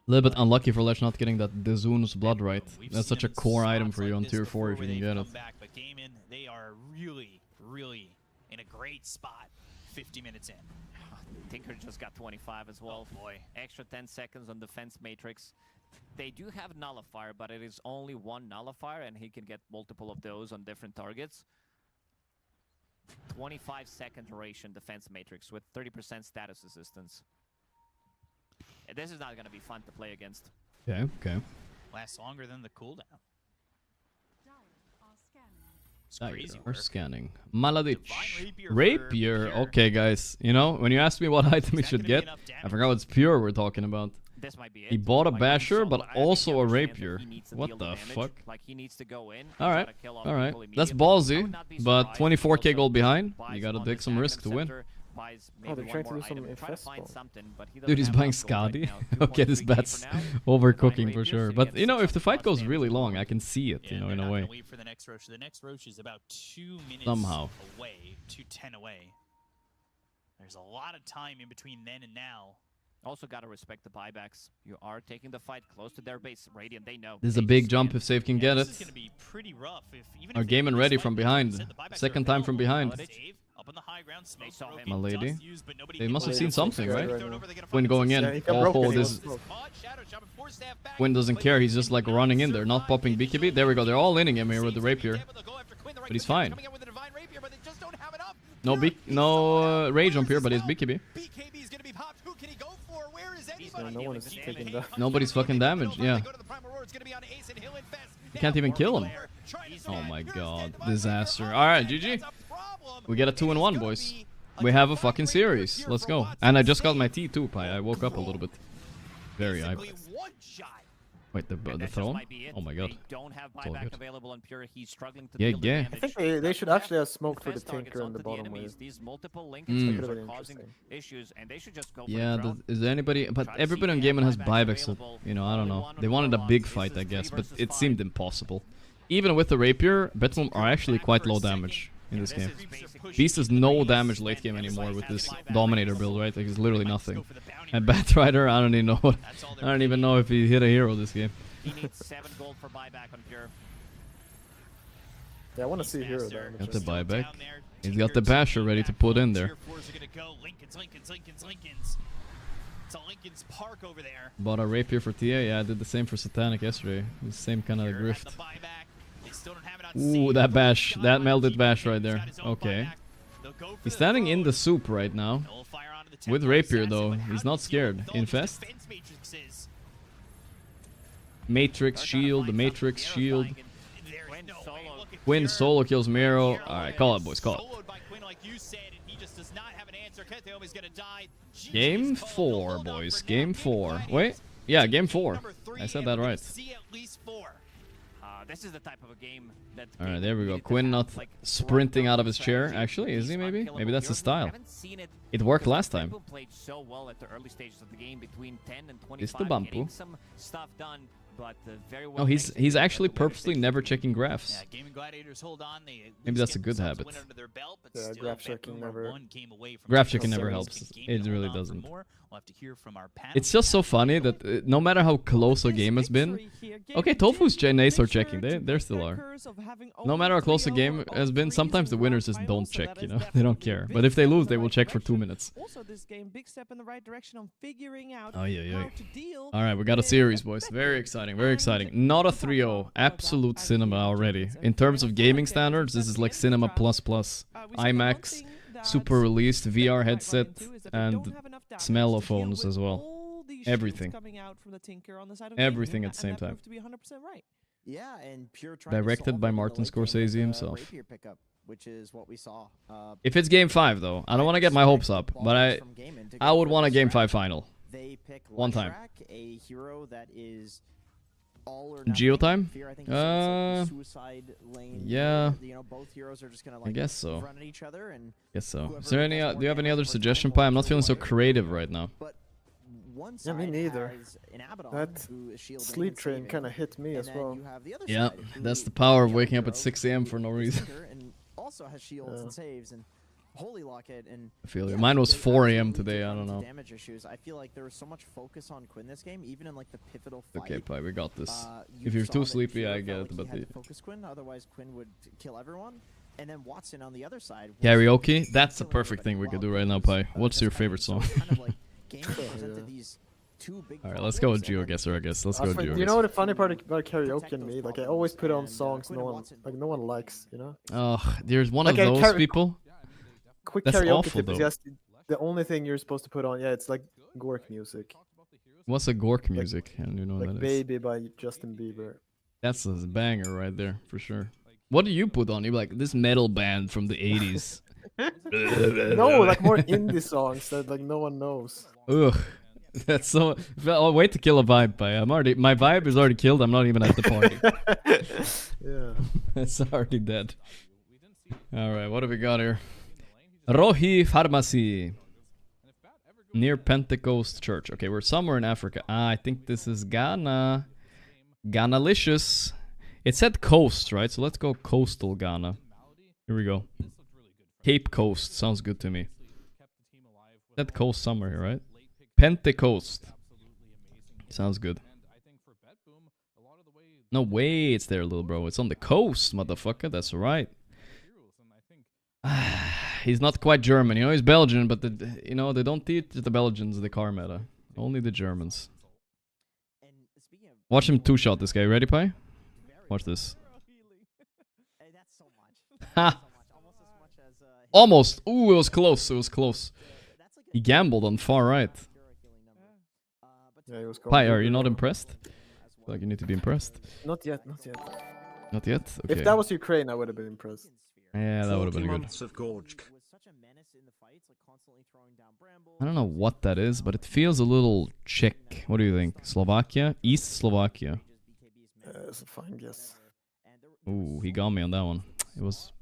B: A little bit unlucky for Lesh not getting that Dezun's blood right. That's such a core item for you on tier 4 if you can get it.
U: But Gaimin, they are really, really in a great spot 50 minutes in.
S: Tinker just got 25 as well.
U: Oh boy.
S: Extra 10 seconds on defense matrix. They do have nullifier, but it is only 1 nullifier and he can get multiple of those on different targets. 25-second duration defense matrix with 30% status assistance. This is not going to be fun to play against.
B: Okay, okay.
U: Lasts longer than the cooldown.
B: We're scanning. Maladich. Rapier. Okay, guys. You know, when you asked me what item we should get, I forgot what's pure we're talking about.
S: This might be it.
B: He bought a Basher, but also a Rapier. What the fuck?
S: Like he needs to go in.
B: Alright, alright. That's ballsy, but 24k gold behind. You gotta take some risk to win.
T: Oh, they're trying to do some infest.
B: Dude, he's buying Skadi. Okay, this bat's overcooking for sure. But, you know, if the fight goes really long, I can see it, you know, in a way.
U: Wait for the next Roche. The next Roche is about 2 minutes
B: somehow
U: away, 2:10 away. There's a lot of time in between then and now.
S: Also gotta respect the buybacks. You are taking the fight close to their base. Radiant, they know.
B: This is a big jump if Save can get it.
U: This is gonna be pretty rough.
B: Our Gaimin ready from behind. Second time from behind.
U: up on the high ground. Smoke broken,
B: My lady.
U: dust used, but nobody
B: They
U: can
B: must have
U: play
B: seen
U: it.
B: something, right?
U: They're
B: Quinn going in. Oh, this. Quinn doesn't care. He's just like running in there, not popping BKB. There we go. They're all inning him here with the rapier. But he's fine. No rage jump here, but he's BKB.
T: No one is taking that.
B: Nobody's fucking damaged. Yeah. You can't even kill him. Oh my god. Disaster. Alright, GG. We get a 2-1, boys. We have a fucking series. Let's go. And I just got my tea too, Pi. I woke up a little bit. Very hyped. Wait, the throne? Oh my god. It's all good. Yeah, yeah.
T: I think they should actually have smoked for the Tinker in the bottom wave.
B: Yeah, is there anybody... But everybody on Gaimin has buybacks, so, you know, I don't know. They wanted a big fight, I guess, but it seemed impossible. Even with the rapier, Betboom are actually quite low damage in this game. Beast has no damage late game anymore with this Dominator build, right? Like, it's literally nothing. And Batrider, I don't even know what... I don't even know if he hit a hero this game.
T: Yeah, I want to see hero there.
B: Got the buyback. He's got the basher ready to put in there. Bought a rapier for TA. Yeah, I did the same for Satanic yesterday. The same kind of grift. Ooh, that bash. That melted bash right there. Okay. He's standing in the soup right now. With rapier though. He's not scared. Infest. Matrix shield. The Matrix shield. Quinn solo kills Miro. Alright, call it, boys. Call it. Game 4, boys. Game 4. Wait. Yeah, game 4. I said that right.
S: This is the type of a game that
B: Alright, there we go. Quinn not sprinting out of his chair. Actually, is he maybe? Maybe that's his style. It worked last time.
S: played so well at the early stages of the game between 10 and 25.
B: It's the Bampu.
S: Some stuff done, but very well.
B: No, he's actually purposely never checking graphs.
U: Yeah, Gaimin Gladiators hold on. They
B: Maybe that's a good habit.
T: Yeah, graph checking never.
B: Graph checking never helps. It really doesn't.
U: We'll have to hear from our panel.
B: It's just so funny that no matter how close a game has been, okay, Tofu's Nace are checking. They still are. No matter how close a game has been, sometimes the winners just don't check. You know, they don't care. But if they lose, they will check for 2 minutes.
Q: Also, this game, big step in the right direction on figuring out
B: Oh yeah.
Q: how to deal.
B: All right, we got a series, boys. Very exciting. Very exciting. Not a 3-0. Absolute cinema already. In terms of gaming standards, this is like cinema plus plus. IMAX, super released, VR headset, and smell of phones as well. Everything. Everything at the same time.
O: Yeah, and pure
B: Directed by Martin Scorsese himself.
O: rapier pickup, which is what we saw.
B: If it's game 5 though, I don't want to get my hopes up, but I would want a game 5 final.
O: They pick
B: one time.
O: a hero that is all or
B: Geotime?
O: Fear, I think it's suicide lane.
B: Yeah.
O: You know, both heroes are just gonna
B: I guess so.
O: run at each other and
B: Guess so. Is there any? Do you have any other suggestion, Pi? I'm not feeling so creative right now.
T: Yeah, me neither. That sleep train kind of hit me as well.
B: Yeah, that's the power of waking up at 6 AM for no reason.
O: and also has shields and saves and holy locket and
B: I feel you. Mine was 4 AM today. I don't know.
O: Damage issues. I feel like there was so much focus on Quinn this game, even in like the pivotal fight.
B: Okay, Pi, we got this. If you're too sleepy, I get it, but
O: he had to focus Quinn, otherwise Quinn would kill everyone. And then Watson on the other side.
B: Karaoke? That's the perfect thing we could do right now, Pi. What's your favorite song? Alright, let's go with GeoGuessr, I guess. Let's go with GeoGuessr.
T: You know what the funny part about karaoke and me? Like I always put on songs no one likes, you know?
B: Oh, there's one of those people.
T: Quick
B: That's
T: karaoke
B: awful,
T: tip is
B: though.
T: just the only thing you're supposed to put on. Yeah, it's like Gorgc music.
B: What's a Gorgc music? I don't even know what
T: Like
B: that is.
T: Baby by Justin Bieber.
B: That's a banger right there, for sure. What do you put on? You're like, this metal band from the 80s.
T: No, like more indie songs that like no one knows.
B: Ugh. That's so... Oh, wait to kill a vibe, Pi. My vibe is already killed. I'm not even at the party.
T: Yeah.
B: It's already dead. Alright, what do we got here? Rohi Pharmacy. Near Pentecost Church. Okay, we're somewhere in Africa. I think this is Ghana. Ghanalicious. It said coast, right? So let's go coastal Ghana. Here we go. Cape Coast. Sounds good to me. That coast somewhere here, right? Pentecost. Sounds good. No way it's there, little bro. It's on the coast, motherfucker. That's right. He's not quite German, you know, he's Belgian, but you know, they don't teach the Belgians the car meta. Only the Germans. Watch him two-shot this guy. Ready, Pi? Watch this. Ha! Almost! Ooh, it was close, it was close. He gambled on far right.
T: Yeah, he was
B: Pi, are you not impressed? I feel like you need to be impressed.
T: Not yet, not yet.
B: Not yet? Okay.
T: If that was Ukraine, I would have been impressed.
B: Yeah, that would have been good.
I: Months of Gorgc.
B: I don't know what that is, but it feels a little Czech. What do you think? Slovakia? East Slovakia.
T: It's a fine guess.
B: Ooh, he got me on that one. It was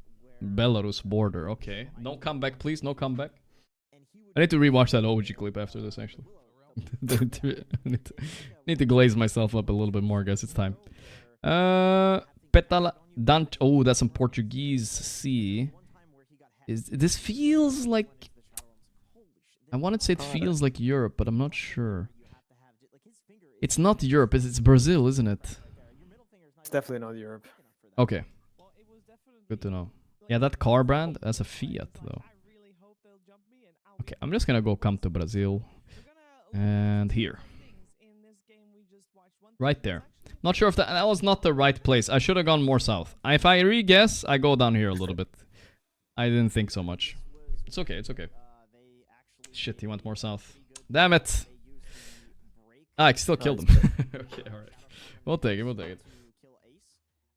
B: Belarus border. Okay. No comeback, please. No comeback. I need to rewatch that OG clip after this, actually. need to glaze myself up a little bit more, guys. It's time. Petala Dante. Oh, that's some Portuguese. C. This feels like... I want to say it feels like Europe, but I'm not sure. It's not Europe. It's Brazil, isn't it?
T: It's definitely not Europe.
B: Okay. Good to know. Yeah, that car brand, that's a Fiat, though. Okay, I'm just gonna go come to Brazil. And here. Right there. Not sure if that was not the right place. I should have gone more south. If I re-guess, I go down here a little bit. I didn't think so much. It's okay, it's okay. Shit, he went more south. Damn it! Ah, I still killed him. Okay, alright. We'll take it, we'll take it.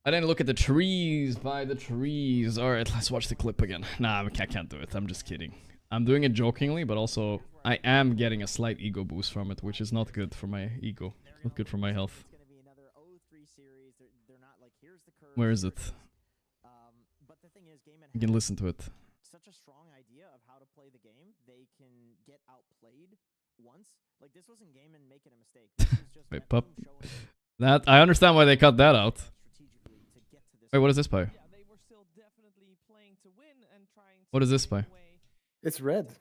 B: I didn't look at the trees, by the trees. Alright, let's watch the clip again. Nah, I can't do it. I'm just kidding. I'm doing it jokingly, but also I am getting a slight ego boost from it, which is not good for my ego. Not good for my health. Where is it? You can listen to it.
O: Such a strong idea of how to play the game, they can get outplayed once. Like this wasn't Gaimin making a mistake. This was just
B: Wait, pup. That I understand why they cut that out. Wait, what is this by? What is this by?
T: It's red.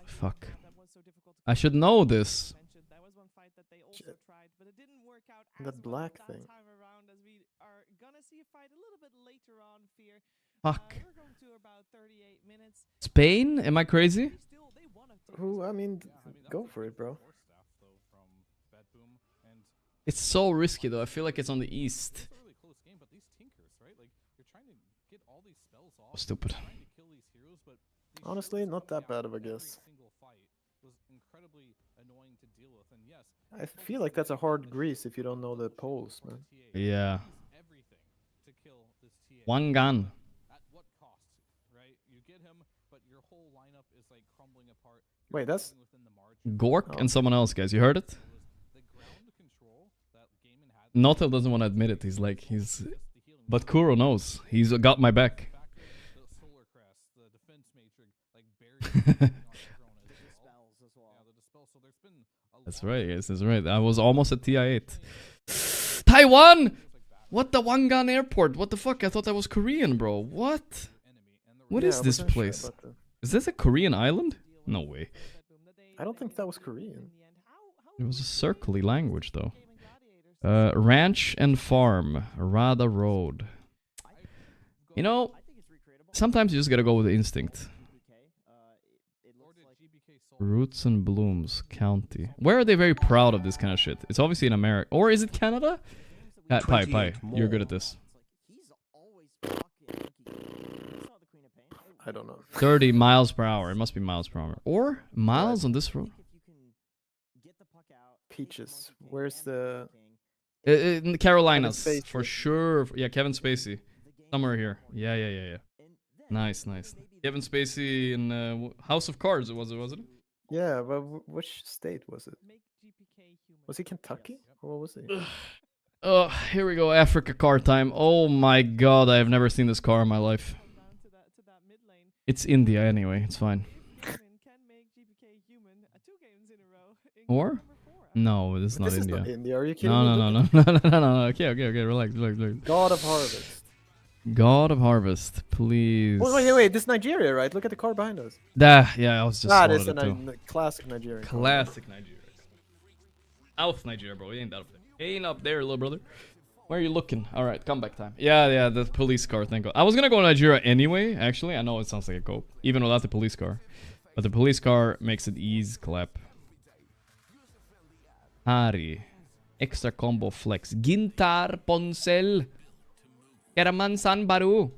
B: Fuck. I should know this.
T: Shit. That black thing.
B: Fuck. Spain? Am I crazy?
T: Who? I mean, go for it, bro.
B: It's so risky though. I feel like it's on the east. Oh, stupid.
T: Honestly, not that bad of a guess. I feel like that's a hard grease if you don't know the polls, man.
B: Yeah. One gun.
T: Wait, that's
B: Gorgc and someone else, guys. You heard it? Notel doesn't want to admit it. He's like, but Kuro knows. He's got my back. That's right, guys. That's right. I was almost at TI8. Taiwan! What the Wangan Airport? What the fuck? I thought that was Korean, bro. What? What is this place? Is this a Korean island? No way.
T: I don't think that was Korean.
B: It was a circly language, though. Ranch and farm. Rada Road. You know, sometimes you just gotta go with the instinct. Roots and Blooms County. Where are they very proud of this kind of shit? It's obviously in America. Or is it Canada? Pi, you're good at this.
T: I don't know.
B: 30 miles per hour. It must be miles per hour. Or miles on this road.
T: Peaches. Where's the...
B: In the Carolinas. For sure. Yeah, Kevin Spacey. Somewhere here. Yeah. Nice. Kevin Spacey in House of Cards, wasn't it?
T: Yeah, but which state was it? Was he Kentucky? Or what was he?
B: Oh, here we go. Africa car time. Oh my god, I have never seen this car in my life. It's India anyway, it's fine. Or? No, this is not India.
T: Not India. Are you kidding
B: me? No. Okay, relax.
T: God of Harvest.
B: God of Harvest, please.
T: Wait, this is Nigeria, right? Look at the car behind us.
B: Yeah, I was just
T: That is a classic Nigeria.
B: Classic Nigeria. South Nigeria, bro. It ain't that up there. Ain't up there, little brother. Where are you looking? All right, comeback time. Yeah, the police car thing. I was gonna go to Nigeria anyway, actually. I know it sounds like a cope, even without the police car. But the police car makes it easy clap. Hari. Extra combo flex. Gintar Ponsel. Keraman San Baru.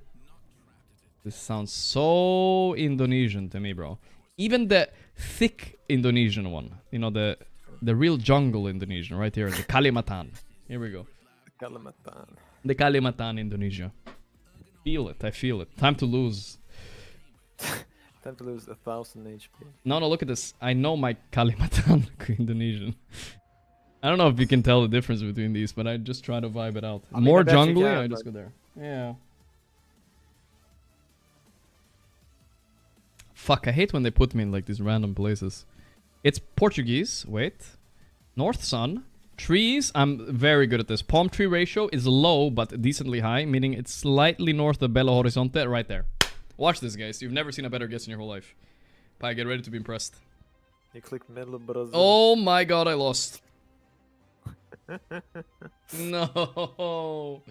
B: This sounds so Indonesian to me, bro. Even the thick Indonesian one. You know, the real jungle Indonesian right here. The Kalimantan. Here we go.
T: Kalimantan.
B: The Kalimantan Indonesia. Feel it. I feel it. Time to lose.
T: Time to lose 1,000 HP.
B: No, look at this. I know my Kalimantan Indonesian. I don't know if you can tell the difference between these, but I just try to vibe it out.
T: I mean,
B: More
T: I bet you
B: jungly,
T: can,
B: I just
T: but-
B: go there. Yeah. Fuck, I hate when they put me in like these random places. It's Portuguese. Wait. North Sun. Trees. I'm very good at this. Palm tree ratio is low, but decently high, meaning it's slightly north of Belo Horizonte, right there. Watch this, guys. You've never seen a better guess in your whole life. Pi, get ready to be impressed.
T: You click middle Brazil.
B: Oh my god, I lost. No.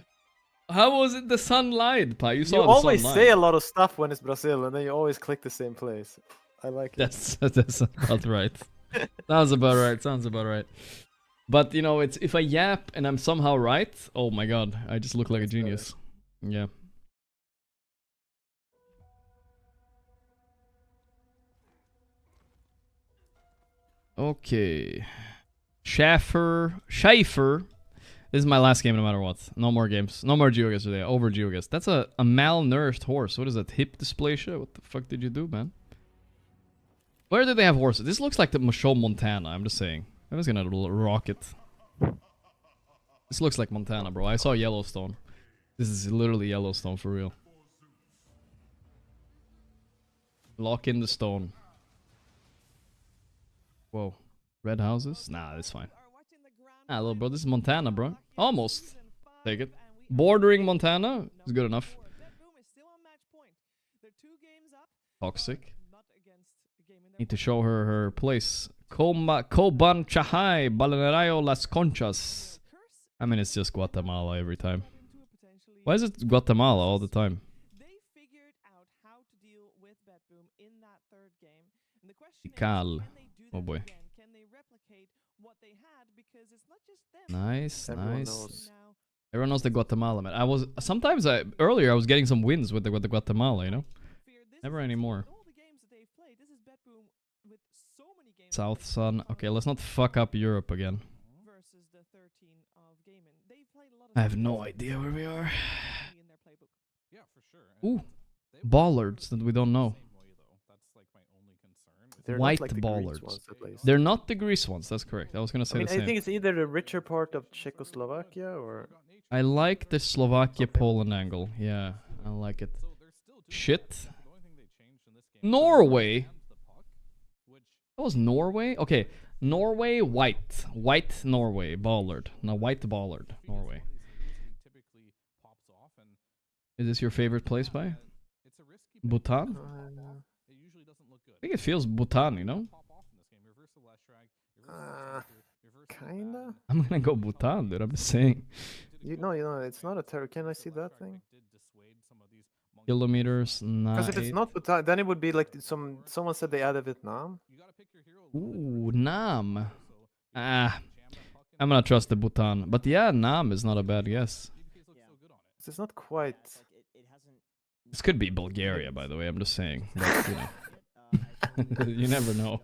B: How was it the sun lied, Pi? You saw
T: You
B: the
T: always
B: sun
T: say
B: lie.
T: a lot of stuff when it's Brazil, and then you always click the same place. I like it.
B: That's about right. Sounds about right. Sounds about right. But you know, it's if I yap and I'm somehow right, oh my god, I just look like a genius. Yeah. Okay. Schaffer. This is my last game no matter what. No more games. No more Geogas today. Over Geogas. That's a malnourished horse. What is that? Hip dysplasia? What the fuck did you do, man? Where did they have horses? This looks like the Michelle Montana, I'm just saying. I was gonna rock it. This looks like Montana, bro. I saw Yellowstone. This is literally Yellowstone for real. Lock in the stone. Whoa. Red houses? Nah, that's fine. Ah, little bro, this is Montana, bro. Almost. Take it. Bordering Montana is good enough. Toxic. Need to show her her place. Coban Chahai, Balneario Las Conchas. I mean, it's just Guatemala every time. Why is it Guatemala all the time? Cal. Oh boy. Nice, nice. Everyone knows the Guatemala, man. Earlier I was getting some wins with the Guatemala, you know? Never anymore. South Sun. Okay, let's not fuck up Europe again. I have no idea where we are. Ooh, bollards that we don't know.
T: They're
B: White
T: not like the
B: bollards.
T: Greece ones, at least.
B: They're not the Greece ones. That's correct. I was gonna say the
T: I
B: same.
T: think it's either the richer part of Czechoslovakia or.
B: I like the Slovakia-Poland angle. Yeah, I like it. Shit. Norway. That was Norway? Okay. Norway, white. White Norway, Ballard. No, white Ballard, Norway. Is this your favorite place, by? Bhutan? I think it feels Bhutan, you know?
T: Kinda.
B: I'm gonna go Bhutan, dude. I'm just saying.
T: You know, it's not a terror. Can I see that thing?
B: Kilometers,
T: Because if it's not Bhutan, then it would be like someone said they added Vietnam.
B: Ooh, Nam. Ah, I'm gonna trust the Bhutan. But yeah, Nam is not a bad guess.
T: It's not quite.
B: This could be Bulgaria, by the way. I'm just saying. But, you know. You never know.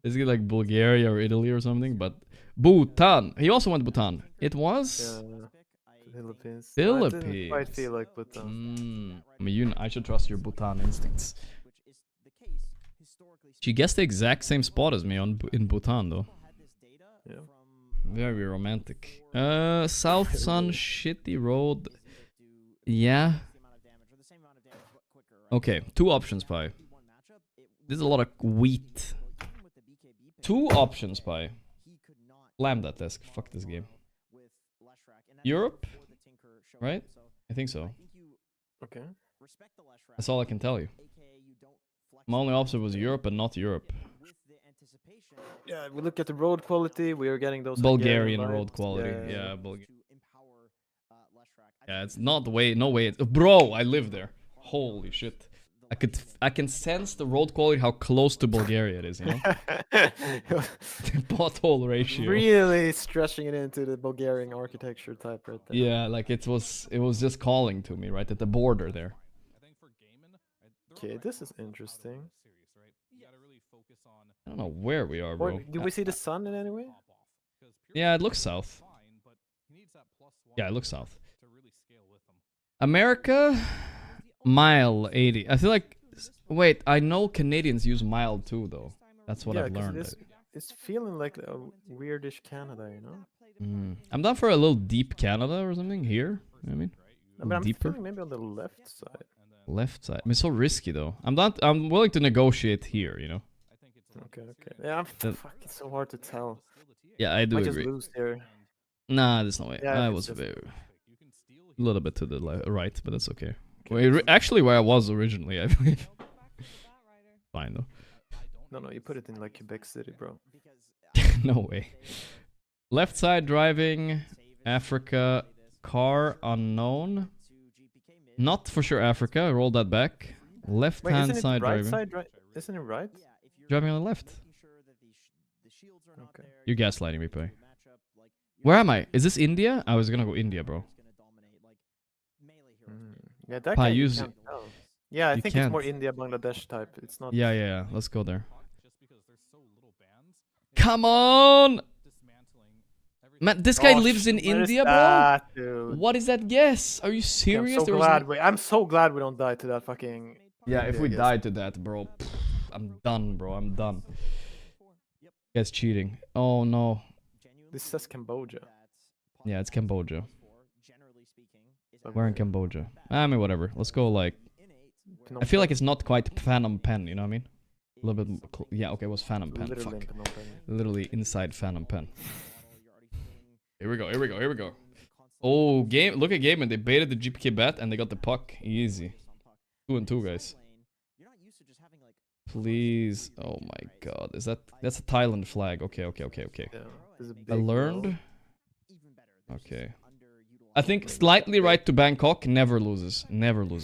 B: Is it like Bulgaria or Italy or something? But Bhutan. He also went Bhutan. It was
T: Philippines.
B: Philippines.
T: I didn't quite feel like Bhutan.
B: I mean, I should trust your Bhutan instincts. She guessed the exact same spot as me in Bhutan, though.
T: Yeah.
B: Very romantic. South Sun, shitty road. Yeah. Okay, two options, Pi. This is a lot of wheat. Two options, Pi. Slam that desk. Fuck this game. Europe? Right? I think so.
T: Okay.
B: That's all I can tell you. My only option was Europe and not Europe.
T: Yeah, we look at the road quality. We are getting those
B: Bulgarian
T: vibes.
B: road quality. Yeah, Yeah, it's not the way. No way. Bro, I live there. Holy shit. I can sense the road quality, how close to Bulgaria it is, you know? The pothole ratio.
T: Really stretching it into the Bulgarian architecture type right there.
B: Yeah, like it was just calling to me, right at the border there.
T: Okay, this is interesting.
B: I don't know where we are, bro.
T: Do we see the sun in any way?
B: Yeah, it looks south. Yeah, it looks south. America, mile 80. I feel like... Wait, I know Canadians use mile too, though. That's what I've learned.
T: It's feeling like a weirdish Canada, you know?
B: I'm down for a little deep Canada or something here. You know what I mean?
T: I'm
B: deeper.
T: feeling maybe on the left side.
B: Left side. I mean, it's so risky, though. I'm willing to negotiate here, you know?
T: Okay. Yeah, it's so hard to tell.
B: Yeah, I do
T: Might
B: agree.
T: just lose here.
B: Nah, there's no way.
T: Yeah,
B: I was a little bit to the right, but that's okay. Actually, where I was originally, I believe. Fine, though.
T: No, you put it in like Quebec City, bro.
B: No way. Left side driving, Africa, car unknown. Not for sure Africa, roll that back. Left hand side driving.
T: Isn't it right?
B: Driving on the left.
T: Okay.
B: You're gaslighting me, Pai. Where am I? Is this India? I was gonna go India, bro.
T: Yeah, that
B: Pai,
T: kind you
B: use
T: can't tell. Yeah, I think
B: can't.
T: it's more India, Bangladesh type. It's not.
B: Yeah. Let's go there. Come on! Man, this guy lives in India, bro?
T: Dude?
B: What is that guess? Are you serious?
T: I'm so glad we don't die to that fucking...
B: Yeah, if we died to that, bro, I'm done, bro. I'm done. Guy's cheating. Oh, no.
T: This says Cambodia.
B: Yeah, it's Cambodia. We're in Cambodia. I mean, whatever. Let's go, like... I feel like it's not quite Phnom Penh, you know what I mean? A little bit... Yeah, okay, it was Phnom Penh. Fuck. Literally inside Phnom Penh. Here we go. Oh, look at Gaimin. They baited the GPK bet and they got the puck. Easy. 2-2, guys. Please. Oh my god. That's a Thailand flag. Okay. I learned. Okay. I think slightly right to Bangkok never loses.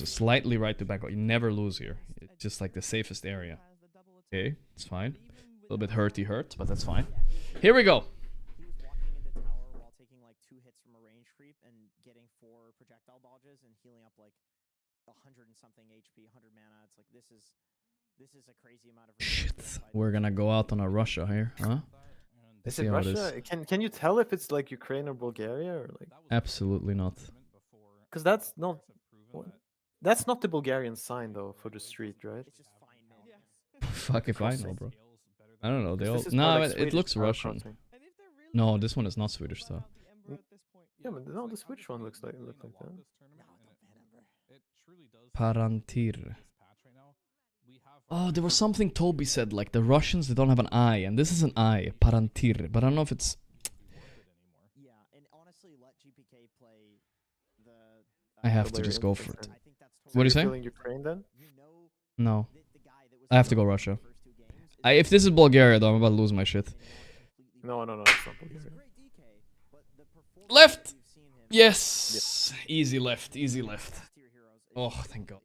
B: Slightly right to Bangkok. You never lose here. It's just like the safest area. Okay, it's fine. A little bit hurt, but that's fine. Here we go. Shit, we're gonna go out on a Russia here, huh?
T: Is it Russia? Can you tell if it's like Ukraine or Bulgaria or like?
B: Absolutely not.
T: Because that's not the Bulgarian sign though for the street, right?
B: Fuck if I know, bro. I don't know. They all it looks Russian. No, this one is not Swedish though.
T: Yeah, but no, the Swedish one looks like that.
B: Parantir. Oh, there was something Toby said, like the Russians, they don't have an I, and this is an I, Parantir, but I don't know if it's... I have to just go for it. What do you say?
T: Ukraine then?
B: No. I have to go Russia. If this is Bulgaria, though, I'm about to lose my shit.
T: No, it's not Bulgaria.
B: Left! Yes! Yep. Easy left. Oh, thank God.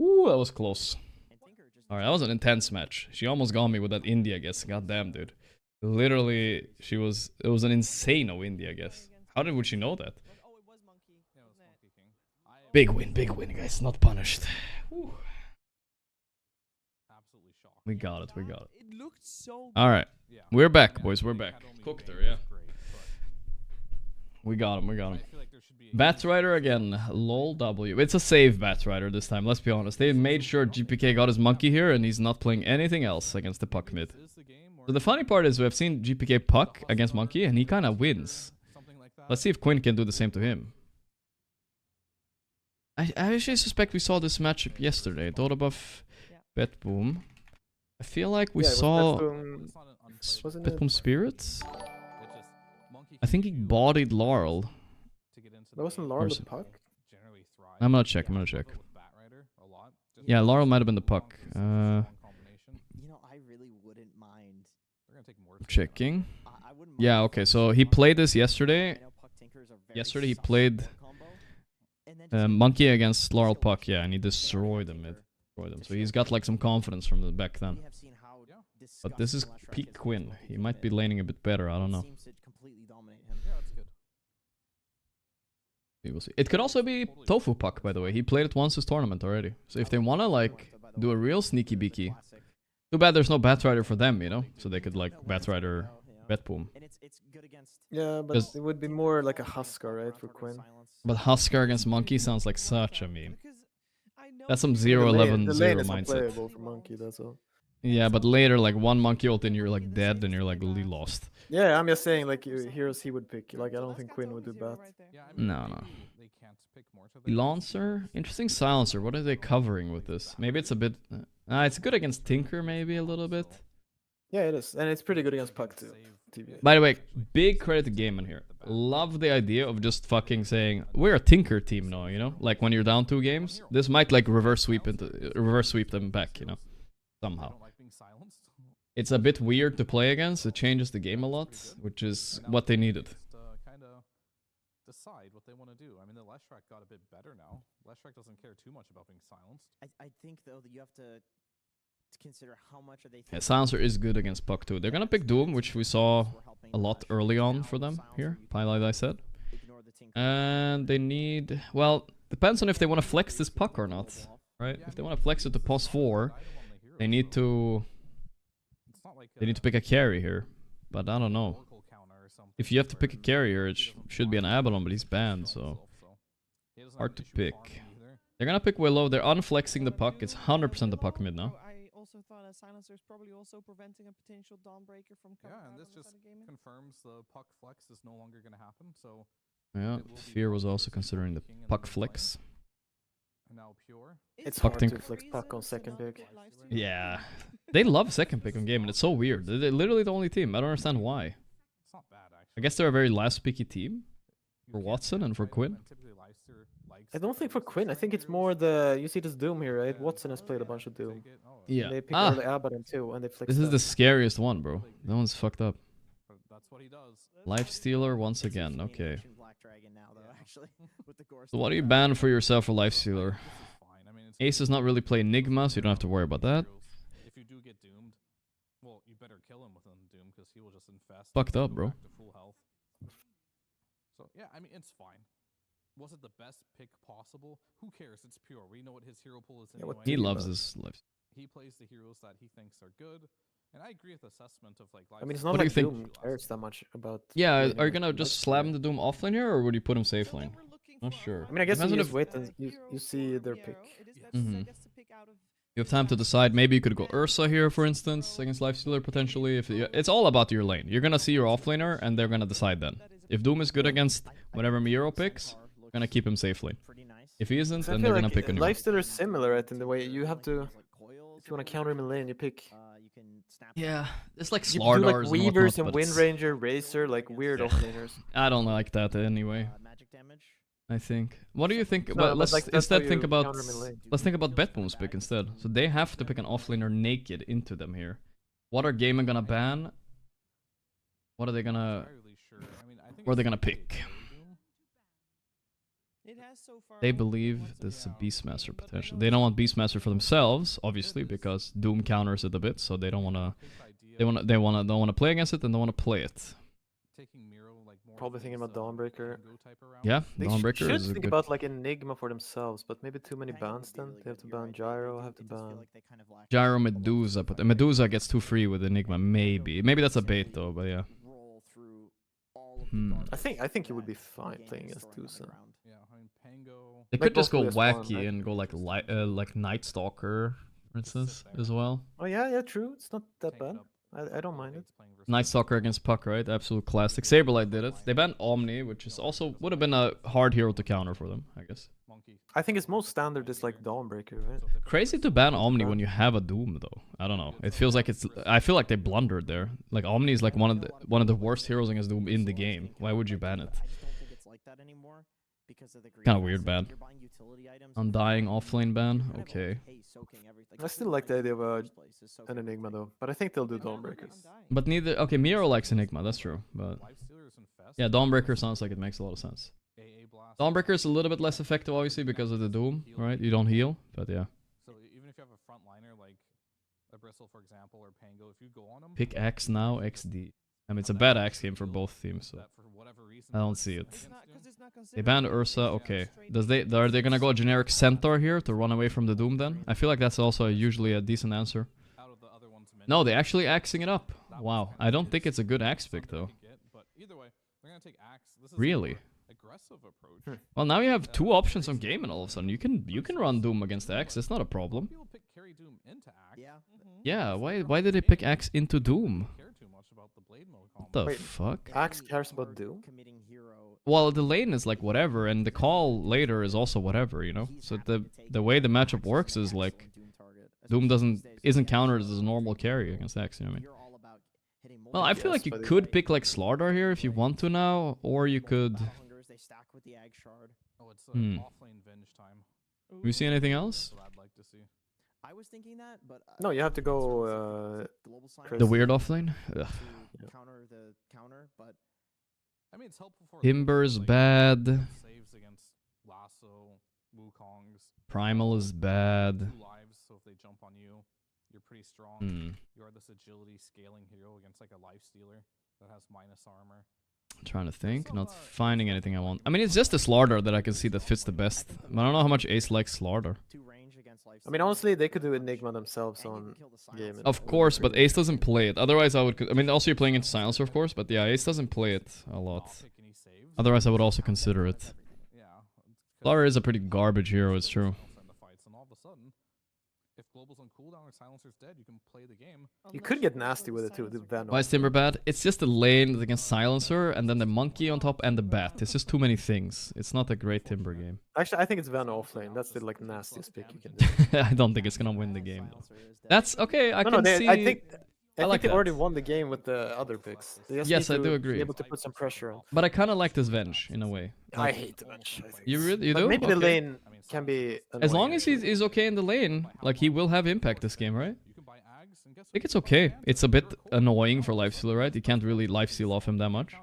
B: Ooh, that was close. Alright, that was an intense match. She almost got me with that India guess. God damn, dude. Literally, it was an insane India guess. How would she know that? Big win, guys. Not punished. Whew. We got it. Alright. We're back, boys. We're back. Cooked her, yeah. We got him. Batrider again. Lol W. It's a save Batrider this time, let's be honest. They made sure GPK got his monkey here and he's not playing anything else against the puck mid. So the funny part is we have seen GPK puck against monkey and he kind of wins. Let's see if Quinn can do the same to him. I actually suspect we saw this matchup yesterday. Dota buff, Betboom. I feel like we saw Betboom Spirits. I think he bodied Laurel.
T: That wasn't Laurel the puck?
B: I'm gonna check. Yeah, Laurel might have been the puck. Checking. Yeah, okay, so he played this yesterday. Yesterday he played Monkey against Laurel Puck, yeah, and he destroyed them. So he's got like some confidence from the back then. But this is peak Quinn. He might be laning a bit better, I don't know. We will see. It could also be Tofu Puck, by the way. He played it once this tournament already. So if they wanna like do a real sneaky beaky, too bad there's no Batrider for them, you know? So they could like Batrider Betboom.
T: Yeah, but it would be more like a Huskar, right, for Quinn.
B: But Huskar against Monkey sounds like such a meme. That's some 0-11-0
T: the lane is
B: mindset.
T: unplayable for Monkey, that's all.
B: Yeah, but later, like one Monkey ult and you're like dead and you're like really lost.
T: Yeah, I'm just saying, like heroes he would pick. Like I don't think Quinn would do that.
B: No. Lancer? Interesting silencer. What are they covering with this? Maybe it's a bit... it's good against Tinker, maybe a little bit.
T: Yeah, it is. And it's pretty good against Puck too.
B: By the way, big credit to Gaimin here. Love the idea of just fucking saying, we're a Tinker team now, you know? Like when you're down 2 games, this might like reverse sweep them back, you know? Somehow. It's a bit weird to play against. It changes the game a lot, which is what they needed.
P: Kind of decide what they want to do. I mean, the Leshrac got a bit better now. Leshrac doesn't care too much about being silenced.
O: I think though that you have to consider how much are they.
B: Yeah, silencer is good against Puck too. They're gonna pick Doom, which we saw a lot early on for them here. Like I said, and they need. Well, depends on if they want to flex this Puck or not, right? If they want to flex it to pos 4. They need to pick a carry here, but I don't know. If you have to pick a carrier, it should be an Abaddon, but he's banned, so hard to pick. They're gonna pick Willow. They're unflexing the Puck. It's 100% the Puck mid now.
Q: I also thought a silencer is probably also preventing a potential Dawnbreaker from coming out.
P: Yeah, and this just confirms the Puck flex is no longer gonna happen. So
B: yeah, Fear was also considering the Puck flex.
P: Now pure.
T: It's hard to flex Puck on second pick.
B: Yeah, they love second pick on game, and it's so weird. They're literally the only team. I don't understand why.
P: It's not bad, actually.
B: I guess they're a very last picky team for Watson and for Quinn.
T: I don't think for Quinn. I think it's more the you see this Doom here, right? Watson has played a bunch of Doom.
B: Yeah.
T: And they pick early Abaddon too, and they flex.
B: This is the scariest one, bro. That one's fucked up.
P: That's what he does.
B: Lifestealer once again. Okay. So what do you ban for yourself for Lifestealer? Ace does not really play Enigma, so you don't have to worry about that.
P: If you do get doomed, well, you better kill him within Doom because he will just infest.
B: Fucked up, bro.
P: To full health. So yeah, I mean it's fine. Was it the best pick possible? Who cares? It's pure. We know what his hero pool is anyway.
B: He loves his life.
P: He plays the heroes that he thinks are good, and I agree with the assessment of like.
T: I mean, it's not like Doom cares that much about.
B: Yeah, are you gonna just slam the Doom offlane here, or would you put him safe lane? Not sure.
T: I mean, I guess you just wait and you see their pick.
B: You have time to decide. Maybe you could go Ursa here, for instance, against Lifestealer potentially. If it's all about your lane, you're gonna see your offlaner, and they're gonna decide then. If Doom is good against whatever Miro picks, you're gonna keep him safe lane. If he isn't, then they're gonna pick a new.
T: Lifestealer is similar, right? In the way you have to, if you want to counter him in lane, you pick.
B: Yeah, it's like
T: you
B: Slardars
T: do like Weavers
B: and
T: and
B: whatnot,
T: Windranger, Racer, like weird offlaners.
B: I don't like that anyway. I think. What do you think?
T: No,
B: Well, let's
T: like,
B: instead think about Betboom's pick instead. So they have to pick an offlaner naked into them here. What are Gaimin gonna ban? What are they gonna? What are they gonna pick? They believe this is a Beastmaster potential. They don't want Beastmaster for themselves, obviously, because Doom counters it a bit, so they don't wanna. Don't wanna play against it, and don't wanna play it.
T: Probably thinking about Dawnbreaker.
B: Yeah,
T: they
B: Dawnbreaker is
T: should think
B: good.
T: about like Enigma for themselves, but maybe too many bans then. They have to ban Gyro, have to ban...
B: Gyro Medusa, but Medusa gets too free with Enigma, maybe. Maybe that's a bait though, but yeah.
T: I think you would be fine playing as Tusa.
B: They could just go wacky and go like Night Stalker, for instance, as well.
T: Oh yeah, true. It's not that bad. I don't mind it.
B: Night Stalker against Puck, right? Absolute classic. Saberlight did it. They banned Omni, which is also would have been a hard hero to counter for them, I guess.
T: I think its most standard is like Dawnbreaker, right?
B: Crazy to ban Omni when you have a Doom, though. I don't know. It feels like it's. I feel like they blundered there. Like Omni is like one of the worst heroes against Doom in the game. Why would you ban it? Kind of weird ban. Undying offlane ban. Okay.
T: I still like the idea of an Enigma though, but I think they'll do Dawnbreakers.
B: But neither. Okay, Miro likes Enigma. That's true. But yeah, Dawnbreaker sounds like it makes a lot of sense. Dawnbreaker is a little bit less effective, obviously, because of the Doom, right? You don't heal, but yeah.
P: So even if you have a frontliner like a Bristle, for example, or Pango, if you go on them,
B: Pick Axe now, XD. I mean, it's a bad Axe game for both teams, so I don't see it. They banned Ursa, okay. Are they gonna go generic Centaur here to run away from the Doom then? I feel like that's also usually a decent answer. No, they actually axing it up. Wow, I don't think it's a good axe pick though. Really? Well, now you have 2 options on Gaimin all of a sudden. You can run Doom against Axe, it's not a problem. Yeah, why did they pick Axe into Doom? What the fuck?
T: Axe cares about Doom?
B: Well, the lane is like whatever, and the call later is also whatever, you know? So the way the matchup works is like Doom isn't countered as a normal carry against Axe, you know what I mean? Well, I feel like you could pick like Slardar here if you want to now, or you could... Do you see anything else?
O: I was thinking that, but
T: no, you have to go
B: the weird offlane.
O: Counter the counter, but
P: I mean it's helpful for
B: Timber's bad.
P: Saves against Lasso, Wukong's.
B: Primal is bad.
P: 2 lives, so if they jump on you, you're pretty strong. You are this agility scaling hero against like a life stealer that has minus armor.
B: I'm trying to think, not finding anything I want. I mean, it's just the Slardar that I can see that fits the best. But I don't know how much Ace likes Slardar.
T: I mean, honestly, they could do Enigma themselves on Gaimin.
B: Of course, but Ace doesn't play it. Otherwise, I would... I mean, also you're playing into Silencer, of course, but yeah, Ace doesn't play it a lot. Otherwise, I would also consider it. Slardar is a pretty garbage hero, it's true.
P: If Global's on cooldown or Silencer's dead, you can play the game.
T: You could get nasty with it too, the Venom.
B: Why is Timber bad? It's just the lane against Silencer, and then the monkey on top, and the bat. It's just too many things. It's not a great Timber game.
T: Actually, I think it's Venom offlane. That's the like nastiest pick you can do.
B: I don't think it's gonna win the game. That's okay. I can see.
T: I think
B: like
T: they
B: that.
T: already won the game with the other picks. They just
B: Yes,
T: need
B: I
T: to
B: do agree.
T: Be able to put some pressure on.
B: But I kind of like this Venge in a way.
T: I hate the Venge.
B: You do?
T: Maybe
B: Okay.
T: the lane can be
B: As
T: annoying,
B: long as he's okay in the lane, like he will have impact this game, right? I think it's okay. It's a bit annoying for Lifestealer, right? You can't really Lifesteal off him that much.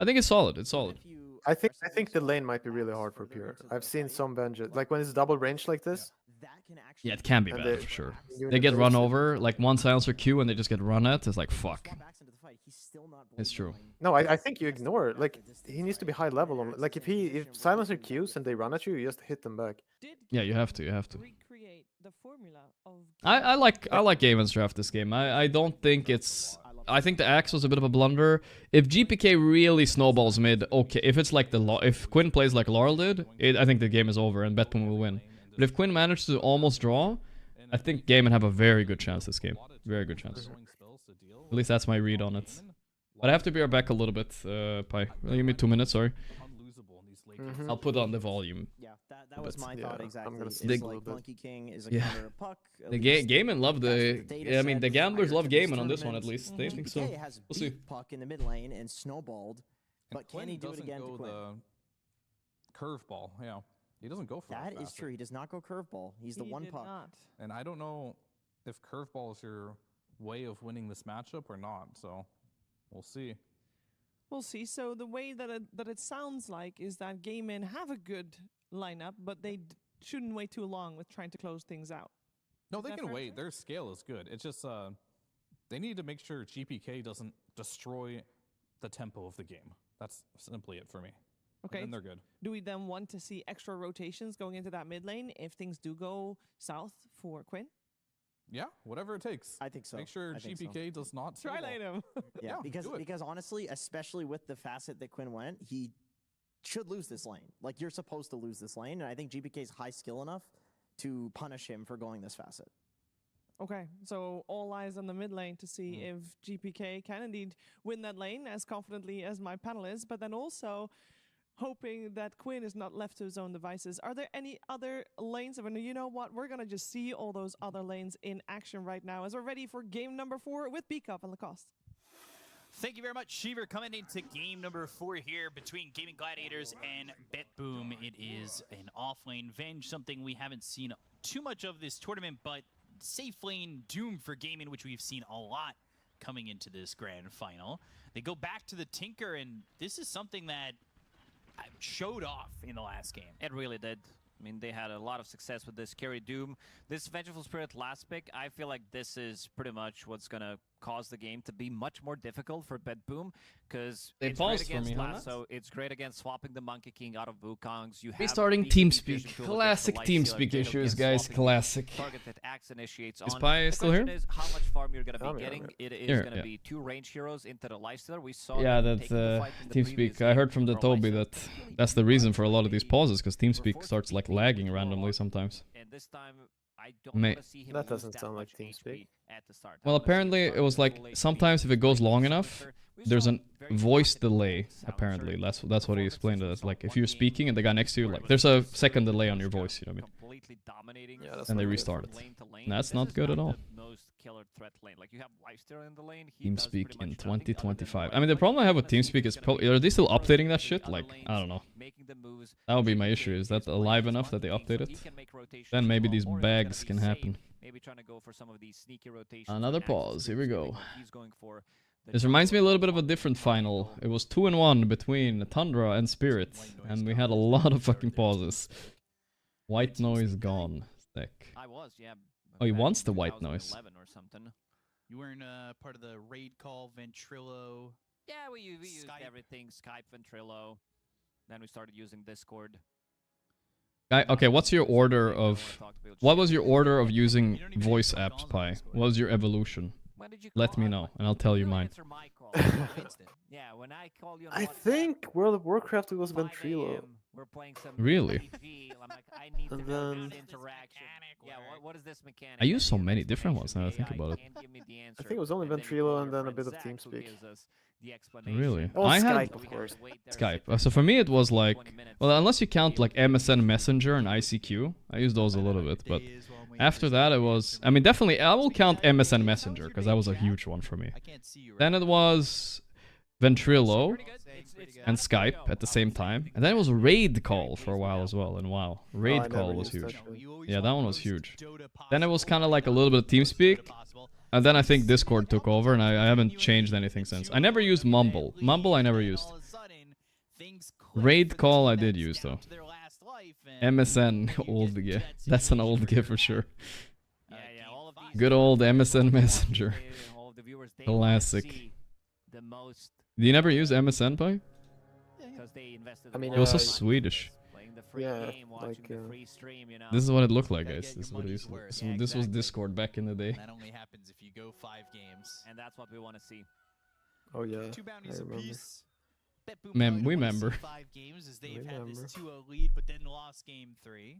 B: I think it's solid. It's solid.
T: I think the lane might be really hard for Pure. I've seen some Venges, like when it's double range like this.
B: Yeah, it can be bad for sure. They get run over, like one Silencer Q and they just get run at. It's like, fuck. It's true.
T: No, I think you ignore it. Like, he needs to be high level. On, like, if Silencer Qs and they run at you, you just hit them back.
B: Yeah, you have to. I like Gaimin's draft this game. I don't think it's... I think the axe was a bit of a blunder. If GPK really snowballs mid, okay. If it's like if Quinn plays like Laurel did, I think the game is over and Betboom will win. But if Quinn managed to almost draw, I think Gaimin have a very good chance this game. Very good chance. At least that's my read on it. But I have to be back a little bit, Pi. Give me 2 minutes, sorry. I'll put on the volume.
O: Yeah, that was my thought exactly.
B: The,
O: like Monkey King is a counter puck.
B: The Gaimin love the... I mean, the gamblers love Gaimin on this one, at least. They think so.
O: Has
B: we'll see.
O: Puck in the mid lane and snowballed, but can he do it again to Quinn?
P: The curveball, yeah. He doesn't go for
O: that. Is true. He does not go curveball. He's the one puck.
P: And I don't know if curveball is your way of winning this matchup or not, so we'll see.
Q: We'll see. So the way that it sounds like is that Gaimin have a good lineup, but they shouldn't wait too long with trying to close things out.
P: No, they can wait. Their scale is good. It's just they need to make sure GPK doesn't destroy the tempo of the game. That's simply it for me.
Q: Okay.
P: And then they're good.
Q: Do we then want to see extra rotations going into that mid lane if things do go south for Quinn?
P: Yeah, whatever it takes.
O: I think so.
P: Make sure GPK does not
Q: try lane him.
O: Yeah, because honestly, especially with the facet that Quinn went, he should lose this lane. Like, you're supposed to lose this lane, and I think GPK is high skill enough to punish him for going this facet.
Q: Okay, so all eyes on the mid lane to see if GPK can indeed win that lane as confidently as my panel is, but then also hoping that Quinn is not left to his own devices. Are there any other lanes? You know what? We're going to just see all those other lanes in action right now as we're ready for game number 4 with Beakup and Lacoste.
U: Thank you very much, Shiver. Coming into game number 4 here between Gaimin Gladiators and Betboom. It is an off-lane Venge, something we haven't seen too much of this tournament, but safe lane Doom for Gaimin, which we've seen a lot coming into this grand final. They go back to the Tinker, and this is something that showed off in the last game.
S: It really did. I mean, they had a lot of success with this carry Doom. This Vengeful Spirit last pick, I feel like this is pretty much what's going to cause the game to be much more difficult for Betboom, because it's great against Lasso, it's great against swapping the Monkey King out of Wukongs. You have
B: Restarting TeamSpeak. Classic TeamSpeak issues, guys. Classic.
S: Target that Axe initiates
B: Is
S: on.
B: Pi still here?
S: The question is how much farm you're going to be getting. It is going to be 2 range heroes into the lifestealer. We saw
B: that TeamSpeak. I heard from the Toby that that's the reason for a lot of these pauses, because TeamSpeak starts like lagging randomly sometimes.
S: And this time, I don't want to see him
T: that doesn't sound like TeamSpeak.
S: At the start.
B: Well, apparently it was like sometimes if it goes long enough, there's a voice delay. Apparently, that's what he explained it as. Like if you're speaking and the guy next to you, like there's a second delay on your voice. You know what I mean?
S: Yeah,
B: and they restart it. That's not good at all. TeamSpeak in 2025. I mean, the problem I have with TeamSpeak is probably are they still updating that shit? Like I don't know. That would be my issue. Is that alive enough that they update it? Then maybe these bags can happen.
S: Maybe trying to go for some of these sneaky rotations.
B: Another pause. Here we go. This reminds me a little bit of a different final. It was 2-1 between Tundra and Spirit, and we had a lot of fucking pauses. White noise gone. Sick.
S: I was, yeah.
B: Oh, he wants the white noise.
S: Or something.
U: You weren't part of the raid call, Ventrilo.
S: Yeah, we used everything. Skype, Ventrilo. Then we started using Discord.
B: Okay, what's your order of... What was your order of using voice apps, Pi? What was your evolution? Let me know, and I'll tell you mine.
T: I think World of Warcraft was Ventrilo.
B: Really?
T: And then...
B: I use so many different ones now that I think about it.
T: I think it was only Ventrilo and then a bit of TeamSpeak.
B: Really?
T: Oh,
B: I
T: Skype,
B: had
T: of course.
B: Skype. So for me it was like, well, unless you count like MSN Messenger and ICQ, I used those a little bit, but after that it was, I mean, definitely I will count MSN Messenger because that was a huge one for me. Then it was Ventrilo and Skype at the same time, and then it was Raid Call for a while as well. And wow, Raid Call was huge. Yeah, that one was huge. Then it was kind of like a little bit of TeamSpeak. And then I think Discord took over, and I haven't changed anything since. I never used Mumble. Mumble I never used. Raid Call I did use, though. MSN, old GIF. That's an old GIF for sure. Good old MSN Messenger. Classic. Do you never use MSN, Pi?
T: I mean,
B: it was so Swedish.
T: Yeah, like...
B: This is what it looked like, guys. This is what it used to look. So this was Discord back in the day.
U: That only happens if you go 5 games.
S: And that's what we want to see.
T: Oh yeah,
U: 2 bounties apiece.
B: We remember.
U: 5 games as they've had this 2-0 lead, but then lost game 3.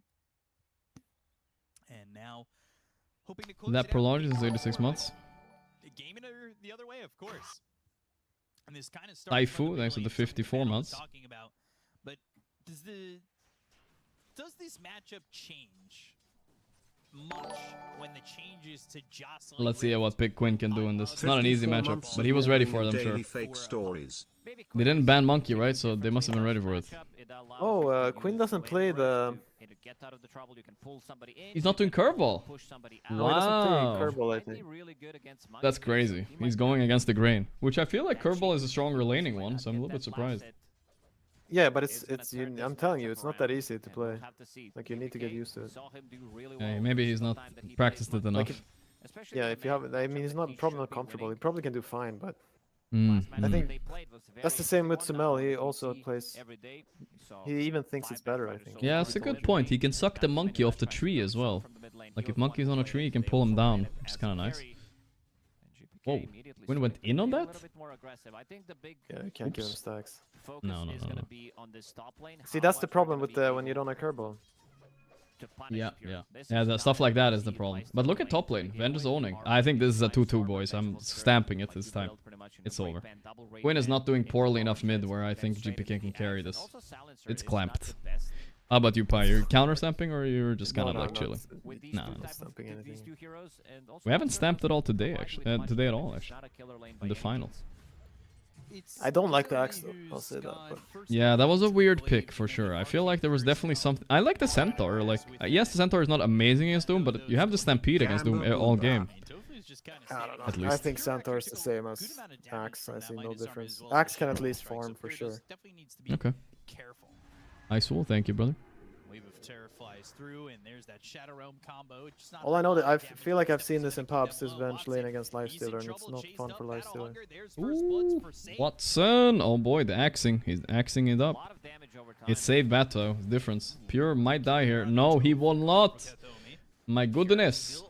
U: And now, hoping to close
B: that prolonged is 86 months.
U: Gaimin are the other way, of course. And this kind of
B: Taifu, thanks to the 54 months.
U: Talking about, but does this matchup change much when the changes to jostling?
B: Let's see what Big Quinn can do in this. It's not an easy matchup, but he was ready for it, I'm sure.
I: Fake stories.
B: They didn't ban Monkey, right? So they must have been ready for it.
T: Oh, Quinn doesn't play the...
B: He's not doing curveball.
T: No, he doesn't play curveball, I think.
B: That's crazy. He's going against the grain, which I feel like curveball is a stronger laning one, so I'm a little bit surprised.
T: Yeah, but I'm telling you, it's not that easy to play. Like, you need to get used to it.
B: Yeah, maybe he's not practiced it enough.
T: Yeah, if you haven't, I mean, he's probably not comfortable. He probably can do fine, but
B: I
T: think that's the same with Sumel. He also plays. He even thinks it's better, I think.
B: Yeah, that's a good point. He can suck the monkey off the tree as well. Like if monkey's on a tree, he can pull him down, which is kind of nice. Whoa, Quinn went in on that?
T: Yeah, you can't give him stacks.
B: No.
T: See, that's the problem with when you don't have curveball.
B: Yeah, stuff like that is the problem. But look at top lane, Vender's owning. I think this is a 2-2, boys. I'm stamping it this time. It's over. Quinn is not doing poorly enough mid where I think GPK can carry this. It's clamped. How about you, Pi? You're counter stamping or you're just kind of like chilling?
T: No, not stamping anything.
B: We haven't stamped at all today, actually. Today at all, actually. In the finals.
T: I don't like the axe though, I'll say that. But...
B: Yeah, that was a weird pick for sure. I feel like there was definitely something. I like the Centaur. Like, yes, the Centaur is not amazing against Doom, but you have the Stampede against Doom all game.
T: I don't know.
B: At least.
T: I think Centaur is the same as Axe. I see no difference. Axe can at least farm for sure.
B: Okay.
U: Careful.
B: Nice wool, thank you, brother.
U: Wave of Terror flies through, and there's that Shadow Realm combo. It's just not
T: All I know that I feel like I've seen this in pubs, this Venge lane against Lifestealer, and it's not fun for Lifestealer.
B: Ooh, Watson! Oh boy, the axing. He's axing it up. It's saved Bato. Difference. Pure might die here. No, he will not. My goodness.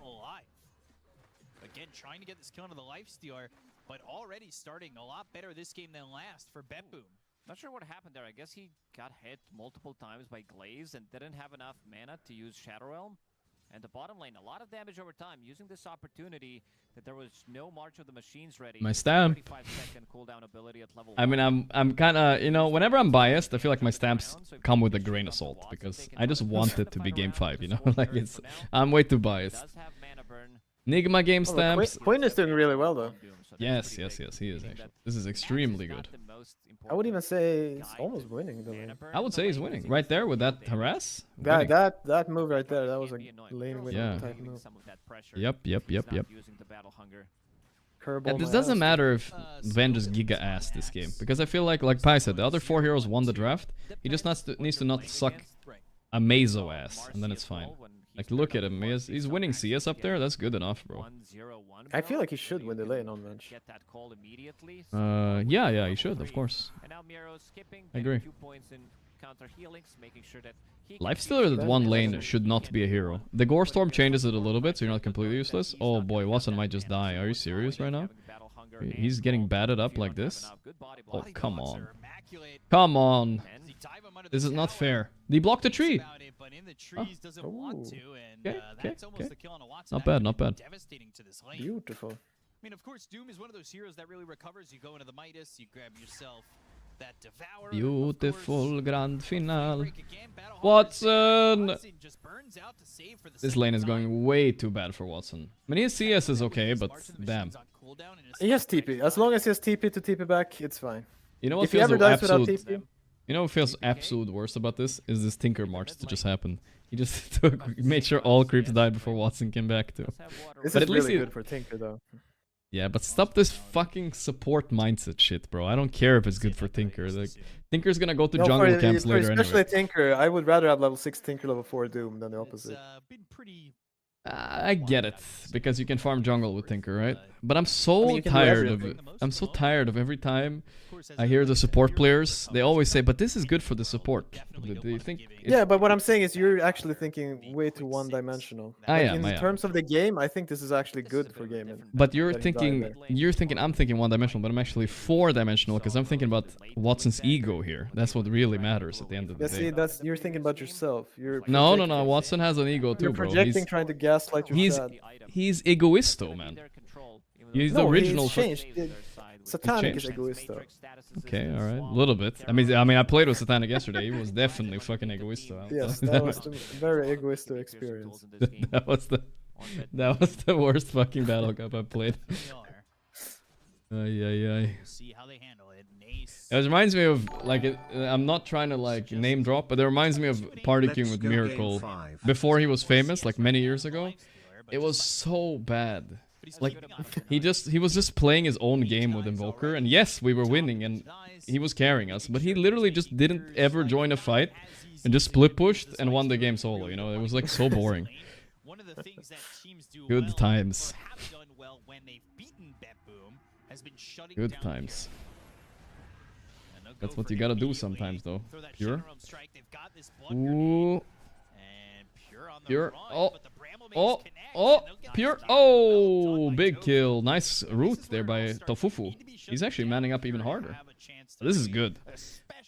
U: Again, trying to get this kill into the Lifestealer, but already starting a lot better this game than last for Betboom.
S: Not sure what happened there. I guess he got hit multiple times by Glaze and didn't have enough mana to use Shadow Realm. And the bottom lane, a lot of damage over time, using this opportunity that there was no March of the Machines ready.
B: My stamp.
S: 35-second cooldown ability at level
B: I mean, I'm kind of, you know, whenever I'm biased, I feel like my stamps come with a grain of salt because I just want it to be game 5, you know? Like it's, I'm way too biased. Nigma game stamps.
T: Quinn is doing really well though.
B: Yes, yes, yes, he is actually. This is extremely good.
T: I would even say he's almost winning the lane.
B: I would say he's winning right there with that harass.
T: That move right there, that was a lane winning type move.
B: Yep.
T: Curveball
B: And this
T: my
B: doesn't
T: ass.
B: matter if Van just giga ass this game because I feel like Pi said, the other 4 heroes won the draft. He just needs to not suck a Mazo ass, and then it's fine. Like look at him, he's winning CS up there. That's good enough, bro.
T: I feel like he should win the lane on bench.
B: Yeah, he should, of course. I agree. Lifestealer that one lane should not be a hero. The Gore Storm changes it a little bit, so you're not completely useless. Oh boy, Watson might just die. Are you serious right now? He's getting batted up like this? Oh, come on. Come on. This is not fair. He blocked the tree. Okay. Not bad, not bad.
T: Beautiful.
U: I mean, of course, Doom is one of those heroes that really recovers. You go into the Midas, you grab yourself that Devourer.
B: Beautiful grand final. Watson! This lane is going way too bad for Watson. I mean, his CS is okay, but damn.
T: He has TP. As long as he has TP to TP back, it's fine.
B: You know what
T: if he
B: feels
T: ever dies without
B: absolute,
T: TP?
B: You know what feels absolute worst about this? Is this Tinker March that just happened. He just made sure all creeps died before Watson came back too.
T: This
B: But
T: is really good for Tinker though.
B: Yeah, but stop this fucking support mindset shit, bro. I don't care if it's good for Tinker. Like, Tinker's gonna go to jungle camps later
T: especially
B: anyway.
T: Tinker, I would rather have level 6 Tinker, level 4 Doom than the opposite.
B: I get it, because you can farm jungle with Tinker, right? But I'm so tired of it. I'm so tired of every time I hear the support players, they always say, but this is good for the support. Do you think?
T: Yeah, but what I'm saying is you're actually thinking way too one-dimensional. In terms of the game, I think this is actually good for gaming.
B: But you're thinking, I'm thinking one-dimensional, but I'm actually four-dimensional, because I'm thinking about Watson's ego here. That's what really matters at the end of the day.
T: See, you're thinking about yourself.
B: No, Watson has an ego too,
T: you're
B: bro.
T: Projecting, trying to gaslight your dad.
B: He's egoisto, man. He's the original.
T: He's changed. Satanic is egoisto.
B: Okay, all right, a little bit. I mean, I played with Satanic yesterday. He was definitely fucking egoisto.
T: Yes, that was a very egoisto experience.
B: that was the worst fucking battle cup I've played. Ay. It reminds me of I'm not trying to name drop, but it reminds me of Party King with Miracle before he was famous, like many years ago. It was so bad. Like he was just playing his own game with Invoker, and yes, we were winning and he was carrying us, but he literally just didn't ever join a fight and just split pushed and won the game solo. You know, it was like so boring. Good times. Good times. That's what you gotta do sometimes, though. Pure. Ooh. Pure. Oh, Pure. Oh, big kill. Nice root there by Tofufu. He's actually manning up even harder. This is good.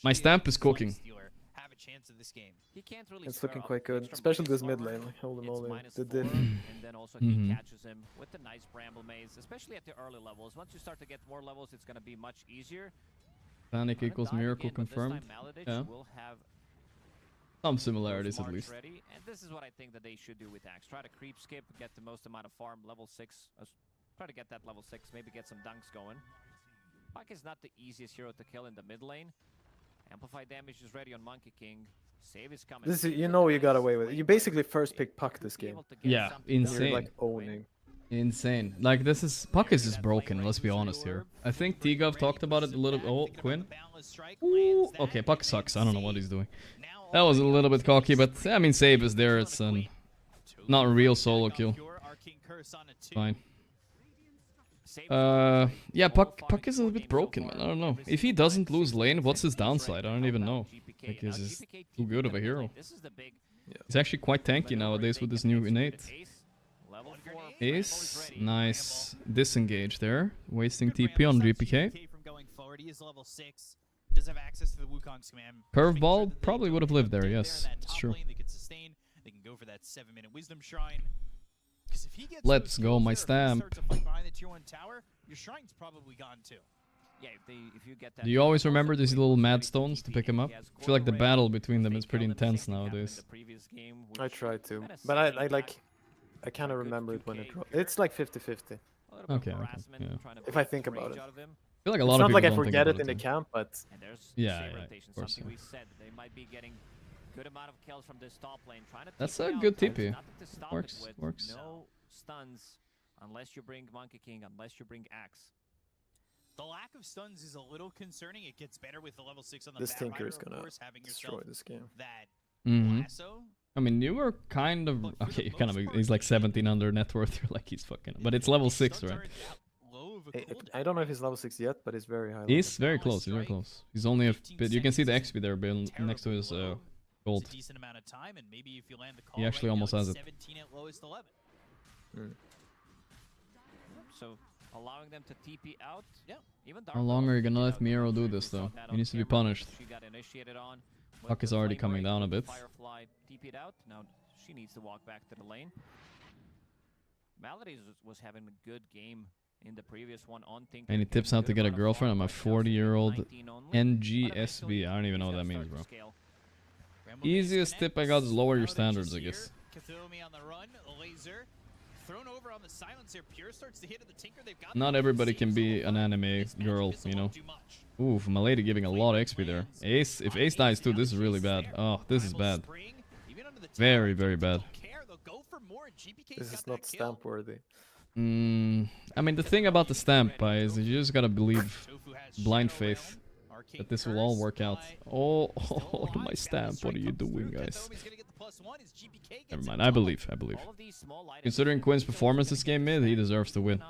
B: My stamp is cooking.
T: It's looking quite good, especially this mid lane. Like, holy moly, the diff.
S: And then also he catches him with the nice bramble maze, especially at the early levels. Once you start to get more levels, it's gonna be much easier.
B: Panic equals Miracle confirmed. Yeah. Some similarities at least.
S: And this is what I think that they should do with Axe. Try to creep skip, get the most amount of farm, level 6. Try to get that level 6, maybe get some dunks going. Puck is not the easiest hero to kill in the mid lane. Amplify damage is ready on Monkey King. Save is coming.
T: This is, you know, you got away with it. You basically first pick Puck this game.
B: Yeah, insane.
T: You're, like, owning.
B: Insane. Like, Puck is just broken, let's be honest here. I think T-Gov talked about it a little. Oh, Quinn. Ooh, okay, Puck sucks. I don't know what he's doing. That was a little bit cocky, but I mean, save is there. It's not a real solo kill. Fine. Yeah, Puck is a bit broken, man. I don't know. If he doesn't lose lane, what's his downside? I don't even know. Like, he's just too good of a hero. He's actually quite tanky nowadays with this new innate. Ace, nice disengage there, wasting TP on GPK. Curveball probably would have lived there, yes, it's true. Let's go, my stamp. Do you always remember these little mad stones to pick him up? I feel like the battle between them is pretty intense nowadays.
T: I try to, but I kind of remember it when it dropped. It's like 50-50.
B: Okay, yeah.
T: If I think about it.
B: I feel like a lot of people
T: it's not like I
B: don't
T: forget
B: think
T: it in the
B: about
T: camp, but
B: yeah, of course. That's a good TP. Works.
G: No stuns unless you bring Monkey King, unless you bring Axe.
U: The lack of stuns is a little concerning. It gets better with the level 6 on the
T: this
U: Bat
T: Tinker
U: Rider,
T: is gonna destroy this game.
U: That lasso.
B: I mean, you were kind of okay. You kind of he's like 17 under net worth. You're like he's fucking, but it's level 6, right?
T: I don't know if he's level 6 yet, but he's very high.
B: He's very close. He's very close. He's only a bit. You can see the XP there, next to his gold. He actually almost has it.
S: So allowing them to TP out. Yeah. Even
B: How long are you gonna let Miro do this though? He needs to be punished. Puck is already coming down a bit.
S: Firefly TP'd out. Now she needs to walk back to the lane. Malady was having a good game in the previous one on Tinker.
B: Any tips how to get a girlfriend? I'm a 40-year-old NGSB. I don't even know what that means, bro. Easiest tip I got is lower your standards, I guess. Not everybody can be an anime girl, you know. Oof, my lady giving a lot of XP there. Ace, if Ace dies too, this is really bad. Oh, this is bad. Very, very bad.
T: This is not stamp worthy.
B: I mean, the thing about the stamp is you just gotta believe, blind faith, that this will all work out. Oh, my stamp, what are you doing, guys? Never mind, I believe. Considering Quinn's performance this game mid, he deserves to win.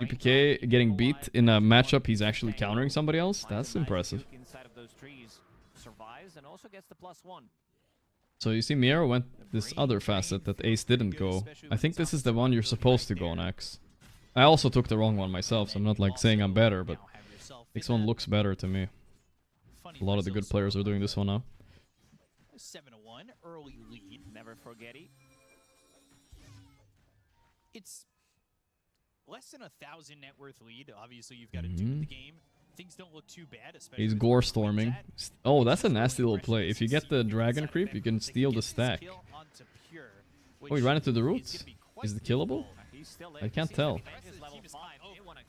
B: GPK getting beat in a matchup he's actually countering somebody else, that's impressive. So you see Miro went this other facet that Ace didn't go. I think this is the one you're supposed to go on Axe. I also took the wrong one myself, so I'm not like saying I'm better, but this one looks better to me. A lot of the good players are doing this one now.
U: 7-1 early lead.
S: Never forget it.
U: It's less than 1,000 net worth lead. Obviously, you've got to do the game. Things don't look too bad, especially.
B: He's gore storming. Oh, that's a nasty little play. If you get the dragon creep, you can steal the stack. Oh, he ran into the roots. Is it killable? I can't tell.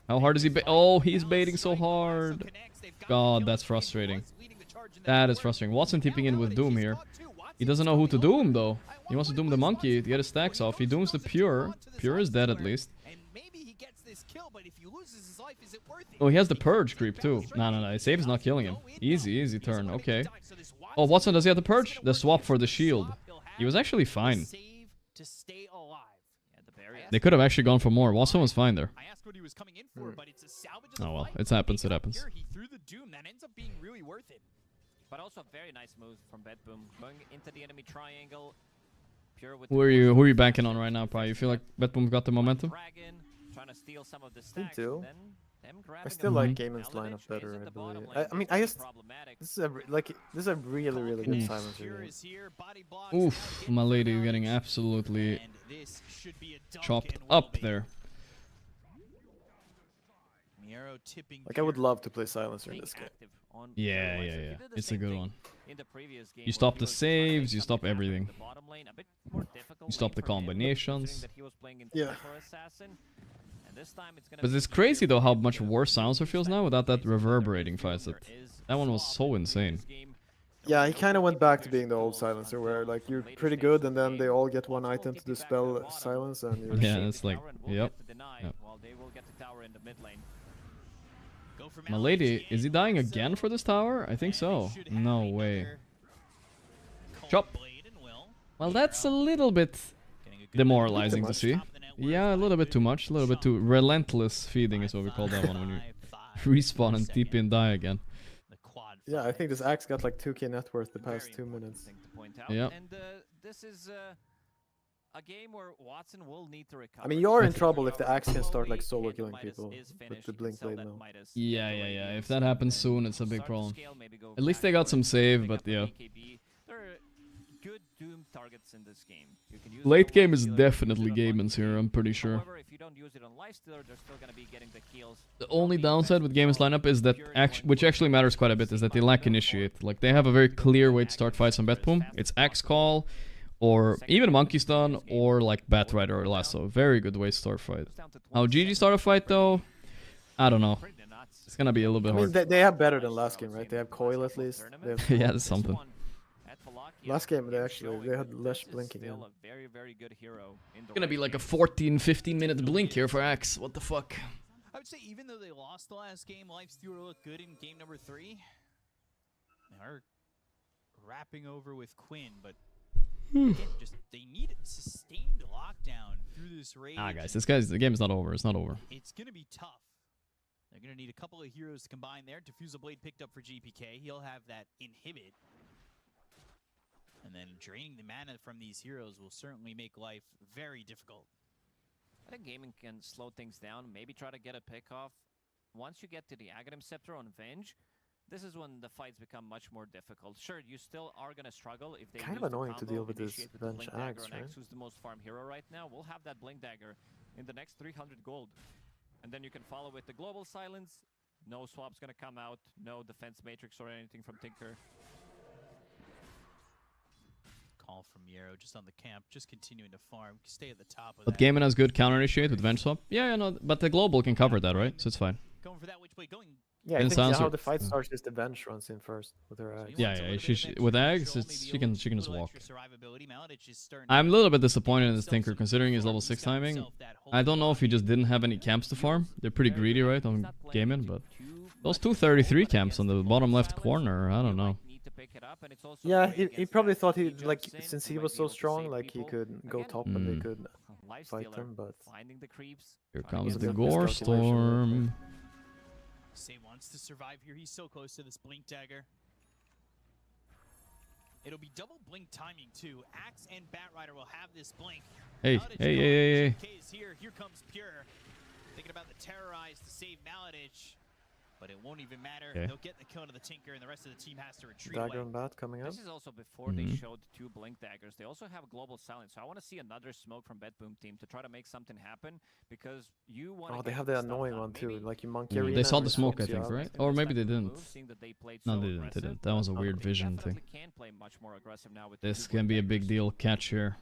B: How hard is he? Oh, he's baiting so hard. God, that's frustrating. That is frustrating. Watson tipping in with Doom here. He doesn't know who to doom though. He wants to doom the monkey to get his stacks off. He dooms the pure. Pure is dead at least. Oh, he has the purge creep too. No. Save is not killing him. Easy turn. Okay. Oh, Watson, does he have the purge? The swap for the shield. He was actually fine. They could have actually gone for more. Watson was fine there. Oh well, it happens.
S: He threw the doom. That ends up being really worth it. But also a very nice move from Betboom, going into the enemy triangle. Pure with
B: who are you banking on right now, Pi? You feel like Betboom got the momentum?
S: Trying to steal some of the stacks,
T: I still like Gaimin's lineup better, I believe. I mean, I just this is a really good silencer.
B: Oof, my lady getting absolutely chopped up there.
T: Like, I would love to play silencer in this game.
B: Yeah. It's a good one. You stop the saves, you stop everything. You stop the combinations.
T: Yeah.
B: But it's crazy though how much worse Silencer feels now without that reverberating facet. That one was so insane.
T: Yeah, he kind of went back to being the old silencer where like you're pretty good and then they all get one item to dispel silence and you're
B: yeah, it's like, yep. My lady, is he dying again for this tower? I think so. No way. Chop. Well, that's a little bit demoralizing to see. Yeah, a little bit too much. A little bit too relentless feeding is what we call that one when you respawn and TP and die again.
T: Yeah, I think this Axe got like 2k net worth the past 2 minutes.
B: Yeah.
S: And this is a game where Watson will need to recover.
T: I mean, you're in trouble if the Axe can start like solo killing people with the Blink Blade now.
B: Yeah. If that happens soon, it's a big problem. At least they got some save, but yeah.
S: Good Doom targets in this game.
B: Late game is definitely Gaimin's here, I'm pretty sure.
S: However, if you don't use it on Lifestealer, they're still gonna be getting the kills.
B: The only downside with Gaimin's lineup is that, which actually matters quite a bit, is that they lack initiate. Like, they have a very clear way to start fights on Betboom. It's Axe Call, or even Monkey Stun, or like Bat Rider or Lasso. Very good way to start fight. How GG start a fight though? I don't know. It's gonna be a little bit hard.
T: I mean, they have better than last game, right? They have Coil at least. They have
B: yeah, that's something.
T: Last game they had less blinking.
S: Still a very good hero.
B: It's gonna be like a 14-15 minute blink here for Axe. What the fuck?
U: I would say even though they lost the last game, Lifestealer looked good in game number 3. They are wrapping over with Quinn, but again, just they need sustained lockdown through this raid.
B: Guys, the game is not over. It's not over.
U: It's gonna be tough. They're gonna need a couple of heroes to combine there. Diffuser Blade picked up for GPK. He'll have that inhibit. And then draining the mana from these heroes will certainly make life very difficult.
S: I think Gaimin can slow things down, maybe try to get a pick off. Once you get to the Aghanim Scepter on Venge, this is when the fights become much more difficult. Sure, you still are going to struggle if they
T: kind of
S: use the
T: annoying to
S: combo
T: deal with this
S: initiate the
T: Venge
S: Blink Dagger
T: Axe,
S: on
T: right?
S: X, who's the most farm hero right now. We'll have that Blink Dagger in the next 300 gold. And then you can follow with the Global Silence. No swap's going to come out. No defense matrix or anything from Tinker.
U: Call from Yero just on the camp, just continuing to farm, stay at the top of
B: But
U: that.
B: Gaimin has good counter initiate with Venge Swap. Yeah, no, but the global can cover that, right? So it's fine.
U: Going for that which way going?
T: Yeah, I think how the fight starts is the Venge runs in first with her Axe.
B: Yeah. With Axe, she can just walk. I'm a little bit disappointed in this Tinker, considering his level 6 timing. I don't know if he just didn't have any camps to farm. They're pretty greedy, right, on Gaimin, but those 233 camps on the bottom left corner, I don't know.
T: Yeah, he probably thought he like since he was so strong, like he could go top and they could fight him, but
B: here comes the Gore Storm.
U: Say wants to survive here. He's so close to this Blink Dagger. It'll be double blink timing too. Axe and Bat Rider will have this blink.
B: Hey.
U: Here comes Pure. Thinking about the terrorize to save Maladich. But it won't even matter.
B: Okay.
U: They'll get the kill to the Tinker, and the rest of the team has to retreat
T: Dagger
U: away.
T: and Bat coming up.
S: This is also before they showed 2 Blink Daggers. They also have Global Silence. So I want to see another smoke from Betboom team to try to make something happen, because you want.
T: Oh, they have the annoying one too, like you monkey.
B: They saw the smoke, I think, right? Or maybe they didn't. No, they didn't. That was a weird vision thing. This can be a big deal catch here.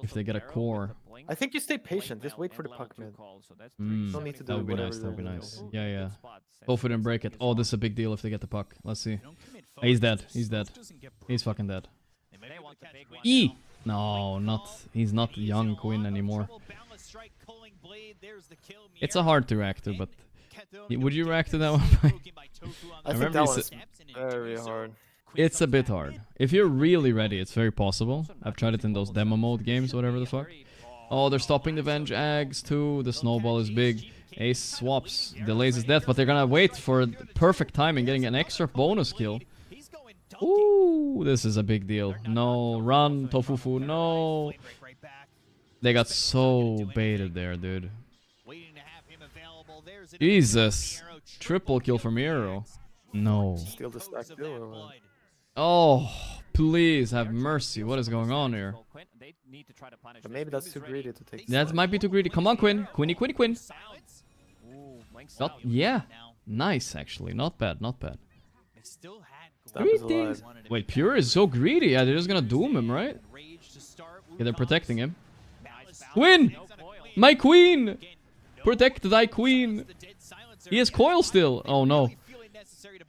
B: If they get a core.
T: I think you stay patient. Just wait for the puck mid. Don't need to do
B: that would be nice. That would be nice. Yeah. Hopefully didn't break it. Oh, this is a big deal if they get the puck. Let's see. He's dead. He's dead. He's fucking dead. No, not. He's not young Quinn anymore. It's a hard to react to, but would you react to that one?
T: I think that one's very hard.
B: It's a bit hard. If you're really ready, it's very possible. I've tried it in those demo mode games, whatever the fuck. Oh, they're stopping the Venge Ags too. The snowball is big. Ace swaps, delays his death, but they're gonna wait for perfect timing, getting an extra bonus kill. Ooh, this is a big deal. No, run, Tofufu, no. They got so baited there, dude. Jesus. Triple kill from Hero. No.
T: Steal the stack too, or what?
B: Oh, please have mercy. What is going on here?
T: But maybe that's too greedy to take.
B: That might be too greedy. Come on, Quinn. Quinn. Yeah. Nice, actually. Not bad. Greetings. Wait, Pure is so greedy. Yeah, they're just gonna doom him, right? Yeah, they're protecting him. Quinn! My queen! Protect thy queen! He has coil still. Oh, no.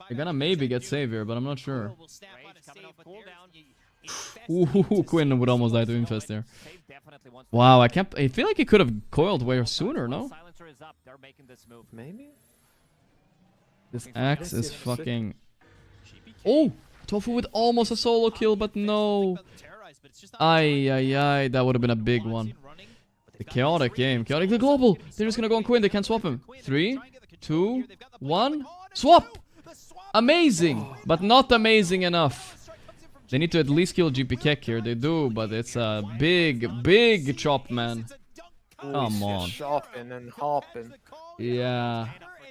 B: They're gonna maybe get save here, but I'm not sure. Ooh, Quinn would almost die to Infest there. Wow, I feel like he could have coiled way sooner, no?
T: Maybe?
B: This Axe is fucking... Oh! Tofu with almost a solo kill, but no. Ay, that would have been a big one. The chaotic game. Chaotic the global. They're just gonna go on Quinn. They can't swap him. 3, 2, 1. Swap! Amazing! But not amazing enough. They need to at least kill GP Keck here. They do, but it's a big chop, man. Come on.
T: Chopping and hopping.
B: Yeah.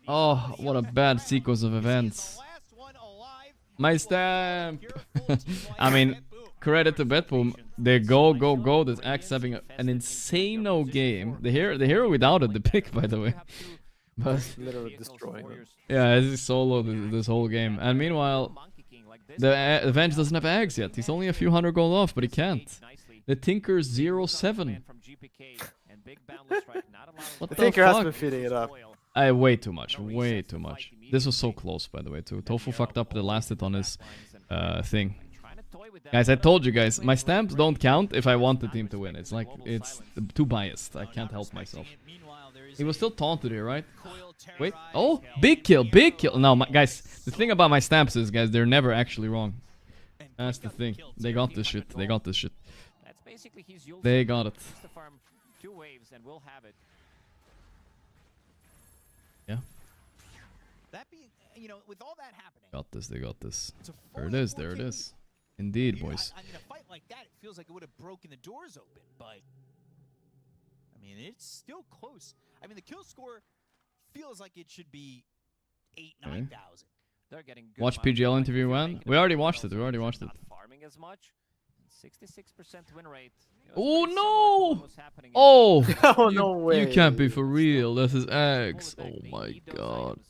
B: Oh, what a bad sequence of events. My stamp! I mean, credit to Betboom. They go. This Axe having an insane-o game. The hero without the pick, by the way. But
T: literally destroying them.
B: Yeah, he's solo this whole game. And meanwhile, the Avenge doesn't have Ags yet. He's only a few hundred gold off, but he can't. The Tinker 0-7. What
T: the
B: the
T: Tinker has
B: fuck?
T: been feeding it up.
B: Way too much. Way too much. This was so close, by the way, too. Tofu fucked up the last hit on his thing. Guys, I told you guys, my stamps don't count if I want the team to win. It's like, it's too biased. I can't help myself. He was still taunted here, right? Wait. Oh, big kill. No, guys, the thing about my stamps is, guys, they're never actually wrong. That's the thing. They got this shit. They got it. Yeah.
G: With all that happening.
B: They got this. There it is. Indeed, boys.
G: I mean, a fight like that, it feels like it would have broken the doors open, but I mean, it's still close. I mean, the kill score feels like it should be 8,000-9,000.
B: They're getting watch PGL interview when? We already watched it.
S: Farming as much. 66% win rate.
B: Oh no! Oh!
T: Oh no way!
B: You can't be for real. This is Axe. Oh my god.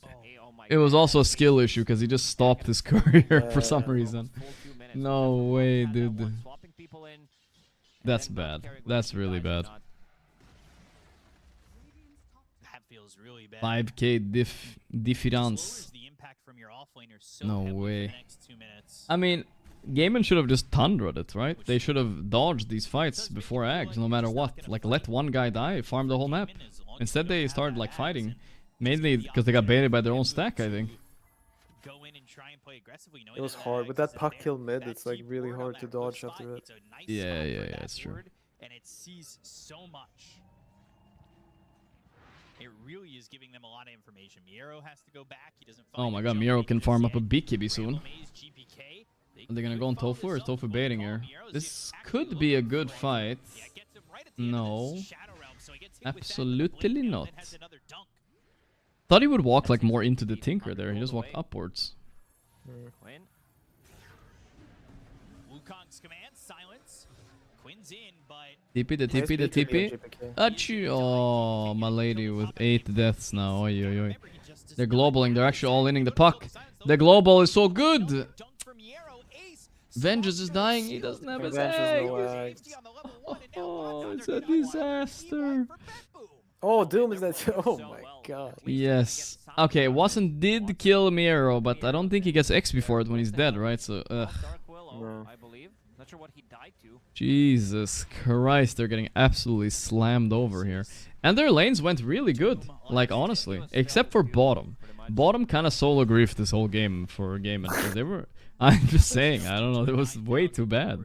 B: It was also a skill issue because he just stopped his courier for some reason. No way, dude. That's bad. That's really bad. 5k difference. No way. I mean, Gaimin should have just tundra'd it, right? They should have dodged these fights before Ags, no matter what. Like, let one guy die, farm the whole map. Instead, they started, like, fighting. Mainly because they got baited by their own stack, I think.
T: It was hard. With that puck kill mid, it's, like, really hard to dodge after it.
B: Yeah, it's true.
U: And it sees so much. It really is giving them a lot of information. Miero has to go back. He doesn't
B: Oh my god, Miero can farm up a BKB soon. Are they gonna go on Tofu or is Tofu baiting here? This could be a good fight. No. Absolutely not. Thought he would walk like more into the Tinker there. He just walked upwards.
U: Wukong's command, silence. Quinn's in, but
B: TP, the TP. Achoo! Oh, my lady with 8 deaths now. Oi, oi, oi. They're globaling. They're actually all inning the puck. The global is so good. Vengeance is dying. He doesn't have his eggs. Oh, it's a disaster.
T: Oh, Doom is that. Oh my god.
B: Yes. Okay, Wasn't did kill Miero, but I don't think he gets X before it when he's dead, right? So, ugh.
T: No.
B: Jesus Christ, they're getting absolutely slammed over here. And their lanes went really good, like honestly, except for bottom. Bottom kind of solo griefed this whole game for Gaimin, because they were, I'm just saying, I don't know, it was way too bad.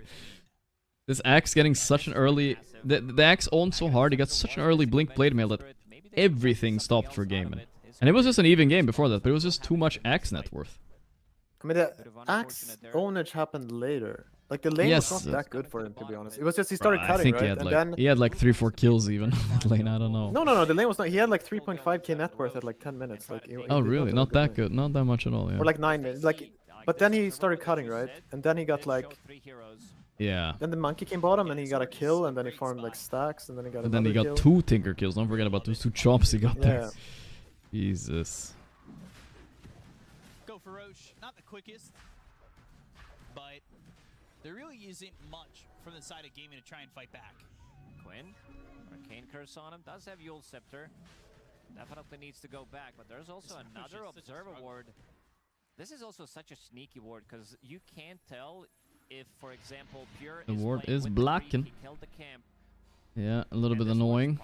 B: This Axe getting such an early, the Axe owned so hard, he got such an early blink blade mail that everything stopped for Gaimin. And it was just an even game before that, but it was just too much Axe net worth.
T: I mean, the Axe ownage happened later. Like, the lane was not that good for him, to be honest. It was just he started cutting, right?
B: He had like 3-4 kills even that lane, I don't know.
T: No, the lane was not. He had like 3.5k net worth at like 10 minutes. Like,
B: oh, really? Not that good. Not that much at all, yeah.
T: Or like 9 minutes. Like, but then he started cutting, right? And then he got like...
B: Yeah.
T: Then the monkey came bottom and he got a kill and then he farmed like stacks and then he got
B: and then he got
T: kill.
B: 2 Tinker kills. Don't forget about those 2 chops he got there. Jesus.
U: Go for Roche. Not the quickest, but there really isn't much from the side of Gaimin to try and fight back.
S: Quinn, Arcane Curse on him, does have Yule Scepter. Definitely needs to go back, but there's also another Observer Ward. This is also such a sneaky ward, because you can't tell if, for example, Pure
B: the ward is blocking.
S: He killed the camp,
B: Yeah, a little bit annoying.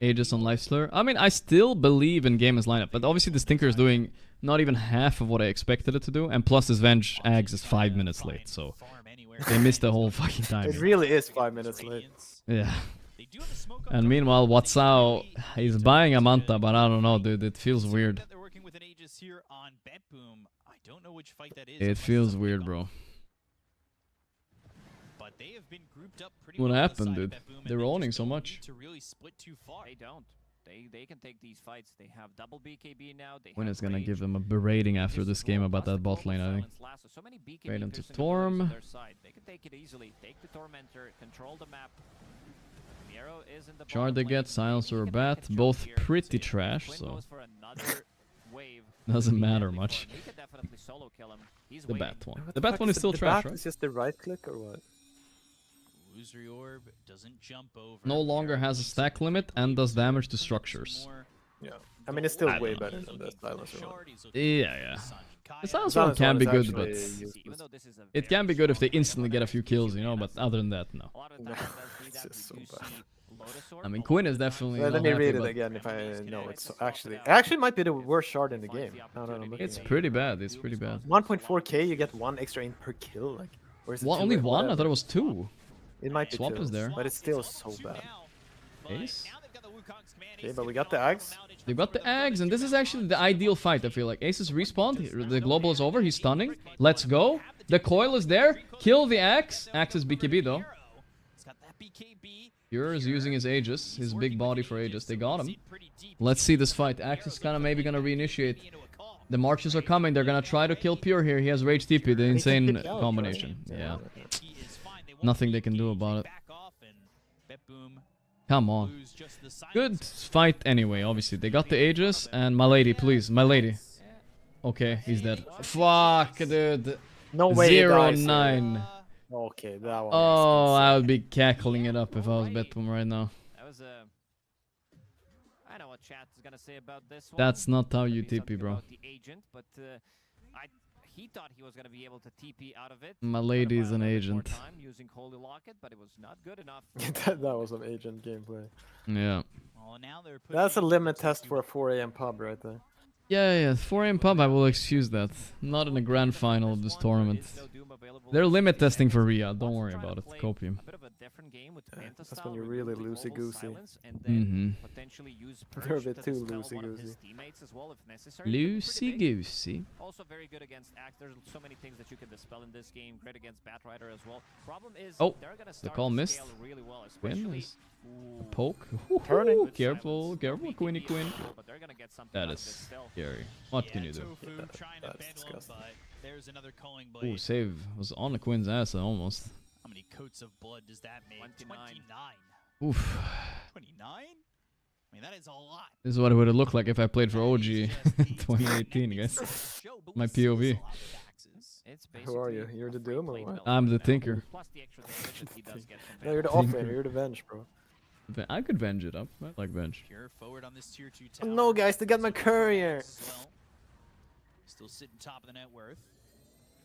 B: Aegis on Life Slur. I mean, I still believe in Gaimin's lineup, but obviously this Tinker is doing not even half of what I expected it to do, and plus his Venge Ags is 5 minutes late, so they missed the whole fucking time.
T: It really is 5 minutes late.
B: Yeah. And meanwhile, Watsao, he's buying a Manta, but I don't know, dude. It feels weird.
U: They're working with an Aegis here on Betboom. I don't know which fight that is.
B: It feels weird, bro.
U: But they have been grouped up pretty
B: What
U: well
B: happened,
U: on the
B: dude?
U: side of Betboom,
B: They were
U: and
B: owning
U: just
B: so
U: don't
B: much.
U: need to really split too far.
F: They don't. They can take these fights. They have double BKB now. They
B: Win
F: have
B: is gonna
F: range.
B: give them a berating after this game about that bot lane, I think.
F: So many BKB
B: Right into
F: piercing abilities
B: Torm.
F: on their side. They can take it easily. Take the Tormentor, control the map. Miero is in the
B: Shard they get, Silencer or Bat, both pretty trash, so doesn't matter much.
F: He could definitely solo kill him. He's
B: The
F: waiting.
B: Bat one. The Bat one is still trash, right?
T: It's just the right click or what?
U: Illusory Orb doesn't jump over.
B: No longer has a stack limit and does damage to structures.
T: Yeah. I mean, it's still way better than the Silencer one.
B: Yeah. The Silencer one can be good, but it can be good if they instantly get a few kills, you know, but other than that, no.
T: It's just so bad.
B: I mean, Quinn is definitely.
T: Let
B: not
T: me
B: happy,
T: read it
B: but
T: again if I know it's actually might be the worst shard in the game. No,
B: It's pretty bad. It's pretty bad.
T: 1.4k, you get 1 extra in per kill. Like, or is it
B: Only
T: two?
B: one? I
T: Whatever.
B: thought it was 2.
T: It might be
B: Swap
T: 2,
B: is there.
T: but it's still so bad.
B: Ace?
T: Okay, but we got the Ags.
B: They got the Ags, and this is actually the ideal fight, I feel like. Ace is respawned, the global is over, he's stunning. Let's go. The coil is there. Kill the Axe. Axe is BKB though. Pure is using his Aegis, his big body for Aegis. They got him. Let's see this fight. Axe is kind of maybe gonna reinitiate. The marches are coming. They're gonna try to kill Pure here. He has Rage TP, the insane combination. Yeah. Nothing they can do about it. Come on. Good fight anyway, obviously. They got the Aegis, and my lady, please. My lady. Okay, he's dead. Fuck, dude.
T: No way he dies.
B: 0-9.
T: Okay, that one.
B: Oh, I would be cackling it up if I was Betboom right now.
F: That was I know what chat is gonna say about this one.
B: That's not how you
F: Maybe
B: TP,
F: something
B: bro.
F: about the agent, but he thought he was gonna be able to TP out of it.
B: My lady is an
F: More
B: agent.
F: time using Holy Locket, but it was not good enough.
T: that was an agent gameplay.
B: Yeah.
U: Well, now they're
T: That's a limit test for a 4 AM pub right there.
B: Yeah, 4 AM pub, I will excuse that. Not in the grand final of this tournament. They're limit testing for Riyadh, don't worry about it. Copium.
T: That's when you're really loosey-goosey. They're a bit too loosey-goosey.
B: Loosey-goosey.
F: Also very good against Axe. There's so many things that you can dispel in this game. Great against Batrider as well. Problem is, they're gonna
B: the
F: start
B: call
F: to
B: missed.
F: scale really well,
B: Quinn
F: especially
B: is a poke.
T: Turning.
B: Careful, Quinny Quinn. That is scary. What can you do?
T: That's disgusting.
U: There's another calling blade.
B: Ooh, save was on the Quinn's ass almost.
U: How many coats of blood does that make? 29.
B: Oof.
U: 29? I mean, that is a lot.
B: This is what it would have looked like if I played for OG 2018, guys. My POV.
T: Who are you? You're the Doom or what?
B: I'm the Tinker.
T: No, you're the offlaner. You're the Venge, bro.
B: I could Venge it up. I like Venge.
U: Forward on this tier 2
T: Oh, no, guys, they got my courier.
U: Still sitting top of the net worth.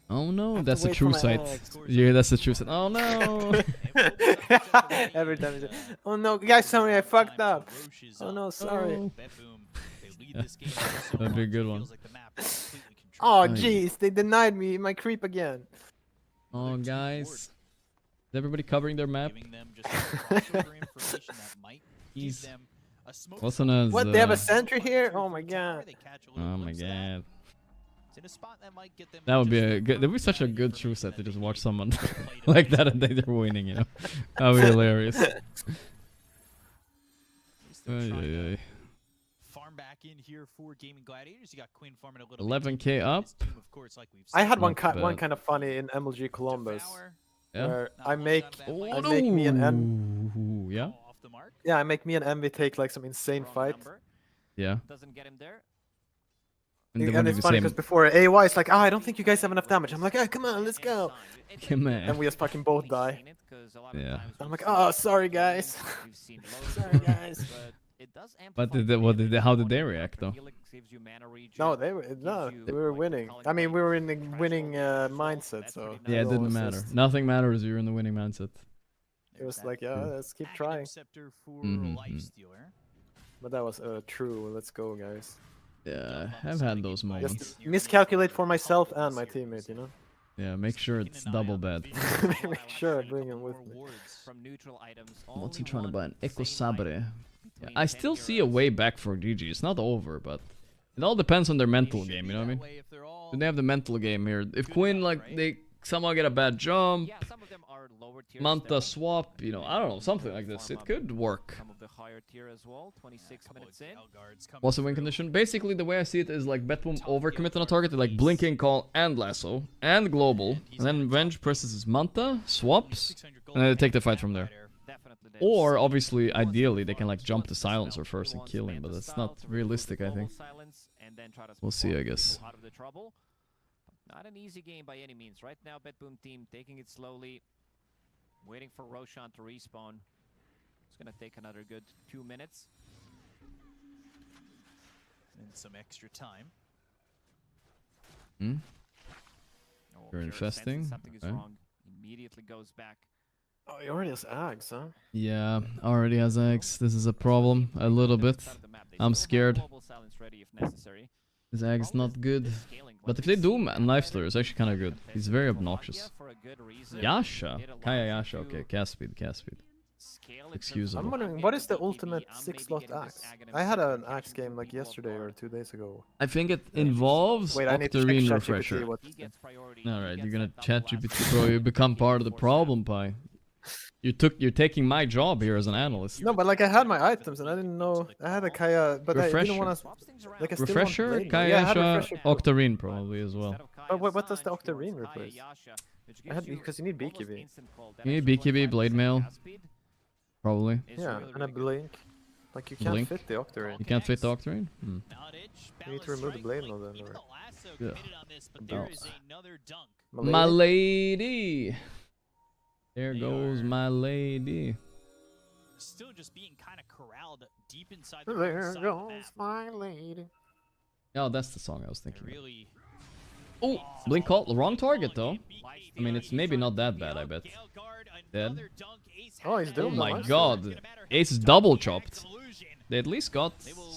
B: Oh no, that's a
T: wait
B: true
T: for my
B: sight.
T: Axe.
B: Yeah, that's a true sight. Oh no!
T: Every time. Oh no, guys, sorry, I fucked up. Oh no, sorry.
B: That'd be a good one.
T: Oh jeez, they denied me my creep again.
B: Oh guys, is everybody covering their map? He's what's on us?
T: What? They have a sentry here? Oh my god.
B: Oh my god. That would be a good. That would be such a good true set to just watch someone like that and they're winning. You know, that would be hilarious.
U: Farm back in here for Gaimin Gladiators. You got Quinn farming a little
B: 11k up.
T: I had one
B: Not
T: kind of funny in MLG Columbus.
B: Yeah.
T: Where I make me and
B: yeah.
T: I make me and Envy take like some insane fight.
B: Yeah.
F: Doesn't get him there.
T: And it's funny because before AY is like, I don't think you guys have enough damage. I'm like, come on, let's go.
B: Come on.
T: And we just fucking both die.
B: Yeah.
T: I'm like, oh, sorry guys. Sorry guys.
B: But how did they react though?
T: No, they were winning. I mean, we were in the winning mindset, so
B: yeah, it didn't matter. Nothing matters. You're in the winning mindset.
T: It was like, yeah, let's keep trying. But that was true. Let's go, guys.
B: Yeah, I've had those moments.
T: Just miscalculate for myself and my teammate, you know?
B: Yeah, make sure it's double bad.
T: Make sure I bring him with me.
B: What's he trying to buy? An Echo Sabre. Yeah, I still see a way back for GG. It's not over, but it all depends on their mental game, you know what I mean? Do they have the mental game here? If Quinn, like, they somehow get a bad jump, Manta swap, you know, I don't know, something like this. It could work. What's the win condition? Basically, the way I see it is like Betboom overcommit on a target, like blinking, call, and lasso, and global. And then Venge presses his Manta, swaps, and then they take the fight from there. Or, obviously, ideally, they can like jump the silencer first and kill him, but that's not realistic, I think. We'll see, I guess.
F: Not an easy game by any means. Right now, Betboom team taking it slowly, waiting for Roshan to respawn. It's gonna take another good 2 minutes.
U: And some extra time.
B: You're infesting.
F: Something is wrong. Immediately goes back.
T: Oh, he already has Ags, huh?
B: Yeah, already has Ags. This is a problem, a little bit. I'm scared. His Ag's not good. But if they do Knife Slayer, it's actually kind of good. He's very obnoxious. Yasha? Kaya Yasha, okay, cast speed. Excusable.
T: I'm wondering, what is the ultimate 6-slot axe? I had an axe game like yesterday or 2 days ago.
B: I think it involves Octarine Refresher.
T: ChatGPT.
B: Alright, you're gonna ChatGPT, bro. You become part of the problem, Pi. You're taking my job here as an analyst.
T: No, but like I had my items and I didn't know I had a Kaya, but
B: Refresher.
T: I didn't want to. Like I still
B: Refresher,
T: want
B: Kaya
T: yeah,
B: Yasha, Octarine probably as well.
T: But what does the I replace? I had because you need BKB.
B: You need BKB, Blade Mail. Probably.
T: Yeah, and a blink. Like you can't
B: Blink.
T: fit the Octarine.
B: You can't fit the Octarine?
T: You need to remove the blade mail then. Or...
B: Yeah. My lady. There goes my lady.
U: Still just being kind of corralled deep inside
T: the there goes my lady.
B: Oh, that's the song I was thinking. Really... Oh, blink call. Wrong target though. I mean, it's maybe not that bad, I bet. Dead.
T: Oh, he's doing.
B: Oh my god. Ace is double chopped. They at least got.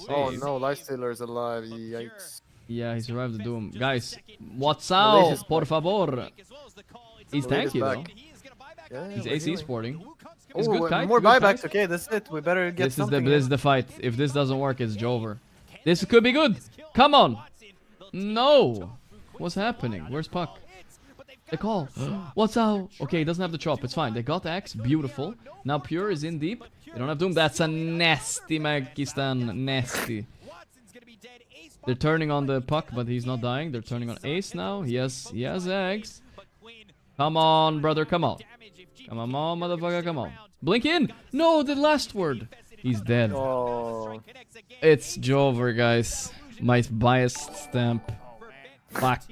T: Oh no, Lifestealer is alive. Yikes.
B: Yeah, he survived the doom. Guys, what's up? Por favor. He's tanky though.
T: Yeah,
B: he's AC sporting. He's
T: oh,
B: good kite.
T: More
B: good
T: buybacks.
B: kite.
T: Okay, that's it. We better get
B: this is the fight. If this doesn't work, it's Jover. This could be good. Come on. No. What's happening? Where's Puck? The call. What's out? Okay, he doesn't have the chop. It's fine. They got Axe. Beautiful. Now Pure is in deep. They don't have Doom. That's a nasty Magistan. Nasty. They're turning on the Puck, but he's not dying. They're turning on Ace now. He has Eggs. Come on, brother. Come on. Come on, motherfucker. Come on. Blink in. No, the last word. He's dead.
T: Oh.
B: It's Jover, guys. My biased stamp. Fuck.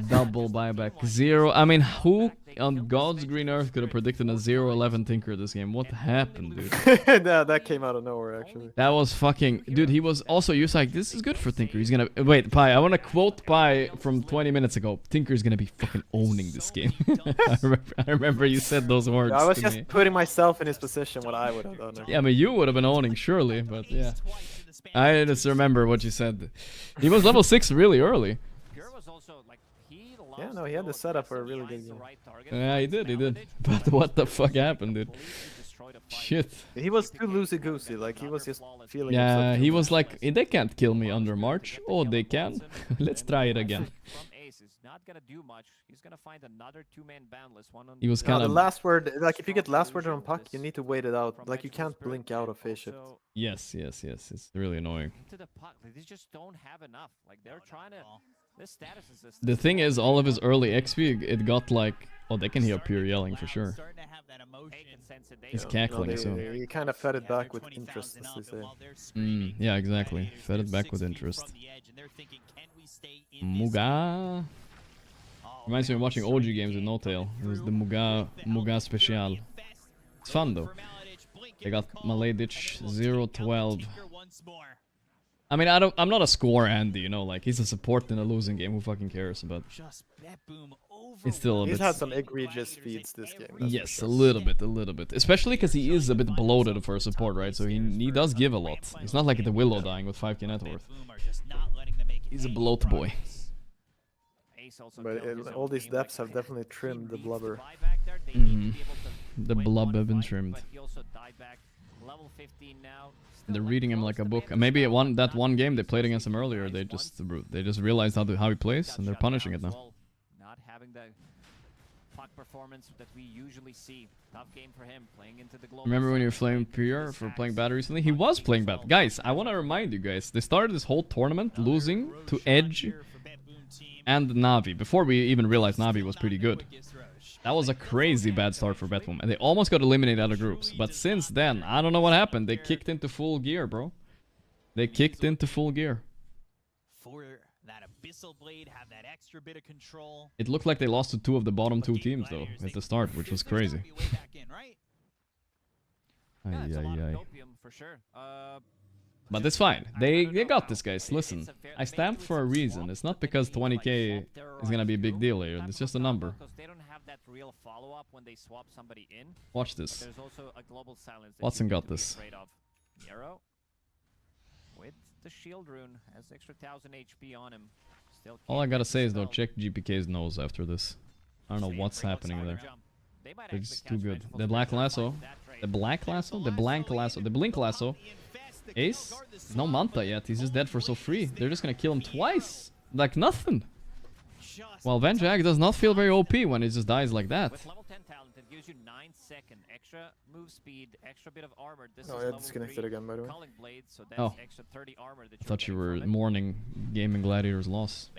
B: Double buyback. 0. I mean, who on God's green earth could have predicted a 0-11 Tinker this game? What happened, dude?
T: that came out of nowhere, actually.
B: That was fucking... Dude, he was also... He was like, this is good for Tinker. He's gonna... Wait, Pi, I want to quote Pi from 20 minutes ago. Tinker's gonna be fucking owning this game. I remember you said those words
T: I was
B: to
T: just
B: me.
T: putting myself in his position, what I would have done.
B: Yeah, I mean, you would have been owning, surely, but yeah. I just remember what you said. He was level 6 really early.
T: Yeah, no, he had the setup for a really good game.
B: Yeah, he did. But what the fuck happened, dude? Shit.
T: He was too loosey-goosey, like he was just feeling
B: Yeah,
T: himself
B: he was like, they can't kill me under March. Oh, they can? Let's try it again. He was kind
T: the
B: of...
T: last word, like if you get last word on Puck, you need to wait it out. Like you can't blink out of phase shift.
B: Yes. It's really annoying.
F: They just don't have enough. Like they're trying to... This status is
B: The thing is, all of his early XP, it got like... Oh, they can hear Pure yelling for sure. He's cackling, so...
T: He kind of fed it back with interest, as they say.
B: Yeah, exactly. Fed it back with interest. Muga... Reminds me of watching OG games with No Tail. It was the Muga Special. It's fun though. They got Maledich 0-12. I mean, I'm not a score Andy, you know, like he's a support in a losing game. Who fucking cares? But It's still a
T: He's
B: bit...
T: had some egregious feeds this game.
B: Yes, a little bit. Especially because he is a bit bloated for a support, right? So he does give a lot. It's not like the Willow dying with 5k net worth. He's a bloat boy.
T: But all these depths have definitely trimmed the blubber.
B: The blub have been trimmed. They're reading him like a book. And maybe that one game they played against him earlier, they just realized how he plays, and they're punishing it now.
F: Not having the puck performance that we usually see. Tough game for him playing into the global.
B: Remember when you were playing PR for playing bad recently? He was playing bad. Guys, I want to remind you guys, they started this whole tournament losing to Edge and Navi before we even realized Navi was pretty good. That was a crazy bad start for Betboom, and they almost got eliminated out of groups. But since then, I don't know what happened. They kicked into full gear, bro. They kicked into full gear.
U: For that Abyssal Blade, have that extra bit of control.
B: It looked like they lost to 2 of the bottom 2 teams, though, at the start, which was crazy. But it's fine. They got this, guys. Listen, I stamped for a reason. It's not because 20k is gonna be a big deal here. It's just a number. Watch this. Watson got this.
F: With the shield rune, has extra 1000 HP on him.
B: All I gotta say is though, check GPK's nose after this. I don't know what's happening there. They're just too good. The black lasso. The black lasso? The blank lasso. The blink lasso. Ace? No Manta yet. He's just dead for so free. They're just gonna kill him twice. Like nothing. Well, Venjag does not feel very OP when he just dies like that.
F: With level 10 talent, it gives you 9-second extra move speed, extra bit of armor. This
T: oh, yeah, disconnected again, by the way.
F: Blade, so that's
B: oh,
F: extra 30 armor that
B: I thought you were mourning Gaimin Gladiators' loss.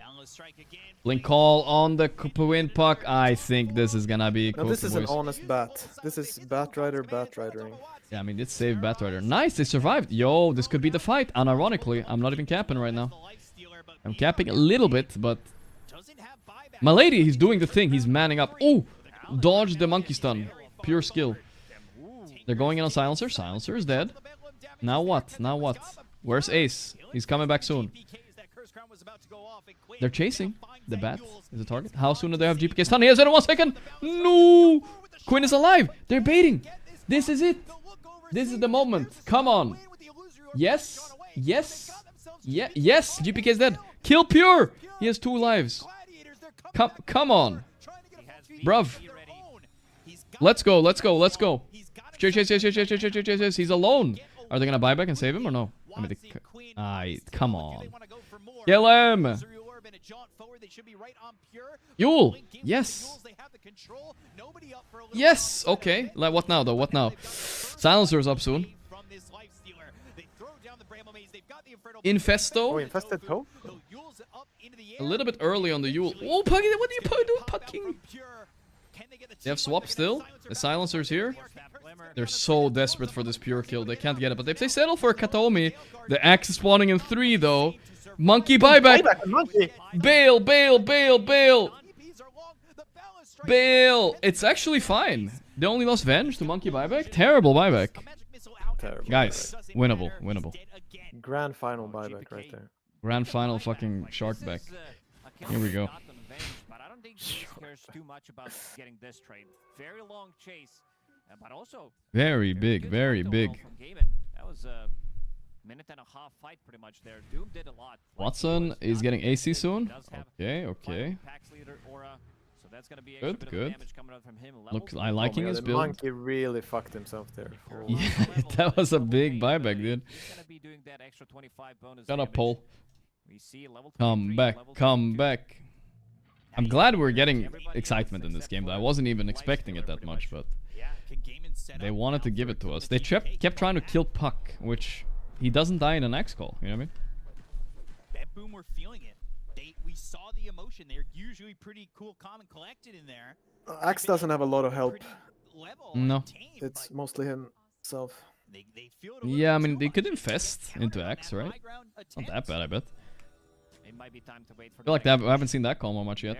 B: Blink call on the win puck. I think this is gonna be.
T: No, this is an honest bat. This is bat ridering.
B: Yeah, I mean, it's saved Batrider. Nice, they survived. Yo, this could be the fight. Unironically, I'm not even capping right now. I'm capping a little bit, but... My lady, he's doing the thing. He's manning up. Oh, dodged the monkey stun. Pure skill. They're going in on Silencer. Silencer is dead. Now what? Now what? Where's Ace? He's coming back soon. They're chasing. The bat is the target. How soon do they have GPK stun? He has it in 1 second. No! Quinn is alive. They're baiting. This is it. This is the moment. Come on. Yes. Yes. Yeah. Yes. GPK is dead. Kill Pure. He has 2 lives. Come on. Bruv. Let's go. Let's go. Let's go. Chase. He's alone. Are they gonna buy back and save him or no? I mean, come on. Kill him. Yule. Yes. Yes. Okay. Like what now though? What now? Silencer's up soon. Infesto.
T: Oh, infested toe?
B: A little bit early on the Yule. Oh, Puggy, what are you doing, Pucking? They have swap still. The Silencer's here. They're so desperate for this pure kill. They can't get it. But if they settle for Kataomi, the axe is spawning in 3 though. Monkey buyback. Bail. Bail. It's actually fine. They only lost Venge to monkey buyback. Terrible buyback.
T: Terrible.
B: Guys, winnable.
T: Grand final buyback right there.
B: Grand final fucking shark back. Here we go.
F: But I don't think he cares too much about getting this trade. Very long chase, but also
B: very big.
F: That was a minute and a half fight pretty much there. Doom did a lot.
B: Watson is getting AC soon. Okay. Good. Look, I liking his build.
T: Monkey really fucked himself there.
B: Yeah, that was a big buyback, dude. Got a pull. Come back. I'm glad we're getting excitement in this game, though. I wasn't even expecting it that much, but they wanted to give it to us. They kept trying to kill Puck, which he doesn't die in an X call. You know what I mean?
U: Betboom were feeling it. We saw the emotion. They're usually pretty cool, calm, and collected in there.
T: Axe doesn't have a lot of help.
B: No.
T: It's mostly himself.
B: Yeah, I mean, they could infest into Axe, right? Not that bad, I bet. I feel like I haven't seen that call much yet.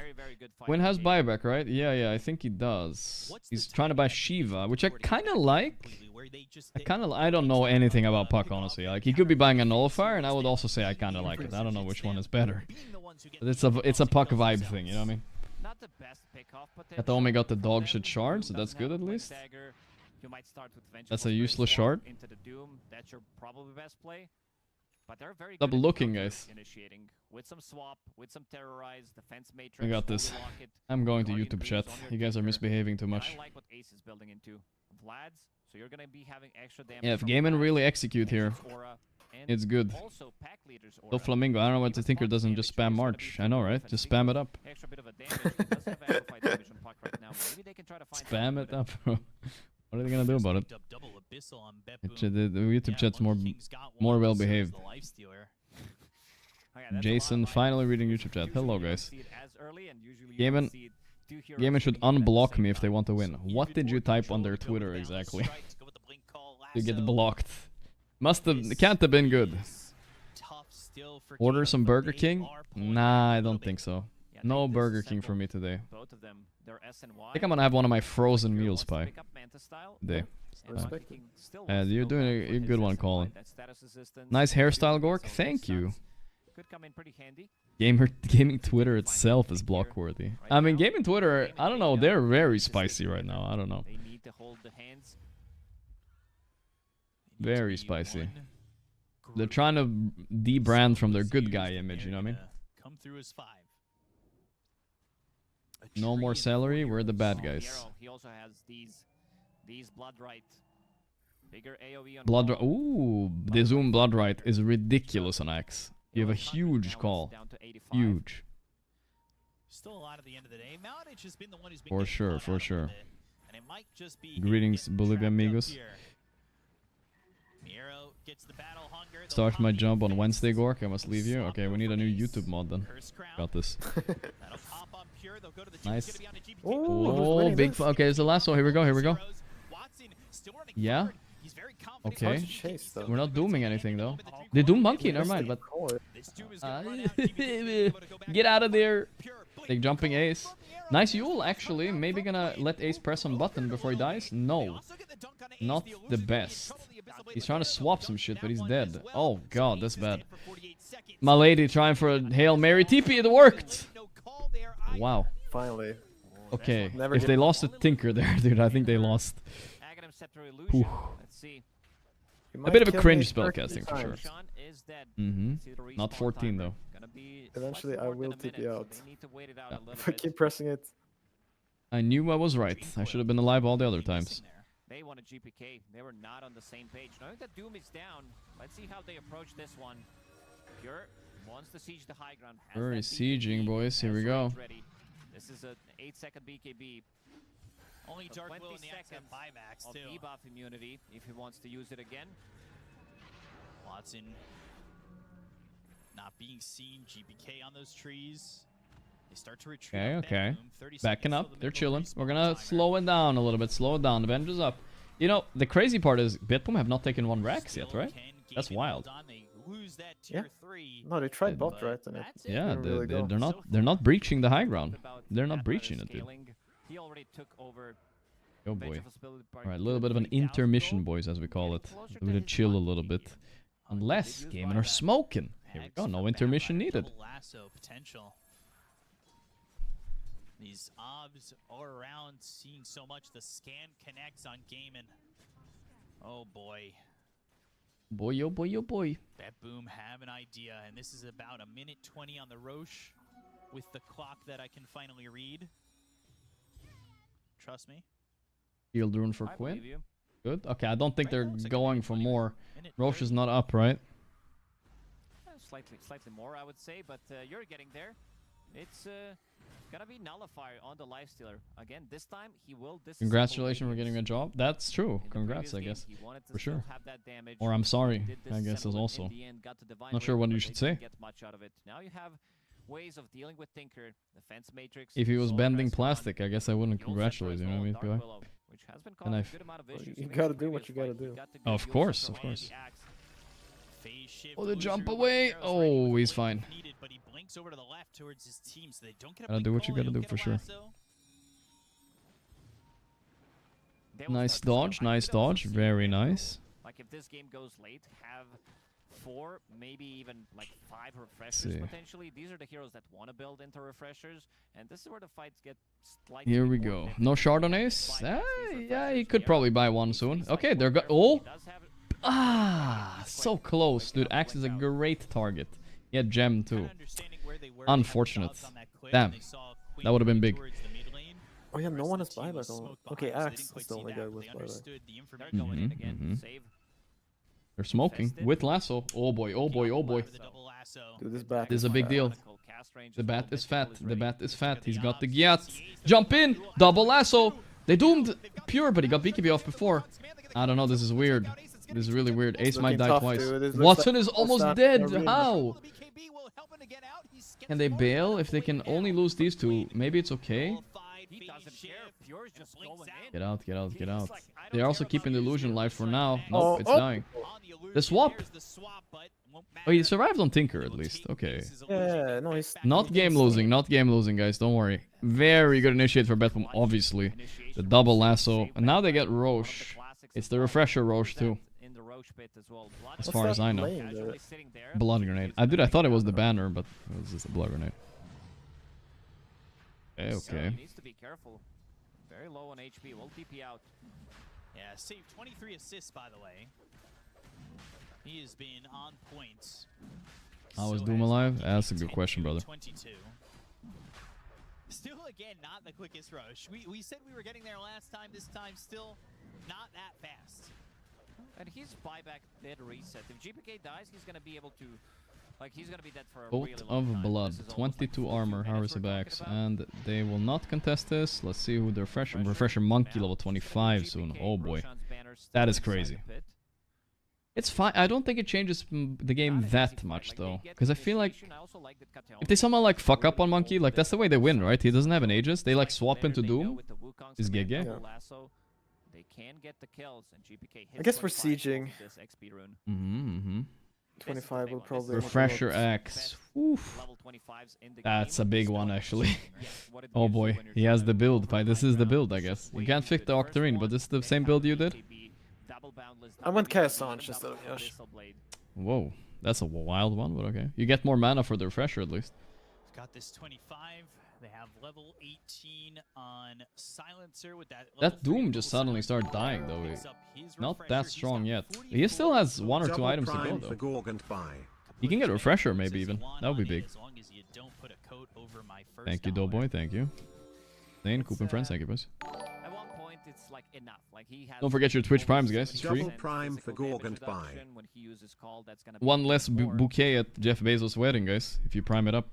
B: Quinn has buyback, right? Yeah, I think he does. He's trying to buy Shiva, which I kind of like. I don't know anything about Puck, honestly. Like, he could be buying a Nullifier, and I would also say I kind of like it. I don't know which one is better. But it's a Puck vibe thing, you know what I mean?
F: Not the best pick-off potential.
B: Katome got the dog shit shard, so that's good at least.
F: You might start with
B: That's a useless shard.
F: Into the Doom. That's your probably best play. But they're very
B: Stop
F: good
B: looking, guys.
F: Initiating with some swap, with some terrorize, defense matrix.
B: I got this. I'm going to YouTube chat. You guys are misbehaving too much.
F: I like what Ace is building into. Vlad's, so you're gonna be having extra damage.
B: Yeah, if Gaimin really execute here, it's good. So Flamingo, I don't know what the Tinker doesn't just spam March. I know, right? Just spam it up.
F: Extra bit of a damage.
B: Spam it up, bro. What are they gonna do about it? The YouTube chat's more well behaved. Jason finally reading YouTube chat. Hello, guys. Gaimin should unblock me if they want to win. What did you type on their Twitter exactly? You get blocked. Can't have been good. Order some Burger King? Nah, I don't think so. No Burger King for me today. I think I'm gonna have one of my frozen meals pie today. You're doing a good one, Colin. Nice hairstyle, Gork. Thank you. Gaming Twitter itself is block worthy. I mean, gaming Twitter, I don't know, they're very spicy right now. I don't know. Very spicy. They're trying to debrand from their good guy image, you know what I mean? No more salary, we're the bad guys.
F: He also has these Bloodright. Bigger AoE on
B: Bloodright. Ooh, the Zoom Bloodright is ridiculous on Axe. You have a huge call. Huge.
U: Still a lot at the end of the day. Maladich has been the one who's been
B: For sure, for sure.
U: And it might just be
B: Greetings, Bolivia amigos. Start my jump on Wednesday, Gork. I must leave you. Okay, we need a new YouTube mod then. Got this. Nice. Oh, big. Okay, it's the last one. Here we go. Here we go. Yeah. Okay. We're not dooming anything though. They doom monkey. Never mind. But get out of there. Like jumping Ace. Nice Yule actually. Maybe gonna let Ace press some button before he dies. No. Not the best. He's trying to swap some shit, but he's dead. Oh god, that's bad. My lady trying for a Hail Mary TP, it worked! Wow.
T: Finally.
B: Okay, if they lost a Tinker there, dude, I think they lost. Whew. A bit of a cringe spellcasting for sure. Not 14 though.
T: Eventually I will TP out. If I keep pressing it.
B: I knew I was right. I should have been alive all the other times.
F: They wanted GPK. They were not on the same page. Knowing that Doom is down, let's see how they approach this one. Pure wants to siege the high ground.
B: Pure is sieging, boys. Here we go.
F: This is an 8-second BKB.
U: Only Dark Will in the XM buybacks too.
F: Debuff immunity if he wants to use it again.
U: Watson not being seen. GPK on those trees. They start to retreat.
B: Okay. Backing up. They're chilling. We're gonna slow it down a little bit. Slow it down. The Avengers up. You know, the crazy part is Betboom have not taken one Rax yet, right? That's wild.
T: Yeah. No, they tried bot, right? And
B: yeah, they're not breaching the high ground. They're not breaching it, dude.
F: He already took over.
B: Oh boy. Alright, a little bit of an intermission, boys, as we call it. We're gonna chill a little bit. Unless Gaimin are smoking. Here we go. No intermission needed.
U: Lasso potential. These obs all around seeing so much. The scan connects on Gaimin. Oh boy.
B: Boy, oh boy, oh boy.
U: Betboom have an idea, and this is about a minute 20 on the Roche with the clock that I can finally read. Trust me.
B: Shield rune for Quinn. Good. Okay, I don't think they're going for more. Roche is not up, right?
F: Slightly more, I would say, but you're getting there. It's gonna be nullifier on the lifestealer again. This time he will.
B: Congratulations for getting a job. That's true. Congrats, I guess, for sure. Or I'm sorry, I guess is also. Not sure what you should say.
F: Now you have ways of dealing with Tinker, defense matrix.
B: If he was bending plastic, I guess I wouldn't congratulate you. You know what I mean?
T: You gotta do what you gotta do.
B: Oh, of course, of course. Oh, the jump away! Oh, he's fine. Gotta do what you gotta do for sure. Nice dodge, very nice.
F: Like if this game goes late, have 4, maybe even like 5 refreshers potentially. These are the heroes that want to build into refreshers, and this is where the fights get slightly.
B: Here we go. No Chardonnays? Yeah, he could probably buy one soon. Okay, they're oh! So close, dude. Axe is a great target. He had Gem too. Unfortunate. Damn. That would have been big.
T: Oh yeah, no one has buyback on. Okay, Axe is the only guy with buyback.
B: They're smoking with lasso. Oh boy, oh boy, oh boy.
T: Dude, this back
B: is a big deal. The bat is fat. The bat is fat. He's got the Gyat. Jump in. Double lasso. They doomed Pure, but he got BKB off before. I don't know. This is weird. This is really weird. Ace might die twice. Watson is almost dead. How? Can they bail? If they can only lose these two, maybe it's okay. Get out, get out, get out. They're also keeping the illusion alive for now. Nope, it's dying. The swap? Oh, he survived on Tinker at least. Okay.
T: Yeah, no, he's
B: not game losing, not game losing, guys. Don't worry. Very good initiate for Betboom, obviously. The double lasso. And now they get Roche. It's the refresher Roche too. As far as I know. Blood grenade. I thought it was the banner, but it was just a blood grenade. Okay, okay.
F: Needs to be careful. Very low on HP. Will TP out.
U: Yeah, saved 23 assists, by the way. He has been on points.
B: How is Doom alive? That's a good question, brother.
U: 22. Still, again, not the quickest rush. We said we were getting there last time. This time, still not that fast.
F: And his buyback did reset. If GPK dies, he's gonna be able to, like, he's gonna be dead for a
B: Bolt
F: really long time.
B: of Blood, 22 armor, Harvester backs, and they will not contest this. Let's see who the refresher Monkey level 25 soon. Oh boy, that is crazy. It's fine. I don't think it changes the game that much though, because I feel like if they somehow like fuck up on Monkey, like that's the way they win, right? He doesn't have an Aegis. They like swap into Doom. Is GG.
F: They can get the kills, and GPK
T: I guess we're sieging. 25 will probably.
B: Refresher X. Oof. That's a big one actually. Oh boy, he has the build. This is the build, I guess. You can't pick the Octarine, but this is the same build you did.
T: I went Kayasanch instead of Yosh.
B: Whoa, that's a wild one, but okay. You get more mana for the refresher at least.
U: Got this 25. They have level 18 on Silencer with that.
B: That Doom just suddenly started dying though. Not that strong yet. He still has 1 or 2 items to go though. He can get a refresher maybe even. That would be big. Thank you, Doughboy. Thank you. Zane, Coop and friends. Thank you, boys.
F: At one point, it's like enough. Like he has.
B: Don't forget your Twitch primes, guys. It's free.
I: Double prime for Gorg and buy.
B: One less bouquet at Jeff Bezos' wedding, guys. If you prime it up.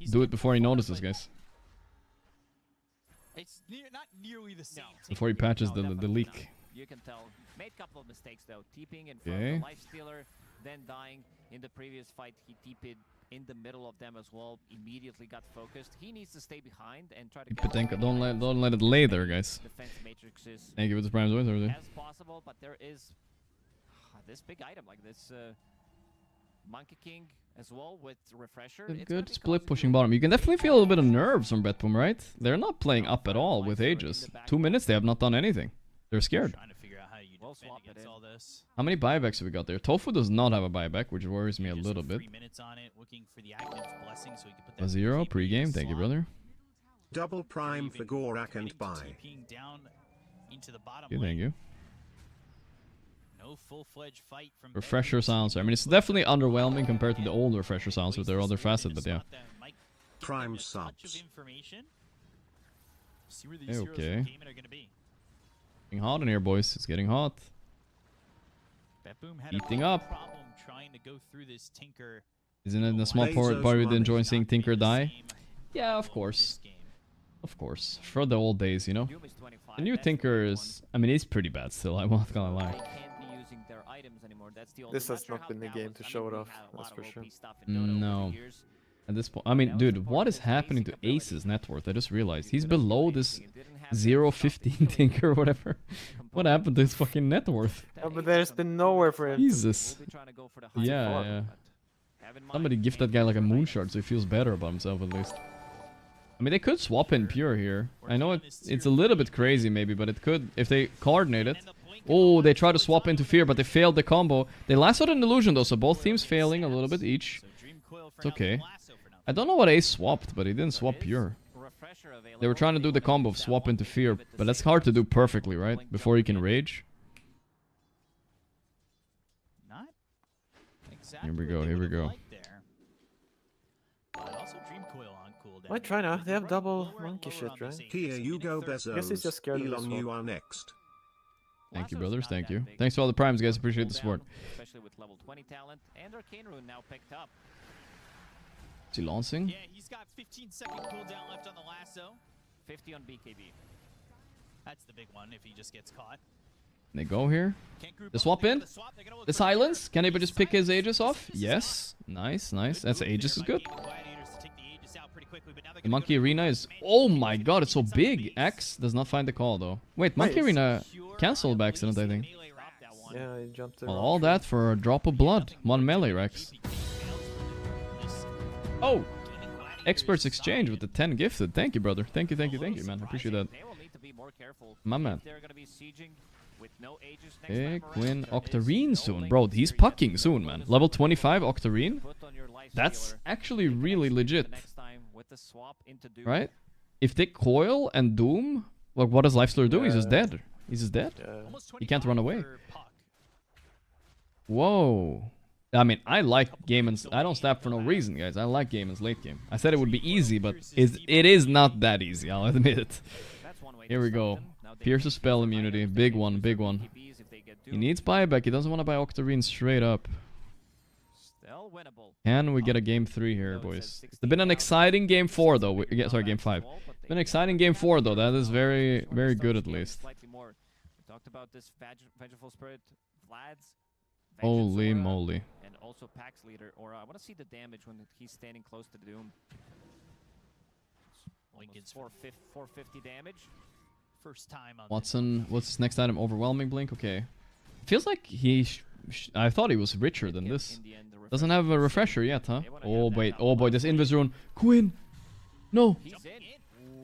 B: Do it before he notices, guys.
U: It's not nearly the same.
B: Before he patches the leak.
F: You can tell. Made a couple of mistakes though. TPing in front of the life stealer, then dying in the previous fight. He TP'd in the middle of them as well. Immediately got focused. He needs to stay behind and try to.
B: Patenka, don't let it lay there, guys.
F: Defense matrices.
B: Thank you for the primes, boys.
F: As possible, but there is this big item like this. Monkey King as well with refresher.
B: Good split pushing bottom. You can definitely feel a little bit of nerves from Betboom, right? They're not playing up at all with Aegis. 2 minutes, they have not done anything. They're scared. How many buybacks have we got there? Tofu does not have a buyback, which worries me a little bit. A 0 pre-game, thank you, brother.
I: Double prime for Gorgc and buy.
B: Thank you.
U: No full-fledged fight from
B: Refresher silencer. I mean, it's definitely underwhelming compared to the old refresher silencer with their other facet, but yeah.
I: Prime subs.
B: Okay. Getting hot in here, boys. It's getting hot. Eating up. Isn't it a small part of enjoying seeing Tinker die? Yeah, of course. Of course. For the old days, you know? The new Tinker is... I mean, he's pretty bad still, I'm not gonna lie.
T: This has not been the game to show it off, that's for sure.
B: No. At this point, I mean, dude, what is happening to Ace's net worth? I just realized he's below this 0.15 Tinker or whatever. What happened to his fucking net worth?
T: Oh, but there's been nowhere for him.
B: Jesus. Yeah. Somebody gift that guy like a moonshard so he feels better about himself at least. I mean, they could swap in pure here. I know it's a little bit crazy maybe, but it could if they coordinate it. Oh, they try to swap into fear, but they failed the combo. They lassoed an illusion though, so both teams failing a little bit each. It's okay. I don't know what Ace swapped, but he didn't swap pure. They were trying to do the combo of swap into fear, but that's hard to do perfectly, right? Before you can rage. Here we go, here we go.
T: Might try now. They have double monkey shit, right?
I: Here you go, Bezos.
T: Guess he's just scared of this
I: Elon,
T: one.
I: you are next.
B: Thank you, brothers. Thank you. Thanks for all the primes, guys. Appreciate the support.
F: Especially with level 20 talent and Arcane Rune now picked up.
B: Is he launching?
U: Yeah, he's got 15-second cooldown left on the lasso.
F: 50 on BKB.
U: That's the big one if he just gets caught.
B: They go here. The swap in. The silence. Can anybody just pick his Aegis off? Yes. Nice, nice. That's Aegis is good. The Monkey Arena is... Oh my god, it's so big. X does not find the call, though. Wait, Monkey Arena canceled by accident, I think.
T: Yeah, he jumped
B: Well, all that for a drop of blood. 1 melee, Rex. Oh! Experts exchange with the 10 gifted. Thank you, brother. Thank you, thank you, thank you, man. I appreciate that. My man. Okay, Quinn Octarine soon. Bro, he's pucking soon, man. Level 25 Octarine? That's actually really legit. Right? If they coil and doom, like what does Lifestealer do? He's just dead. He's just dead. He can't run away. Whoa. I mean, I like Gaimin's... I don't stab for no reason, guys. I like Gaimin's late game. I said it would be easy, but it is not that easy, I'll admit it. Here we go. Pierce's spell immunity. Big one, big one. He needs buyback. He doesn't want to buy Octarine straight up. Can we get a game 3 here, boys? It's been an exciting game 4, though. Sorry, game 5. It's been an exciting game 4, though. That is very, very good, at least.
F: We talked about this Vengeful Spirit, Vlad's.
B: Holy moly.
F: And also Pax Leader. Or I want to see the damage when he's standing close to Doom. Lincoln's 450 damage.
U: First time on
B: Watson, what's his next item? Overwhelming Blink? Okay. Feels like he... I thought he was richer than this. Doesn't have a refresher yet, huh? Oh, wait. Oh, boy. This Invis rune. Quinn! No!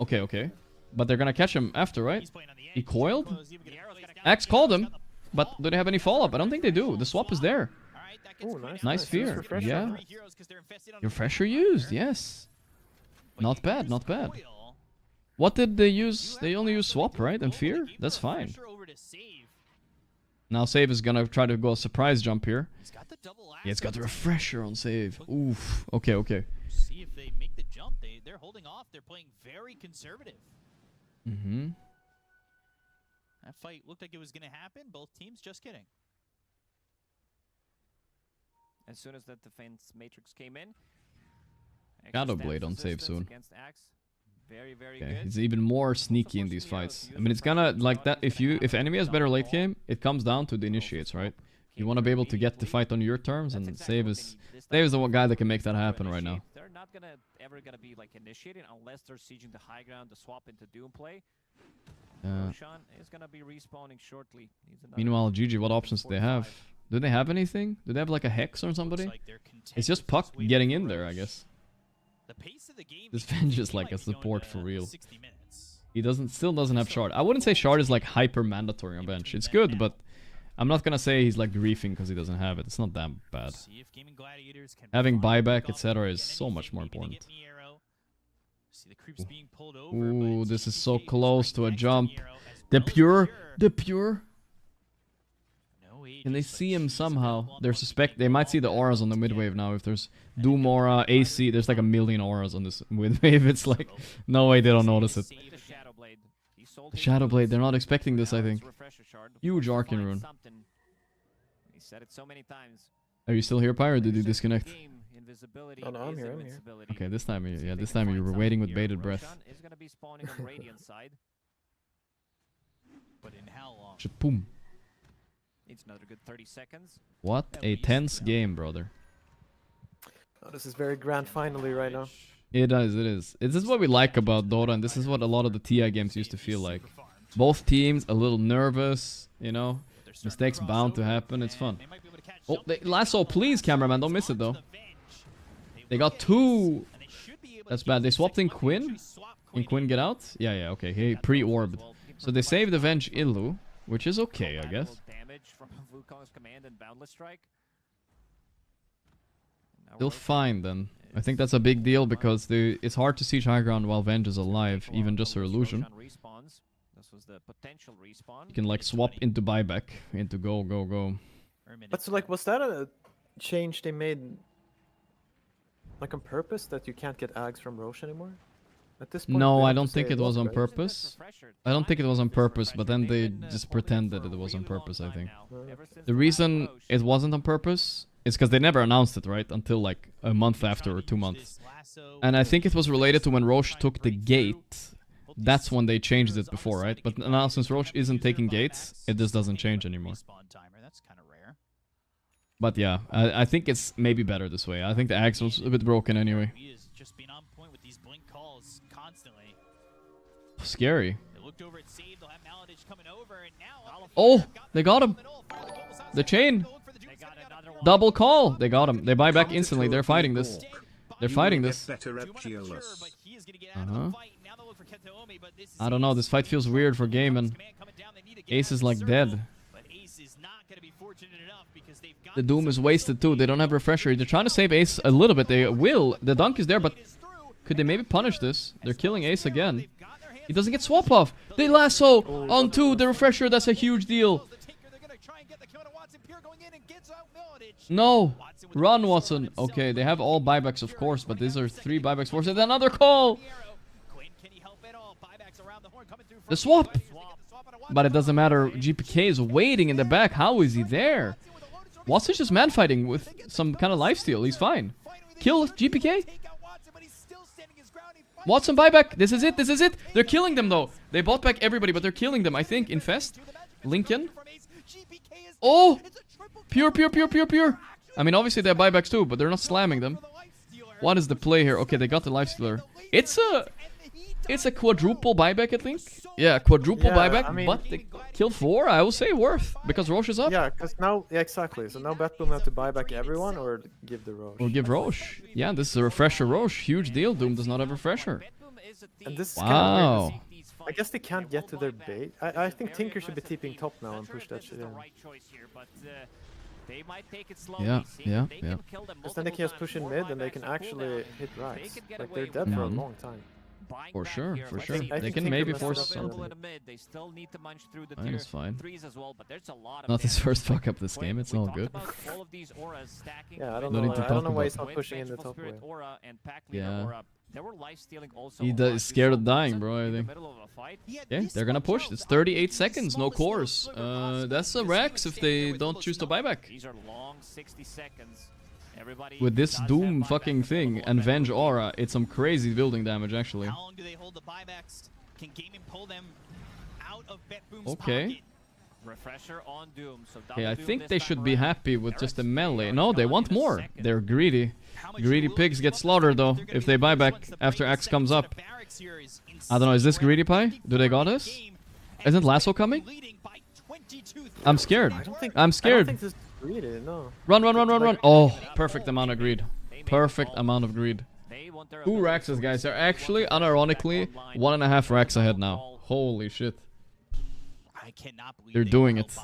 B: Okay, okay. But they're gonna catch him after, right? He coiled? Axe called him. But do they have any follow-up? I don't think they do. The swap is there.
T: Oh, nice.
B: Nice fear. Yeah. Refresher used, yes. Not bad, not bad. What did they use? They only use swap, right? And fear? That's fine. Now save is gonna try to go a surprise jump here. Yeah, it's got the refresher on save. Oof. Okay, okay.
U: See if they make the jump. They're holding off. They're playing very conservative.
B: Mm-hmm.
U: That fight looked like it was gonna happen. Both teams, just kidding.
F: As soon as that defense matrix came in,
B: Shadow Blade on save soon.
F: Against Axe. Very, very
B: Okay,
F: good.
B: he's even more sneaky in these fights. I mean, it's gonna like that. If enemy has better late game, it comes down to the initiates, right? You want to be able to get the fight on your terms, and save is the one guy that can make that happen right now.
F: They're not ever gonna be like initiating unless they're sieging the high ground to swap into Doom play. Roshan is gonna be respawning shortly.
B: Meanwhile, GG, what options do they have? Do they have anything? Do they have like a Hex or somebody? It's just Puck getting in there, I guess. This Venge is like a support for real. He still doesn't have Shard. I wouldn't say Shard is like hyper mandatory on bench. It's good, but I'm not gonna say he's like griefing because he doesn't have it. It's not that bad. Having buyback, etc. is so much more important. Ooh, this is so close to a jump. The pure. Can they see him somehow? They might see the auras on the midwave now. If there's Doom aura, AC, there's like a million auras on this midwave. It's like, no way they don't notice it. The Shadow Blade, they're not expecting this, I think. Huge Arcane Rune.
F: He said it so many times.
B: Are you still here, Pyre, or did you disconnect?
T: Oh no, I'm here, I'm here.
B: Okay, this time you were waiting with bated breath.
F: Is gonna be spawning on Radiant side.
U: But in how long?
B: Boom.
F: It's another good 30 seconds.
B: What a tense game, brother.
T: Oh, this is very grand finally right now.
B: It is, it is. This is what we like about Dota, and this is what a lot of the TI games used to feel like. Both teams a little nervous, you know. Mistakes bound to happen, it's fun. Oh, lasso, please, cameraman, don't miss it though. They got two That's bad. They swapped in Quinn. Can Quinn get out? Yeah, yeah, okay. He pre-orbed. So they saved Avenge Illu, which is okay, I guess. Still fine then. I think that's a big deal because it's hard to siege high ground while Venge is alive, even just her illusion. You can like swap into buyback, into go, go, go.
T: But so like, was that a change they made like on purpose that you can't get Ags from Roche anymore? At this point,
B: no, I don't think it was on purpose. I don't think it was on purpose, but then they just pretended it was on purpose, I think. The reason it wasn't on purpose is because they never announced it, right? Until like a month after or 2 months. And I think it was related to when Roche took the gate. That's when they changed it before, right? But now since Roche isn't taking gates, it just doesn't change anymore. But yeah, I think it's maybe better this way. I think the axe was a bit broken anyway. Scary. Oh, they got him. The chain. Double call. They got him. They buy back instantly. They're fighting this. They're fighting this. I don't know. This fight feels weird for Gaimin. Ace is like dead. The Doom is wasted too. They don't have refresher. They're trying to save Ace a little bit. They will. The dunk is there, but could they maybe punish this? They're killing Ace again. He doesn't get swap off. They lasso onto the refresher. That's a huge deal. No. Run, Watson. Okay, they have all buybacks, of course, but these are 3 buybacks forced. And another call. The swap. But it doesn't matter. GPK is waiting in the back. How is he there? Watson's just man fighting with some kind of lifesteal. He's fine. Kill GPK. Watson buyback. This is it. This is it. They're killing them though. They bought back everybody, but they're killing them. I think. Infest. Lincoln. Oh! Pure, pure, pure, pure, pure. I mean, obviously they have buybacks too, but they're not slamming them. What is the play here? Okay, they got the lifestealer. It's a quadruple buyback, I think. Yeah, quadruple buyback, I mean, but they killed 4. I will say worth because Roche is up.
T: Yeah, because now, yeah, exactly. So now Betboom have to buy back everyone or give the Roche.
B: Or give Roche. Yeah, this is a refresher Roche. Huge deal. Doom does not have refresher.
T: And this is kind of weird. I guess they can't get to their bait. I think Tinker should be TPing top now and push that shit in.
B: Yeah, yeah, yeah.
T: Because then they can just push in mid and they can actually hit racks. Like they're dead for a long time.
B: For sure, for sure. They can maybe force something. That is fine. Not his first fuck up this game, it's all good.
T: Yeah, I don't know why he's not pushing in the top way.
B: Yeah. He is scared of dying, bro, I think. Yeah, they're gonna push. It's 38 seconds, no cores. That's a Rex if they don't choose to buyback. With this Doom fucking thing and Venge Aura, it's some crazy building damage actually.
U: How long do they hold the buybacks? Can Gaimin pull them out of Betboom's
B: okay.
F: Refresher on Doom. So
B: okay, I think they should be happy with just a melee. No, they want more. They're greedy. Greedy pigs get slaughtered though if they buy back after Axe comes up. I don't know, is this greedy pie? Do they got this? Isn't Lasso coming? I'm scared. I'm scared.
T: Greedy, no.
B: Run, run, run, run, run. Oh, perfect amount of greed. Perfect amount of greed. 2 Raxes, guys. They're actually, unironically, 1.5 racks ahead now. Holy shit. They're doing it.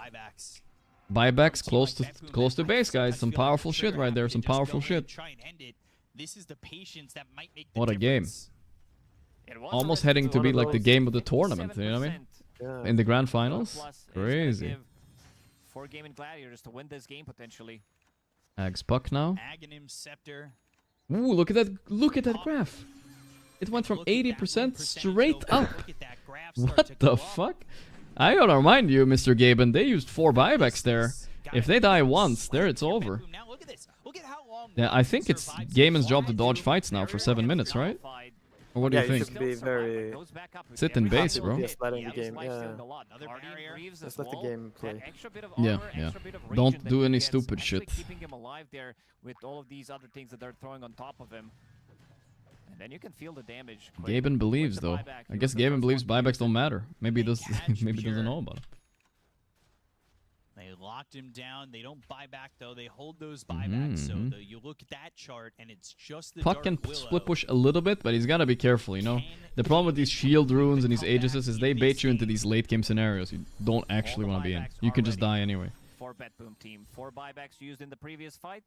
B: Buybacks close to base, guys. Some powerful shit right there. Some powerful shit. What a game. Almost heading to be like the game of the tournament, you know what I mean?
T: Yeah.
B: In the grand finals. Crazy.
F: For Gaimin Gladiators to win this game potentially.
B: Ags puck now.
U: Scepter.
B: Ooh, look at that! Look at that graph. It went from 80% straight up. What the fuck? I gotta remind you, Mr. Gaimin, they used 4 buybacks there. If they die once, there it's over. Yeah, I think it's Gaimin's job to dodge fights now for 7 minutes, right? Or what do you think?
T: Should be very
B: sit in base, bro.
T: Just letting the game, just let the game play.
B: Yeah, yeah. Don't do any stupid shit.
F: Keeping him alive there with all of these other things that they're throwing on top of him. And then you can feel the damage.
B: Gaimin believes though. I guess Gaimin believes buybacks don't matter. Maybe he does maybe he doesn't know about it.
U: They locked him down. They don't buy back, though. They hold those buybacks. So you look at that chart, and it's just the
B: Puck can
U: Dark Willow.
B: split push a little bit, but he's got to be careful, you know? The problem with these shield runes and these Aegises is they bait you into these late game scenarios you don't actually want to be in. You can just die anyway.
F: For Betboom team, 4 buybacks used in the previous fight.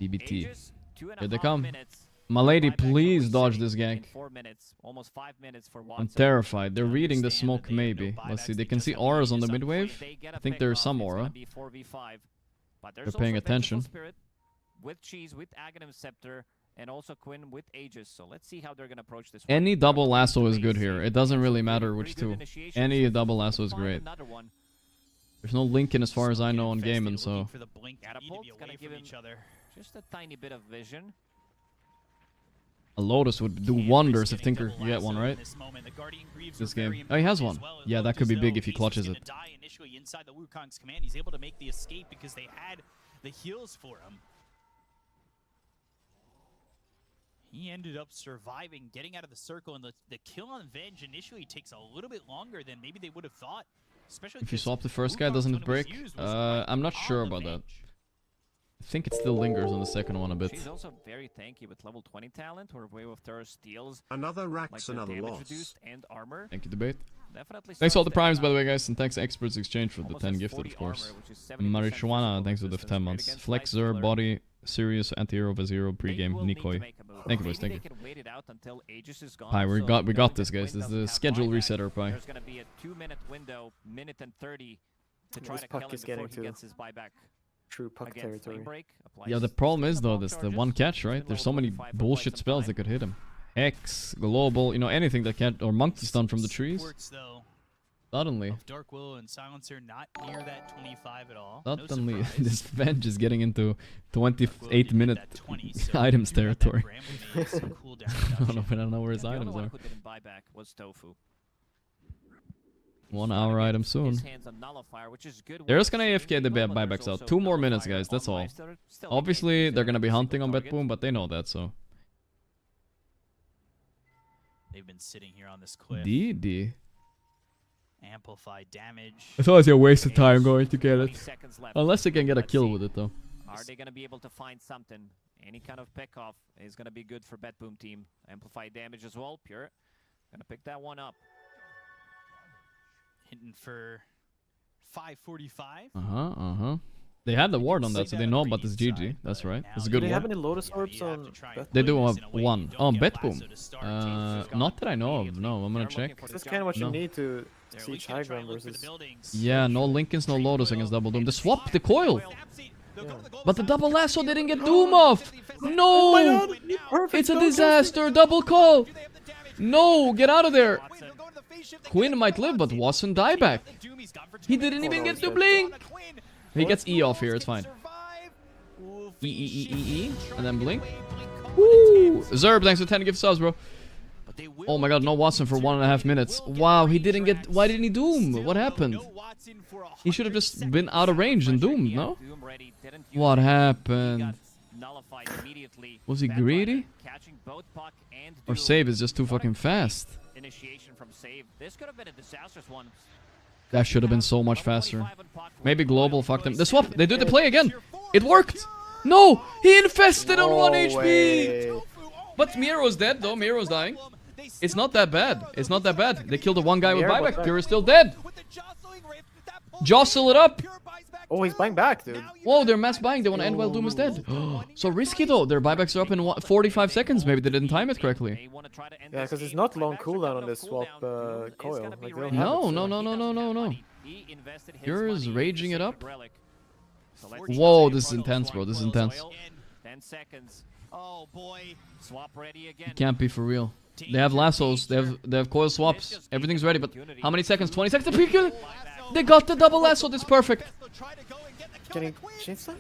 B: DBT.
F: Aegis,
B: Here they come.
F: minutes.
B: My lady, please dodge this gank.
F: 4 minutes, almost 5 minutes for
B: I'm
F: Watson.
B: terrified. They're reading the smoke, maybe. Let's see. They can see auras on the midwave. I think there's some aura. They're paying attention.
F: With Cheese, with Aghanim Scepter, and also Quinn with Aegis. So let's see how they're gonna approach this.
B: Any double lasso is good here. It doesn't really matter which two. Any double lasso is great. There's no Lincoln as far as I know on Gaimin, so...
F: Catapult's gonna give him just a tiny bit of vision.
B: A Lotus would do wonders if Tinker could get one, right? This game. Oh, he has one. Yeah, that could be big if he clutches it.
U: Initially inside the Wukong's command, he's able to make the escape because they had the heals for him. He ended up surviving, getting out of the circle, and the kill on Venge initially takes a little bit longer than maybe they would have thought. Especially
B: if you swap the first guy, doesn't it break? I'm not sure about that. I think it still lingers on the second one a bit.
F: She's also very tanky with level 20 talent. Her Wave of Terror steals
I: another Rax,
F: like
I: another
F: damage
I: loss.
F: Reduced and armor.
B: Thank you, Debate.
F: Definitely
B: Thanks all the primes, by the way, guys, and thanks Experts Exchange for the 10 gifted, of course. Marijuana, thanks for the 10 months. Flexer, Body, Sirius, Anti-Hero, Vazero, Pregame, Nikoi. Thank you, boys, thank you. Pi, we got this, guys. This is the schedule resetter, Pi.
F: There's gonna be a 2-minute window, minute and 30, to try to kill him before he gets his buyback.
T: True puck territory.
B: Yeah, the problem is, though, this the one catch, right? There's so many bullshit spells that could hit him. Hex, Global, you know, anything that can't... Or Monkey Stun from the trees. Suddenly.
U: Dark Willow and Silencer not near that 25 at all.
B: Suddenly,
U: No
B: this Venge is getting into 28-minute items territory. I don't know where his items are. 1 hour item soon. They're just gonna AFK the buybacks out. 2 more minutes, guys, that's all. Obviously, they're gonna be hunting on Betboom, but they know that, so...
U: They've been sitting here on this cliff.
B: DD.
U: Amplify damage.
B: It's always a waste of time going to get it. Unless they can get a kill with it, though.
F: Are they gonna be able to find something? Any kind of pick off is gonna be good for Betboom team. Amplify damage as well. Pure. Gonna pick that one up.
U: Hitting for 545.
B: They had the ward on that, so they know about this GG. That's right. That's a good
T: Do they
B: one.
T: have any Lotus orbs on Betboom?
B: They do have one. Oh, Betboom. Not that I know of. No, I'm gonna check.
T: That's kind of what you need to siege high ground versus...
B: Yeah, no Lincolns, no Lotus against Double Doom. They swapped the coil. Yeah. But the double lasso didn't get Doom off. No! It's a disaster. Double call. No, get out of there. Quinn might live, but Watson die back. He didn't even get to blink. He gets E off here, it's fine. E, and then blink. Woo! Zerb, thanks for 10 gift subs, bro. Oh my god, no Watson for 1.5 minutes. Wow, he didn't get... Why didn't he Doom? What happened? He should have just been out of range and doomed, no? What happened? Was he greedy? Or Save is just too fucking fast?
F: Initiation from Save. This could have been a disastrous one.
B: That should have been so much faster. Maybe Global fucked him. The swap! They did the play again! It worked! No! He infested on 1 HP! But Miro's dead though. Miro's dying. It's not that bad. It's not that bad. They killed the one guy with buyback. Pure is still dead. Jostle it up!
T: Oh, he's buying back, dude.
B: Whoa, they're mass buying. They want to end while Doom is dead. So risky though. Their buybacks are up in 45 seconds. Maybe they didn't time it correctly.
T: Yeah, because it's not long cooldown on this swap coil. Like,
B: No. Pure is raging it up. Whoa, this is intense, bro. This is intense.
F: 10 seconds. Oh boy. Swap ready again.
B: It can't be for real. They have lassos. They have coil swaps. Everything's ready, but how many seconds? 20 seconds. They got the double lasso. That's perfect.
T: Can he change that?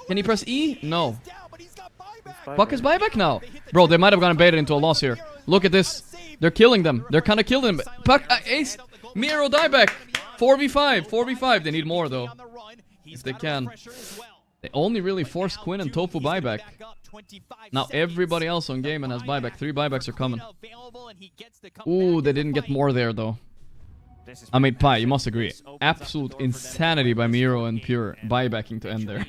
B: Can he press E? No. Fuck his buyback now. Bro, they might have gone baited into a loss here. Look at this. They're killing them. They're kind of killing them. Puck, ace. Miro dieback. 4v5. 4v5. They need more though. If they can. They only really force Quinn and Tofu buyback. Now everybody else on Gaimin has buyback. 3 buybacks are coming. Ooh, they didn't get more there though. I mean, Pi, you must agree. Absolute insanity by Miro and Pure buybacking to end there.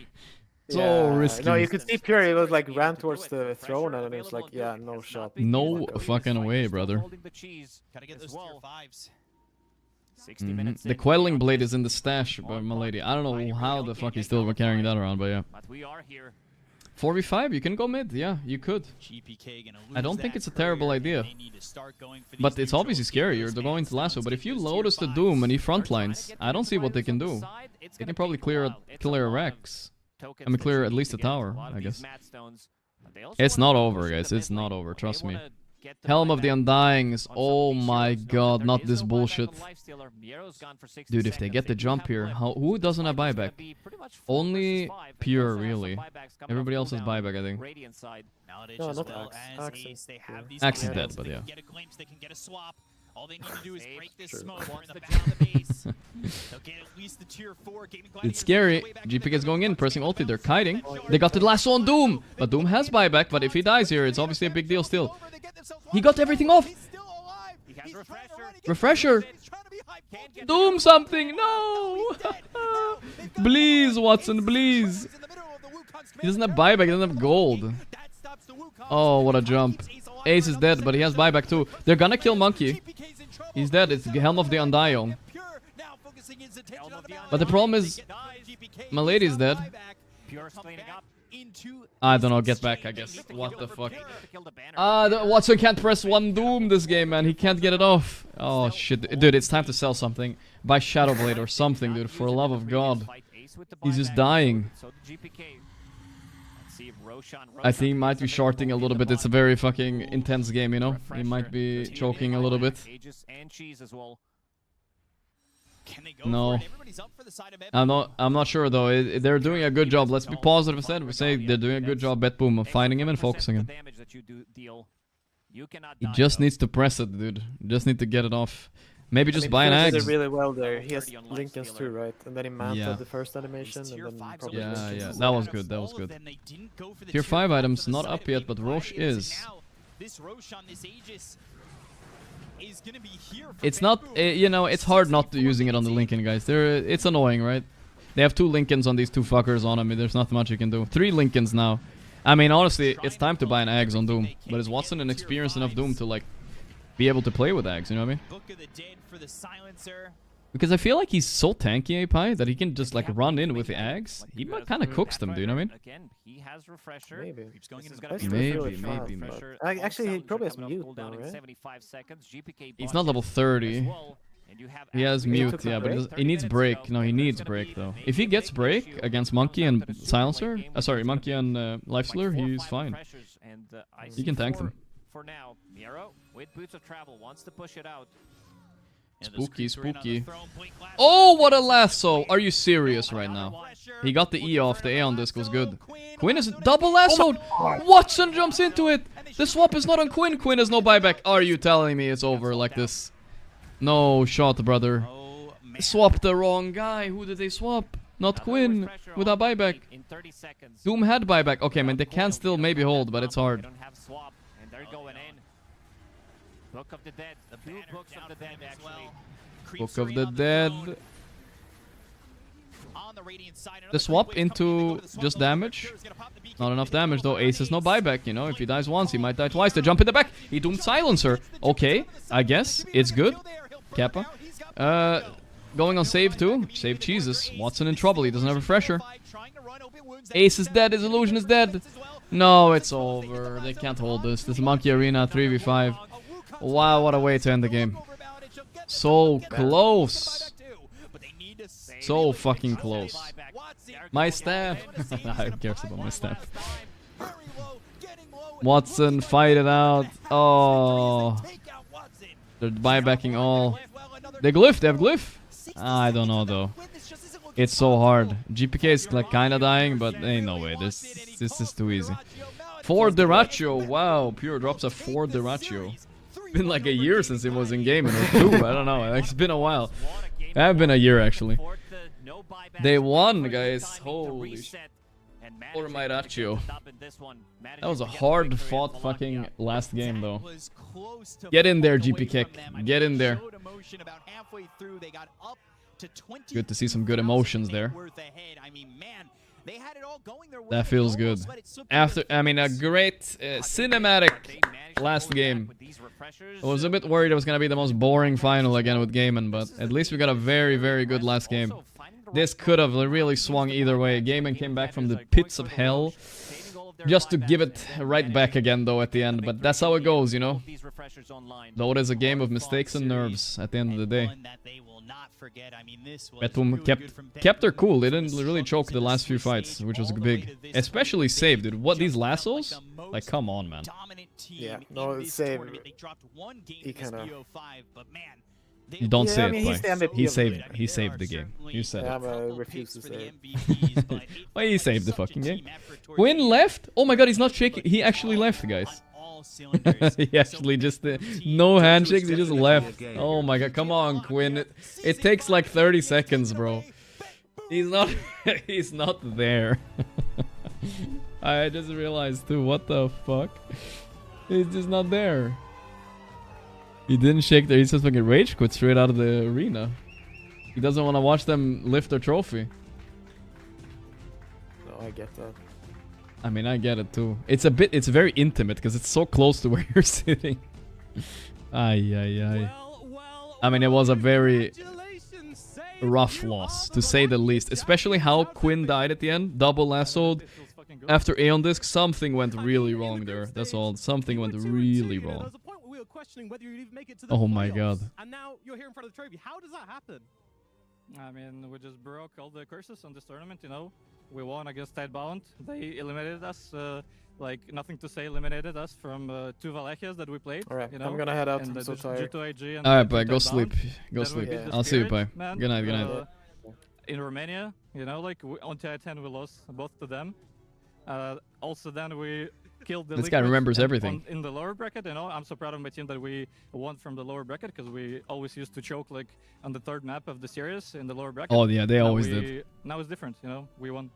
B: So risky.
T: No, you could see Pure, he was like ran towards the throne and it was like, yeah, no shot.
B: No fucking way, brother.
U: Gotta get those tier 5s.
F: 60 minutes.
B: The quelling blade is in the stash, but my lady. I don't know how the fuck he's still carrying that around, but yeah.
F: But we are here.
B: 4v5, you can go mid, yeah, you could. I don't think it's a terrible idea. But it's obviously scary, you're going to lasso, but if you Lotus the Doom and he frontlines, I don't see what they can do. They can probably clear a Rex. I mean, clear at least a tower, I guess. It's not over, guys, it's not over, trust me. Helm of the Undyings, oh my god, not this bullshit. Dude, if they get the jump here, who doesn't have buyback? Only Pure, really. Everybody else has buyback, I think.
T: No, not
B: Axe is dead, but yeah.
U: All they need to do is break this smoke in the base. They'll get at least the tier 4.
B: It's scary. GPK is going in, pressing ulti. They're kiting. They got the lasso on Doom, but Doom has buyback. But if he dies here, it's obviously a big deal still. He got everything off. Refresher. Doom something. No. Please, Watson, please. He doesn't have buyback. He doesn't have gold. Oh, what a jump. Ace is dead, but he has buyback too. They're gonna kill Monkey. He's dead. It's Helm of the Undying. But the problem is, my lady's dead. I don't know. Get back, I guess. What the fuck? Watson can't press one Doom this game, man. He can't get it off. Oh shit, dude. It's time to sell something. Buy Shadowblade or something, dude. For the love of God. He's just dying. I think he might be shorting a little bit. It's a very fucking intense game, you know? He might be choking a little bit. No. I'm not sure though. They're doing a good job. Let's be positive instead. We say they're doing a good job, Betboom, of finding him and focusing him. He just needs to press it, dude. You just need to get it off. Maybe just buy an
T: He
B: axe.
T: did really well there. He has Lincolns too, right? And then he mantled the first animation, and then probably
B: yeah, that was good. That was good. Tier 5 items not up yet, but Roche is. It's not, you know, it's hard not using it on the Lincoln, guys. It's annoying, right? They have 2 Lincolns on these 2 fuckers on him. There's not much you can do. 3 Lincolns now. I mean, honestly, it's time to buy an Ags on Doom. But is Watson an experienced enough Doom to, like, be able to play with Ags, you know what I mean? Because I feel like he's so tanky, API, that he can just like run in with the Ags. He kind of cooks them, do you know what I mean?
F: Again, he has refresher.
T: Maybe.
B: Maybe.
T: Actually, he probably has mute now, right?
B: He's not level 30. He has mute, yeah, but he needs break. No, he needs break though. If he gets break against Monkey and Silencer, sorry, Monkey and Lifestealer, he's fine. He can tank them.
F: For now, Miro with Boots of Travel wants to push it out.
B: Spooky, spooky. Oh, what a lasso! Are you serious right now? He got the E off. The A on disc was good. Quinn is double lassoed! Watson jumps into it! The swap is not on Quinn. Quinn has no buyback. Are you telling me it's over like this? No shot, brother. Swapped the wrong guy. Who did they swap? Not Quinn. Without buyback. Doom had buyback. Okay, man, they can still maybe hold, but it's hard.
F: Book of the Dead. Two Books of the Dead, actually.
B: Book of the Dead. The swap into just damage. Not enough damage though. Ace has no buyback, you know. If he dies once, he might die twice. The jump in the back. He doomed Silencer. Okay, I guess. It's good. Kappa. Going on save too. Save cheeses. Watson in trouble. He doesn't have a refresher. Ace is dead. His illusion is dead. No, it's over. They can't hold this. This is Monkey Arena 3v5. Wow, what a way to end the game. So close. So fucking close. My staff. Who cares about my staff? Watson, fight it out. Oh. They're buybacking all. They glyph. They have glyph. I don't know though. It's so hard. GPK is like kinda dying, but ain't no way. This is too easy. 4 Deraccio. Wow, Pure drops a 4 Deraccio. Been like a year since it was in game, or 2. I don't know. It's been a while. It's been a year actually. They won, guys. Holy shit. Or Mairaccio. That was a hard-fought fucking last game, though. Get in there, GP Kick. Get in there. Good to see some good emotions there. That feels good. After, I mean, a great cinematic last game. I was a bit worried it was gonna be the most boring final again with Gaimin, but at least we got a very, very good last game. This could have really swung either way. Gaimin came back from the pits of hell just to give it right back again, though, at the end. But that's how it goes, you know? Though it is a game of mistakes and nerves at the end of the day. Betboom kept her cool. They didn't really choke the last few fights, which was big. Especially Save, dude. What, these lassos? Like, come on, man.
T: Yeah, no, Save. He kind of...
B: You don't say it,
T: like,
B: he saved the game. You said
T: it.
B: I
T: refuse to say
B: it. Well, he saved the fucking game. Quinn left? Oh my god, he's not shaking. He actually left, guys. He actually just no handshakes, he just left. Oh my god, come on, Quinn. It takes like 30 seconds, bro. He's not he's not there. I just realized too, what the fuck? He's just not there. He didn't shake there, he just fucking rage quit straight out of the arena. He doesn't want to watch them lift their trophy.
T: No, I get that.
B: I mean, I get it too. It's very intimate because it's so close to where you're sitting. Ay. I mean, it was a very rough loss, to say the least. Especially how Quinn died at the end, double lassoed. After Aeon Disc, something went really wrong there. That's all. Something went really wrong. Oh my god.
E: And now you're here in front of the trophy. How does that happen?
H: I mean, we just broke all the curses on this tournament, you know. We won against Tidebound. They eliminated us, like nothing to say, eliminated us from 2 Wallachias that we played.
T: Alright,
H: you know?
T: I'm gonna head out.
H: And
T: I'm so tired.
B: Alright, bye. Go sleep. Go sleep. I'll see you, bye. Good night, good night.
H: In Romania, you know, like on TI-10 we lost both to them. Also then we killed the
B: This guy remembers everything.
H: In the lower bracket, you know. I'm so proud of my team that we won from the lower bracket because we always used to choke like on the 3rd map of the series in the lower bracket.
B: Oh yeah, they always did.
H: Now it's different, you know. We won.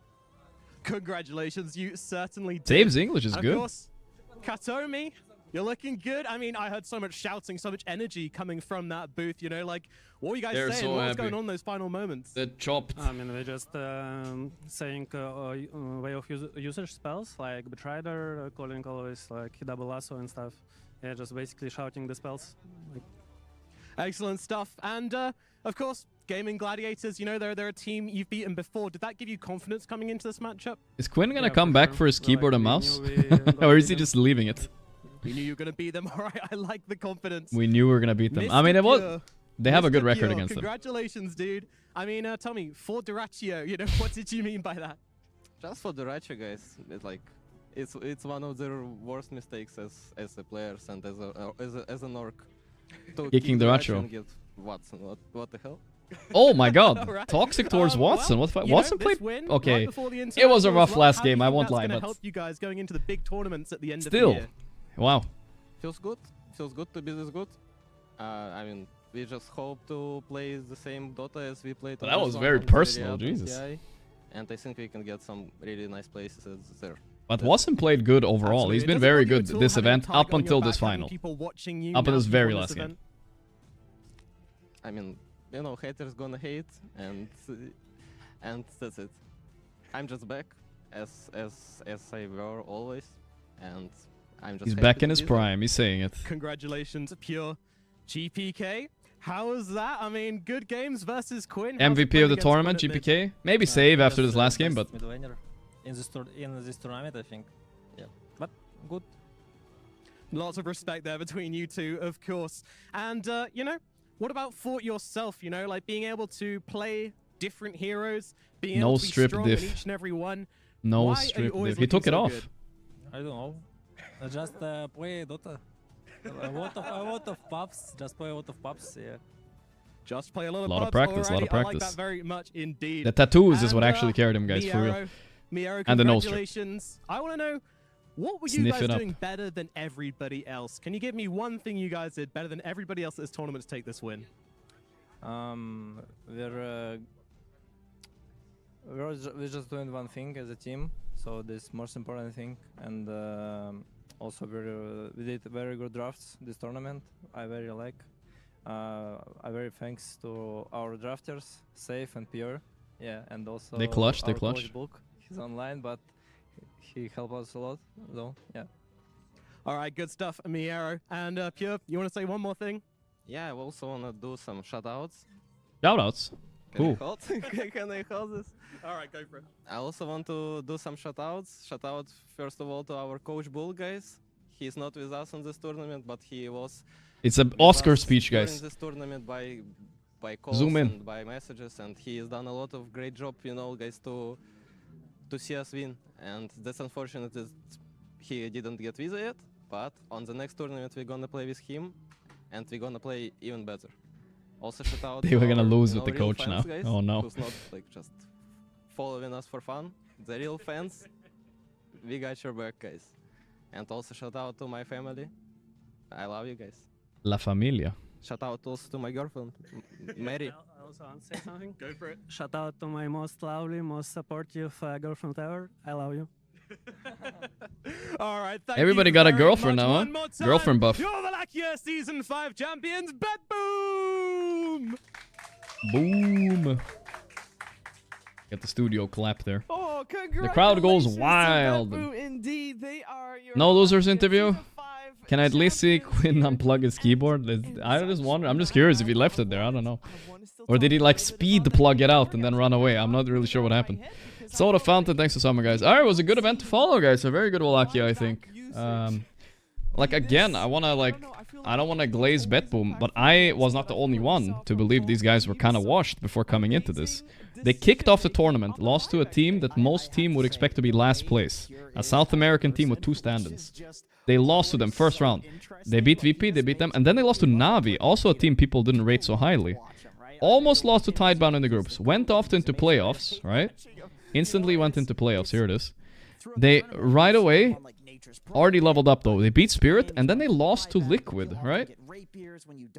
E: Congratulations, you certainly did.
B: Save's English is good.
E: Of course, Katomi, you're looking good. I mean, I heard so much shouting, so much energy coming from that booth, you know, like, what were you guys saying?
B: So
E: what was going on in those final moments?
B: The chopped.
V: I mean, we're just saying way of usage spells, like Betrayer, calling always like double lasso and stuff. Yeah, just basically shouting the spells. Like...
E: Excellent stuff. And, of course, Gaimin Gladiators, you know, they're a team you've beaten before. Did that give you confidence coming into this matchup?
B: Is Quinn gonna come back for his keyboard and mouse? Or is he just leaving it?
E: We knew you were gonna beat them, alright, I like the confidence.
B: We knew we were gonna beat them. I mean, it was... They have a good record against them.
E: Congratulations, dude. I mean, tell me, for Doraccio, you know, what did you mean by that?
W: Just for Doraccio, guys, it's one of their worst mistakes as a players and as an orc.
B: Kicking Doraccio.
W: And get Watson. What the hell?
B: Oh my god.
E: Right.
B: Toxic towards Watson.
E: Well,
B: what Watson played?
E: Win,
B: okay.
E: Right
B: it was a rough
E: well,
B: last game, I won't lie, but
E: help you guys going into the big tournaments at the end
B: still.
E: of the year.
B: Wow.
W: Feels good. Feels good to be this good. I mean, we just hope to play the same Dota as we played.
B: Well, that was very personal, Jesus.
W: And I think we can get some really nice places there.
B: But Watson played good overall. He's been very good this event up until this final. Up until this very last game.
W: I mean, you know, haters gonna hate, and that's it. I'm just back as I were always, and I'm just.
B: He's back in his prime. He's saying it.
E: Congratulations, Pure GPK. How was that? I mean, good games versus Quinn.
B: MVP of the tournament, GPK. Maybe save after this last game, but
X: in this tournament, I think. Yeah, but good.
E: Lots of respect there between you two, of course. And you know, what about for yourself? You know, like being able to play different heroes, being able to be strong in each and every one.
B: No strip diff. He took it off.
X: Good? I don't know. I just play Dota. a lot of pubs. Just play a lot of pubs. Yeah.
E: Just play a lot of
B: pubs. Practice. A lot of practice.
E: I like that very much indeed.
B: The tattoos is what actually carried him, guys, for real.
E: Miero,
B: and the nose
E: congratulations. I want to know, what were you guys doing better than everybody else? Can you give me one thing you guys did better than everybody else at this tournament to take this win?
J: We're just doing one thing as a team. So this is most important thing, and also we did very good drafts this tournament. I very like. I very thanks to our drafters, Safe and Pure. Yeah, and also
B: They clutch.
J: our coach Book. He's online, but he helped us a lot. So yeah.
E: All right, good stuff, Miero. And Pure, you want to say one more thing?
W: Yeah, I also want to do some shoutouts.
B: Shoutouts? Cool.
W: Can I hold this?
E: All right, go for it.
W: I also want to do some shoutouts. Shoutout first of all to our coach Bull, guys. He's not with us on this tournament, but he was.
B: It's an Oscar speech, guys.
W: During this tournament by calls
B: Zoom in.
W: and by messages, and he has done a lot of great job, you know, guys, to see us win. And that's unfortunate that he didn't get visa yet. But on the next tournament, we're gonna play with him, and we're gonna play even better. Also, shout out.
B: They were gonna lose with the
W: real
B: coach
W: fans,
B: now.
W: Guys,
B: Oh no.
W: Who's not like just following us for fun. The real fans. We got your back, guys. And also shout out to my family. I love you guys.
B: La familia.
W: Shout out also to my girlfriend, Mary.
V: I also want to say something.
E: Go for it.
V: Shout out to my most lovely, most supportive girlfriend ever. I love you.
E: All right, thank
B: Everybody
E: you
B: got a
E: very
B: girlfriend
E: much.
B: now, huh?
E: One more time,
B: Girlfriend buff.
E: Your Wallachia Season 5 champions, Betboom!
B: Boom. Get the studio clap there.
Q: Oh,
B: The crowd goes
Q: congratulations to
B: wild.
Q: Betboom. Indeed, they are your
B: No losers
Q: Wallachia
B: interview?
Q: Season 5
B: Can I at least see Quinn unplug his keyboard? I just wonder. I'm just curious if he left it there. I don't know. Or did he like speed plug it out and then run away? I'm not really sure what happened. Soda Fountain, thanks to Summer, guys. Alright, it was a good event to follow, guys. A very good Wallachia, I think. Like, again, I don't wanna glaze Betboom, but I was not the only one to believe these guys were kind of washed before coming into this. They kicked off the tournament, lost to a team that most team would expect to be last place. A South American team with 2 stand-ins. They lost to them first round. They beat VP, they beat them, and then they lost to Navi, also a team people didn't rate so highly. Almost lost to Tidebound in the groups. Went off into playoffs, right? Instantly went into playoffs, here it is. They, right away, already leveled up though. They beat Spirit, and then they lost to Liquid, right?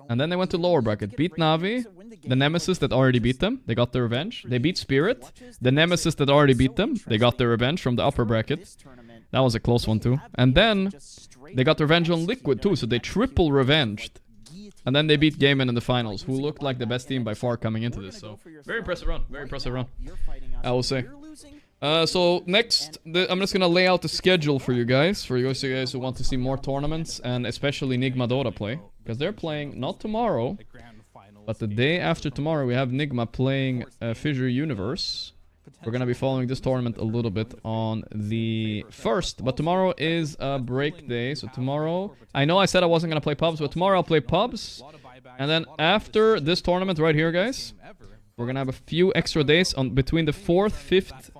B: And then they went to lower bracket. Beat Navi, the Nemesis that already beat them. They got their revenge. They beat Spirit, the Nemesis that already beat them. They got their revenge from the upper bracket. That was a close one too. And then they got revenge on Liquid too, so they triple revenged. And then they beat Gaimin in the finals, who looked like the best team by far coming into this. So very impressive run, very impressive run, I will say. So next, I'm just gonna lay out the schedule for you guys who want to see more tournaments, and especially Nigma Dota play, because they're playing not tomorrow, but the day after tomorrow. We have Nigma playing Fissure Universe. We're gonna be following this tournament a little bit on the 1st, but tomorrow is a break day. So tomorrow, I know I said I wasn't gonna play pubs, but tomorrow I'll play pubs, and then after this tournament right here, guys, we're gonna have a few extra days on between the 4th, 5th,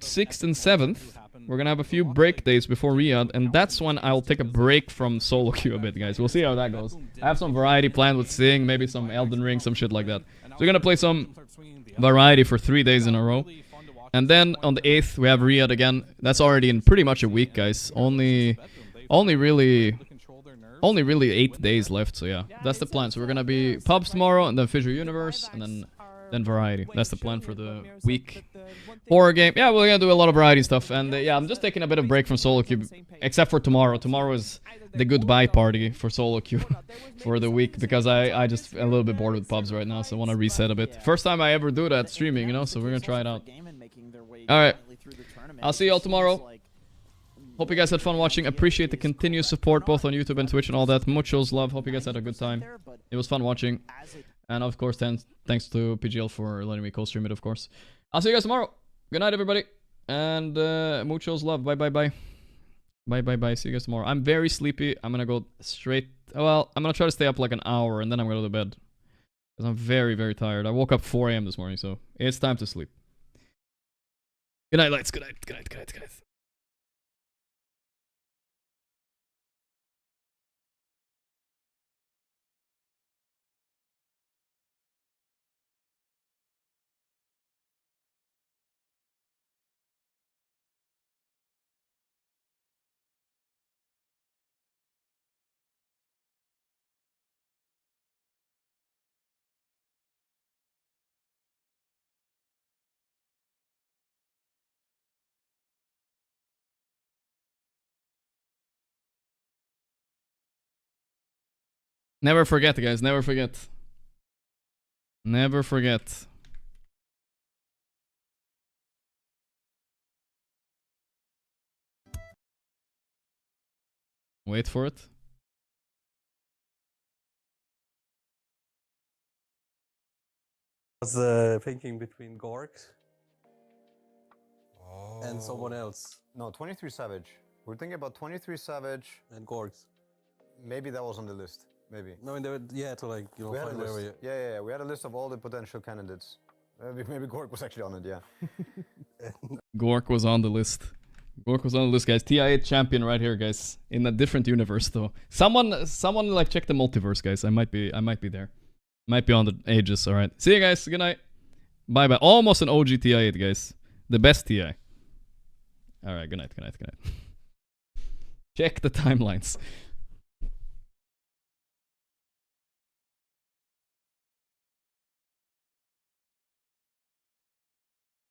B: 6th, and 7th. We're gonna have a few break days before Riyadh, and that's when I'll take a break from solo queue a bit, guys. We'll see how that goes. I have some variety planned with Sing, maybe some Elden Ring, some shit like that. So we're gonna play some variety for 3 days in a row. And then on the 8th, we have Riyadh again. That's already in pretty much a week, guys. Only really 8 days left, so yeah. That's the plan. So we're gonna be pubs tomorrow, and then Fissure Universe, and then variety. That's the plan for the week. Horror game. Yeah, we're gonna do a lot of variety stuff. And yeah, I'm just taking a bit of break from solo queue, except for tomorrow. Tomorrow is the goodbye party for solo queue for the week, because I just a little bit bored with pubs right now, so I want to reset a bit. First time I ever do that streaming, you know, so we're gonna try it out. Alright, I'll see y'all tomorrow. Hope you guys had fun watching. Appreciate the continued support both on YouTube and Twitch and all that. Muchos love. Hope you guys had a good time. It was fun watching. And of course, thanks to PGL for letting me co-stream it, of course. I'll see you guys tomorrow. Good night, everybody. And muchos love. Bye, bye, bye. Bye, bye, bye. See you guys tomorrow. I'm very sleepy. I'm gonna go straight... Well, I'm gonna try to stay up like an hour, and then I'm gonna go to bed. Because I'm very, very tired. I woke up 4 AM this morning, so it's time to sleep. Good night, lights. Good night. Good night. Good night. Good night. Never forget, guys. Never forget. Never forget. Wait for it.
M: I was thinking between Gorgc and someone else.
N: No, 23 Savage. We're thinking about 23 Savage
M: and Gorgc.
N: Maybe that was on the list. Maybe.
M: No, you had to like
N: we had a
M: find
N: list.
M: area.
N: Yeah. We had a list of all the potential candidates. Maybe Gorgc was actually on it. Yeah.
B: Gorgc was on the list. Gorgc was on the list, guys. TI8 champion right here, guys. In a different universe, though. Someone, like check the multiverse, guys. I might be there. Might be on the Aegis. All right. See you guys. Good night. Bye bye. Almost an OG TI8, guys. The best TI. All right. Good night. Good night. Good night. Check the timelines.